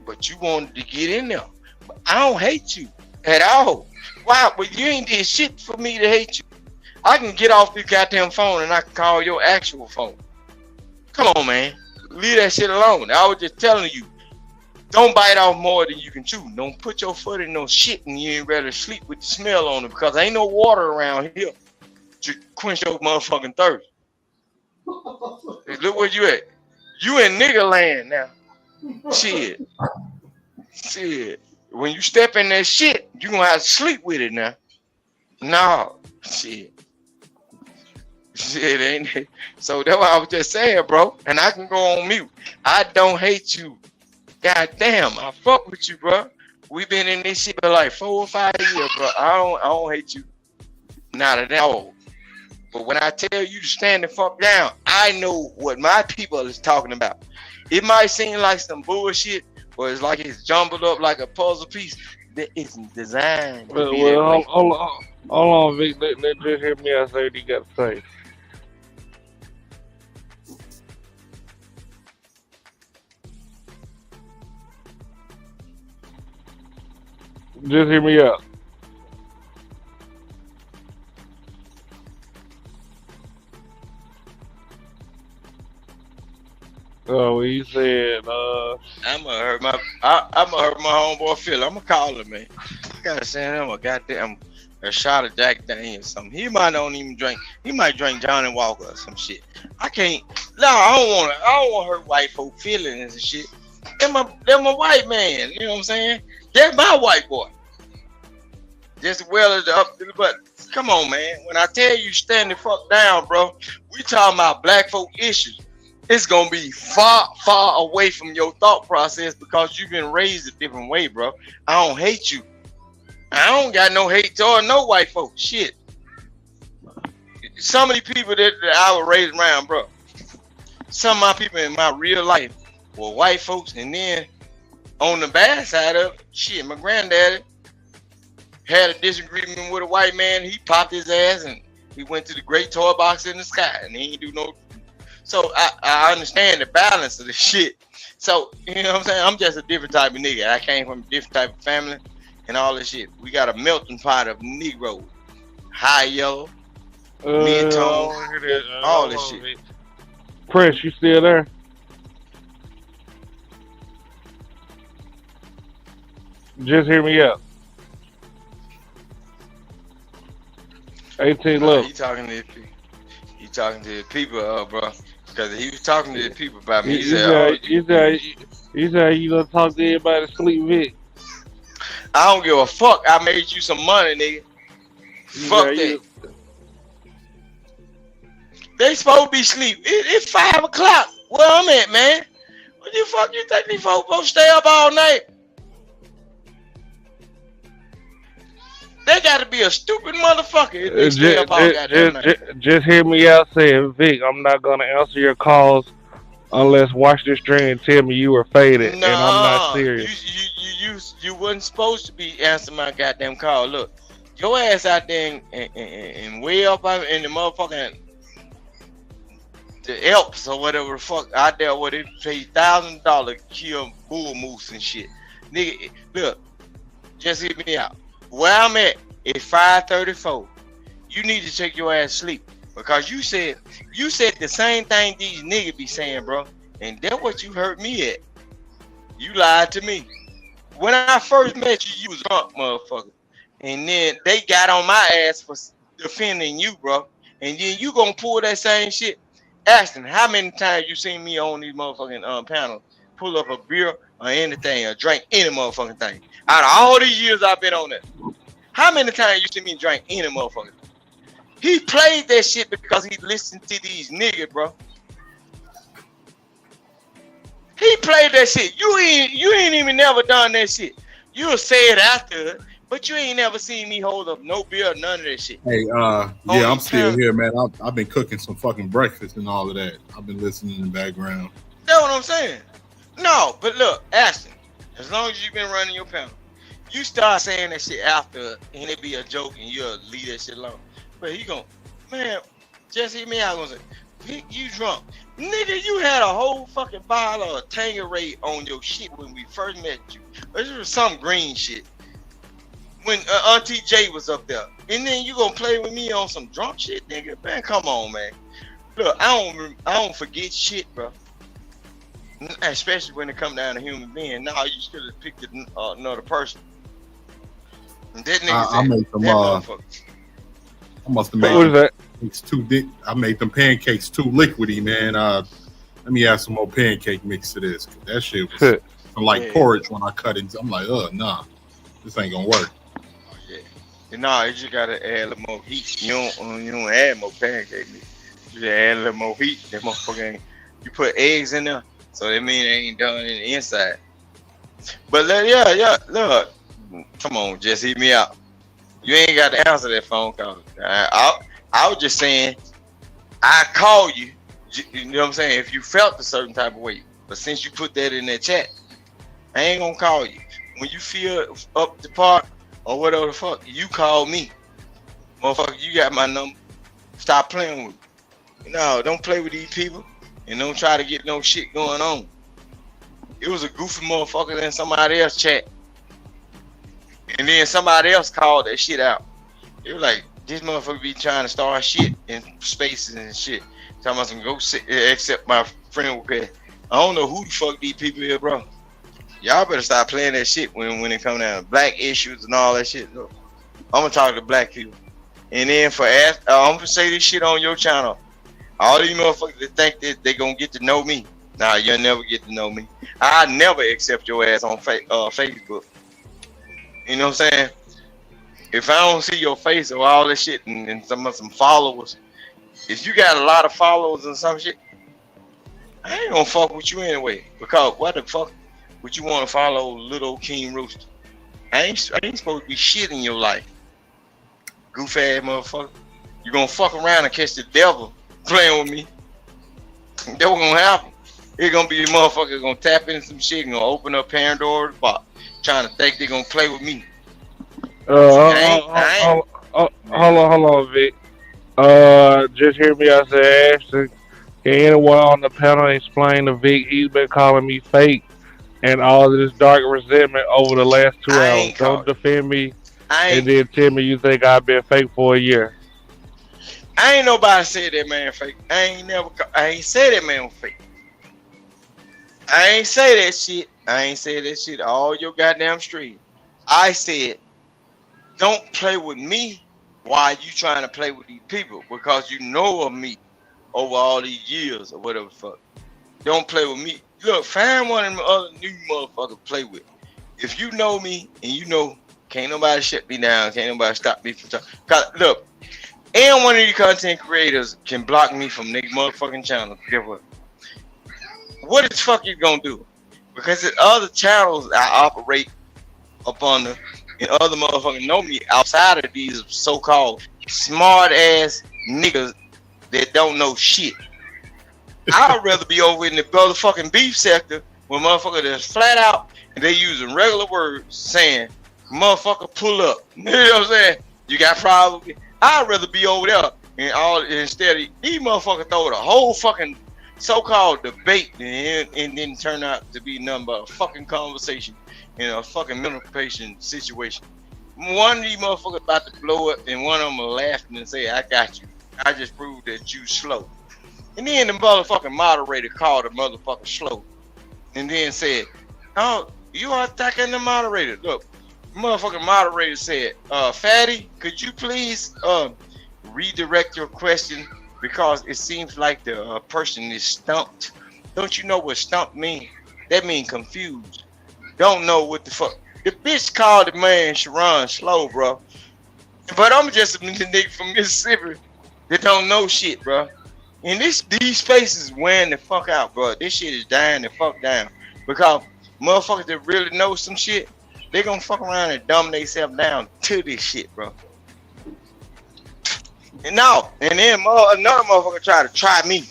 But you wanted to get in there. But I don't hate you at all. Why? Well, you ain't did shit for me to hate you. I can get off this goddamn phone and I can call your actual phone. Come on, man. Leave that shit alone. I was just telling you, don't bite off more than you can chew. Don't put your foot in no shit and you ain't ready to sleep with the smell on it because ain't no water around here to quench your motherfucking thirst. Hey, look where you at. You in nigga land now. Shit. When you step in that shit, you gonna have to sleep with it now. No. Shit, ain't it? So that's what I was just saying, bro. And I can go on mute. I don't hate you. God damn, I fuck with you, bro. We been in this shit for like 4 or 5 years, bro. I don't hate you. Not at all. But when I tell you to stand the fuck down, I know what my people is talking about. It might seem like some bullshit, but it's like it's jumbled up like a puzzle piece. That it's designed to be that way. Hold on, Vic. Let just hear me out say what you got to say. Just hear me out. Oh, he said, I'm gonna hurt my homeboy Phil. I'm gonna call him, man. I gotta send him a goddamn a shot of Jack Daniels or something. He might not even drink. He might drink Johnny Walker or some shit. I can't. No, I don't want to hurt white folk feelings and shit. They're my white man. You know what I'm saying? They're my white boy. Just as well as the up to the butt. Come on, man. When I tell you stand the fuck down, bro, we talking about black folk issues. It's gonna be far, far away from your thought process because you've been raised a different way, bro. I don't hate you. I don't got no hate toward no white folks. Shit. Some of the people that I was raised around, bro. Some of my people in my real life were white folks, and then on the bad side of it, shit, my granddaddy had a disagreement with a white man. He popped his ass and he went to the great toy box in the sky, and he ain't do no. So I understand the balance of the shit. So, you know what I'm saying? I'm just a different type of nigga. I came from a different type of family and all this shit. We got a melting pot of Negro, high yellow, mid-tone, all this shit. Prince, you still there? Just hear me out. 18 love. He talking to the people, bro. Because he was talking to the people about me. He said, you gonna talk to everybody to sleep, Vic. I don't give a fuck. I made you some money, nigga. Fuck that. They supposed to be sleep. It's 5 o'clock. Where I'm at, man. What the fuck you think these folks supposed to stay up all night? They gotta be a stupid motherfucker if they stay up all goddamn night. Just hear me out saying, Vic, I'm not gonna answer your calls unless watch this string and tell me you were faded, and I'm not serious. You wasn't supposed to be answering my goddamn call. Look, your ass out there and way up in the motherfucking the Alps or whatever the fuck out there where they pay $1,000 to kill bull moose and shit. Nigga, look, just hear me out. Where I'm at is 5:34. You need to take your ass to sleep because you said the same thing these niggas be saying, bro. And that's what you hurt me at. You lied to me. When I first met you, you was drunk, motherfucker. And then they got on my ass for defending you, bro. And then you gonna pull that same shit. Ashton, how many times you seen me on these motherfucking panels pull up a beer or anything or drink any motherfucking thing? Out of all the years I've been on that, how many times you see me drink any motherfucking thing? He played that shit because he listened to these niggas, bro. He played that shit. You ain't even never done that shit. You'll say it after it, but you ain't never seen me hold up no beer, none of that shit. Hey, yeah, I'm still here, man. I've been cooking some fucking breakfast and all of that. I've been listening in the background. That's what I'm saying. No, but look, Ashton, as long as you've been running your panel, you start saying that shit after and it be a joke and you'll leave that shit alone. But he gon', man, just hear me out. Gonna say, Vic, you drunk. Nigga, you had a whole fucking bottle of Tangeray on your shit when we first met you. This was some green shit. When Auntie J was up there. And then you gonna play with me on some drunk shit, nigga? Man, come on, man. Look, I don't forget shit, bro. Especially when it come down to human being. Nah, you should have picked another person. And that nigga I made them. I must have made What is that? pancakes too thick. I made them pancakes too liquidy, man. Let me add some more pancake mix to this. That shit was like porridge when I cut it. I'm like, nah, this ain't gonna work. Nah, you just gotta add a little more heat. You don't add more pancake mix. You just add a little more heat. That motherfucker ain't. You put eggs in there, so that mean it ain't done in the inside. But yeah, look, come on, just hear me out. You ain't got to answer that phone call. I was just saying, I call you. You know what I'm saying? If you felt a certain type of way, but since you put that in that chat, I ain't gonna call you. When you feel up the park or whatever the fuck, you call me. Motherfucker, you got my number. Stop playing with me. No, don't play with these people and don't try to get no shit going on. It was a goofy motherfucker in somebody else chat. And then somebody else called that shit out. They were like, this motherfucker be trying to start shit in spaces and shit. Talking about some go sit, except my friend. Okay, I don't know who the fuck these people is, bro. Y'all better stop playing that shit when it come down to black issues and all that shit. Look, I'm gonna talk to black people. And then I'm gonna say this shit on your channel. All these motherfuckers that think that they gonna get to know me. Nah, you'll never get to know me. I never accept your ass on Facebook. You know what I'm saying? If I don't see your face or all this shit and some followers, if you got a lot of followers and some shit, I ain't gonna fuck with you anyway. Because what the fuck would you want to follow little King Rooster? I ain't supposed to be shit in your life. Goof ass motherfucker. You gonna fuck around and catch the devil playing with me. That what gonna happen. It's gonna be the motherfucker gonna tap into some shit and gonna open up Pandora's box, trying to think they gonna play with me. Hold on, Vic. Just hear me out there, Ashton. Can anyone on the panel explain to Vic he's been calling me fake and all of this dark resentment over the last 2 hours? Don't defend me and then tell me you think I've been fake for a year. I ain't nobody said that man fake. I ain't said that man was fake. I ain't say that shit. I ain't say that shit all your goddamn stream. I said, don't play with me while you trying to play with these people because you know of me over all these years or whatever the fuck. Don't play with me. Look, find one of them other new motherfuckers to play with. If you know me and you know, can't nobody shut me down, can't nobody stop me from talking. Cause look, and one of these content creators can block me from their motherfucking channel. Guess what? What the fuck you gonna do? Because there's other channels I operate up under and other motherfuckers know me outside of these so-called smart ass niggas that don't know shit. I'd rather be over in the motherfucking beef sector where motherfuckers that's flat out and they using regular words saying, motherfucker pull up. You know what I'm saying? You got problems. I'd rather be over there and instead of these motherfuckers throw the whole fucking so-called debate and then turn out to be nothing but a fucking conversation in a fucking mental patient situation. One of these motherfuckers about to blow up and one of them are laughing and say, I got you. I just proved that you slow. And then the motherfucking moderator called the motherfucker slow and then said, oh, you are attacking the moderator. Look, motherfucking moderator said, Fatty, could you please redirect your question because it seems like the person is stumped. Don't you know what stumped mean? That mean confused. Don't know what the fuck. The bitch called the man Sharon slow, bro. But I'm just a nigga from Mississippi that don't know shit, bro. And these spaces wearing the fuck out, bro. This shit is dying the fuck down. Because motherfuckers that really know some shit, they gonna fuck around and dumb themselves down to this shit, bro. And then another motherfucker try me.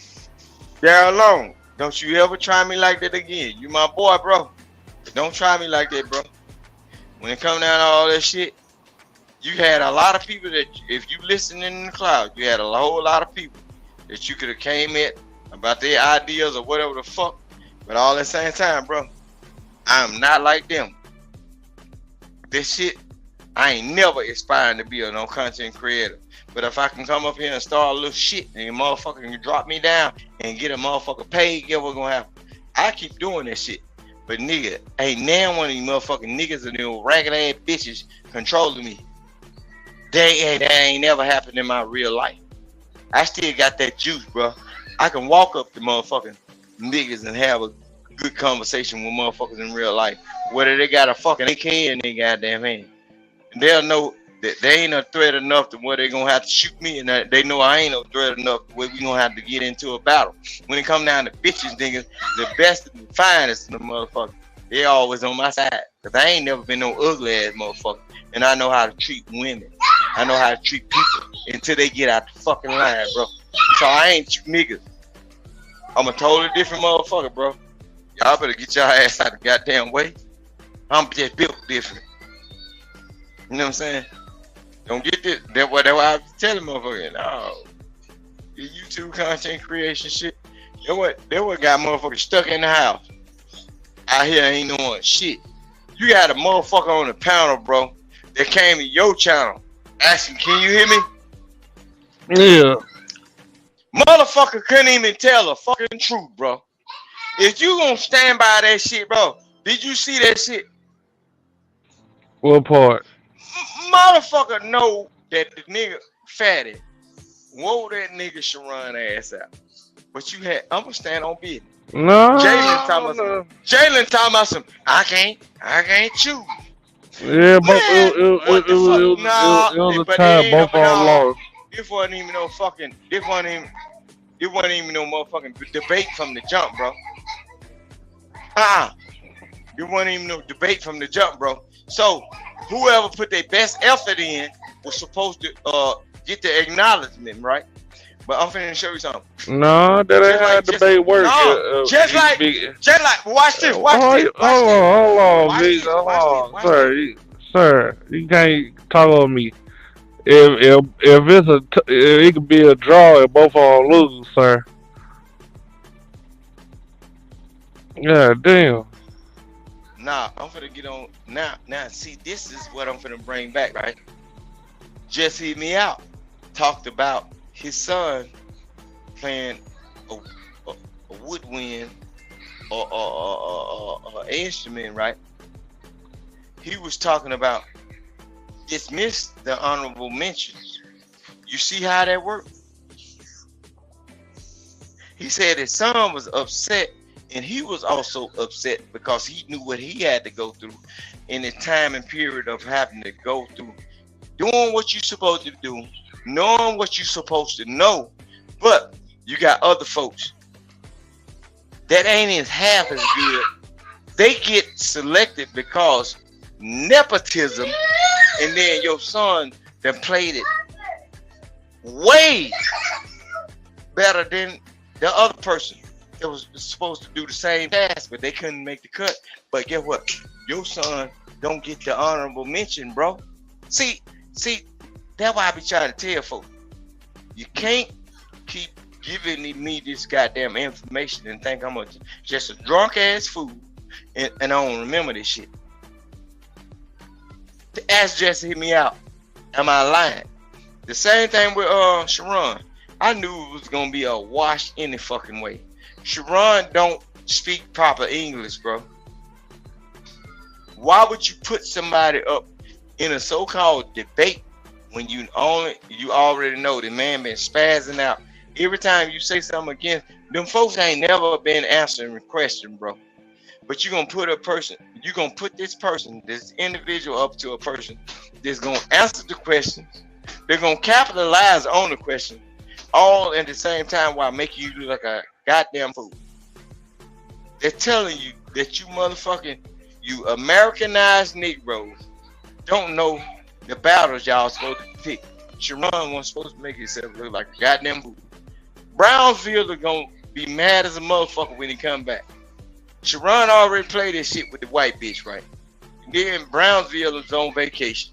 There alone. Don't you ever try me like that again. You my boy, bro. Don't try me like that, bro. When it come down to all that shit, you had a lot of people that, if you listen in the cloud, you had a whole lot of people that you could have came at about their ideas or whatever the fuck. But all at the same time, bro, I'm not like them. This shit, I ain't never aspiring to be a no content creator. But if I can come up here and start a little shit and a motherfucker can drop me down and get a motherfucker paid, guess what's gonna happen? I keep doing that shit. But nigga, ain't now one of these motherfucking niggas and them ragged ass bitches controlling me. That ain't never happened in my real life. I still got that juice, bro. I can walk up to motherfucking niggas and have a good conversation with motherfuckers in real life. Whether they got a fucking AK in their goddamn hand. And they'll know that they ain't a threat enough to where they gonna have to shoot me, and that they know I ain't no threat enough to where we gonna have to get into a battle. When it come down to bitches, niggas, the best and the finest in the motherfucker, they always on my side. Cause I ain't never been no ugly ass motherfucker. And I know how to treat women. I know how to treat people until they get out the fucking line, bro. So I ain't you niggas. I'm a totally different motherfucker, bro. Y'all better get y'all ass out the goddamn way. I'm just built different. You know what I'm saying? Don't get this. That's why I was telling motherfuckers. No. The YouTube content creation shit. You know what? That what got motherfuckers stuck in the house. Out here ain't doing shit. You got a motherfucker on the panel, bro, that came to your channel asking, can you hear me? Yeah. Motherfucker couldn't even tell the fucking truth, bro. If you gonna stand by that shit, bro, did you see that shit? What part? Motherfucker know that the nigga fatty whoa that nigga Sharon ass out. But you had, I'm gonna stand on business. No. Jalen talking about some, I can't choose. Yeah, but it was a time both of them lost. It wasn't even no motherfucking debate from the jump, bro. It wasn't even no debate from the jump, bro. So whoever put their best effort in was supposed to get the acknowledgement, right? But I'm finna show you something. No, that ain't how debate works. No, just like, watch this. Hold on, Vic. Hold on, sir, you can't talk on me. If it could be a draw if both of them lose, sir. Yeah, damn. Nah, I'm finna get on now. Now, see, this is what I'm finna bring back, right? Just Hear Me Out talked about his son playing a woodwind or instrument, right? He was talking about dismiss the honorable mentions. You see how that worked? He said his son was upset, and he was also upset because he knew what he had to go through in the time and period of having to go through doing what you're supposed to do, knowing what you're supposed to know, but you got other folks that ain't as half as good. They get selected because nepotism, and then your son that played it way better than the other person that was supposed to do the same task, but they couldn't make the cut. But guess what? Your son don't get the honorable mention, bro. See, that's why I be trying to tell folks. You can't keep giving me this goddamn information and think I'm just a drunk ass fool and I don't remember this shit. Ask Jesse Hear Me Out. Am I lying? The same thing with Sharon. I knew it was gonna be a wash any fucking way. Sharon don't speak proper English, bro. Why would you put somebody up in a so-called debate when you already know the man been spazzing out? Every time you say something against them, folks ain't never been answering the question, bro. But you're gonna put this individual up to a person that's gonna answer the questions. They're gonna capitalize on the question, all at the same time while making you look like a goddamn fool. They're telling you that you Americanized Negroes don't know the battles y'all supposed to pick. Sharon was supposed to make himself look like a goddamn fool. Brownsville are gonna be mad as a motherfucker when he come back. Sharon already played this shit with the white bitch, right? And then Brownsville is on vacation.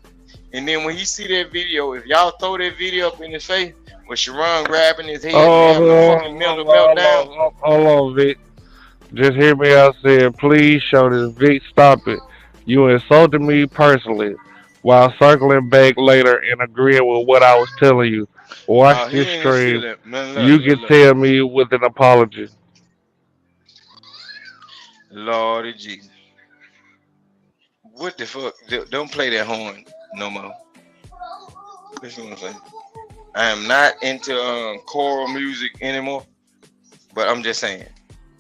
And then when he see that video, if y'all throw that video up in his face with Sharon grabbing his head and Oh, having a fucking mental meltdown. hold on, Vic. Just hear me out saying, please show this. Vic, stop it. You insulted me personally while circling back later and agreeing with what I was telling you. Watch No, he this ain't even feel stream. that. Man, You can tell me with an apology. Lordy Jesus. What the fuck? Don't play that horn no more. That's what I'm saying. I am not into choral music anymore. But I'm just saying,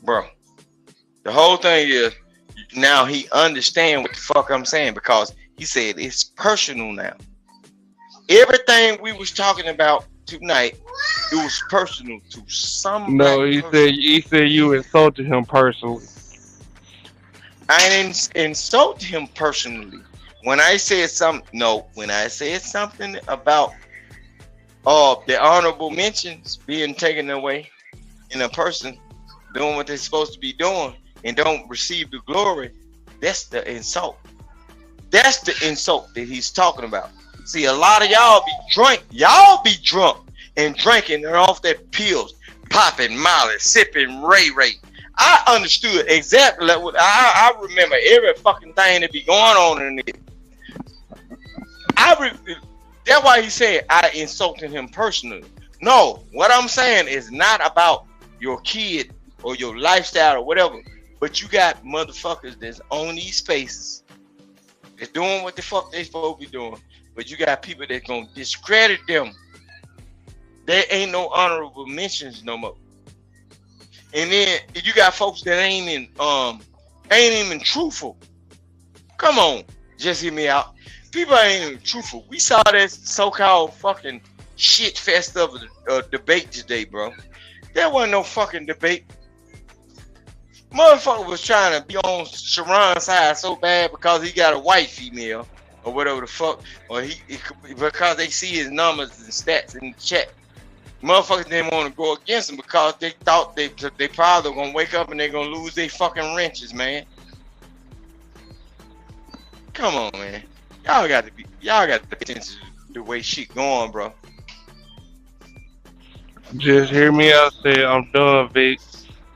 bro. The whole thing is now he understand what the fuck I'm saying because he said it's personal now. Everything we was talking about tonight, it was personal to some No, black he person. said you insulted him personally. I didn't insult him personally. When I said when I said something about the honorable mentions being taken away in a person doing what they're supposed to be doing and don't receive the glory, that's the insult. That's the insult that he's talking about. See, a lot of y'all be drunk. Y'all be drunk and drinking and off that pills, popping Molly, sipping Ray Ray. I understood exactly what I remember every fucking thing that be going on in it. That's why he said I insulted him personally. No, what I'm saying is not about your kid or your lifestyle or whatever, but you got motherfuckers that's on these spaces that's doing what the fuck they supposed to be doing, but you got people that gonna discredit them. There ain't no honorable mentions no more. And then you got folks that ain't even truthful. Come on, just hear me out. People ain't even truthful. We saw that so-called fucking shit fest of a debate today, bro. There wasn't no fucking debate. Motherfucker was trying to be on Sharon's side so bad because he got a white female or whatever the fuck, or because they see his numbers and stats in the chat. Motherfuckers didn't want to go against him because they thought they probably gonna wake up and they're gonna lose their fucking wrenches, man. Come on, man. Y'all got to pay attention to the way shit going, bro. Just hear me out say I'm done, Vic.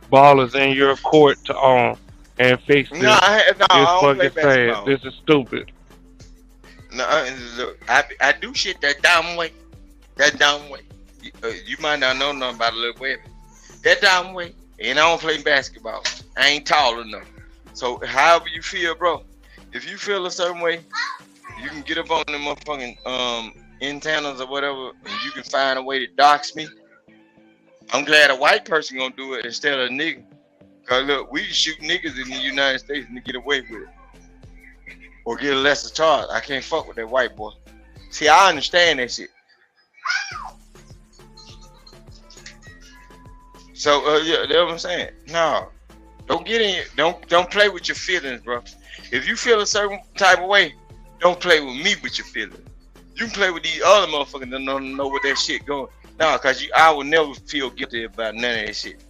Ball is in your court to own and fix this. I don't play fucking sad. basketball. This is stupid. No, I do shit that dumb way. That dumb way. You might not know nothing about a little weapon. That dumb way. And I don't play basketball. I ain't tall enough. So however you feel, bro. If you feel a certain way, you can get up on them motherfucking antennas or whatever, and you can find a way to dox me. I'm glad a white person gonna do it instead of a nigga. Cause look, we can shoot niggas in the United States and get away with it. Or get a lesser charge. I can't fuck with that white boy. See, I understand that shit. So yeah, that's what I'm saying. No. Don't get in. Don't play with your feelings, bro. If you feel a certain type of way, don't play with me with your feelings. You can play with these other motherfuckers that don't know what that shit going. No, cause I will never feel guilty about none of that shit.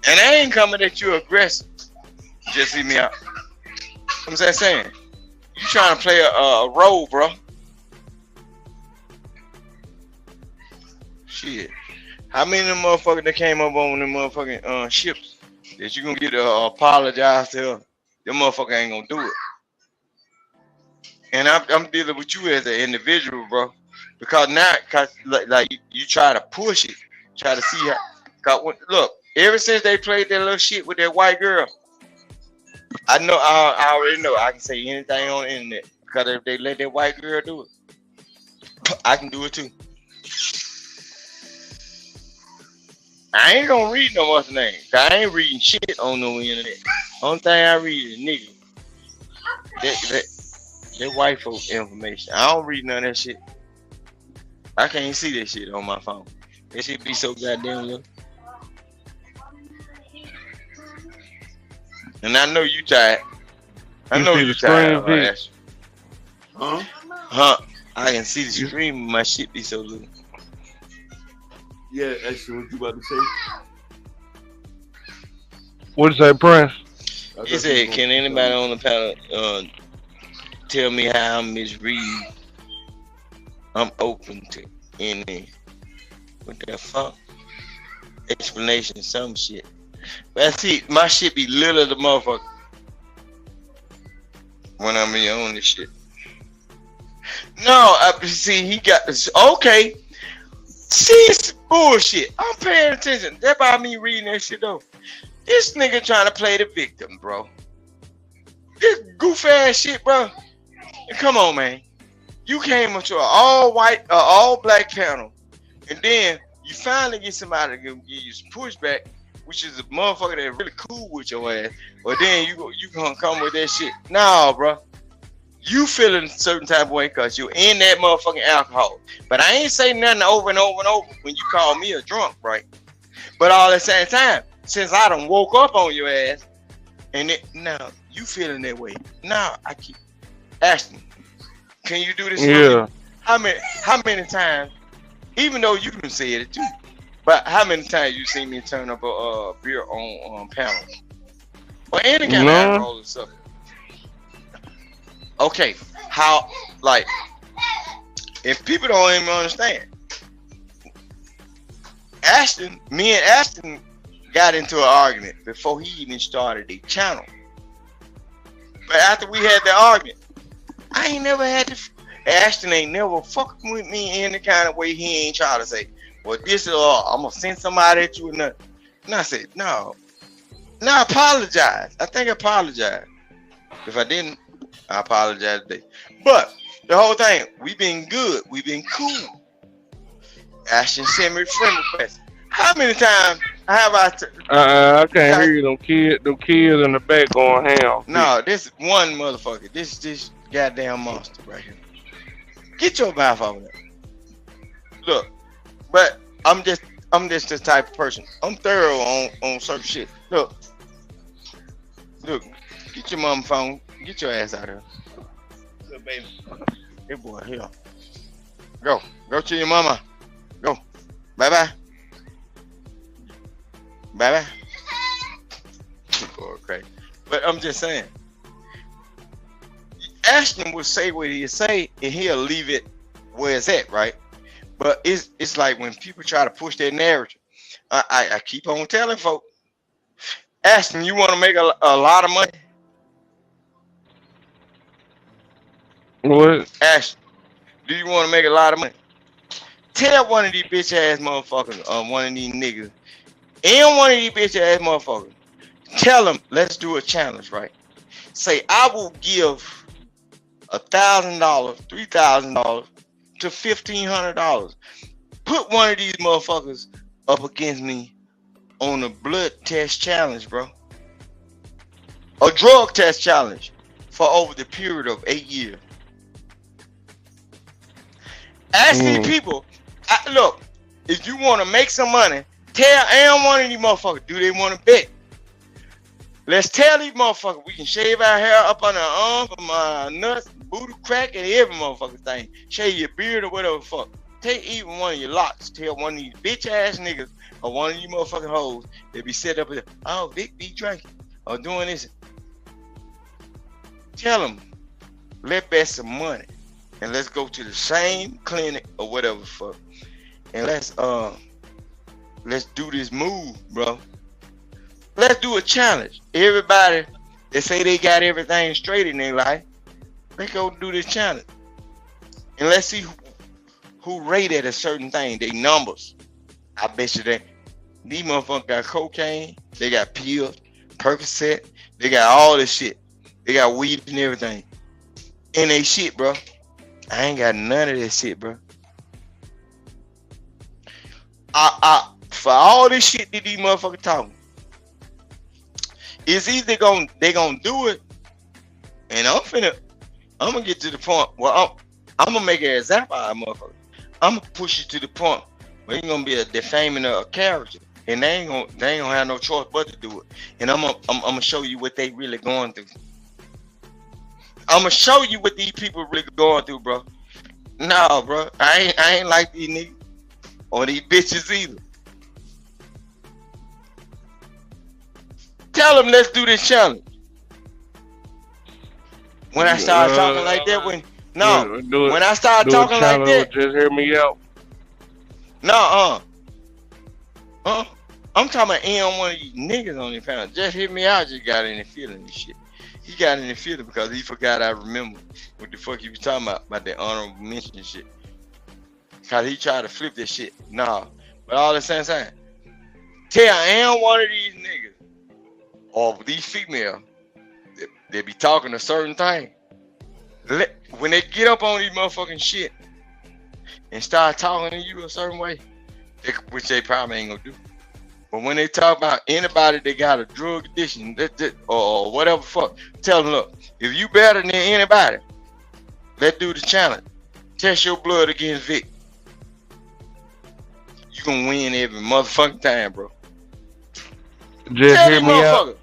And I ain't coming at you aggressive. Just see me out. I'm just saying, you trying to play a role, bro. Shit. How many of them motherfuckers that came up on them motherfucking ships that you gonna get to apologize to them? Them motherfucker ain't gonna do it. And I'm dealing with you as an individual, bro. Because now, like you try to push it, try to see how. Cause look, ever since they played that little shit with that white girl, I know I already know I can say anything on the internet. Because if they let that white girl do it, I can do it too. I ain't gonna read no other name. I ain't reading shit on no internet. Only thing I read is nigga. That white folk information. I don't read none of that shit. I can't see that shit on my phone. That shit be so goddamn little. And I know you tired. I know you tired. Huh? I can see the screen. My shit be so little. Yeah, actually, what you about to say? What did you say, Prince? He said, "Can anybody on the panel tell me how I misread. I'm open to any what the fuck explanation, some shit. But see, my shit be little the motherfucker when I'm on this shit. No, see, he got this. Okay, see, it's bullshit. I'm paying attention. That's by me reading that shit though. This nigga trying to play the victim, bro. This goof ass shit, bro. And come on, man. You came up to an all white, all black panel, and then you finally get somebody to give you some pushback, which is a motherfucker that's really cool with your ass. But then you gonna come with that shit. Nah, bro. You feeling a certain type of way because you're in that motherfucking alcohol. But I ain't saying nothing over and over and over when you call me a drunk, right? But all at the same time, since I done woke up on your ass, and now you feeling that way. Now I keep asking, can you do this? Yeah. How many times, even though you can say it too, but how many times you seen me turn up a beer on panels? Or any kind of alcohol or something? Okay, how, like, if people don't even understand, me and Ashton got into an argument before he even started the channel. But after we had the argument, I ain't never had to, Ashton ain't never fucking with me in the kind of way he ain't try to say, well, this is I'm gonna send somebody at you or nothing. And I said, no. I apologize. I think I apologized. If I didn't, I apologize today. But the whole thing, we been good. We been cool. Ashton sent me friend requests. How many times have I can't hear you. Them kids in the back going ham. No, this one motherfucker. This goddamn monster right here. Get your mouth over there. Look, but I'm just this type of person. I'm thorough on certain shit. Look, get your mom phone. Get your ass out of here. Good baby. Hey boy, here. Go to your mama. Go. Bye-bye. Bye-bye. Boy, crazy. But I'm just saying. Ashton will say what he say, and he'll leave it where it's at, right? But it's like when people try to push their narrative. I keep on telling folks, Ashton, you want to make a lot of money? What? Ashton, do you want to make a lot of money? Tell one of these bitch ass motherfuckers, one of these niggas, and one of these bitch ass motherfuckers, tell them, let's do a challenge, right? Say, I will give $1,000, $3,000 to $1,500. Put one of these motherfuckers up against me on a blood test challenge, bro. A drug test challenge for over the period of 8 years. Ask these people, look, if you want to make some money, tell one of these motherfuckers, do they want to bet? Let's tell these motherfuckers we can shave our hair up on our arm from our nuts, booty crack, and every motherfucking thing. Shave your beard or whatever the fuck. Take even one of your locks. Tell one of these bitch ass niggas or one of you motherfucking hoes that be set up with, oh, Vic be drinking or doing this. Tell them, let's bet some money and let's go to the same clinic or whatever the fuck. And let's do this move, bro. Let's do a challenge. Everybody that say they got everything straight in their life, let's go do this challenge. And let's see who rated a certain thing, they numbers. I bet you that these motherfuckers got cocaine, they got pills, Percocet, they got all this shit. They got weed and everything. And they shit, bro. I ain't got none of that shit, bro. For all this shit that these motherfuckers talking, it's either they gonna do it, and I'm gonna get to the point where I'm gonna make an example out of motherfuckers. I'm gonna push it to the point where it's gonna be a defaming of a character, and they ain't gonna have no choice but to do it. And I'm gonna show you what they really going through. I'm gonna show you what these people really going through, bro. No, bro, I ain't like these niggas or these bitches either. Tell them let's do this challenge. When I started talking like that, when I started do a talking like channel, that, just hear me out. I'm talking about ain't one of these niggas on the panel. Just hit me out. Just got any feeling and shit. He got any feeling because he forgot I remember what the fuck he was talking about that honorable mention shit. Cause he tried to flip that shit. Nah, but all the same time, tell ain't one of these niggas or these females they be talking a certain thing. When they get up on these motherfucking shit and start talking to you a certain way, which they probably ain't gonna do. But when they talk about anybody that got a drug addiction or whatever fuck, tell them, look, if you better than anybody, let's do the challenge. Test your blood against Vic. You gonna win every motherfucking time, bro. Just hear me out.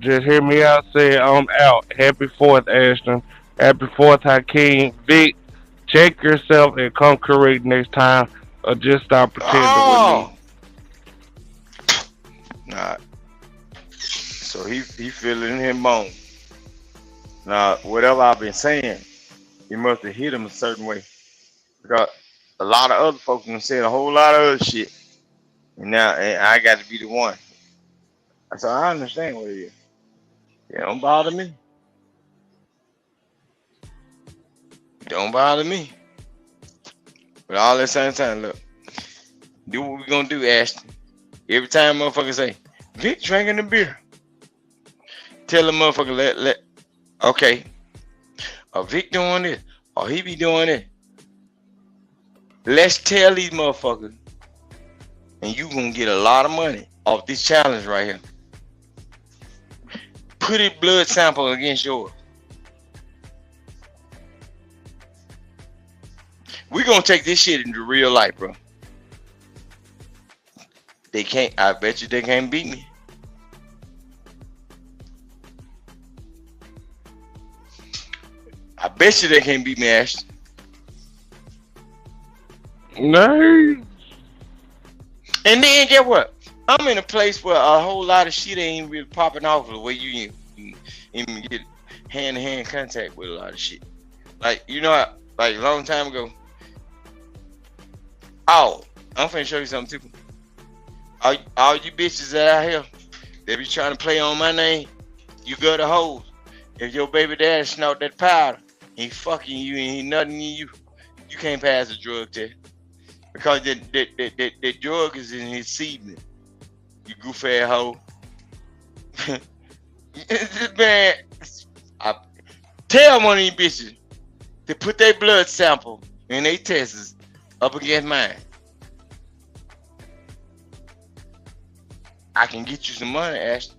Just hear me out. Say I'm out. Happy 4th, Ashton. Happy 4th, Hakeem. Vic, check yourself and come correct next time, or just stop pretending with me. Nah. So he feeling him bone. Now, whatever I've been saying, he must have hit him a certain way. Because a lot of other folks have said a whole lot of other shit. And now I got to be the one. So I understand what it is. Yeah, don't bother me. Don't bother me. But all at the same time, look. Do what we gonna do, Ashton. Every time motherfucker say, Vic drinking the beer. Tell the motherfucker, okay. Or Vic doing this. Or he be doing it. Let's tell these motherfuckers. And you gonna get a lot of money off this challenge right here. Put a blood sample against yours. We gonna take this shit into real life, bro. They can't, I bet you they can't beat me. I bet you they can't beat me, Ashton. No. And then get what? I'm in a place where a whole lot of shit ain't really popping off the way you even get hand-to-hand contact with a lot of shit. Like, you know, like a long time ago. Oh, I'm finna show you something too. All you bitches that out here, they be trying to play on my name. You go to hoes. If your baby daddy snort that powder, he fucking you and he nutting you, you can't pass a drug test. Because the drug is in his semen. You goofy ass hoe. Man, I tell one of these bitches to put their blood sample and they tests up against mine. I can get you some money, Ashton.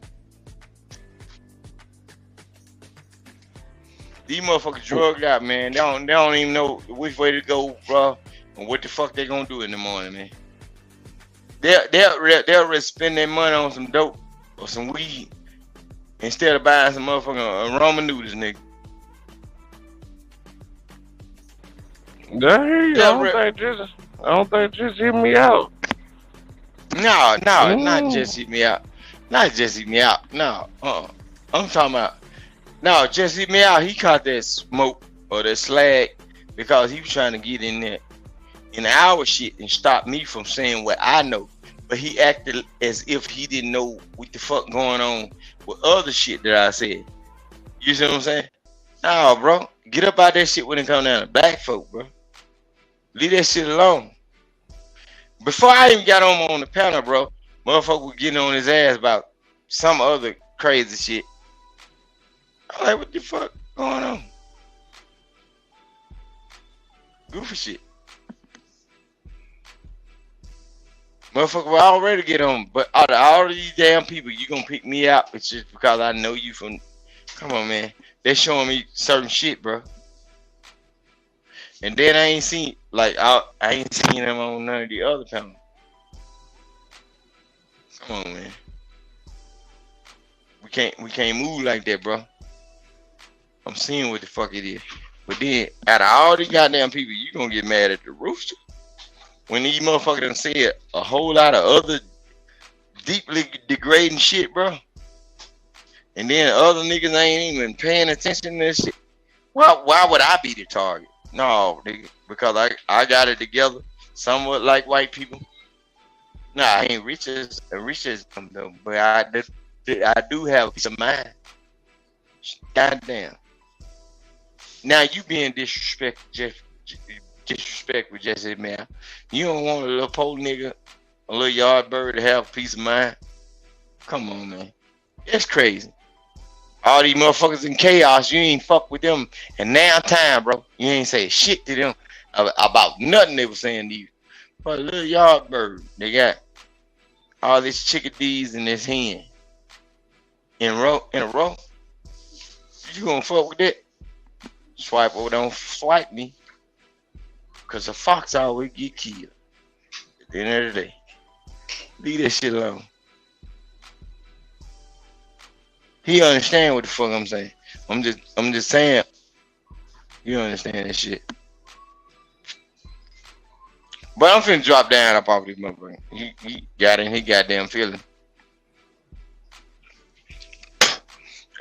These motherfuckers drugged out, man. They don't even know which way to go, bro, and what the fuck they gonna do in the morning, man. They'll spend their money on some dope or some weed instead of buying some motherfucking ramen noodles, nigga. I don't think just hear me out. No, not just hit me out. Not just hit me out. No, I'm talking about. No, just hit me out. He caught that smoke or that slag because he was trying to get in there in our shit and stop me from saying what I know. But he acted as if he didn't know what the fuck going on with other shit that I said. You see what I'm saying? No, bro. Get up out that shit when it come down to black folk, bro. Leave that shit alone. Before I even got on the panel, bro, motherfucker was getting on his ass about some other crazy shit. I'm like, what the fuck going on? Goofy shit. Motherfucker will already get on, but out of all of these damn people, you gonna pick me out. It's just because I know you from. Come on, man. They're showing me certain shit, bro. And then I ain't seen I ain't seen them on none of the other panels. Come on, man. We can't move like that, bro. I'm seeing what the fuck it is. But then, out of all these goddamn people, you gonna get mad at the rooster. When these motherfuckers done said a whole lot of other deeply degrading shit, bro. And then other niggas ain't even paying attention to this shit. Why would I be the target? No, nigga, because I got it together somewhat like white people. Nah, I ain't rich as them though, but I do have a peace of mind. Goddamn. Now you being disrespectful, Jesse, man. You don't want a little poor nigga, a little yard bird to have a peace of mind. Come on, man. It's crazy. All these motherfuckers in chaos, you ain't fuck with them. And now time, bro. You ain't say shit to them about nothing they were saying to you. But a little yard bird, they got all these chickadees in this hen. In a row. You gonna fuck with that? Swipe over, don't swipe me. Cause a fox always get killed. At the end of the day. Leave that shit alone. He understand what the fuck I'm saying. I'm just saying. You understand that shit. But I'm finna drop down up off this motherfucker. He got in his goddamn feeling.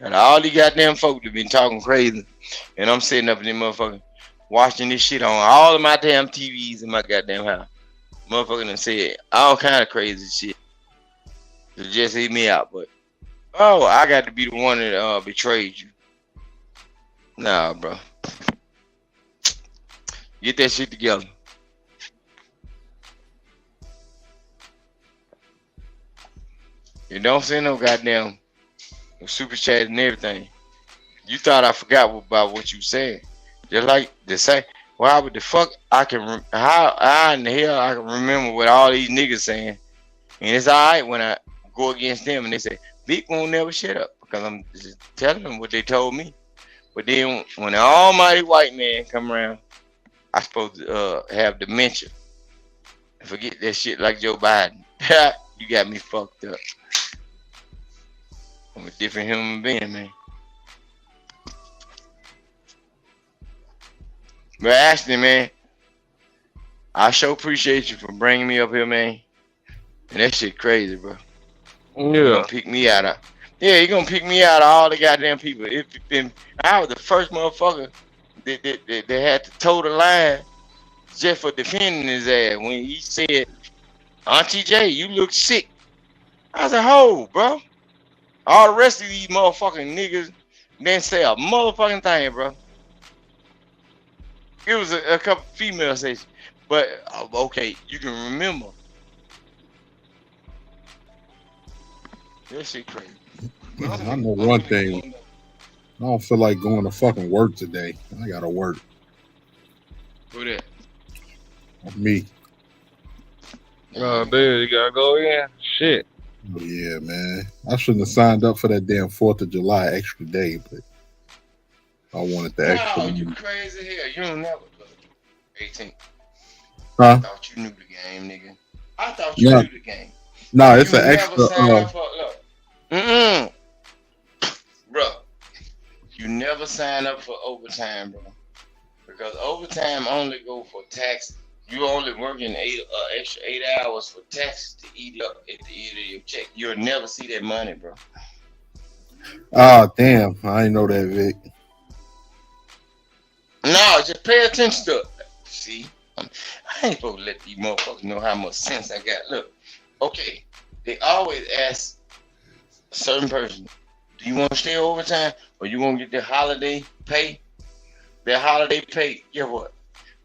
And all these goddamn folk that been talking crazy. And I'm sitting up in this motherfucker watching this shit on all of my damn TVs in my goddamn house. Motherfucker done said all kind of crazy shit to just hit me out, but oh, I got to be the one that betrayed you. Nah, bro. Get that shit together. You don't send no goddamn super chat and everything. You thought I forgot about what you said. Just like to say, why would the fuck how in the hell I can remember what all these niggas saying? And it's alright when I go against them and they say, Vic won't never shut up because I'm just telling them what they told me. But then when the almighty white man come around, I supposed to have dementia. Forget that shit like Joe Biden. You got me fucked up. I'm a different human being, man. But Ashley, man, I sure appreciate you for bringing me up here, man. And that shit crazy, bro. Yeah. You're gonna pick me out of. Yeah, you're gonna pick me out of all the goddamn people. I was the first motherfucker that had to toe the line just for defending his ass when he said, Auntie J, you look sick. I was a hoe, bro. All the rest of these motherfucking niggas didn't say a motherfucking thing, bro. It was a couple females say, but okay, you can remember. That shit crazy. I know one thing. I don't feel like going to fucking work today. I gotta work. Who that? Me. Oh, dude, you gotta go in. Shit. Oh, yeah, man. I shouldn't have signed up for that damn 4th of July extra day, but I wanted the extra. No, you crazy hell. You don't never go 18. Huh? I thought you knew the game, nigga. I thought you knew the game. No, it's You an never extra. signed up for, look. Bro, you never sign up for overtime, bro. Because overtime only go for taxes. You only working extra 8 hours for taxes to eat up at the end of your check. You'll never see that money, bro. Oh, damn. I didn't know that, Vic. No, just pay attention to it. See, I ain't supposed to let these motherfuckers know how much sense I got. Look, okay, they always ask a certain person, do you want to stay overtime or you want to get the holiday pay? That holiday pay, guess what?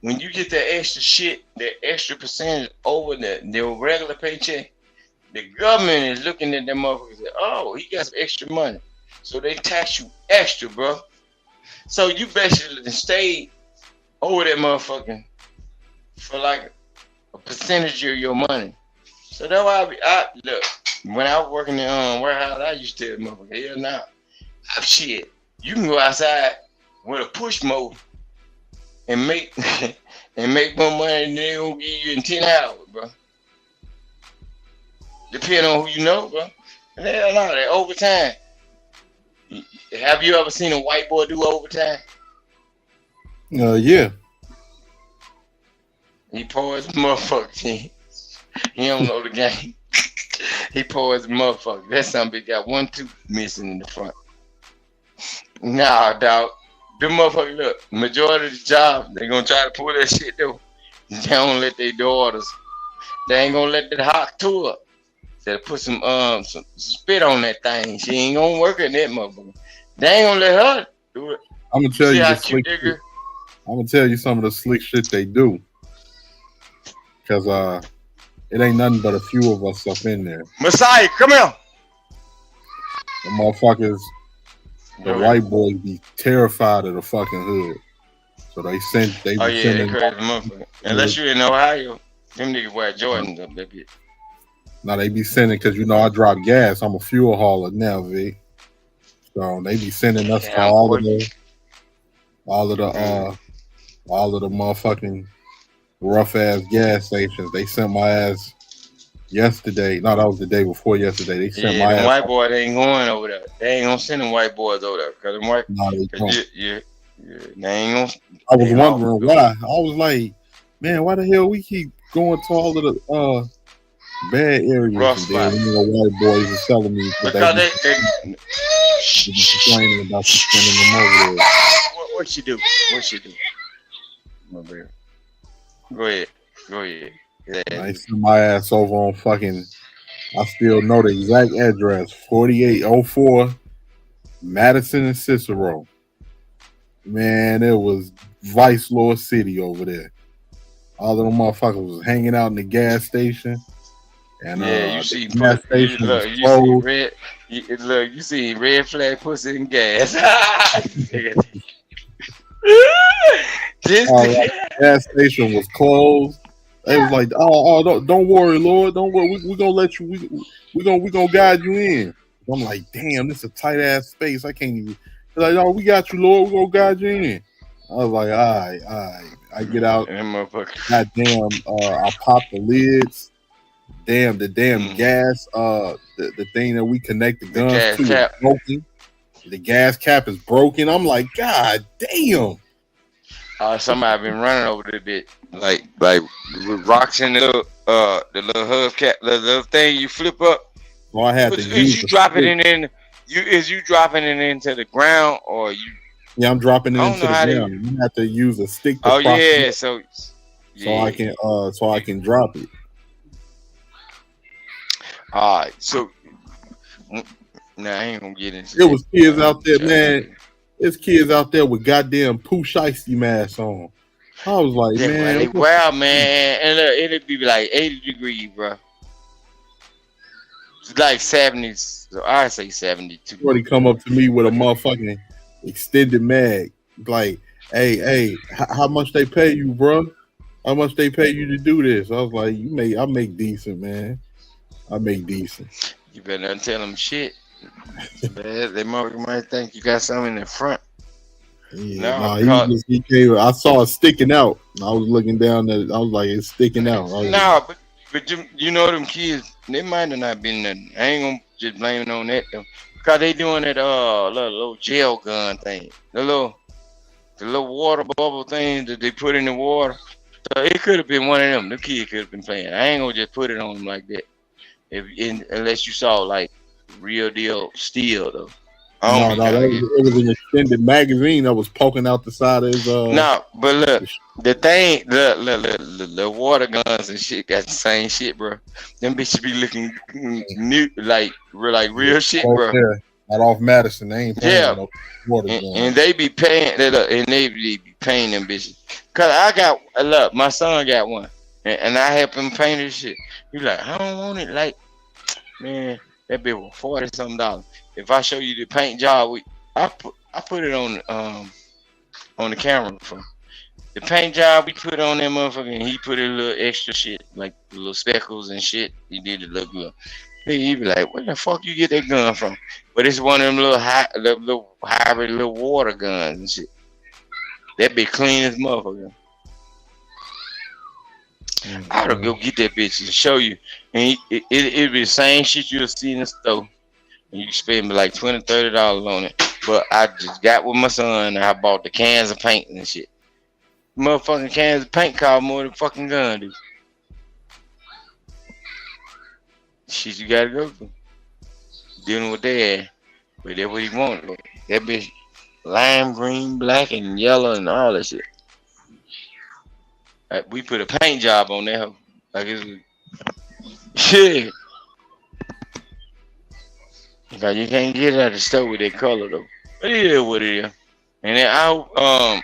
When you get that extra shit, that extra percentage over the regular paycheck, the government is looking at them motherfuckers and say, oh, he got some extra money. So they tax you extra, bro. So you basically stayed over that motherfucking for like a percentage of your money. So that's why I look, when I was working in warehouse, I used to tell motherfucker, hell nah. Shit, you can go outside with a push mower and make more money than they gonna give you in 10 hours, bro. Depending on who you know, bro. And hell no, that overtime. Have you ever seen a white boy do overtime? Yeah. He pours motherfucker. He don't know the game. He pours motherfucker. That son bitch got 1 tooth missing in the front. Nah, dog. the motherfucker, look, majority of the job, they gonna try to pull that shit though. They don't let their daughters. They ain't gonna let that hot tour. They put some spit on that thing. She ain't gonna work in that motherfucker. They ain't gonna let her do it. I'm gonna tell See you how the cute slick that shit. girl? I'm gonna tell you some of the slick shit they do. Cause it ain't nothing but a few of us up in there. Messiah, come here. The motherfuckers, the Go white ahead. boys be terrified of the fucking hood. So they be Oh yeah, they sending crazy motherfucker. Unless you in Ohio, them niggas wear Jordans up that bitch. now they be sending because you know I drop gas. I'm a fuel hauler now, Vic. So they be sending us to Damn, all boy. of the motherfucking rough ass gas stations. They sent my ass yesterday. No, that was the day before yesterday. They sent Yeah, my them ass. white boys they ain't going over there. They ain't gonna send them white boys over there because them white. No, they don't. Yeah, they ain't gonna. I was they wondering off. why. I was like, man, why the hell we keep going to all of the bad areas Rough and then spot. white boys are telling me Because they they be complaining about you sending them over there. what she do? What she do? My bad. Go ahead. Go ahead. I sent my ass over on fucking. I still know the exact address: 4804 Madison and Cicero. Man, it was Vice Lord City over there. All of them motherfuckers was hanging out in the gas station. And Yeah, you see, the gas station was you see closed. red. You see red flag pussy and gas. The gas station was closed. They was like, don't worry, Lord, don't worry. We gonna let you. We gonna guide you in. I'm like, damn, this is a tight ass space. I can't even. They're like, oh, we got you, Lord. We gonna guide you in. I was like, all right. I get out. Goddamn, I pop the lids. Damn, the gas, the thing that we connect the guns gas to cap. is broken. The gas cap is broken. I'm like, God damn. Somebody been running over the bit, like with rocks in the little hubcap, the little thing you flip up. Well, I had to Is you dropping it in? Is you dropping it into the ground or you? Yeah, I'm dropping it I don't into know the how ground. You have to use a stick to Oh prop it yeah, up so so I can drop it. All right, so nah, I ain't gonna get into It was kids out there, man. There's kids out there with goddamn Pooh Shiesty masks on. I was like, Yeah, man, they wild, man, and it'd be like 80 degrees, bro. It's like 70s, so I say 72. somebody come up to me with a motherfucking extended mag, like, hey, how much they pay you, bro? How much they pay you to do this? I was like, I make decent, man. I make decent. You better not tell them shit. They might think you got something in the front. Yeah, he came. I saw it sticking out. I was looking down at it. I was like, it's sticking out. No, but you know them kids, they might have not been nothing. I ain't gonna just blame it on that though. Because they doing that little gel gun thing. The little water bubble thing that they put in the water. So it could have been one of them. The kid could have been playing. I ain't gonna just put it on them like that. Unless you saw like real deal steel though. No, it was an extended magazine that was poking out the side of his. No, but look, the thing, the water guns and shit got the same shit, bro. Them bitches be looking new, like real shit, bro. There, not off Madison. They ain't paying Yeah, no water guns. and they be paying that, and they be paying them bitches. Cause I got look, my son got one, and I help him paint his shit. He like, I don't want it like, man, that bitch was $40-something. If I show you the paint job, I put it on the camera. From the paint job we put on that motherfucker, and he put a little extra shit, like the little speckles and shit. He did it look good. He be like, where the fuck you get that gun from? But it's one of them little hybrid little water guns and shit. That be clean as motherfucker. I ought to go get that bitch and show you. And it be the same shit you'll see in the store. And you spend like $20, $30 on it. But I just got with my son and I bought the cans of paint and shit. Motherfucking cans of paint cost more than fucking gun, dude. Shit you gotta go through. Dealing with that. But that's what he wanted. That bitch, lime green, black, and yellow, and all that shit. We put a paint job on there, like it's shit. Because you can't get it at the store with that color though. But it is what it is. And then I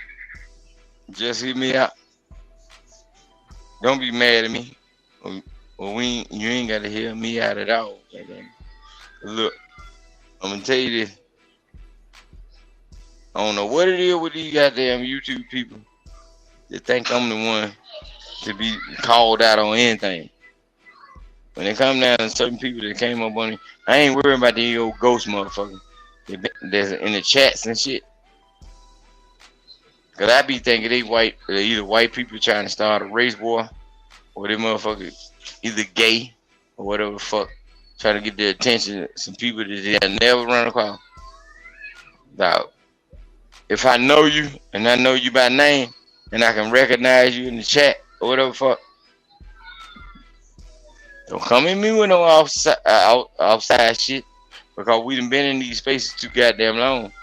just hit me out. Don't be mad at me. Well, you ain't gotta hear me out at all. Look, I'm gonna tell you this. I don't know what it is with these goddamn YouTube people that think I'm the one to be called out on anything. When it come down to certain people that came up on it, I ain't worried about the old ghost motherfucker that's in the chats and shit. Cause I be thinking they either white people trying to start a race war, or they motherfucker either gay or whatever the fuck, trying to get the attention of some people that they'll never run across. Now, if I know you and I know you by name and I can recognize you in the chat or whatever the fuck, don't come at me with no outside shit, because we done been in these spaces too goddamn long.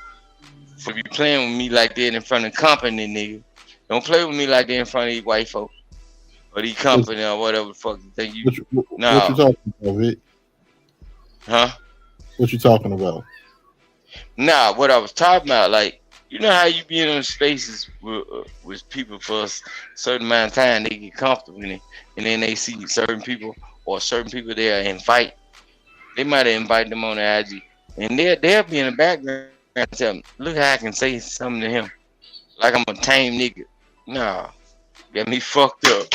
So if you playing with me like that in front of company, nigga, don't play with me like that in front of these white folk or these company or whatever the fuck you think you. What you talking about, Vic? Huh? What you talking about? Nah, what I was talking about, like, you know how you be in those spaces with people for a certain amount of time, they get comfortable in it, and then they see certain people or certain people there invite. They might have invited them on the IG, and they'll be in the background and tell them, look how I can say something to him, like I'm a tame nigga. Nah, get me fucked up.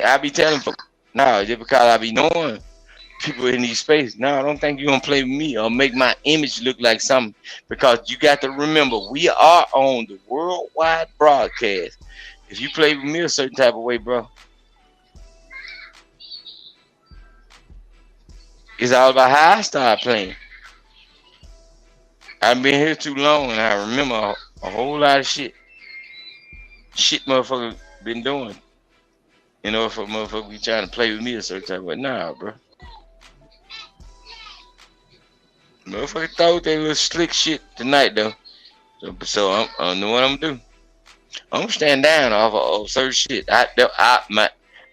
I be telling folks, nah, just because I be knowing people in these spaces. No, I don't think you're gonna play with me or make my image look like something, because you got to remember we are on the worldwide broadcast. If you play with me a certain type of way, bro, it's all about how I start playing. I've been here too long and I remember a whole lot of shit motherfucker been doing. You know, if a motherfucker be trying to play with me a certain type of way, nah, bro. Motherfucker thought they little slick shit tonight though. So I know what I'm gonna do. I'm gonna stand down off of certain shit.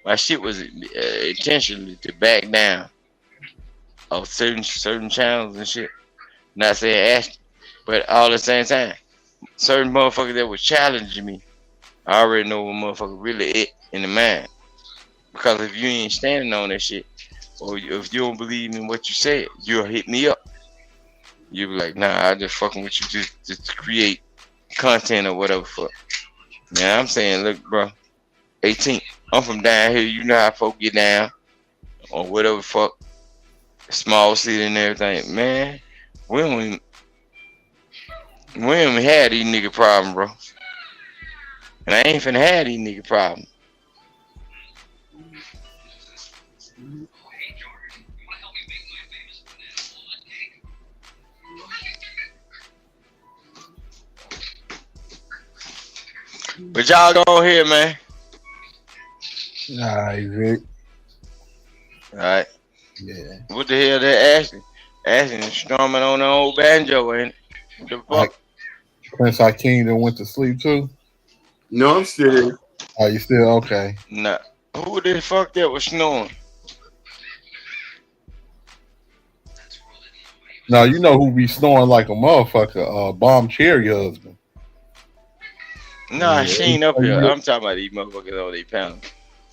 My shit was intentionally to back down of certain channels and shit. Not saying Ashton, but all at the same time, certain motherfuckers that was challenging me, I already know what motherfucker really it in the mind. Because if you ain't standing on that shit, or if you don't believe in what you said, you'll hit me up. You'll be like, nah, I just fucking with you just to create content or whatever fuck. Yeah, I'm saying, look, bro, 18, I'm from down here, you know how folk get down, or whatever fuck, small city and everything. Man, we don't even have these nigga problem, bro. And I ain't finna have these nigga problem. But y'all go ahead, man. All right, Vic. All right. Yeah. What the hell they asking? Asking and strumming on the old banjo, ain't it? What the fuck? Prince Hakeem that went to sleep too? No, I'm still here. Oh, you still okay? Nah. Who the fuck that was snoring? Now you know who be snoring like a motherfucker, Bomb Cherry husband. Nah, she ain't up here. I'm talking about these motherfuckers on their panel.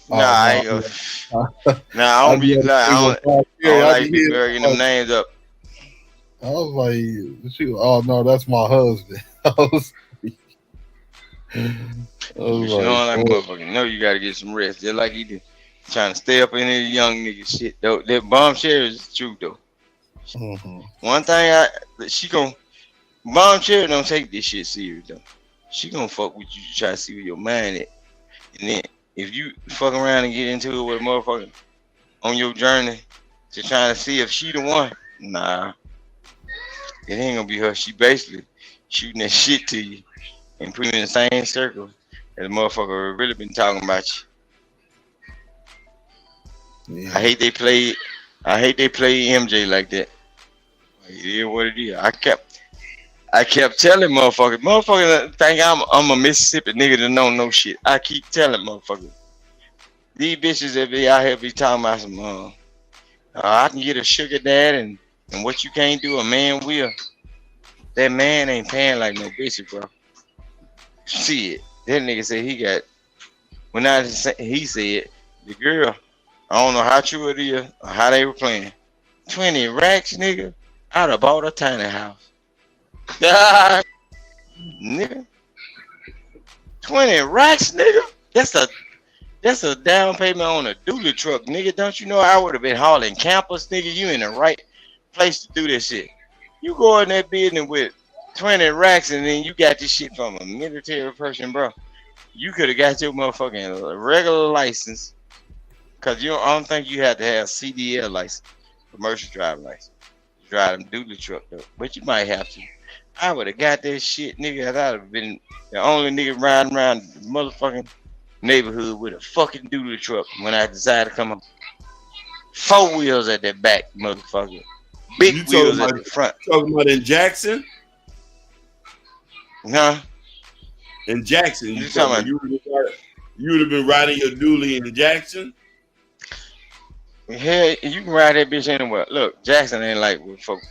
Nah, I ain't gonna. Nah, I don't be like, I don't like be bringing them names up. I was like, oh no, that's my husband. I was You snoring like a motherfucker. No, you gotta get some rest. Just like he did. Trying to stay up in this young nigga shit though. That Bomb Cherry is true though. One thing Bomb Cherry don't take this shit serious though. She gonna fuck with you to try to see where your mind at. And then if you fuck around and get into it with a motherfucker on your journey to trying to see if she the one, nah. It ain't gonna be her. She basically shooting that shit to you and put you in the same circle that the motherfucker really been talking about you. Yeah. I hate they play MJ like that. Like, it is what it is. I kept telling motherfuckers think I'm a Mississippi nigga that don't know shit. I keep telling motherfuckers. These bitches that be out here be talking about some I can get a sugar dad and what you can't do, a man will. That man ain't paying like no bitch, bro. Shit. That nigga said he got he said the girl, I don't know how true it is or how they were playing. 20 racks, nigga. I'd have bought a tiny house. Nigga. 20 racks, nigga. That's a down payment on a dually truck, nigga. Don't you know I would have been hauling campers, nigga? You in the right place to do this shit. You go in that building with 20 racks and then you got this shit from a military person, bro. You could have got your motherfucking regular license. Cause I don't think you had to have CDL license, commercial driving license. Drive them dually truck though. But you might have to. I would have got that shit, nigga. I'd have been the only nigga riding around the motherfucking neighborhood with a fucking dually truck when I decided to come home. 4 wheels at the back, motherfucker. Big wheels at the front. Talking about in Jackson? Huh? In Jackson. You would have been riding your dually in Jackson? Hell, you can ride that bitch anywhere. Look, Jackson ain't like with folks.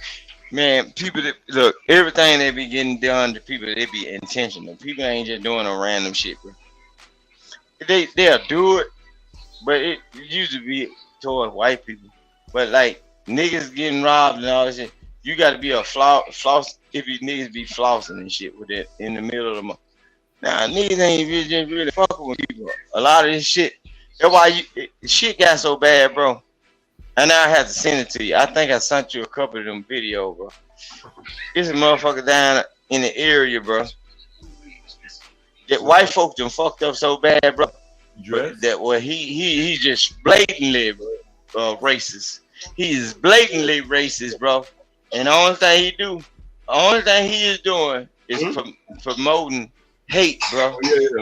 Man, people that look, everything they be getting done to people, they be intentional. People ain't just doing no random shit, bro. They'll do it, but it usually be toward white people. But like niggas getting robbed and all that shit, you got to be a floss. If you niggas be flossing and shit with it in the middle of the month. Now niggas ain't really fucking with people. A lot of this shit. That's why shit got so bad, bro. And now I have to send it to you. I think I sent you a couple of them videos, bro. There's a motherfucker down in the area, bro. That white folks done fucked up so bad, bro. That he just blatantly racist. He is blatantly racist, bro. And the only thing he is doing is promoting hate, bro. He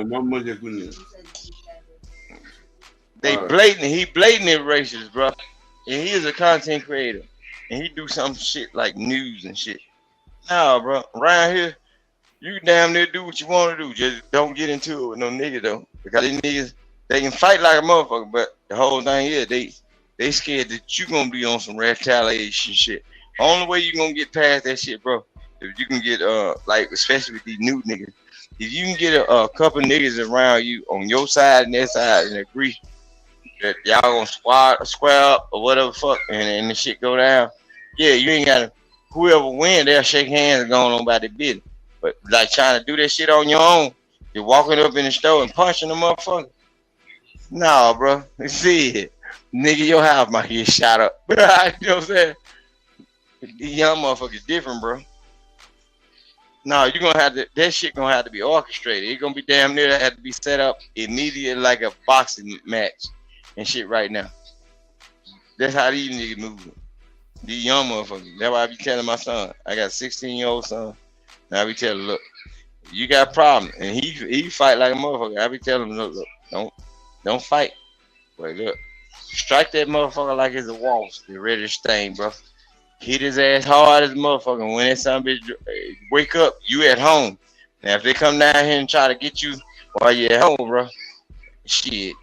blatantly racist, bro. And he is a content creator. And he do some shit like news and shit. Nah, bro. Around here, you damn near do what you want to do. Just don't get into it with no nigga, though. Because these niggas, they can fight like a motherfucker, but the whole thing is they scared that you gonna be on some retaliation shit. Only way you gonna get past that shit, bro, if you can get, like, especially with these new niggas, if you can get a couple niggas around you on your side and their side and agree that y'all gonna square up or whatever fuck and the shit go down, yeah, you ain't gotta, whoever win, they'll shake hands and go on about their business. But like trying to do that shit on your own, you're walking up in the store and punching the motherfucker. Nah, bro. See it. Nigga, your house might get shot up. You know what I'm saying? These young motherfuckers different, bro. No, you're gonna have to, that shit gonna have to be orchestrated. It's gonna be damn near have to be set up immediately like a boxing match and shit right now. That's how these niggas moving. These young motherfuckers. That's why I be telling my son. I got a 16-year-old son. And I be telling him, look, you got a problem. And he fight like a motherfucker. I be telling him, look, don't fight. But look, strike that motherfucker like it's a waltz. They're ready to stain, bro. Hit his ass hard as a motherfucker. When that son bitch wake up, you at home. Now if they come down here and try to get you while you at home, bro, shit,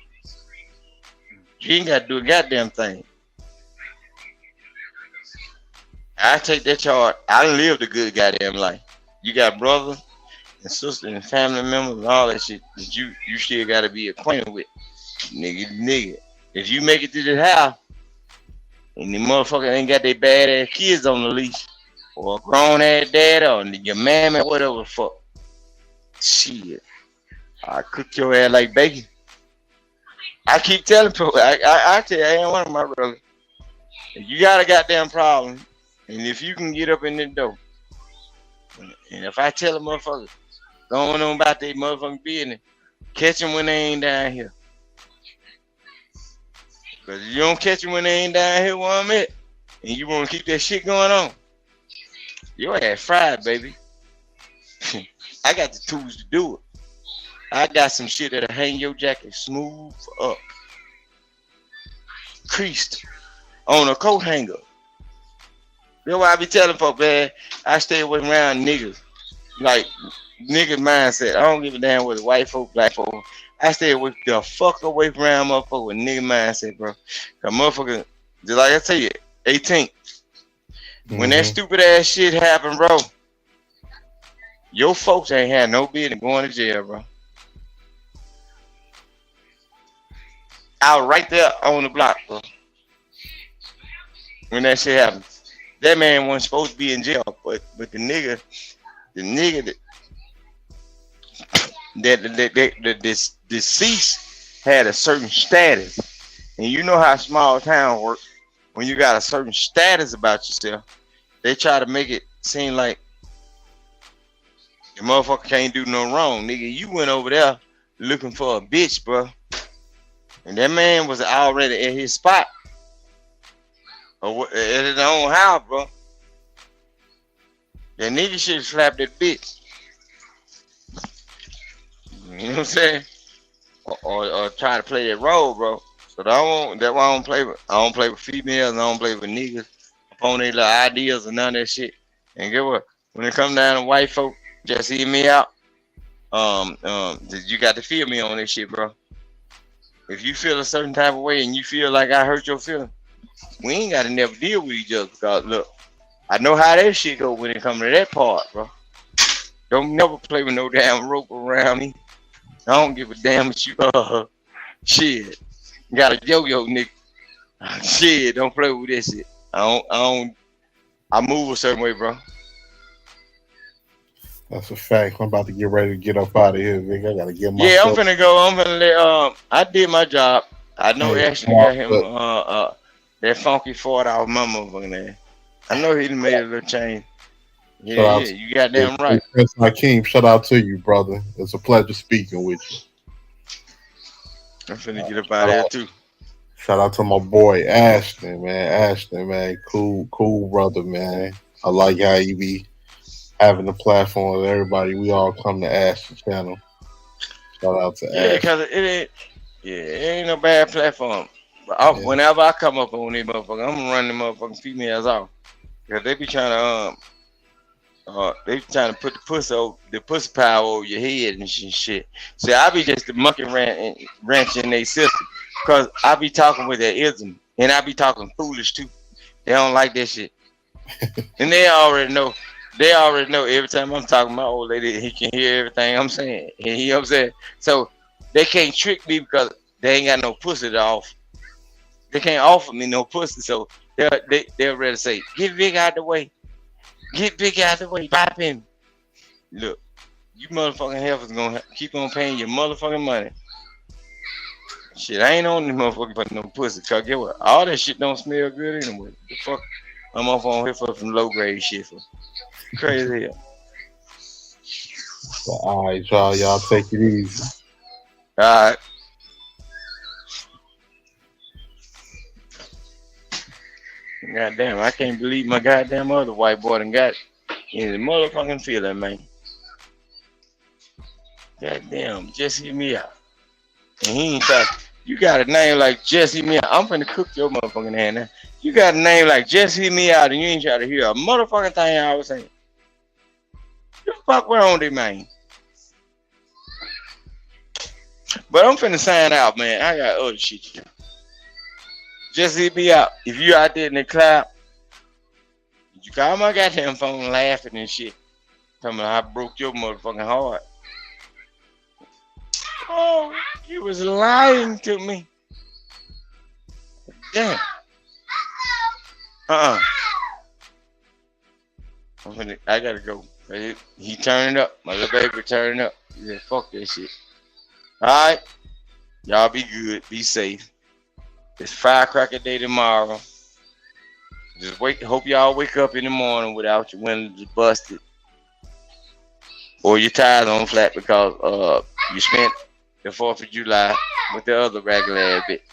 you ain't got to do a goddamn thing. I take that charge. I done lived a good goddamn life. You got brothers and sisters and family members and all that shit that you still got to be acquainted with. Nigga. If you make it to this house and the motherfucker ain't got their bad ass kids on the leash or a grown ass dad or your mammy, whatever the fuck, shit, I cook your ass like bacon. I keep telling people, I tell you, I ain't one of my brothers. If you got a goddamn problem, and if you can get up in the door, and if I tell a motherfucker going on about their motherfucking business, catch them when they ain't down here. Because if you don't catch them when they ain't down here where I'm at, and you want to keep that shit going on, your ass fried, baby. I got the tools to do it. I got some shit that'll hang your jacket smooth up, creased on a coat hanger. That's why I be telling folks, man, I stay away around niggas like nigga mindset. I don't give a damn whether white folk, black folk. I stay with the fuck away from around motherfucker with nigga mindset, bro. Cause motherfucker, just like I tell you, 18th. When that stupid ass shit happened, bro, your folks ain't had no business going to jail, bro. I was right there on the block, bro. When that shit happened, that man wasn't supposed to be in jail, but the nigga that this deceased had a certain status, and you know how small town work. When you got a certain status about yourself, they try to make it seem like the motherfucker can't do no wrong, nigga. You went over there looking for a bitch, bro, and that man was already at his spot or at his own house, bro. That nigga should have slapped that bitch. You know what I'm saying? Or try to play that role, bro. So that's why I don't play with females, and I don't play with niggas upon their little ideas and none of that shit. And get what? When it comes down to white folk, just hear me out. You got to feel me on this shit, bro. If you feel a certain type of way and you feel like I hurt your feelings, we ain't got to never deal with each other. Because look, I know how that shit go when it comes to that part, bro. Don't never play with no damn rope around me. I don't give a damn what you shit. Got a yo-yo, nigga. Shit, don't play with this shit. I move a certain way, bro. That's a fact. I'm about to get ready to get up out of here, nigga. I gotta get my. Yeah, I'm finna go. I'm finna let. I did my job. I know he actually got him that funky $40 motherfucking there. I know he done made a little change. Yeah, you got damn right. Prince Hakeem, shout out to you, brother. It's a pleasure speaking with you. I'm finna get up out of here too. Shout out to my boy Ashton, man. Cool brother, man. I like how you be having the platform with everybody. We all come to Ashton channel. Shout out to Ashton. Yeah, because it ain't no bad platform. But whenever I come up on these motherfuckers, I'm gonna run them motherfucking females off. Because they be trying to put the pussy power over your head and shit. See, I be just the monkey wrench in their system. Because I be talking with their ism. And I be talking foolish too. They don't like that shit. And they already know. They already know every time I'm talking to my old lady, he can hear everything I'm saying. And you know what I'm saying? So they can't trick me because they ain't got no pussy to offer. They can't offer me no pussy. So they'll rather say, get big out the way. Get big out the way. Pop him. Look, you motherfucking heifers gonna keep on paying your motherfucking money. Shit, I ain't on this motherfucker for no pussy. Cause get what? All that shit don't smell good anyway. The fuck? I'm off on here for some low grade shit. For crazy hell. So, all right, y'all take it easy. All right. Goddamn, I can't believe my goddamn other white boy done got in the motherfucking feeling, man. Goddamn, just hear me out. And he ain't talking. You got a name like Just Hear Me Out. I'm finna cook your motherfucking hand now. You got a name like Just Hear Me Out and you ain't trying to hear a motherfucking thing I was saying. The fuck wrong with it, man? But I'm finna sign out, man. I got other shit to do. Just hear me out. If you out there in the cloud, you call my goddamn phone laughing and shit. Tell me I broke your motherfucking heart. Oh, you was lying to me. Damn. I gotta go. He turning up. My little baby turning up. He said, fuck that shit. Alright. Y'all be good. Be safe. It's firecracker day tomorrow. Just hope y'all wake up in the morning without your windows busted. Or your tires on flat because you spent the 4th of July with the other regular ass bit.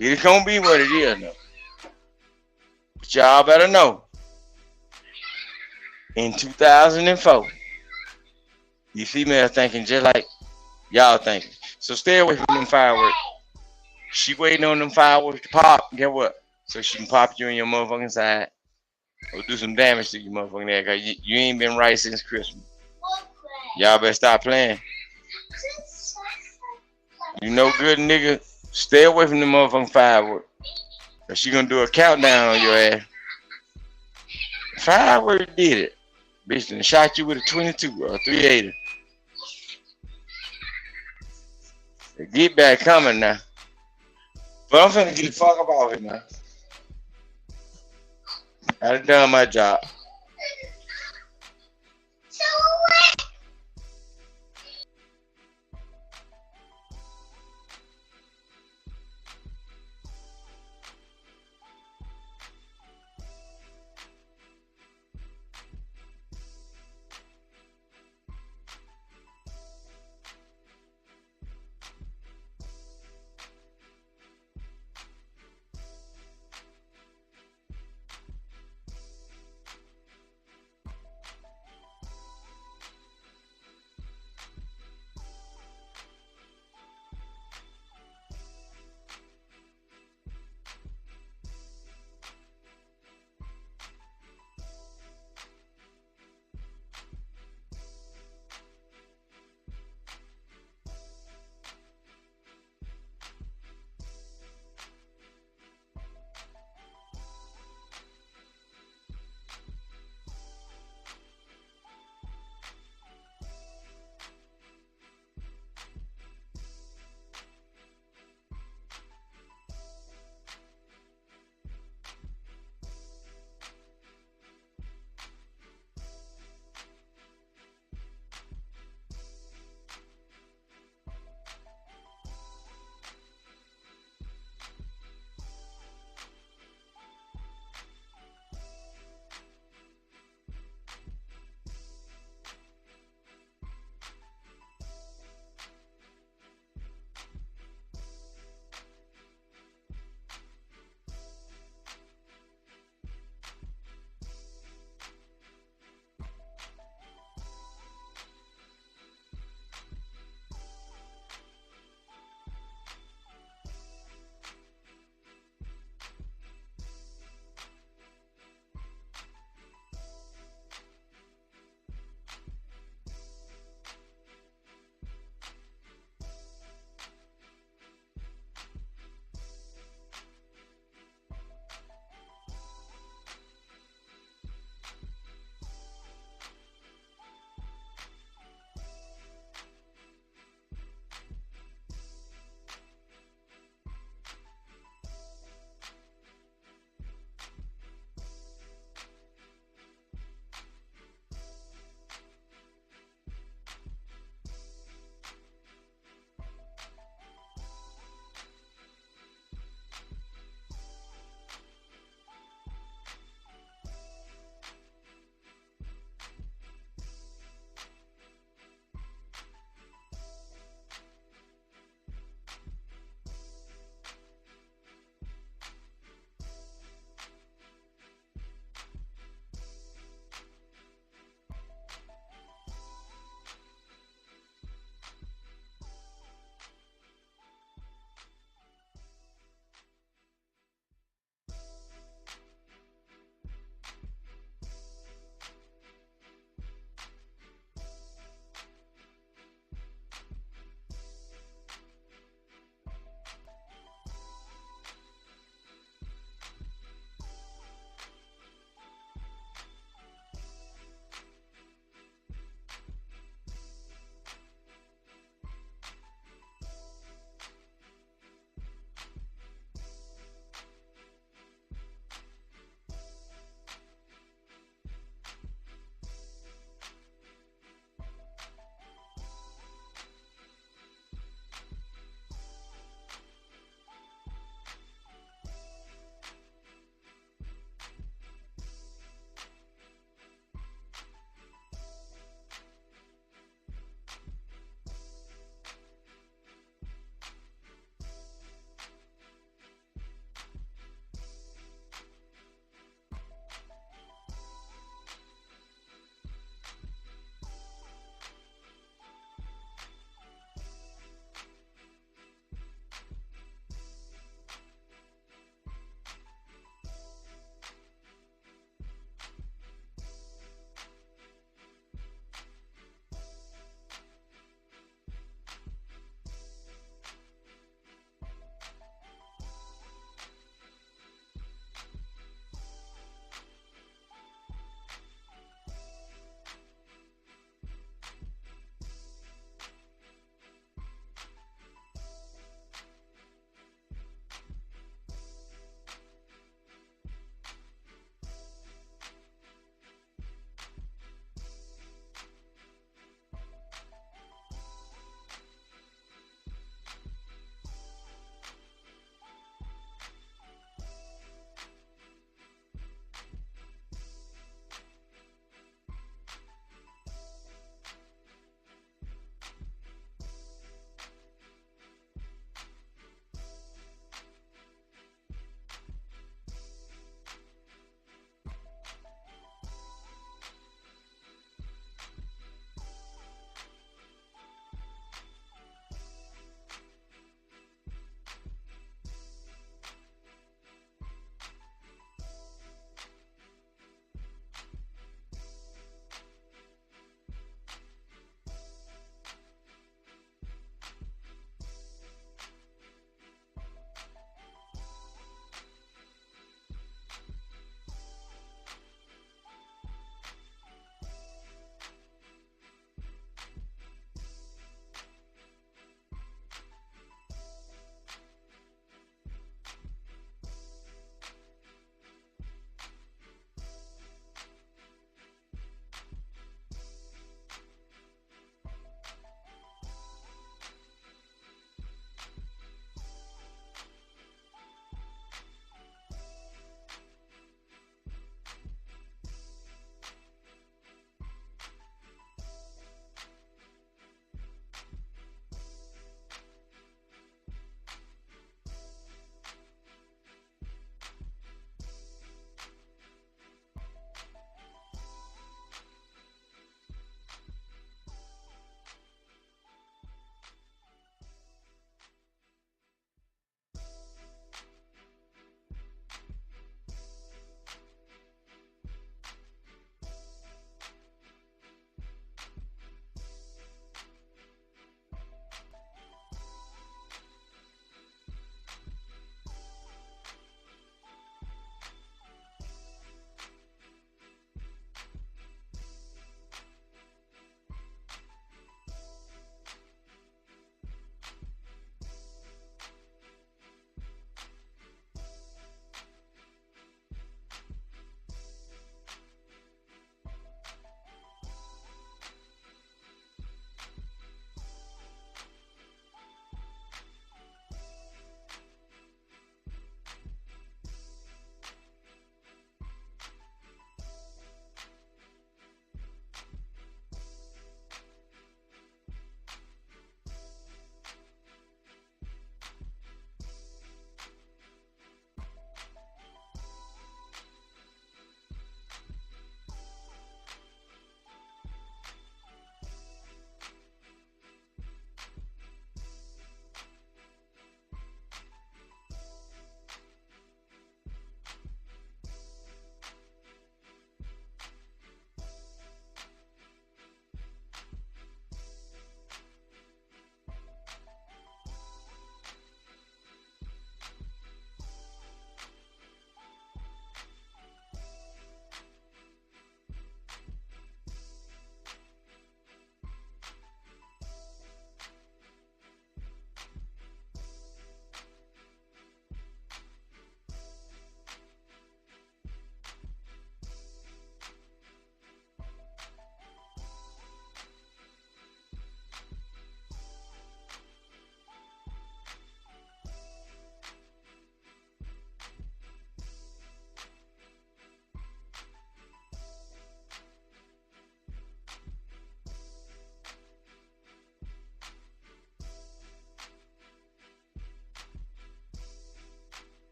It's gonna be what it is now. But y'all better know. In 2004, you female thinking just like y'all thinking. So stay away from them fireworks. She waiting on them fireworks to pop. Get what? So she can pop you in your motherfucking side. Or do some damage to you motherfucking ass, cause you ain't been right since Christmas. Y'all better stop playing. You know good, nigga. Stay away from the motherfucking firework. Cause she gonna do a countdown on your ass. Firework did it. Bitch done shot you with a 22 or a 380. The get back coming now. But I'm finna get the fuck up off here now. I done done my job.